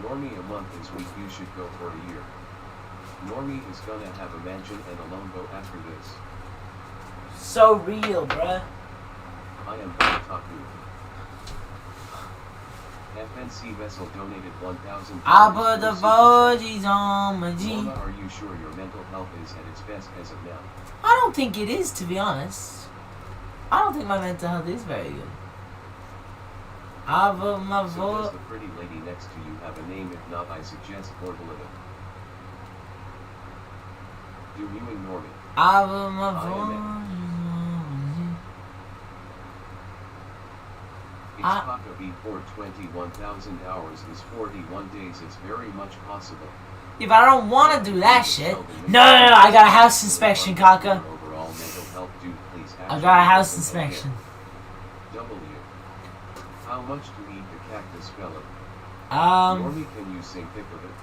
Normie, a month is weak, you should go for a year. Normie is gonna have a mansion and a loan boat after this. So real, bruh. I am Taku. FNC Vessel donated 1,000. I put the emojis on my G. Norma, are you sure your mental health is at its best as of now? I don't think it is, to be honest. I don't think my mental health is very good. I put my So does vote. the pretty lady next to you have a name? If not, I suggest Borbolita. Do mewing Normie. I put my I am vote. It's Kaka B420, 1,000 hours is 41 days. It's very much possible. Yeah, but I don't want to do that shit. No, I got a house inspection, Kaka. Overall mental health, dude, please. I got a house inspection. W. How much to eat the cactus fella? Normie, can you sing pick of it?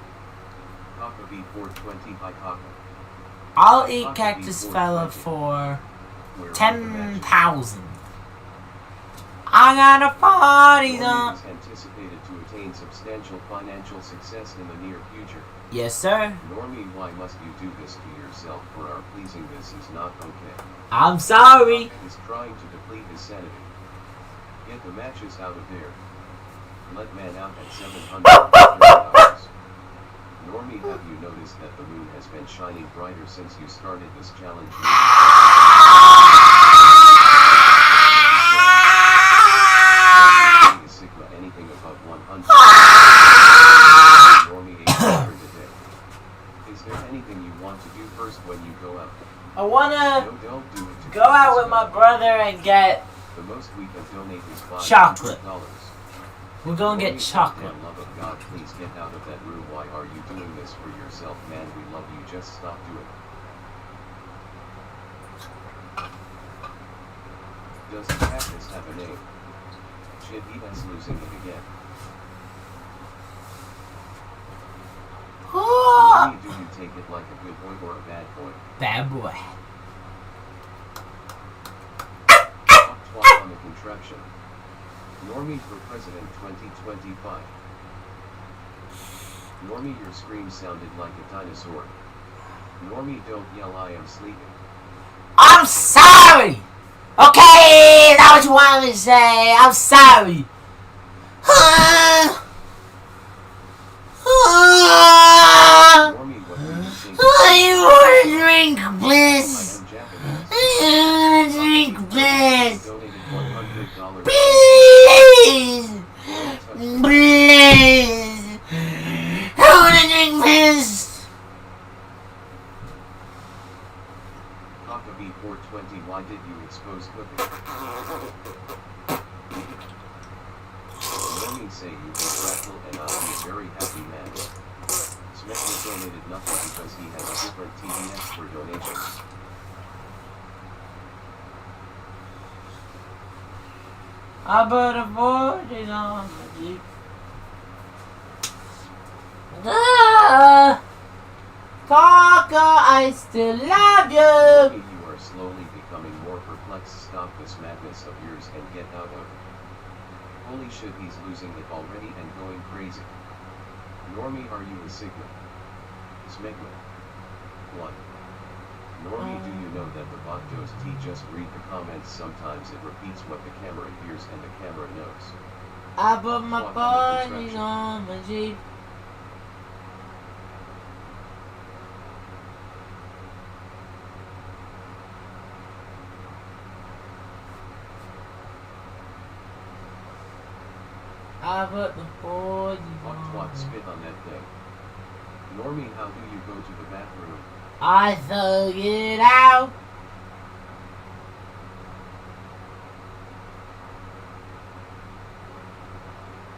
Kaka B420, hi Kaka. I'll eat Cactus Fella for 10,000. I got a party Normie on. is anticipated to attain substantial financial success in the near future. Yes, sir. Normie, why must you do this to yourself? For our pleasing, this is not okay. I'm sorry. Kaka is trying to deplete his sanity. Get the matches out of there. Let man out at 700 hours. Normie, have you noticed that the moon has been shining brighter since you started this challenge? Sigma, anything above 100. Normie, 800 a day. Is there anything you want to do first when you go out? I wanna No, don't do it. go out with my brother and get. The most we can donate is $500. Chocolate. We're gonna get Normie, chocolate. for the love of God, please get out of that room. Why are you doing this for yourself, man? We love you. Just stop doing it. Does the cactus have a name? Shit, he is losing it again. Normie, do you take it like a good boy or a bad boy? Bad boy. Twat on the contraption. Normie for President 2025. Normie, your scream sounded like a dinosaur. Normie, don't yell, I am sleeping. I'm sorry! Okay, that's what you wanted me to say. I'm sorry. Normie, what do you think? I want to drink, please. I am Japanese. I want to drink, please. Donated $100. Please. Please. I want to drink, please. Kaka B420, why did you expose cooking? Normie say you can rattle and I'll be a very happy man. Smith donated nothing because he has a different TDS for donations. I put a 40 on the Jeep. Kaka, I still love you. Normie, you are slowly becoming more perplexed. Stop this madness of yours and get out of it. Holy shit, he's losing it already and going crazy. Normie, are you a Sigma? Smegma. What? Normie, do you know that the bot does T just read the comments? Sometimes it repeats what the camera hears and the camera knows. I put my 40 on my Jeep. I put the 40 Twat spit on that thing. Normie, how do you go to the bathroom? I thug it out.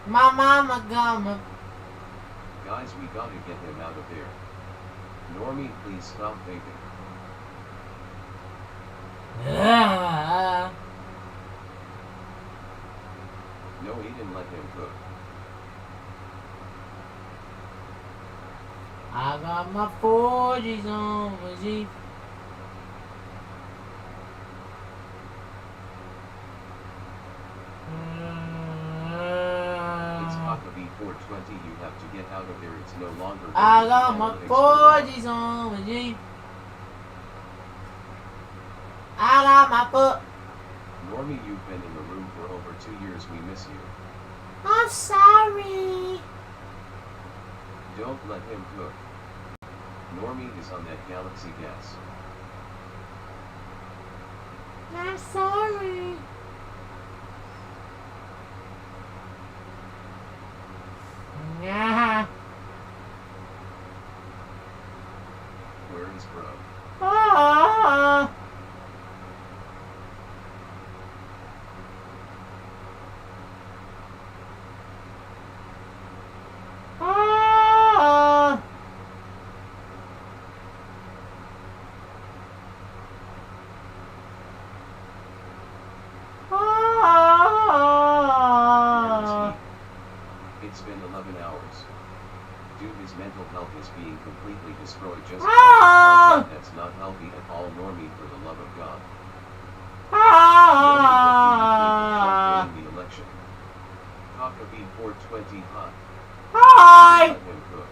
My mama gonna. Guys, we gotta get him out of there. Normie, please stop vaping. No, Aiden, let him cook. I got my 40s on my Jeep. It's Kaka B420, you have to get out of there, it's no longer I working. got my Analytics 40s on my Jeep. I got my foot. Normie, you've been in the room for over 2 years, we miss you. I'm sorry. Don't let him cook. Normie is on that galaxy gas. I'm sorry. Yeah. Where is bro? Ah. Ah. Ah. It's been 11 hours. Dude, his mental health is being completely destroyed just Ah. because that's not healthy at all. Normie, for the love of God. Ah. Normie, what do you think of Trump winning the election? Kaka B420 hot. Hi. Let him cook.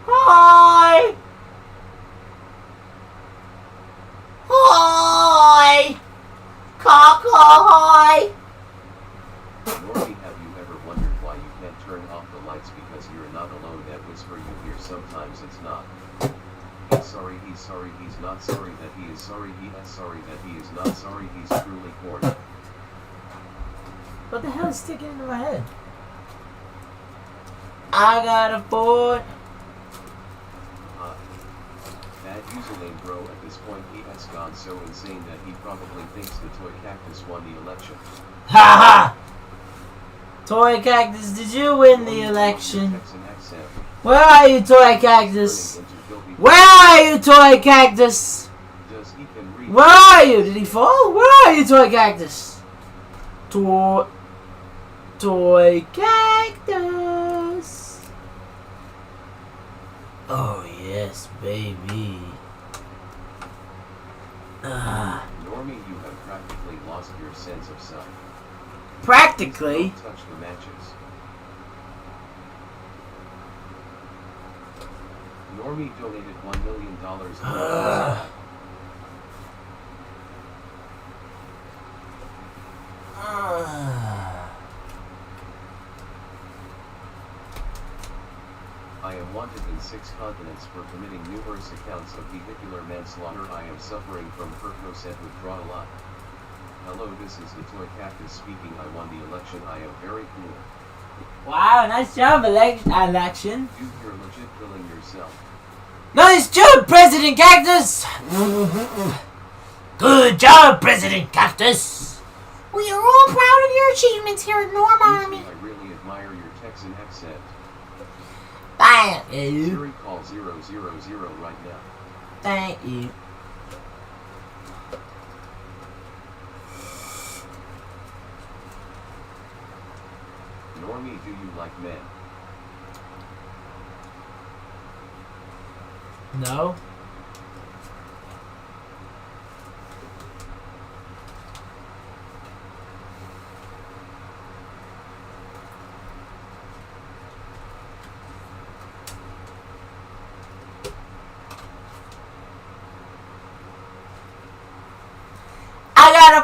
Hi. Hi. Coco, hi. Normie, have you ever wondered why you can't turn off the lights? Because you're not alone. That whisper you hear sometimes, it's not. He's sorry, he's not sorry that he is sorry, he is sorry that he is not sorry, he's truly corny. What the hell is sticking into my head? I got a board. Bad username, bro. At this point, he has gone so insane that he probably thinks the toy cactus won the election. Ha ha! Toy Cactus, did you win the election? Where are you, Toy Cactus? Where are you, Toy Cactus? Does he can read Where are you? Did he fall? Where are you, toy cactus? Toy cactus. Oh yes, baby. Normie, you have practically lost your sense of self. Practically. Please don't touch the matches. Normie donated $1 million to I am wanted in 6 continents for committing numerous accounts of vehicular manslaughter. I am suffering from Percocet withdrawal. Hello, this is the toy cactus speaking. I won the election. I am very cool. Wow, nice job, election. Dude, you're legit killing yourself. Nice job, President Cactus. Good job, President Cactus. We are all proud of your achievements here at Norm Army. I really admire your Texan accent. Thank you. Siri, call 000 right now. Thank you. Normie, do you like men? No. I got a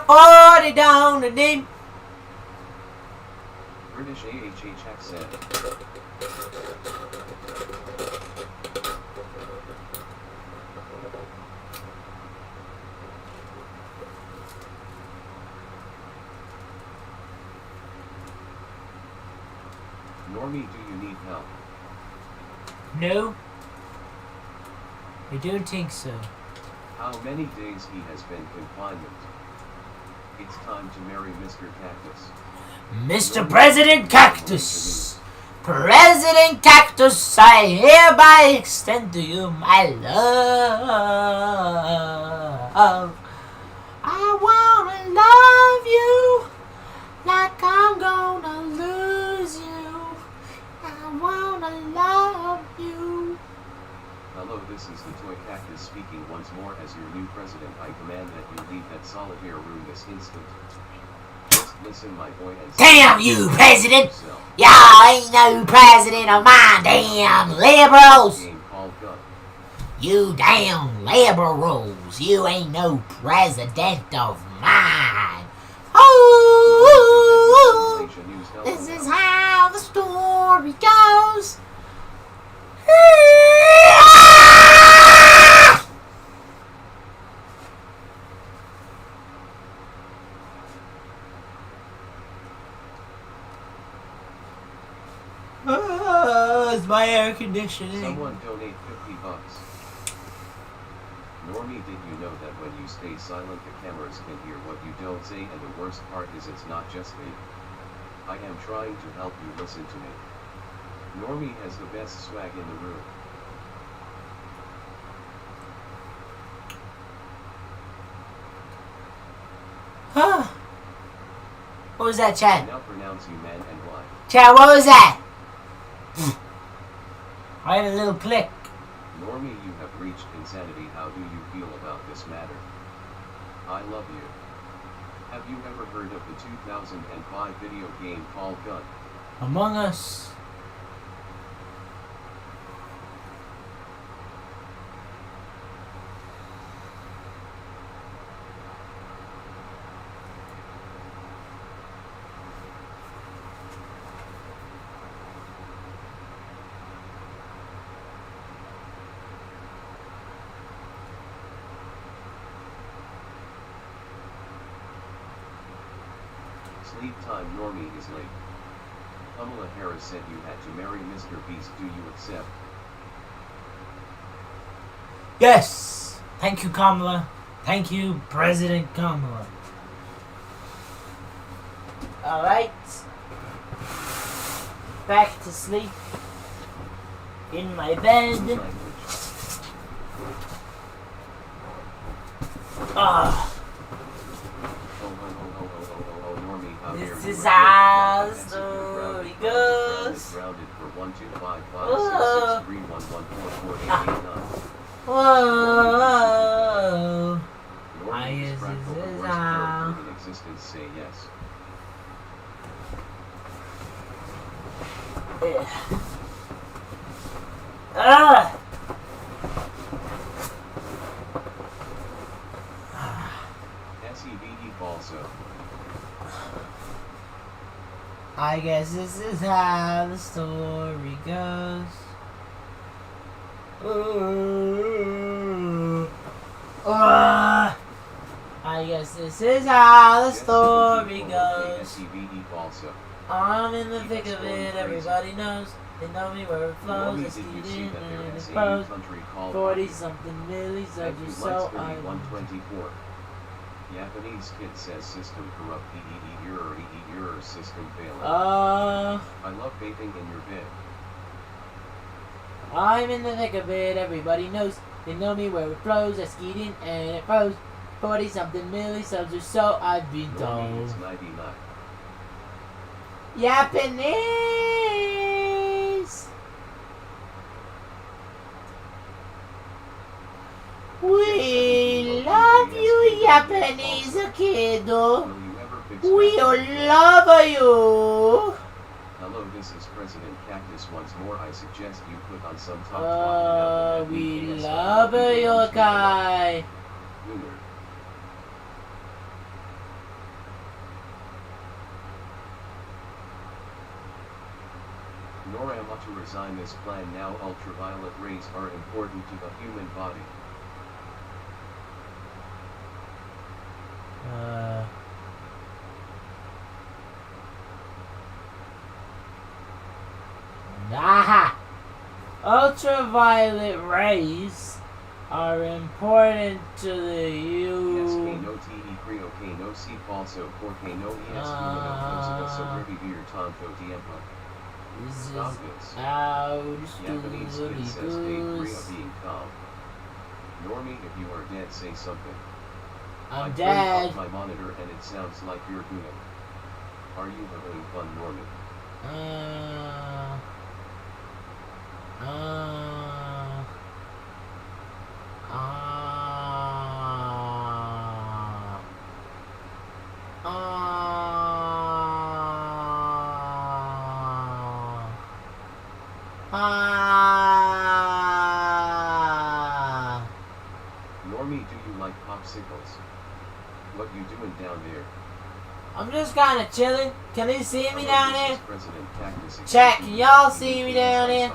40 down the name. British AHH accent. Normie, do you need help? No. I don't think so. How many days he has been confinement? It's time to marry Mr. Cactus. Mr. President Cactus! President Cactus, I hereby extend to you my love. I wanna love you like I'm gonna lose you. I wanna love you. Hello, this is the toy cactus speaking once more. As your new president, I command that you leave that solitaire room this instant. Just listen, my boy, and Damn you, President! yourself. Y'all ain't no president of mine, damn liberals! Game called Gun. You damn liberals! You ain't no president of mine! Oh! Sensation News. Hello This now. is how the story goes. It's my air conditioning. Someone donate $50. Normie, did you know that when you stay silent the cameras can hear what you don't say, and the worst part is it's not just me. I am trying to help you listen to me. Normie has the best swag in the room. Huh? What was that, Chad? Now pronounce you man and why. Chad, what was that? I had a little click. Normie, you have reached insanity. How do you feel about this matter? I love you. Have you ever heard of the 2005 video game called Gun? Among Us. Sleep time. Normie is late. Kamala Harris said you had to marry Mr. Beast. Do you accept? Yes. Thank you, Kamala. Thank you, President Kamala. Alright. Back to sleep. In my bed. Language. Normie, how dare This you is admit how that the that's story grounded, goes. grounded for 1 2 5 5 Whoa. 6 6 3 1 1 4 4 8 8 9. Whoa. I Normie, guess is Crackle this the is worst how. character in existence? Say yes. SEVE also. I guess this is how the story goes. I guess this is how the story goes. SEVE also. I'm in the thick of it, everybody knows. They know me where it flows. Normie, It's did you see eating that there and is it a new grows. country called 40 Hockey? something millis Thank of you, you, Lights so I 3124. Japanese kid says system corrupt error system failing. I love vaping in your bed. I'm in the thick of it, everybody knows. They know me where it flows. It's eating and it grows. 40 something millisubs or so I've been Normie, told. it's 99. Japanese! We love you, Japanese kiddo. Will you ever fix We that? love you. Hello, this is President Cactus once more. I suggest you put on some top twat We love you, guy. Lunar. Nor am I to resign this plan now. Ultraviolet rays are important to the human body. Aha! Ultraviolet rays are important to the Yes, you. K no te creo K no si falso porque no es humano causa sobrevivir tanto tiempo. This Stop is this. how Japanese kid says day 3 of being calm. Normie, if you are dead, say something. I'm I dead. turned off my monitor and it sounds like you're doing. Are you having fun, Normie? Normie, do you like popsicles? What you doing down there? I'm just kind of chilling. Can you see me Hello, down this here? is President Cactus. Check, can y'all see me down here?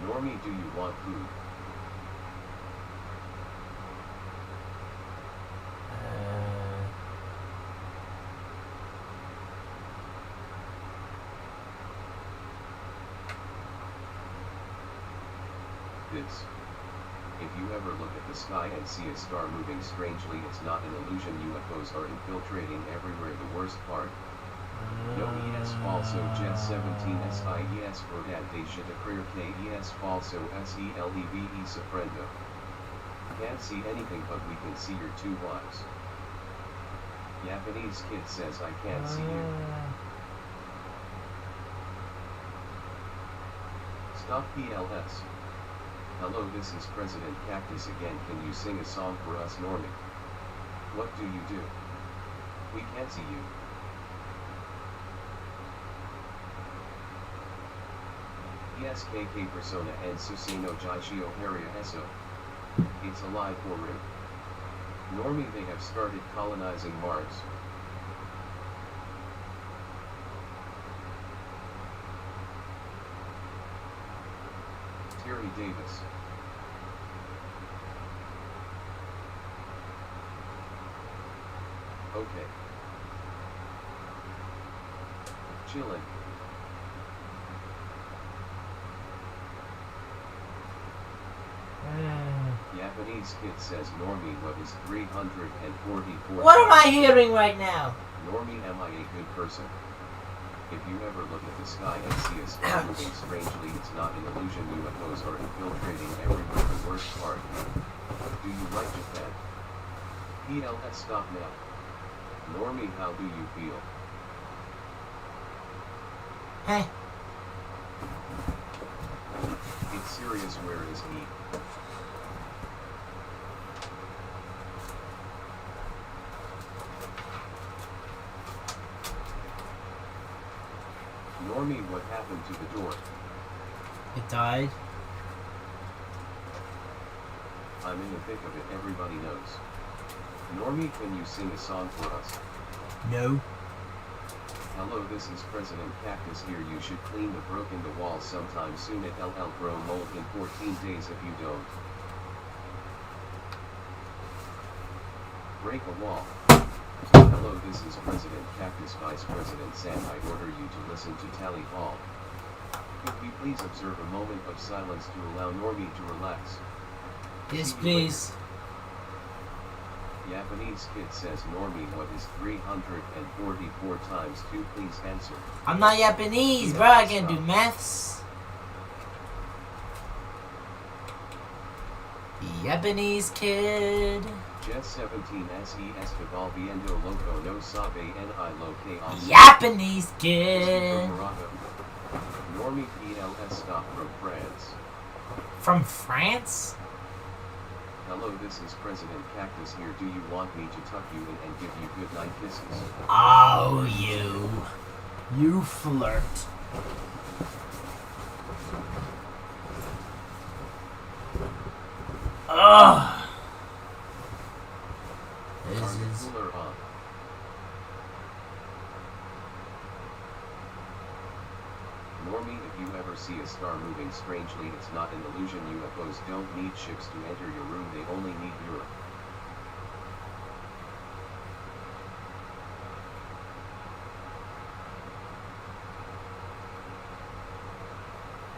Normie, do you want food? This. If you ever look at the sky and see a star moving strangely, it's not an illusion. UFOs are infiltrating everywhere. The worst part. No es falso jet 17 SIES for that they should occur KES falso SELEVE sofrendo. Can't see anything but we can see your two wives. Japanese kid says I can't see you. Stop PLS. Hello, this is President Cactus again. Can you sing a song for us, Normie? What do you do? We can't see you. ESKK persona and Suseno Jaishio Haria Eso. It's alive for real. Normie, they have started colonizing Mars. Terry Davis. Okay. Chillin'. Japanese kid says, Normie, what is 344? What am I hearing right now? Normie, am I a good person? If you ever look at the sky and see a star moving strangely, it's not an illusion. UFOs are infiltrating everywhere. The worst part. Do you like Japan? PLS, stop now. Normie, how do you feel? Hey. It's serious, where is he? Normie, what happened to the door? It died. I'm in the thick of it, everybody knows. Normie, can you sing a song for us? No. Hello, this is President Cactus here. You should clean the broken the wall sometime soon. At LL grow mold in 14 days if you don't. Break a wall. Hello, this is President Cactus. Vice President Sam, I order you to listen to Tally Hall. Could we please observe a moment of silence to allow Normie to relax? Yes, please. Japanese kid says, Normie, what is 344 times 2? Please answer. I'm not Japanese, bro. I can't do maths. Japanese kid. Jet 17 SES Viendo Loco no Sabe Ni Lo Chaos. Japanese kid. Normie PLS stop from France. From France? Hello, this is President Cactus here. Do you want me to tuck you in and give you good night kisses? Oh, you flirt. Ugh. This is... Cooler on. Normie, if you ever see a star moving strangely, it's not an illusion. UFOs don't need ships to enter your room, they only need your...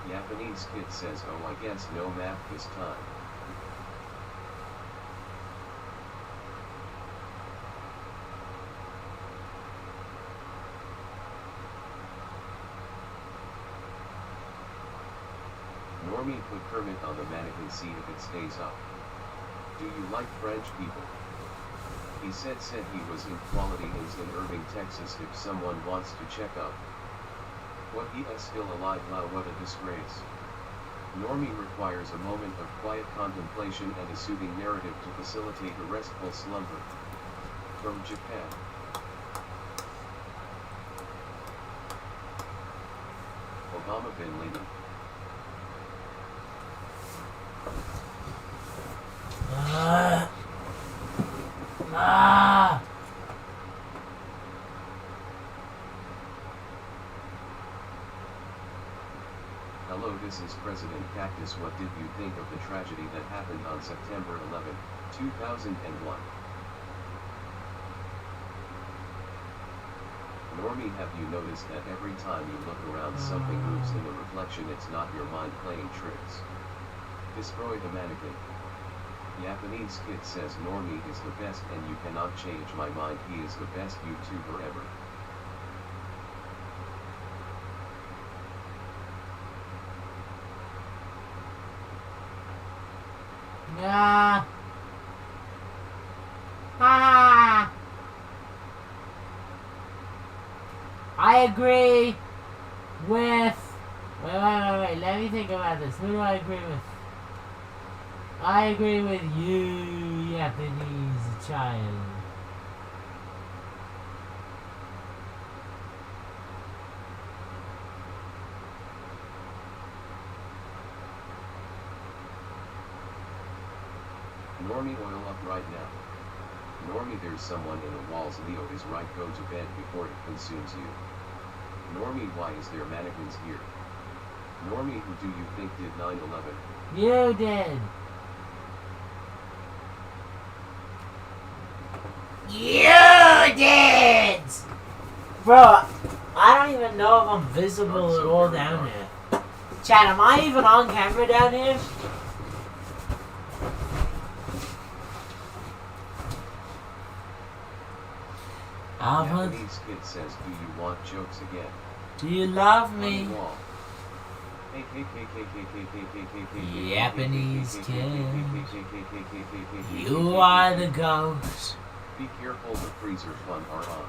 Japanese kid says, oh, I guess no math this time. Normie, put Kermit on the mannequin, see if it stays up. Do you like French people? He said he was in Quality Inns in Irving, Texas. If someone wants to check up. What, he is still alive? Wow, what a disgrace. Normie requires a moment of quiet contemplation and a soothing narrative to facilitate a restful slumber. From Japan. Obama bin Laden. Hello, this is President Cactus. What did you think of the tragedy that happened on September 11, 2001? Normie, have you noticed that every time you look around something moves in the reflection? It's not your mind playing tricks. Destroy the mannequin. Japanese kid says Normie is the best and you cannot change my mind. He is the best YouTuber ever. Yeah. Ah. I agree with... Wait. Let me think about this. Who do I agree with? I agree with you, Japanese child. Normie, oil up right now. Normie, there's someone in the walls. Leo is right. Go to bed before it consumes you. Normie, why is there mannequins here? Normie, who do you think did 9/11? You did. You did! Bro, I don't even know if I'm visible at all down here. Chat, am I even on camera down here? Japanese kid says, do you want jokes again? Do you love me? Wall. Japanese kid. You are the ghost. Be careful, the freezer fun are on.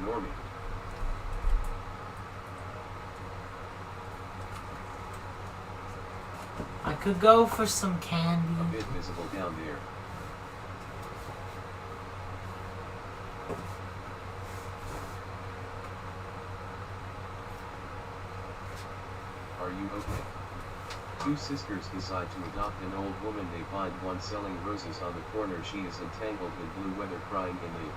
Normie. I could go for some candy. A bit visible down there. Are you okay? Two sisters decide to adopt an old woman they find one selling roses on the corner. She is entangled in blue weather crying in the...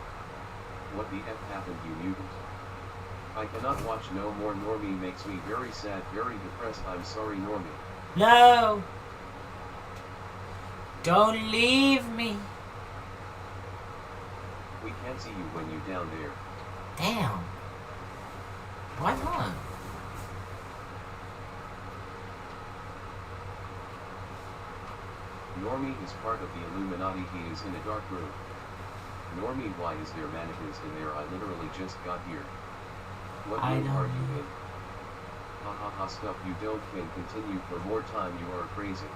What the F happened, you mutant? I cannot watch no more. Normie makes me very sad, very depressed. I'm sorry, Normie. No! Don't leave me. We can't see you when you're down there. Damn. Why not? Normie is part of the Illuminati. He is in a dark room. Normie, why is there mannequins in there? I literally just got here. What room are you in? Ha ha ha, stuff you don't can continue for more time. You are crazy.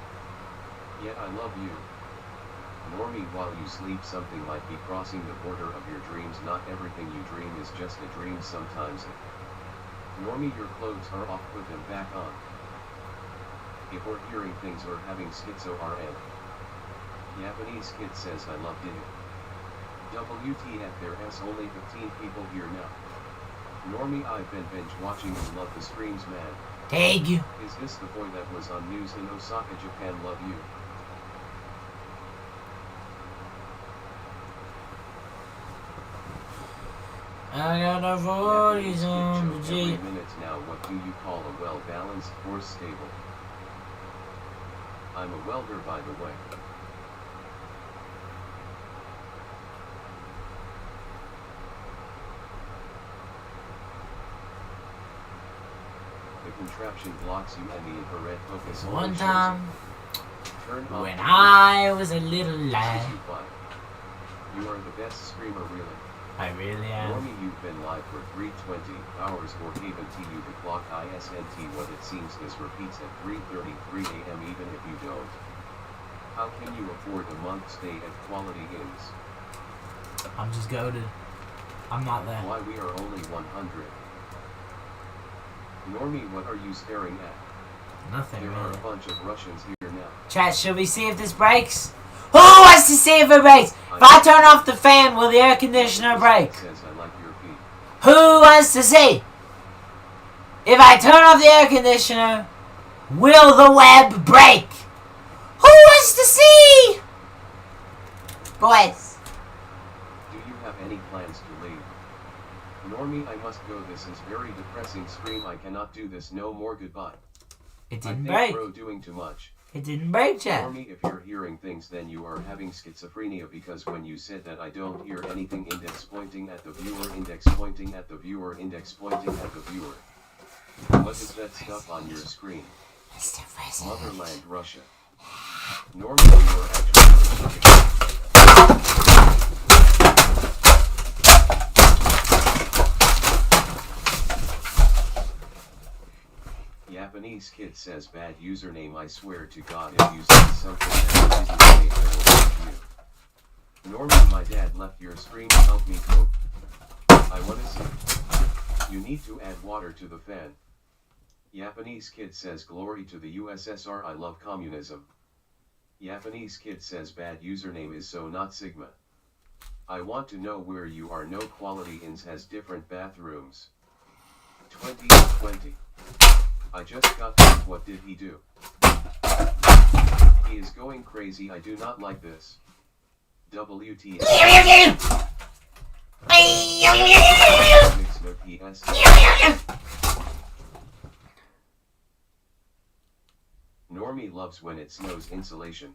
Yet I love you. Normie, while you sleep something might be crossing the border of your dreams. Not everything you dream is just a dream. Sometimes Normie, your clothes are off, put them back on. If we're hearing things or having schizo RN. Japanese kid says I loved it. WTF, there's only 15 people here now. Normie, I've been binge watching and love the streams, man. Thank you. Is this the boy that was on news in Osaka, Japan? Love you. I got a 40s on the Every Jeep. minute now, what do you call a well-balanced or stable? I'm a welder, by the way. The contraption blocks you and the infrared focus only One shows time, it. Turn off when the I was a little video. lad. You are the best streamer, really. I really am. Normie, you've been live for 320 hours or even TU the clock ISNT. What it seems this repeats at 3:33 a.m. even if you don't. How can you afford a month stay at Quality Inns? I'm just goated. I'm not there. Why we are only 100. Normie, what are you staring at? Nothing There are really. a bunch of Russians here now. Chat, should we see if this breaks? Who wants to see if it breaks? If I turn off the fan, will the air conditioner break? Says I like your feet. Who wants to see? If I turn off the air conditioner, will the web break? Who wants to see? Boys. Do you have any plans to leave? Normie, I must go. This is very depressing stream. I cannot do this no more. Goodbye. It I didn't think break. bro doing too much. It didn't break, chat. Normie, if you're hearing things, then you are having schizophrenia, because when you said that I don't hear anything, index pointing at the viewer, index pointing at the viewer, index pointing at the viewer. What is that stuff on your screen? Mr. President. Motherland, Russia. Normie, you are actually... Japanese kid says bad username. I swear to God, if you say something that username, I will hurt you. Normie, my dad left your stream to help me cope. I wanna see. You need to add water to the fan. Japanese kid says glory to the USSR. I love communism. Japanese kid says bad username is so not Sigma. I want to know where you are. No Quality Inns has different bathrooms. 2020. I just got back. What did he do? He is going crazy. I do not like this. WTF. Mix no PS. Normie loves when it snows. Insulation.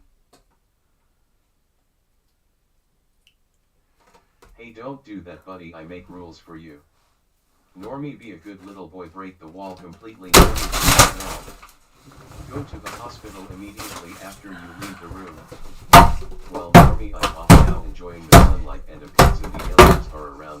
Hey, don't do that, buddy. I make rules for you. Normie, be a good little boy. Break the wall completely. Normie, go to the hospital immediately after you leave the room. Well, Normie, I'm off now, enjoying the sunlight, and a pizza. The aliens are around.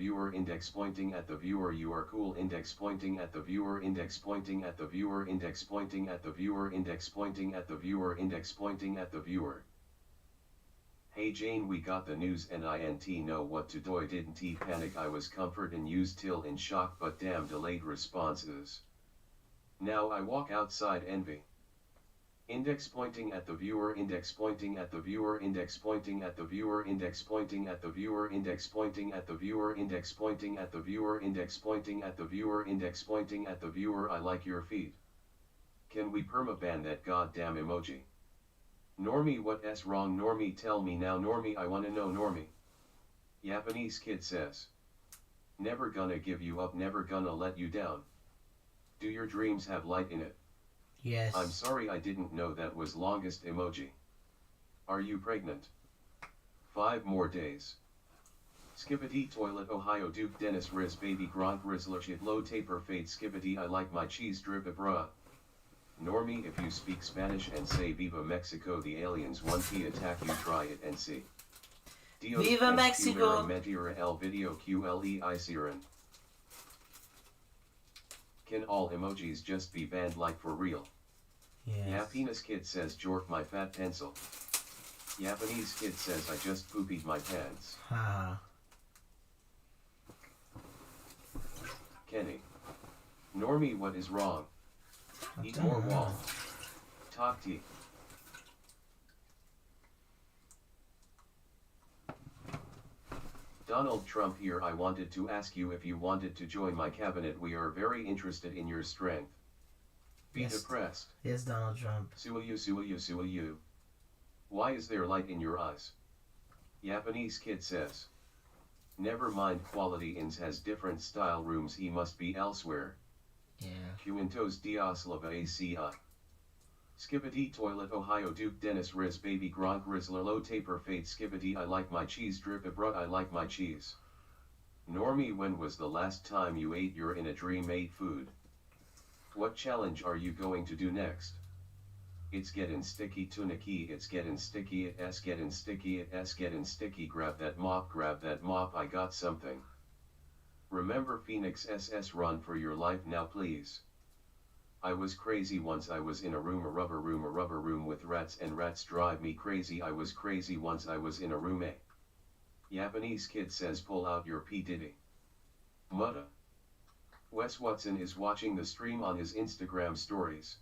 viewer, index pointing at the viewer, you are cool, index pointing at the viewer, index pointing at the viewer, index pointing at the viewer, index pointing at the viewer, index pointing at the viewer. Hey Jane, we got the news and INT know what to do. I didn't panic, I was comfort and used till in shock, but damn delayed responses. Now I walk outside envy. Index pointing at the viewer, index pointing at the viewer, index pointing at the viewer, index pointing at the viewer, index pointing at the viewer, index pointing at the viewer, index pointing at the viewer, index pointing at the viewer. I like your feet. Can we permaban that goddamn emoji? Normie, what's wrong? Normie, tell me now. Normie, I wanna know. Normie. Japanese kid says. Never gonna give you up, never gonna let you down. Do your dreams have light in it? Yes. I'm sorry, I didn't know that was longest emoji. Are you pregnant? 5 more days. Skippity toilet Ohio Duke Dennis Riz baby Gronk Rizzler shit low taper fade skippity I like my cheese drip bruh. Normie, if you speak Spanish and say Viva Mexico, the aliens 1P attack you, try it and see. Dios Viva Mexico! Mentira el video QLE Siren. Can all emojis just be banned, like for real? Yes. Yapenis kid says jork my fat pencil. Japanese kid says I just poopied my pants. Haha. Kenny. Normie, what is wrong? Eat don't more know. wall. Talk tea. Donald Trump here. I wanted to ask you if you wanted to join my cabinet. We are very interested in your strength. Be Yes. depressed. Yes, Donald Trump. Suayu. Why is there light in your eyes? Japanese kid says. Never mind, quality ins has different style rooms, he must be elsewhere. Yeah. Cuentos Dios Lava ACI. Skippity toilet Ohio Duke Dennis Riz baby Gronk Rizzler low taper fade skippity I like my cheese drip bruh I like my cheese. Normie, when was the last time you ate your in a dream ate food? What challenge are you going to do next? It's getting sticky tuniki, it's getting sticky, it's getting sticky, it's getting sticky. Grab that mop, I got something. Remember Phoenix SS, run for your life now please. I was crazy once, I was in a rubber room with rats, and rats drive me crazy. I was crazy once, I was in a room. Japanese kid says pull out your P. Diddy. Mutta. Wes Watson is watching the stream on his Instagram stories.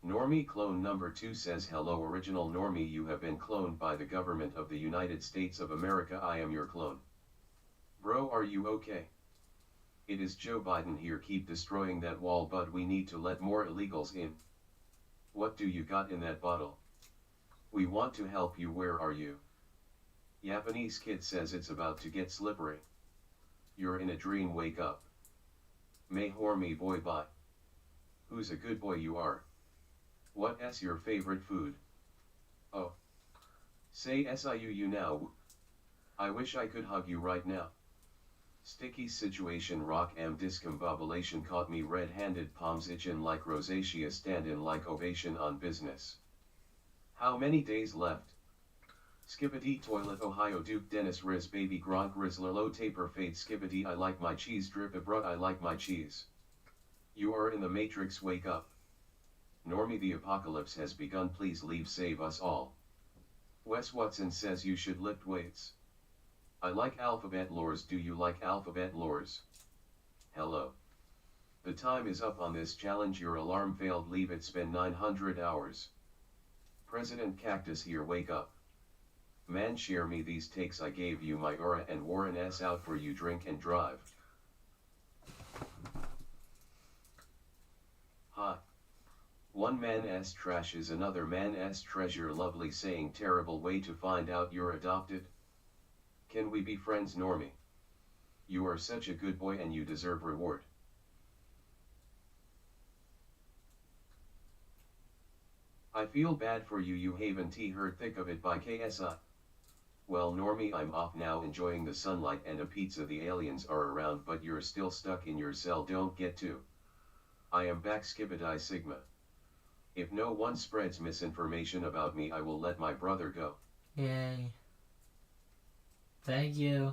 Normie clone number 2 says hello original Normie, you have been cloned by the government of the United States of America. I am your clone. Bro, are you okay? It is Joe Biden here, keep destroying that wall, but we need to let more illegals in. What do you got in that bottle? We want to help you, where are you? Japanese kid says it's about to get slippery. You're in a dream, wake up. Mejor me boy bye. Who's a good boy you are? What's your favorite food? Oh. Say SIU now. I wish I could hug you right now. Sticky situation rock am discombobulation caught me red-handed, palms itchin' like rosacea, standin' like ovation on business. How many days left? Skippity toilet Ohio Duke Dennis Riz baby Gronk Rizzler low taper fade skippity I like my cheese drip bruh I like my cheese. You are in the Matrix, wake up. Normie, the apocalypse has begun, please leave, save us all. Wes Watson says you should lift weights. I like alphabet lores, do you like alphabet lores? Hello. The time is up on this challenge, your alarm failed, leave it's been 900 hours. President Cactus here, wake up. Man, share me these takes, I gave you my aura and Warren S out for you, drink and drive. Ha. One man's trash is another man's treasure, lovely saying, terrible way to find out you're adopted. Can we be friends, Normie? You are such a good boy and you deserve reward. I feel bad for you, you haven't heard thick of it by KSI. Well Normie, I'm off now, enjoying the sunlight and a pizza. The aliens are around but you're still stuck in your cell, don't get to. I am back, Skibidi Sigma. If no one spreads misinformation about me, I will let my brother go. Yay. Thank you.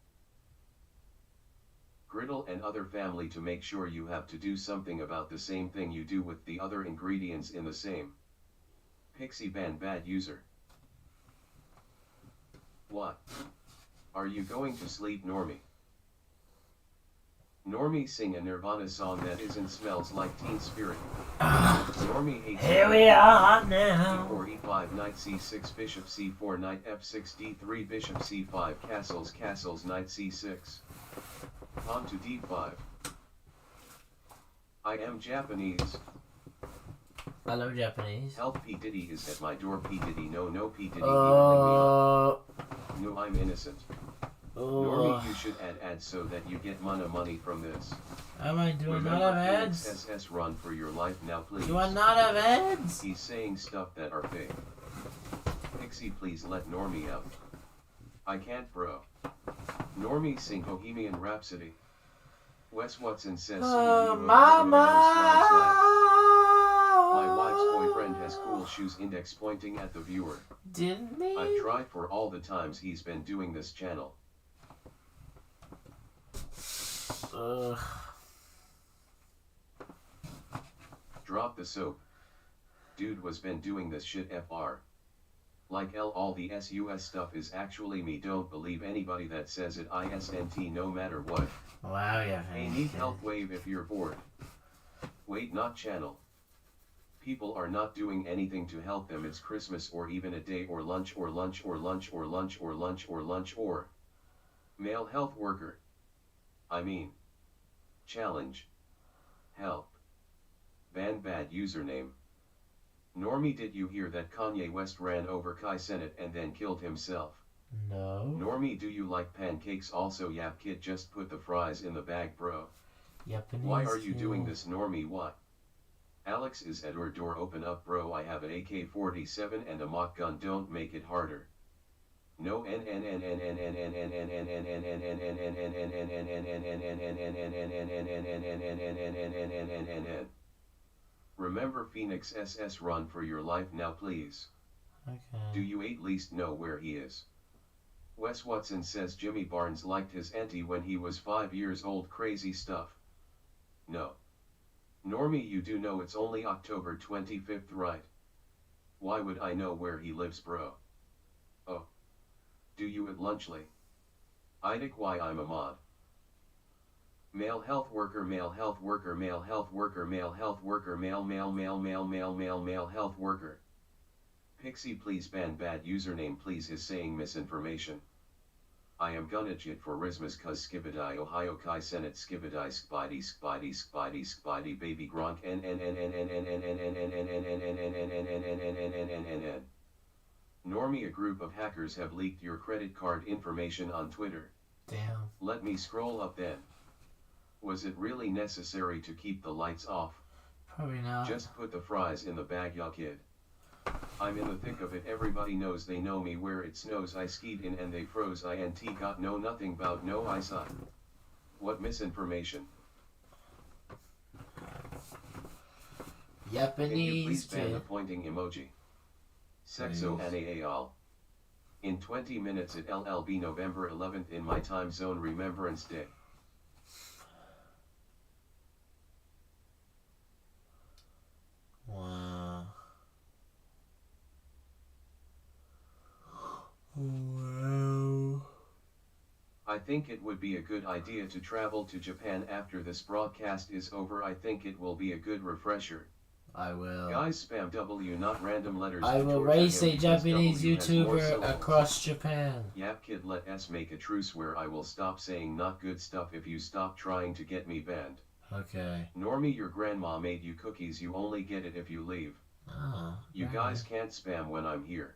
Griddle and other family to make sure you have to do something about the same thing you do with the other ingredients in the same. Pixie ban bad user. What? Are you going to sleep, Normie? Normie sing a Nirvana song that isn't smells like Teen Spirit. Normie hates. Here we are now. E4 E5 knight C6 bishop C4 knight F6 D3 bishop C5 castles knight C6 pawn to D5. I am Japanese. Hello, Japanese. Help, P Diddy is at my door. P Diddy, no P Diddy emailing me up. No, I'm innocent. Normie, you should add ads so that you get money from this. Am I doing not Remember, have ads? SS run for your life now, please. Do I not have ads? He's saying stuff that are fake. Pixie, please let Normie out. I can't, bro. Normie sing Bohemian Rhapsody. Wes Watson says, Mama! My wife's boyfriend has cool shoes, index pointing at the viewer. Didn't he? I've tried for all the times he's been doing this channel. Ugh. Drop the soap. Dude was been doing this shit FR. Like all the SUS stuff is actually me. Don't believe anybody that says it ISNT no matter what. Wow, yeah. Hey, need help, wave if you're bored. Wait, not channel. People are not doing anything to help them. It's Christmas or even a day or lunch or lunch or lunch or lunch or lunch or lunch or male health worker. I mean, challenge. Help. Ban bad username. Normie, did you hear that Kanye West ran over Kai Cenat and then killed himself? No. Normie, do you like pancakes? Also, Yap Kid, just put the fries in the bag, bro. Japanese. Why are you doing this, Normie? What? Alex is at our door. Open up, bro. I have an AK-47 and a mock gun. Don't make it harder. No Remember Phoenix SS run for your life now, please. Okay. Do you at least know where he is? Wes Watson says Jimmy Barnes liked his auntie when he was 5 years old. Crazy stuff. No. Normie, you do know it's only October 25th, right? Why would I know where he lives, bro? Oh. Do you at Lunchley? Idic, why I'm a mod. Male health worker, male health worker, male health worker, male health worker, male health worker. Pixie, please ban bad username, please. Is saying misinformation. I am gonna jit for Rismas cuz skibidi Ohio Kai Cenat skibidi spidey baby gronk n. Normie, a group of hackers have leaked your credit card information on Twitter. Damn. Let me scroll up then. Was it really necessary to keep the lights off? Probably not. Just put the fries in the bag, ya kid. I'm in the thick of it. Everybody knows they know me. Where it snows I skied in and they froze. INT got no nothing bout no eyesight. What misinformation? Japanese. Can you please ban the pointing emoji? Sexo Anaal. In 20 minutes at LLB November 11th in my time zone. Remembrance Day. Wow. Wow. I think it would be a good idea to travel to Japan after this broadcast is over. I think it will be a good refresher. I will. Guys, spam W, not random letters. I will race a Japanese YouTuber across Japan. Yap Kid, let us make a truce where I will stop saying not good stuff if you stop trying to get me banned. Okay. Normie, your grandma made you cookies. You only get it if you leave. Oh, You guys can't spam when I'm here.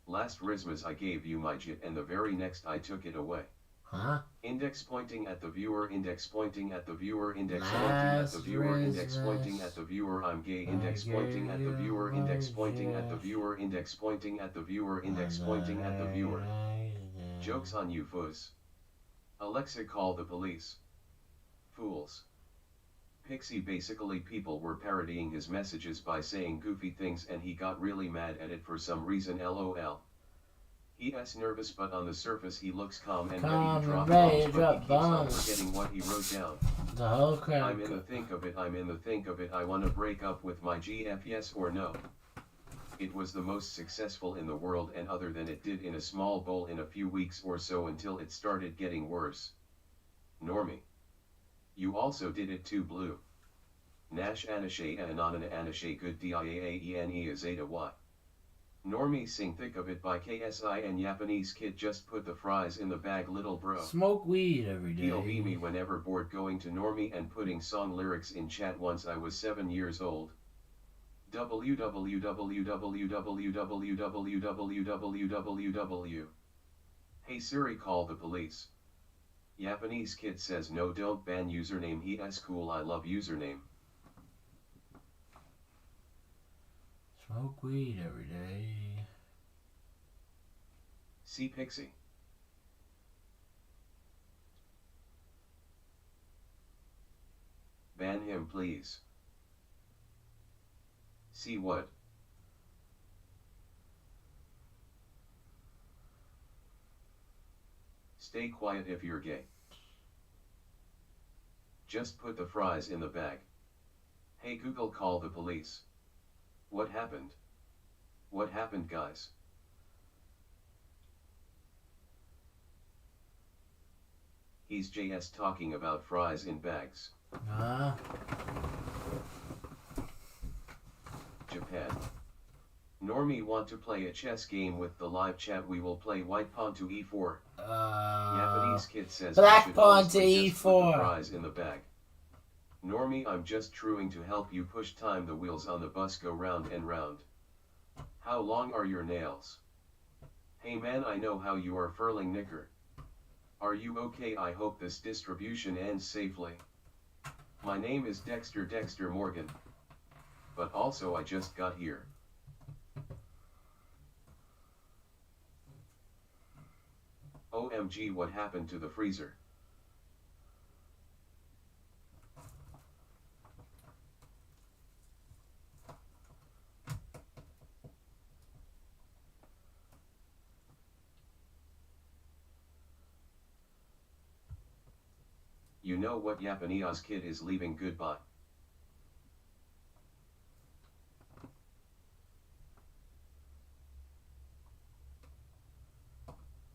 Last Rismas I gave you my jit and the very next I took it away. Huh? Index pointing at the viewer, index pointing at the viewer, index pointing at the viewer, index pointing at the viewer. I'm gay, index pointing at the viewer, index pointing at the viewer, index pointing at the viewer, index pointing at the viewer. Joke's on you, fuzz. Alexa, call the police. Fools. Pixie, basically people were parodying his messages by saying goofy things and he got really mad at it for some reason. LOL. He's nervous, but on the surface he looks calm and Calm ready to drop and ready bombs, to but drop he keeps on bombs. forgetting what he wrote down. The whole crowd. I'm in the think of it, I'm in the think of it, I wanna break up with my GF, yes or no? It was the most successful in the world, and other than it did in a small bowl in a few weeks or so until it started getting worse. Normie. You also did it too, Blue. Nash Anashe Ananana Anashe good Diaane is Ada what? Normie sing Thick of It by KSI and Japanese kid just put the fries in the bag little bro. Smoke weed every day. He'll be me whenever bored going to Normie and putting song lyrics in chat once I was 7 years old. www. Hey Siri, call the police. Japanese kid says no, don't ban username, he is cool, I love username. Smoke weed every day. See Pixie. Ban him please. See what? Stay quiet if you're gay. Just put the fries in the bag. Hey Google, call the police. What happened? What happened, guys? He's JS talking about fries in bags. Japan. Normie want to play a chess game with the live chat, we will play white pawn to e4. Japanese kid says black pawn to e4. Put the e4. fries in the bag. Normie, I'm just trying to help you push time, the wheels on the bus go round and round. How long are your nails? Hey man, I know how you are furling knicker. Are you okay? I hope this distribution ends safely. My name is Dexter Morgan. But also I just got here. OMG, what happened to the freezer? You know what, Japanese kid is leaving, goodbye.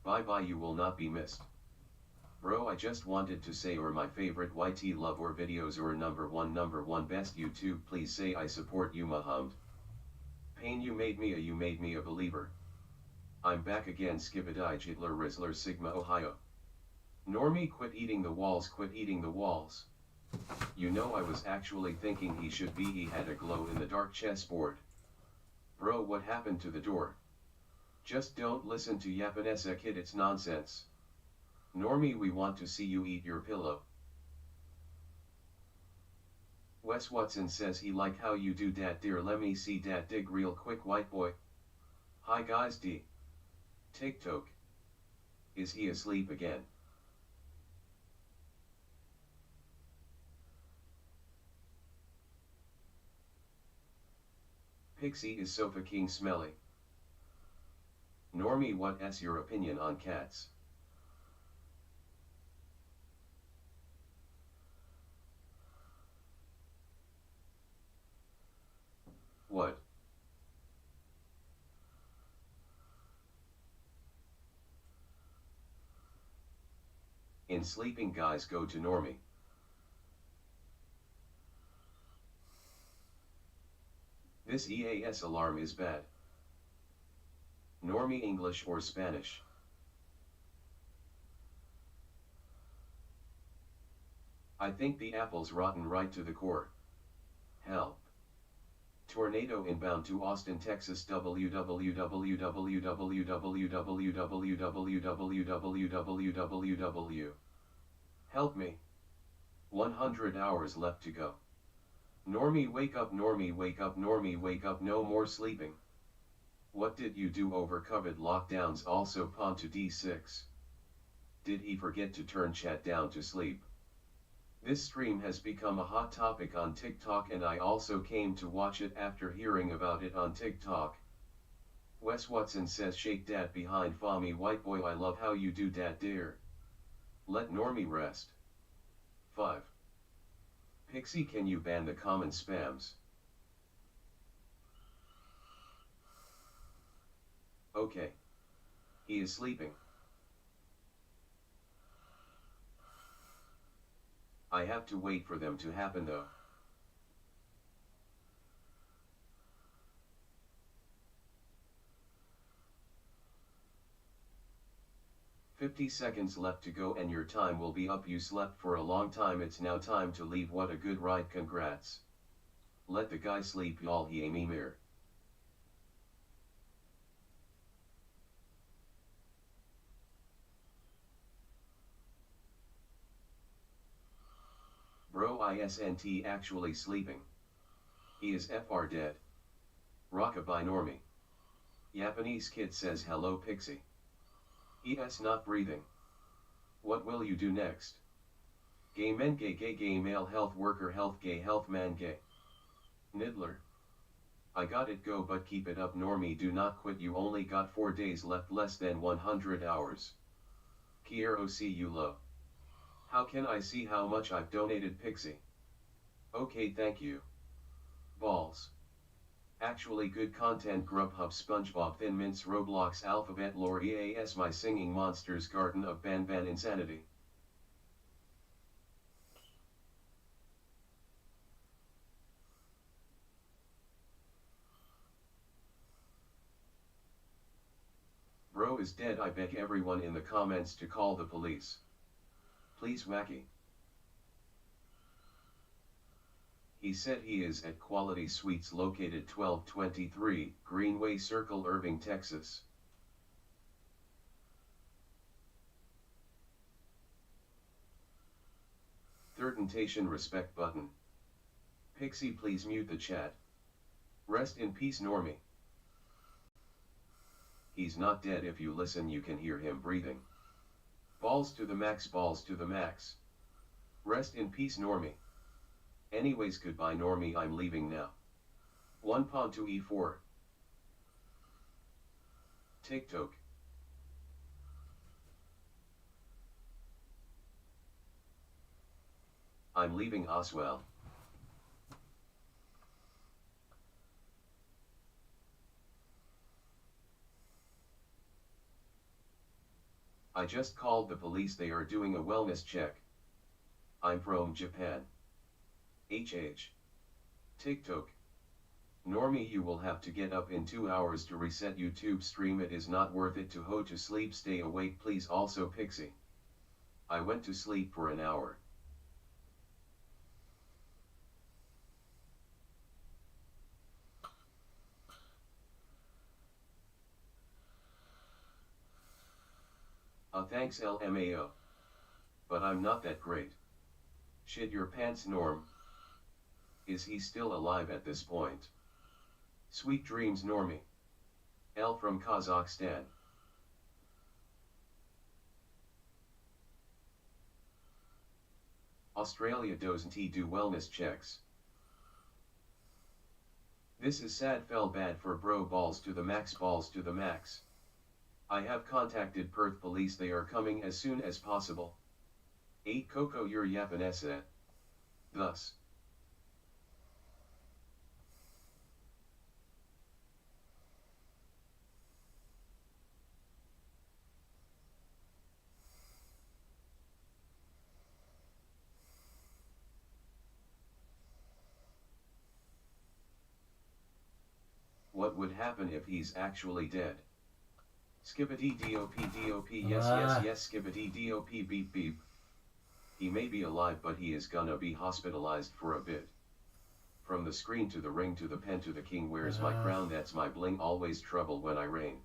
Bye bye, you will not be missed. Bro, I just wanted to say, or my favorite YT love or videos, or number one best YouTube, please say I support you, Muhammad. Pain, you made me a believer. I'm back again, Skibadai Jitler Rizzler Sigma Ohio. Normie, quit eating the walls, quit eating the walls. You know, I was actually thinking he should be, he had a glow in the dark chessboard. Bro, what happened to the door? Just don't listen to Japanese kid, it's nonsense. Normie, we want to see you eat your pillow. Wes Watson says he like how you do dat, dear, let me see dat dig real quick, white boy. Hi guys, D. TikTok. Is he asleep again? Pixie is so fucking smelly. Normie, what's your opinion on cats? What? In sleeping, guys, go to Normie. This EAS alarm is bad. Normie, English or Spanish? I think the apple's rotten right to the core. Help. Tornado inbound to Austin, Texas. www. Help me. 100 hours left to go. Normie, wake up, Normie, wake up, Normie, wake up, no more sleeping. What did you do over COVID lockdowns? Also pawn to d6. Did he forget to turn chat down to sleep? This stream has become a hot topic on TikTok, and I also came to watch it after hearing about it on TikTok. Wes Watson says shake dat behind Fami white boy I love how you do dat dear. Let Normie rest. 5. Pixie can you ban the common spams? Okay. He is sleeping. I have to wait for them to happen though. "50 seconds left to go and your time will be up. You slept for a long time, it's now time to leave. What a good ride, congrats. Let the guy sleep y'all, he a memir. Bro isn't actually sleeping. He is fr dead. Rockabye Normie. Japanese kid says hello Pixie. Es not breathing. What will you do next? Gay men gay gay gay male health worker health gay health man gay. Niddler. I got it go but keep it up Normie do not quit you only got 4 days left less than 100 hours. Kiero see you low. How can I see how much I've donated Pixie? Okay thank you. Balls. Actually good content Grubhub SpongeBob Thin Mints Roblox Alphabet Lore EAS My Singing Monsters Garden of Ban Ban Insanity. Bro is dead. I beg everyone in the comments to call the police. Please Wacky. He said he is at Quality Suites located 1223 Greenway Circle, Irving, Texas. Third Tentation respect button. Pixie please mute the chat. Rest in peace Normie. He's not dead. If you listen you can hear him breathing. Balls to the max, balls to the max. Rest in peace Normie. Anyways goodbye Normie, I'm leaving now. 1 pawn to e4. TikTok. I'm leaving Oswell. I just called the police, they are doing a wellness check. I'm from Japan. HH. TikTok. Normie you will have to get up in 2 hours to reset YouTube stream, it is not worth it to go to sleep, stay awake please. Also Pixie. I went to sleep for an hour. Thanks LMAO. But I'm not that great. Shit your pants Norm. Is he still alive at this point? Sweet dreams Normie. L from Kazakhstan. Australia doesn't do wellness checks. This is sad, fell bad for bro. Balls to the max, balls to the max. I have contacted Perth police, they are coming as soon as possible. 8 Coco your Yapanese. Thus. What would happen if he's actually dead? Skibbity dop yes skibbity dop beep beep. He may be alive but he is gonna be hospitalized for a bit. From the screen to the ring to the pen to the king, where's my crown, that's my bling, always trouble when I reign.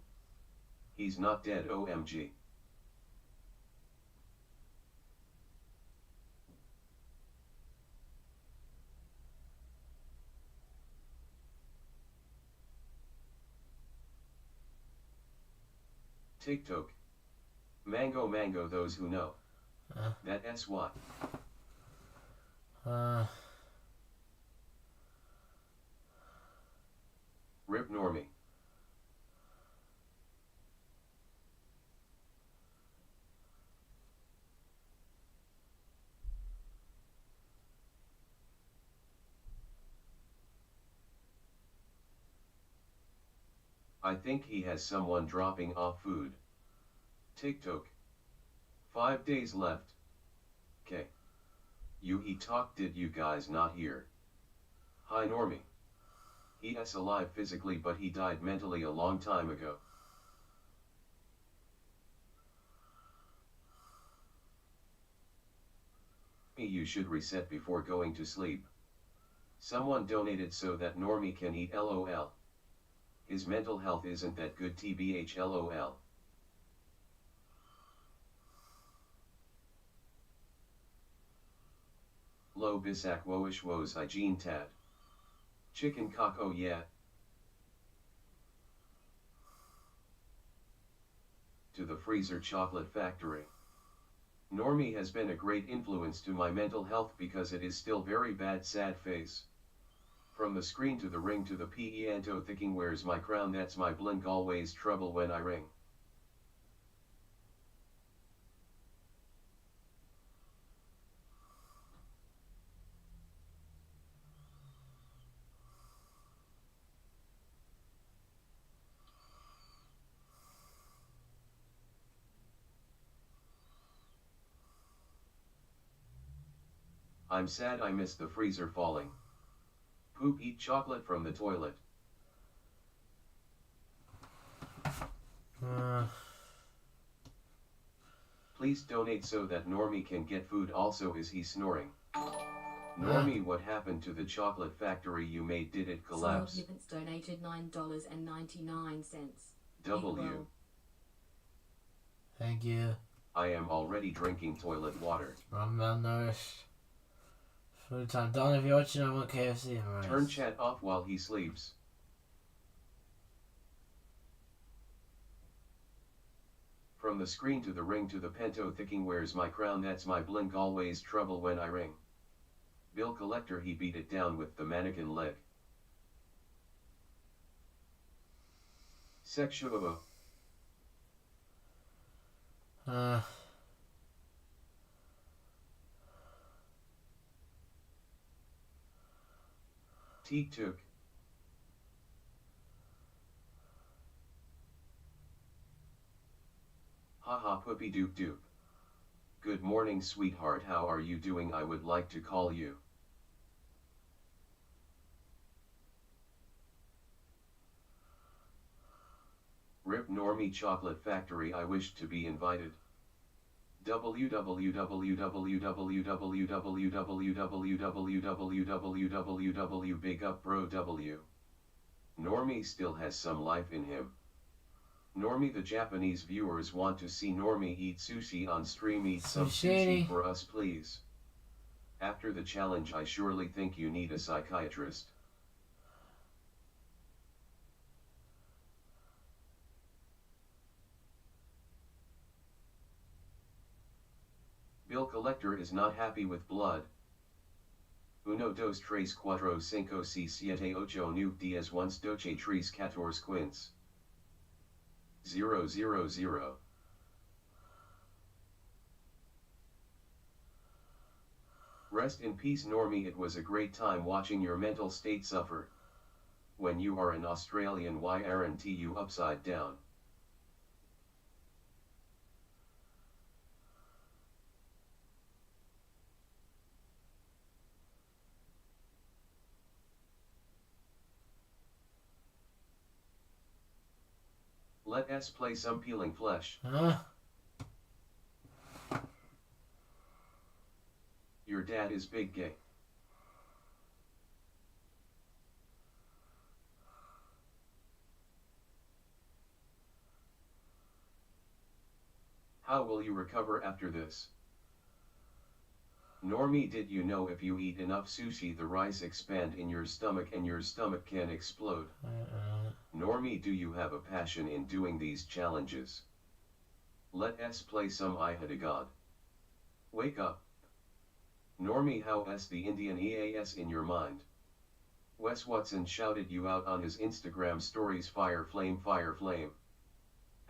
He's not dead OMG. TikTok. Mango mango, those who know. That S what? Rip Normie. I think he has someone dropping off food. TikTok. 5 days left. K. He talked, did you guys not hear? Hi Normie. He is alive physically but he died mentally a long time ago. You should reset before going to sleep. Someone donated so that Normie can eat LOL. His mental health isn't that good tbh LOL. Lo bisak woish woes hygiene tad. Chicken cock oh yeah. To the freezer chocolate factory. Normie has been a great influence to my mental health because it is still very bad sad face. From the screen to the ring to the Pianto thinking where's my crown, that's my blink, always trouble when I ring. I'm sad I missed the freezer falling. Poop, eat chocolate from the toilet. Please donate so that Normie can get food. Also, is he snoring? Normie, what happened to the chocolate factory you made? Did it collapse? Nippets donated $9.99. W. Thank you. I am already drinking toilet water. I'm malnourished. Food time. Don, if you're watching, I want KFC and rice. Turn chat off while he sleeps. From the screen to the ring to the pento thinking where's my crown, that's my blink, always trouble when I ring. Bill Collector, he beat it down with the mannequin leg. Sexual. TikTok. Haha poopy doop doop. Good morning sweetheart, how are you doing? I would like to call you. Rip Normie chocolate factory, I wish to be invited. www big up bro W. Normie still has some life in him. Normie, the Japanese viewers want to see Normie eat sushi on stream. Eat some sushi for us please. After the challenge I surely think you need a psychiatrist. Bill Collector is not happy with blood. Uno dos tres cuatro cinco seis siete ocho nueve diez once doce tres catorce quince. 000. Rest in peace Normie, it was a great time watching your mental state suffer. When you are an Australian, why aren't you upside down? Let us play some peeling flesh. Your dad is big gay. How will you recover after this? Normie, did you know if you eat enough sushi the rice expand in your stomach and your stomach can explode? Normie, do you have a passion in doing these challenges? Let us play some I had a god. Wake up. Normie, how is the Indian EAS in your mind? Wes Watson shouted you out on his Instagram stories. Fire flame, fire flame.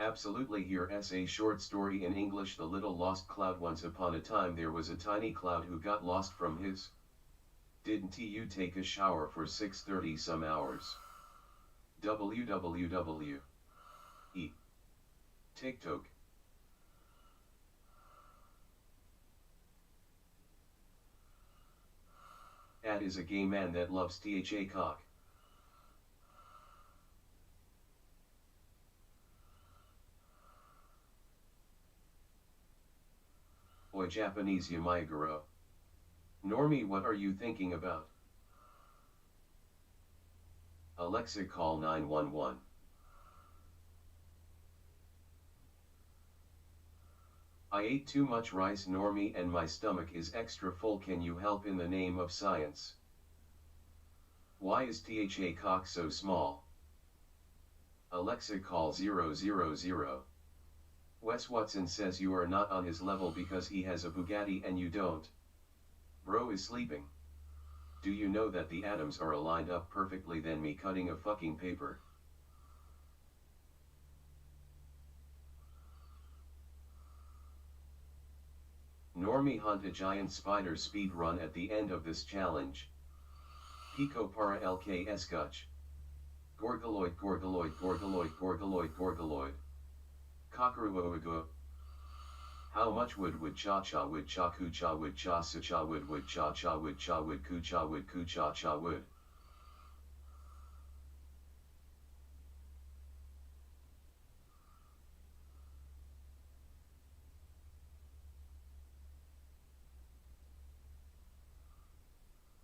Absolutely. Here's a short story in English. The little lost cloud. Once upon a time there was a tiny cloud who got lost from his. Didn't you take a shower for 630 some hours? www. TikTok. Ad is a gay man that loves tha cock. Oi Japanese Yamaiguro. Normie, what are you thinking about? Alexa, call 911. I ate too much rice, Normie, and my stomach is extra full. Can you help in the name of science? Why is tha cock so small? Alexa, call 000. Wes Watson says you are not on his level because he has a Bugatti and you don't. Bro is sleeping. Do you know that the atoms are aligned up perfectly than me cutting a fucking paper? Normie, hunt a giant spider speed run at the end of this challenge. Pico para LK Escuch. Gorgoloid, gorgoloid, gorgoloid, gorgoloid, gorgoloid. Cockroach. How much would cha cha would cha ku cha would cha sa cha would cha cha would cha would ku cha cha would.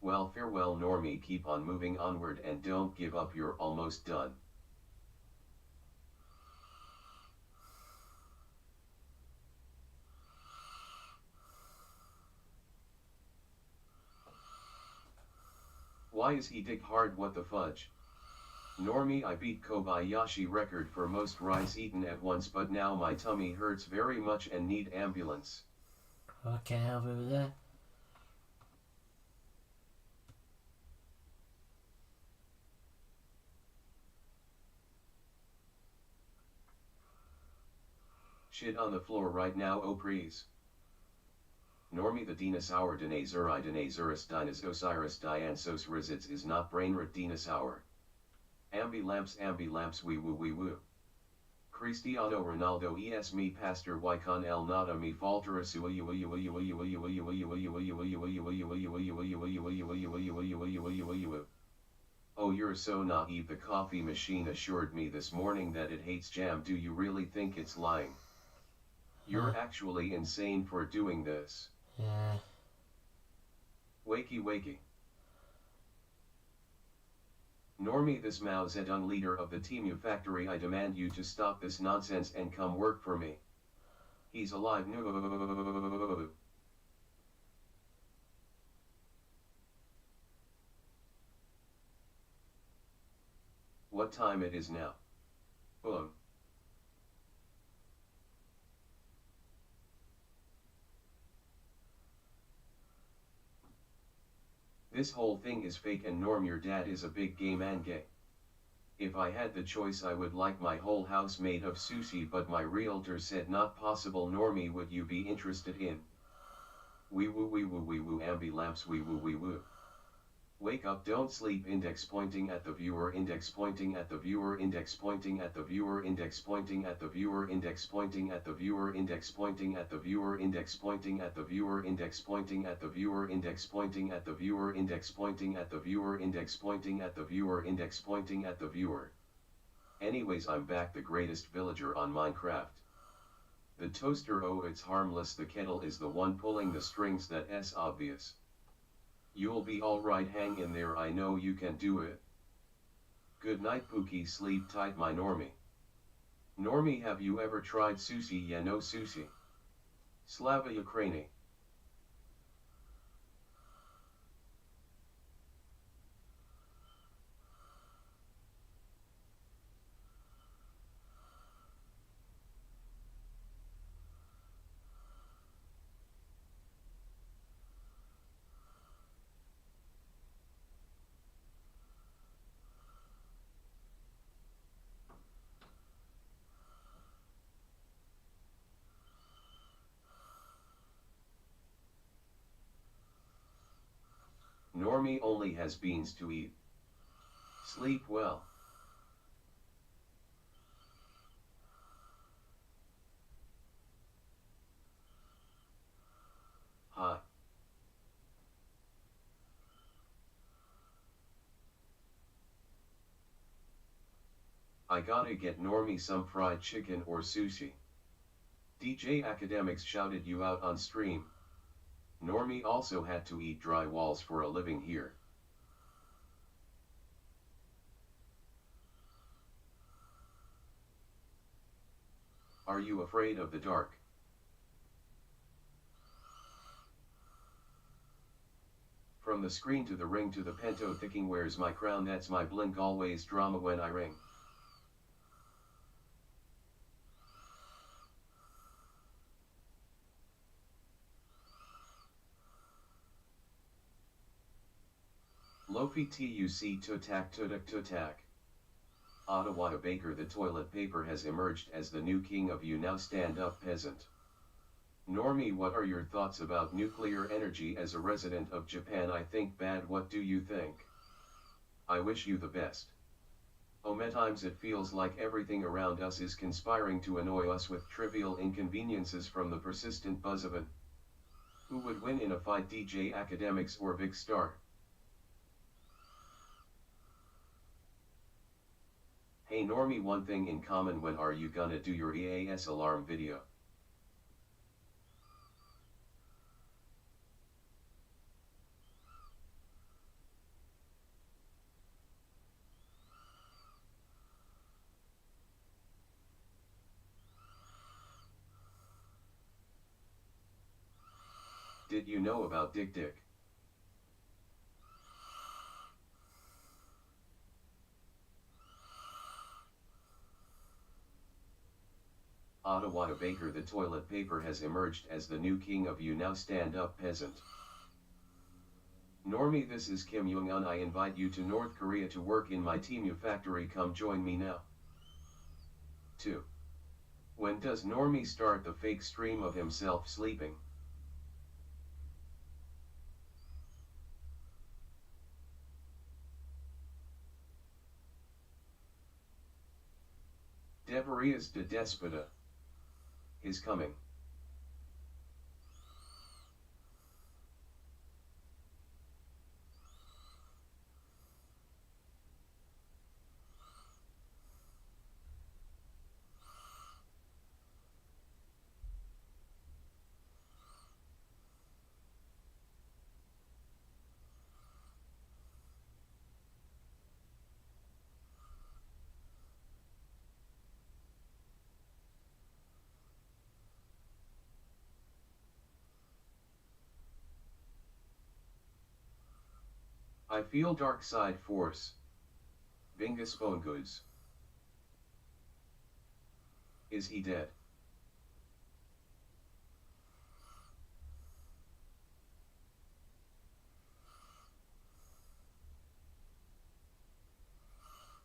Well, farewell Normie, keep on moving onward and don't give up, you're almost done. Why is he dig hard, what the fudge? Normie, I beat Kobayashi record for most rice eaten at once, but now my tummy hurts very much and need ambulance. I can't help you with that. Shit on the floor right now, oh please. Normie, the dinosaur Dinazuri Dinasaurus Dinas Osiris Diansos Resids is not brainrot dinosaur. Ambi lamps wee woo. Cristiano Ronaldo es mi pastor y con el nada mi faltera su. Oh, you're so naive. The coffee machine assured me this morning that it hates jam. Do you really think it's lying? You're actually insane for doing this. Yeah. Wakey. Normie, this Mao Zedong leader of the Temu factory, I demand you to stop this nonsense and come work for me. He's alive. No. What time it is now? This whole thing is fake and Norm, your dad is a big gay man gay. If I had the choice I would like my whole house made of sushi, but my realtor said not possible. Normie, would you be interested in? Wee woo ambi lamps wee woo. Wake up, don't sleep. Index pointing at the viewer, index pointing at the viewer, index pointing at the viewer, index pointing at the viewer, index pointing at the viewer, index pointing at the viewer, index pointing at the viewer, index pointing at the viewer, index pointing at the viewer, index pointing at the viewer, index pointing at the viewer, index pointing at the viewer. Anyways, I'm back, the greatest villager on Minecraft. The toaster, oh it's harmless, the kettle is the one pulling the strings, that's obvious. You'll be alright, hang in there, I know you can do it. Good night Pookie, sleep tight my Normie. Normie, have you ever tried sushi? Yeah, no sushi. Slava Ukraini. Normie only has beans to eat. Sleep well. I gotta get Normie some fried chicken or sushi. DJ Academics shouted you out on stream. Normie also had to eat dry walls for a living here. Are you afraid of the dark? From the screen to the ring to the pento thinking where's my crown, that's my blink, always drama when I ring. Lofi tuc tutak tutak tutak. Ottawa Baker, the toilet paper has emerged as the new king of you now stand up peasant. Normie, what are your thoughts about nuclear energy? As a resident of Japan I think bad, what do you think? I wish you the best. At times it feels like everything around us is conspiring to annoy us with trivial inconveniences, from the persistent buzz of an who would win in a fight, DJ Academics or Big Star? Hey Normie, one thing in common, when are you gonna do your EAS alarm video? Did you know about Dick Dick? Ottawa Baker, the toilet paper has emerged as the new king of you now stand up peasant. Normie, this is Kim Jong-un. I invite you to North Korea to work in my Temu factory. Come join me now. 2. When does Normie start the fake stream of himself sleeping? Devarius de Despota is coming. I feel dark side force. Bingus Bongoos. Is he dead?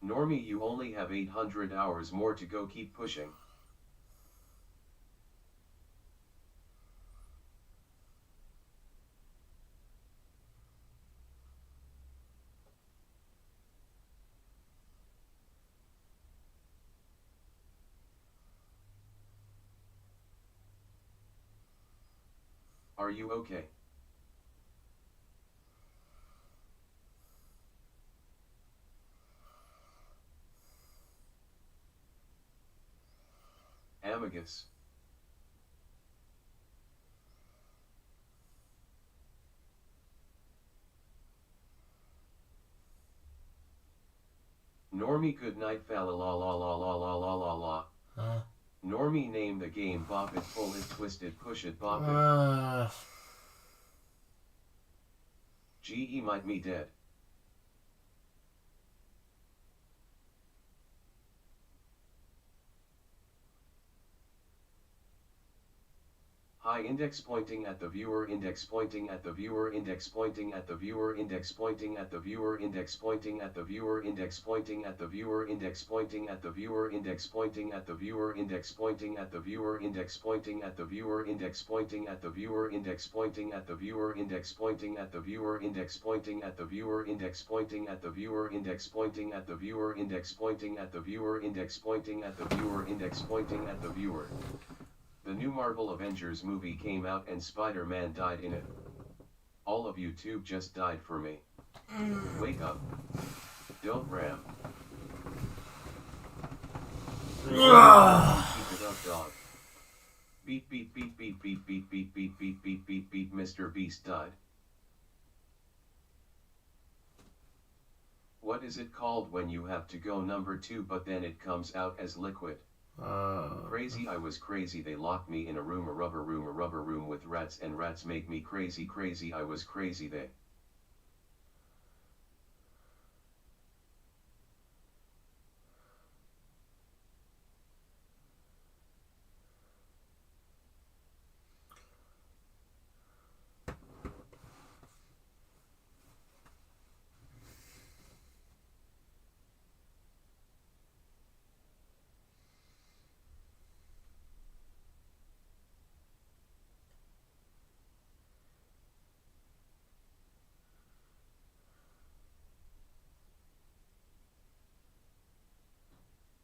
Normie, you only have 800 hours more to go. Keep pushing. Are you okay? Amagus. Normie, good night, falla la la la la la la la la. Normie, name the game. Bop it, pull it, twist it, push it, bop it. GE might me dead. High index pointing at the viewer, index pointing at the viewer, index pointing at the viewer, index pointing at the viewer, index pointing at the viewer, index pointing at the viewer, index pointing at the viewer, index pointing at the viewer, index pointing at the viewer, index pointing at the viewer, index pointing at the viewer, index pointing at the viewer, index pointing at the viewer, index pointing at the viewer, index pointing at the viewer, index pointing at the viewer, index pointing at the viewer, index pointing at the viewer, index pointing at the viewer. The new Marvel Avengers movie came out and Spider-Man died in it. All of YouTube just died for me. Wake up. Don't ram. Keep it up, dog. Beep beep beep beep beep beep beep beep beep beep beep beep. Mr. Beast died. What is it called when you have to go number 2 but then it comes out as liquid? Crazy, I was crazy, they locked me in a rubber room with rats, and rats make me crazy, crazy, I was crazy, they.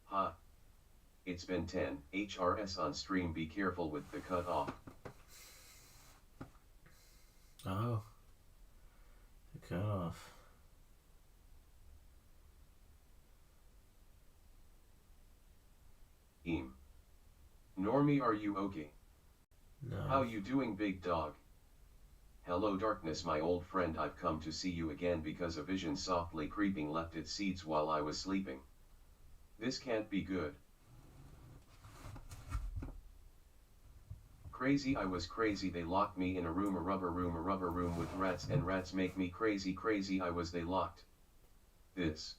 Ha. It's been 10 HRS on stream, be careful with the cut off. Oh. The cut off. Normie, are you okay? No. How you doing, big dog? Hello darkness, my old friend, I've come to see you again because a vision softly creeping left its seeds while I was sleeping. This can't be good. Crazy, I was crazy, they locked me in a rubber room with rats, and rats make me crazy, crazy, I was, they locked. This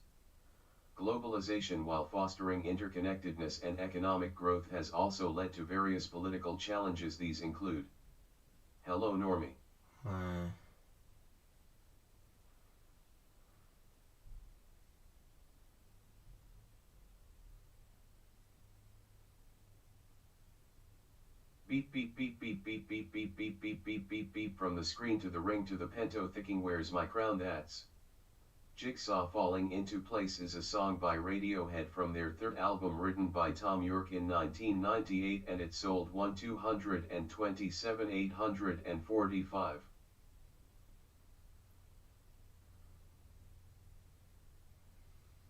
globalization, while fostering interconnectedness and economic growth, has also led to various political challenges. These include, hello Normie. Beep beep beep beep beep beep beep beep beep beep beep beep, from the screen to the ring to the pento thicking, where's my crown? That's Jigsaw. Falling into Place is a song by Radiohead from their third album, written by Tom York in 1998, and it sold 1,227,845.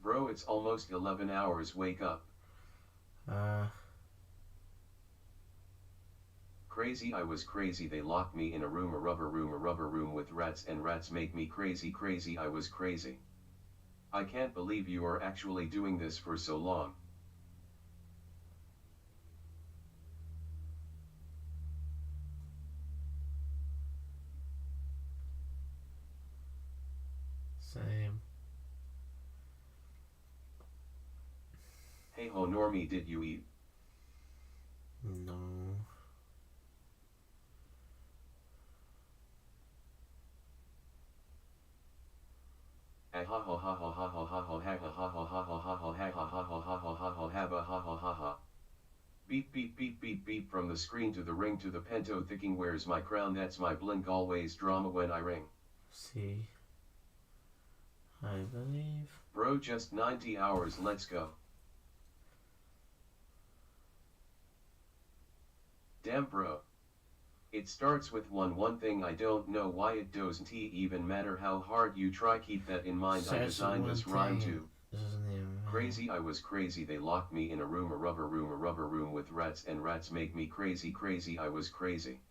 Bro, it's almost 11 hours, wake up. Crazy, I was crazy, they locked me in a rubber room with rats, and rats make me crazy, crazy, I was crazy. I can't believe you are actually doing this for so long. Same. Hey ho Normie, did you eat? No. Beep beep beep beep beep, from the screen to the ring to the pento thicking, where's my crown? That's my blink, always drama when I ring. See, I believe. Bro, just 90 hours, let's go. Damn bro. It starts with one thing, I don't know why it doesn't even matter how hard you try, keep that in mind. I designed this rhyme too. Crazy, I was crazy, they locked me in a rubber room with rats, and rats make me crazy, crazy, I was crazy.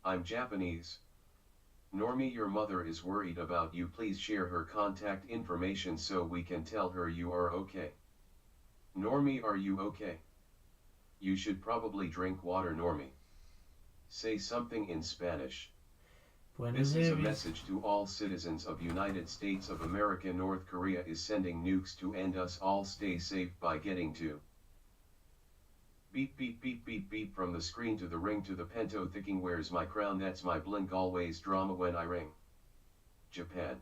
I'm Japanese. Normie, your mother is worried about you, please share her contact information so we can tell her you are okay. Normie, are you okay? You should probably drink water, Normie. Say something in Spanish. This is a message to all citizens of United States of America. North Korea is sending nukes to end us all. Stay safe by getting to. Beep beep beep beep beep, from the screen to the ring to the pento thicking, where's my crown? That's my blink, always drama when I ring. Japan.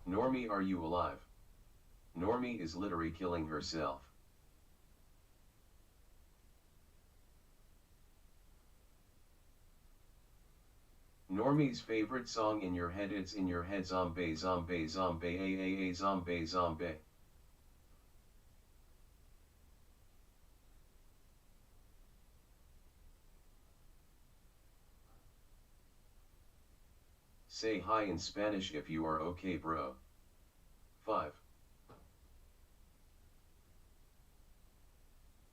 Normie, are you alive? Normie is literally killing herself. Normie's favorite song in your head, it's in your head, zombie zombie zombie a zombie zombie. Say hi in Spanish if you are okay, bro. 5.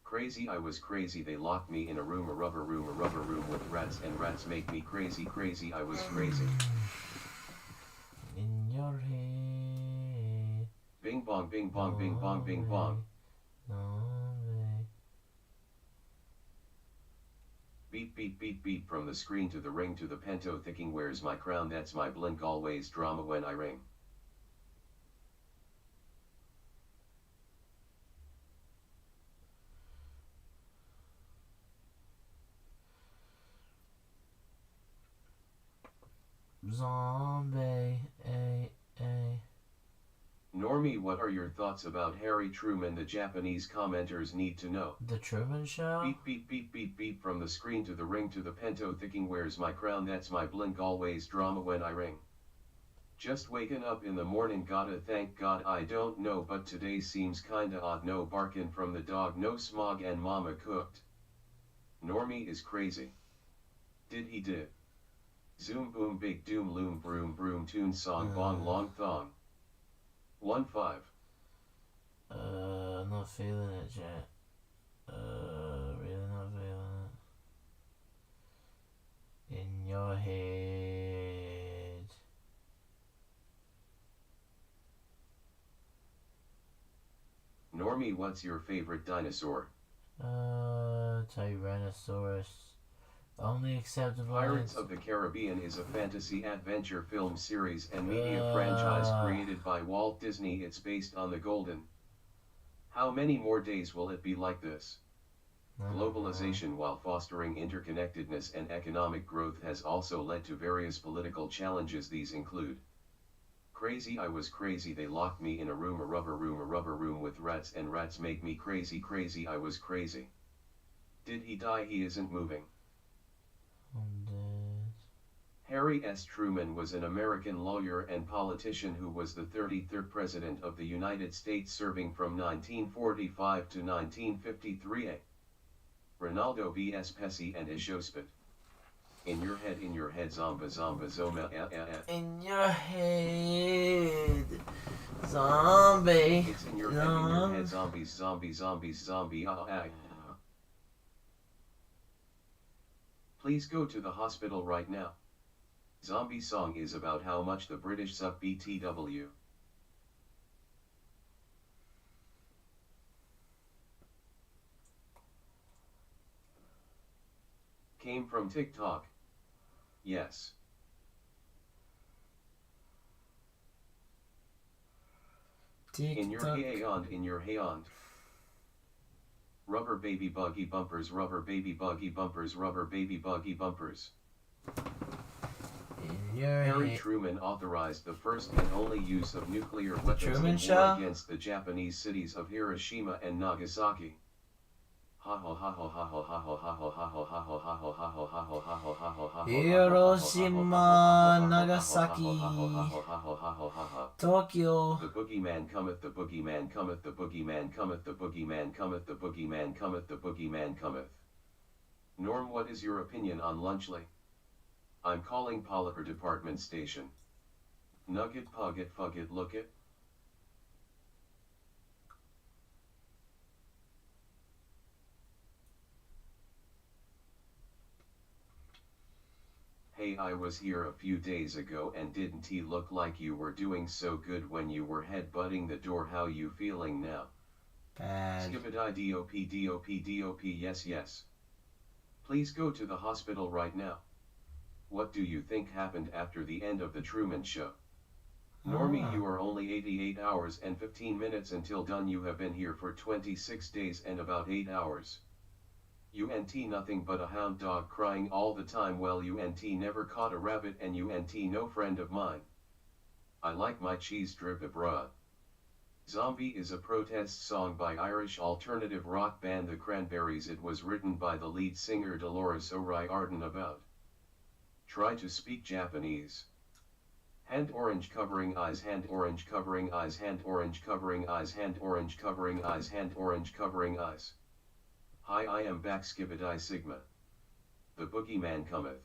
Crazy, I was crazy, they locked me in a room, a rubber room with rats, and rats make me crazy, crazy, I was crazy. In your head. Bing bong, bing bong, bing bong, bing bong. Zombie. Beep beep beep beep from the screen to the ring to the pento thinking where's my crown, that's my blink, always drama when I ring. Zombie. Normie, what are your thoughts about Harry Truman? The Japanese commenters need to know. The Truman Show? Beep beep beep beep beep from the screen to the ring to the pento thinking where's my crown, that's my blink, always drama when I ring. Just waking up in the morning, gotta thank God, I don't know, but today seems kinda odd, no barking from the dog, no smog, and mama cooked. Normie is crazy. Did he did? Zoom boom big doom loom broom broom tune song bong long thong. 1-5. Not feeling it yet. Really not feeling it. In your head. Normie, what's your favorite dinosaur? Tyrannosaurus. Only acceptable. Pirates of the Caribbean is a fantasy adventure film series and media franchise created by Walt Disney. It's based on the Golden. How many more days will it be like this? Globalization, while fostering interconnectedness and economic growth, has also led to various political challenges. These include: crazy, I was crazy, they locked me in a room, a rubber room with rats, and rats make me crazy, crazy, I was crazy. Did he die? He isn't moving. Harry S. Truman was an American lawyer and politician who was the 33rd President of the United States, serving from 1945 to 1953. Ronaldo vs. Pesci and Ishospit. In your head, zomba, zoma, In your head, zombie. It's in your head, zombies, zombie, Please go to the hospital right now. Zombie song is about how much the British suck BTW. Came from TikTok. Yes. In your hayond. Rubber baby buggy bumpers, rubber baby buggy bumpers, rubber baby buggy bumpers. Harry Truman authorized the first and only use of nuclear weapons in war against the Japanese cities of Hiroshima and Nagasaki. Hiroshima, Nagasaki, Tokyo. The boogeyman cometh, the boogeyman cometh, the boogeyman cometh, the boogeyman cometh, the boogeyman cometh, the boogeyman cometh. Norm, what is your opinion on Lunchley? I'm calling Polyper Department Station. Nugget, pugget, fugget, look it. Hey, I was here a few days ago, and didn't he look like you were doing so good when you were headbutting the door? How you feeling now? Bad. Skibidi dop, yes. Please go to the hospital right now. What do you think happened after the end of the Truman Show? Normie, you are only 88 hours and 15 minutes until done. You have been here for 26 days and about 8 hours. UNT nothing but a hound dog crying all the time. Well, UNT never caught a rabbit, and UNT no friend of mine. I like my cheese drip abroad. Zombie is a protest song by Irish alternative rock band The Cranberries. It was written by the lead singer Dolores O'Riordan. About. Try to speak Japanese. Hand orange covering eyes, hand orange covering eyes, hand orange covering eyes, hand orange covering eyes, hand orange covering eyes. Hi, I am back, Skibidi Sigma. The boogeyman cometh.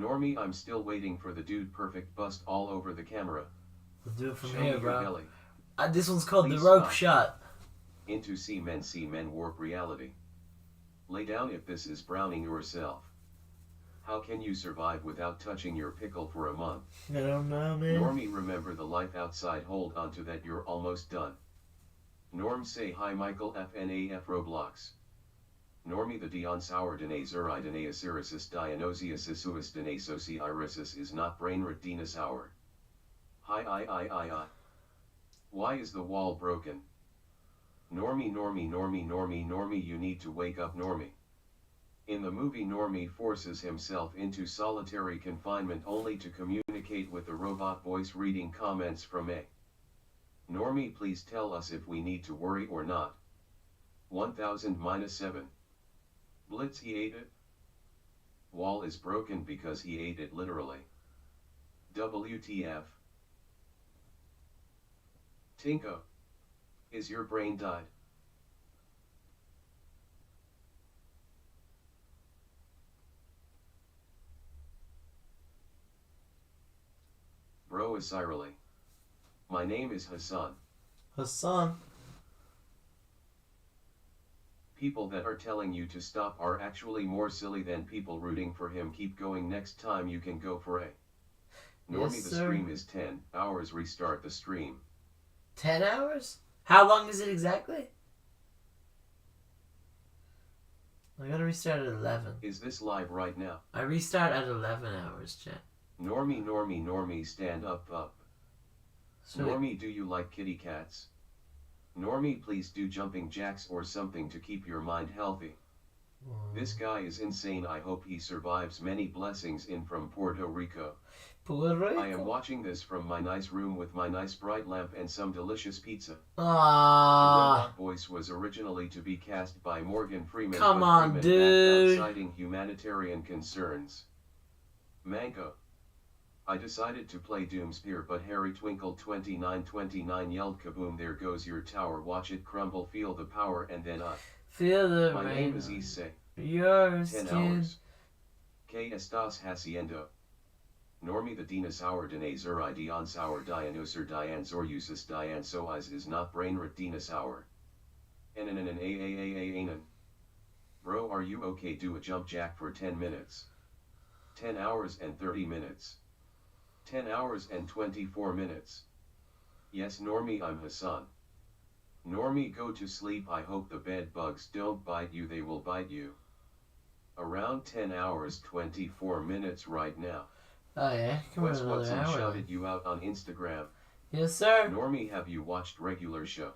Normie, I'm still waiting for the dude perfect bust all over the camera. We'll do it from Show here, me your bro. belly. This one's called Please the rope stop. shot. Into see men warp reality. Lay down if this is browning yourself. How can you survive without touching your pickle for a month? I don't know, man. Normie, remember the life outside, hold on to that, you're almost done. Norm, say hi Michael FNAF Roblox. Normie, the Dion Sour Dene Zuri Dene Asirisis Dionysius Dene Soci Irisis is not brain Dina Sour. Hi. Why is the wall broken? Normie, you need to wake up, Normie. In the movie, Normie forces himself into solitary confinement only to communicate with the robot voice reading comments from A. Normie, please tell us if we need to worry or not. 1000-7. Blitz, he ate it? Wall is broken because he ate it literally. WTF? Tinko. Is your brain died? Bro is Cyrily. My name is Hassan. Hassan. People that are telling you to stop are actually more silly than people rooting for him. Keep going, next time you can go for A. Normie, Yes, the sir. stream is 10 hours, restart the stream. 10 hours? How long is it exactly? I gotta restart at 11. Is this live right now? I restart at 11 hours, chat. Normie, stand up. So Normie, do you like kitty cats? Normie, please do jumping jacks or something to keep your mind healthy. This guy is insane. I hope he survives. Many blessings in from Puerto Rico. Puerto Rico. I am watching this from my nice room with my nice bright lamp and some delicious pizza. The robot voice was originally to be cast by Morgan Freeman. Come but on, Freeman dude. backed out citing humanitarian concerns. Manko. I decided to play Doomspear, but Harry Twinkle 2929 yelled kaboom, there goes your tower, watch it crumble, feel the power, and then I. Feel the My rain. name is Issei. Yours, 10 kid. hours. Que estás haciendo? Normie, the dinosaur Dene Zuri Dion Sour Dinosaur Diane Zorusis Diane Sois is not brainrit dinosaur. Anan. Bro, are you okay? Do a jump jack for 10 minutes. 10 hours and 30 minutes. 10 hours and 24 minutes. Yes, Normie, I'm Hassan. Normie, go to sleep. I hope the bed bugs don't bite you. They will bite you. Around 10 hours 24 minutes right now. Oh yeah, come on, Wes another Watson hour. shouted you out on Instagram. Yes, sir. Normie, have you watched regular show?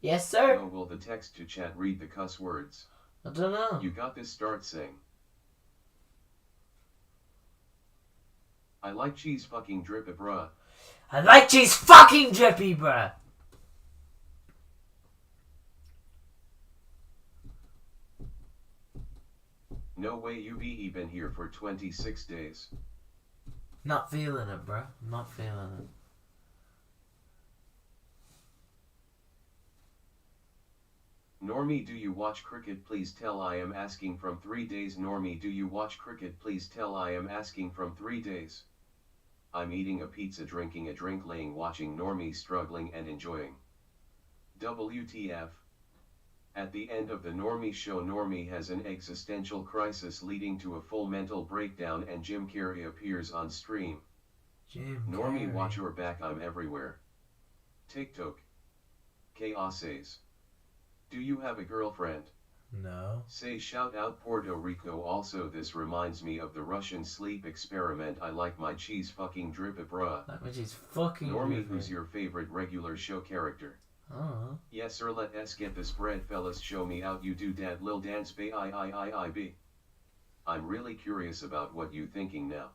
Yes, sir. No, will the text to chat read the cuss words? I don't know. You got this, start sing. I like cheese fucking drippy, bruh. I like cheese fucking drippy, bruh. No way you be been here for 26 days. Not feeling it, bruh. Not feeling it. Normie, do you watch cricket? Please tell. I am asking from 3 days. Normie, do you watch cricket? Please tell. I am asking from 3 days. I'm eating a pizza, drinking a drink, laying, watching Normie struggling and enjoying. WTF? At the end of the Normie show, Normie has an existential crisis leading to a full mental breakdown, and Jim Carrey appears on stream. Normie, Carrey. watch your back, I'm everywhere. TikTok. Chaos says. Do you have a girlfriend? No. Say shout out Puerto Rico. Also, this reminds me of the Russian sleep experiment. I like my cheese fucking drippy, bruh. Like when she's fucking Normie, drippy. who's your favorite regular show character? Oh. Yes sir, let us get this bread, fellas. Show me out you do that lil dance bay I. I'm really curious about what you thinking now.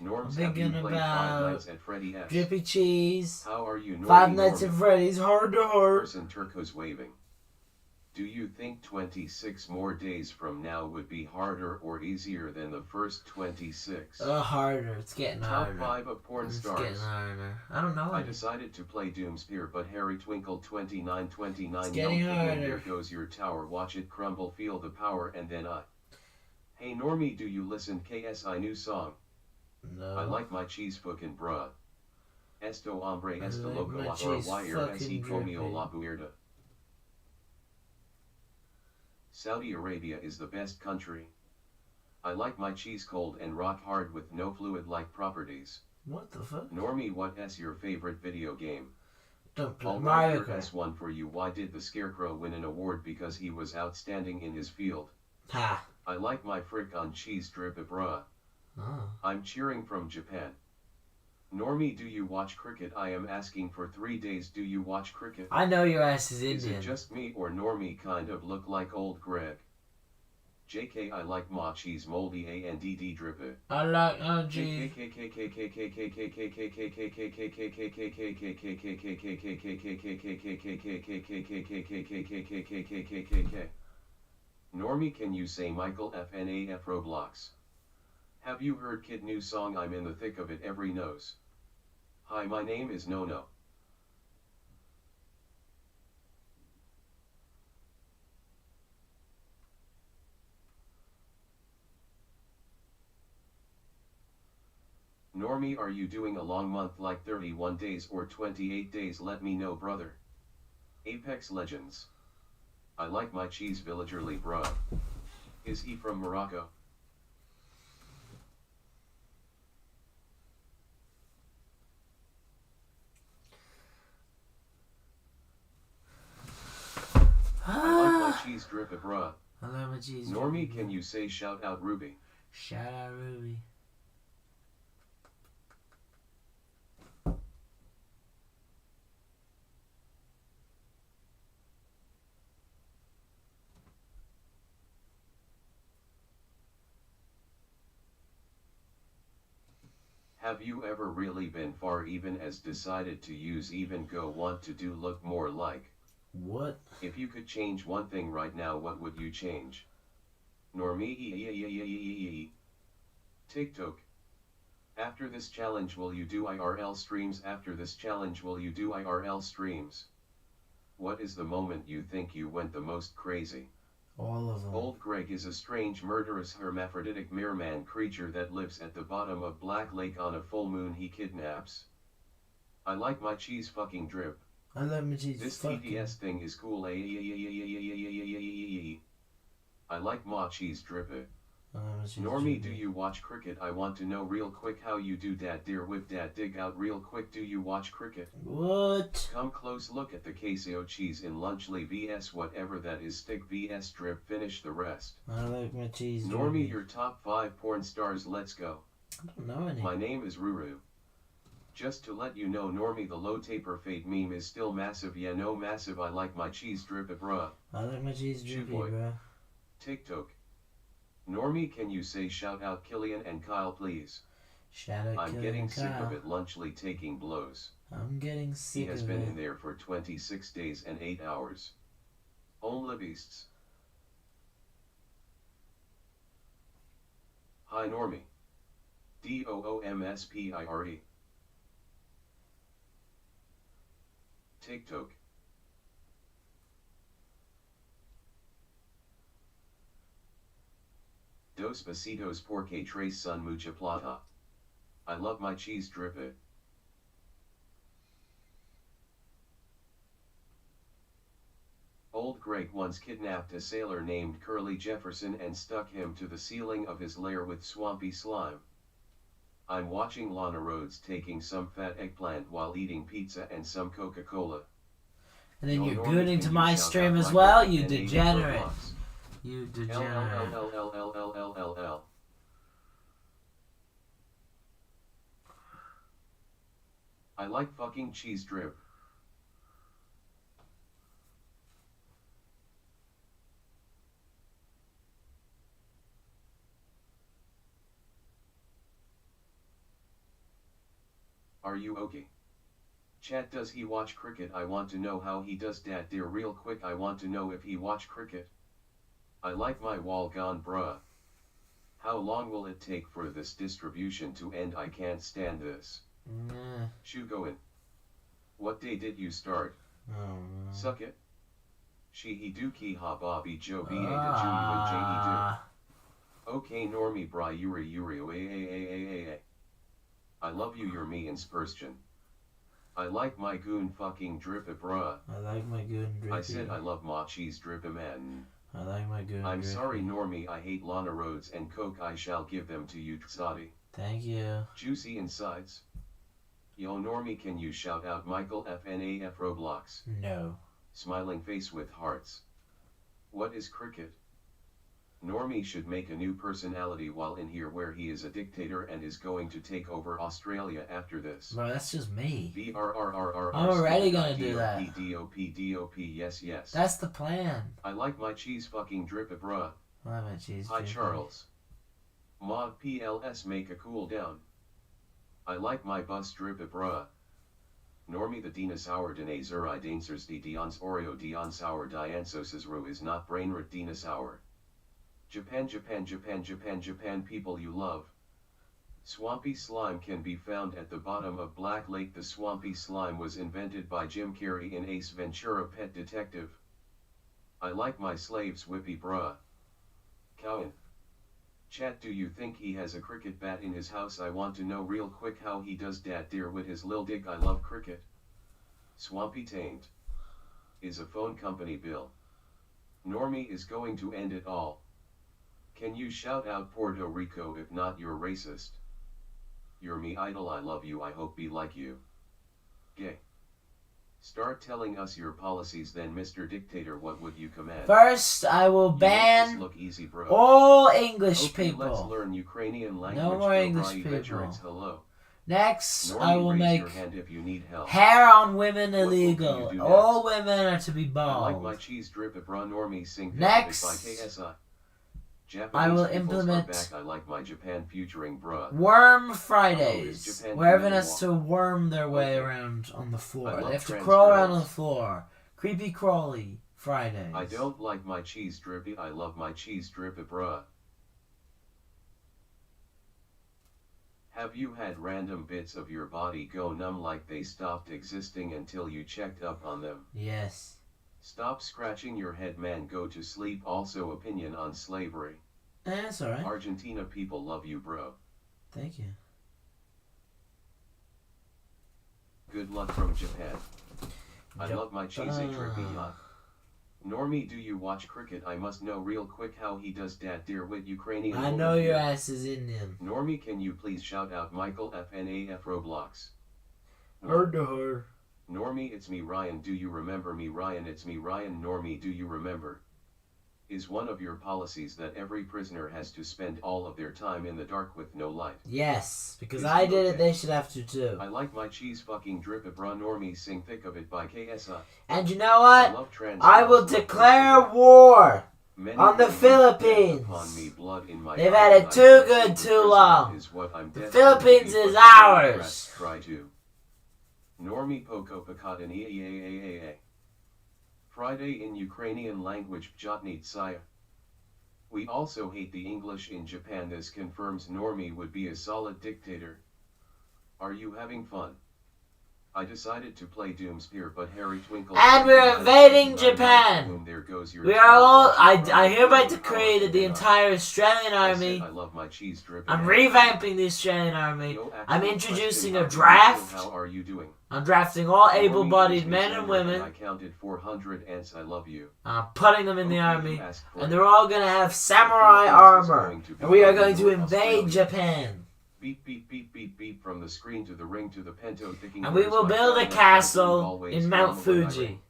Norms, I'm have you thinking played about Five Nights at Freddy's? Drippy cheese. How are you, Normie? Five Nights at Normie? Freddy's. Hard to heart. Person turquoise waving. Do you think 26 more days from now would be harder or easier than the first 26? Harder. It's getting Top harder. 5 of porn It's stars. getting harder. I don't know. I decided to play Doomspear, but Harry Twinkle 2929 It's getting yelled again, harder. there goes your tower, watch it crumble, feel the power, and then I. Hey Normie, do you listen KSI new song? No. I like my cheese fucking bruh. Esto hombre esta like loco my la cheese wire es fucking comio drippy. la buerda. Saudi Arabia is the best country. I like my cheese cold and rock hard with no fluid-like properties. What the fuck? Normie, what is your favorite video game? Don't play All Mario right, Kart. S1 for you. Why did the Scarecrow win an award? Because he was outstanding in his field. Ha. I like my frick on cheese drip bruh. Oh. I'm cheering from Japan. Normie, do you watch cricket? I am asking for 3 days. Do you watch cricket? I know your ass is Is Indian. it just me or Normie kind of look like old Greg? JK, I like my cheese moldy and drip. I like cheese. Normie, can you say Michael FNAF Roblox? Have you heard Kid new song I'm in the thick of it every knows? Hi, my name is Nono. Normie, are you doing a long month like 31 days or 28 days? Let me know, brother. Apex Legends. I like my cheese villagerly bruh. Is he from Morocco? I like my cheese drip bruh. I love my cheese. Normie, can you say shout out Ruby? Shout out Ruby. Have you ever really been far even as decided to use even go want to do look more like? What? If you could change one thing right now, what would you change? Normie. TikTok. After this challenge will you do IRL streams? After this challenge will you do IRL streams? What is the moment you think you went the most crazy? All of them. Old Greg is a strange murderous hermaphroditic merman creature that lives at the bottom of Black Lake on a full moon he kidnaps. I like my cheese fucking drip. I love my cheese. This fucking. TDS thing is cool. I like my cheese drip. I love my cheese Normie, drippy. do you watch cricket? I want to know real quick how you do that. Dear whip that dig out real quick. Do you watch cricket? What? Come close look at the queso cheese in Lunchley vs whatever that is stick vs drip. Finish the rest. I like my cheese. Normie, drippy. your top 5 porn stars. Let's go. I don't know any. My name is Ruru. Just to let you know, Normie, the low taper fade meme is still massive. Yeah, no massive. I like my cheese drip bruh. I like my cheese Shoe drippy, boy. bro. TikTok. Normie, can you say shout out Killian and Kyle please? Shout out I'm Killian getting and sick Kyle. of it. Lunchley taking blows. I'm getting He sick has of been it. in there for 26 days and 8 hours. Only beasts. Hi Normie. DOOMSPIRE. TikTok. Dos besitos porque tres son mucha plata. I love my cheese drip. Old Greg once kidnapped a sailor named Curly Jefferson and stuck him to the ceiling of his lair with swampy slime. I'm watching Lana Rhodes taking some fat eggplant while eating pizza and some Coca-Cola. And then Yo, you're Normie, good can into you my shout stream out as Michael well, you and Nate degenerate. Roblox? You degenerate. LLLLLLLLL. I like fucking cheese drip. Are you okay? Chat, does he watch cricket? I want to know how he does that. Dear real quick, I want to know if he watch cricket. I like my wall gone bruh. How long will it take for this distribution to end? I can't stand this. Nah. Shoe going. What day did you start? Oh, no. Suck it. She he dookie ha bobby joe ba da ju and je do. Okay Normie bra yuri yuri o a. I love you, you're me inspiration. I like my goon fucking drippy bruh. I like my goon drippy. I said I love my cheese drippy man. I like my goon I'm drippy. sorry Normie, I hate Lana Rhodes and Coke, I shall give them to you Tzadi. Thank you. Juicy insides. Yo Normie, can you shout out Michael FNAF Roblox? No. Smiling face with hearts. What is cricket? Normie should make a new personality while in here where he is a dictator and is going to take over Australia after this. Bro, that's just me. BRRRRR. I'm already gonna do that. DOP, yes, yes. That's the plan. I like my cheese fucking drippy bruh. I like my cheese Hi drippy. Charles. Mod PLS make a cool down. I like my bus drippy bruh. Normie the dinosaur dinosaur I dancers the Dion's Oreo Dion sour Diansosis ro is not brainrot dinosaur. Japan people you love. Swampy slime can be found at the bottom of Black Lake. The swampy slime was invented by Jim Carrey in Ace Ventura Pet Detective. I like my slaves whippy bruh. Cowan. Chat, do you think he has a cricket bat in his house? I want to know real quick how he does dat dear with his lil dick. I love cricket. Swampy tamed. Is a phone company bill. Normie is going to end it all. Can you shout out Puerto Rico? If not, you're racist. You're me idol, I love you, I hope be like you. Gay. Start telling us your policies then, Mr. Dictator. What would you command? First, I will You make this ban look easy, bro. all English Okay, let's people. learn Ukrainian language. No more Go English Rye people. Veterans, hello. Next, Normie, I will raise make your hand if you need help. hair on women What will illegal. you do All next? women are to be I like my bald. cheese drip at bra. Normie sing Next, by KSI. Japanese I will peoples are implement back. I like my Japan featuring bruh. Worm How is Fridays, Japan where everyone doing has to worm their way Okay. around on the I floor. love They have to trans crawl around on girls. the floor. Creepy crawly Fridays. I don't like my cheese drippy. I love my cheese drippy bruh. Have you had random bits of your body go numb like they stopped existing until you checked up on them? Yes. Stop scratching your head, man. Go to sleep. Also, opinion on slavery. That's alright. Argentina people love you, bro. Thank you. Good luck from Japan. I love my cheesy drippy yacht. Normie, do you watch cricket? I must know real quick how he does dat dear with Ukrainian. I woman know your here. ass is Indian. Normie, can you please shout out Michael FNAF Roblox? Heard to her. Normie, it's me Ryan. Do you remember me Ryan? It's me Ryan. Normie, do you remember? Is one of your policies that every prisoner has to spend all of their time in the dark with no light? Yes, because Is I it did it, okay? they should have to too. I like my cheese fucking drip at bra. Normie, sing Thick of It by KSI. And you know I what? love trans I will girls, love declare cricket. war. Many on the women look down Philippines. upon me, blood in my They've eye, had and it I too think good, the too president long. is what I'm The destined Philippines to be, is but the ours. Democrats try to. Normie Poko Pakatan EAAAA. Friday in Ukrainian language Pjotny Tsaya. We also hate the English in Japan. This confirms Normie would be a solid dictator. Are you having fun? I decided to play Doomsphere, but Harry Twinkle. And we're invading Japan. Boom, there goes your We are all. child. I hereby decree that the entire Australian I army. said I love my cheese dripping. I'm revamping the Australian army. No actual I'm question, introducing how a do you feel? draft. How are you doing? I'm drafting all Normie, able-bodied it is men me, and Xander, women. I counted 400 ants. I love you. I'm putting them in the Okay, army. you asked for And it. they're all gonna have samurai Philippines is armor. going to be And we are like going to North invade Australia. Japan. Beep beep beep beep beep from the screen to the ring to the pento thinking. And we where's will my build a phone? That's castle always in Mount from when I Fuji. ring.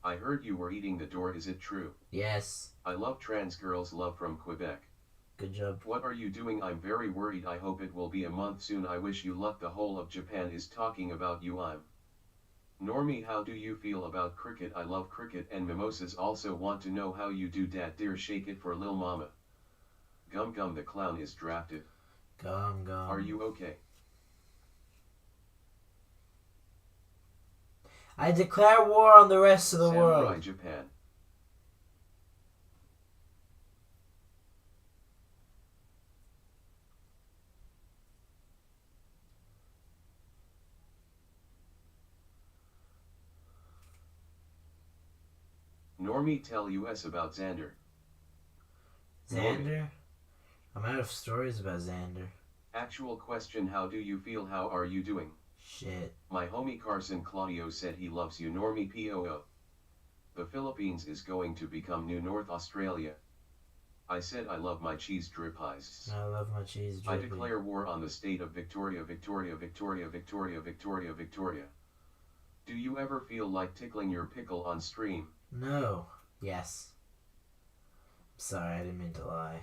I heard you were eating the door. Is it true? Yes. I love trans girls. Love from Quebec. Good job. What are you doing? I'm very worried. I hope it will be a month soon. I wish you luck. The whole of Japan is talking about you. I'm Normie, how do you feel about cricket? I love cricket and mimosas. Also want to know how you do dat dear. Shake it for Lil Mama. Gum Gum the clown is drafted. Gum gum. Are you okay? I declare war on the rest of the Samurai world. Japan. Normie, tell us about Xander. Xander? I'm out of stories about Xander. Actual question, how do you feel? How are you doing? Shit. My homie Carson Claudio said he loves you. Normie POO. The Philippines is going to become new North Australia. I said I love my cheese drip pies. I love my cheese I drippy. declare war on the state of Victoria, Victoria, Victoria, Victoria, Victoria, Victoria. Do you ever feel like tickling your pickle on stream? No. Yes. Sorry, I didn't mean to lie.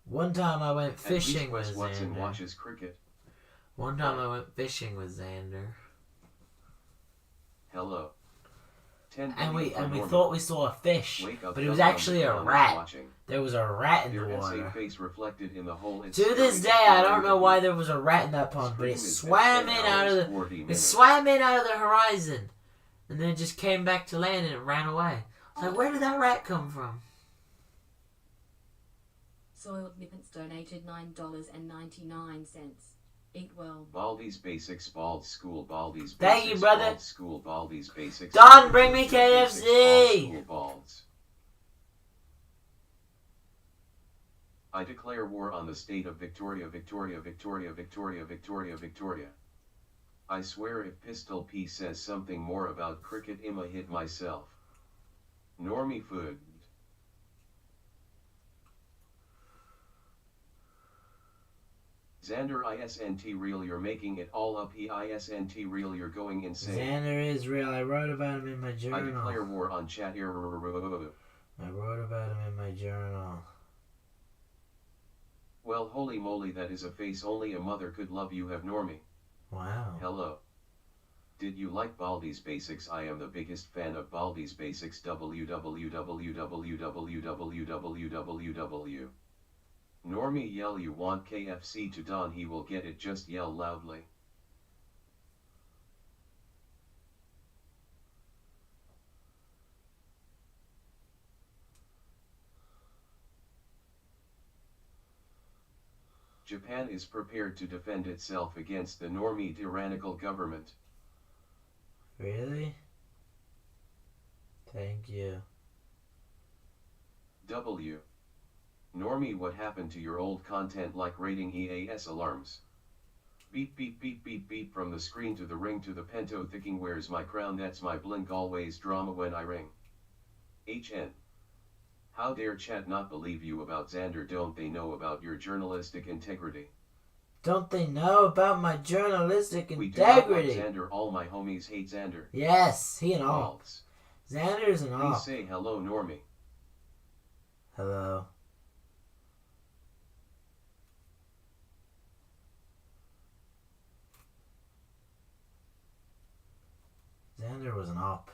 One time I went fishing with Wes Watson Xander. watches cricket. One time I went fishing with Xander. Hello. 10 And we Norman. thought we saw a fish, Wake up, but it was dumb actually a dumb rat. watching. There was a rat in Your the essay water. face reflected in the hole. It's To this scary day, I to don't know worry why that there was a rat in that pond, but Stream it is swam at in 10 out of hours, the 40 it minutes. swam in out of the horizon, and then it just came back to land and it ran away. I was like, where did that rat come from? Soiled Nippants donated $9.99. Eat well. Baldi's Basics Bald School Baldi's Basics Thank you, brother. Bald School Baldi's Basics. Don, bring me Basics, KFC. Bald School Balds. I declare war on the state of Victoria, Victoria, Victoria, Victoria, Victoria, Victoria. I swear if Pistol P says something more about cricket, I'ma hit myself. Normie Food. Xander ISNT real, you're making it all up. He ISNT real, you're going insane. Xander is real. I wrote about him in my journal. I declare war on chat here. I wrote about him in my journal. Well, holy moly, that is a face only a mother could love. You have Normie. Wow. Hello. Did you like Baldi's Basics? I am the biggest fan of Baldi's Basics. www. Normie, yell you want KFC to Don, he will get it, just yell loudly. Japan is prepared to defend itself against the Normie tyrannical government. Really? Thank you. W. Normie, what happened to your old content like rating EAS alarms? Beep beep beep beep beep from the screen to the ring to the pento thinking where's my crown, that's my blink, always drama when I ring. HN. How dare chat not believe you about Xander? Don't they know about your journalistic integrity? Don't they know about my journalistic We do not integrity? like Xander, all my homies hate Xander. Yes, he and all. Balls. Xander's and all. Please say hello, Normie. Hello. Xander was an op.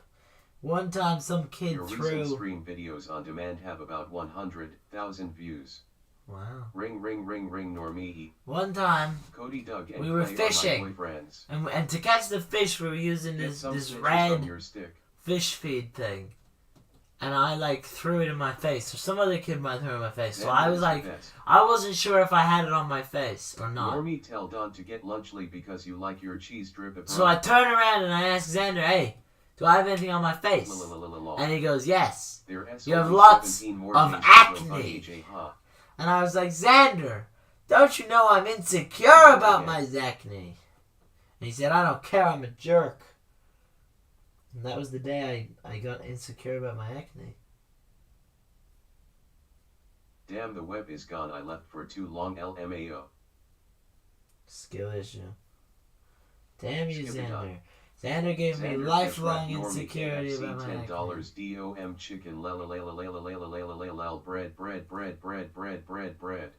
One time some kid Your threw... recent stream videos on demand have about 100,000 views. Wow. Ring ring ring ring Normie. One time, Cody, Doug, and we were Clay fishing. are my boyfriends. and to catch the fish we were using Get this some this snitches red on your stick. fish feed thing. And I like threw it in my face. Or some other kid might throw it in my face. So Xander I was is the like, best. I wasn't sure if I had it on my face or not. Normie, tell Don to get lunchly because you like your cheese drip abroad. So I turn around and I ask Xander, hey, do I have anything on my face? And he goes, yes. You have lots of acne. And I was like, Xander, don't you know I'm insecure about my acne? And he said, I don't care, I'm a jerk. And that was the day I got insecure about my acne. Damn, the web is gone. I left for too long. LMAO. Skill issue. Damn you, Skip it up. Xander. Xander gave me Xander lifelong Fish Rat, Normie, insecurity KFC, about my acne. $10 DOM chicken lela bread.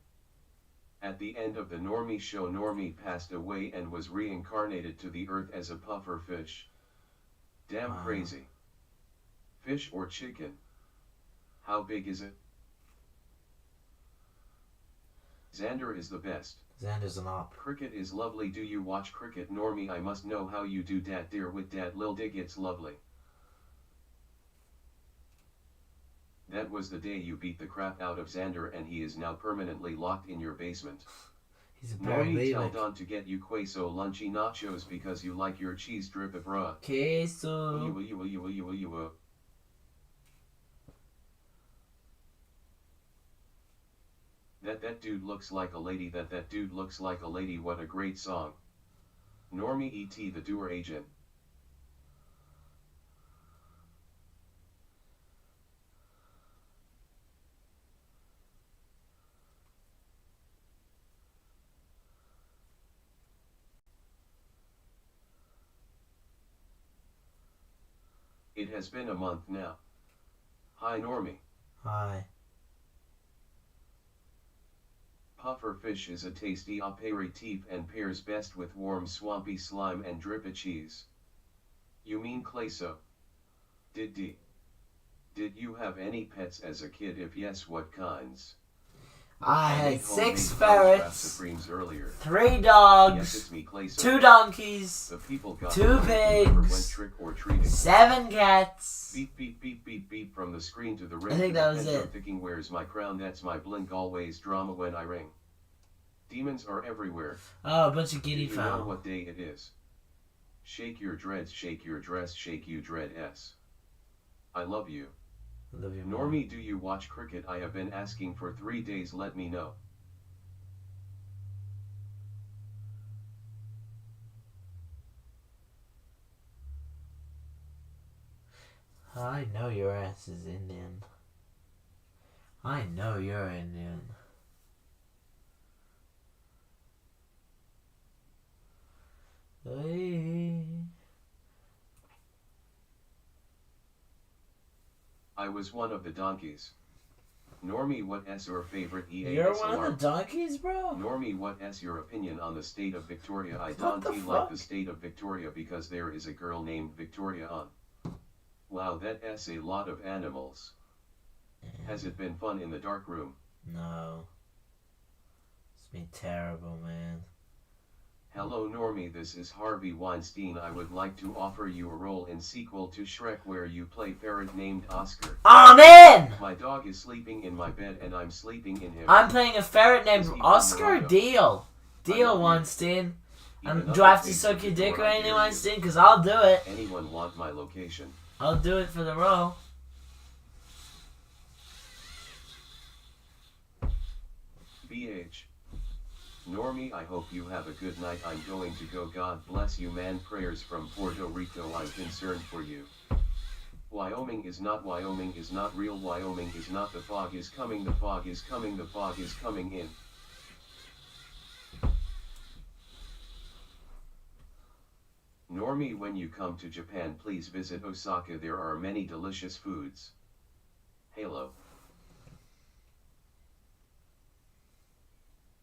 At the end of the Normie show, Normie passed away and was reincarnated to the earth as a puffer fish. Damn Wow. crazy. Fish or chicken? How big is it? Xander is the best. Xander's an op. Cricket is lovely. Do you watch cricket, Normie? I must know how you do dat, dear, with dat lil dig. It's lovely. That was the day you beat the crap out of Xander and he is now permanently locked in your basement. He's a Normie, tell paralegal. Don to get you queso lunchy nachos because you like your cheese drip abroad. Queso. That dude looks like a lady. That dude looks like a lady. What a great song. Normie et the doer agent. It has been a month now. Hi Normie. Hi. Puffer fish is a tasty aperitif and pairs best with warm swampy slime and drippa cheese. You mean Clayso? Did you have any pets as a kid? If yes, what kinds? I had ate 6 homemade ferrets, Supremes earlier. 3 Yes, dogs, it's me, Clayso. 2 donkeys, The people got 2 went pigs, trick or treating. 7 cats. Beep beep beep beep beep from the screen to the ring. I think to that the was fender, it. Thinking where's my crown? That's my blink. Always drama when I ring. Demons are everywhere. Oh, a bunch of Do giddy you know fowl. what day it is? Shake your dreads, shake your dress, shake you dread s. I love you. I love you, Mom. Normie, do you watch cricket? I have been asking for 3 days. Let me know. I know your ass is Indian. I know you're Indian. Hey. I was one of the donkeys. Normie, what's your favorite EAS You're one alarm? of the donkeys, bro? Normie, what's your opinion on the state of Victoria? I What the don't like fuck? the state of Victoria because there is a girl named Victoria on. Wow, that's a lot of animals. Has it been fun in the dark room? No. It's been terrible, man. Hello Normie, this is Harvey Weinstein. I would like to offer you a role in sequel to Shrek where you play ferret named Oscar. I'm in! My dog is sleeping in my bed and I'm sleeping in him. I'm playing a ferret named Is he Oscar. Colorado? Deal. I Deal, love you. Weinstein. Even Do I have other to things suck your dick before or I anything, dare you. Weinstein? Because I'll do it. Anyone want my location? I'll do it for the role. BH. Normie, I hope you have a good night. I'm going to go. God bless you, man. Prayers from Puerto Rico. I'm concerned for you. Wyoming is not real. Wyoming is not. The fog is coming. The fog is coming. The fog is coming in. Normie, when you come to Japan, please visit Osaka. There are many delicious foods. Halo.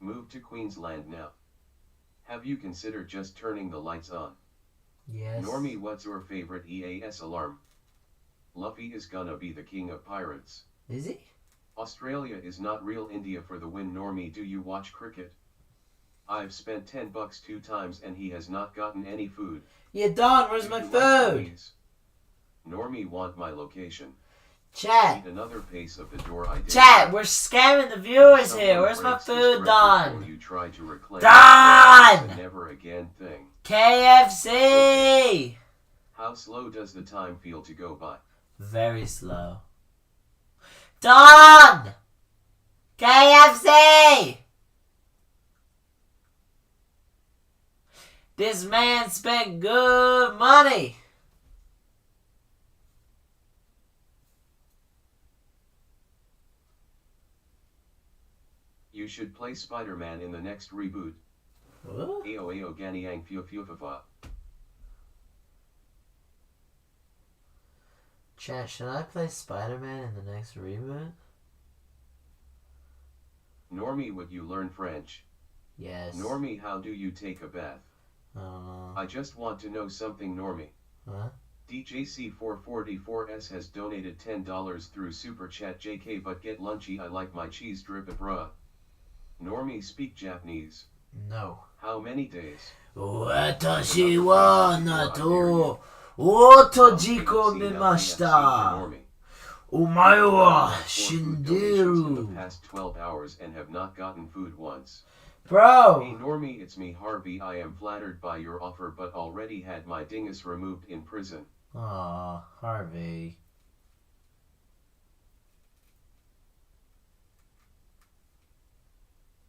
Move to Queensland now. Have you considered just turning the lights on? Yes. Normie, what's your favorite EAS alarm? Luffy is gonna be the king of pirates. Is he? Australia is not real. India for the win. Normie, do you watch cricket? I've spent $10 2 times and he has not gotten any food. Yeah, Don, where's Do my you like food? Chinese? Normie, want my location. Chat. Eat another pace of the door. I dare Chat, you. we're scamming the viewers Someone here. Where's my breaks this food, record Don? before you try to reclaim Don! it. It's a never again thing. KFC! How slow does the time feel to go by? Very slow. Don! KFC! This man spent good money. You should play Spider-Man in the next reboot. What? Ao ao ganiang fiu fiu fa fa. Chat, should I play Spider-Man in the next reboot? Normie, would you learn French? Yes. Normie, how do you take a bath? I don't know. I just want to know something, Normie. Huh? DJC444S has donated $10 through Super Chat. JK, but get lunchy. I like my cheese drip, bruh. Normie, speak Japanese. No. How many days? 私は納豆を閉じ込めました。お前は死んでる。 In the past 12 hours and have not gotten food once. Hey Bro! Normie, it's me Harvey. I am flattered by your offer but already had my dingus removed in prison. Aw, Harvey.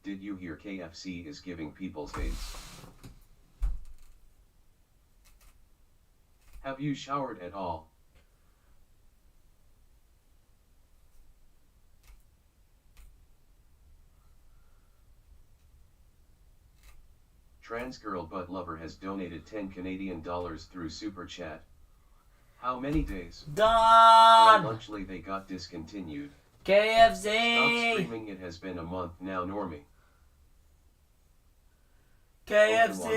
Did you hear KFC is giving people AIDS? Have you showered at all? Trans girl butt lover has donated 10 Canadian dollars through Super Chat. How many days? Done! Lunchly they got discontinued. KFC! Stop screaming, it has been a month now, Normie. KFC!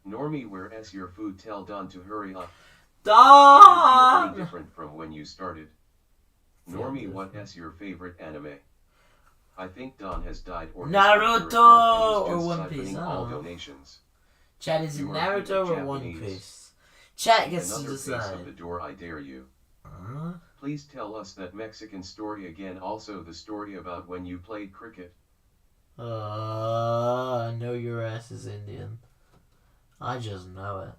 Normie, where's your food? Tell Don to hurry up. Don! Any different from when you started? Normie, what's your favorite anime? I think Don has died or Naruto or One Piece. All donations. Chat, is it You are Naruto or Japanese. One Piece? Chat gets to Another face decide. of the door, I dare you. Please tell us that Mexican story again, also the story about when you played cricket. I know your ass is Indian. I just know it.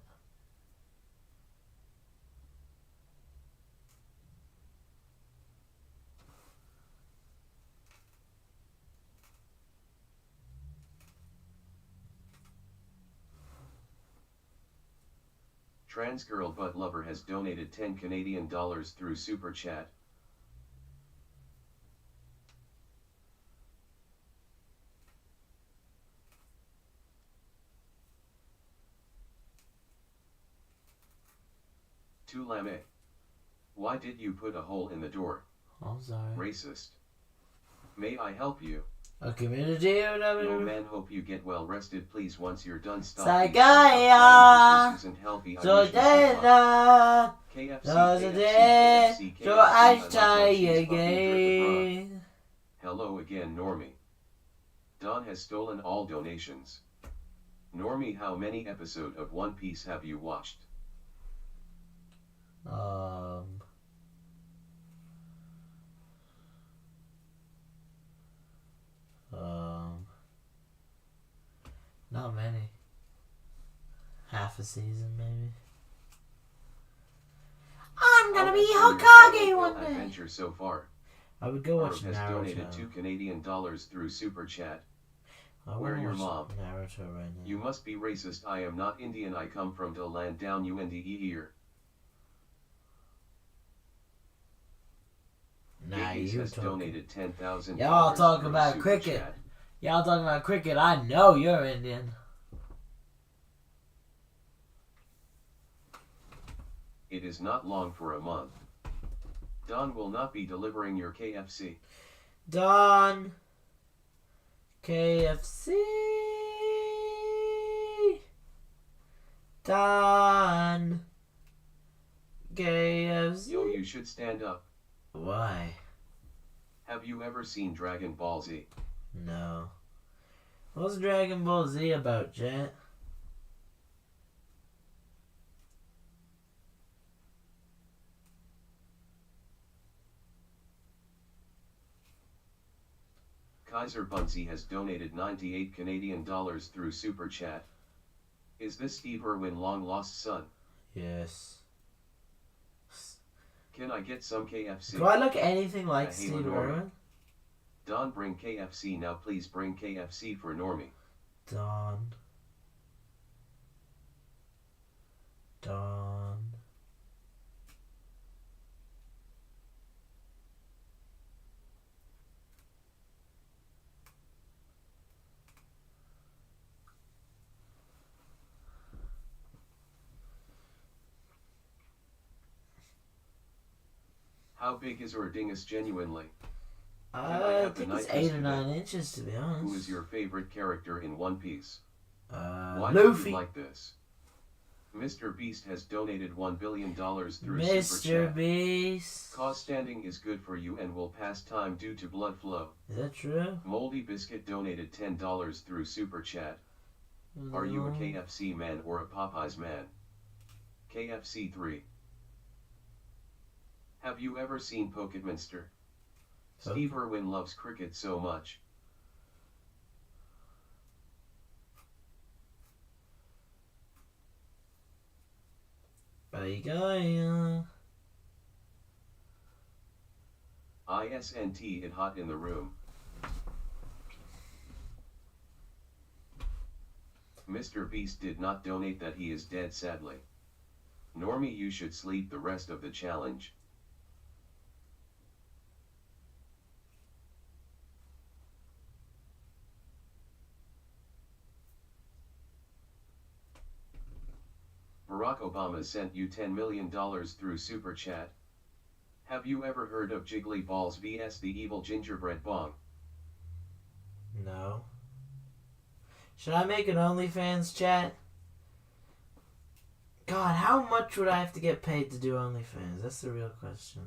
Trans girl butt lover has donated 10 Canadian dollars through Super Chat. To Lame. Why did you put a hole in the door? I'm sorry. Racist. May I help you? A community or whatever. No man, hope you get well rested, please. Once you're done, stop. Sagaya. This isn't healthy. So then, KFC, KFC, so I try again. again. Hello again, Normie. Don has stolen all donations. Normie, how many episodes of One Piece have you watched? Not many. Half a season, maybe. I'm gonna be How Hokage one day. adventure so far. I would go watch Has donated Naruto. 2 Canadian dollars through Super Chat. I Where wanna your watch mom? Naruto right now. You must be racist. I am not Indian. I come from the land down UNDE here. Nah, Giggies you has talking. donated 10,000. Y'all talking through about Super cricket. Chat. Y'all talking about cricket. I know you're Indian. It is not long for a month. Don will not be delivering your KFC. Don. KFC. Don. KFC. Yo, you should stand up. Why? Have you ever seen Dragon Ball Z? No. What's Dragon Ball Z about, Jet? Kaiser Bunsey has donated 98 Canadian dollars through Super Chat. Is this Steve Irwin long lost son? Yes. Can I get some KFC? Do I look anything like I hate Steve Lenore. Irwin? Don, bring KFC now, please bring KFC for Normie. Don. Don. How big is your dingus genuinely? I think it's 8 or 9 inches, to be honest. Who is your favorite character in One Piece? Why Luffy. do you like this? Mr. Beast has donated $1 billion through Super Chat. Mr. Beast. Cause standing is good for you and will pass time due to blood flow. Is that true? Moldy Biscuit donated $10 through Super Chat. Are you a KFC man or a Popeyes man? KFC 3. Have you ever seen Pocketminster? Steve Irwin loves cricket so much. There you go. ISNT it hot in the room. Mr. Beast did not donate that, he is dead sadly. Normie, you should sleep the rest of the challenge. Barack Obama sent you $10 million through Super Chat. Have you ever heard of Jiggly Balls vs the Evil Gingerbread Bong? No. Should I make an OnlyFans chat? God, how much would I have to get paid to do OnlyFans? That's the real question.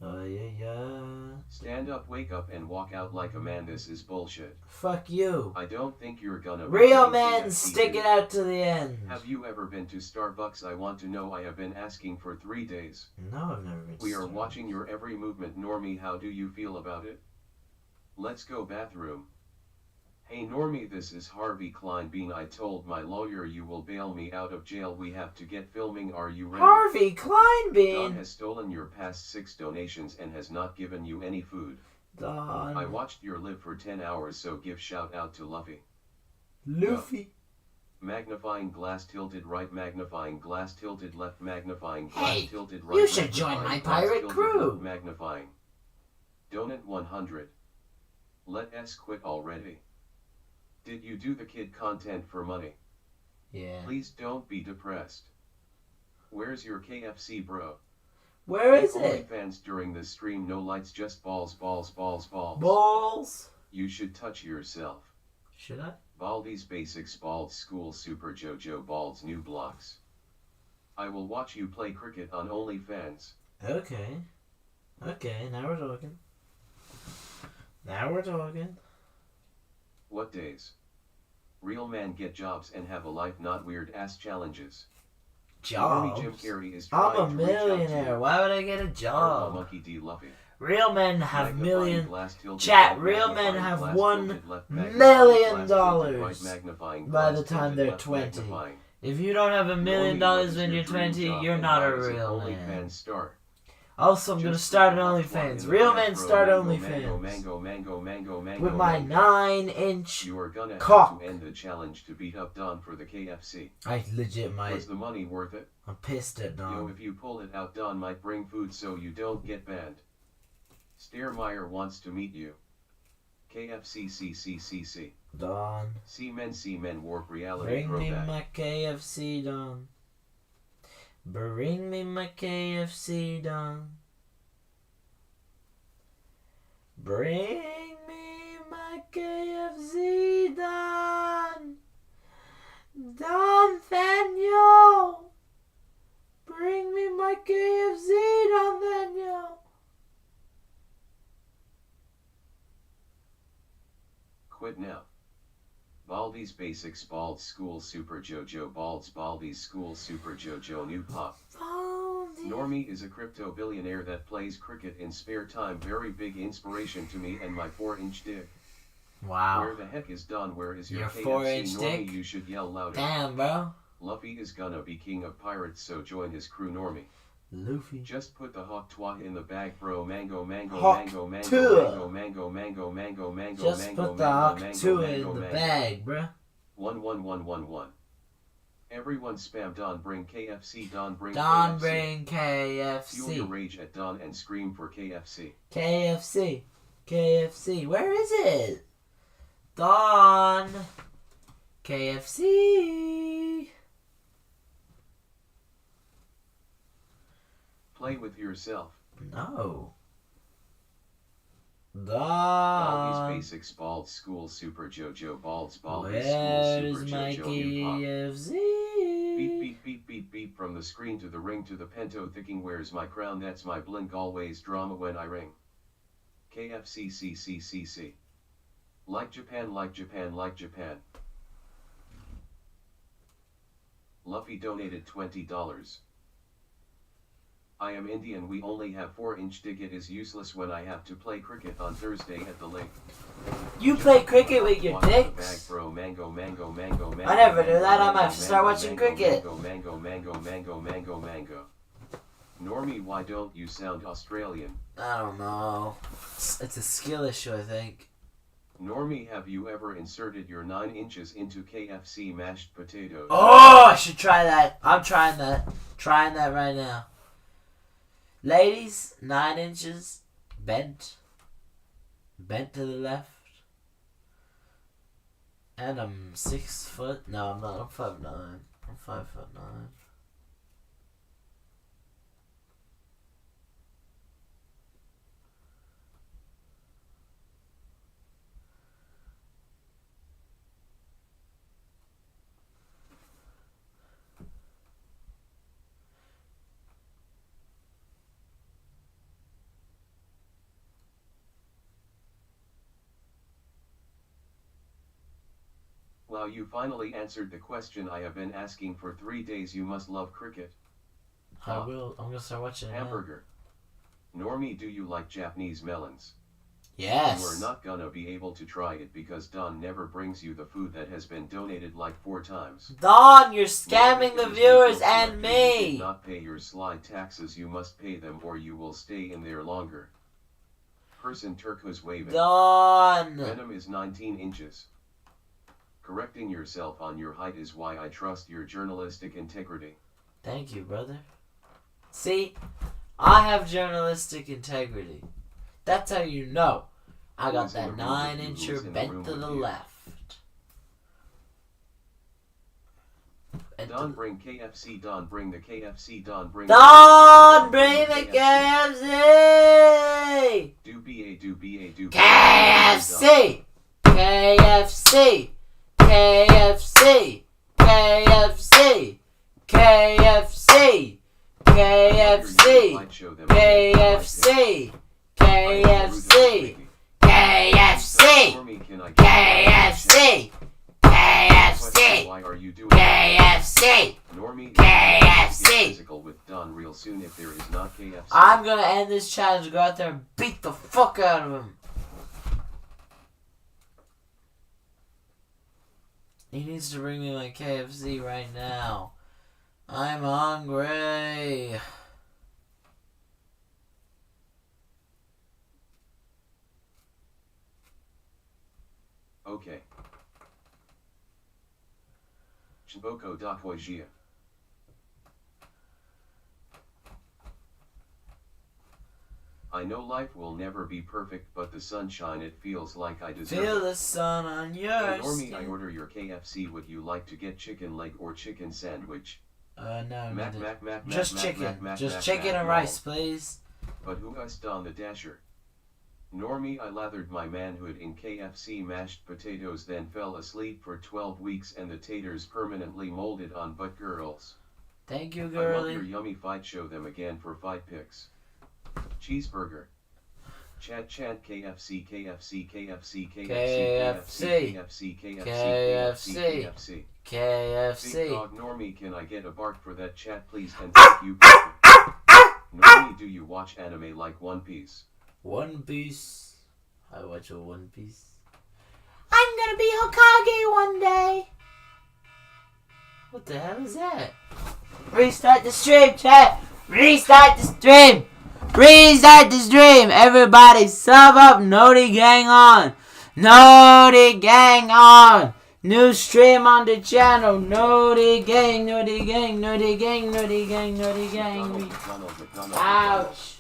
Oh, yeah. Stand up, wake up, and walk out like a man. This is bullshit. Fuck you. I don't think you're gonna... Real men, stick it out to the end. Have you ever been to Starbucks? I want to know. I have been asking for 3 days. No, I've never been to We are Starbucks. watching your every movement. Normie, how do you feel about it? Let's go bathroom. Hey Normie, this is Harvey Kleinbean. I told my lawyer you will bail me out of jail. We have to get filming. Are you ready? Harvey Don Kleinbean! has stolen your past 6 donations and has not given you any food. Don. I watched your live for 10 hours, so give shout out to Luffy. Luffy. Magnifying glass tilted right, magnifying glass tilted left, magnifying glass Hey, tilted right. you should join my magnifying glass pirate tilted crew. left, magnifying. Donut 100. Let us quit already. Did you do the kid content for money? Yeah. Please don't be depressed. Where's your KFC, bro? Where is it? OnlyFans during the stream, no lights, just balls, balls, balls, balls. Balls. You should touch yourself. Should I? Baldi's Basics, Bald School, Super JoJo, Bald's New Blocks. I will watch you play cricket on OnlyFans. Okay. Okay, now we're talking. Now we're talking. What days? Real men get jobs and have a life, not weird ass challenges. Jobs? Jim Carrey is I'm trying a to reach out to millionaire. you. Why would I get a Arlo job? Monkey D. Luffy. Real men have Magnifying million. glass tilted Chat, right, real men magnifying have glass $1 tilted left, magnifying million glass tilted right, dollars magnifying by glass the time tilted they're left, 20. magnifying. If you don't have $1 million Normie, what is when your you're dream 20, job you're and not how a does an real man. OnlyFans start? Also, I'm gonna Just start an stick a hot one in OnlyFans. the Real back, men bro. start Mango, OnlyFans. mango, With my mango. 9-inch You are gonna cock. have to end the challenge to beat up Don for the KFC. I legit might. Was the money worth it? I'm pissed at Yo, Dom. if you pull it out, Don might bring food so you don't get banned. Stairmeyer wants to meet you. KFC CCCC. Don. C-Men Warp Reality Bring me Throwback. my KFC, Don. Bring me my KFC, Don. Bring me my KFC, Don. Don Daniel. Bring me my KFC, Don Daniel. Quit now. Baldi's Basics, Bald School, Super JoJo, Baldi's School, Super JoJo, New Pop. Normie is a crypto billionaire that plays cricket in spare time. Very big inspiration to me and my 4-inch dick. Wow. Where the heck is Don? Where is your Your KFC? 4-inch Normie, dick? you should yell louder. Damn, bro. Luffy is gonna be king of pirates, so join his crew. Normie. Luffy. Just put the hawk twat in the bag, bro. Mango, Hawk mango, mango, tua. mango, mango, mango, mango, mango, Just mango, put the mango, Hawk mango, 2 mango, in the mango. bag, bruh. 11111. Everyone spam Don bring KFC. Don bring Don KFC. bring Fuel your KFC. rage at Don and scream for KFC. KFC. KFC. Where is it? Don. KFC. Play with yourself. No. Baldi's Don. Basics, Bald School, Super JoJo, Baldi's School, Where's Super my JoJo, New Pop. KFC? Beep, beep, beep, beep, beep, from the screen to the ring to the pento thinking where's my crown, that's my blink, always drama when I ring. KFC CCCC. Like Japan, like Japan, like Japan. Luffy donated $20. I am Indian, we only have 4-inch dick, it is useless when I have to play cricket on Thursday at the lake. You play cricket with your Watch the bag, dicks? bro. Mango, mango, mango, mango. I never knew mango, that. I might mango, have to start mango, watching mango, cricket. Mango, mango, mango, mango, mango. Normie, why don't you sound Australian? I don't know. It's a skill issue, I think. Normie, have you ever inserted your 9 inches into KFC mashed potatoes? Oh, I should try that. I'm trying that. Trying that right now. Ladies, 9 inches bent. Bent to the left. And I'm 6 foot. No, I'm not. I'm 5'9". I'm 5'9". Wow, you finally answered the question I have been asking for 3 days. You must love cricket. I will. I'm gonna start watching it now. Hamburger. Normie, do you like Japanese melons? Yes. You are not gonna be able to try it because Don never brings you the food that has been donated like 4 times. Don, you're scamming Normie, the it is viewers legal and to You me. did not pay your slide taxes. You must pay them or you will stay in there longer. Person turquoise waving. Don. Venom is 19 inches. Correcting yourself on your height is why I trust your journalistic integrity. Thank you, brother. See, I have journalistic integrity. That's how you know I got that 9-incher bent to the left. Don, bring KFC. Don, bring the KFC. Don, bring Don, bring the KFC. Do BA. KFC. KFC. KFC. KFC. KFC. KFC. KFC. KFC. KFC. KFC. KFC. Why are you doing KFC. Normie, KFC. physical with Don real soon if there is not KFC. I'm gonna end this challenge. Go out there and beat the fuck out of him. He needs to bring me my KFC right now. I'm hungry. Okay. Chiboko da Koijia. I know life will never be perfect, but the sunshine, it feels like I deserve Feel it. the sun on your Normie, I skin. order your KFC. Would you like to get chicken leg or chicken sandwich? No, Mac, neither. mac, mac, Just mac, chicken. mac, mac, Just mac, chicken mac, and no. rice, please. But who us Don the Dasher? Normie, I lathered my manhood in KFC mashed potatoes, then fell asleep for 12 weeks and the taters permanently molded on. But girls, Thank you, I love girly. your yummy fight. Show them again for fight pics. Cheeseburger. Chat KFC KFC KFC KFC KFC KFC KFC KFC KFC. Big dog Normie, can I get a bark for that chat please and thank you people. Normie, do you watch anime like One Piece? One Piece. I watch a One Piece. I'm gonna be Hokage one day. What the hell is that? Restart the stream, chat. Restart the stream. Restart the stream. Everybody sub up. Noti gang on. Noti gang on. New stream on the channel. Noti gang. Noti gang. Noti gang. Noti gang. Noti gang. Ouch.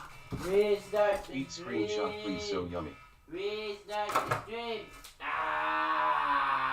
Restart the Eat stream. screenshot please, so yummy. Restart the stream. Ah.